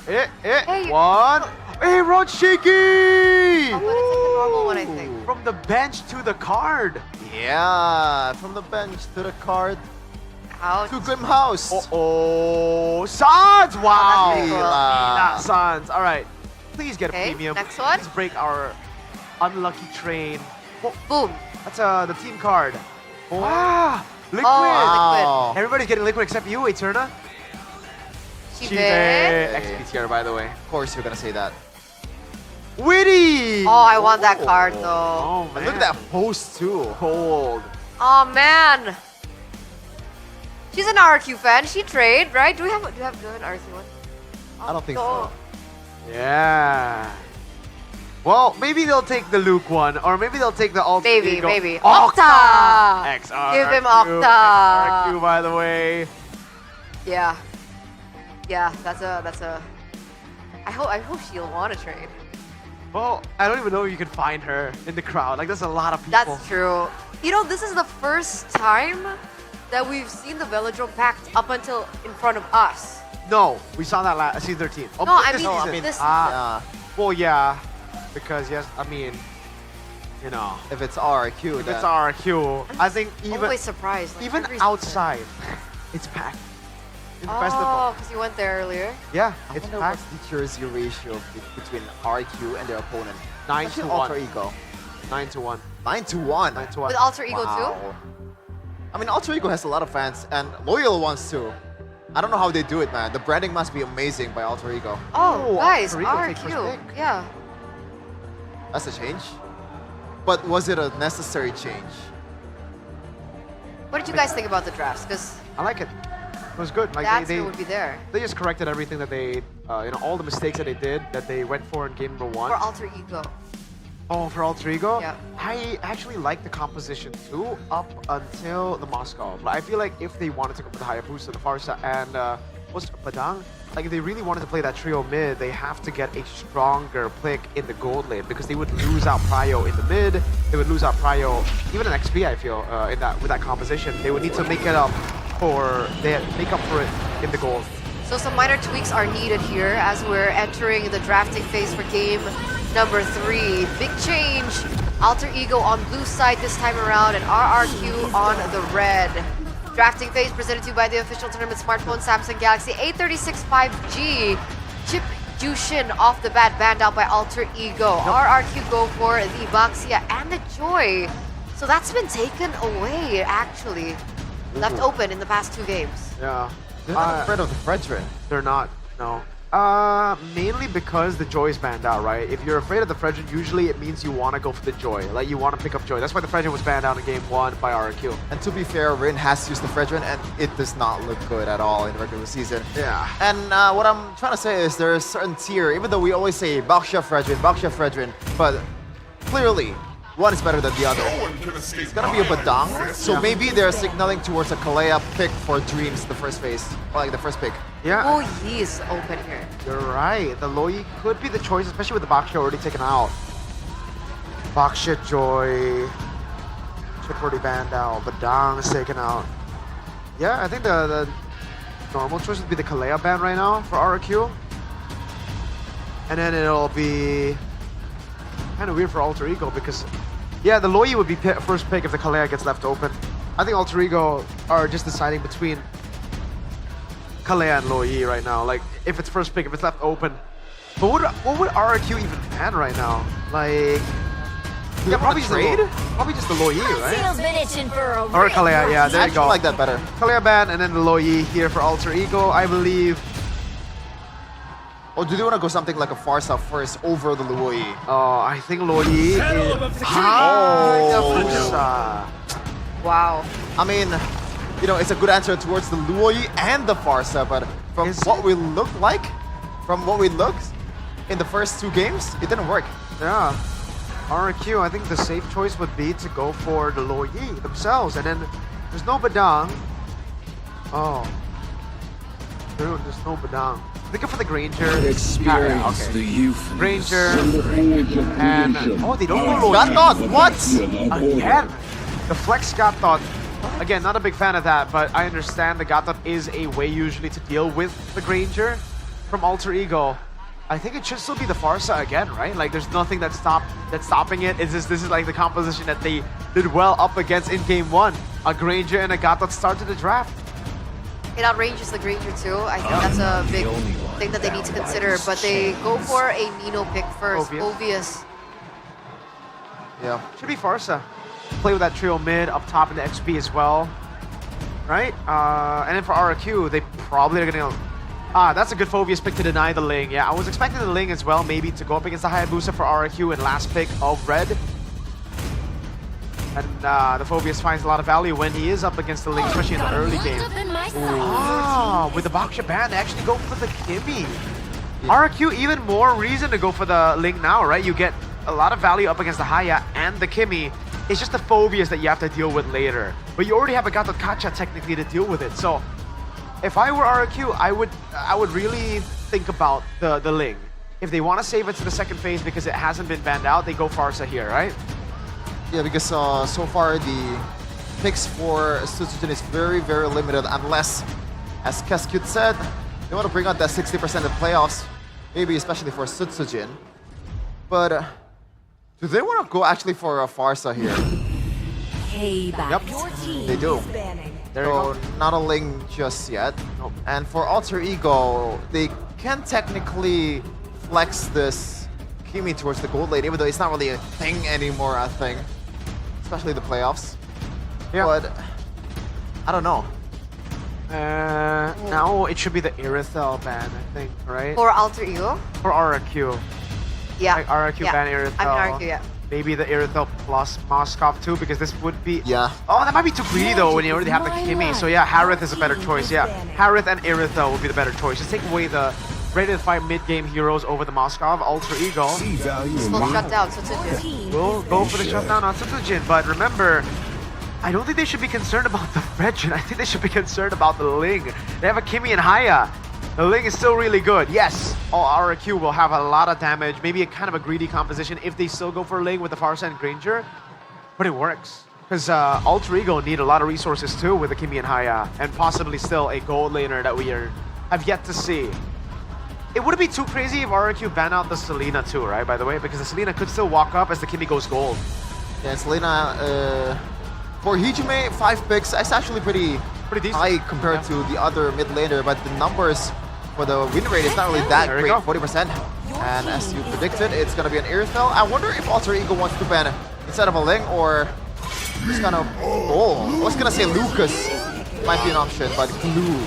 see it. Hey, One. Hey, Ron Shaky! I'm gonna take the normal one, I think. From the bench to the card. Yeah, from the bench to the card. Ouch. To Grim House. Oh, Sans! Wow. That's pretty cool. Not Sans. All right. Please get a Okay, premium. next one. Please break our unlucky train. Oh, boom. That's the team card. Ah, liquid. Oh, liquid. Everybody's getting liquid except you, Eterna. Chive. XPTR, by the way. Of course you're gonna say that. Witty! Oh, I want that card though. Oh, man. And look at that post too. Cold. Oh man. She's an RQ fan. She trade, right? Do we have an RQ one? I don't think Oh. so. Yeah. Well, maybe they'll take the Luke one, or maybe they'll take the Alter Maybe, Ego. maybe. Octa! Octa! XRQ. Give him Octa. XRQ, by the way. Yeah. Yeah, that's a I hope she'll want to trade. Well, I don't even know if you can find her in the crowd. There's a lot of people. That's true. This is the first time that we've seen the Velodrome packed up until in front of us. No, we saw that last season 13. Oh, No, I this mean, season. this Well, yeah, because yes, If it's RQ, if then it's RQ, I think even always surprised. Like, even every season. outside, it's packed. In the Oh, festival. because you went there earlier. Yeah, I it's wonder packed. what's the jersey ratio between RQ and their opponent. 9 Actually, to Alter 1. Ego. 9 to 1. 9 to 1. 9 to 1. With Alter Ego Wow. too? I mean, Alter Ego has a lot of fans and loyal ones too. I don't know how they do it, man. The branding must be amazing by Alter Ego. Oh, guys, Alter Ego takes first RQ. pick. Yeah. That's a change. But was it a necessary change? What did you guys think about the drafts? Because I like it. It was good. the Like answer they would be there. just corrected everything that they, all the mistakes that they did that they went for in game number 1. For Alter Ego. Oh, for Alter Ego? Yeah. I actually like the composition too, up until the Moscow. I feel like if they wanted to go for the Hayabusa, the Farsa, and what's Badang? Like if they really wanted to play that trio mid, they have to get a stronger pick in the gold lane because they would lose out Prio in the mid. They would lose out Prio, even in XP. I feel in that with that composition, they would need to make it up for it in the gold. So some minor tweaks are needed here as we're entering the drafting phase for game number 3. Big change. Alter Ego on blue side this time around and RRQ on the red. Drafting phase presented to you by the official tournament smartphone Samsung Galaxy A36 5G. Chip Jushin off the bat banned out by Alter Ego. RRQ go for the Baxia and the Joy. So that's been taken away actually. Left open in the past 2 games. Yeah. They're not afraid of the Fredrin. They're not, no. Mainly because the Joy is banned out, right? If you're afraid of the Fredrin, usually it means you want to go for the Joy. Like, you want to pick up Joy. That's why the Fredrin was banned out in game 1 by RRQ. And to be fair, Rin has used the Fredrin, and it does not look good at all in regular season. Yeah. And what I'm trying to say is there's a certain tier, even though we always say Baxia Fredrin, but clearly, one is better than the other. It's gonna be a Badang, so maybe they're signaling towards a Kalea pick for Dreams the first phase, like the first pick. Yeah. Oh, he is open here. You're right. The Loi could be the choice, especially with the Baxia already taken out. Baxia, Joy, Chip already banned out, Badang is taken out. Yeah, I think the normal choice would be the Kalea ban right now for RRQ. And then it'll be kind of weird for Alter Ego because, yeah, the Loi would be first pick if the Kalea gets left open. I think Alter Ego are just deciding between Kalea and Loi right now. Like, if it's first pick, if it's left open. But what would RRQ even ban right now? Like, yeah, probably just the Loi, right? Seal's been itching for a Or Kalea, yeah, there you go. I like that better. Kalea ban and then the Loi here for Alter Ego, I believe. Or do they want to go something like a Farsa first over the Loi? Oh, I think Loi is... Wow. I mean, you know, it's a good answer towards the Loi and the Farsa, but from what we looked in the first 2 games, it didn't work. Yeah. RRQ, I think the safe choice would be to go for the Loi themselves, and then there's no Badang. Oh. Dude, there's no Badang. They go for the Granger. Experience the youth. Granger. And oh, they don't go Loi. Gatot, what? Again. The Flex Gatot. Again, not a big fan of that, but I understand the Gatot is a way usually to deal with the Granger from Alter Ego. I think it should still be the Farsa again, right? Like, there's nothing that's stopping it. This is like the composition that they did well up against in game 1. A Granger and a Gatot started the draft. It outranges the Granger too. I think that's a big thing that they need to consider. But they go for a Nino pick first. Obvious. Yeah. Should be Farsa. Play with that trio mid up top in the XP as well. Right? And then for RRQ, they probably are going to... that's a good Phobius pick to deny the Ling. Yeah, I was expecting the Ling as well, maybe to go up against the Hayabusa for RRQ and last pick of red. And the Phobius finds a lot of value when he is up against the Ling, especially in the early game. With the Baxia ban, they actually go for the Kimmy. RRQ, even more reason to go for the Ling now, right? You get a lot of value up against the Haya and the Kimmy. It's just the Phobias that you have to deal with later. But you already have a Gatot Kacha technically to deal with it. So if I were RRQ, I would really think about the Ling. If they want to save it to the second phase because it hasn't been banned out, they go Farsa here, right? Yeah, because so far the picks for Sutsujin is very, very limited unless, as Keskut said, they want to bring out that 60% of playoffs, maybe especially for Sutsujin. But do they want to go actually for a Farsa here? Payback. Yep, they do. So not a Ling just yet. Nope. And for Alter Ego, they can technically flex this Kimi towards the gold lane, even though it's not really a thing anymore, I think. Especially the playoffs. Yeah. But I don't know. Now it should be the Irithel ban, I think, right? For Alter Ego? For RRQ. Yeah. Like RRQ ban Irithel. I mean RRQ, yeah. Maybe the Irithel plus Moskov too, because this would be... Yeah. Oh, that might be too greedy though when you already have the Kimmy. So yeah, Harith is a better choice. Yeah, Harith and Irithel would be the better choice. Just take away the ready to fight mid-game heroes over the Moskov. Alter Ego Will shut down Sutsujin. will go for the shutdown on Sutsujin, but remember, I don't think they should be concerned about the Regin. I think they should be concerned about the Ling. They have a Kimi and Haya. The Ling is still really good. Yes, all RQ will have a lot of damage, maybe a kind of a greedy composition if they still go for Ling with the Farsa and Granger, but it works. Because Alter Ego need a lot of resources too with the Kimi and Haya, and possibly still a gold laner that we have yet to see. It wouldn't be too crazy if RQ ban out the Selena too, right, by the way? Because the Selena could still walk up as the Kimi goes gold. Yeah, Selena, for Hijime, 5 picks, it's actually pretty decent. High compared to the other mid laner, but the numbers for the win rate is not really that great, 40%. And as you predicted, it's going to be an Irithel. I wonder if Alter Ego wants to ban instead of a Ling, or just kind of, I was going to say Lucas might be an option, but Glue.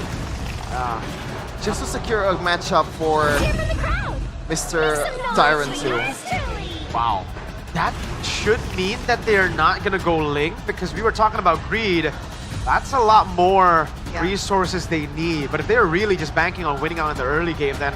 Just to secure a matchup for Mr. Tyrant 2. Wow. That should mean that they're not going to go Ling, because we were talking about greed. That's a lot more resources they need. But if they're really just banking on winning out in the early game, then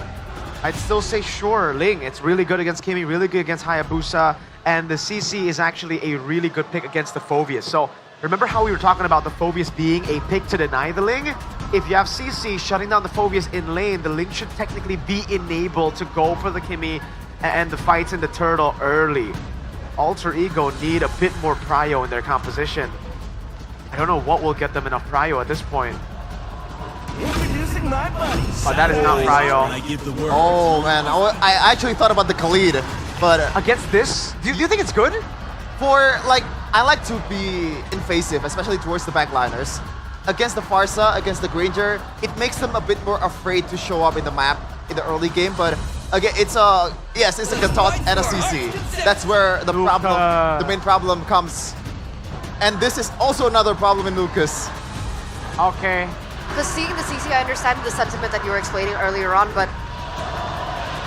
I'd still say sure, Ling. It's really good against Kimi, really good against Hayabusa, and the CC is actually a really good pick against the Phoveus. So remember how we were talking about the Phoveus being a pick to deny the Ling? If you have CC shutting down the Phoveus in lane, the Ling should technically be enabled to go for the Kimi and the fights in the turtle early. Alter Ego need a bit more prio in their composition. I don't know what will get them enough prio at this point. Oh, that is not prio. Oh man, I actually thought about the Khalid, but against this, do you think it's good? For like, I like to be invasive, especially towards the backliners. Against the Farsa, against the Granger, it makes them a bit more afraid to show up in the map in the early game. But again, it's a Gatot and a CC. That's where the main problem comes. And this is also another problem in Lucas. Okay. Because seeing the CC, I understand the sentiment that you were explaining earlier on, but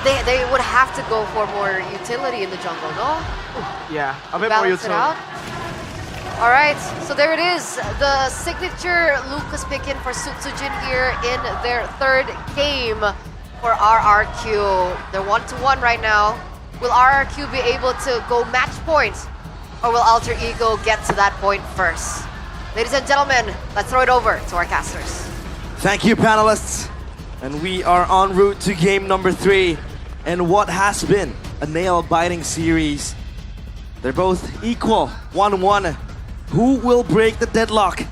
they would have to go for more utility in the jungle, no? Yeah, a bit more utility. All right, so there it is. The signature Lucas pick-in for Sutsujin here in their third game for RRQ. They're 1-1 right now. Will RRQ be able to go match points? Or will Alter Ego get to that point first? Ladies and gentlemen, let's throw it over to our casters. Thank you, panelists. And we are en route to game number 3. And what has been a nail-biting series. They're both equal, 1-1. Who will break the deadlock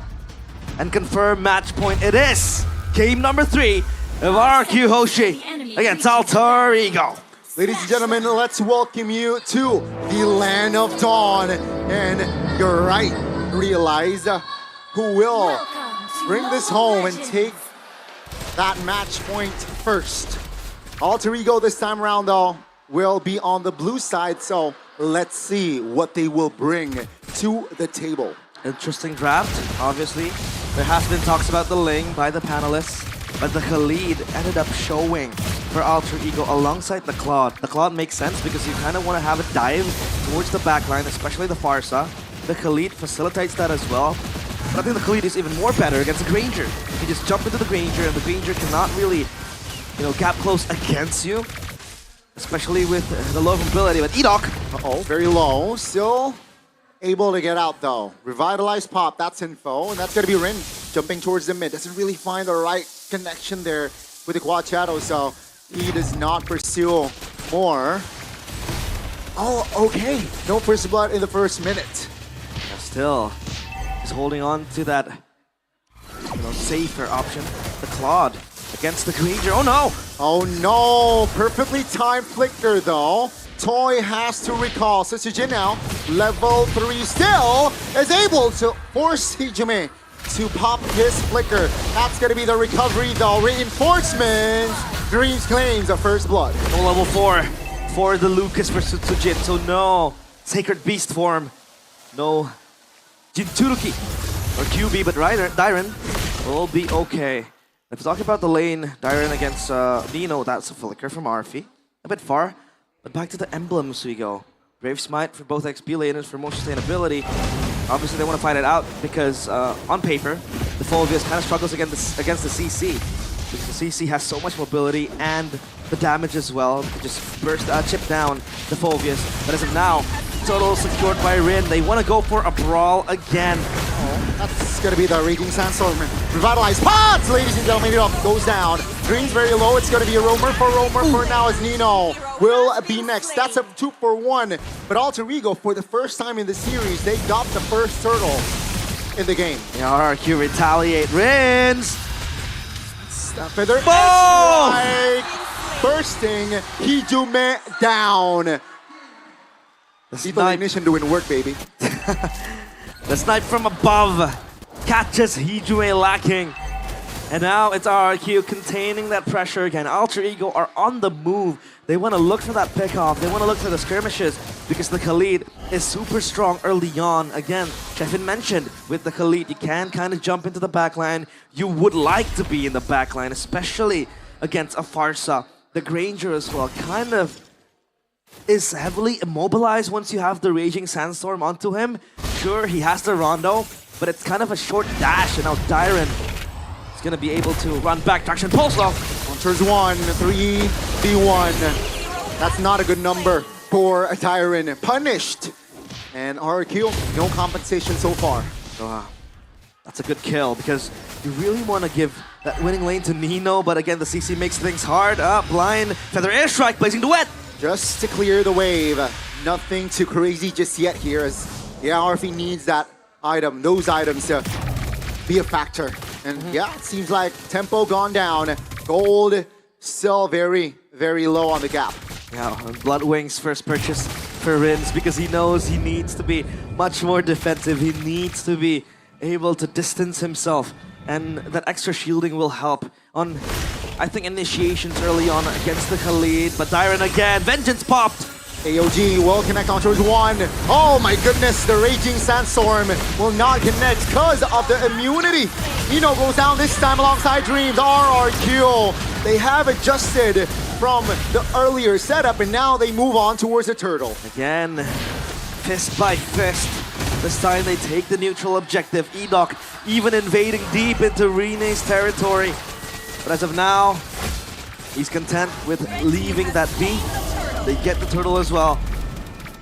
and confirm match point? It is game number 3 of RRQ Hoshi against Alter Ego. Ladies and gentlemen, let's welcome you to the Land of Dawn. And you're right, realize who will bring this home and take that match point first. Alter Ego this time around, though, will be on the blue side, so let's see what they will bring to the table. Interesting draft, obviously. There has been talks about the Ling by the panelists, but the Khalid ended up showing for Alter Ego alongside the Claude. The Claude makes sense because you kind of want to have a dive towards the backline, especially the Farsa. The Khalid facilitates that as well. But I think the Khalid is even more better against the Granger. You just jump into the Granger and the Granger cannot really, gap close against you. Especially with the low mobility, but Edok. Very low. Still able to get out though. Revitalized pop, that's info. And that's gonna be Rin jumping towards the mid. Doesn't really find the right connection there with the quad shadow, so he does not pursue more. Oh, okay. No first blood in the first minute. But still, he's holding on to that safer option. The Claude against the Granger. Oh no! Oh no! Perfectly timed flicker though. Toy has to recall. Sutsujin now, level 3 still, is able to force Hijime to pop his flicker. That's gonna be the recovery though. Reinforcements. Dreams claims a first blood. No level 4 for the Lucas for Sutsujin. So no Sacred Beast form. No Jinchuruki or QB, but Dyren will be okay. If we're talking about the lane, Dyren against Nino, that's a flicker from Arfi. A bit far, but back to the emblems we go. Brave Smite for both XP laners for more sustainability. Obviously they want to fight it out because on paper, the Phoveus kind of struggles against the CC. Because the CC has so much mobility and the damage as well. Just burst, chip down the Phobius. But as of now, Total secured by Rin. They want to go for a brawl again. That's going to be the Raging Sandstorm. Revitalized pods, ladies and gentlemen. It goes down. Green's very low. It's going to be a roamer for now as Nino will be next. That's a 2-for-1. But Alter Ego, for the first time in the series, they got the first turtle in the game. Yeah, RRQ retaliate. Rins! Feather strike, bursting Hijume down. Lethal Ignition doing work, baby. The snipe from above catches Hijume lacking. And now it's RRQ containing that pressure again. Alter Ego are on the move. They want to look for that pickoff. They want to look for the skirmishes because the Khalid is super strong early on. Again, Sheffin mentioned with the Khalid, you can kind of jump into the backline. You would like to be in the backline, especially against a Farsa. The Granger as well kind of is heavily immobilized once you have the Raging Sandstorm onto him. Sure, he has the Rondo, but it's kind of a short dash, and now Dyron is going to be able to run back. Traction Pulse off. Hunters 1, 3v1. That's not a good number for Dyron. Punished. And RRQ, no compensation so far. That's a good kill because you really want to give that winning lane to Nino, but again, the CC makes things hard. Blind Feather Airstrike blazing duet. Just to clear the wave. Nothing too crazy just yet here as RFE needs that item, those items to be a factor. And yeah, it seems like tempo gone down. Gold still very, very low on the gap. Yeah, Bloodwing's first purchase for Rins because he knows he needs to be much more defensive. He needs to be able to distance himself, and that extra shielding will help on, I think, initiations early on against the Khalid. But Dyron again, Vengeance popped. AOG will connect on towards 1. Oh my goodness, the Raging Sandstorm will not connect because of the immunity. Nino goes down this time alongside Dreams. RRQ, they have adjusted from the earlier setup and now they move on towards the turtle. Again, fist by fist. This time they take the neutral objective. Edok even invading deep into Rene's territory. But as of now, he's content with leaving that B. They get the turtle as well.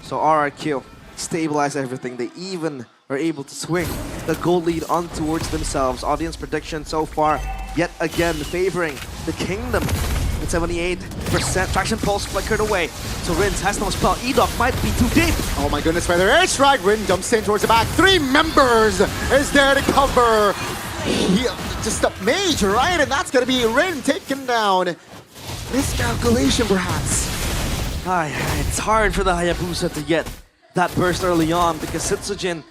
So RRQ stabilize everything. They even are able to swing the gold lead on towards themselves. Audience prediction so far, yet again favoring the Kingdom with 78%. Traction Pulse flickered away. So Rins has no spell. Edok might be too deep. Oh my goodness, Feather Airstrike. Rin jumps in towards the back. 3 members is there to cover. Just a mage, right? And that's going to be Rin taken down. Miscalculation, perhaps. It's hard for the Hayabusa to get that burst early on because Setsujin,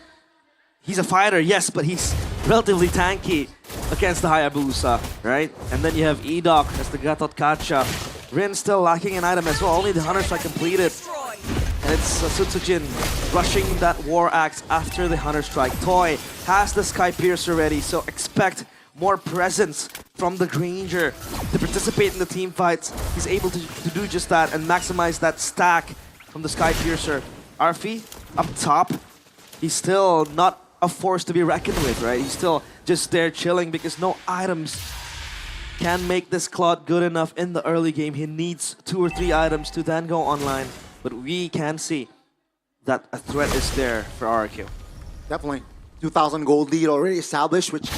he's a fighter, yes, but he's relatively tanky against the Hayabusa, right? And then you have Edok as the Gatot Kacha. Rin still lacking an item as well, only the Hunter Strike completed. And it's Setsujin rushing that War Axe after the Hunter Strike. Toy has the Sky Piercer ready, so expect more presence from the Granger to participate in the team fights. He's able to do just that and maximize that stack from the Sky Piercer. Arfi up top, he's still not a force to be reckoned with, right? He's still just there chilling because no items can make this Claude good enough in the early game. He needs 2 or 3 items to then go online. But we can see that a threat is there for RRQ. Definitely. 2,000 gold lead already established, which,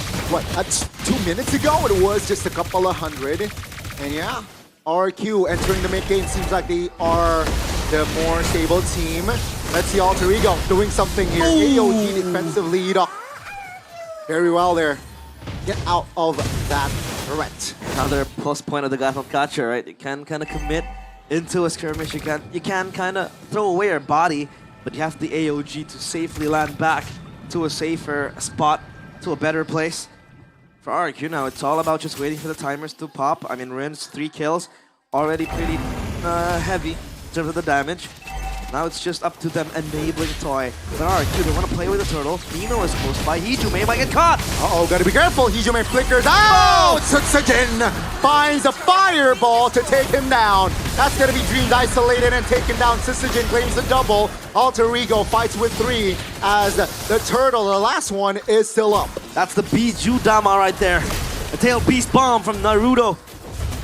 that's 2 minutes ago? It was just a couple of hundred. And yeah, RRQ entering the mid game seems like they are the more stable team. Let's see Alter Ego doing something here. AOG defensive lead. Very well there. Get out of that threat. Another plus point of the Gatot Kacha, right? You can kind of commit into a skirmish. You can kind of throw away your body, but you have the AOG to safely land back to a safer spot, to a better place. For RRQ now, it's all about just waiting for the timers to pop. I mean, Rin's 3 kills, already pretty heavy in terms of the damage. Now it's just up to them enabling Toy. But RRQ, they want to play with the turtle. Nino is close by. Hijume might get caught. Uh-oh, gotta be careful. Hijume flickers out. Setsujin finds a fireball to take him down. That's gonna be Dreams isolated and taken down. Setsujin claims the double. Alter Ego fights with 3 as the turtle, the last one, is still up. That's the Biju Dama right there. A tail beast bomb from Naruto.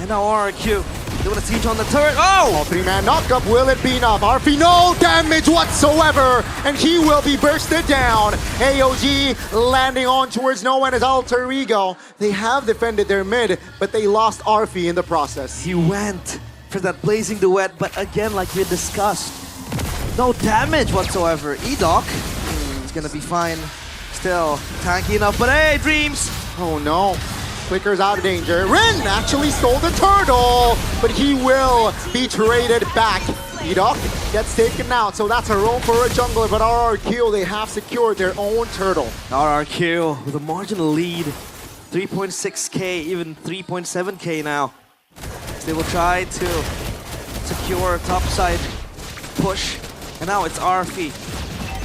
And now RRQ. They want to siege on the turret. Oh! 3-man knockup, will it be enough? RP, no damage whatsoever, and he will be bursted down. AOG landing on towards no one as Alter Ego. They have defended their mid, but they lost RP in the process. He went for that blazing duet, but again, like we discussed, no damage whatsoever. E-Doc is gonna be fine. Still tanky enough, but hey, Dreams! Oh no. Flicker's out of danger. Rin actually stole the turtle, but he will be traded back. E-Doc gets taken out, so that's a roam for a jungler, but RRQ, they have secured their own turtle. RRQ with a marginal lead. 3.6k, even 3.7k now. They will try to secure topside push, and now it's RFE.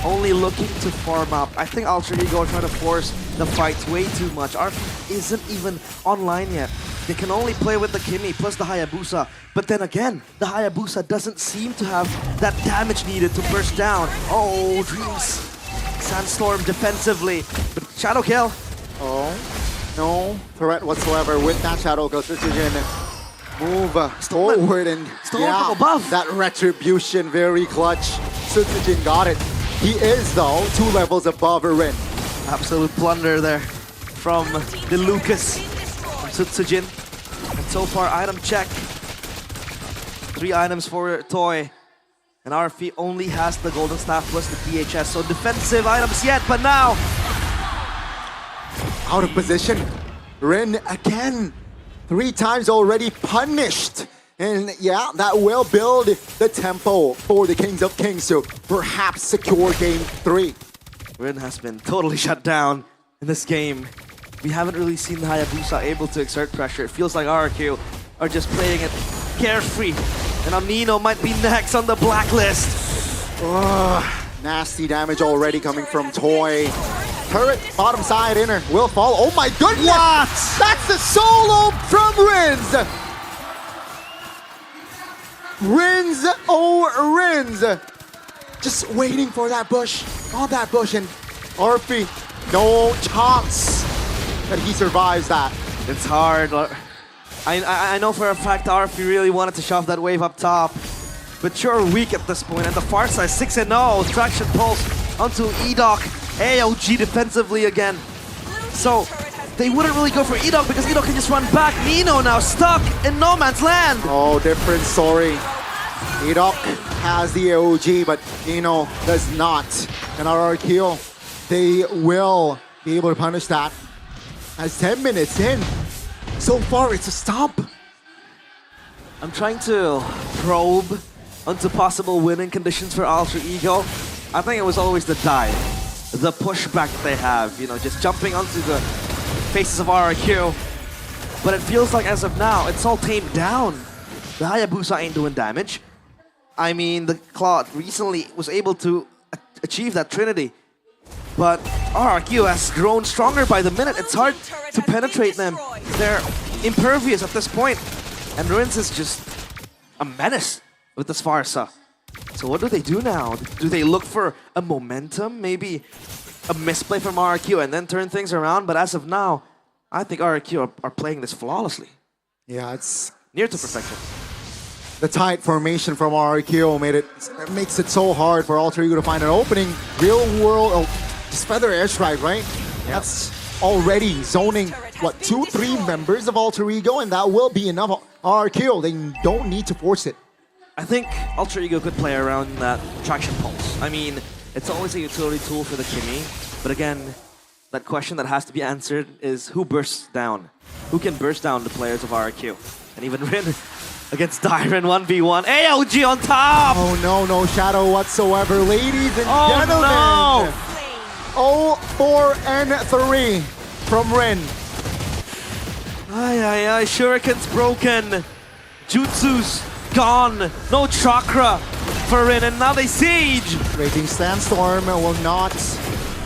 Only looking to farm up. I think Alter Ego are trying to force the fight way too much. RP isn't even online yet. They can only play with the Kimi plus the Hayabusa. But then again, the Hayabusa doesn't seem to have that damage needed to burst down. Oh, Dreams. Sandstorm defensively, but Shadow Kill. Oh, no threat whatsoever with that Shadow Kill. Decision move forward and from above. That retribution very clutch. Sutsujin got it. He is, though, 2 levels above Rin. Absolute blunder there from the Lucas from Sutsujin. And so far, item check. 3 items for Toy. And RFE only has the Golden Staff plus the DHS. So defensive items yet, but now... Out of position. Rin again. 3 times already punished. And yeah, that will build the tempo for the Kings of Kings to perhaps secure game 3. Rin has been totally shut down in this game. We haven't really seen the Hayabusa able to exert pressure. It feels like RRQ are just playing it carefree. And Amino might be next on the blacklist. Nasty damage already coming from Toy. Turret, bottom side, inner, will fall. Oh my goodness! What? That's the solo from Rins! Rins, oh Rins! Just waiting for that bush, on that bush, and RP, no chance that he survives that. It's hard. I know for a fact RP really wanted to shove that wave up top, but you're weak at this point, and the far side 6-0, traction pulse onto E-Doc, AOG defensively again. So they wouldn't really go for E-Doc because E-Doc can just run back. Nino now stuck in no man's land. Oh, different story. E-Doc has the AOG, but Nino does not. And RRQ, they will be able to punish that. As 10 minutes in, so far it's a stomp. I'm trying to probe onto possible winning conditions for Alter Ego. I think it was always the dive, the pushback that they have, you know, just jumping onto the faces of RRQ. But it feels like as of now, it's all tamed down. The Hayabusa ain't doing damage. I mean, the Claude recently was able to achieve that Trinity. But RRQ has grown stronger by the minute. It's hard to penetrate them. They're impervious at this point. And Rins is just a menace with this Farsa. So what do they do now? Do they look for a momentum? Maybe a misplay from RRQ and then turn things around? But as of now, I think RRQ are playing this flawlessly. Yeah, it's near to perfection. The tight formation from RRQ makes it so hard for Alter Ego to find an opening. Real world, just feather airstrike, right? Yep. That's already zoning, what, 2-3 members of Alter Ego, and that will be enough. RRQ, they don't need to force it. I think Alter Ego could play around that traction pulse. I mean, it's always a utility tool for the Kimi, but again, that question that has to be answered is who bursts down? Who can burst down the players of RRQ? And even Rin against Dyren 1v1. AOG on top! Oh no, no shadow whatsoever, ladies and gentlemen. No. 0-4-3 from Rin. Ay, Shuriken's broken. Jutsu's gone. No chakra for Rin, and now they siege. Raging Sandstorm will not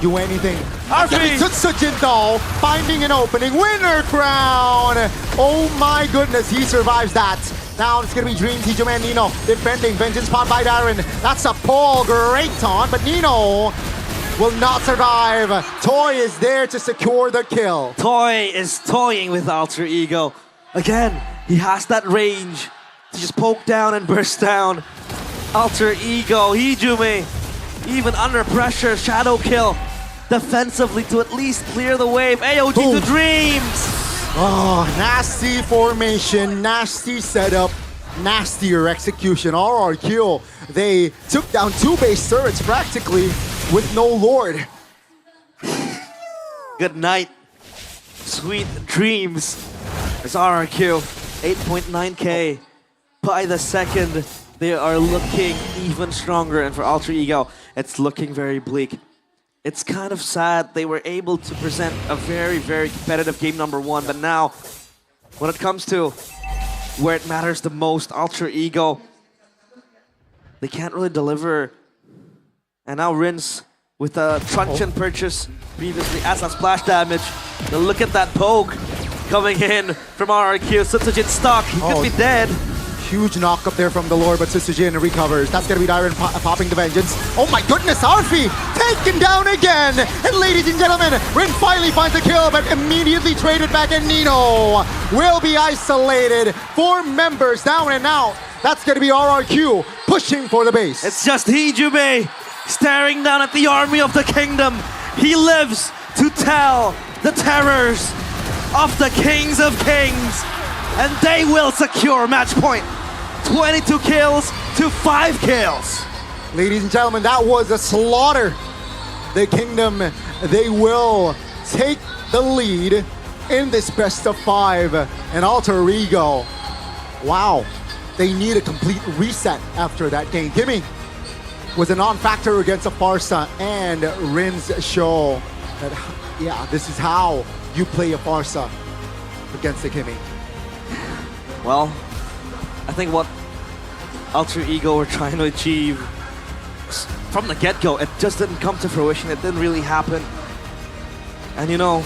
do anything. RP! Sutsujin though, finding an opening. Winner crown! Oh my goodness, he survives that. Now it's gonna be Dream, Tijo Man, Nino defending. Vengeance pot by Darren. That's a pull, great taunt, but Nino will not survive. Toy is there to secure the kill. Toy is toying with Alter Ego. Again, he has that range to just poke down and burst down. Alter Ego, Hijume, even under pressure, shadow kill defensively to at least clear the wave. AOG to Dreams! Oh, nasty formation, nasty setup, nastier execution. RRQ, they took down 2 base turrets practically with no Lord. Good night. Sweet dreams. It's RRQ, 8.9k by the second. They are looking even stronger, and for Alter Ego, it's looking very bleak. It's kind of sad they were able to present a very, very competitive game number 1, but now, when it comes to where it matters the most, Alter Ego, they can't really deliver. And now Rins with a truncheon purchase previously adds some splash damage. Now look at that poke coming in from RRQ. Sutsujin stuck, he could be dead. Huge knock up there from the Lord, but Sisujin recovers. That's gonna be Dyron popping the vengeance. Oh my goodness, Arfi taken down again! And ladies and gentlemen, Rin finally finds a kill, but immediately traded back, and Nino will be isolated. 4 members down and out. That's gonna be RRQ pushing for the base. It's just Hijume staring down at the army of the kingdom. He lives to tell the terrors of the kings of kings, and they will secure match point. 22 kills to 5 kills. Ladies and gentlemen, that was a slaughter. The kingdom, they will take the lead in this best of 5. And Alter Ego, wow, they need a complete reset after that game. Gimme was a non-factor against a Farsa, and Rins show that, yeah, this is how you play a Farsa against the Kimmy. Well, I think what Alter Ego were trying to achieve from the get-go, it just didn't come to fruition. It didn't really happen. And you know,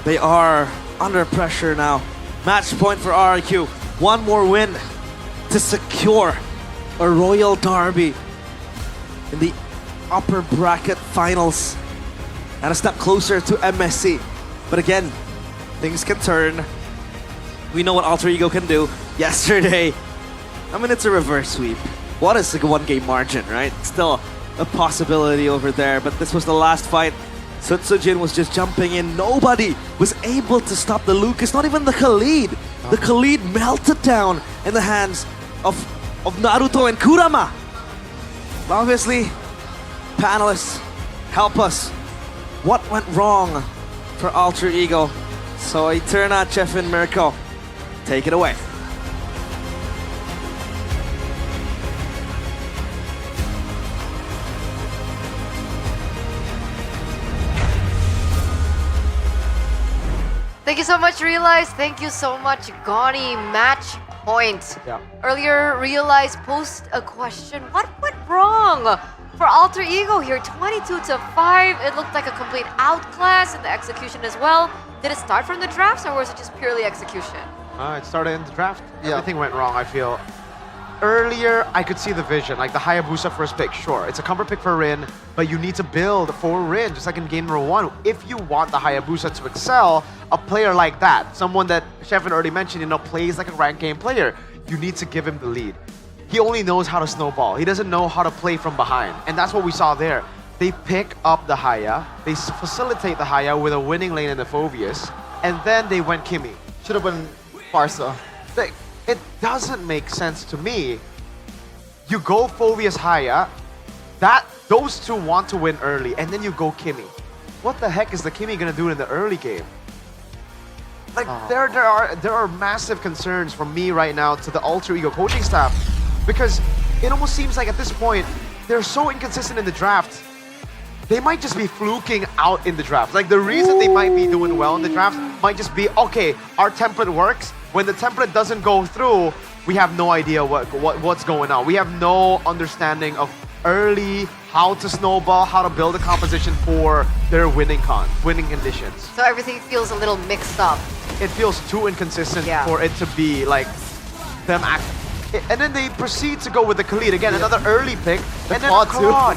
they are under pressure now. Match point for RRQ. 1 more win to secure a Royal Derby in the upper bracket finals and a step closer to MSC. But again, things can turn. We know what Alter Ego can do. Yesterday, I mean, it's a reverse sweep. What is a 1-game margin, right? Still a possibility over there, but this was the last fight. Sutsujin was just jumping in. Nobody was able to stop the Lucas, not even the Khalid. The Khalid melted down in the hands of Naruto and Kurama. Obviously, panelists, help us. What went wrong for Alter Ego? So Eterna, Chef, and Mirko, take it away. Thank you so much, Realize. Thank you so much, Goni. Match point. Yeah. Earlier, Realize posed a question. What went wrong for Alter Ego here? 22-5. It looked like a complete outclass in the execution as well. Did it start from the drafts, or was it just purely execution? It started in the draft. Yeah. Everything went wrong, I feel. Earlier, I could see the vision, like the Hayabusa first pick, sure. It's a comfort pick for Rin, but you need to build for Rin, just like in game number 1. If you want the Hayabusa to excel, a player like that, someone that Shevin already mentioned, plays like a ranked game player, you need to give him the lead. He only knows how to snowball. He doesn't know how to play from behind. And that's what we saw there. They pick up the Haya, they facilitate the Haya with a winning lane in the Phobius, and then they went Kimmy. Should have been Farsa. It doesn't make sense to me. You go Phobius Haya, those two want to win early, and then you go Kimmy. What the heck is the Kimmy gonna do in the early game? Like there are massive concerns from me right now to the Alter Ego coaching staff, because it almost seems like at this point they're so inconsistent in the draft. They might just be fluking out in the draft. Like the reason they might be doing well in the draft might just be, okay, our template works. When the template doesn't go through, we have no idea what's going on. We have no understanding of early how to snowball, how to build a composition for their winning conditions. So everything feels a little mixed up. It feels too inconsistent for it to be like them act. And then they proceed to go with the Khalid again, another early pick, and then a Claude.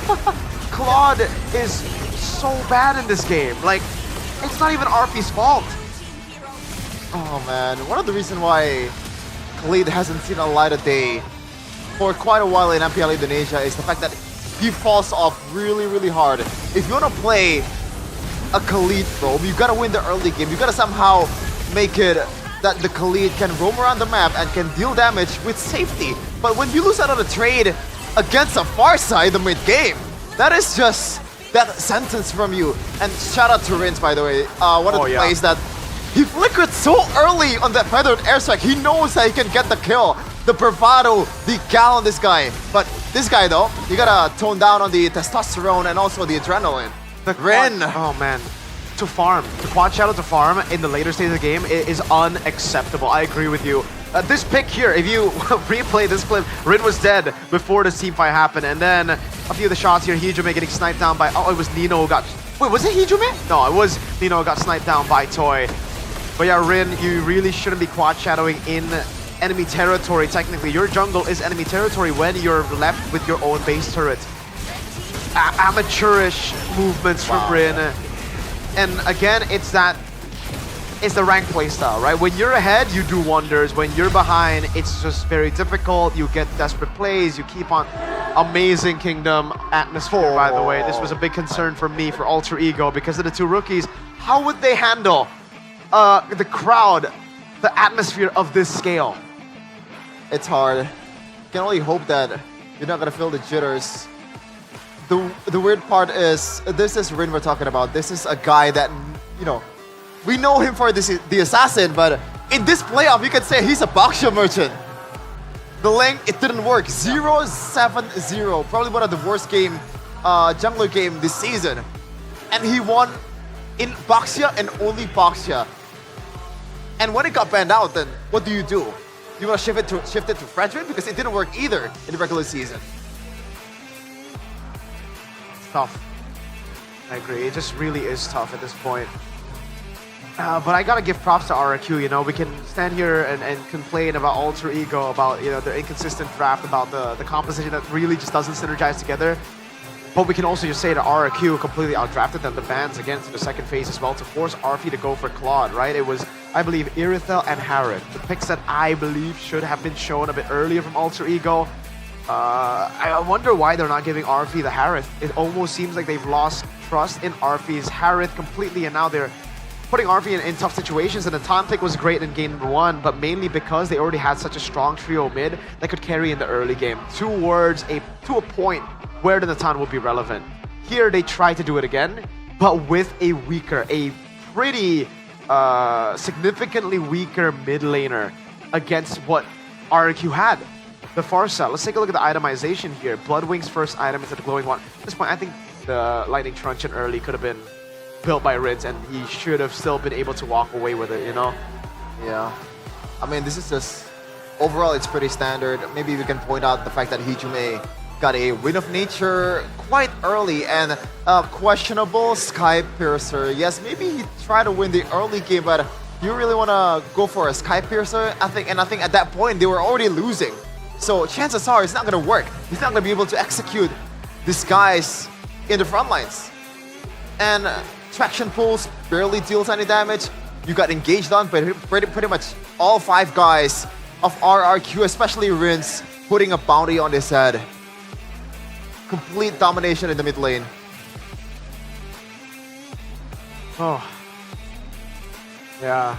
Claude is so bad in this game. Like, it's not even RP's fault. Oh man, one of the reasons why Khalid hasn't seen a light of day for quite a while in MPL Indonesia is the fact that he falls off really, really hard. If you want to play a Khalid probe, you gotta win the early game. You gotta somehow make it that the Khalid can roam around the map and can deal damage with safety. But when you lose out on a trade against a Farside the mid game, that is just that sentence from you. And shout out to Rins, by the way. One of the plays that he flickered so early on that feathered airstrike. He knows that he can get the kill. The bravado, the gal on this guy. But this guy though, you gotta tone down on the testosterone and also the adrenaline. The Ren. Oh man. To farm, the quad shadow to farm in the later stage of the game is unacceptable. I agree with you. This pick here, if you replay this clip, Rin was dead before this team fight happened, and then a few of the shots here, Hijume getting sniped down by, oh, it was Nino who got, wait, was it Hijume? No, it was Nino who got sniped down by Toy. But yeah, Rin, you really shouldn't be quad shadowing in enemy territory. Technically, your jungle is enemy territory when you're left with your own base turret. Amateurish movements from Rin. And again, it's the rank playstyle, right? When you're ahead, you do wonders. When you're behind, it's just very difficult. You get desperate plays. You keep on amazing Kingdom atmosphere, by the way. This was a big concern for me for Alter Ego because of the two rookies. How would they handle the crowd, the atmosphere of this scale? It's hard. You can only hope that you're not gonna feel the jitters. The weird part is, this is Rin we're talking about. This is a guy that, you know, we know him for the assassin, but in this playoff, you can say he's a Baksha merchant. The lane, it didn't work. 0-7-0, probably one of the worst jungler game this season. And he won in Baksha and only Baksha. And when it got banned out, then what do? You want to shift it to Frederick? Because it didn't work either in the regular season. Tough. I agree. It just really is tough at this point. But I gotta give props to RRQ. You know, we can stand here and complain about Alter Ego, about, you know, the inconsistent draft, about the composition that really just doesn't synergize together. But we can also just say that RRQ completely outdrafted them. The bans again to the second phase as well to force RP to go for Claude, right? It was, I believe, Irithel and Harith. The picks that I believe should have been shown a bit earlier from Alter Ego. I wonder why they're not giving RP the Harith. It almost seems like they've lost trust in RP's Harith completely, and now they're putting RP in tough situations. And the Natan pick was great in game 1, but mainly because they already had such a strong trio mid that could carry in the early game towards to a point where the Natan will be relevant. Here they try to do it again, but with a pretty significantly weaker mid laner against what RQ had. The Farsa. Let's take a look at the itemization here. Bloodwing's first item is the glowing one. At this point, I think the Lightning Truncheon early could have been built by Rins, and he should have still been able to walk away with it, you know? Yeah. I mean, this is just... Overall, it's pretty standard. Maybe we can point out the fact that Hijume got a Wind of Nature quite early, and questionable Sky Piercer. Yes, maybe he tried to win the early game, but you really want to go for a Sky Piercer? I think at that point, they were already losing. So chances are it's not going to work. He's not going to be able to execute these guys in the front lines. And traction pulls barely deals any damage. You got engaged on, but pretty much all 5 guys of RRQ, especially Rins, putting a bounty on his head. Complete domination in the mid lane. Oh. Yeah.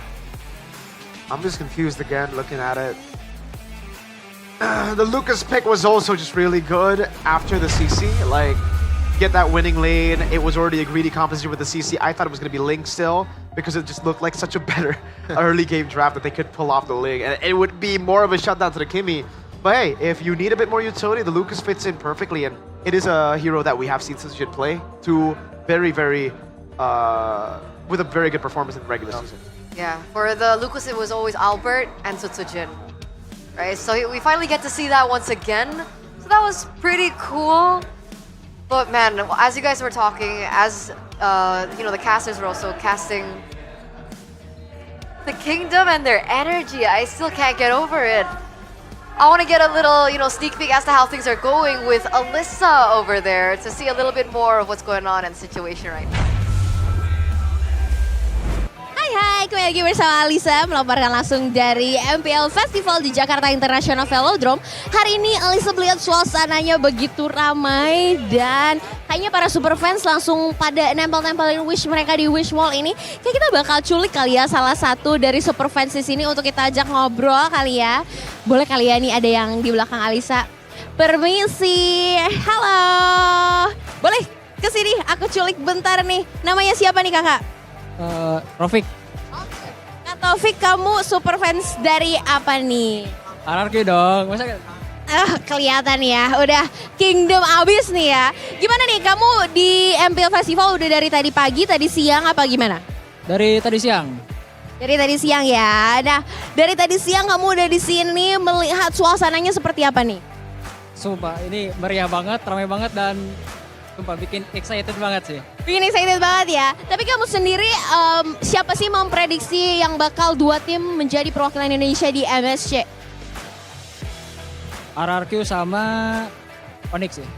I'm just confused again looking at it. The Lucas pick was also just really good after the CC. Like, get that winning lane. It was already a greedy composition with the CC. I thought it was going to be Link still because it just looked like such a better early game draft that they could pull off the Link. And it would be more of a shutdown to the Kimi. But hey, if you need a bit more utility, the Lucas fits in perfectly. And it is a hero that we have seen Sutsujin play to with a very good performance in the regular season. Yeah, for the Lucas, it was always Albert and Sutsujin. Right, so we finally get to see that once again. So that was pretty cool. But man, as you guys were talking, as you know, the casters were also casting the Kingdom and their energy, I still can't get over it. I want to get a little, sneak peek as to how things are going with Alyssa over there to see a little bit more of what's going on in the situation right now. Hai, kembali lagi bersama Alisa melaporkan langsung dari MPL Festival di Jakarta International Velodrome. Hari ini Alisa melihat suasananya begitu ramai dan kayaknya para super fans langsung pada nempel-nempelin wish mereka di wish wall ini. Kayak kita bakal culik kali ya salah satu dari super fans di sini untuk kita ajak ngobrol kali ya. Boleh kali ya, nih ada yang di belakang Alisa. Permisi, halo. Boleh kesini, aku culik bentar nih. Namanya siapa nih kakak? Rofik. Kak Taufik, kamu super fans dari apa nih? Anarki dong, masa Kelihatan ya, udah kingdom abis nih ya. Gimana nih, kamu di MPL Festival udah dari tadi pagi, tadi siang apa gimana? Dari tadi siang. Dari tadi siang ya. Nah, dari tadi siang kamu udah di sini melihat suasananya seperti apa nih? Sumpah, ini meriah banget, ramai banget dan sumpah bikin excited banget sih. Bikin excited banget ya. Tapi kamu sendiri siapa sih memprediksi yang bakal dua tim menjadi perwakilan Indonesia di MSC? RRQ sama Onyx sih.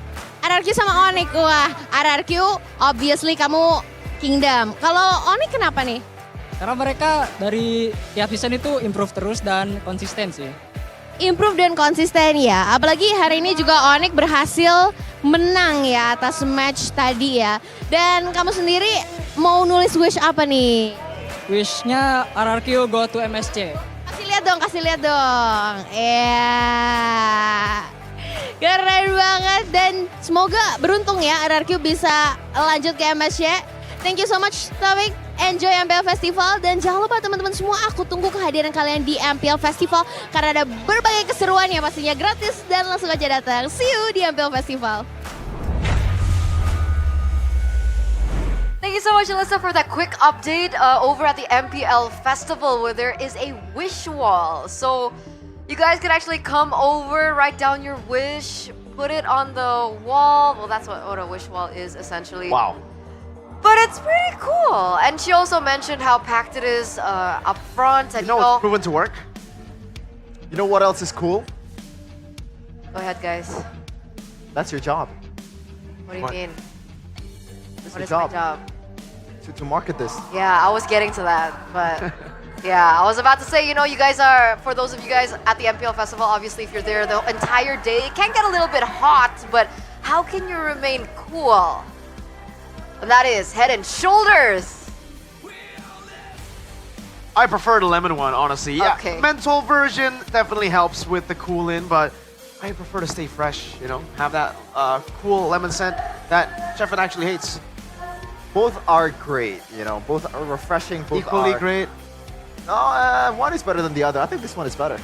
RRQ sama Onyx, wah RRQ obviously kamu Kingdom. Kalau Onyx kenapa nih? Karena mereka dari tiap season itu improve terus dan konsisten sih. Improve dan konsisten ya. Apalagi hari ini juga Onyx berhasil menang ya atas match tadi ya. Dan kamu sendiri mau nulis wish apa nih? Wishnya RRQ go to MSC. Kasih lihat dong. Keren banget dan semoga beruntung ya RRQ bisa lanjut ke MSC. Thank you so much Taufik. Enjoy MPL Festival dan jangan lupa teman-teman semua, aku tunggu kehadiran kalian di MPL Festival karena ada berbagai keseruan yang pastinya gratis dan langsung aja datang. See you di MPL Festival. Thank you so much, Alyssa, for that quick update over at the MPL Festival where there is a wish wall. So you guys could actually come over, write down your wish, put it on the wall. Well, that's what a wish wall is essentially. Wow. But it's pretty cool. And she also mentioned how packed it is up front. And You know it's proven to work? You know what else is cool? Go ahead, guys. That's your job. What do you mean? It's What your is my job. job? To market this. Yeah, I was getting to that, but yeah, I was about to say, you guys are, for those of you guys at the MPL Festival, obviously if you're there the entire day, it can get a little bit hot, but how can you remain cool? And that is Head and Shoulders. I prefer the lemon one, honestly. Yeah, Okay. menthol version definitely helps with the cool in, but I prefer to stay fresh, have that cool lemon scent that Chefin actually hates. Both are great, both are refreshing, both Equally are great. No, one is better than the other. I think this one is better.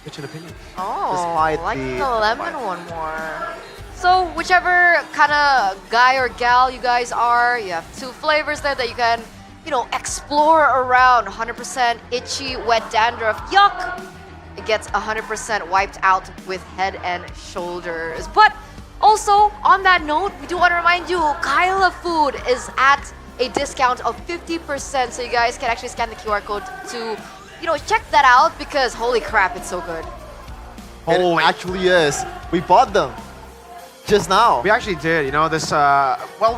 Switching opinions. Oh, Despite I like the- the lemon one more. So whichever kind of guy or gal you guys are, you have two flavors there that you can, explore around. 100% itchy, wet dandruff, yuck. It gets 100% wiped out with Head and Shoulders. But also, on that note, we do want to remind you, Kyla Food is at a discount of 50%. So you guys can actually scan the QR code to, check that out because holy crap, it's so good. It actually is. We bought them just now. We actually did, this,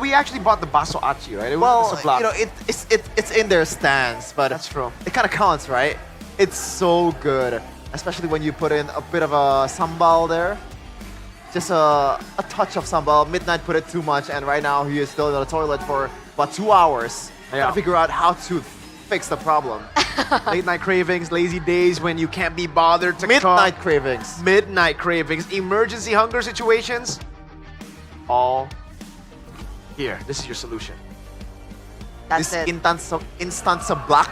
we actually bought the baso achi, right? It was Well, the sabla. it's in their stands, but That's true. It kind of counts, right? It's so good, especially when you put in a bit of a sambal there. Just a touch of sambal. Midnight put it too much, and right now he is still in the toilet for about 2 hours. Yeah. To figure out how to fix the problem. Late night cravings, lazy days when you can't be bothered to Midnight cook. cravings. Midnight cravings, emergency hunger situations. All here. This is your solution. That's This it. instant black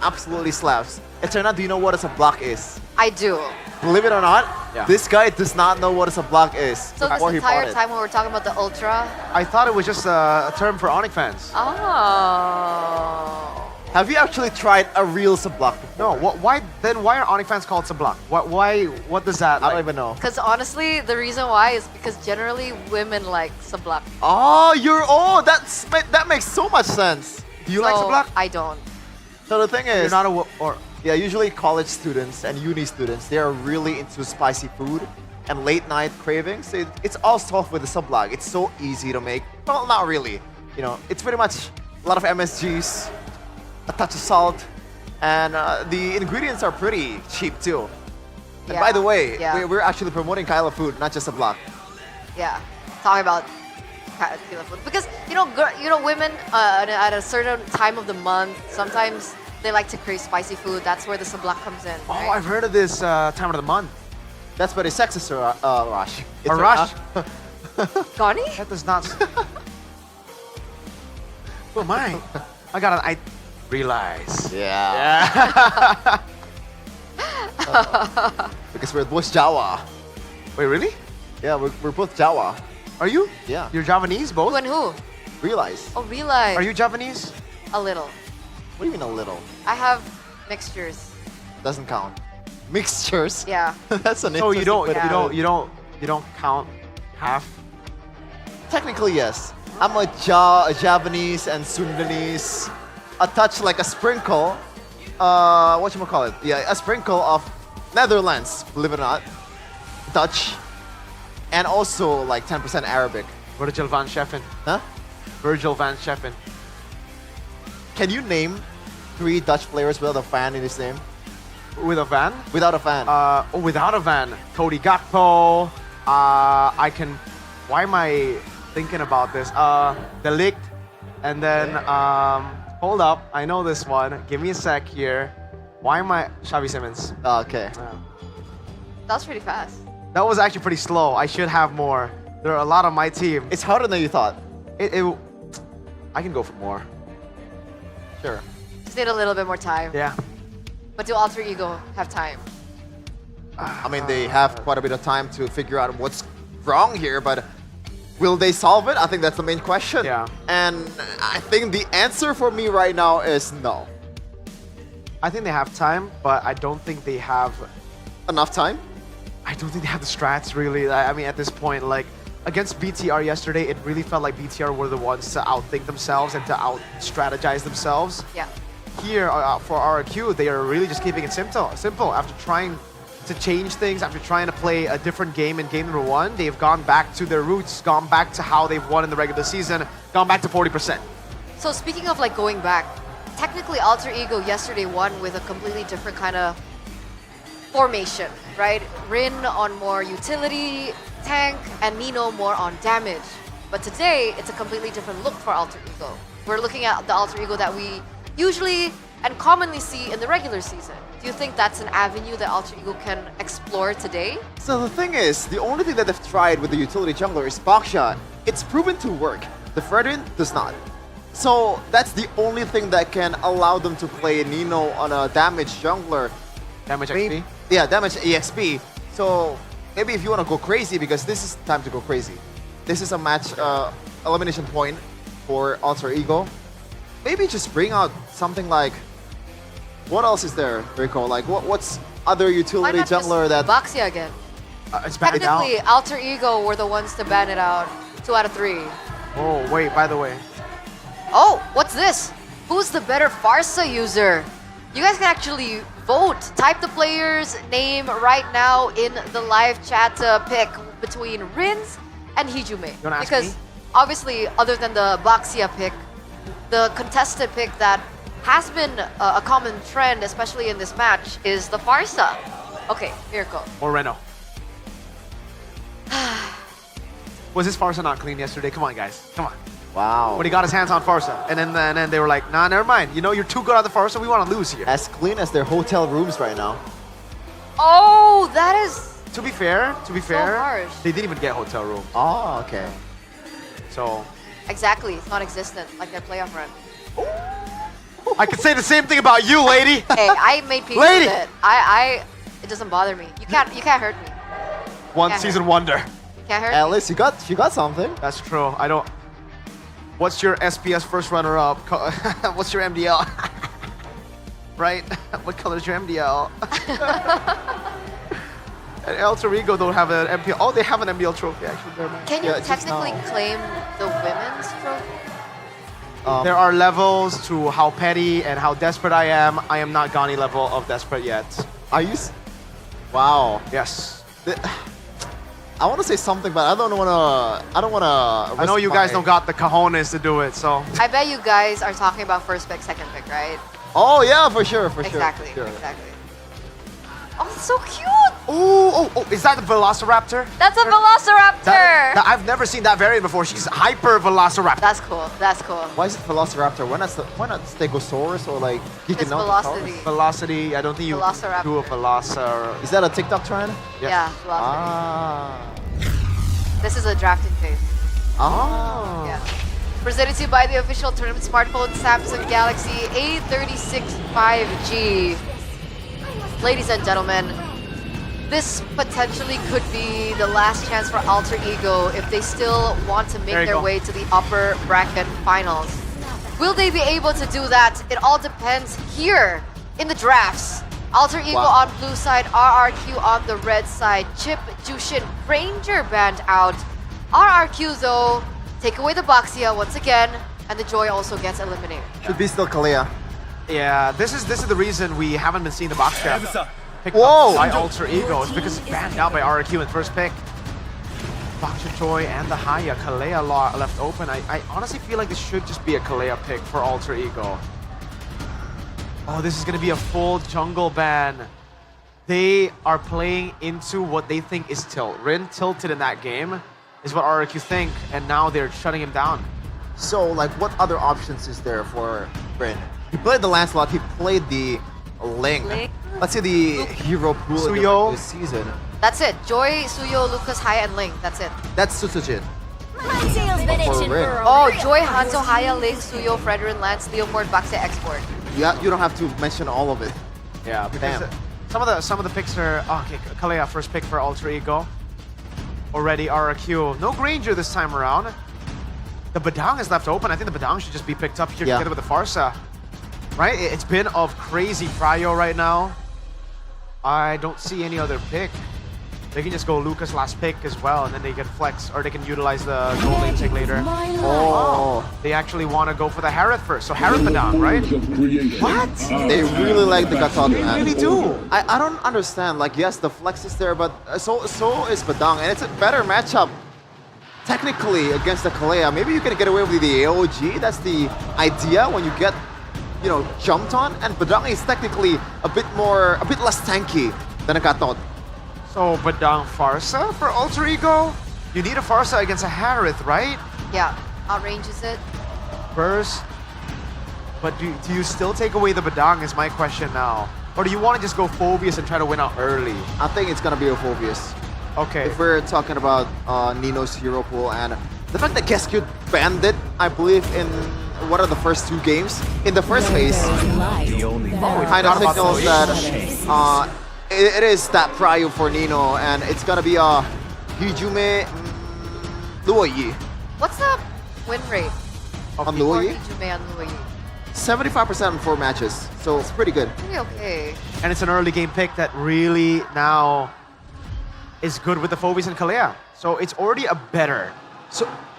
absolutely slaps. Eterna, do you know what a sablak is? I do. Believe it or not, Yeah. this guy does not know what a sablak is So this before he bought entire it. time when we're talking about the Ultra. I thought it was just a term for Onyx fans. Oh. Have you actually tried a real sablak before? No, why are Onyx fans called sablak? What does that I don't even know. Because honestly, the reason why is because generally women like sablak. That makes so much sense. Do you like So, sablak? I don't. So the thing is, You're not a or Yeah, usually college students and uni students, they are really into spicy food and late night cravings. It's all solved with the sublog. It's so easy to make. Well, not really. You know, it's pretty much a lot of MSGs, a touch of salt, and the ingredients are pretty cheap too. And by the way, we're actually promoting Kyla food, not just sublog. Yeah, talking about Kyla food because women at a certain time of the month sometimes they like to crave spicy food. That's where the sublak comes in. Oh, I've heard of this time of the month. That's very sexist, Rush. A rush? Connie? That does not. Who am I? I realize. Yeah. Because we're both Jawa. Wait, really? Yeah, we're both Jawa. Are you? Yeah. You're Javanese, both? Who and who? Realize. Oh, realize. Are you Javanese? A little. What do you mean a little? I have mixtures. Doesn't count. Mixtures. Yeah. That's an So you don't interesting you don't count half? Technically, yes. I'm a Javanese and Sundanese. A touch like a sprinkle. Whatchamacallit? Yeah, a sprinkle of Netherlands, believe it or not. Dutch. And also like 10% Arabic. Virgil van Scheffen. Huh? Virgil van Scheffen. Can you name 3 Dutch players without a fan in his name? With a van? Without a fan. Without a van. Cody Gakpo. I can. Why am I thinking about this? The Ligt. And then, hold up. I know this one. Give me a sec here. Why am I. Xavi Simons. Okay. That was pretty fast. That was actually pretty slow. I should have more. There are a lot on my team. It's harder than you thought. I can go for more. Sure. Just need a little bit more time. Yeah. But do Alter Ego have time? I mean, they have quite a bit of time to figure out what's wrong here, but will they solve it? I think that's the main question. Yeah. And I think the answer for me right now is no. I think they have time, but I don't think they have enough time. I don't think they have the strats really. I mean, at this point, like against BTR yesterday, it really felt like BTR were the ones to outthink themselves and to out-strategize themselves. Yeah. Here for RRQ, they are really just keeping it simple. After trying to change things, after trying to play a different game in game number 1, they've gone back to their roots, gone back to how they've won in the regular season, gone back to 40%. So speaking of like going back, technically Alter Ego yesterday won with a completely different kind of formation, right? Rin on more utility, tank, and Nino more on damage. But today, it's a completely different look for Alter Ego. We're looking at the Alter Ego that we usually and commonly see in the regular season. Do you think that's an avenue that Alter Ego can explore today? So the thing is, the only thing that they've tried with the utility jungler is Baksha. It's proven to work. The Fredrin does not. So that's the only thing that can allow them to play Nino on a damage jungler. Damage XP? Yeah, damage EXP. So maybe if you want to go crazy, because this is time to go crazy. This is a match elimination point for Alter Ego. Maybe just bring out something like, what else is there, Rico? Like what's other utility jungler that... Baxia again. It's banned out. Technically, Alter Ego were the ones to ban it out 2 out of 3. Oh, wait, by the way. Oh, what's this? Who's the better Farsa user? You guys can actually vote. Type the player's name right now in the live chat to pick between Rins and Hijume. You wanna ask because me? obviously, other than the Baxia pick, the contested pick that has been a common trend, especially in this match, is the Farsa. Okay, Miracle. Or Reno. Was this Farsa not clean yesterday? Come on, guys. Come on. Wow. When he got his hands on Farsa. And then they were like, nah, never mind. You know, you're too good at the Farsa. We want to lose here. As clean as their hotel rooms right now. Oh, that is... To be fair, harsh. they didn't even get hotel room. Oh, okay. So... Exactly. It's non-existent, like their playoff run. I could say the same thing about you, lady. Hey, I made peace Lady. with it. It doesn't bother me. You can't hurt me. One Can't season hurt. wonder. You can't hurt At me. least you got something. That's true. I don't... What's your SPS first runner-up? What's your MDL? Right? What color is your MDL? And Alter Ego don't have an MPL. Oh, they have an MPL trophy, actually. Never mind. Can you Yeah, just technically now. claim the women's trophy? There are levels to how petty and how desperate I am. I am not Gani level of desperate yet. Are you? Wow. Yes. I want to say something, but I don't want to. I know you guys don't got the cojones to do it, so. I bet you guys are talking about first pick, second pick, right? Oh yeah, for sure, Exactly, Sure. exactly. Oh, it's so cute! Oh, is that the Velociraptor? That's a Velociraptor! I've never seen that variant before. She's Hyper Velociraptor. That's cool, that's cool. Why is it Velociraptor? Why not Stegosaurus or like It's Velocity. Velocity, I don't think you Velociraptor. do a Velociraptor. Is that a TikTok trend? Yeah, Velocity. This is a drafting phase. Yeah. Presented to you by the official tournament smartphone Samsung Galaxy A36 5G. Ladies and gentlemen, this potentially could be the last chance for Alter Ego if they still want to make their way to the upper bracket finals. Will they be able to do that? It all depends here in the drafts. Alter Ego on blue side, RRQ on the red side. Chip, Jushin, Ranger banned out. RRQ though, take away the Baxia once again, and the Joy also gets eliminated. Should be still Kalea. Yeah, this is the reason we haven't been seeing the box draft picked up by Alter Ego. It's because it's banned out by RRQ in first pick. Baxia Joy and the Haya, Kalea left open. I honestly feel like this should just be a Kalea pick for Alter Ego. Oh, this is going to be a full jungle ban. They are playing into what they think is tilt. Rin tilted in that game is what RRQ think, and now they're shutting him down. So, like, what other options is there for Rin? He played the Lancelot, he played the Ling. Let's say the hero pool Suyo. this season. That's it. Joy, Suyo, Lucas, Haya, and Ling. That's it. That's Susujin. Oh, Joy, Hanzo, Haya, Ling, Suyo, Fredrin, Lance, Leomord, Baxia, Export. Yeah, you don't have to mention all of it. Yeah, because some of the picks are okay. Kalea first pick for Alter Ego. Already RRQ. No Granger this time around. The Badang is left open. I think the Badang should just be picked up here together with the Farsa. Right? It's been of crazy prio right now. I don't see any other pick. They can just go Lucas last pick as well, and then they can flex, or they can utilize the gold lane pick later. Oh, they actually want to go for the Harith first. So Harith Badang, right? What? They really like the Gatot, man. They really do. I don't understand. Like, yes, the flex is there, but so is Badang, and it's a better matchup technically against the Kalea. Maybe you can get away with the AOG. That's the idea when you get, you know, jumped on. And Badang is technically a bit less tanky than a Gatot. So Badang Farsa for Alter Ego? You need a Farsa against a Harith, right? Yeah, outranges it. Burst. But do you still take away the Badang is my question now. Or do you want to just go Phobius and try to win out early? I think it's going to be a Phobius. Okay. If we're talking about Nino's hero pool and the fact that Keskyu banned it, I believe, in what are the first two games? In the first phase, kind of signals that it is that prio for Nino, and it's gonna be a Hijume Luoyi. What's the win rate On Luoyi? Hijume on Luoyi? 75% in 4 matches, so it's pretty good. Pretty okay. And it's an early game pick that really now is good with the Phobius and Kalea. So it's already a better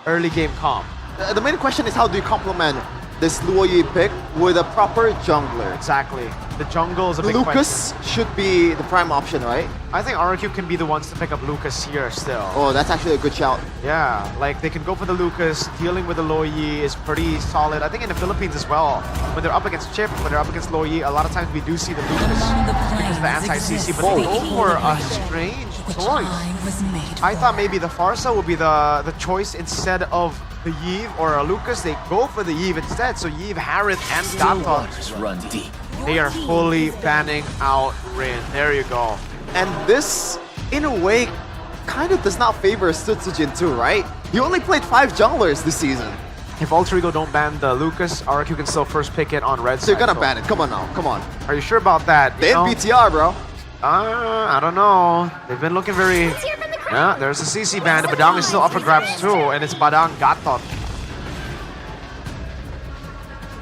early game comp. The main question is, how do you complement this Luoyi pick with a proper jungler? Exactly. The jungle is a big Lucas question. should be the prime option, right? I think RRQ can be the ones to pick up Lucas here still. Oh, that's actually a good shout. Yeah, like they can go for the Lucas. Dealing with the Luoyi is pretty solid. I think in the Philippines as well, when they're up against Chip, when they're up against Luoyi, a lot of times we do see the Lucas because of the anti-CC, but they go for a strange choice. I thought maybe the Farsa would be the choice instead of the Yve or a Lucas. They go for the Yve instead, so Yve, Harith, and Gatot. Run deep. They are fully banning out Rin. There you go. And this, in a way, kind of does not favor Sutsujin too, right? He only played 5 junglers this season. If Alter Ego don't ban the Lucas, RRQ can still first pick it on red So you're side, gonna ban it. Come on now. Come on. Are you sure about that? They have BTR, bro. I don't know. They've been looking very... Yeah, there's a CC ban. The Badang is still up for grabs too, and it's Badang Gatot.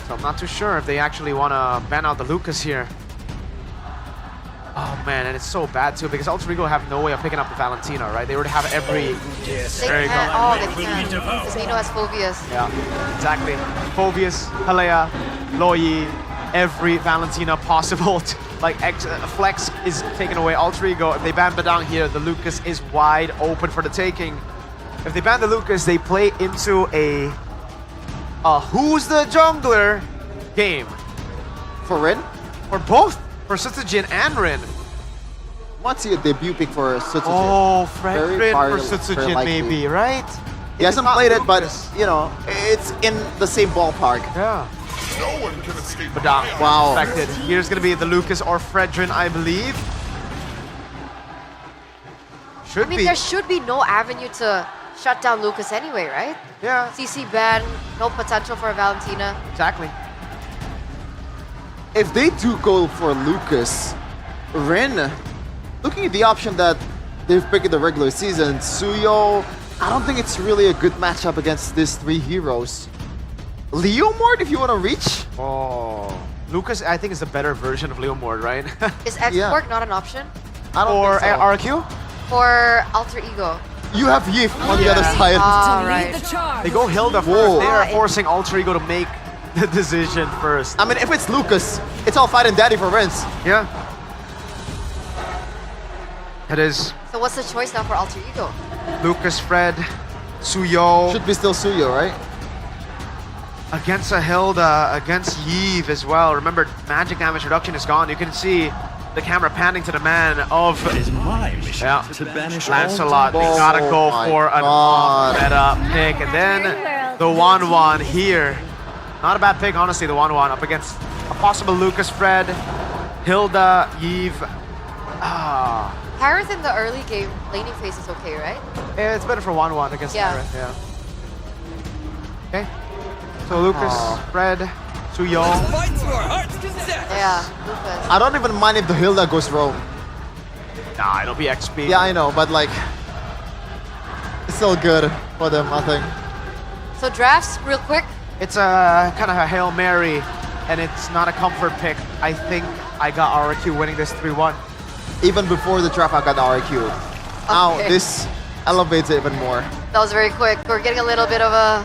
So I'm not too sure if they actually want to ban out the Lucas here. Oh man, and it's so bad too because Alter Ego have no way of picking up the Valentina, right? They would have every. They There you can't. go. Oh, they can't. Because Nino has Phobias. Yeah, exactly. Phobius, Halea, Loyi, every Valentina possible. Flex is taken away. Alter Ego, if they ban Badang here, the Lucas is wide open for the taking. If they ban the Lucas, they play into a who's the jungler game. For Rin? For both. For Sutsujin and Rin. Want to see a debut pick for Sutsujin. Oh, Rin for Sutsujin maybe, right? He hasn't played it, but you know, it's in the same ballpark. Yeah. Badang, wow. Affected. Here's gonna be the Lucas or Fredrin, I believe. I mean, there should be no avenue to shut down Lucas anyway, right? Yeah. CC ban, no potential for Valentina. Exactly. If they do go for Lucas, Rin, looking at the option that they've picked in the regular season, Suyo, I don't think it's really a good matchup against these three heroes. Leomord, if you want to reach? Oh. Lucas, I think, is a better version of Leomord, right? Is X-Work not an option? I don't think so. RQ? For Alter Ego. You have Yif on the other side. Ah, right. They go Hilda first. They are forcing Alter Ego to make the decision first. I mean, if it's Lucas, it's all fight and daddy for Rins. Yeah. It is. So what's the choice now for Alter Ego? Lucas, Fred, Suyo. Should be still Suyo, right? Against a Hilda, against Yves as well. Remember, magic damage reduction is gone. You can see the camera panning to the man of to banish Lancelot. They gotta go for an meta pick. And then the 1-1 here. Not a bad pick, honestly, the 1-1 up against a possible Lucas, Fred, Hilda, Yves. Harith in the early game laning phase is okay, right? Yeah, it's better for 1-1 against Harith, yeah. Okay. So Lucas, Fred, Suyo. Yeah, Lucas. I don't even mind if the Hilda goes rogue. Nah, it'll be XP. Yeah, I know, but like, it's still good for them, I think. So drafts, real quick. It's a kind of a Hail Mary, and it's not a comfort pick. I think I got RQ winning this 3-1. Even before the draft, I got the RQ. Now, this elevates it even more. That was very quick. We're getting a little bit of a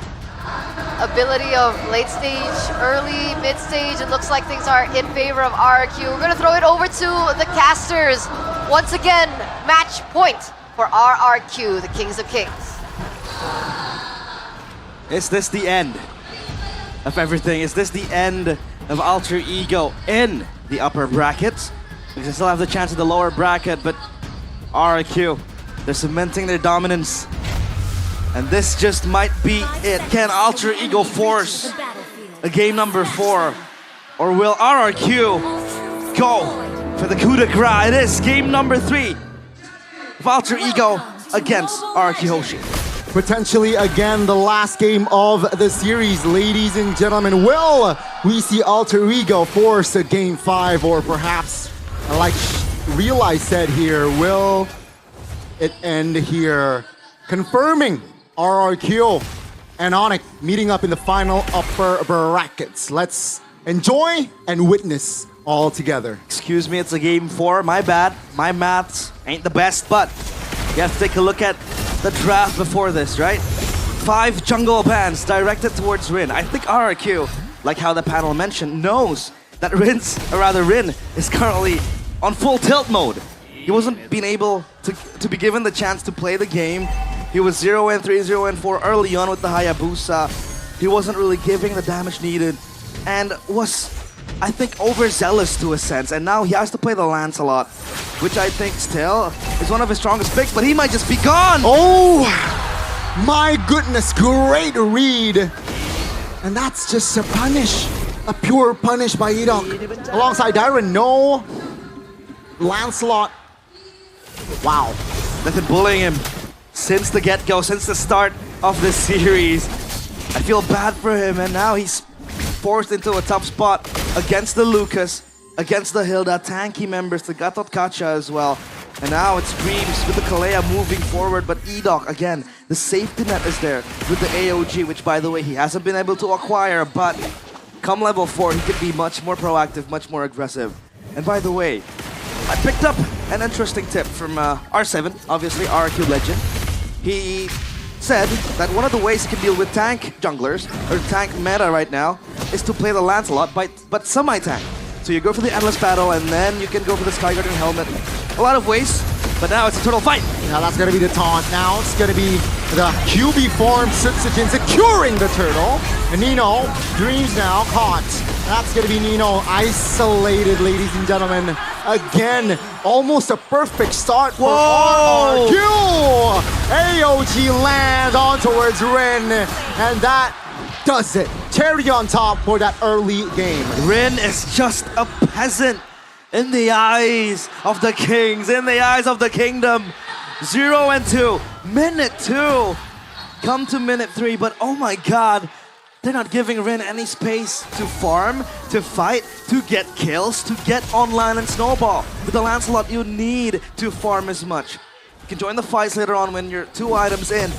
ability of late stage, early, mid stage. It looks like things are in favor of RRQ. We're gonna throw it over to the casters. Once again, match point for RRQ, the Kings of Kings. Is this the end of everything? Is this the end of Alter Ego in the upper brackets? We can still have the chance of the lower bracket, but RRQ, they're cementing their dominance. And this just might be it. Can Alter Ego force a game number 4? Or will RRQ go for the coup de grace? It is game number 3 of Alter Ego against RRQ Hoshi. Potentially again the last game of the series, ladies and gentlemen. Will we see Alter Ego force a game 5, or perhaps, like Realize said here, will it end here? Confirming RRQ and Onyx meeting up in the final upper brackets. Let's enjoy and witness all together. Excuse me, it's a game 4. My bad. My maths ain't the best, but you have to take a look at the draft before this, right? 5 jungle bans directed towards Rin. I think RRQ, like how the panel mentioned, knows that Rin is currently on full tilt mode. He wasn't being able to be given the chance to play the game. He was 0-3, 0-4 early on with the Hayabusa. He wasn't really giving the damage needed and was, I think, overzealous to a sense. And now he has to play the Lancelot, which I think still is one of his strongest picks, but he might just be gone. Oh my goodness, great read. And that's just a punish, a pure punish by Edok. Alongside Dyron, no Lancelot. Wow. They've been bullying him since the get-go, since the start of the series. I feel bad for him, and now he's forced into a tough spot against the Lucas, against the Hilda, tanky members, the Gatot Kacha as well. And now it's Dreams with the Kalea moving forward, but Edok, again, the safety net is there with the AOG, which, by the way, he hasn't been able to acquire, but come level 4, he could be much more proactive, much more aggressive. And by the way, I picked up an interesting tip from R7, obviously RRQ legend. He said that one of the ways he can deal with tank junglers, or tank meta right now, is to play the Lancelot, but semi-tank. So you go for the Endless Battle, and then you can go for the Sky Guardian Helmet. A lot of ways, but now it's a turtle fight. Now that's going to be the taunt. Now it's going to be the QB form Sutsujin securing the turtle. And Nino, Dreams now caught. That's going to be Nino isolated, ladies and gentlemen. Again, almost a perfect start for RRQ. AOG lands on towards Rin, and that does it. Cherry on top for that early game. Rin is just a peasant in the eyes of the kings, in the eyes of the kingdom. 0 and 2, minute 2. Come to minute 3, but oh my god, they're not giving Rin any space to farm, to fight, to get kills, to get online and snowball. With the Lancelot, you need to farm as much. You can join the fights later on when you're 2 items in.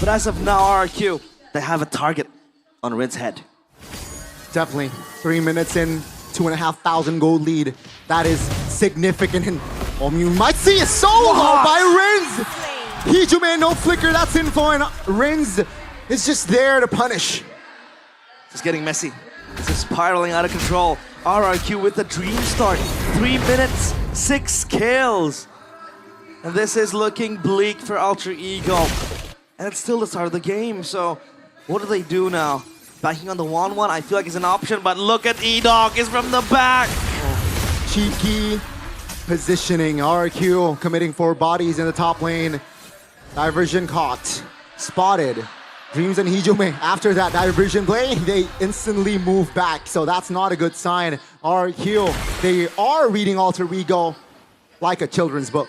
But as of now, RRQ, they have a target on Rin's head. Definitely. 3 minutes in, 2,500 gold lead. That is significant. And you might see a solo by Rins. Hijume, no flicker, that's info. And Rins is just there to punish. It's getting messy. This is spiraling out of control. RRQ with the dream start. 3 minutes, 6 kills. And this is looking bleak for Alter Ego. And it's still the start of the game, so what do they do now? Backing on the 1-1, I feel like it's an option, but look at E-Dog, is from the back! Cheeky positioning. RRQ committing 4 bodies in the top lane. Diversion caught. Spotted. Dreams and Hijume, after that diversion play, they instantly move back, so that's not a good sign. RRQ, they are reading Alter Ego like a children's book.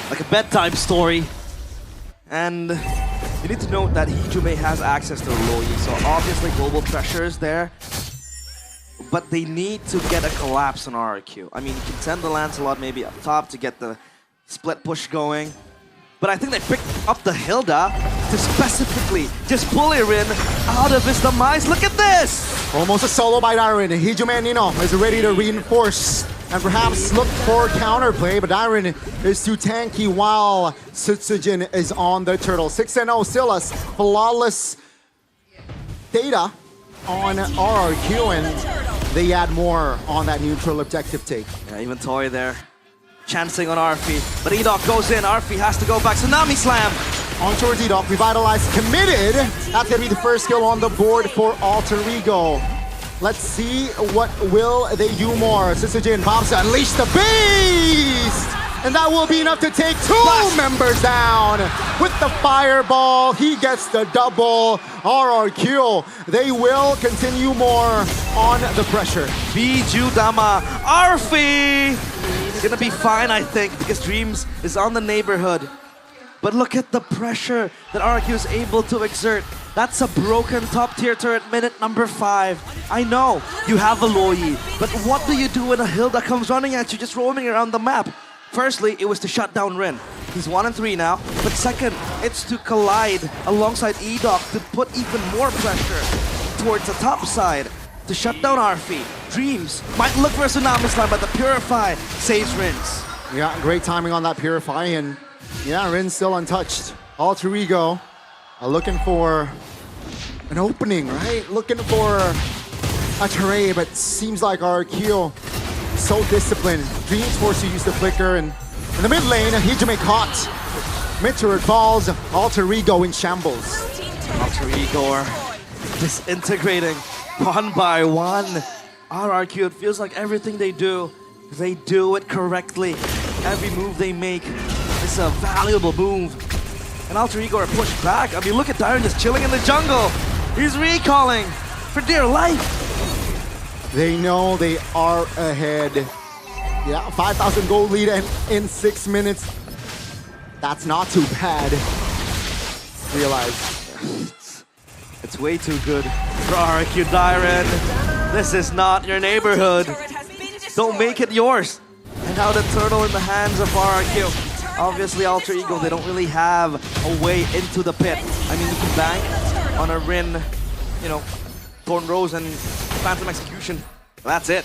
Like a bedtime story. And you need to note that Hijume has access to Loyi, so obviously global pressure is there. But they need to get a collapse on RRQ. I mean, you can send the Lancelot maybe up top to get the split push going. But I think they picked up the Hilda to specifically just bully Rin out of his demise. Look at this! Almost a solo by Dairin. Hijume and Nino is ready to reinforce and perhaps look for counterplay, but Dairin is too tanky while Sutsujin is on the turtle. 6-0 still a flawless data on RRQ, and they add more on that neutral objective take. Yeah, even Toy there. Chancing on Arfi, but E-Dog goes in. Arfi has to go back. Tsunami Slam! On towards E-Dog, revitalized, committed. That's gonna be the first kill on the board for Alter Ego. Let's see what will they do more. Sutsujin pops to unleash the beast! And that will be enough to take 2 members down. With the fireball, he gets the double. RRQ, they will continue more on the pressure. Biju Dama, Arfi! Gonna be fine, I think, because Dreams is on the neighborhood. But look at the pressure that RRQ is able to exert. That's a broken top tier turret, minute number 5. I know you have a Loyi, but what do you do when a Hilda comes running at you, just roaming around the map? Firstly, it was to shut down Rin. He's 1 and 3 now. But second, it's to collide alongside E-Dog to put even more pressure towards the top side to shut down Arfi. Dreams might look for a Tsunami Slam, but the Purify saves Rins. Yeah, great timing on that Purify, and yeah, Rin's still untouched. Alter Ego looking for an opening, right? Looking for a tray, but seems like RRQ so disciplined. Dreams forced to use the flicker, and in the mid lane, Hijume caught. Mid turret falls, Alter Ego in shambles. Alter Ego are disintegrating 1 by 1. RRQ, it feels like everything they do it correctly. Every move they make is a valuable move. And Alter Ego are pushed back. I mean, look at Dairin just chilling in the jungle. He's recalling for dear life. They know they are ahead. Yeah, 5,000 gold lead, and in 6 minutes, that's not too bad. Realize. It's way too good for RRQ. Dairin, this is not your neighborhood. Don't make it yours. And now the turtle in the hands of RRQ. Obviously, Alter Ego, they don't really have a way into the pit. I mean, you can bank on a Rin, you know, Thorn Rose and Phantom Execution. That's it.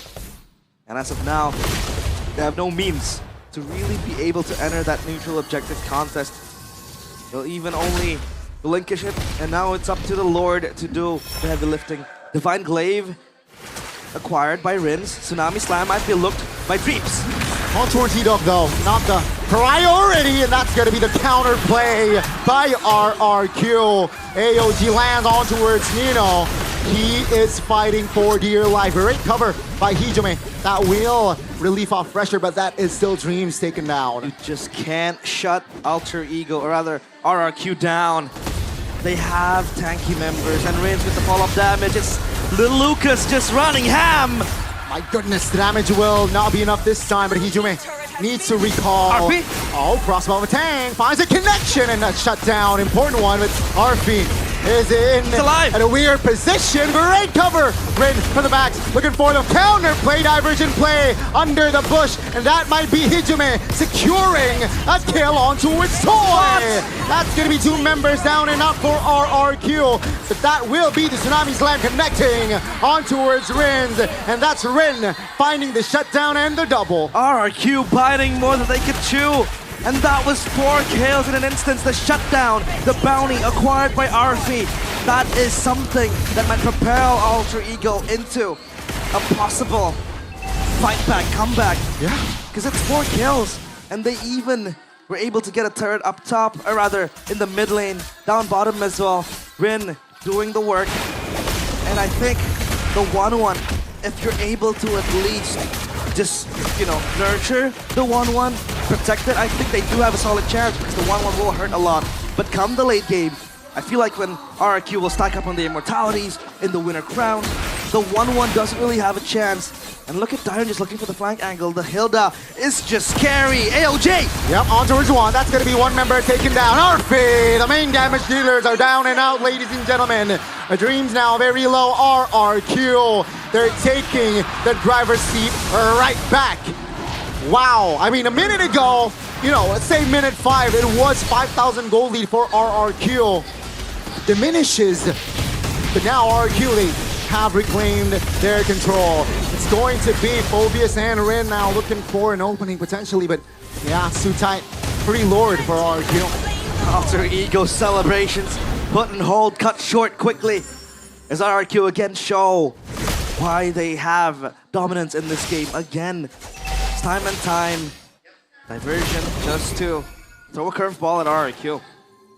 And as of now, They have no means to really be able to enter that neutral objective contest. They'll even only relinquish it, and now it's up to the Lord to do the heavy lifting. Divine Glaive acquired by Rins. Tsunami Slam might be looked by Dreams. On towards T-Dog though, not the priority, and that's gonna be the counter play by RRQ. AOG lands on towards Nino. He is fighting for dear life. Great cover by Hijime. That will relieve off pressure, but that is still Dreams taken down. You just can't shut Alter Ego, or rather RRQ down. They have tanky members, and Rins with the fall-up damage. It's Little Lucas just running ham. My goodness, the damage will not be enough this time, but Hijime needs to recall. RP? Oh, crossbow of a tank, finds a connection, and a shutdown. Important one with RP is in at a weird position. Great cover. Rin from the backs, looking for the counter play, diversion play under the bush, and that might be Hijime securing a kill on towards Toy. That's gonna be 2 members down and out for RRQ, but that will be the Tsunami Slam connecting on towards Rins, and that's Rin finding the shutdown and the double. RRQ biting more than they could chew. And that was 4 kills in an instance. The shutdown, the bounty acquired by RFE. That is something that might propel Alter Ego into a possible fight back, comeback. Yeah. Because it's 4 kills. And they even were able to get a turret up top, or rather in the mid lane, down bottom as well. Rin doing the work. And I think the 1-1, if you're able to at least just, nurture the 1-1, protect it, I think they do have a solid chance, because the 1-1 will hurt a lot. But come the late game, I feel like when RRQ will stack up on the Immortalities in the winner crown, the 1-1 doesn't really have a chance. And look at Dyron just looking for the flank angle. The Hilda is just scary. AOJ! Yep, on towards 1. That's going to be 1 member taken down. RP, the main damage dealers are down and out, ladies and gentlemen. Dreams now very low. RRQ, they're taking the driver's seat right back. Wow, I mean, a minute ago, let's say minute 5, it was 5,000 gold lead for RRQ. Diminishes, but now RRQ, they have reclaimed their control. It's going to be Phobius and Rin now looking for an opening potentially, but yeah, Sutai, pretty lord for RRQ. Alter Ego celebrations put and hold, cut short quickly as RRQ again show why they have dominance in this game again. It's time and time. Diversion just to throw a curveball at RRQ.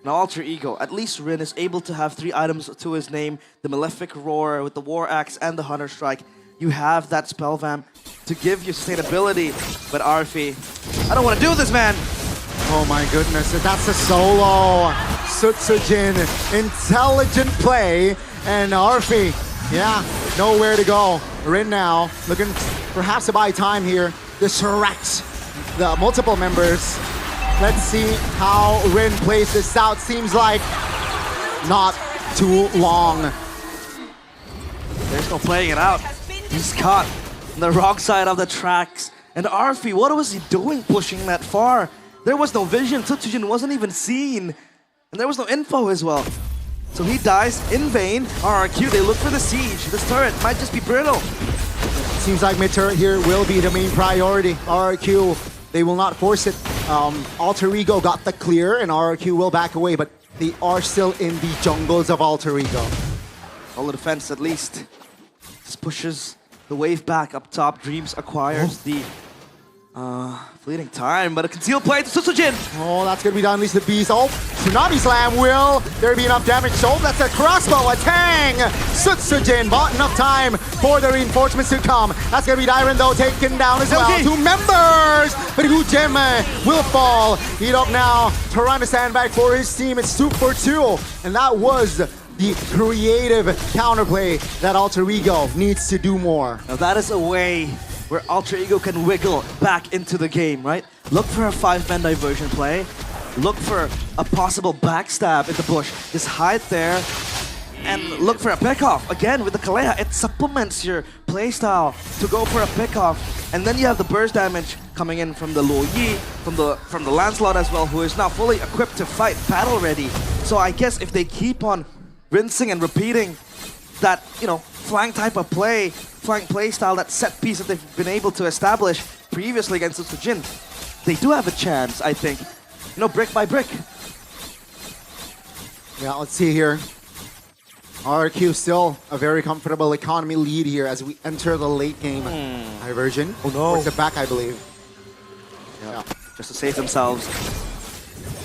Now Alter Ego, at least Rin is able to have 3 items to his name. The Malefic Roar with the War Axe and the Hunter Strike. You have that spell vamp to give you sustainability. But Arfi, I don't want to do this, man. Oh my goodness, that's a solo. Sutsujin, intelligent play. And Arfi, yeah, nowhere to go. Rin now, looking perhaps to buy time here. Distract the multiple members. Let's see how Rin plays this out. Seems like not too long. There's no playing it out. He's caught on the wrong side of the tracks. And Arfi, what was he doing pushing that far? There was no vision. Tutsujin wasn't even seen. And there was no info as well. So he dies in vain. RRQ, they look for the siege. This turret might just be brittle. Seems like mid-turret here will be the main priority. RRQ, they will not force it. Alter Ego got the clear and RRQ will back away, but they are still in the jungles of Alter Ego. All the defense at least. Just pushes the wave back up top. Dreams acquires the fleeting time, but a concealed play to Sutsujin. Oh, that's gonna be done, at least the beast. Oh, Tsunami Slam, will there be enough damage? Oh, that's a crossbow, a tang! Sutsujin bought enough time for the reinforcements to come. That's gonna be Dyron though, taken down as well. 2 members, but Hujeme will fall. Hidok now trying to stand back for his team. It's 2 for 2, and that was the creative counterplay that Alter Ego needs to do more. Now that is a way where Alter Ego can wiggle back into the game, right? Look for a 5-man diversion play. Look for a possible backstab in the bush. Just hide there and look for a pickoff. Again, with the Kalea, it supplements your playstyle to go for a pickoff. And then you have the burst damage coming in from the Luo Yi, from the Lancelot as well, who is now fully equipped to fight, battle ready. So I guess if they keep on rinsing and repeating that, flank type of play, flank play style, that set piece that they've been able to establish previously against Sutsujin, they do have a chance, I think. You know, brick by brick. Yeah, let's see here. RRQ still a very comfortable economy lead here as we enter the late game diversion. Oh no. Towards the back, I believe. Yeah. Just to save themselves.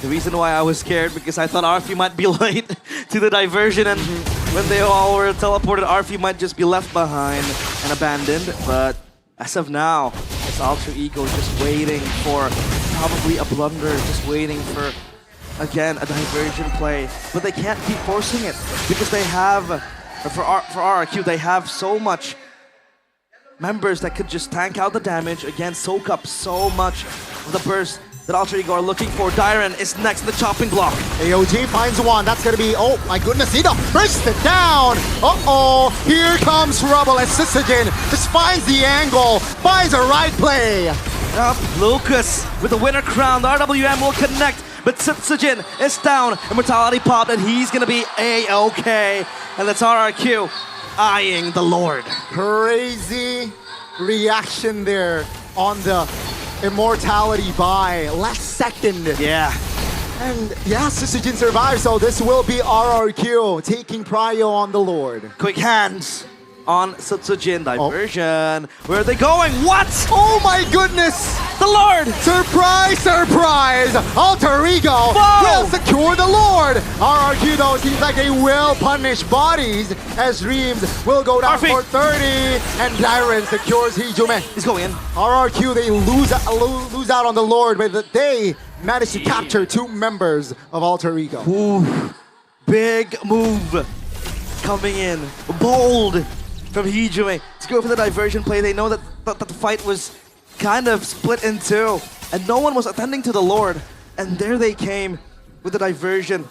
The reason why I was scared because I thought RFU might be late to the diversion, and when they all were teleported, RFU might just be left behind and abandoned. But as of now, it's Alter Ego just waiting for probably a blunder, just waiting for, again, a diversion play. But they can't keep forcing it because they have, for RRQ, they have so much members that could just tank out the damage, again, soak up so much of the burst that Alter Ego are looking for. Dyron is next in the chopping block. AOG finds one. That's going to be, oh my goodness, Ida burst it down. Uh-oh, here comes trouble as Sisajin just finds the angle, finds a right play. Up, Lucas with the winner crown. The RWM will connect, but Sitsujin is down. Immortality popped, and he's going to be A-OK. And that's RRQ eyeing the Lord. Crazy reaction there on the Immortality buy, last second. Yeah. And yeah, Sisujin survives, so this will be RRQ taking prio on the Lord. Quick hands on Sutsujin. Diversion. Where are they going? What? Oh my goodness! The Lord! Surprise, surprise! Alter Ego will secure the Lord! RRQ though seems like they will punish bodies as Dreams will go down for 30 and Dyron secures Hijume. He's going in. RRQ, they lose out on the Lord, but they manage to capture 2 members of Alter Ego. Ooh, big move coming in. Bold from Hijume to go for the diversion play. They know that the fight was kind of split in two, and no one was attending to the Lord. And there they came with the diversion,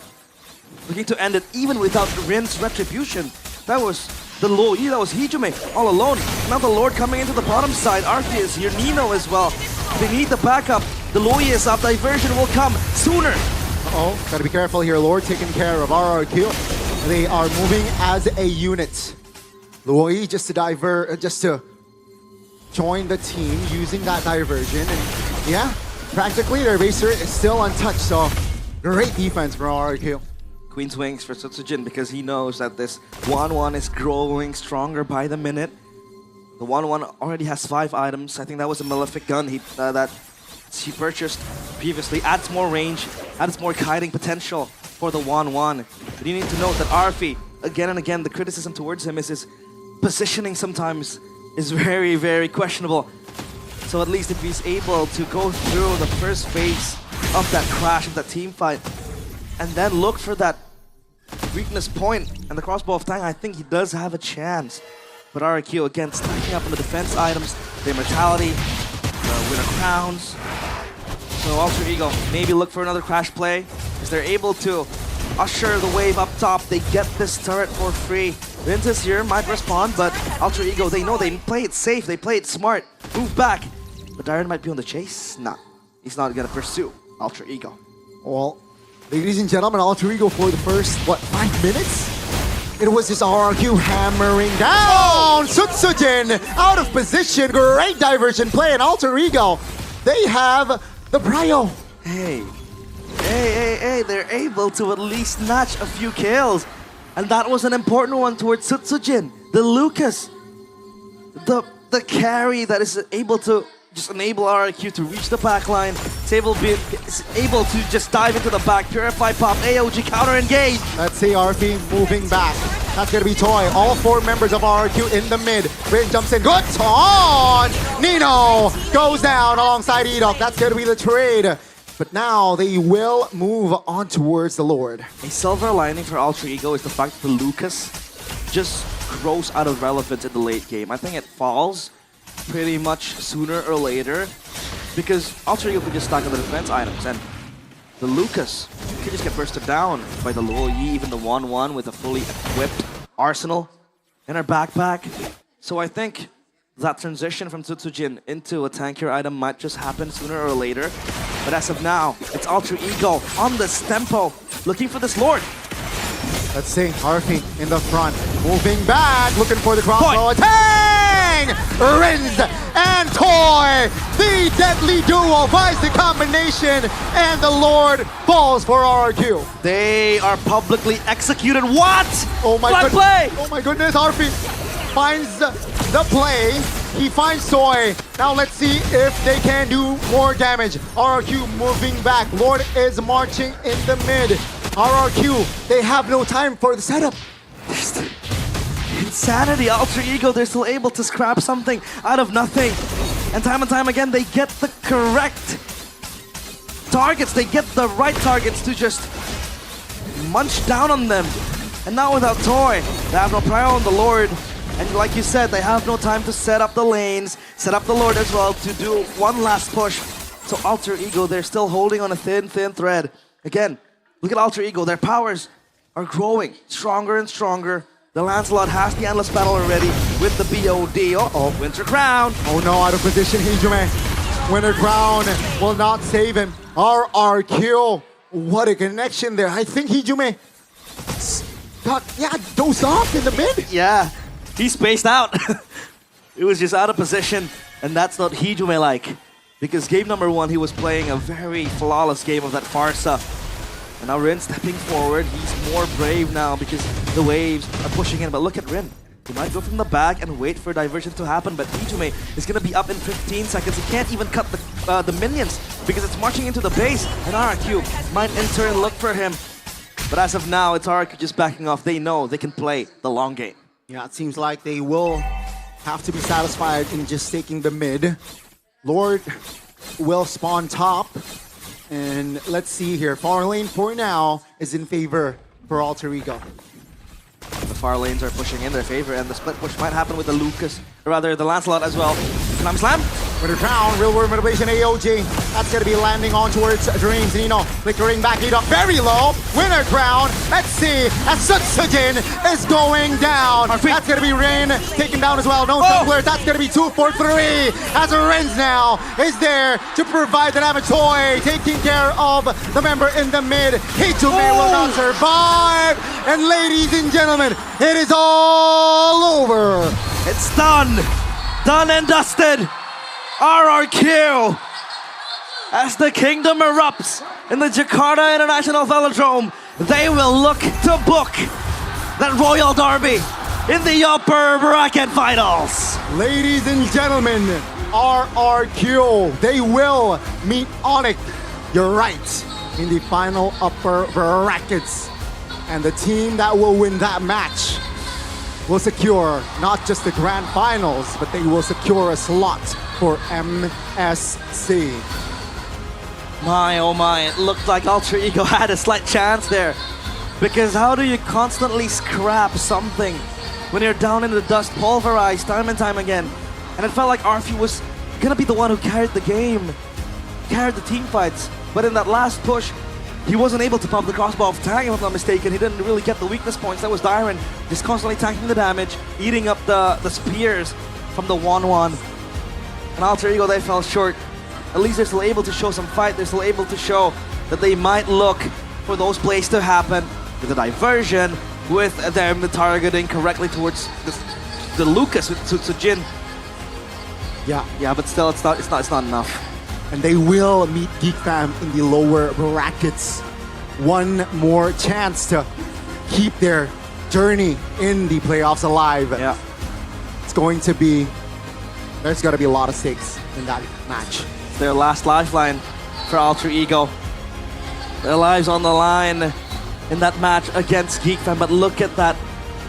looking to end it even without Rin's retribution. That was the Lo Yi, that was Hijume all alone. Now the Lord coming into the bottom side. Arthur is here, Nino as well. They need the backup. The Lo Yi is up, diversion will come sooner. Uh-oh, gotta be careful here. Lord taking care of RRQ. They are moving as a unit. Luoi just to join the team using that diversion, and yeah, practically their baser is still untouched, so great defense from RRQ. Queen's Wings for Sutsujin because he knows that this 1-1 is growing stronger by the minute. The 1-1 already has 5 items. I think that was a Malefic gun that he purchased previously. Adds more range, adds more kiting potential for the 1-1. But you need to note that Arfi, again and again, the criticism towards him is his positioning sometimes is very, very questionable. So at least if he's able to go through the first phase of that crash, of that team fight, and then look for that weakness point and the crossbow of Tang, I think he does have a chance. But RRQ again stacking up on the defense items, the immortality, the winner crowns. So Alter Ego maybe look for another crash play, because they're able to usher the wave up top. They get this turret for free. Vince is here, might respond, but Alter Ego, they know they play it safe, they play it smart. Move back. But Dyron might be on the chase? Nah, he's not gonna pursue Alter Ego. Well, ladies and gentlemen, Alter Ego for the first, 5 minutes? It was just RRQ hammering down! Sutsujin out of position, great diversion play, and Alter Ego, they have the prio. Hey, they're able to at least snatch a few kills. And that was an important one towards Sutsujin. The Lucas, the carry that is able to just enable RRQ to reach the backline. It's able to just dive into the back, Purify pop, AOG counter engage. Let's see RP moving back. That's gonna be Toy. All 4 members of RRQ in the mid. Rin jumps in, good on! Nino goes down alongside Edok. That's gonna be the trade. But now they will move on towards the Lord. A silver lining for Alter Ego is the fact that the Lucas just grows out of relevance in the late game. I think it falls pretty much sooner or later because Alter Ego could just stack on the defense items, and the Lucas could just get bursted down by the Luo Yi, even the 1-1 with a fully equipped arsenal in her backpack. So I think that transition from Sutsujin into a tankier item might just happen sooner or later. But as of now, it's Alter Ego on this tempo, looking for this Lord. Let's see, Harvey in the front, moving back, looking for the crossbow. Tang! Rins and Toy, the deadly duo, finds the combination, and the Lord falls for RRQ. They are publicly executed. What? Oh my Flag goodness! play! Oh my goodness! Harvey finds the play. He finds Toy. Now let's see if they can do more damage. RRQ moving back. Lord is marching in the mid. RRQ, they have no time for the setup. Insanity, Alter Ego, they're still able to scrap something out of nothing. And time again, they get the correct targets. They get the right targets to just munch down on them. And now without Toy, they have no prior on the Lord. And like you said, they have no time to set up the lanes, set up the Lord as well to do one last push. So Alter Ego, they're still holding on a thin thread. Again, look at Alter Ego, their powers are growing stronger and stronger. The Lancelot has the Endless Battle already with the BOD. Uh-oh, Winter Crown. Oh no, out of position, Hijume. Winter Crown will not save him. RRQ, what a connection there. I think Hijume got, dozed off in the mid. Yeah, he spaced out. It was just out of position, and that's not Hijume like. Because game number 1, he was playing a very flawless game of that Farsa. And now Rin stepping forward, he's more brave now because the waves are pushing in. But look at Rin. He might go from the back and wait for diversion to happen, but Hijume is going to be up in 15 seconds. He can't even cut the minions because it's marching into the base. And RRQ might in turn look for him. But as of now, it's RRQ just backing off. They know they can play the long game. Yeah, it seems like they will have to be satisfied in just taking the mid. Lord will spawn top. And let's see here. Far lane for now is in favor for Alter Ego. The far lanes are pushing in their favor, and the split push might happen with the Lucas, or rather the Lancelot as well. Slam slam! Winter Crown, real world motivation AOG. That's gonna be landing on towards Dreams. Nino flickering back it up very low. Winter Crown, let's see, as Sutsujin is going down. That's gonna be Rin taken down as well. No tumblers, that's gonna be 2 for 3. As Rin's now is there to provide the damage. Toy taking care of the member in the mid. Hijume will not survive. And ladies and gentlemen, it is all over. It's done. Done and dusted. RRQ, as the kingdom erupts in the Jakarta International Velodrome, they will look to book that Royal Derby in the upper bracket finals. Ladies and gentlemen, RRQ, they will meet Onyx, you're right, in the final upper brackets. And the team that will win that match will secure not just the grand finals, but they will secure a slot for MSC. My, oh my, it looked like Alter Ego had a slight chance there. Because how do you constantly scrap something when you're down in the dust, pulverized time and time again? And it felt like RFU was gonna be the one who carried the game, carried the team fights. But in that last push, he wasn't able to pump the crossbow of Tang, if I'm not mistaken. He didn't really get the weakness points. That was Dyron just constantly tanking the damage, eating up the spears from the 1-1. And Alter Ego, they fell short. At least they're still able to show some fight. They're still able to show that they might look for those plays to happen with the diversion, with them targeting correctly towards the Lucas with Sutsujin. Yeah, but still, it's not enough. And they will meet Geek Fam in the lower brackets. One more chance to keep their journey in the playoffs alive. Yeah. It's going to be, there's going to be a lot of stakes in that match. It's their last lifeline for Alter Ego. Their lives on the line in that match against Geek Fam. But look at that.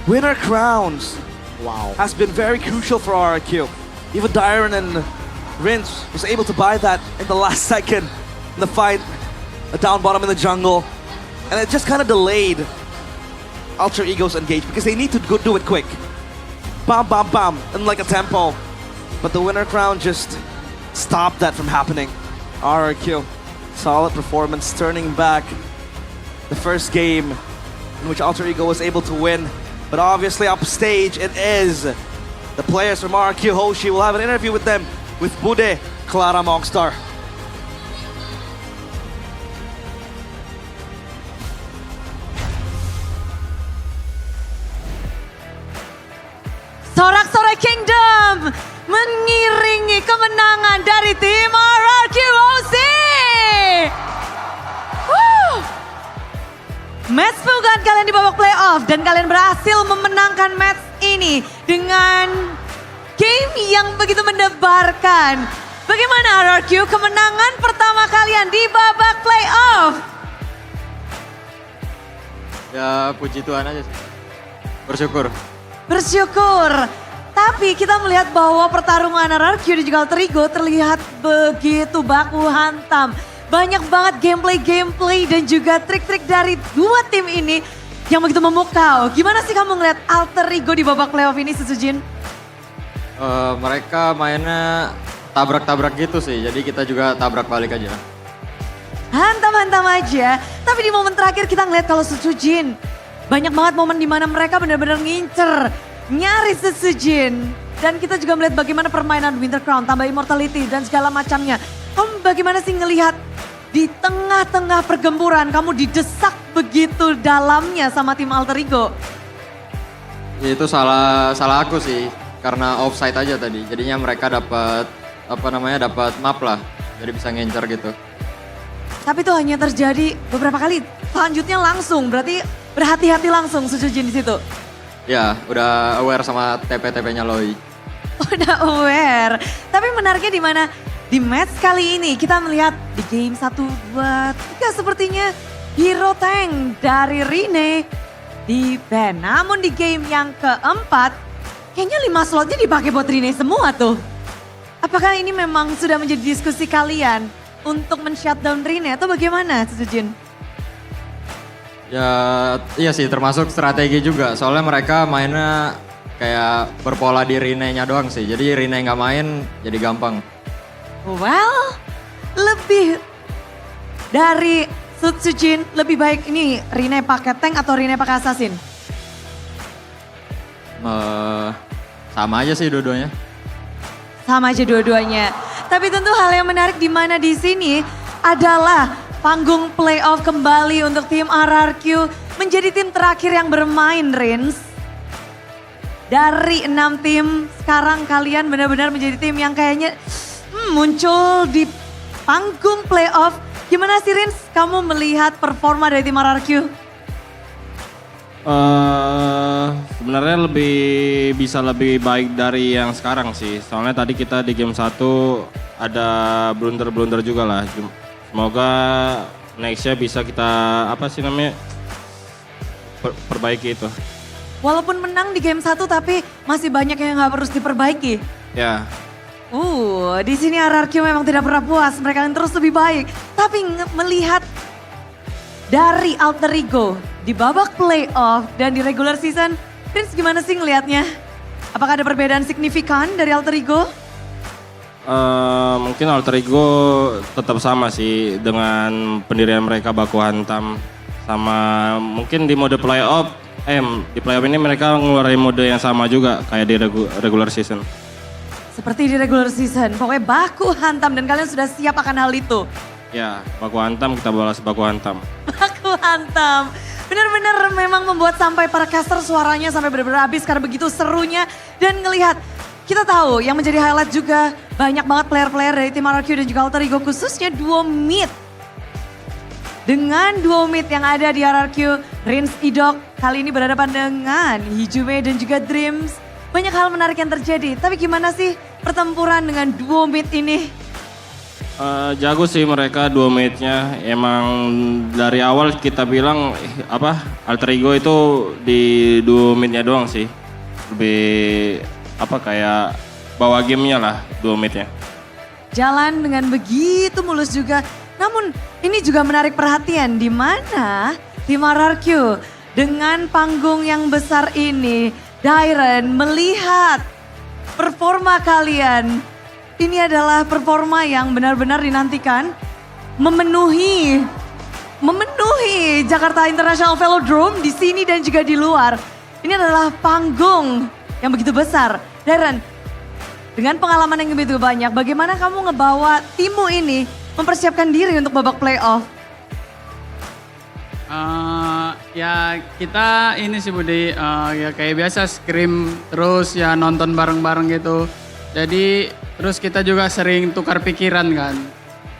Winner crowns. Wow. Has been very crucial for RRQ. Even Dyron and Rince was able to buy that in the last second in the fight, a down bottom in the jungle, and it just kind of delayed Alter Ego's engage because they need to go do it quick. Bam, bam, bam, in like a tempo. But the Winter Crown just stopped that from happening. RRQ, solid performance, turning back the first game in which Alter Ego was able to win. But obviously upstage it is. The players from RRQ Hoshi will have an interview with them with Bude, Clara Mongstar. Kingdom mengiringi kemenangan dari tim RRQOC. Match pembukaan kalian di babak playoff dan kalian berhasil memenangkan match ini dengan game yang begitu mendebarkan. Bagaimana RRQ kemenangan pertama kalian di babak playoff? Ya puji Tuhan aja sih. Bersyukur. Bersyukur. Tapi kita melihat bahwa pertarungan RRQ dan juga Alter Ego terlihat begitu baku hantam. Banyak banget gameplay dan juga trik-trik dari dua tim ini yang begitu memukau. Gimana sih kamu ngeliat Alter Ego di babak playoff ini, Sujin? Mereka mainnya tabrak-tabrak gitu sih, jadi kita juga tabrak balik aja. Hantam-hantam aja. Tapi di momen terakhir kita ngeliat kalau Sujin, banyak banget momen di mana mereka benar-benar ngincer, nyaris Sujin. Dan kita juga melihat bagaimana permainan Winter Crown, tambah immortality dan segala macamnya. Kamu bagaimana sih ngelihat di tengah-tengah pergempuran kamu didesak begitu dalamnya sama tim Alter Ego? Ya, itu salah aku sih, karena offside aja tadi. Jadinya mereka dapat dapat map lah, jadi bisa ngincer gitu. Tapi itu hanya terjadi beberapa kali. Selanjutnya langsung, berarti berhati-hati langsung Sujin di situ. Ya, udah aware sama TP-TP-nya Loi. Udah aware. Tapi menariknya di mana di match kali ini kita melihat di game 1, 2, 3 sepertinya hero tank dari Rine di ban. Namun di game yang keempat kayaknya 5 slotnya dipakai buat Rine semua tuh. Apakah ini memang sudah menjadi diskusi kalian untuk men-shutdown Rine atau bagaimana, Sujin? Ya, iya sih termasuk strategi juga. Soalnya mereka mainnya kayak berpola di Rine-nya doang sih. Jadi Rine nggak main jadi gampang. Well, lebih dari Sujin, lebih baik ini Rine pakai tank atau Rine pakai assassin? Sama aja sih dua-duanya. Sama aja dua-duanya. Tapi tentu hal yang menarik di mana di sini adalah panggung playoff kembali untuk tim RRQ menjadi tim terakhir yang bermain, Rins. Dari 6 tim, sekarang kalian benar-benar menjadi tim yang kayaknya muncul di panggung playoff. Gimana sih, Rins, kamu melihat performa dari tim RRQ? Sebenarnya bisa lebih baik dari yang sekarang sih. Soalnya tadi kita di game 1 ada blunder-blunder juga lah. Semoga nextnya bisa kita perbaiki itu. Walaupun menang di game 1 tapi masih banyak yang harus diperbaiki. Ya. Di sini RRQ memang tidak pernah puas, mereka akan terus lebih baik. Tapi melihat dari Alter Ego di babak playoff dan di regular season, Prince gimana sih ngelihatnya? Apakah ada perbedaan signifikan dari Alter Ego? Mungkin Alter Ego tetap sama sih dengan pendirian mereka baku hantam. Sama mungkin di mode playoff, di playoff ini mereka ngeluarin mode yang sama juga kayak di regular season. Seperti di regular season, pokoknya baku hantam dan kalian sudah siap akan hal itu. Ya, baku hantam kita balas baku hantam. Baku hantam. Benar-benar memang membuat sampai para caster suaranya sampai benar-benar habis karena begitu serunya. Dan ngelihat, kita tahu yang menjadi highlight juga banyak banget player-player dari tim RRQ dan juga Alter Ego khususnya duo mid. Dengan duo mid yang ada di RRQ, Rins Idok kali ini berhadapan dengan Hijume dan juga Dreams. Banyak hal menarik yang terjadi, tapi gimana sih pertempuran dengan duo mid ini? Jago sih mereka duo mate-nya. Emang dari awal kita bilang Alter Ego itu di duo mate-nya doang sih. Lebih kayak bawa gamenya lah duo mate-nya. Jalan dengan begitu mulus juga. Namun ini juga menarik perhatian di mana tim RRQ dengan panggung yang besar ini, Dairen melihat performa kalian. Ini adalah performa yang benar-benar dinantikan, memenuhi Jakarta International Velodrome di sini dan juga di luar. Ini adalah panggung yang begitu besar. Dairen, dengan pengalaman yang begitu banyak, bagaimana kamu ngebawa timmu ini mempersiapkan diri untuk babak playoff? Ya kita ini sih Budi, ya kayak biasa scrim terus ya nonton bareng-bareng gitu. Jadi terus kita juga sering tukar pikiran kan.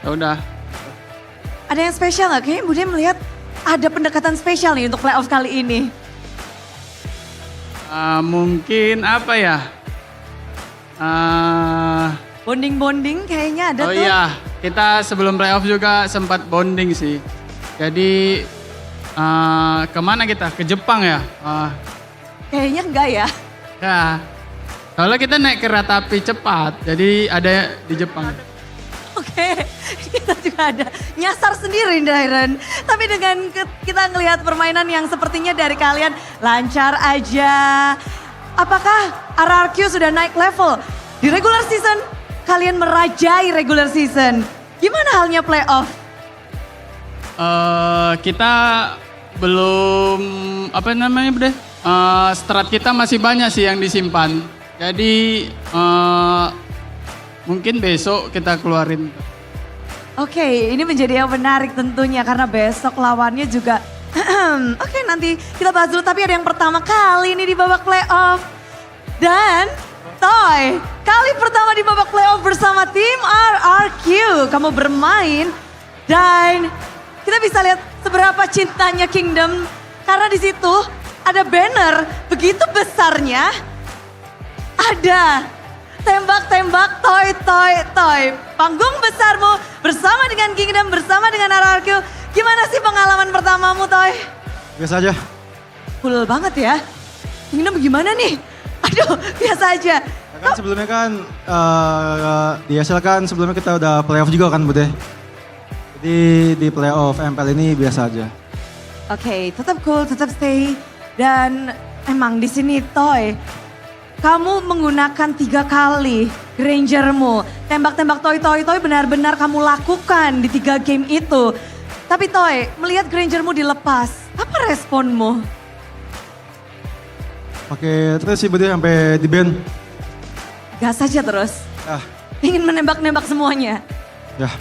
Ya udah. Ada yang spesial nggak? Kayaknya Bude melihat ada pendekatan spesial nih untuk playoff kali ini. Mungkin apa ya? Bonding-bonding kayaknya ada Oh tuh. iya, kita sebelum playoff juga sempat bonding sih. Jadi kemana kita? Ke Jepang ya? Kayaknya enggak ya. Ya, soalnya kita naik kereta api cepat, jadi ada di Jepang. Oke, kita juga ada nyasar sendiri Dairen. Tapi dengan kita ngelihat permainan yang sepertinya dari kalian lancar aja. Apakah RRQ sudah naik level? Di regular season, kalian merajai regular season. Gimana halnya playoff? Kita belum, apa namanya Bude? Strat kita masih banyak sih yang disimpan. Jadi mungkin besok kita keluarin. Oke, ini menjadi yang menarik tentunya karena besok lawannya juga. Oke, nanti kita bahas dulu. Tapi ada yang pertama kali ini di babak playoff. Dan Toy, kali pertama di babak playoff bersama tim RRQ. Kamu bermain dan kita bisa lihat seberapa cintanya Kingdom. Karena di situ ada banner begitu besarnya. Ada tembak-tembak toy. Panggung besarmu bersama dengan Kingdom, bersama dengan RRQ. Gimana sih pengalaman pertamamu, Toy? Biasa aja. Cool banget ya. Kingdom gimana nih? Aduh, biasa aja. Kan sebelumnya kan di SL kan sebelumnya kita udah playoff juga kan Bude. Jadi di playoff MPL ini biasa aja. Oke, tetap cool, tetap stay. Dan emang di sini Toy, kamu menggunakan 3 kali Grangermu. Tembak-tembak toy benar-benar kamu lakukan di 3 game itu. Tapi Toy, melihat Grangermu dilepas, apa responmu? Pakai terus sih Bude sampai di ban. Gas saja terus. Ingin menembak-nembak semuanya. Ya.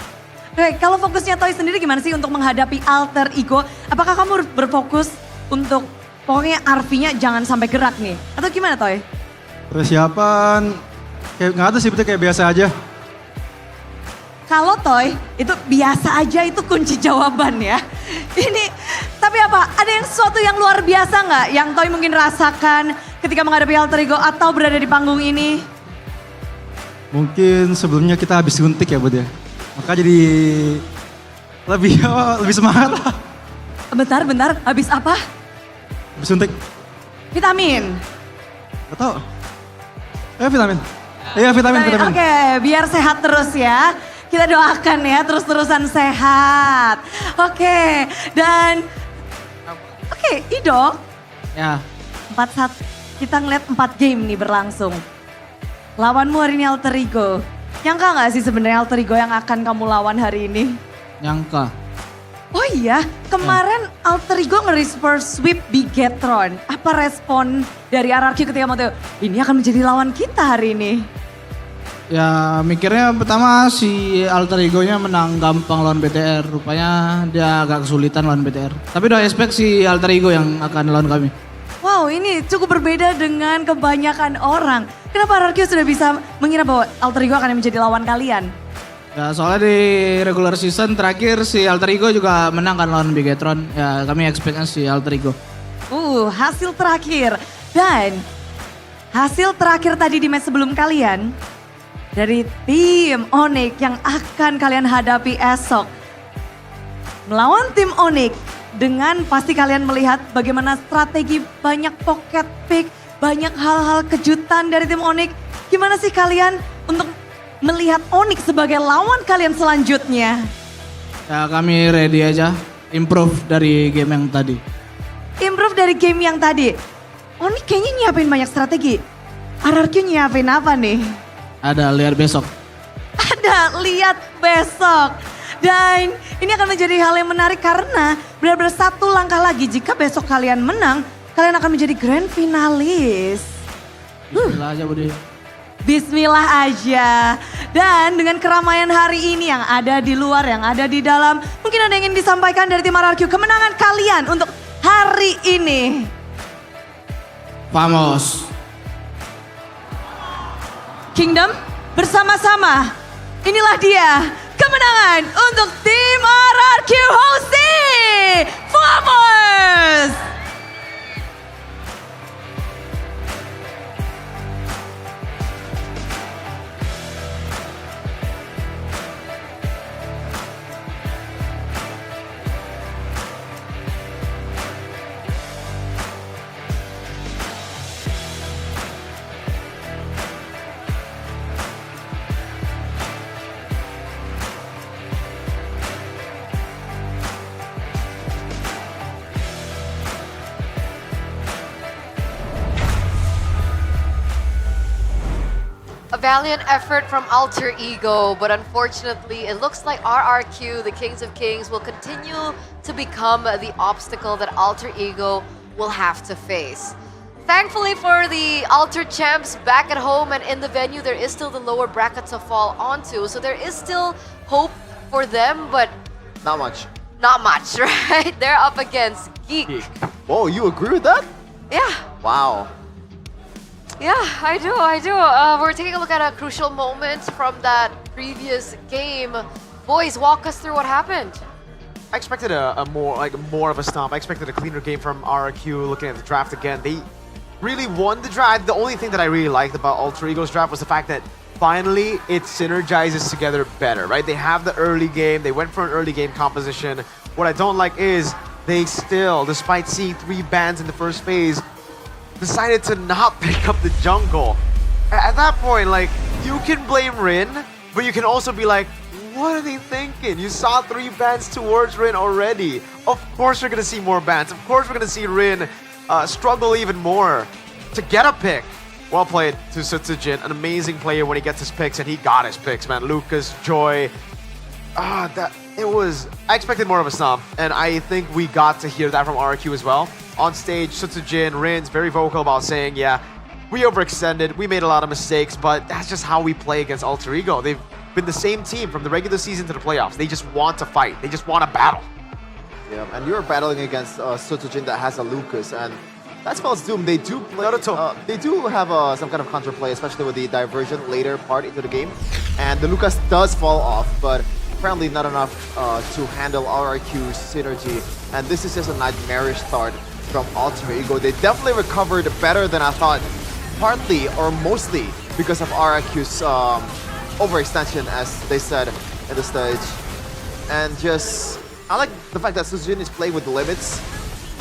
Oke, kalau fokusnya Toy sendiri gimana sih untuk menghadapi alter ego? Apakah kamu berfokus untuk pokoknya RV-nya jangan sampai gerak nih? Atau gimana Toy? Persiapan kayak nggak ada sih Bude, kayak biasa aja. Kalau Toy itu biasa aja itu kunci jawaban ya. Ini tapi apa? Ada yang sesuatu yang luar biasa nggak yang Toy mungkin rasakan ketika menghadapi alter ego atau berada di panggung ini? Mungkin sebelumnya kita habis suntik ya Bude. Maka jadi lebih semangat lah. Bentar, habis apa? Habis suntik. Vitamin. Gak tau. Vitamin. Iya vitamin. Oke, biar sehat terus ya. Kita doakan ya terus-terusan sehat. Oke, dan Ido. Ya. 4-1, kita ngeliat 4 game nih berlangsung. Lawanmu hari ini alter ego. Nyangka gak sih sebenarnya alter ego yang akan kamu lawan hari ini? Nyangka. Oh iya, kemarin alter ego nge-reverse sweep Bigetron. Apa respon dari RRQ ketika mau tahu ini akan menjadi lawan kita hari ini? Ya mikirnya pertama si alter egonya menang gampang lawan BTR. Rupanya dia agak kesulitan lawan BTR. Tapi udah expect si alter ego yang akan lawan kami. Wow, ini cukup berbeda dengan kebanyakan orang. Kenapa RRQ sudah bisa mengira bahwa alter ego akan menjadi lawan kalian? Ya soalnya di regular season terakhir si alter ego juga menang kan lawan Bigetron. Ya kami expectnya si alter ego. Hasil terakhir. Dan hasil terakhir tadi di match sebelum kalian. Dari tim Onyx yang akan kalian hadapi esok. Melawan tim Onyx. Dengan pasti kalian melihat bagaimana strategi banyak pocket pick. Banyak hal-hal kejutan dari tim Onyx. Gimana sih kalian untuk melihat Onyx sebagai lawan kalian selanjutnya? Ya kami ready aja. Improve dari game yang tadi. Improve dari game yang tadi. Onyx kayaknya nyiapin banyak strategi. RRQ nyiapin apa nih? Ada lihat besok. Ada lihat besok. Dan ini akan menjadi hal yang menarik karena benar-benar 1 langkah lagi jika besok kalian menang, kalian akan menjadi grand finalis. Bismillah aja Budi. Bismillah aja. Dan dengan keramaian hari ini yang ada di luar, yang ada di dalam, mungkin ada yang ingin disampaikan dari tim RRQ kemenangan kalian untuk hari ini. Vamos. Kingdom bersama-sama. Inilah dia kemenangan untuk tim RRQ Hosti. Vamos! A valiant effort from Alter Ego, but unfortunately, it looks like RRQ, the Kings of Kings, will continue to become the obstacle that Alter Ego will have to face. Thankfully for the Alter champs back at home and in the venue, there is still the lower bracket to fall onto, so there is still hope for them, but Not much. not much, right? They're up against Geek. Whoa, you agree with that? Yeah. Wow. Yeah, I do. We're taking a look at a crucial moment from that previous game. Boys, walk us through what happened. I expected a more of a stomp. I expected a cleaner game from RRQ. Looking at the draft again, they really won the draft. The only thing that I really liked about Alter Ego's draft was the fact that finally it synergizes together better, right? They have the early game. They went for an early game composition. What I don't like is they still, despite seeing 3 bans in the first phase, decided to not pick up the jungle. At that point, like, you can blame Rin, but you can also be like, what are they thinking? You saw 3 bans towards Rin already. Of course we're gonna see more bans. Of course we're gonna see Rin struggle even more to get a pick. Well played to Sutsujin, an amazing player when he gets his picks, and he got his picks, man. Lucas, Joy. I expected more of a stomp, and I think we got to hear that from RRQ as well. On stage, Sutsujin, Rin's very vocal about saying, yeah, we overextended, we made a lot of mistakes, but that's just how we play against Alter Ego. They've been the same team from the regular season to the playoffs. They just want to fight. They just want to battle. Yeah, and you're battling against Sutsujin that has a Lucas, and that spells Doom. They do play, they do have some kind of counterplay, especially with the diversion later part into the game. And the Lucas does fall off, but apparently not enough to handle RRQ's synergy. And this is just a nightmarish start from Alter Ego. They definitely recovered better than I thought, partly or mostly because of RRQ's overextension, as they said at the stage. And just, I like the fact that Sutsujin is playing with the limits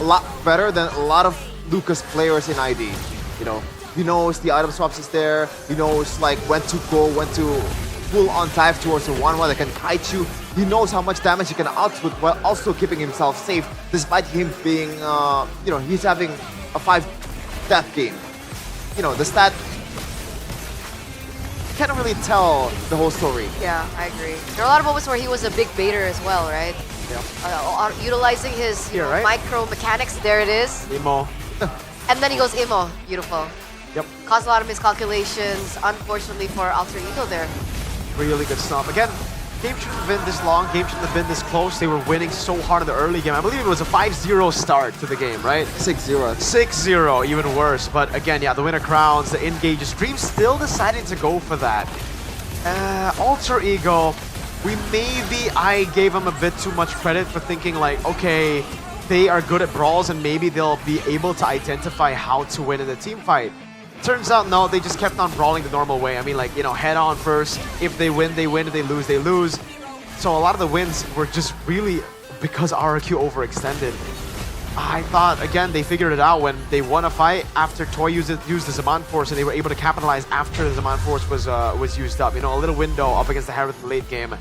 a lot better than a lot of Lucas players in ID. You know, he knows the item swaps is there, he knows like when to go, when to full on dive towards the 1-1 that can kite you. He knows how much damage he can output while also keeping himself safe, despite him being, you know, he's having a 5 death game. You know, the stat can't really tell the whole story. Yeah, I agree. There are a lot of moments where he was a big baiter as well, right? Yeah. Utilizing his micro mechanics, there it is. Imo. And then he goes Imo, beautiful. Yep. Caused a lot of miscalculations, unfortunately for Alter Ego there. Really good stomp. Again, game shouldn't have been this long, game shouldn't have been this close. They were winning so hard in the early game. I believe it was a 5-0 start to the game, right? 6-0. 6-0, even worse. But again, yeah, the winner crowns, the engages. Dream still deciding to go for that. Alter Ego, I gave them a bit too much credit for thinking like, okay, they are good at brawls and maybe they'll be able to identify how to win in the team fight. Turns out, no, they just kept on brawling the normal way. I mean, like, you know, head on first. If they win, they win. If they lose, they lose. So a lot of the wins were just really because RRQ overextended. I thought, again, they figured it out when they won a fight after Toy used the Zaman Force, and they were able to capitalize after the Zaman Force was used up. You know, a little window up against the Harith in the late game.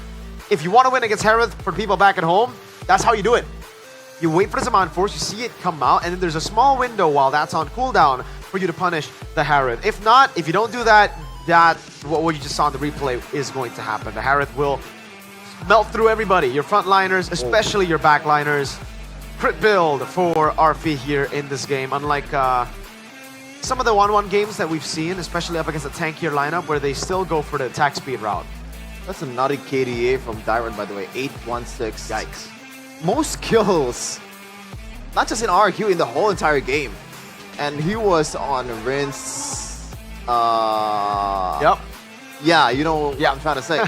If you want to win against Harith for people back at home, that's how you do it. You wait for the Zaman Force, you see it come out, and then there's a small window while that's on cooldown for you to punish the Harith. If not, if you don't do that, what you just saw in the replay is going to happen. The Harith will melt through everybody, your frontliners, especially your backliners. Crit build for RP here in this game, unlike some of the 1-1 games that we've seen, especially up against a tankier lineup where they still go for the attack speed route. That's a naughty KDA from Dyron, by the way, 816. Yikes. Most kills not just in RQ, in the whole entire game. And he was on Rinse. Yep. Yeah, you know what I'm trying to say.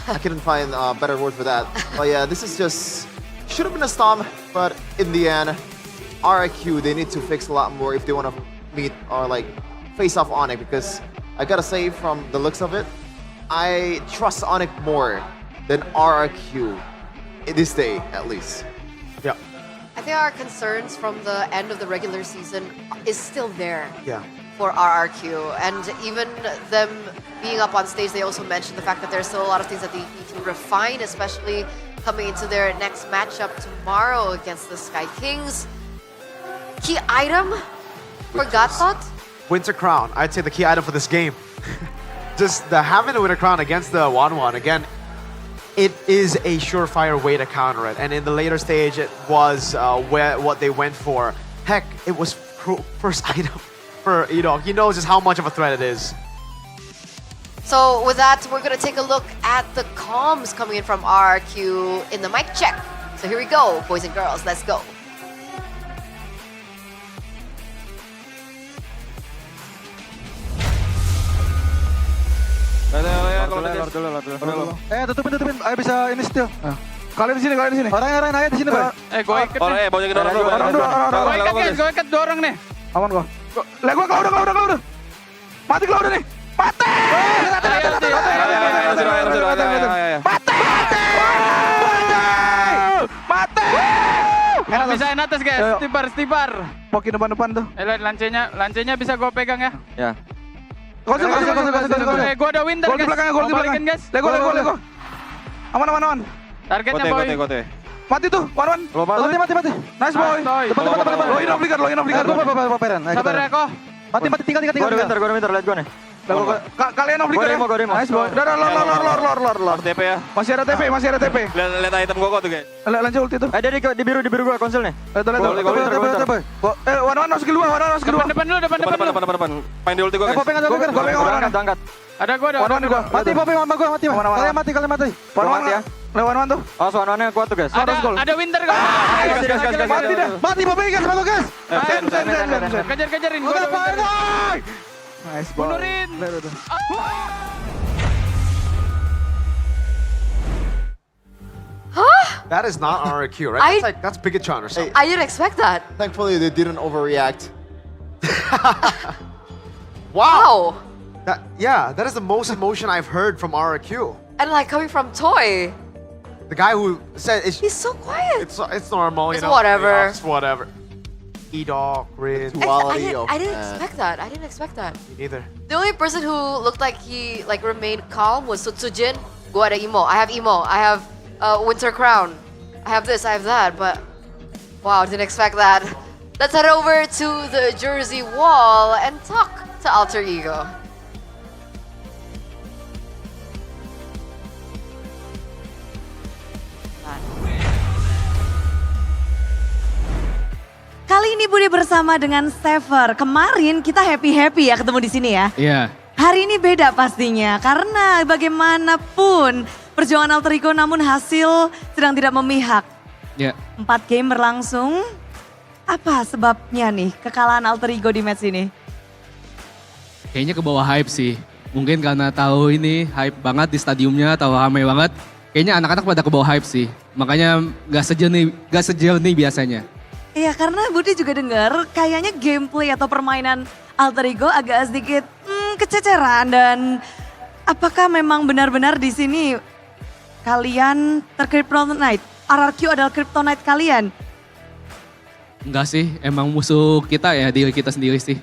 I couldn't find a better word for that. But yeah, this is just should have been a stomp, but in the end, RQ they need to fix a lot more if they want to meet or like face off Onyx, because I gotta say from the looks of it, I trust Onyx more than RQ in this day at least. Yeah. I think our concerns from the end of the regular season is still there. Yeah. For RRQ, and even them being up on stage, they also mentioned the fact that there's still a lot of things that they need to refine, especially coming into their next matchup tomorrow against the Sky Kings. Key item for Gatot? Winter Crown. I'd say the key item for this game. Just having the Winter Crown against the 1-1, again, it is a surefire way to counter it. And in the later stage, it was what they went for. Heck, it was first item. He knows just how much of a threat it is. So with that, we're gonna take a look at the comms coming in from RRQ in the mic check. So here we go, boys and girls, let's go. Tutupin. Ayo bisa ini still. Kalian di sini. Orang aja di sini, Pak. Gue ikat. Bojakin orang dulu. Gue ikat dorong nih. Aman gua. Lah gua udah. Mati gua udah nih. Mati! Mati! Pisahin atas guys, stipar. Pokin depan tuh. Lancenya bisa gue pegang ya. Ya. Konsol. Gue ada winter Gol di guys. belakang, Mau balikin guys. Lego. Aman. Targetnya boy. Gote. Mati tuh, Wan. Mati. Nice boy. Depan. Lo in obligat. Gua paperan. Sabar ya kok. Mati, tinggal. Gua ada winter, lihat gua nih. Kalian obligat ya? Gua demo. Nice boy. Udah, lor. TP ya. Masih ada TP. Lihat item gua tuh, guys. Lanjut ulti tuh. Dia di biru gua konsolnya. Lihat. Wan masuk kedua. Depan dulu. Main di ulti gua, guys. Gua pegang. Angkat. Ada gue. Mati. Kalian mati. Mati ya. Wan tuh. Oh, Swanwannya kuat tuh, guys. Ada winter guys. Mati dah. Mati guys. Kejar-kejarin gue. Nice boy. Mundurin. Huh? That is not RQ, right? That's Bigatron or something. I didn't expect that. Thankfully they didn't overreact. Wow. That is the most emotion I've heard from RQ. And like coming from Toy. The guy who said he's so quiet. It's normal, it's whatever. It's whatever. E-Dog, Rin. I didn't expect that. I didn't expect that. Me neither. The only person who looked like he remained calm was Sutsujin. Gua ada emo. I have emo. I have Winter Crown. I have this. I have that. But wow, didn't expect that. Let's head over to the Jersey wall and talk to Alter Ego. Kali ini Bude bersama dengan Sever. Kemarin kita happy-happy ya ketemu di sini ya. Iya. Hari ini beda pastinya karena bagaimanapun perjuangan Alter Ego namun hasil sedang tidak memihak. Iya. 4 game berlangsung. Apa sebabnya nih kekalahan Alter Ego di match ini? Kayaknya ke bawah hype sih. Mungkin karena tahu ini hype banget di stadiumnya, tahu ramai banget. Kayaknya anak-anak pada ke bawah hype sih. Makanya gak sejernih biasanya. Iya karena Budi juga dengar kayaknya gameplay atau permainan Alter Ego agak sedikit kececeran dan apakah memang benar-benar di sini kalian terkryptonite? RRQ adalah kryptonite kalian? Enggak sih, emang musuh kita ya diri kita sendiri sih.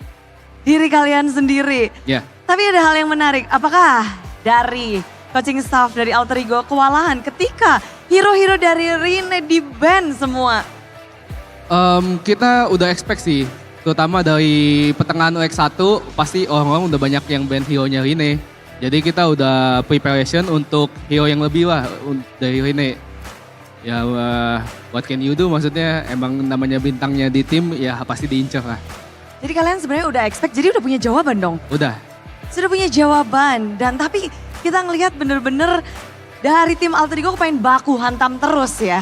Diri kalian sendiri? Ya. Tapi ada hal yang menarik, apakah dari coaching staff dari Alter Ego kewalahan ketika hero-hero dari Rine di-ban semua? Kita udah expect sih, terutama dari pertengahan UX1 pasti orang-orang udah banyak yang ban hero-nya Rine. Jadi kita udah preparation untuk hero yang lebih lah dari Rine. Ya what can you do, maksudnya emang namanya bintangnya di tim ya pasti diincar lah. Jadi kalian sebenarnya udah expect, jadi udah punya jawaban dong? Udah. Sudah punya jawaban dan tapi kita ngelihat bener-bener dari tim Alter Ego main baku hantam terus ya.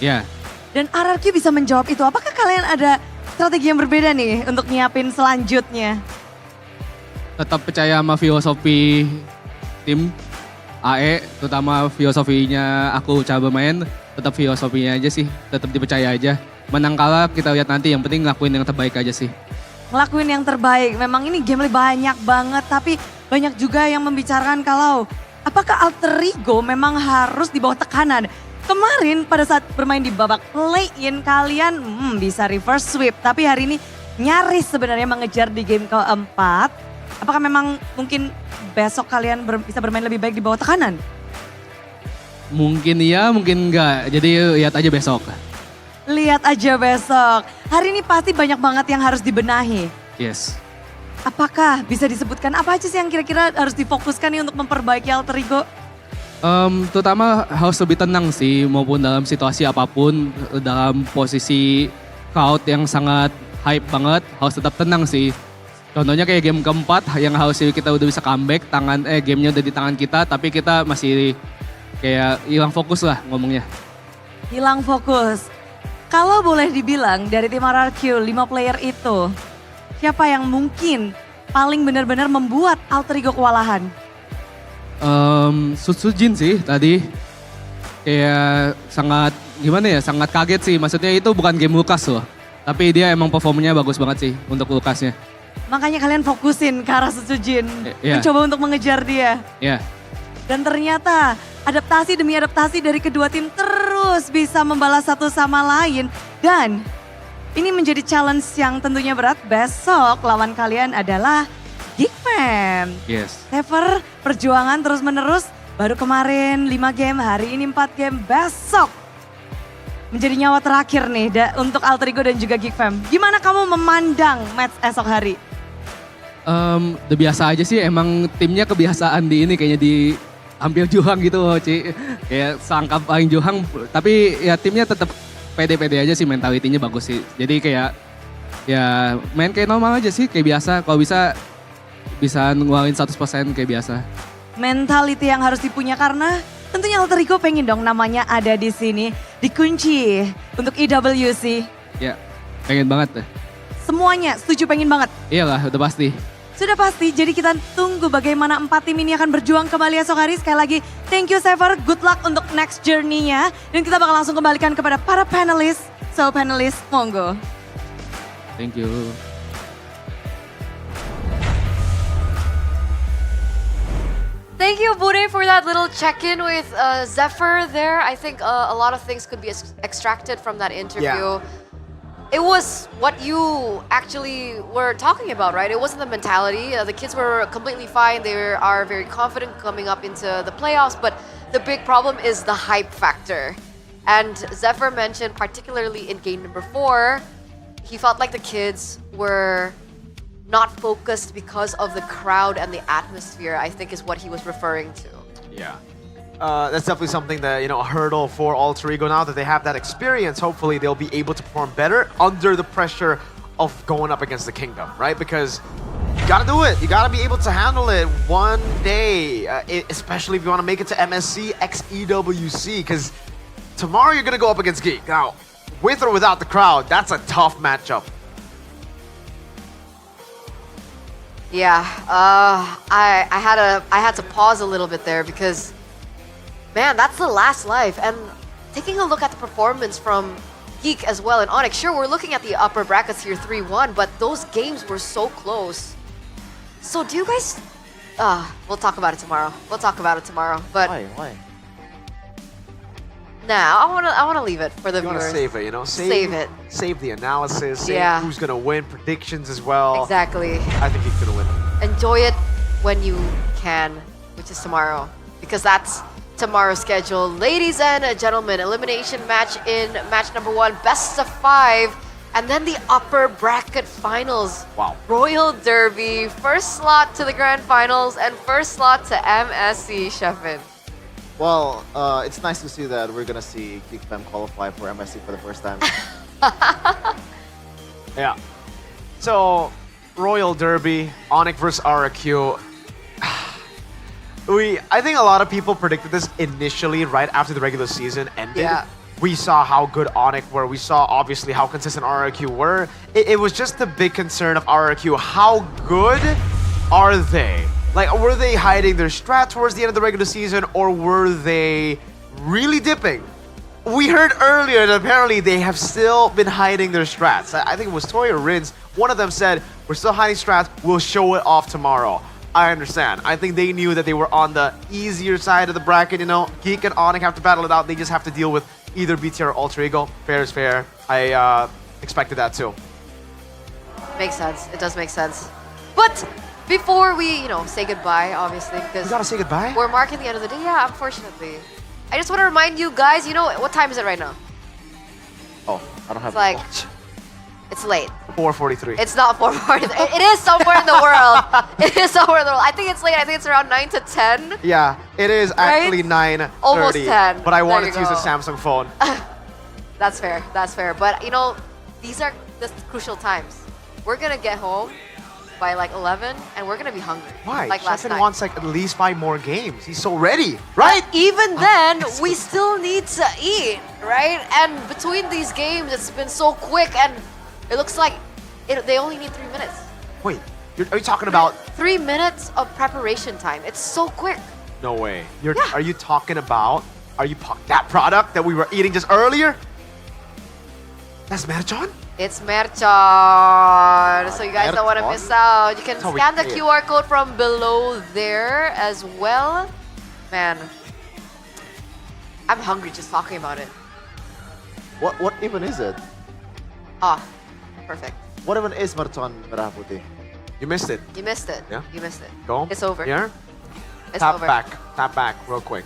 Ya. Dan RRQ bisa menjawab itu. Apakah kalian ada strategi yang berbeda nih untuk nyiapin selanjutnya? Tetap percaya sama filosofi tim AE, terutama filosofinya aku coba main, tetap filosofinya aja sih, tetap dipercaya aja. Menang kalah kita lihat nanti, yang penting ngelakuin yang terbaik aja sih. Ngelakuin yang terbaik, memang ini game banyak banget, tapi banyak juga yang membicarakan kalau apakah Alter Ego memang harus di bawah tekanan. Kemarin pada saat bermain di babak play-in kalian bisa reverse sweep, tapi hari ini nyaris sebenarnya mengejar di game keempat. Apakah memang mungkin besok kalian bisa bermain lebih baik di bawah tekanan? Mungkin iya, mungkin enggak. Jadi lihat aja besok. Lihat aja besok. Hari ini pasti banyak banget yang harus dibenahi. Yes. Apakah bisa disebutkan apa aja sih yang kira-kira harus difokuskan nih untuk memperbaiki Alter Ego? Terutama harus lebih tenang sih, maupun dalam situasi apapun, dalam posisi crowd yang sangat hype banget, harus tetap tenang sih. Contohnya kayak game keempat yang harusnya kita udah bisa comeback, gamenya udah di tangan kita, tapi kita masih kayak hilang fokus lah ngomongnya. Hilang fokus. Kalau boleh dibilang dari tim RRQ 5 player itu, siapa yang mungkin paling benar-benar membuat Alter Ego kewalahan? Sujin sih tadi. Kayak sangat sangat kaget sih. Maksudnya itu bukan game Lukas loh. Tapi dia emang performanya bagus banget sih untuk Lukasnya. Makanya kalian fokusin ke arah Sujin, Iya. mencoba untuk mengejar dia. Iya. Dan ternyata adaptasi demi adaptasi dari kedua tim terus bisa membalas satu sama lain. Dan ini menjadi challenge yang tentunya berat. Besok lawan kalian adalah Geekfam. Yes. Sever perjuangan terus menerus. Baru kemarin 5 game, hari ini 4 game. Besok menjadi nyawa terakhir nih untuk Alter Ego dan juga Geekfam. Gimana kamu memandang match esok hari? Udah biasa aja sih, emang timnya kebiasaan di ini kayaknya di hampir juang gitu loh Ci. Kayak sangkap paling juang, tapi ya timnya tetap pede-pede aja sih, mentalitinya bagus sih. Jadi kayak ya main kayak normal aja sih, kayak biasa. Kalau bisa ngeluarin 100% kayak biasa. Mentality yang harus dipunya karena tentunya Alter Ego pengen dong namanya ada di sini. Dikunci untuk EWC. Ya, pengen banget deh. Semuanya setuju pengen banget? Iyalah, udah pasti. Sudah pasti, jadi kita tunggu bagaimana 4 tim ini akan berjuang kembali esok hari. Sekali lagi, thank you Sever, good luck untuk next journey-nya. Dan kita bakal langsung kembalikan kepada para panelis. So panelis, monggo. Thank you. Thank you, Bude, for that little check-in with Zephyr there. I think a lot of things could be extracted from that interview. Yeah. It was what you actually were talking about, right? It wasn't the mentality. The kids were completely fine. They are very confident coming up into the playoffs, but the big problem is the hype factor. And Zephyr mentioned, particularly in game number 4, he felt like the kids were not focused because of the crowd and the atmosphere, I think is what he was referring to. Yeah. That's definitely something that, a hurdle for Alter Ego now that they have that experience. Hopefully they'll be able to perform better under the pressure of going up against the Kingdom, right? Because you gotta do it. You gotta be able to handle it one day, especially if you want to make it to MSC x EWC, because tomorrow you're gonna go up against Geek. Now, with or without the crowd, that's a tough matchup. Yeah, I had to pause a little bit there because, man, that's the last life. And taking a look at the performance from Geek as well and Onyx, sure, we're looking at the upper brackets here 3-1, but those games were so close. So do you guys, we'll talk about it tomorrow. But Why? Nah, I wanna leave it for the You want to viewers. save it, Save it. Save the analysis, save Yeah. who's gonna win, predictions as well. Exactly. I think he's gonna win. Enjoy it when you can, which is tomorrow, because that's tomorrow's schedule. Ladies and gentlemen, elimination match in match number 1, best of 5, and then the upper bracket finals. Wow. Royal Derby, first slot to the grand finals and first slot to MSC, Shefin. Well, it's nice to see that we're gonna see Geekfam qualify for MSC for the first time. Yeah. So, Royal Derby, Onyx versus RRQ. I think a lot of people predicted this initially right after the regular season ended. Yeah. We saw how good Onyx were. We saw obviously how consistent RRQ were. It was just the big concern of RRQ. How good are they? Like, were they hiding their strat towards the end of the regular season, or were they really dipping? We heard earlier that apparently they have still been hiding their strats. I think it was Toy or Rins. One of them said, we're still hiding strats, we'll show it off tomorrow. I understand. I think they knew that they were on the easier side of the bracket, you know. Geek and Onyx have to battle it out. They just have to deal with either BTR or Alter Ego. Fair is fair. I expected that too. Makes sense. It does make sense. But before we, say goodbye, obviously, because we gotta say goodbye. We're marking the end of the day. Yeah, unfortunately. I just want to remind you guys. What time is it right now? Oh, I don't have It's like a watch. It's late. 4:43. It's not 4:40. It is somewhere in the world. It is somewhere in the world. I think it's late. I think it's around 9 to 10. Yeah, it is actually 9:30. Almost 10. But I There wanted you to use a go. Samsung phone. That's fair. That's fair. But these are the crucial times. We're gonna get home by like 11, and we're gonna be hungry. Why? Like last Sheffield night. wants like at least 5 more games. He's so ready, right? But even then, we still need to eat, right? And between these games, it's been so quick, and it looks like they only need 3 minutes. Wait, are you talking about? 3 minutes of preparation time. It's so quick. No way. Are you talking about? That product that we were eating just earlier? That's Merchon? It's Merchon. So you guys don't want to Merchon? miss out. You can That's how we scan the say it. QR code from below there as well. Man, I'm hungry just talking about it. What even is it? Ah, perfect. What even is Merchon Merah Putih? You missed it. You missed it. Yeah. You missed it. Go. It's over. Here. It's Tap over. back. Tap back real quick.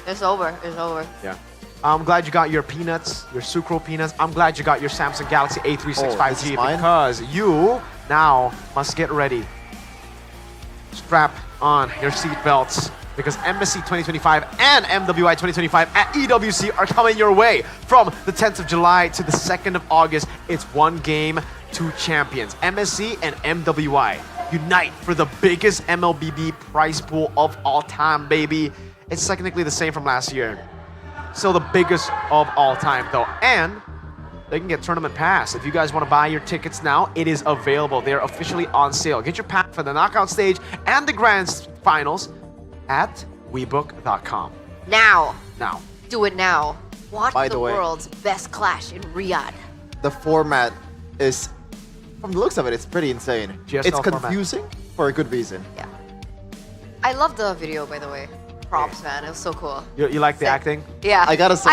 It's over. It's over. Yeah. I'm glad you got your peanuts, your sucro peanuts. I'm glad you got your Samsung Galaxy Oh, this A365G is mine? because you now must get ready. Strap on your seat belts because MSC 2025 and MWI 2025 at EWC are coming your way from the 10th of July to the 2nd of August. It's one game, two champions. MSC and MWI unite for the biggest MLBB prize pool of all time, baby. It's technically the same from last year. Still the biggest of all time, though. And they can get tournament pass. If you guys want to buy your tickets now, it is available. They're officially on sale. Get your pass for the knockout stage and the grand finals at webook.com. Now. Now. Do it now. Watch By the the way- world's best clash in Riyadh. The format is, from the looks of it, it's pretty insane. GSL It's format. confusing for a good reason. Yeah. I love the video, by the way. Props, man. It was so cool. You like the acting? Yeah. I gotta say-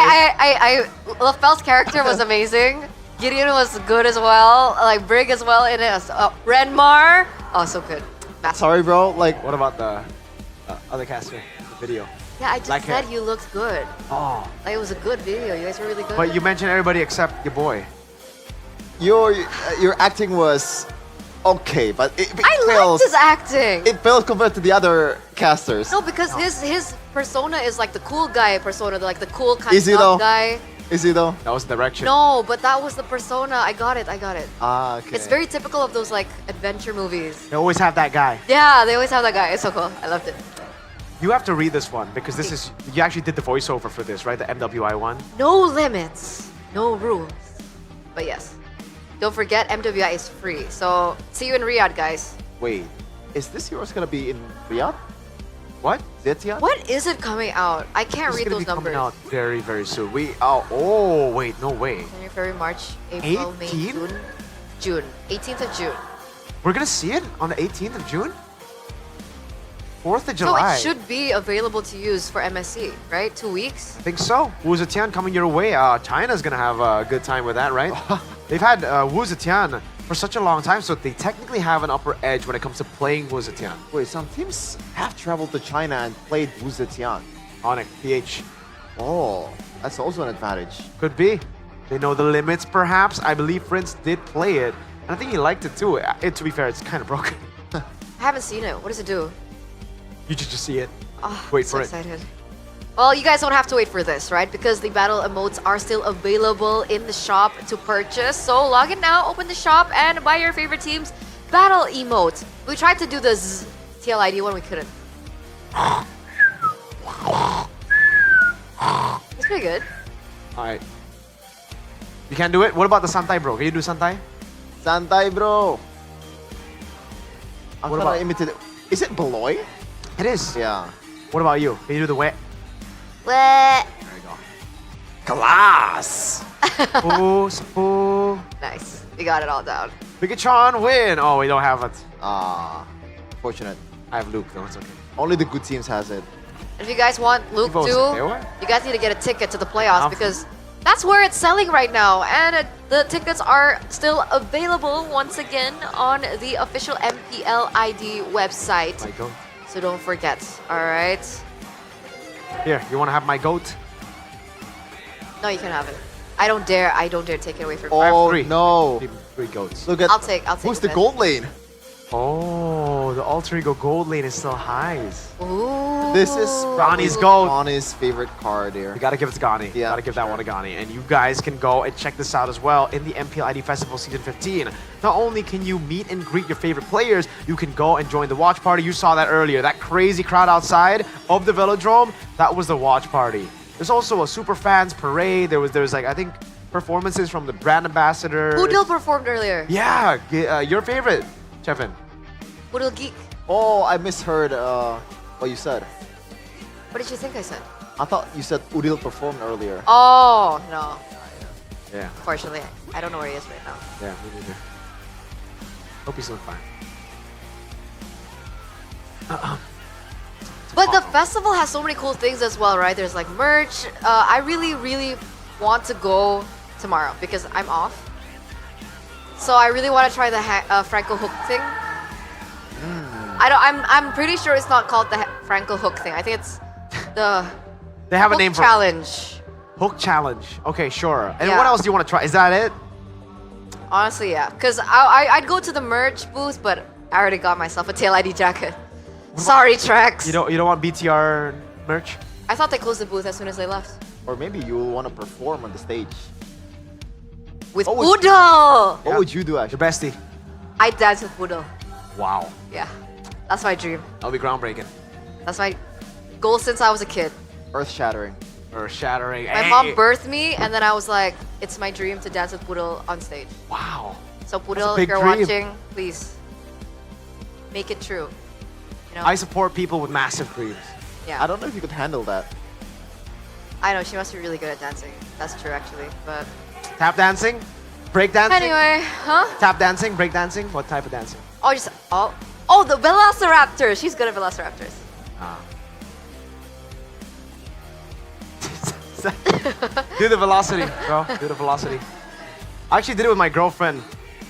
LaFell's character was amazing. Gideon was good as well. Like Brig as well in it. Renmar. Oh, so good. Sorry, bro. Like, what about the other caster? The video. Yeah, I just Black hair. said you looked good. Oh. Like, it was a good video. You guys were really good. But you mentioned everybody except your boy. your acting was okay, but it I fails. liked his acting. It fails compared to the other casters. No, because his persona is like the cool guy persona, like the cool kind Is he of though? guy. Is he though? That was the direction. No, but that was the persona. I got it. Ah, okay. It's very typical of those like adventure movies. They always have that guy. Yeah, they always have that guy. It's so cool. I loved it. You have to read this one because this is, you actually did the voiceover for this, right? The MWI one. No limits, no rules. But yes, don't forget MWI is free. So see you in Riyadh, guys. Wait, is this yours gonna be in Riyadh? What? Zetya? What is it coming out? I can't It's read gonna those be coming numbers. out very, very soon. Oh, wait, no way. January, February, March, April, May, 18? June. June. 18th of June. We're gonna see it on the 18th of June? 4th of So July. it should be available to use for MSC, right? 2 weeks? I think so. Wu Zetian coming your way. China's gonna have a good time with that, right? They've had Wu Zetian for such a long time, so they technically have an upper edge when it comes to playing Wu Zetian. Wait, some teams have traveled to China and played Wu Zetian. Onyx, PH. Oh, that's also an advantage. Could be. They know the limits, perhaps. I believe Prince did play it, and I think he liked it too. To be fair, it's kind of broken. I haven't seen it. What does it do? You should just see it. Oh, Wait so for excited. Well, you guys don't have to wait for this, right? Because the battle emotes are still available in the shop to purchase. So log in now, open the shop, and buy your favorite team's battle emote. We tried to do the TLID one, we couldn't. It's pretty good. Alright. You can't do it? What about the Santai, bro? Can you do Santai? Santai, bro. I'm What trying about- to imitate it. Is it Beloy? It is. Yeah. What about you? Can you do the wet? Wet. There you go. Glass! Spoo. Nice. We got it all down. Pikachu win! Oh, we don't have it. Fortunate. I have Luke, though. It's okay. Only the good teams has it. If you guys want Luke Evo's too, okay, what? you guys need to get a ticket to the playoffs because that's where it's selling right now. And the tickets are still available once again on the official MPL ID website. My goat. So don't forget, all right? Here, you want to have my goat? No, you can have it. I don't dare take it away from you. I have Oh, three. no. Three goats. Look at I'll take who's the it. gold lane? Oh, the alter ego gold lane is still highs. Ooh. This is Ronnie's gold. Ronnie's favorite card here. You gotta give it to Gani. Yeah, Gotta give that one to Gani. And you guys can go and check this out as well in the MPL ID Festival Season 15. Not only can you meet and greet your favorite players, you can go and join the watch party. You saw that earlier. That crazy crowd outside of the Velodrome, that was the watch party. There's also a super fans parade. There's like, I think, performances from the brand ambassadors. Udil performed earlier. Yeah, your favorite, Chevin. Udil Geek. Oh, I misheard what you said. What did you think I said? I thought you said Udil performed earlier. Oh, no. Yeah. Unfortunately, I don't know where he is right now. Yeah, me neither. Hope he's doing fine. But the festival has so many cool things as well, right? There's like merch. I really want to go tomorrow because I'm off. So I really want to try the Franco Hook thing. I'm pretty sure it's not called the Franco Hook thing. I think it's the They have a Hook name for challenge. Hook challenge. Okay, sure. And Yeah. what else do you want to try? Is that it? Honestly, yeah. Because I'd go to the merch booth, but I already got myself a tail ID jacket. Sorry, Trex. You don't want BTR merch? I thought they closed the booth as soon as they left. Or maybe you'll want to perform on the stage. With What would- Udal! What would you do, actually? Your bestie. I dance with Udal. Wow. Yeah. That's my dream. That'll be groundbreaking. That's my goal since I was a kid. Earth shattering. Or shattering. My mom birthed me, and then I was like, it's my dream to dance with Pudel on stage. Wow. So That's Pudel, a if big you're dream. watching, please make it true. You know? I support people with massive dreams. Yeah. I don't know if you could handle that. I know she must be really good at dancing. That's true, actually. But Tap dancing? Break dancing? anyway, huh? Tap dancing? Break dancing? What type of dancing? Oh, the Velociraptor. She's good at Velociraptors. Ah. Do the velocity, bro. Do the velocity. I actually did it with my girlfriend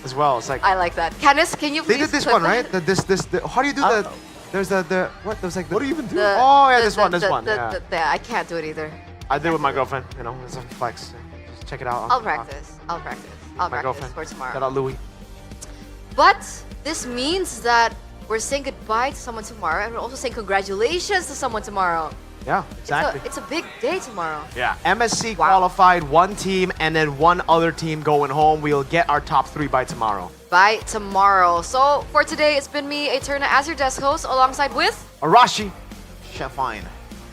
as well. It's like I like that. Candice, can you please they did this clip one, that? right? How do you do the? There's the what? There's like. What do you even do? The- Oh yeah, the- this one. the- This one. the- Yeah. the- I can't do it either. I did it with my girlfriend. You know, it's a flex. Just check it out. I'll practice. I'll practice. I'll My practice girlfriend. for tomorrow. Shout out Louis. But this means that we're saying goodbye to someone tomorrow, and we're also saying congratulations to someone tomorrow. Yeah, exactly. It's a big day tomorrow. Yeah, MSC qualified one team and then one other team going home. We'll get our top 3 by tomorrow. By tomorrow. So for today, it's been me, Eterna, as your desk host, alongside with Arashi. Chefine.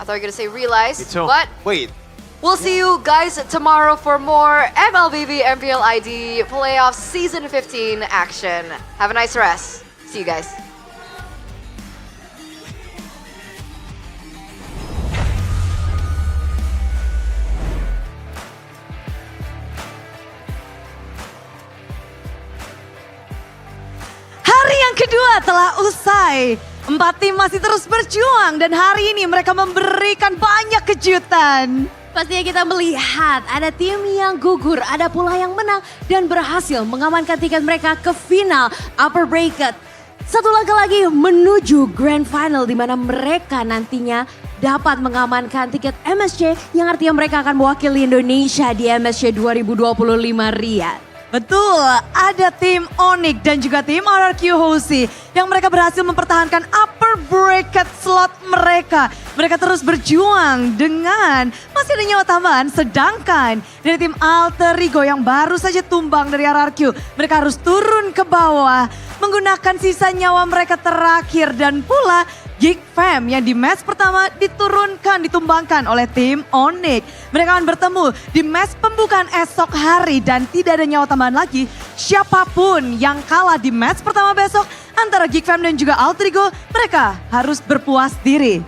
I thought you were gonna say Realize, Me too. but Wait. we'll see you guys tomorrow for more MLBB MPL ID Playoffs Season 15 action. Have a nice rest. See you guys. Hari yang kedua telah usai. 4 tim masih terus berjuang dan hari ini mereka memberikan banyak kejutan. Pastinya kita melihat ada tim yang gugur, ada pula yang menang dan berhasil mengamankan tiket mereka ke final upper bracket. Satu langkah lagi menuju grand final di mana mereka nantinya dapat mengamankan tiket MSC yang artinya mereka akan mewakili Indonesia di MSC 2025 Riyadh. Betul, ada tim Onyx dan juga tim RRQ Hoshi yang mereka berhasil mempertahankan upper bracket slot mereka. Mereka terus berjuang dengan masih ada nyawa tambahan, sedangkan dari tim Alter Ego yang baru saja tumbang dari RRQ, mereka harus turun ke bawah menggunakan sisa nyawa mereka terakhir dan pula Geek Fam yang di match pertama ditumbangkan oleh tim Onyx. Mereka akan bertemu di match pembukaan esok hari dan tidak ada nyawa tambahan lagi. Siapapun yang kalah di match pertama besok antara Geek Fam dan juga Alter Ego, mereka harus berpuas diri.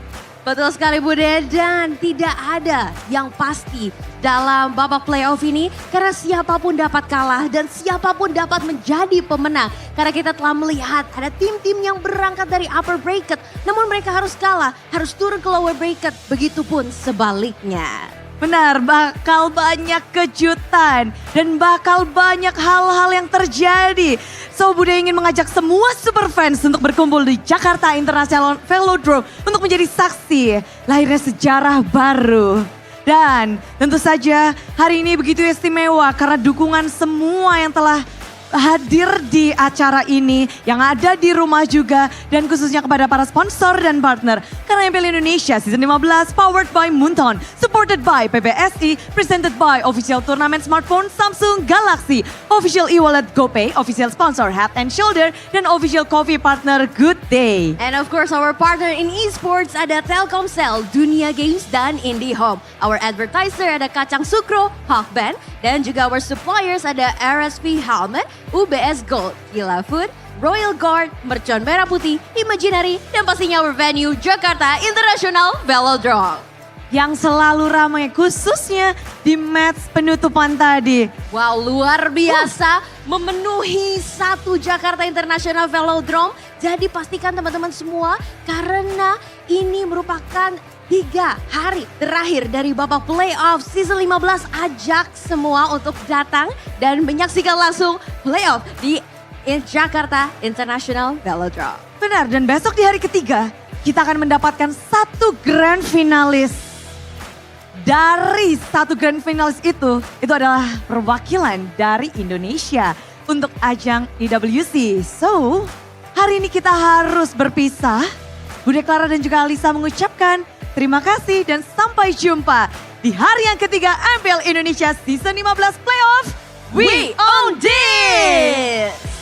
Betul sekali Bude, dan tidak ada yang pasti dalam babak playoff ini karena siapapun dapat kalah dan siapapun dapat menjadi pemenang. Karena kita telah melihat ada tim-tim yang berangkat dari upper bracket namun mereka harus kalah, harus turun ke lower bracket, begitupun sebaliknya. Benar, bakal banyak kejutan dan bakal banyak hal-hal yang terjadi. So, Bude ingin mengajak semua super fans untuk berkumpul di Jakarta International Velodrome untuk menjadi saksi lahirnya sejarah baru. Dan tentu saja hari ini begitu istimewa karena dukungan semua yang telah hadir di acara ini, yang ada di rumah juga, dan khususnya kepada para sponsor dan partner. Karena MPL Indonesia Season 15 powered by Munton, supported by PBSI, presented by official turnamen smartphone Samsung Galaxy, official e-wallet GoPay, official sponsor Head and Shoulder, dan official coffee partner Good Day. And of course our partner in esports ada Telkomsel, Dunia Games, dan IndiHome. Our advertiser ada Kacang Sukro, Hawkband, dan juga our suppliers ada RSP Helmet, UBS Gold, Gila Food, Royal Guard, Mercon Merah Putih, Imaginary, dan pastinya our venue Jakarta International Velodrome. Yang selalu ramai khususnya di match penutupan tadi. Wow, luar biasa memenuhi satu Jakarta International Velodrome. Jadi pastikan teman-teman semua karena ini merupakan 3 hari terakhir dari babak playoff season 15, ajak semua untuk datang dan menyaksikan langsung playoff di Jakarta International Velodrome. Benar, dan besok di hari ketiga kita akan mendapatkan satu grand finalis. Dari satu grand finalis itu adalah perwakilan dari Indonesia untuk ajang IWC. So, hari ini kita harus berpisah. Bude Clara dan juga Alisa mengucapkan terima kasih dan sampai jumpa di hari yang ketiga MPL Indonesia Season 15 Playoff. We own this!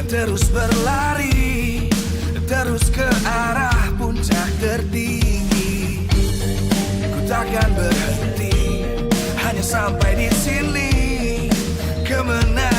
Terus berlari, terus ke arah puncak tertinggi. Ku takkan berhenti, hanya sampai di sini. Kemenangan